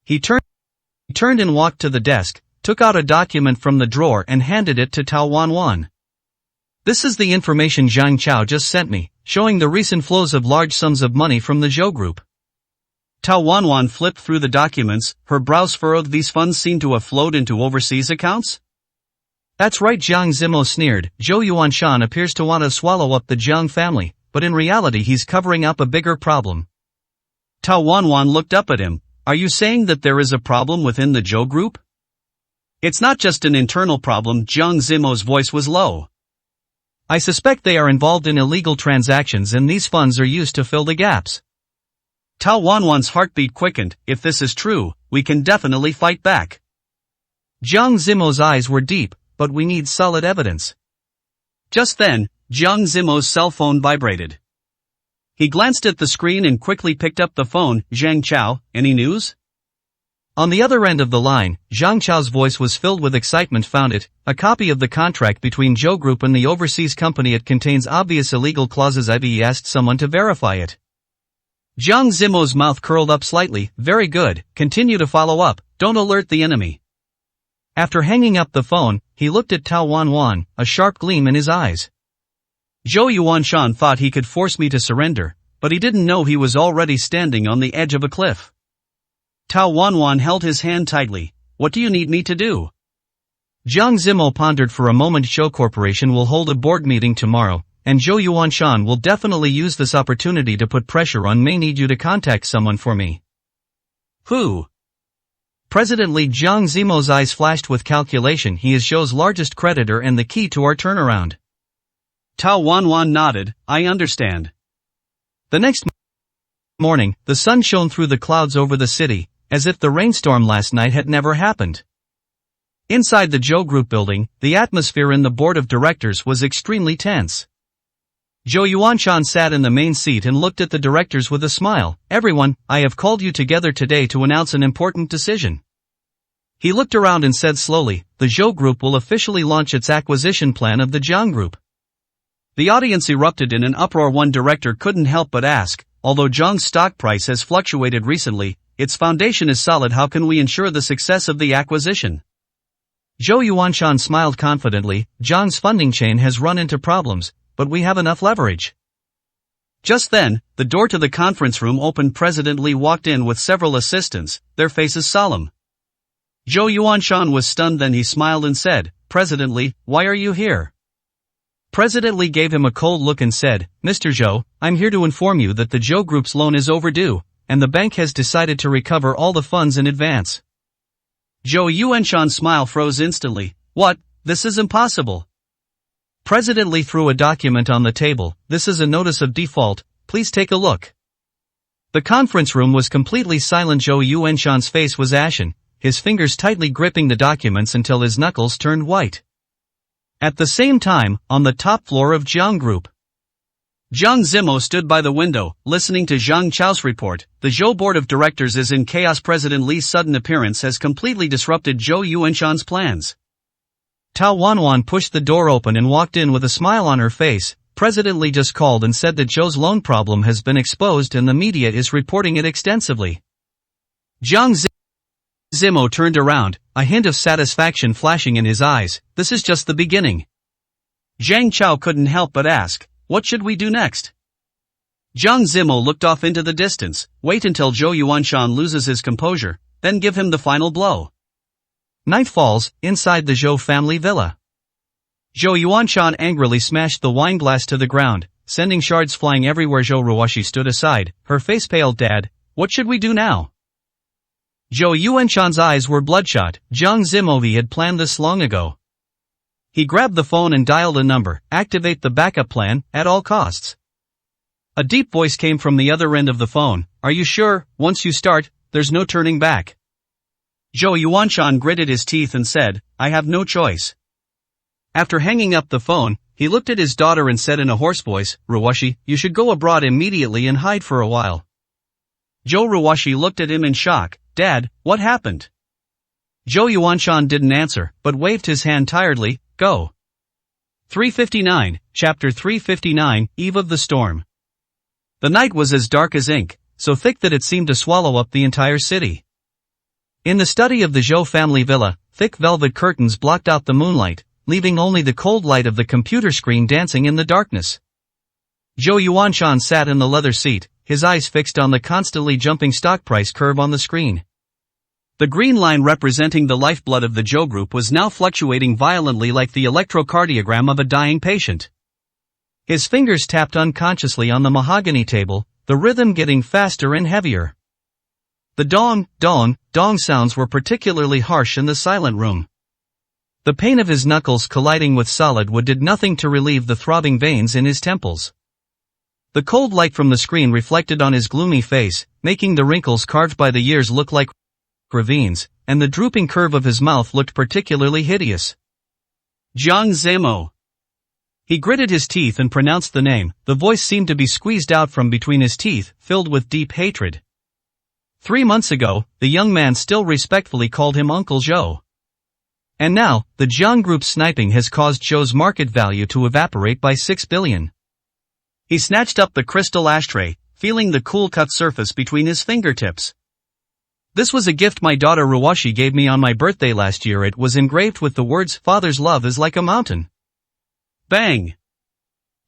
He turned and walked to the desk, took out a document from the drawer and handed it to Tao Wanwan. This is the information Zhang Chao just sent me, showing the recent flows of large sums of money from the Zhou group. Tao Wanwan flipped through the documents, her brows furrowed. These funds seem to have flowed into overseas accounts? That's right, Zhang Zimo sneered. Zhou Yuanshan appears to want to swallow up the Zhang family, but in reality he's covering up a bigger problem. Tao Wanwan looked up at him. Are you saying that there is a problem within the Zhou group? It's not just an internal problem. Zhang Zimo's voice was low. I suspect they are involved in illegal transactions and these funds are used to fill the gaps. Tao Wanwan's heartbeat quickened. If this is true, we can definitely fight back. Zhang Zimo's eyes were deep, but we need solid evidence. Just then, Zhang Zimo's cell phone vibrated. He glanced at the screen and quickly picked up the phone. Zhang Chao, any news? On the other end of the line, Zhang Chao's voice was filled with excitement. Found it, a copy of the contract between Zhou Group and the overseas company. It contains obvious illegal clauses. I've asked someone to verify it. Zhang Zimo's mouth curled up slightly. Very good, continue to follow up, don't alert the enemy. After hanging up the phone, he looked at Tao Wanwan, a sharp gleam in his eyes. Zhou Yuanshan thought he could force me to surrender, but he didn't know he was already standing on the edge of a cliff. Tao Wanwan held his hand tightly. What do you need me to do? Zhang Zimo pondered for a moment. Zhou Corporation will hold a board meeting tomorrow, and Zhou Yuanshan will definitely use this opportunity to put pressure on. May need you to contact someone for me. Who? President Li. Zhang Zimo's eyes flashed with calculation. He is Zhou's largest creditor and the key to our turnaround. Tao Wanwan nodded. I understand. The next morning, the sun shone through the clouds over the city, as if the rainstorm last night had never happened. Inside the Zhou Group building, the atmosphere in the board of directors was extremely tense. Zhou Yuanshan sat in the main seat and looked at the directors with a smile. "Everyone, I have called you together today to announce an important decision." He looked around and said slowly, "The Zhou Group will officially launch its acquisition plan of the Jiang Group." The audience erupted in an uproar. One director couldn't help but ask, "Although Jiang's stock price has fluctuated recently, its foundation is solid. How can we ensure the success of the acquisition?" Zhou Yuanshan smiled confidently. "Jiang's funding chain has run into problems, but we have enough leverage." Just then, the door to the conference room opened. President Li walked in with several assistants, their faces solemn. Zhou Yuanshan was stunned, then he smiled and said, "President Li, why are you here?" President Li gave him a cold look and said, "Mr. Zhou, I'm here to inform you that the Zhou Group's loan is overdue, and the bank has decided to recover all the funds in advance." Zhou Yuanshan's smile froze instantly. "What? This is impossible." President Li threw a document on the table. "This is a notice of default, please take a look." The conference room was completely silent. Zhou Yuanshan's face was ashen, his fingers tightly gripping the documents until his knuckles turned white. At the same time, on the top floor of Jiang Group, Jiang Zimo stood by the window, listening to Zhang Chao's report. The Zhou board of directors is in chaos. President Li's sudden appearance has completely disrupted Zhou Yuanshan's plans. Tao Wanwan pushed the door open and walked in with a smile on her face. President Li just called and said that Zhou's loan problem has been exposed and the media is reporting it extensively. Jiang Zimo turned around, a hint of satisfaction flashing in his eyes. "This is just the beginning." Zhang Chao couldn't help but ask, "What should we do next?" Jiang Zimo looked off into the distance. "Wait until Zhou Yuanshan loses his composure, then give him the final blow." Night falls, inside the Zhou family villa. Zhou Yuanshan angrily smashed the wine glass to the ground, sending shards flying everywhere. Zhou Ruoshi stood aside, her face pale. "Dad, what should we do now?" Zhou Yuanshan's eyes were bloodshot. Jiang Zimo had planned this long ago. He grabbed the phone and dialed a number. "Activate the backup plan, at all costs." A deep voice came from the other end of the phone. "Are you sure? Once you start, there's no turning back." Zhou Yuanshan gritted his teeth and said, "I have no choice." After hanging up the phone, he looked at his daughter and said in a hoarse voice, "Ruoshi, you should go abroad immediately and hide for a while." Zhou Ruoshi looked at him in shock. "Dad, what happened?" Zhou Yuanshan didn't answer, but waved his hand tiredly. "Go." 359, Chapter 359, Eve of the Storm. The night was as dark as ink, so thick that it seemed to swallow up the entire city. In the study of the Zhou family villa, thick velvet curtains blocked out the moonlight, leaving only the cold light of the computer screen dancing in the darkness. Zhou Yuanshan sat in the leather seat, his eyes fixed on the constantly jumping stock price curve on the screen. The green line representing the lifeblood of the Zhou Group was now fluctuating violently like the electrocardiogram of a dying patient. His fingers tapped unconsciously on the mahogany table, the rhythm getting faster and heavier. The dong sounds were particularly harsh in the silent room. The pain of his knuckles colliding with solid wood did nothing to relieve the throbbing veins in his temples. The cold light from the screen reflected on his gloomy face, making the wrinkles carved by the years look like ravines, and the drooping curve of his mouth looked particularly hideous. "Jiang Zimo." He gritted his teeth and pronounced the name. The voice seemed to be squeezed out from between his teeth, filled with deep hatred. 3 months ago, the young man still respectfully called him Uncle Zhou. And now, the Jiang Group's sniping has caused Zhou's market value to evaporate by 6 billion. He snatched up the crystal ashtray, feeling the cool cut surface between his fingertips. "This was a gift my daughter Ruoshi gave me on my birthday last year. It was engraved with the words, 'Father's love is like a mountain.'" Bang!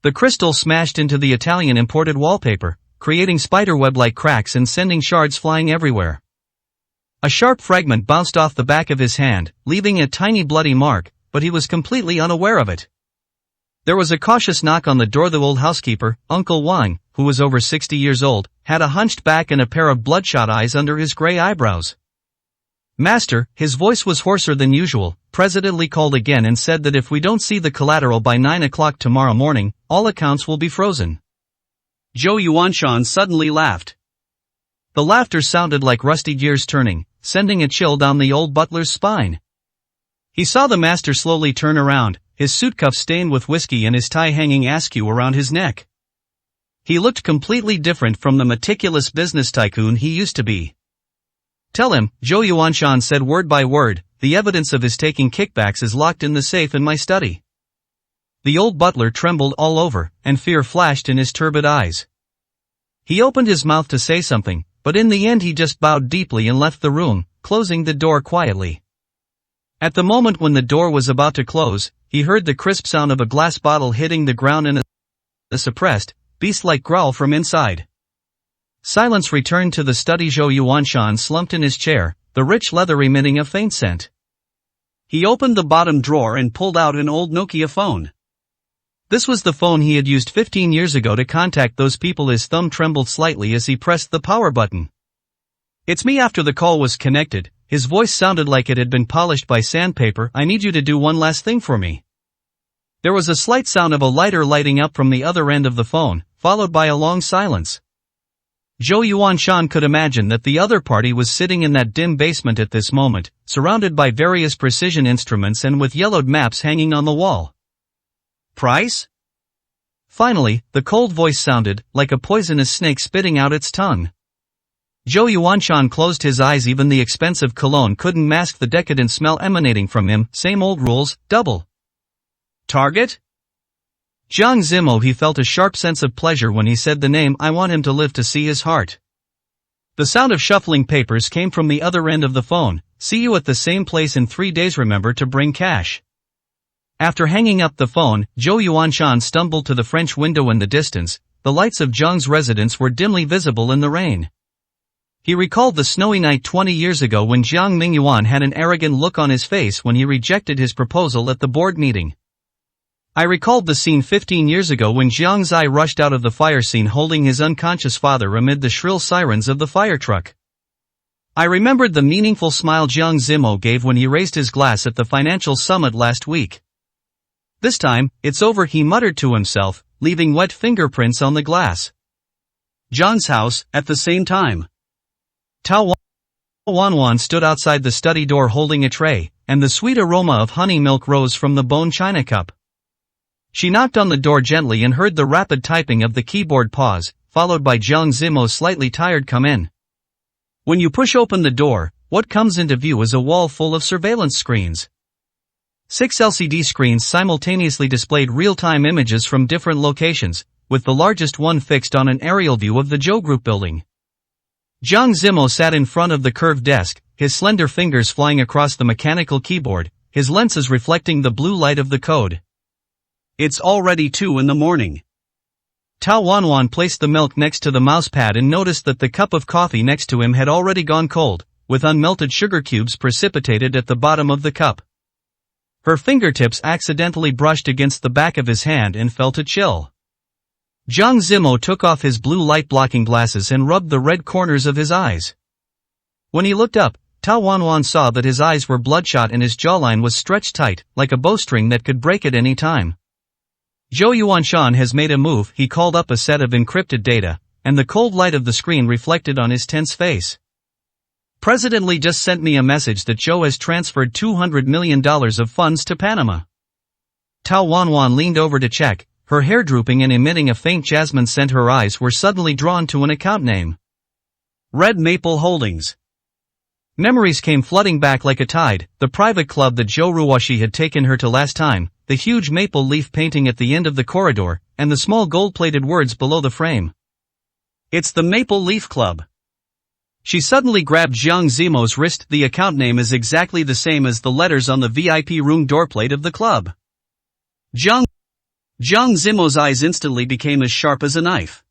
The crystal smashed into the Italian imported wallpaper, creating spiderweb-like cracks and sending shards flying everywhere. A sharp fragment bounced off the back of his hand, leaving a tiny bloody mark, but he was completely unaware of it. There was a cautious knock on the door. The old housekeeper, Uncle Wang, who was over 60 years old, had a hunched back and a pair of bloodshot eyes under his gray eyebrows. "Master," his voice was hoarser than usual. President Li called again and said that if we don't see the collateral by 9 o'clock tomorrow morning, all accounts will be frozen. Zhou Yuanshan suddenly laughed. The laughter sounded like rusty gears turning, sending a chill down the old butler's spine. He saw the master slowly turn around, his suit cuffs stained with whiskey and his tie hanging askew around his neck. He looked completely different from the meticulous business tycoon he used to be. "Tell him," Zhou Yuanshan said word by word, "the evidence of his taking kickbacks is locked in the safe in my study." The old butler trembled all over, and fear flashed in his turbid eyes. He opened his mouth to say something, but in the end he just bowed deeply and left the room, closing the door quietly. At the moment when the door was about to close, he heard the crisp sound of a glass bottle hitting the ground and a suppressed, beast-like growl from inside. Silence returned to the study. Zhou Yuanshan slumped in his chair, the rich leather emitting a faint scent. He opened the bottom drawer and pulled out an old Nokia phone. This was the phone he had used 15 years ago to contact those people. His thumb trembled slightly as he pressed the power button. "It's me." After the call was connected, his voice sounded like it had been polished by sandpaper. "I need you to do one last thing for me." There was a slight sound of a lighter lighting up from the other end of the phone, followed by a long silence. Zhou Yuanshan could imagine that the other party was sitting in that dim basement at this moment, surrounded by various precision instruments and with yellowed maps hanging on the wall. "Price?" Finally, the cold voice sounded, like a poisonous snake spitting out its tongue. Zhou Yuanshan closed his eyes. Even the expensive cologne couldn't mask the decadent smell emanating from him. "Same old rules, double." "Target?" "Jiang Zimo." He felt a sharp sense of pleasure when he said the name. "I want him to live to see his heart." The sound of shuffling papers came from the other end of the phone. "See you at the same place in 3 days. Remember to bring cash." After hanging up the phone, Zhou Yuanshan stumbled to the French window. In the distance, the lights of Jiang's residence were dimly visible in the rain. He recalled the snowy night 20 years ago when Jiang Mingyuan had an arrogant look on his face when he rejected his proposal at the board meeting. I recalled the scene 15 years ago when Jiang Zai rushed out of the fire scene holding his unconscious father amid the shrill sirens of the fire truck. I remembered the meaningful smile Jiang Zimo gave when he raised his glass at the financial summit last week. "This time, it's over," he muttered to himself, leaving wet fingerprints on the glass. Jiang's house, at the same time. Tao Wanwan stood outside the study door holding a tray, and the sweet aroma of honey milk rose from the bone china cup. She knocked on the door gently and heard the rapid typing of the keyboard pause, followed by Jiang Zimo's slightly tired "Come in." When you push open the door, what comes into view is a wall full of surveillance screens. 6 LCD screens simultaneously displayed real-time images from different locations, with the largest one fixed on an aerial view of the Zhou Group building. Jiang Zimo sat in front of the curved desk, his slender fingers flying across the mechanical keyboard, his lenses reflecting the blue light of the code. "It's already 2 in the morning." Tao Wanwan placed the milk next to the mousepad and noticed that the cup of coffee next to him had already gone cold, with unmelted sugar cubes precipitated at the bottom of the cup. Her fingertips accidentally brushed against the back of his hand and felt a chill. Jiang Zimo took off his blue light-blocking glasses and rubbed the red corners of his eyes. When he looked up, Tao Wanwan saw that his eyes were bloodshot and his jawline was stretched tight, like a bowstring that could break at any time. "Zhou Yuanshan has made a move." He called up a set of encrypted data, and the cold light of the screen reflected on his tense face. "President Lee just sent me a message that Zhou has transferred $200 million of funds to Panama." Tao Wanwan leaned over to check, her hair drooping and emitting a faint jasmine scent. Her eyes were suddenly drawn to an account name. Red Maple Holdings. Memories came flooding back like a tide, the private club that Zhou Ruoshi had taken her to last time, the huge maple leaf painting at the end of the corridor, and the small gold-plated words below the frame. "It's the Maple Leaf Club." She suddenly grabbed Jiang Zimo's wrist. The account name is exactly the same as the letters on the VIP room doorplate of the club. Jiang Zimo's eyes instantly became as sharp as a knife.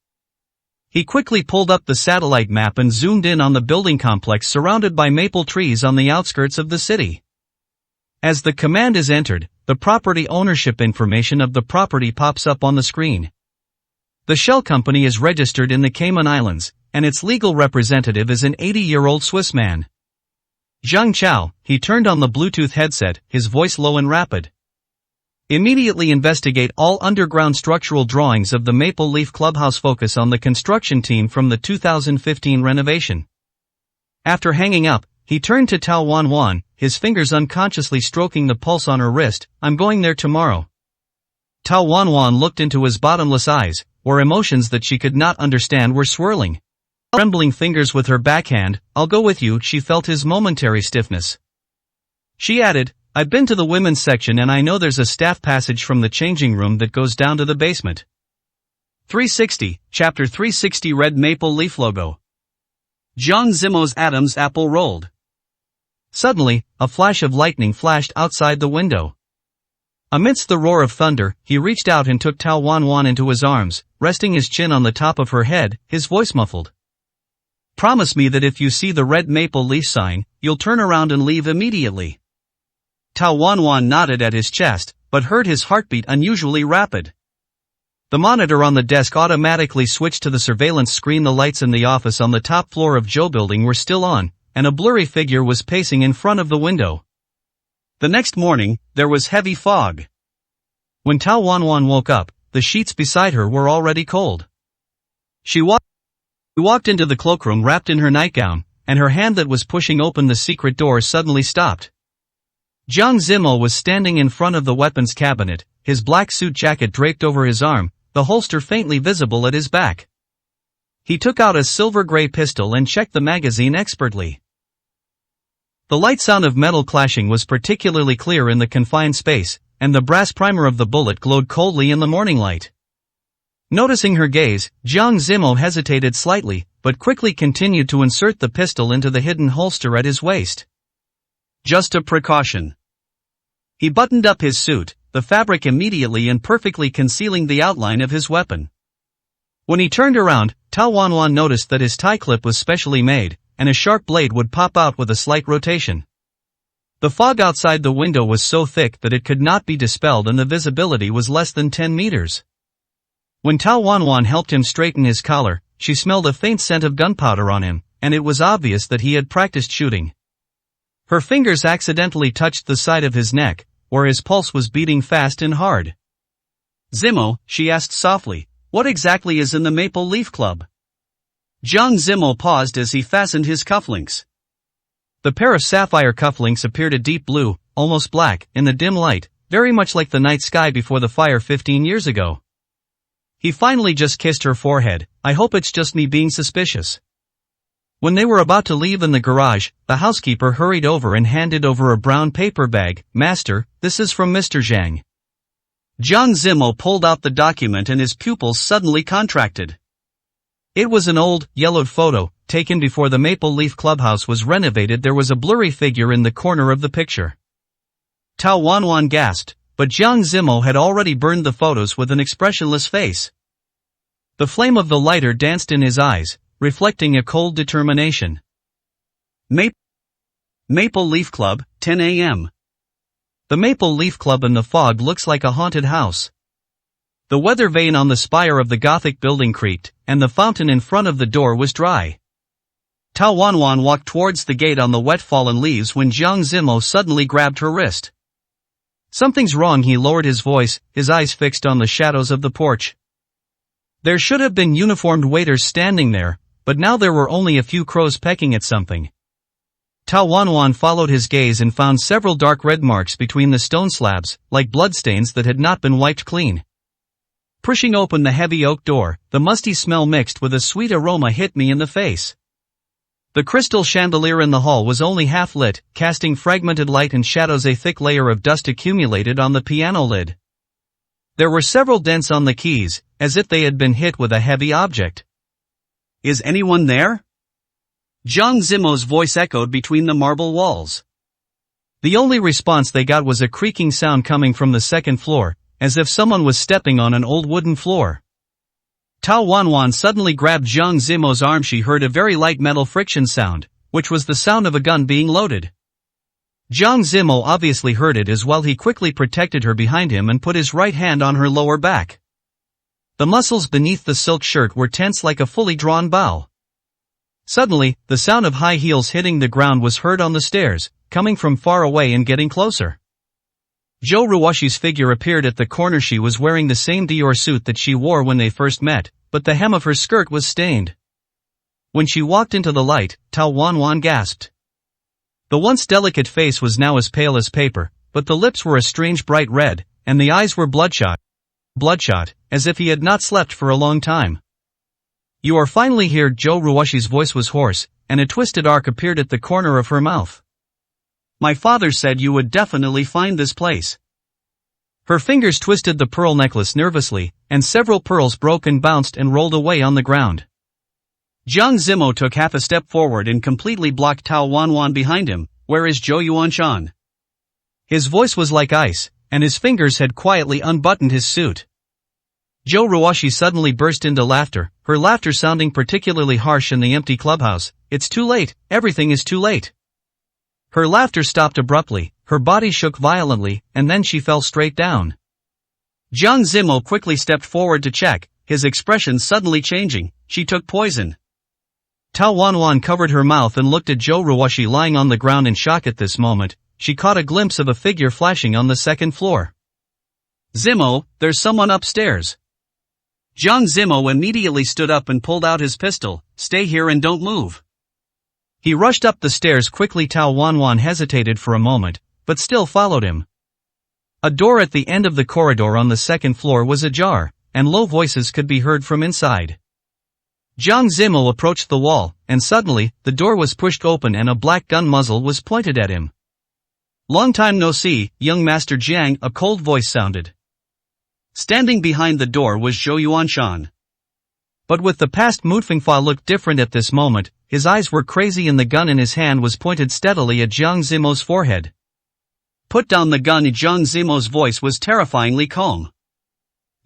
He quickly pulled up the satellite map and zoomed in on the building complex surrounded by maple trees on the outskirts of the city. As the command is entered, the property ownership information of the property pops up on the screen. The shell company is registered in the Cayman Islands, and its legal representative is an 80-year-old Swiss man. Zhang Chao. He turned on the Bluetooth headset, his voice low and rapid. Immediately investigate all underground structural drawings of the Maple Leaf Clubhouse. Focus on the construction team from the 2015 renovation. After hanging up, he turned to Tao Wanwan, his fingers unconsciously stroking the pulse on her wrist. I'm going there tomorrow. Tao Wanwan looked into his bottomless eyes, where emotions that she could not understand were swirling. Trembling fingers with her backhand, I'll go with you. She felt his momentary stiffness. She added, I've been to the women's section and I know there's a staff passage from the changing room that goes down to the basement. 360, Chapter 360. Red Maple Leaf logo. Jiang Zimo's Adam's apple rolled. Suddenly, a flash of lightning flashed outside the window. Amidst the roar of thunder, he reached out and took Tao Wanwan into his arms, resting his chin on the top of her head, his voice muffled. Promise me that if you see the red maple leaf sign, you'll turn around and leave immediately. Tao Wanwan nodded at his chest, but heard his heartbeat unusually rapid. The monitor on the desk automatically switched to the surveillance screen. The lights in the office on the top floor of Zhou building were still on, and a blurry figure was pacing in front of the window. The next morning, there was heavy fog. When Tao Wanwan woke up, the sheets beside her were already cold. She walked into the cloakroom wrapped in her nightgown, and her hand that was pushing open the secret door suddenly stopped. Jiang Zimo was standing in front of the weapons cabinet, his black suit jacket draped over his arm, the holster faintly visible at his back. He took out a silver-gray pistol and checked the magazine expertly. The light sound of metal clashing was particularly clear in the confined space, and the brass primer of the bullet glowed coldly in the morning light. Noticing her gaze, Jiang Zimo hesitated slightly, but quickly continued to insert the pistol into the hidden holster at his waist. Just a precaution. He buttoned up his suit, the fabric immediately and perfectly concealing the outline of his weapon. When he turned around, Tao Wanwan noticed that his tie clip was specially made, and a sharp blade would pop out with a slight rotation. The fog outside the window was so thick that it could not be dispelled and the visibility was less than 10 meters. When Tao Wanwan helped him straighten his collar, she smelled a faint scent of gunpowder on him, and it was obvious that he had practiced shooting. Her fingers accidentally touched the side of his neck, where his pulse was beating fast and hard. Zimo, she asked softly, what exactly is in the Maple Leaf Club? Jiang Zimo paused as he fastened his cufflinks. The pair of sapphire cufflinks appeared a deep blue, almost black, in the dim light, very much like the night sky before the fire 15 years ago. He finally just kissed her forehead. I hope it's just me being suspicious. When they were about to leave in the garage, the housekeeper hurried over and handed over a brown paper bag. Master, this is from Mr. Zhang. Jiang Zimo pulled out the document and his pupils suddenly contracted. It was an old, yellowed photo, taken before the Maple Leaf Clubhouse was renovated. There was a blurry figure in the corner of the picture. Tao Wanwan gasped, but Jiang Zimo had already burned the photos with an expressionless face. The flame of the lighter danced in his eyes, reflecting a cold determination. Maple Leaf Club, 10 a.m. The Maple Leaf Club in the fog looks like a haunted house. The weather vane on the spire of the Gothic building creaked, and the fountain in front of the door was dry. Tao Wanwan walked towards the gate on the wet fallen leaves when Jiang Zimo suddenly grabbed her wrist. Something's wrong. He lowered his voice, his eyes fixed on the shadows of the porch. There should have been uniformed waiters standing there, but now there were only a few crows pecking at something. Tao Wanwan followed his gaze and found several dark red marks between the stone slabs, like bloodstains that had not been wiped clean. Pushing open the heavy oak door, the musty smell mixed with a sweet aroma hit me in the face. The crystal chandelier in the hall was only half lit, casting fragmented light and shadows. A thick layer of dust accumulated on the piano lid. There were several dents on the keys, as if they had been hit with a heavy object. Is anyone there? Jiang Zimo's voice echoed between the marble walls. The only response they got was a creaking sound coming from the second floor, as if someone was stepping on an old wooden floor. Tao Wanwan suddenly grabbed Jiang Zimo's arm. She heard a very light metal friction sound, which was the sound of a gun being loaded. Jiang Zimo obviously heard it as well. He quickly protected her behind him and put his right hand on her lower back. The muscles beneath the silk shirt were tense like a fully drawn bow. Suddenly, the sound of high heels hitting the ground was heard on the stairs, coming from far away and getting closer. Zhou Ruoshi's figure appeared at the corner. She was wearing the same Dior suit that she wore when they first met, but the hem of her skirt was stained. When she walked into the light, Tao Wanwan gasped. The once delicate face was now as pale as paper, but the lips were a strange bright red, and the eyes were bloodshot, as if he had not slept for a long time. You are finally here. Zhou Ruoshi's voice was hoarse, and a twisted arc appeared at the corner of her mouth. My father said you would definitely find this place. Her fingers twisted the pearl necklace nervously, and several pearls broke and bounced and rolled away on the ground. Jiang Zimo took half a step forward and completely blocked Tao Wanwan behind him. Where is Zhou Yuanshan? His voice was like ice, and his fingers had quietly unbuttoned his suit. Zhou Ruoshi suddenly burst into laughter, her laughter sounding particularly harsh in the empty clubhouse. It's too late, everything is too late. Her laughter stopped abruptly, her body shook violently, and then she fell straight down. Jiang Zimo quickly stepped forward to check, his expression suddenly changing. She took poison. Tao Wanwan covered her mouth and looked at Zhou Ruoshi lying on the ground in shock. At this moment, she caught a glimpse of a figure flashing on the second floor. Zimo, there's someone upstairs. Jiang Zimo immediately stood up and pulled out his pistol. Stay here and don't move. He rushed up the stairs quickly. Tao Wanwan hesitated for a moment, but still followed him. A door at the end of the corridor on the second floor was ajar, and low voices could be heard from inside. Jiang Zimo approached the wall, and suddenly, the door was pushed open and a black gun muzzle was pointed at him. Long time no see, young Master Jiang, a cold voice sounded. Standing behind the door was Zhou Yuanshan. But with the past Mutfengfa looked different at this moment, his eyes were crazy and the gun in his hand was pointed steadily at Jiang Zimo's forehead. Put down the gun. Jiang Zimo's voice was terrifyingly calm.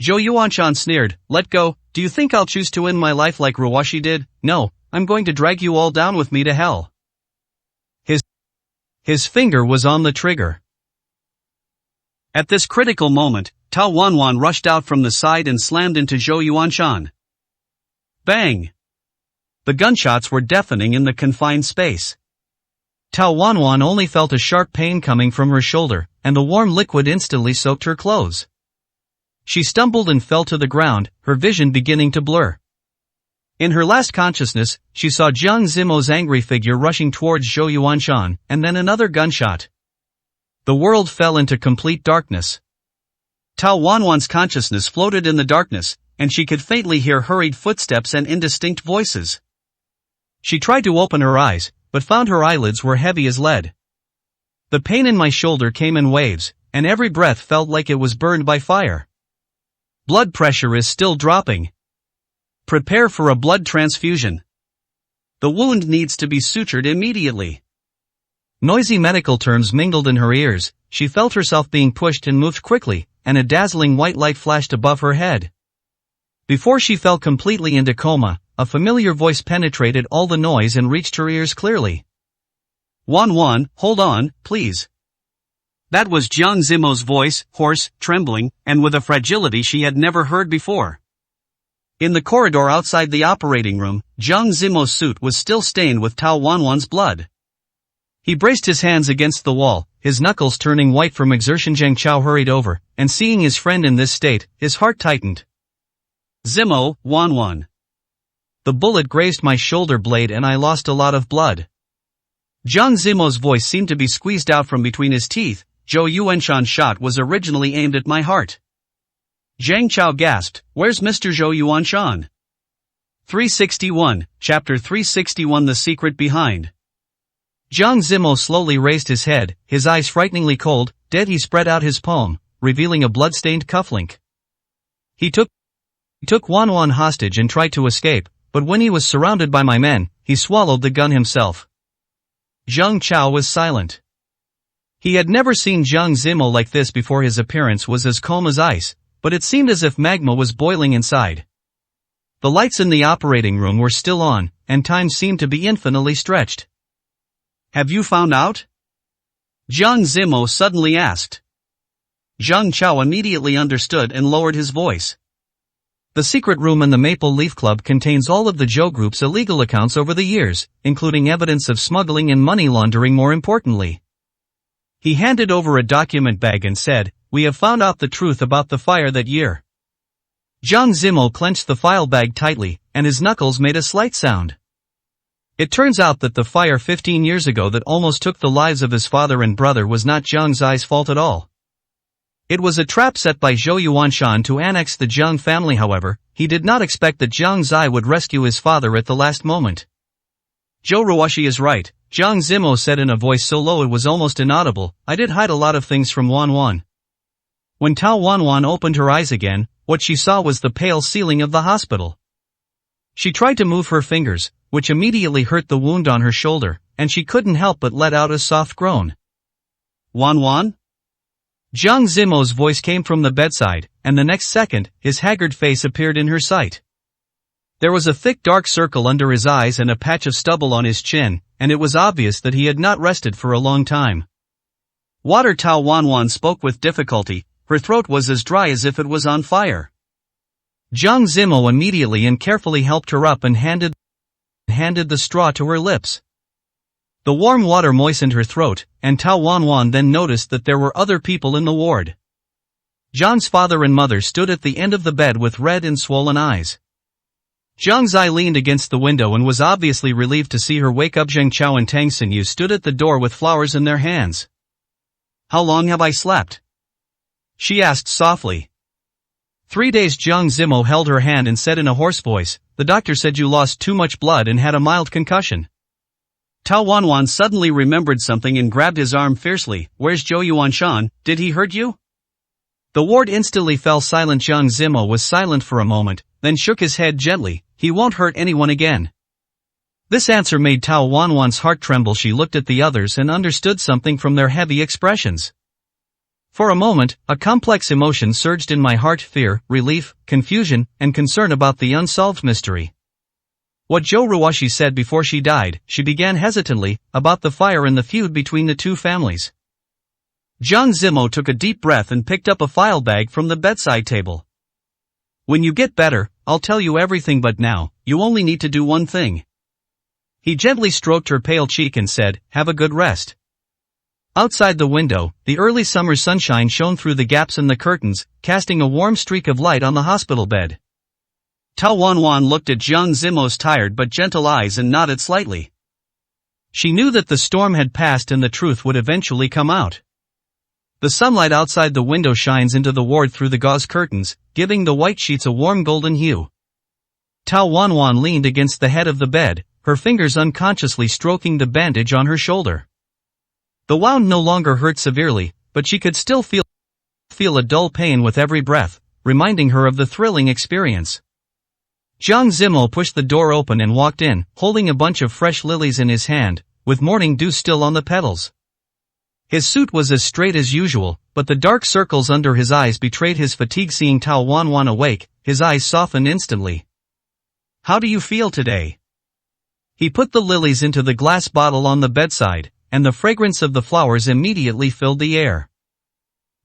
Zhou Yuanshan sneered, let go. Do you think I'll choose to end my life like Ruoshi did? No, I'm going to drag you all down with me to hell. His finger was on the trigger. At this critical moment, Tao Wanwan rushed out from the side and slammed into Zhou Yuanshan. Bang! The gunshots were deafening in the confined space. Tao Wanwan only felt a sharp pain coming from her shoulder, and the warm liquid instantly soaked her clothes. She stumbled and fell to the ground, her vision beginning to blur. In her last consciousness, she saw Jiang Zimo's angry figure rushing towards Zhou Yuanshan, and then another gunshot. The world fell into complete darkness. Tao Wanwan's consciousness floated in the darkness, and she could faintly hear hurried footsteps and indistinct voices. She tried to open her eyes, but found her eyelids were heavy as lead. The pain in my shoulder came in waves, and every breath felt like it was burned by fire. Blood pressure is still dropping. Prepare for a blood transfusion. The wound needs to be sutured immediately. Noisy medical terms mingled in her ears. She felt herself being pushed and moved quickly, and a dazzling white light flashed above her head. Before she fell completely into coma, a familiar voice penetrated all the noise and reached her ears clearly. Wanwan, hold on, please. That was Jiang Zimo's voice, hoarse, trembling, and with a fragility she had never heard before. In the corridor outside the operating room, Jiang Zimo's suit was still stained with Tao Wanwan's blood. He braced his hands against the wall, his knuckles turning white from exertion. Zhang Chao hurried over, and seeing his friend in this state, his heart tightened. Zimo, Wanwan. The bullet grazed my shoulder blade and I lost a lot of blood. Jiang Zimo's voice seemed to be squeezed out from between his teeth. Zhou Yuanshan's shot was originally aimed at my heart. Zhang Chao gasped, where's Mr. Zhou Yuanshan? 361, Chapter 361 The Secret Behind. Jiang Zimo slowly raised his head, his eyes frighteningly cold, dead. He spread out his palm, revealing a blood-stained cufflink. He took Wanwan hostage and tried to escape, but when he was surrounded by my men, he swallowed the gun himself. Zhang Chao was silent. He had never seen Jiang Zimo like this before. His appearance was as calm as ice, but it seemed as if magma was boiling inside. The lights in the operating room were still on, and time seemed to be infinitely stretched. Have you found out? Jiang Zimo suddenly asked. Zhang Chao immediately understood and lowered his voice. The secret room in the Maple Leaf Club contains all of the Zhou Group's illegal accounts over the years, including evidence of smuggling and money laundering. More importantly, He handed over a document bag and said, "We have found out the truth about the fire that year." Jiang Zimo clenched the file bag tightly, and his knuckles made a slight sound. It turns out that the fire 15 years ago that almost took the lives of his father and brother was not Jiang Zai's fault at all. It was a trap set by Zhou Yuanshan to annex the Jiang family. However, he did not expect that Jiang Zai would rescue his father at the last moment. Zhou Ruoshi is right, Jiang Zimo said in a voice so low it was almost inaudible. I did hide a lot of things from Wan Wan. When Tao Wan Wan opened her eyes again, what she saw was the pale ceiling of the hospital. She tried to move her fingers, which immediately hurt the wound on her shoulder, and she couldn't help but let out a soft groan. Wan Wan? Jiang Zimo's voice came from the bedside, and the next second, his haggard face appeared in her sight. There was a thick dark circle under his eyes and a patch of stubble on his chin, and it was obvious that he had not rested for a long time. Water. Tao Wan Wan spoke with difficulty, her throat was as dry as if it was on fire. Jiang Zimo immediately and carefully helped her up and handed the straw to her lips. The warm water moistened her throat, and Tao Wan Wan then noticed that there were other people in the ward. Jiang's father and mother stood at the end of the bed with red and swollen eyes. Jiang Zai leaned against the window and was obviously relieved to see her wake up. Zheng Chao and Tang Xinyu stood at the door with flowers in their hands. How long have I slept? She asked softly. 3 days. Jiang Zimo held her hand and said in a hoarse voice, the doctor said you lost too much blood and had a mild concussion. Tao Wan Wan suddenly remembered something and grabbed his arm fiercely. Where's Zhou Yuanshan? Did he hurt you? The ward instantly fell silent. Jiang Zimo was silent for a moment, then shook his head gently. He won't hurt anyone again. This answer made Tao Wan Wan's heart tremble. She looked at the others and understood something from their heavy expressions. For a moment, a complex emotion surged in my heart: fear, relief, confusion, and concern about the unsolved mystery. What Zhou Ruoshi said before she died, she began hesitantly, about the fire and the feud between the two families. Jiang Zimo took a deep breath and picked up a file bag from the bedside table. When you get better, I'll tell you everything, but now, you only need to do one thing. He gently stroked her pale cheek and said, have a good rest. Outside the window, the early summer sunshine shone through the gaps in the curtains, casting a warm streak of light on the hospital bed. Tao Wan Wan looked at Jiang Zimo's tired but gentle eyes and nodded slightly. She knew that the storm had passed and the truth would eventually come out. The sunlight outside the window shines into the ward through the gauze curtains, giving the white sheets a warm golden hue. Tao Wan Wan leaned against the head of the bed, her fingers unconsciously stroking the bandage on her shoulder. The wound no longer hurt severely, but she could still feel a dull pain with every breath, reminding her of the thrilling experience. Jiang Zimo pushed the door open and walked in, holding a bunch of fresh lilies in his hand, with morning dew still on the petals. His suit was as straight as usual, but the dark circles under his eyes betrayed his fatigue. Seeing Tao Wan Wan awake, his eyes softened instantly. How do you feel today? He put the lilies into the glass bottle on the bedside, and the fragrance of the flowers immediately filled the air.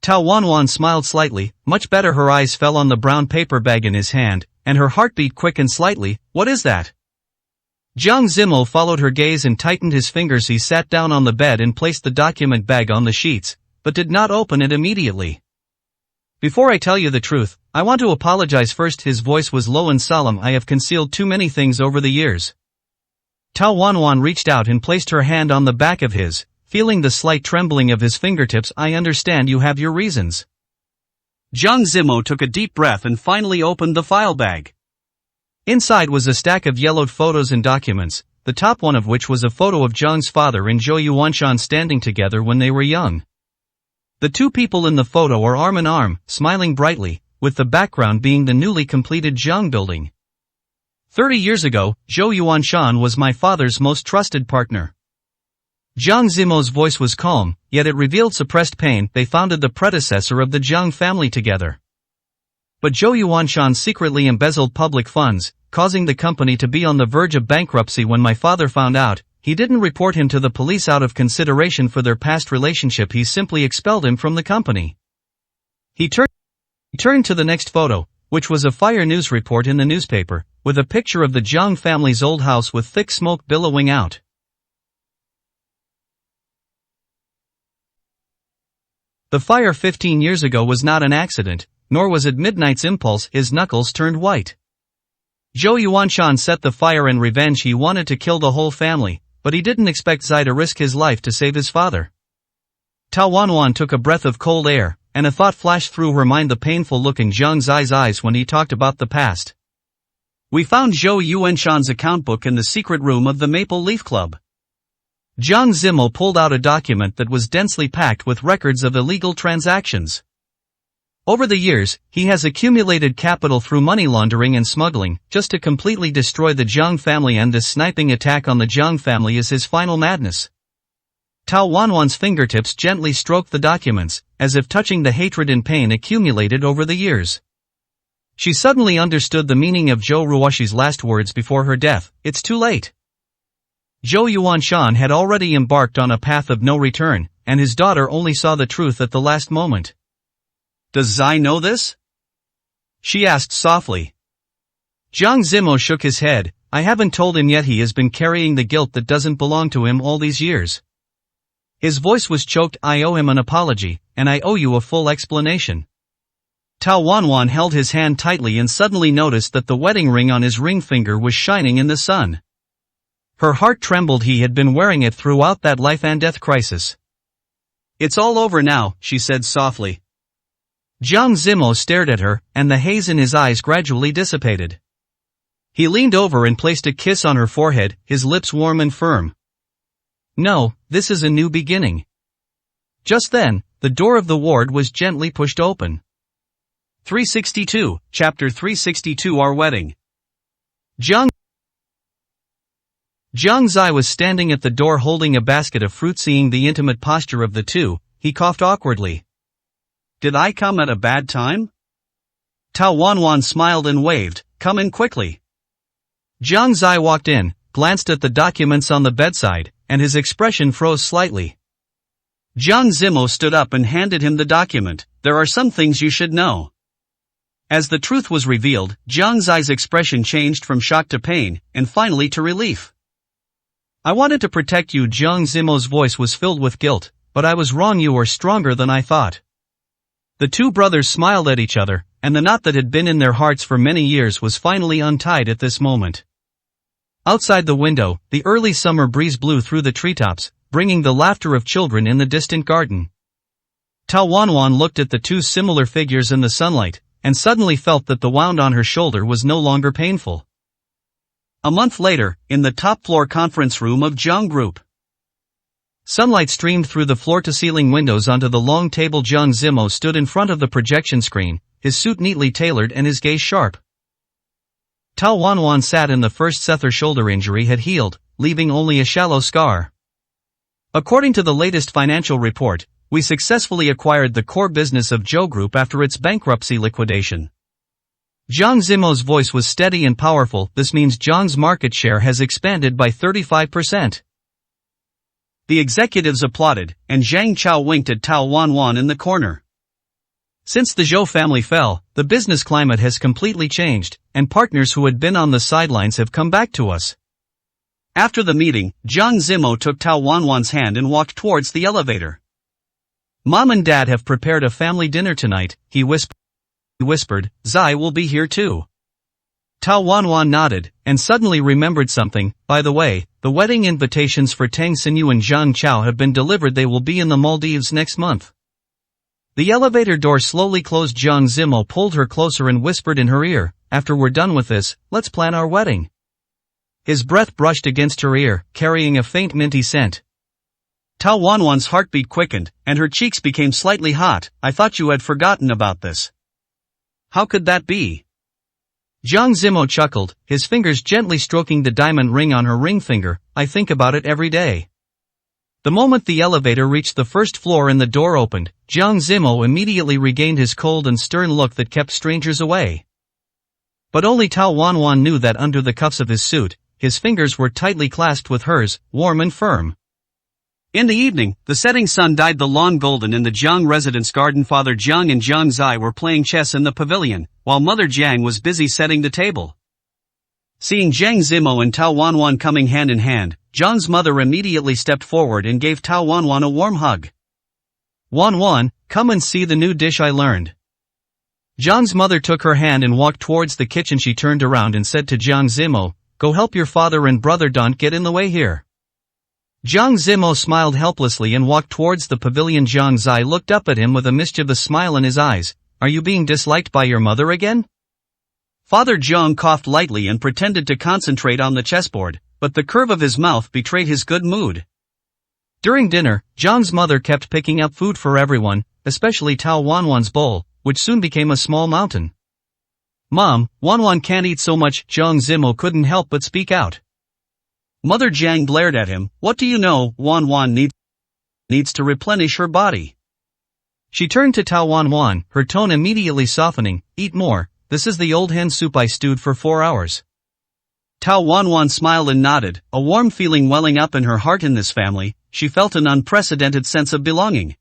Tao Wan Wan smiled slightly, much better. Her eyes fell on the brown paper bag in his hand, and her heartbeat quickened slightly. What is that? Jiang Zimo followed her gaze and tightened his fingers. He sat down on the bed and placed the document bag on the sheets, but did not open it immediately. Before I tell you the truth, I want to apologize first. His voice was low and solemn. I have concealed too many things over the years. Tao Wan Wan reached out and placed her hand on the back of his, feeling the slight trembling of his fingertips. I understand you have your reasons. Jiang Zimo took a deep breath and finally opened the file bag. Inside was a stack of yellowed photos and documents, the top one of which was a photo of Jiang's father and Zhou Yuanshan standing together when they were young. The two people in the photo are arm in arm, smiling brightly, with the background being the newly completed Jiang building. 30 years ago, Zhou Yuanshan was my father's most trusted partner. Jiang Zimo's voice was calm, yet it revealed suppressed pain. They founded the predecessor of the Jiang family together. But Zhou Yuanshan secretly embezzled public funds, causing the company to be on the verge of bankruptcy. When my father found out, he didn't report him to the police out of consideration for their past relationship. He simply expelled him from the company. He turned to the next photo, which was a fire news report in the newspaper, with a picture of the Jiang family's old house with thick smoke billowing out. The fire 15 years ago was not an accident, nor was it Midnight's impulse. His knuckles turned white. Zhou Yuanshan set the fire in revenge. He wanted to kill the whole family, but he didn't expect Zai to risk his life to save his father. Tao Wanwan took a breath of cold air, and a thought flashed through her mind, the painful look in Zhang Zai's eyes when he talked about the past. We found Zhou Yuanshan's account book in the secret room of the Maple Leaf Club. Jiang Zimo pulled out a document that was densely packed with records of illegal transactions. Over the years, he has accumulated capital through money laundering and smuggling, just to completely destroy the Jiang family, and this sniping attack on the Jiang family is his final madness. Tao Wanwan's fingertips gently stroked the documents, as if touching the hatred and pain accumulated over the years. She suddenly understood the meaning of Zhou Ruoxi's last words before her death: "It's too late." Zhou Yuanshan had already embarked on a path of no return, and his daughter only saw the truth at the last moment. Does Zai know this? She asked softly. Jiang Zimo shook his head. I haven't told him yet. He has been carrying the guilt that doesn't belong to him all these years. His voice was choked. I owe him an apology, and I owe you a full explanation. Tao Wanwan held his hand tightly and suddenly noticed that the wedding ring on his ring finger was shining in the sun. Her heart trembled. He had been wearing it throughout that life and death crisis. It's all over now, she said softly. Jiang Zimo stared at her, and the haze in his eyes gradually dissipated. He leaned over and placed a kiss on her forehead, his lips warm and firm. No, this is a new beginning. Just then, the door of the ward was gently pushed open. 362, Chapter 362, Our Wedding. Jiang Zai was standing at the door holding a basket of fruit. Seeing the intimate posture of the two, he coughed awkwardly. Did I come at a bad time? Tao Wanwan smiled and waved, come in quickly. Jiang Zai walked in, glanced at the documents on the bedside, and his expression froze slightly. Jiang Zimo stood up and handed him the document. There are some things you should know. As the truth was revealed, Jiang Zai's expression changed from shock to pain, and finally to relief. I wanted to protect you. Jiang Zimo's voice was filled with guilt, but I was wrong. You are stronger than I thought. The two brothers smiled at each other, and the knot that had been in their hearts for many years was finally untied at this moment. Outside the window, the early summer breeze blew through the treetops, bringing the laughter of children in the distant garden. Tao Wanwan looked at the two similar figures in the sunlight, and suddenly felt that the wound on her shoulder was no longer painful. A month later, in the top-floor conference room of Jiang Group. Sunlight streamed through the floor-to-ceiling windows onto the long table. Jiang Zimo stood in front of the projection screen, his suit neatly tailored and his gaze sharp. Tao Wanwan sat in the first. Her shoulder injury had healed, leaving only a shallow scar. According to the latest financial report, we successfully acquired the core business of Zhou Group after its bankruptcy liquidation. Jiang Zimo's voice was steady and powerful. This means Jiang's market share has expanded by 35%. The executives applauded, and Zhang Chao winked at Tao Wanwan in the corner. Since the Zhou family fell, the business climate has completely changed, and partners who had been on the sidelines have come back to us. After the meeting, Jiang Zimo took Tao Wanwan's hand and walked towards the elevator. Mom and Dad have prepared a family dinner tonight, he whispered. Zai will be here too. Tao Wanwan nodded, and suddenly remembered something. By the way, the wedding invitations for Tang Xinyu and Zhang Chao have been delivered. They will be in the Maldives next month. The elevator door slowly closed. Jiang Zimo pulled her closer and whispered in her ear, after we're done with this, let's plan our wedding. His breath brushed against her ear, carrying a faint minty scent. Tao Wanwan's heartbeat quickened, and her cheeks became slightly hot. I thought you had forgotten about this. How could that be? Jiang Zimo chuckled, his fingers gently stroking the diamond ring on her ring finger. I think about it every day. The moment the elevator reached the first floor and the door opened, Jiang Zimo immediately regained his cold and stern look that kept strangers away. But only Tao Wanwan knew that under the cuffs of his suit, his fingers were tightly clasped with hers, warm and firm. In the evening, the setting sun dyed the lawn golden in the Jiang residence garden. Father Jiang and Jiang Zai were playing chess in the pavilion, while Mother Jiang was busy setting the table. Seeing Jiang Zimo and Tao Wanwan coming hand in hand, Jiang's mother immediately stepped forward and gave Tao Wanwan a warm hug. Wan Wan, come and see the new dish I learned. Jiang's mother took her hand and walked towards the kitchen. She turned around and said to Jiang Zimo, go help your father and brother, don't get in the way here. Jiang Zimo smiled helplessly and walked towards the pavilion. Jiang Zai looked up at him with a mischievous smile in his eyes. Are you being disliked by your mother again? Father Jiang coughed lightly and pretended to concentrate on the chessboard, but the curve of his mouth betrayed his good mood. During dinner, Jiang's mother kept picking up food for everyone, especially Tao Wanwan's bowl, which soon became a small mountain. Mom, Wanwan can't eat so much. Jiang Zimo couldn't help but speak out. Mother Jiang glared at him. What do you know? Wanwan needs to replenish her body. She turned to Tao Wanwan, her tone immediately softening. Eat more, this is the old hen soup I stewed for 4 hours. Tao Wanwan smiled and nodded, a warm feeling welling up in her heart. In this family, she felt an unprecedented sense of belonging.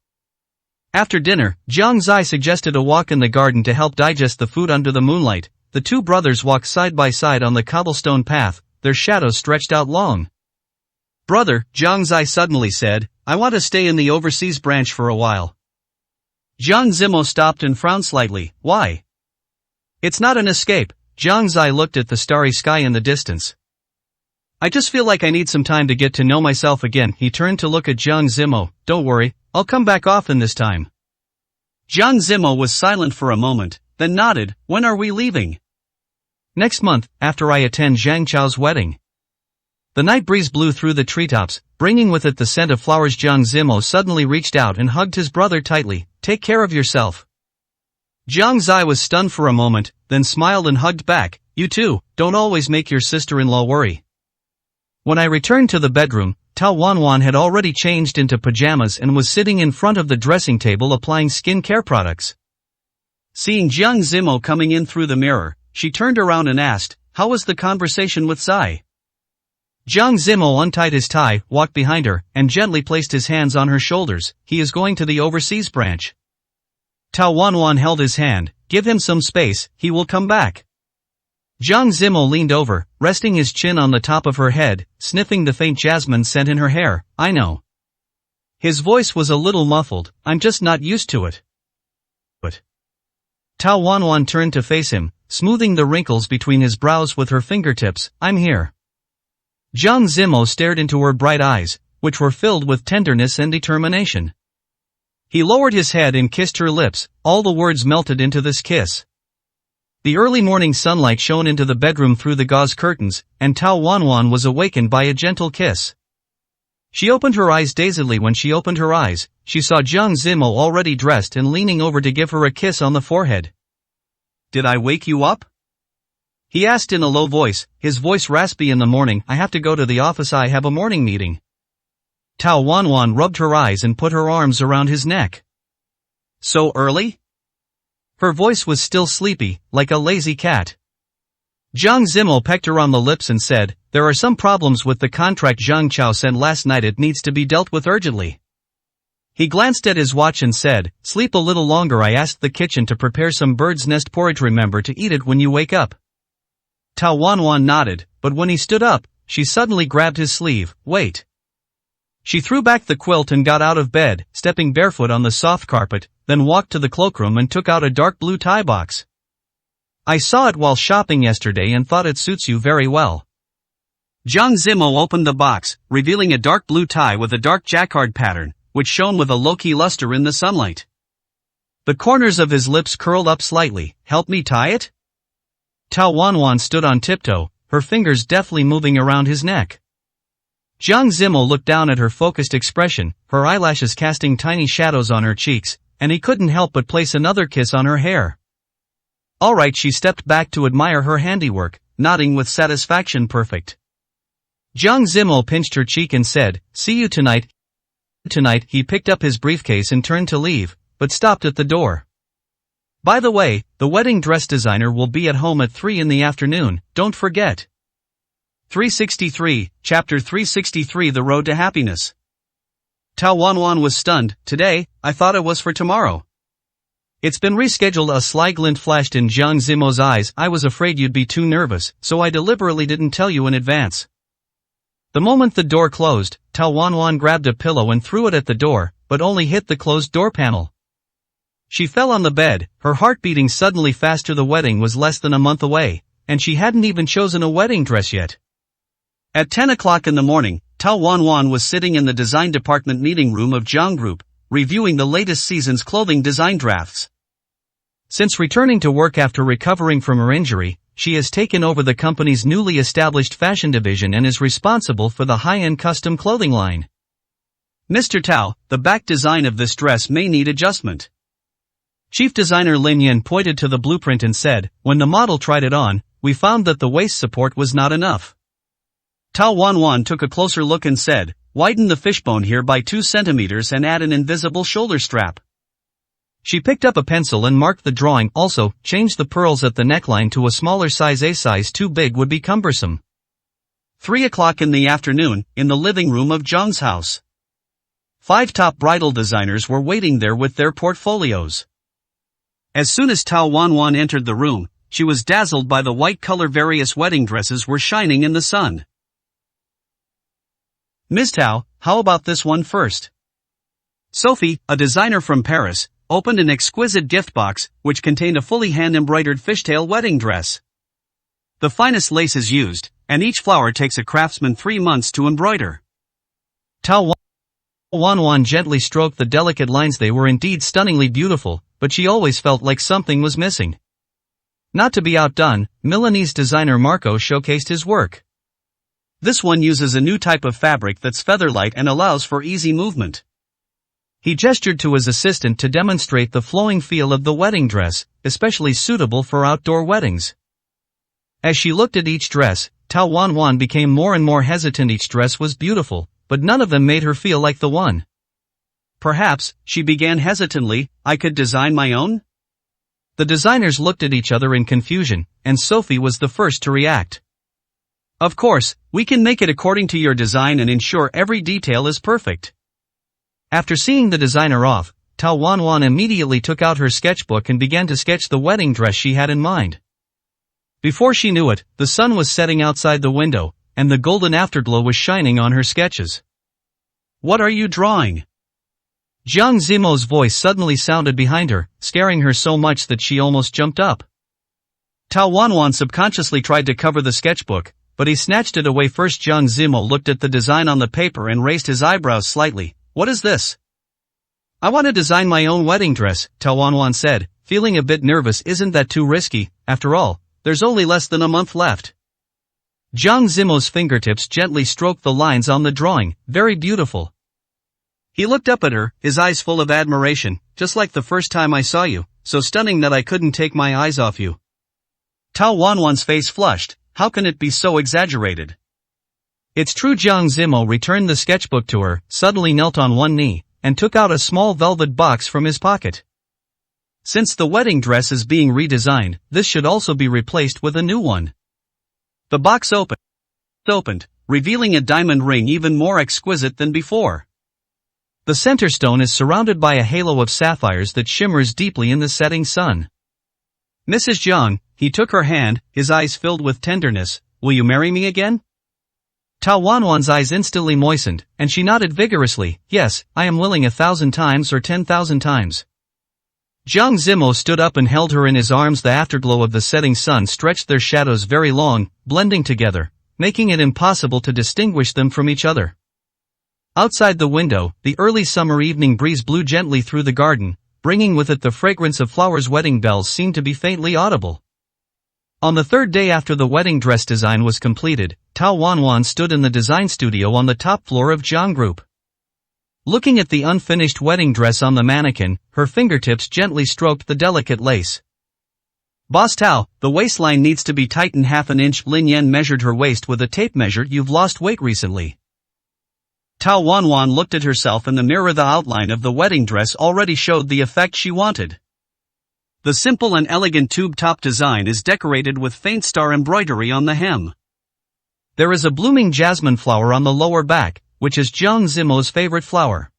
After dinner, Jiang Zai suggested a walk in the garden to help digest the food under the moonlight. The two brothers walked side by side on the cobblestone path, their shadows stretched out long. Brother, Jiang Zai suddenly said, I want to stay in the overseas branch for a while. Jiang Zimo stopped and frowned slightly. Why? It's not an escape. Jiang Zai looked at the starry sky in the distance. I just feel like I need some time to get to know myself again. He turned to look at Jiang Zimo. Don't worry, I'll come back often this time. Jiang Zimo was silent for a moment, then nodded. When are we leaving? Next month, after I attend Zhang Chao's wedding. The night breeze blew through the treetops, bringing with it the scent of flowers. Jiang Zimo suddenly reached out and hugged his brother tightly. Take care of yourself. Jiang Zai was stunned for a moment, then smiled and hugged back. You too, don't always make your sister-in-law worry. When I returned to the bedroom, Tao Wanwan had already changed into pajamas and was sitting in front of the dressing table applying skincare products. Seeing Jiang Zimo coming in through the mirror, she turned around and asked, how was the conversation with Zai? Jiang Zimo untied his tie, walked behind her, and gently placed his hands on her shoulders. He is going to the overseas branch. Tao Wanwan held his hand. Give him some space, he will come back. Jiang Zimo leaned over, resting his chin on the top of her head, sniffing the faint jasmine scent in her hair. I know. His voice was a little muffled. I'm just not used to it. But Tao Wanwan turned to face him, smoothing the wrinkles between his brows with her fingertips. I'm here. Jiang Zimo stared into her bright eyes, which were filled with tenderness and determination. He lowered his head and kissed her lips. All the words melted into this kiss. The early morning sunlight shone into the bedroom through the gauze curtains, and Tao Wanwan was awakened by a gentle kiss. She opened her eyes dazedly. When she opened her eyes, she saw Jiang Zimo already dressed and leaning over to give her a kiss on the forehead. Did I wake you up? He asked in a low voice, his voice raspy. In the morning, I have to go to the office. I have a morning meeting. Tao Wanwan rubbed her eyes and put her arms around his neck. So early? Her voice was still sleepy, like a lazy cat. Jiang Zimo pecked her on the lips and said, there are some problems with the contract Zhang Chao sent last night. It needs to be dealt with urgently. He glanced at his watch and said, sleep a little longer. I asked the kitchen to prepare some bird's nest porridge. Remember to eat it when you wake up. Tao Wanwan nodded, but when he stood up, she suddenly grabbed his sleeve. Wait. She threw back the quilt and got out of bed, stepping barefoot on the soft carpet, then walked to the cloakroom and took out a dark blue tie box. I saw it while shopping yesterday and thought it suits you very well. Jiang Zimo opened the box, revealing a dark blue tie with a dark jacquard pattern, which shone with a low-key luster in the sunlight. The corners of his lips curled up slightly. Help me tie it? Tao Wanwan stood on tiptoe, her fingers deftly moving around his neck. Jiang Zimo looked down at her focused expression, her eyelashes casting tiny shadows on her cheeks, and he couldn't help but place another kiss on her hair. All right, she stepped back to admire her handiwork, nodding with satisfaction. Perfect. Jiang Zimo pinched her cheek and said, see you tonight. Tonight, he picked up his briefcase and turned to leave, but stopped at the door. By the way, the wedding dress designer will be at home at 3 in the afternoon, don't forget. 363, Chapter 363 The Road to Happiness. Tao Wanwan was stunned. Today? I thought it was for tomorrow. It's been rescheduled. A sly glint flashed in Jiang Zimo's eyes. I was afraid you'd be too nervous, so I deliberately didn't tell you in advance. The moment the door closed, Tao Wanwan grabbed a pillow and threw it at the door, but only hit the closed door panel. She fell on the bed, her heart beating suddenly faster. The wedding was less than a month away, and she hadn't even chosen a wedding dress yet. At 10 o'clock in the morning, Tao Wanwan was sitting in the design department meeting room of Jiang Group, reviewing the latest season's clothing design drafts. Since returning to work after recovering from her injury, she has taken over the company's newly established fashion division and is responsible for the high-end custom clothing line. Mr. Tao, the back design of this dress may need adjustment. Chief designer Lin Yan pointed to the blueprint and said, when the model tried it on, we found that the waist support was not enough. Tao Wanwan took a closer look and said, widen the fishbone here by 2 centimeters and add an invisible shoulder strap. She picked up a pencil and marked the drawing. Also, change the pearls at the neckline to a smaller size. A size too big would be cumbersome. 3 o'clock in the afternoon, in the living room of Zhang's house. 5 top bridal designers were waiting there with their portfolios. As soon as Tao Wanwan entered the room, she was dazzled by the white color. Various wedding dresses were shining in the sun. Ms. Tao, how about this one first? Sophie, a designer from Paris, opened an exquisite gift box, which contained a fully hand-embroidered fishtail wedding dress. The finest lace is used, and each flower takes a craftsman 3 months to embroider. Tao Wanwan gently stroked the delicate lines. They were indeed stunningly beautiful, but she always felt like something was missing. Not to be outdone, Milanese designer Marco showcased his work. This one uses a new type of fabric that's feather-light and allows for easy movement. He gestured to his assistant to demonstrate the flowing feel of the wedding dress, especially suitable for outdoor weddings. As she looked at each dress, Tao Wanwan became more and more hesitant. Each dress was beautiful, but none of them made her feel like the one. Perhaps, she began hesitantly, I could design my own? The designers looked at each other in confusion, and Sophie was the first to react. Of course, we can make it according to your design and ensure every detail is perfect. After seeing the designer off, Tao Wanwan immediately took out her sketchbook and began to sketch the wedding dress she had in mind. Before she knew it, the sun was setting outside the window, and the golden afterglow was shining on her sketches. What are you drawing? Jiang Zimo's voice suddenly sounded behind her, scaring her so much that she almost jumped up. Tao Wanwan subconsciously tried to cover the sketchbook, but he snatched it away first. Jiang Zimo looked at the design on the paper and raised his eyebrows slightly. What is this? I want to design my own wedding dress, Tao Wanwan said, feeling a bit nervous. Isn't that too risky? After all, there's only less than a month left. Jiang Zimo's fingertips gently stroked the lines on the drawing. Very beautiful. He looked up at her, his eyes full of admiration, just like the first time I saw you, so stunning that I couldn't take my eyes off you. Tao Wanwan's face flushed. How can it be so exaggerated? It's true. Jiang Zimo returned the sketchbook to her, suddenly knelt on one knee, and took out a small velvet box from his pocket. Since the wedding dress is being redesigned, this should also be replaced with a new one. The box opened, revealing a diamond ring even more exquisite than before. The center stone is surrounded by a halo of sapphires that shimmers deeply in the setting sun. Mrs. Jiang, he took her hand, his eyes filled with tenderness. Will you marry me again? Tao Wanwan's eyes instantly moistened, and she nodded vigorously. Yes, I am willing 1,000 times or 10,000 times. Jiang Zimo stood up and held her in his arms. The afterglow of the setting sun stretched their shadows very long, blending together, making it impossible to distinguish them from each other. Outside the window, the early summer evening breeze blew gently through the garden, bringing with it the fragrance of flowers. Wedding bells seemed to be faintly audible. On the third day after the wedding dress design was completed, Tao Wanwan stood in the design studio on the top floor of Jiang Group. Looking at the unfinished wedding dress on the mannequin, her fingertips gently stroked the delicate lace. Boss Tao, the waistline needs to be tightened 1/2 inch. Lin Yan measured her waist with a tape measure. You've lost weight recently. Tao Wanwan looked at herself in the mirror. The outline of the wedding dress already showed the effect she wanted. The simple and elegant tube-top design is decorated with faint star embroidery on the hem. There is a blooming jasmine flower on the lower back, which is Jiang Zimo's favorite flower.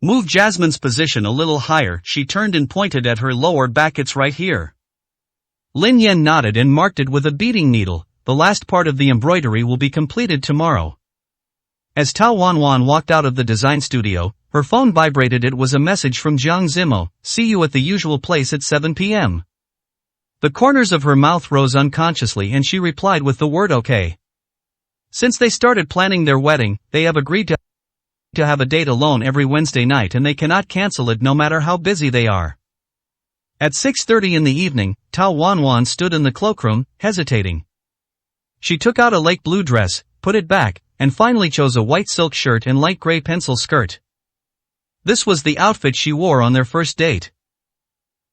Move Jasmine's position a little higher. She turned and pointed at her lower back. It's right here. Lin Yan nodded and marked it with a beading needle. The last part of the embroidery will be completed tomorrow. As Tao Wanwan walked out of the design studio, her phone vibrated. It was a message from Jiang Zimo, "See you at the usual place at 7 p.m. The corners of her mouth rose unconsciously and she replied with the word okay. Since they started planning their wedding, they have agreed to have a date alone every Wednesday night and they cannot cancel it no matter how busy they are. At 6:30 in the evening, Tao Wanwan stood in the cloakroom, hesitating. She took out a light blue dress, put it back, and finally chose a white silk shirt and light gray pencil skirt. This was the outfit she wore on their first date.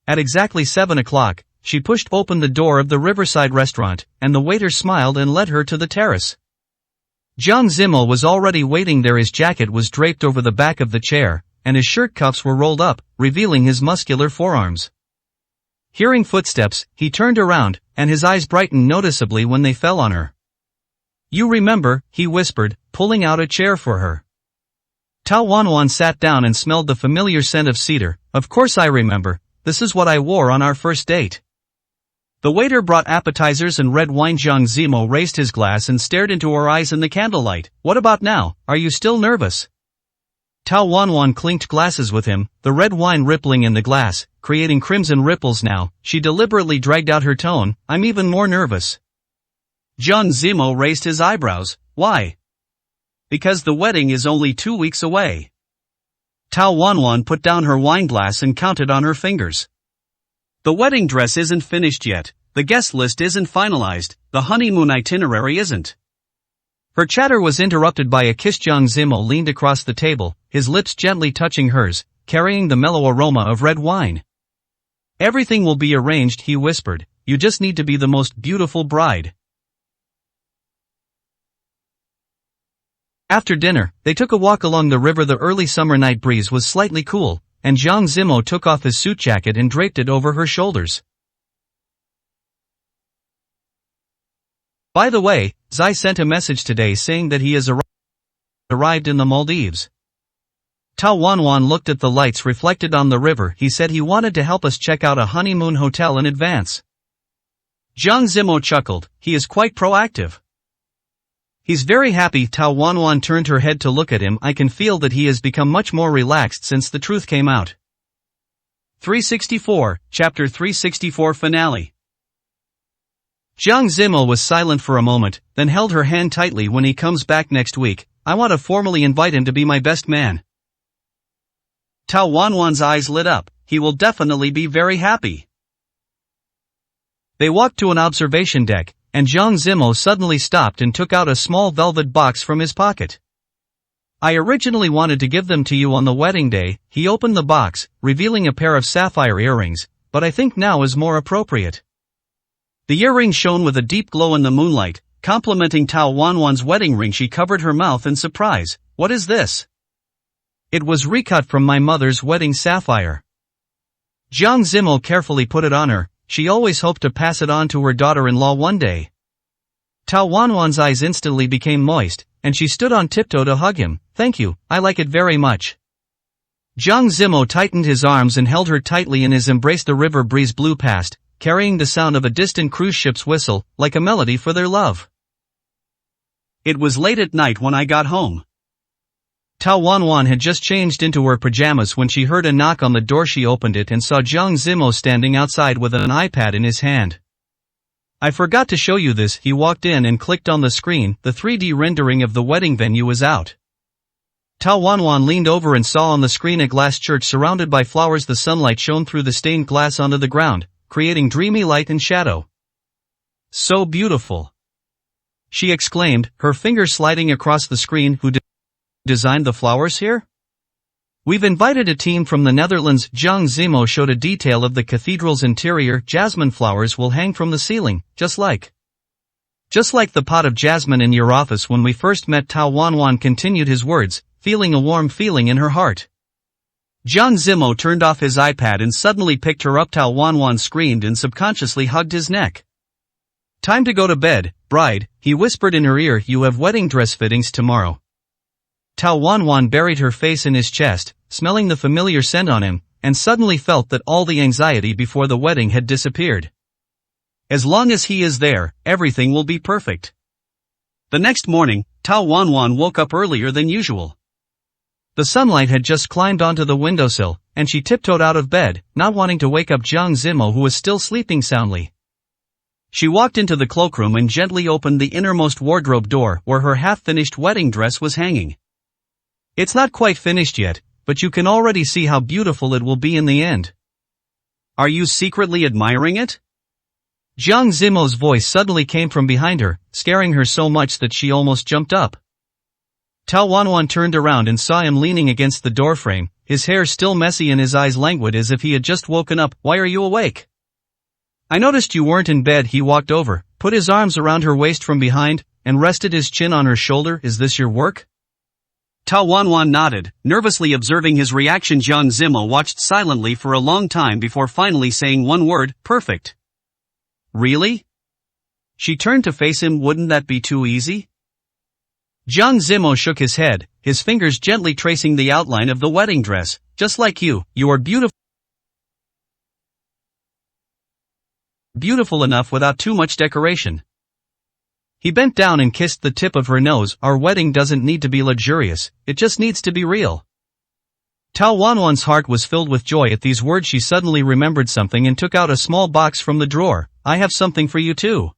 At exactly 7 o'clock, she pushed open the door of the Riverside restaurant, and the waiter smiled and led her to the terrace. Jiang Zimo was already waiting there. His jacket was draped over the back of the chair, and his shirt cuffs were rolled up, revealing his muscular forearms. Hearing footsteps, he turned around, and his eyes brightened noticeably when they fell on her. "You remember," he whispered, pulling out a chair for her. Tao Wanwan sat down and smelled the familiar scent of cedar. "Of course I remember, this is what I wore on our first date." The waiter brought appetizers and red wine. Jiang Zimo raised his glass and stared into her eyes in the candlelight. "What about now, are you still nervous?" Tao Wanwan clinked glasses with him, the red wine rippling in the glass, creating crimson ripples. Now, she deliberately dragged out her tone, "I'm even more nervous." Jiang Zimo raised his eyebrows. "Why?" "Because the wedding is only 2 weeks away." Tao Wanwan put down her wine glass and counted on her fingers. "The wedding dress isn't finished yet, the guest list isn't finalized, the honeymoon itinerary isn't." Her chatter was interrupted by a kiss. Jiang Zimo leaned across the table, his lips gently touching hers, carrying the mellow aroma of red wine. "Everything will be arranged," he whispered, "you just need to be the most beautiful bride." After dinner, they took a walk along the river. The early summer night breeze was slightly cool, and Jiang Zimo took off his suit jacket and draped it over her shoulders. "By the way, Zai sent a message today saying that he has arrived in the Maldives." Tao Wanwan looked at the lights reflected on the river. "He said he wanted to help us check out a honeymoon hotel in advance." Jiang Zimo chuckled. "He is quite proactive." "He's very happy." Tao Wanwan turned her head to look at him. "I can feel that he has become much more relaxed since the truth came out." 364, Chapter 364 Finale. Jiang Zimo was silent for a moment, then held her hand tightly. "When he comes back next week, I want to formally invite him to be my best man." Tao Wanwan's eyes lit up. "He will definitely be very happy." They walked to an observation deck, and Jiang Zimo suddenly stopped and took out a small velvet box from his pocket. "I originally wanted to give them to you on the wedding day." He opened the box, revealing a pair of sapphire earrings, "but I think now is more appropriate." The earrings shone with a deep glow in the moonlight, complementing Tao Wanwan's wedding ring. She covered her mouth in surprise. "What is this?" "It was recut from my mother's wedding sapphire." Jiang Zimo carefully put it on her. She always hoped to pass it on to her daughter-in-law one day. Tao Wanwan's eyes instantly became moist, and she stood on tiptoe to hug him. "Thank you, I like it very much." Jiang Zimo tightened his arms and held her tightly in his embrace. The river breeze blew past, carrying the sound of a distant cruise ship's whistle, like a melody for their love. It was late at night when I got home. Tao Wanwan had just changed into her pajamas when she heard a knock on the door. She opened it and saw Jiang Zimo standing outside with an iPad in his hand. "I forgot to show you this." He walked in and clicked on the screen. The 3D rendering of the wedding venue was out. Tao Wanwan leaned over and saw on the screen a glass church surrounded by flowers. The sunlight shone through the stained glass onto the ground, creating dreamy light and shadow. "So beautiful," she exclaimed, her fingers sliding across the screen. "Who designed the flowers here?" "We've invited a team from the Netherlands." Jiang Zimo showed a detail of the cathedral's interior. "Jasmine flowers will hang from the ceiling, just like the pot of jasmine in your office when we first met." Tao Wanwan continued his words, feeling a warm feeling in her heart. Jiang Zimo turned off his iPad and suddenly picked her up. Tao Wanwan screamed and subconsciously hugged his neck. "Time to go to bed, bride," he whispered in her ear. "You have wedding dress fittings tomorrow." Tao Wanwan buried her face in his chest, smelling the familiar scent on him, and suddenly felt that all the anxiety before the wedding had disappeared. As long as he is there, everything will be perfect. The next morning, Tao Wanwan woke up earlier than usual. The sunlight had just climbed onto the windowsill, and she tiptoed out of bed, not wanting to wake up Jiang Zimo, who was still sleeping soundly. She walked into the cloakroom and gently opened the innermost wardrobe door where her half-finished wedding dress was hanging. It's not quite finished yet, but you can already see how beautiful it will be in the end. Are you secretly admiring it? Jiang Zimo's voice suddenly came from behind her, scaring her so much that she almost jumped up. Tao Wanwan turned around and saw him leaning against the doorframe, his hair still messy and his eyes languid as if he had just woken up. Why are you awake? I noticed you weren't in bed. He walked over, put his arms around her waist from behind, and rested his chin on her shoulder. Is this your work? Tao Wanwan nodded, nervously observing his reaction. Jiang Zimo watched silently for a long time before finally saying one word, perfect. Really? She turned to face him. Wouldn't that be too easy? Jiang Zimo shook his head, his fingers gently tracing the outline of the wedding dress. Just like you are beautiful. Beautiful enough without too much decoration. He bent down and kissed the tip of her nose. Our wedding doesn't need to be luxurious, it just needs to be real. Tao Wanwan's heart was filled with joy at these words. She suddenly remembered something and took out a small box from the drawer. I have something for you too.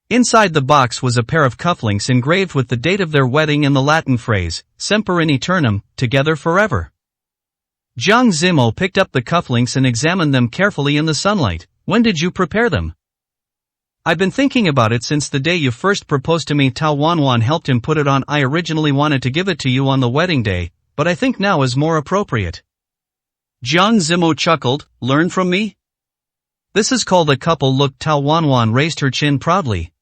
Inside the box was a pair of cufflinks engraved with the date of their wedding and the Latin phrase, Semper in Eternum, together forever. Jiang Zimo picked up the cufflinks and examined them carefully in the sunlight. When did you prepare them? I've been thinking about it since the day you first proposed to me. Tao Wanwan helped him put it on. I originally wanted to give it to you on the wedding day, but I think now is more appropriate. Jiang Zimo chuckled. Learn from me? This is called a couple look. Tao Wanwan raised her chin proudly.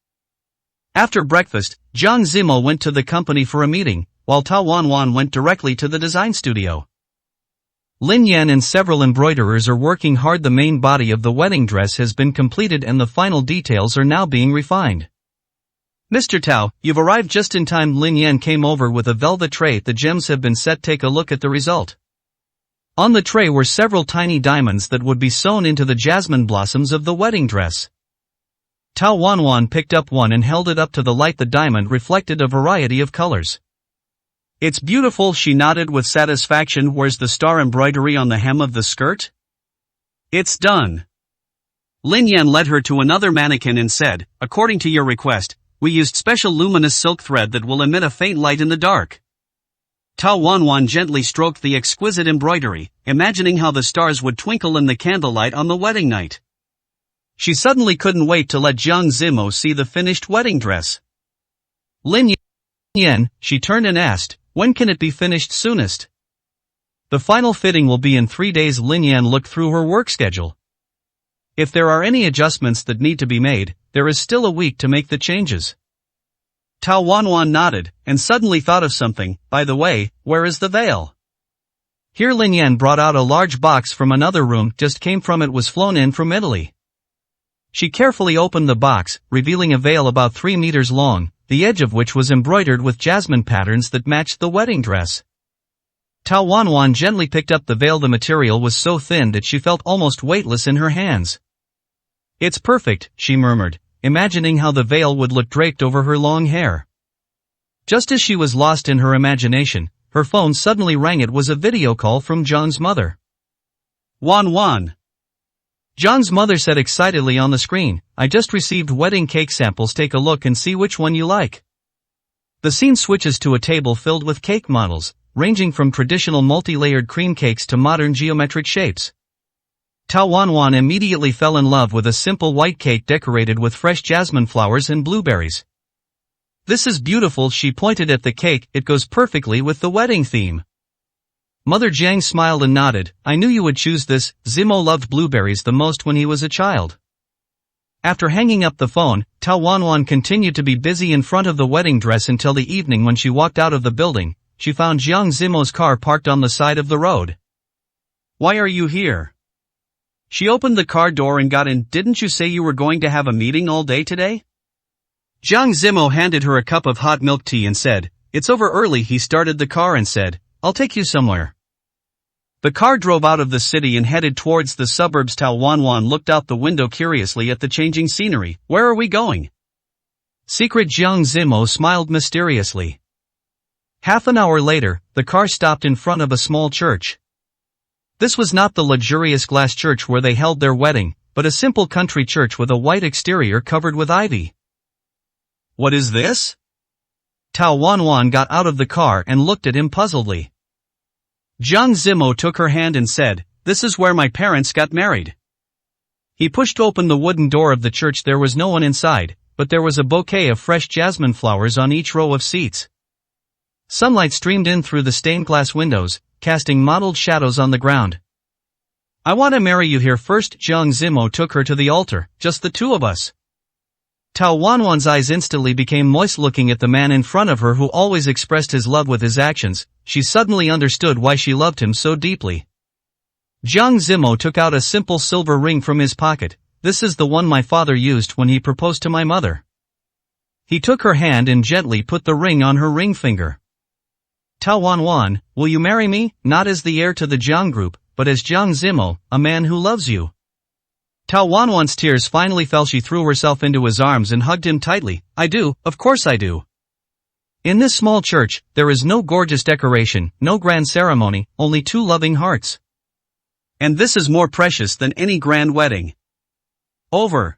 After breakfast, Jiang Zimo went to the company for a meeting, while Tao Wanwan went directly to the design studio. Lin Yan and several embroiderers are working hard. The main body of the wedding dress has been completed and the final details are now being refined. Mr. Tao, you've arrived just in time. Lin Yan came over with a velvet tray. The gems have been set. Take a look at the result. On the tray were several tiny diamonds that would be sewn into the jasmine blossoms of the wedding dress. Tao Wanwan picked up one and held it up to the light. The diamond reflected a variety of colors. It's beautiful, she nodded with satisfaction. Where's the star embroidery on the hem of the skirt? It's done. Lin Yan led her to another mannequin and said, according to your request, we used special luminous silk thread that will emit a faint light in the dark. Tao Wanwan gently stroked the exquisite embroidery, imagining how the stars would twinkle in the candlelight on the wedding night. She suddenly couldn't wait to let Jiang Zimo see the finished wedding dress. Lin Yan, she turned and asked, when can it be finished soonest? The final fitting will be in 3 days. Lin Yan looked through her work schedule. If there are any adjustments that need to be made, there is still a week to make the changes. Tao Wanwan nodded, and suddenly thought of something. By the way, where is the veil? Here Lin Yan brought out a large box from another room. Just came from it. Was flown in from Italy. She carefully opened the box, revealing a veil about 3 meters long, the edge of which was embroidered with jasmine patterns that matched the wedding dress. Tao Wanwan gently picked up the veil. The material was so thin that she felt almost weightless in her hands. It's perfect, she murmured, imagining how the veil would look draped over her long hair. Just as she was lost in her imagination, her phone suddenly rang. It was a video call from Jiang's mother. Wanwan. Jiang's mother said excitedly on the screen, I just received wedding cake samples. Take a look and see which one you like. The scene switches to a table filled with cake models, ranging from traditional multi-layered cream cakes to modern geometric shapes. Tao Wanwan immediately fell in love with a simple white cake decorated with fresh jasmine flowers and blueberries. This is beautiful, she pointed at the cake. It goes perfectly with the wedding theme. Mother Jiang smiled and nodded. I knew you would choose this. Zimo loved blueberries the most when he was a child. After hanging up the phone, Tao Wanwan continued to be busy in front of the wedding dress until the evening. When she walked out of the building, she found Jiang Zimo's car parked on the side of the road. Why are you here? She opened the car door and got in. Didn't you say you were going to have a meeting all day today? Jiang Zimo handed her a cup of hot milk tea and said, it's over early. He started the car and said, I'll take you somewhere. The car drove out of the city and headed towards the suburbs. Tao Wanwan looked out the window curiously at the changing scenery. Where are we going? Secret Jiang Zimo smiled mysteriously. Half an hour later, the car stopped in front of a small church. This was not the luxurious glass church where they held their wedding, but a simple country church with a white exterior covered with ivy. What is this? Tao Wanwan got out of the car and looked at him puzzledly. Jiang Zimo took her hand and said, "This is where my parents got married." He pushed open the wooden door of the church. There was no one inside, but there was a bouquet of fresh jasmine flowers on each row of seats. Sunlight streamed in through the stained glass windows, casting mottled shadows on the ground. "I want to marry you here first." Jiang Zimo took her to the altar, "just the two of us." Tao Wanwan's eyes instantly became moist looking at the man in front of her who always expressed his love with his actions. She suddenly understood why she loved him so deeply. Jiang Zimo took out a simple silver ring from his pocket. "This is the one my father used when he proposed to my mother." He took her hand and gently put the ring on her ring finger. "Tao Wanwan, will you marry me, not as the heir to the Jiang group, but as Jiang Zimo, a man who loves you?" Tao Wanwan's tears finally fell. She threw herself into his arms and hugged him tightly. "I do, of course I do." In this small church, there is no gorgeous decoration, no grand ceremony, only two loving hearts. And this is more precious than any grand wedding. Over.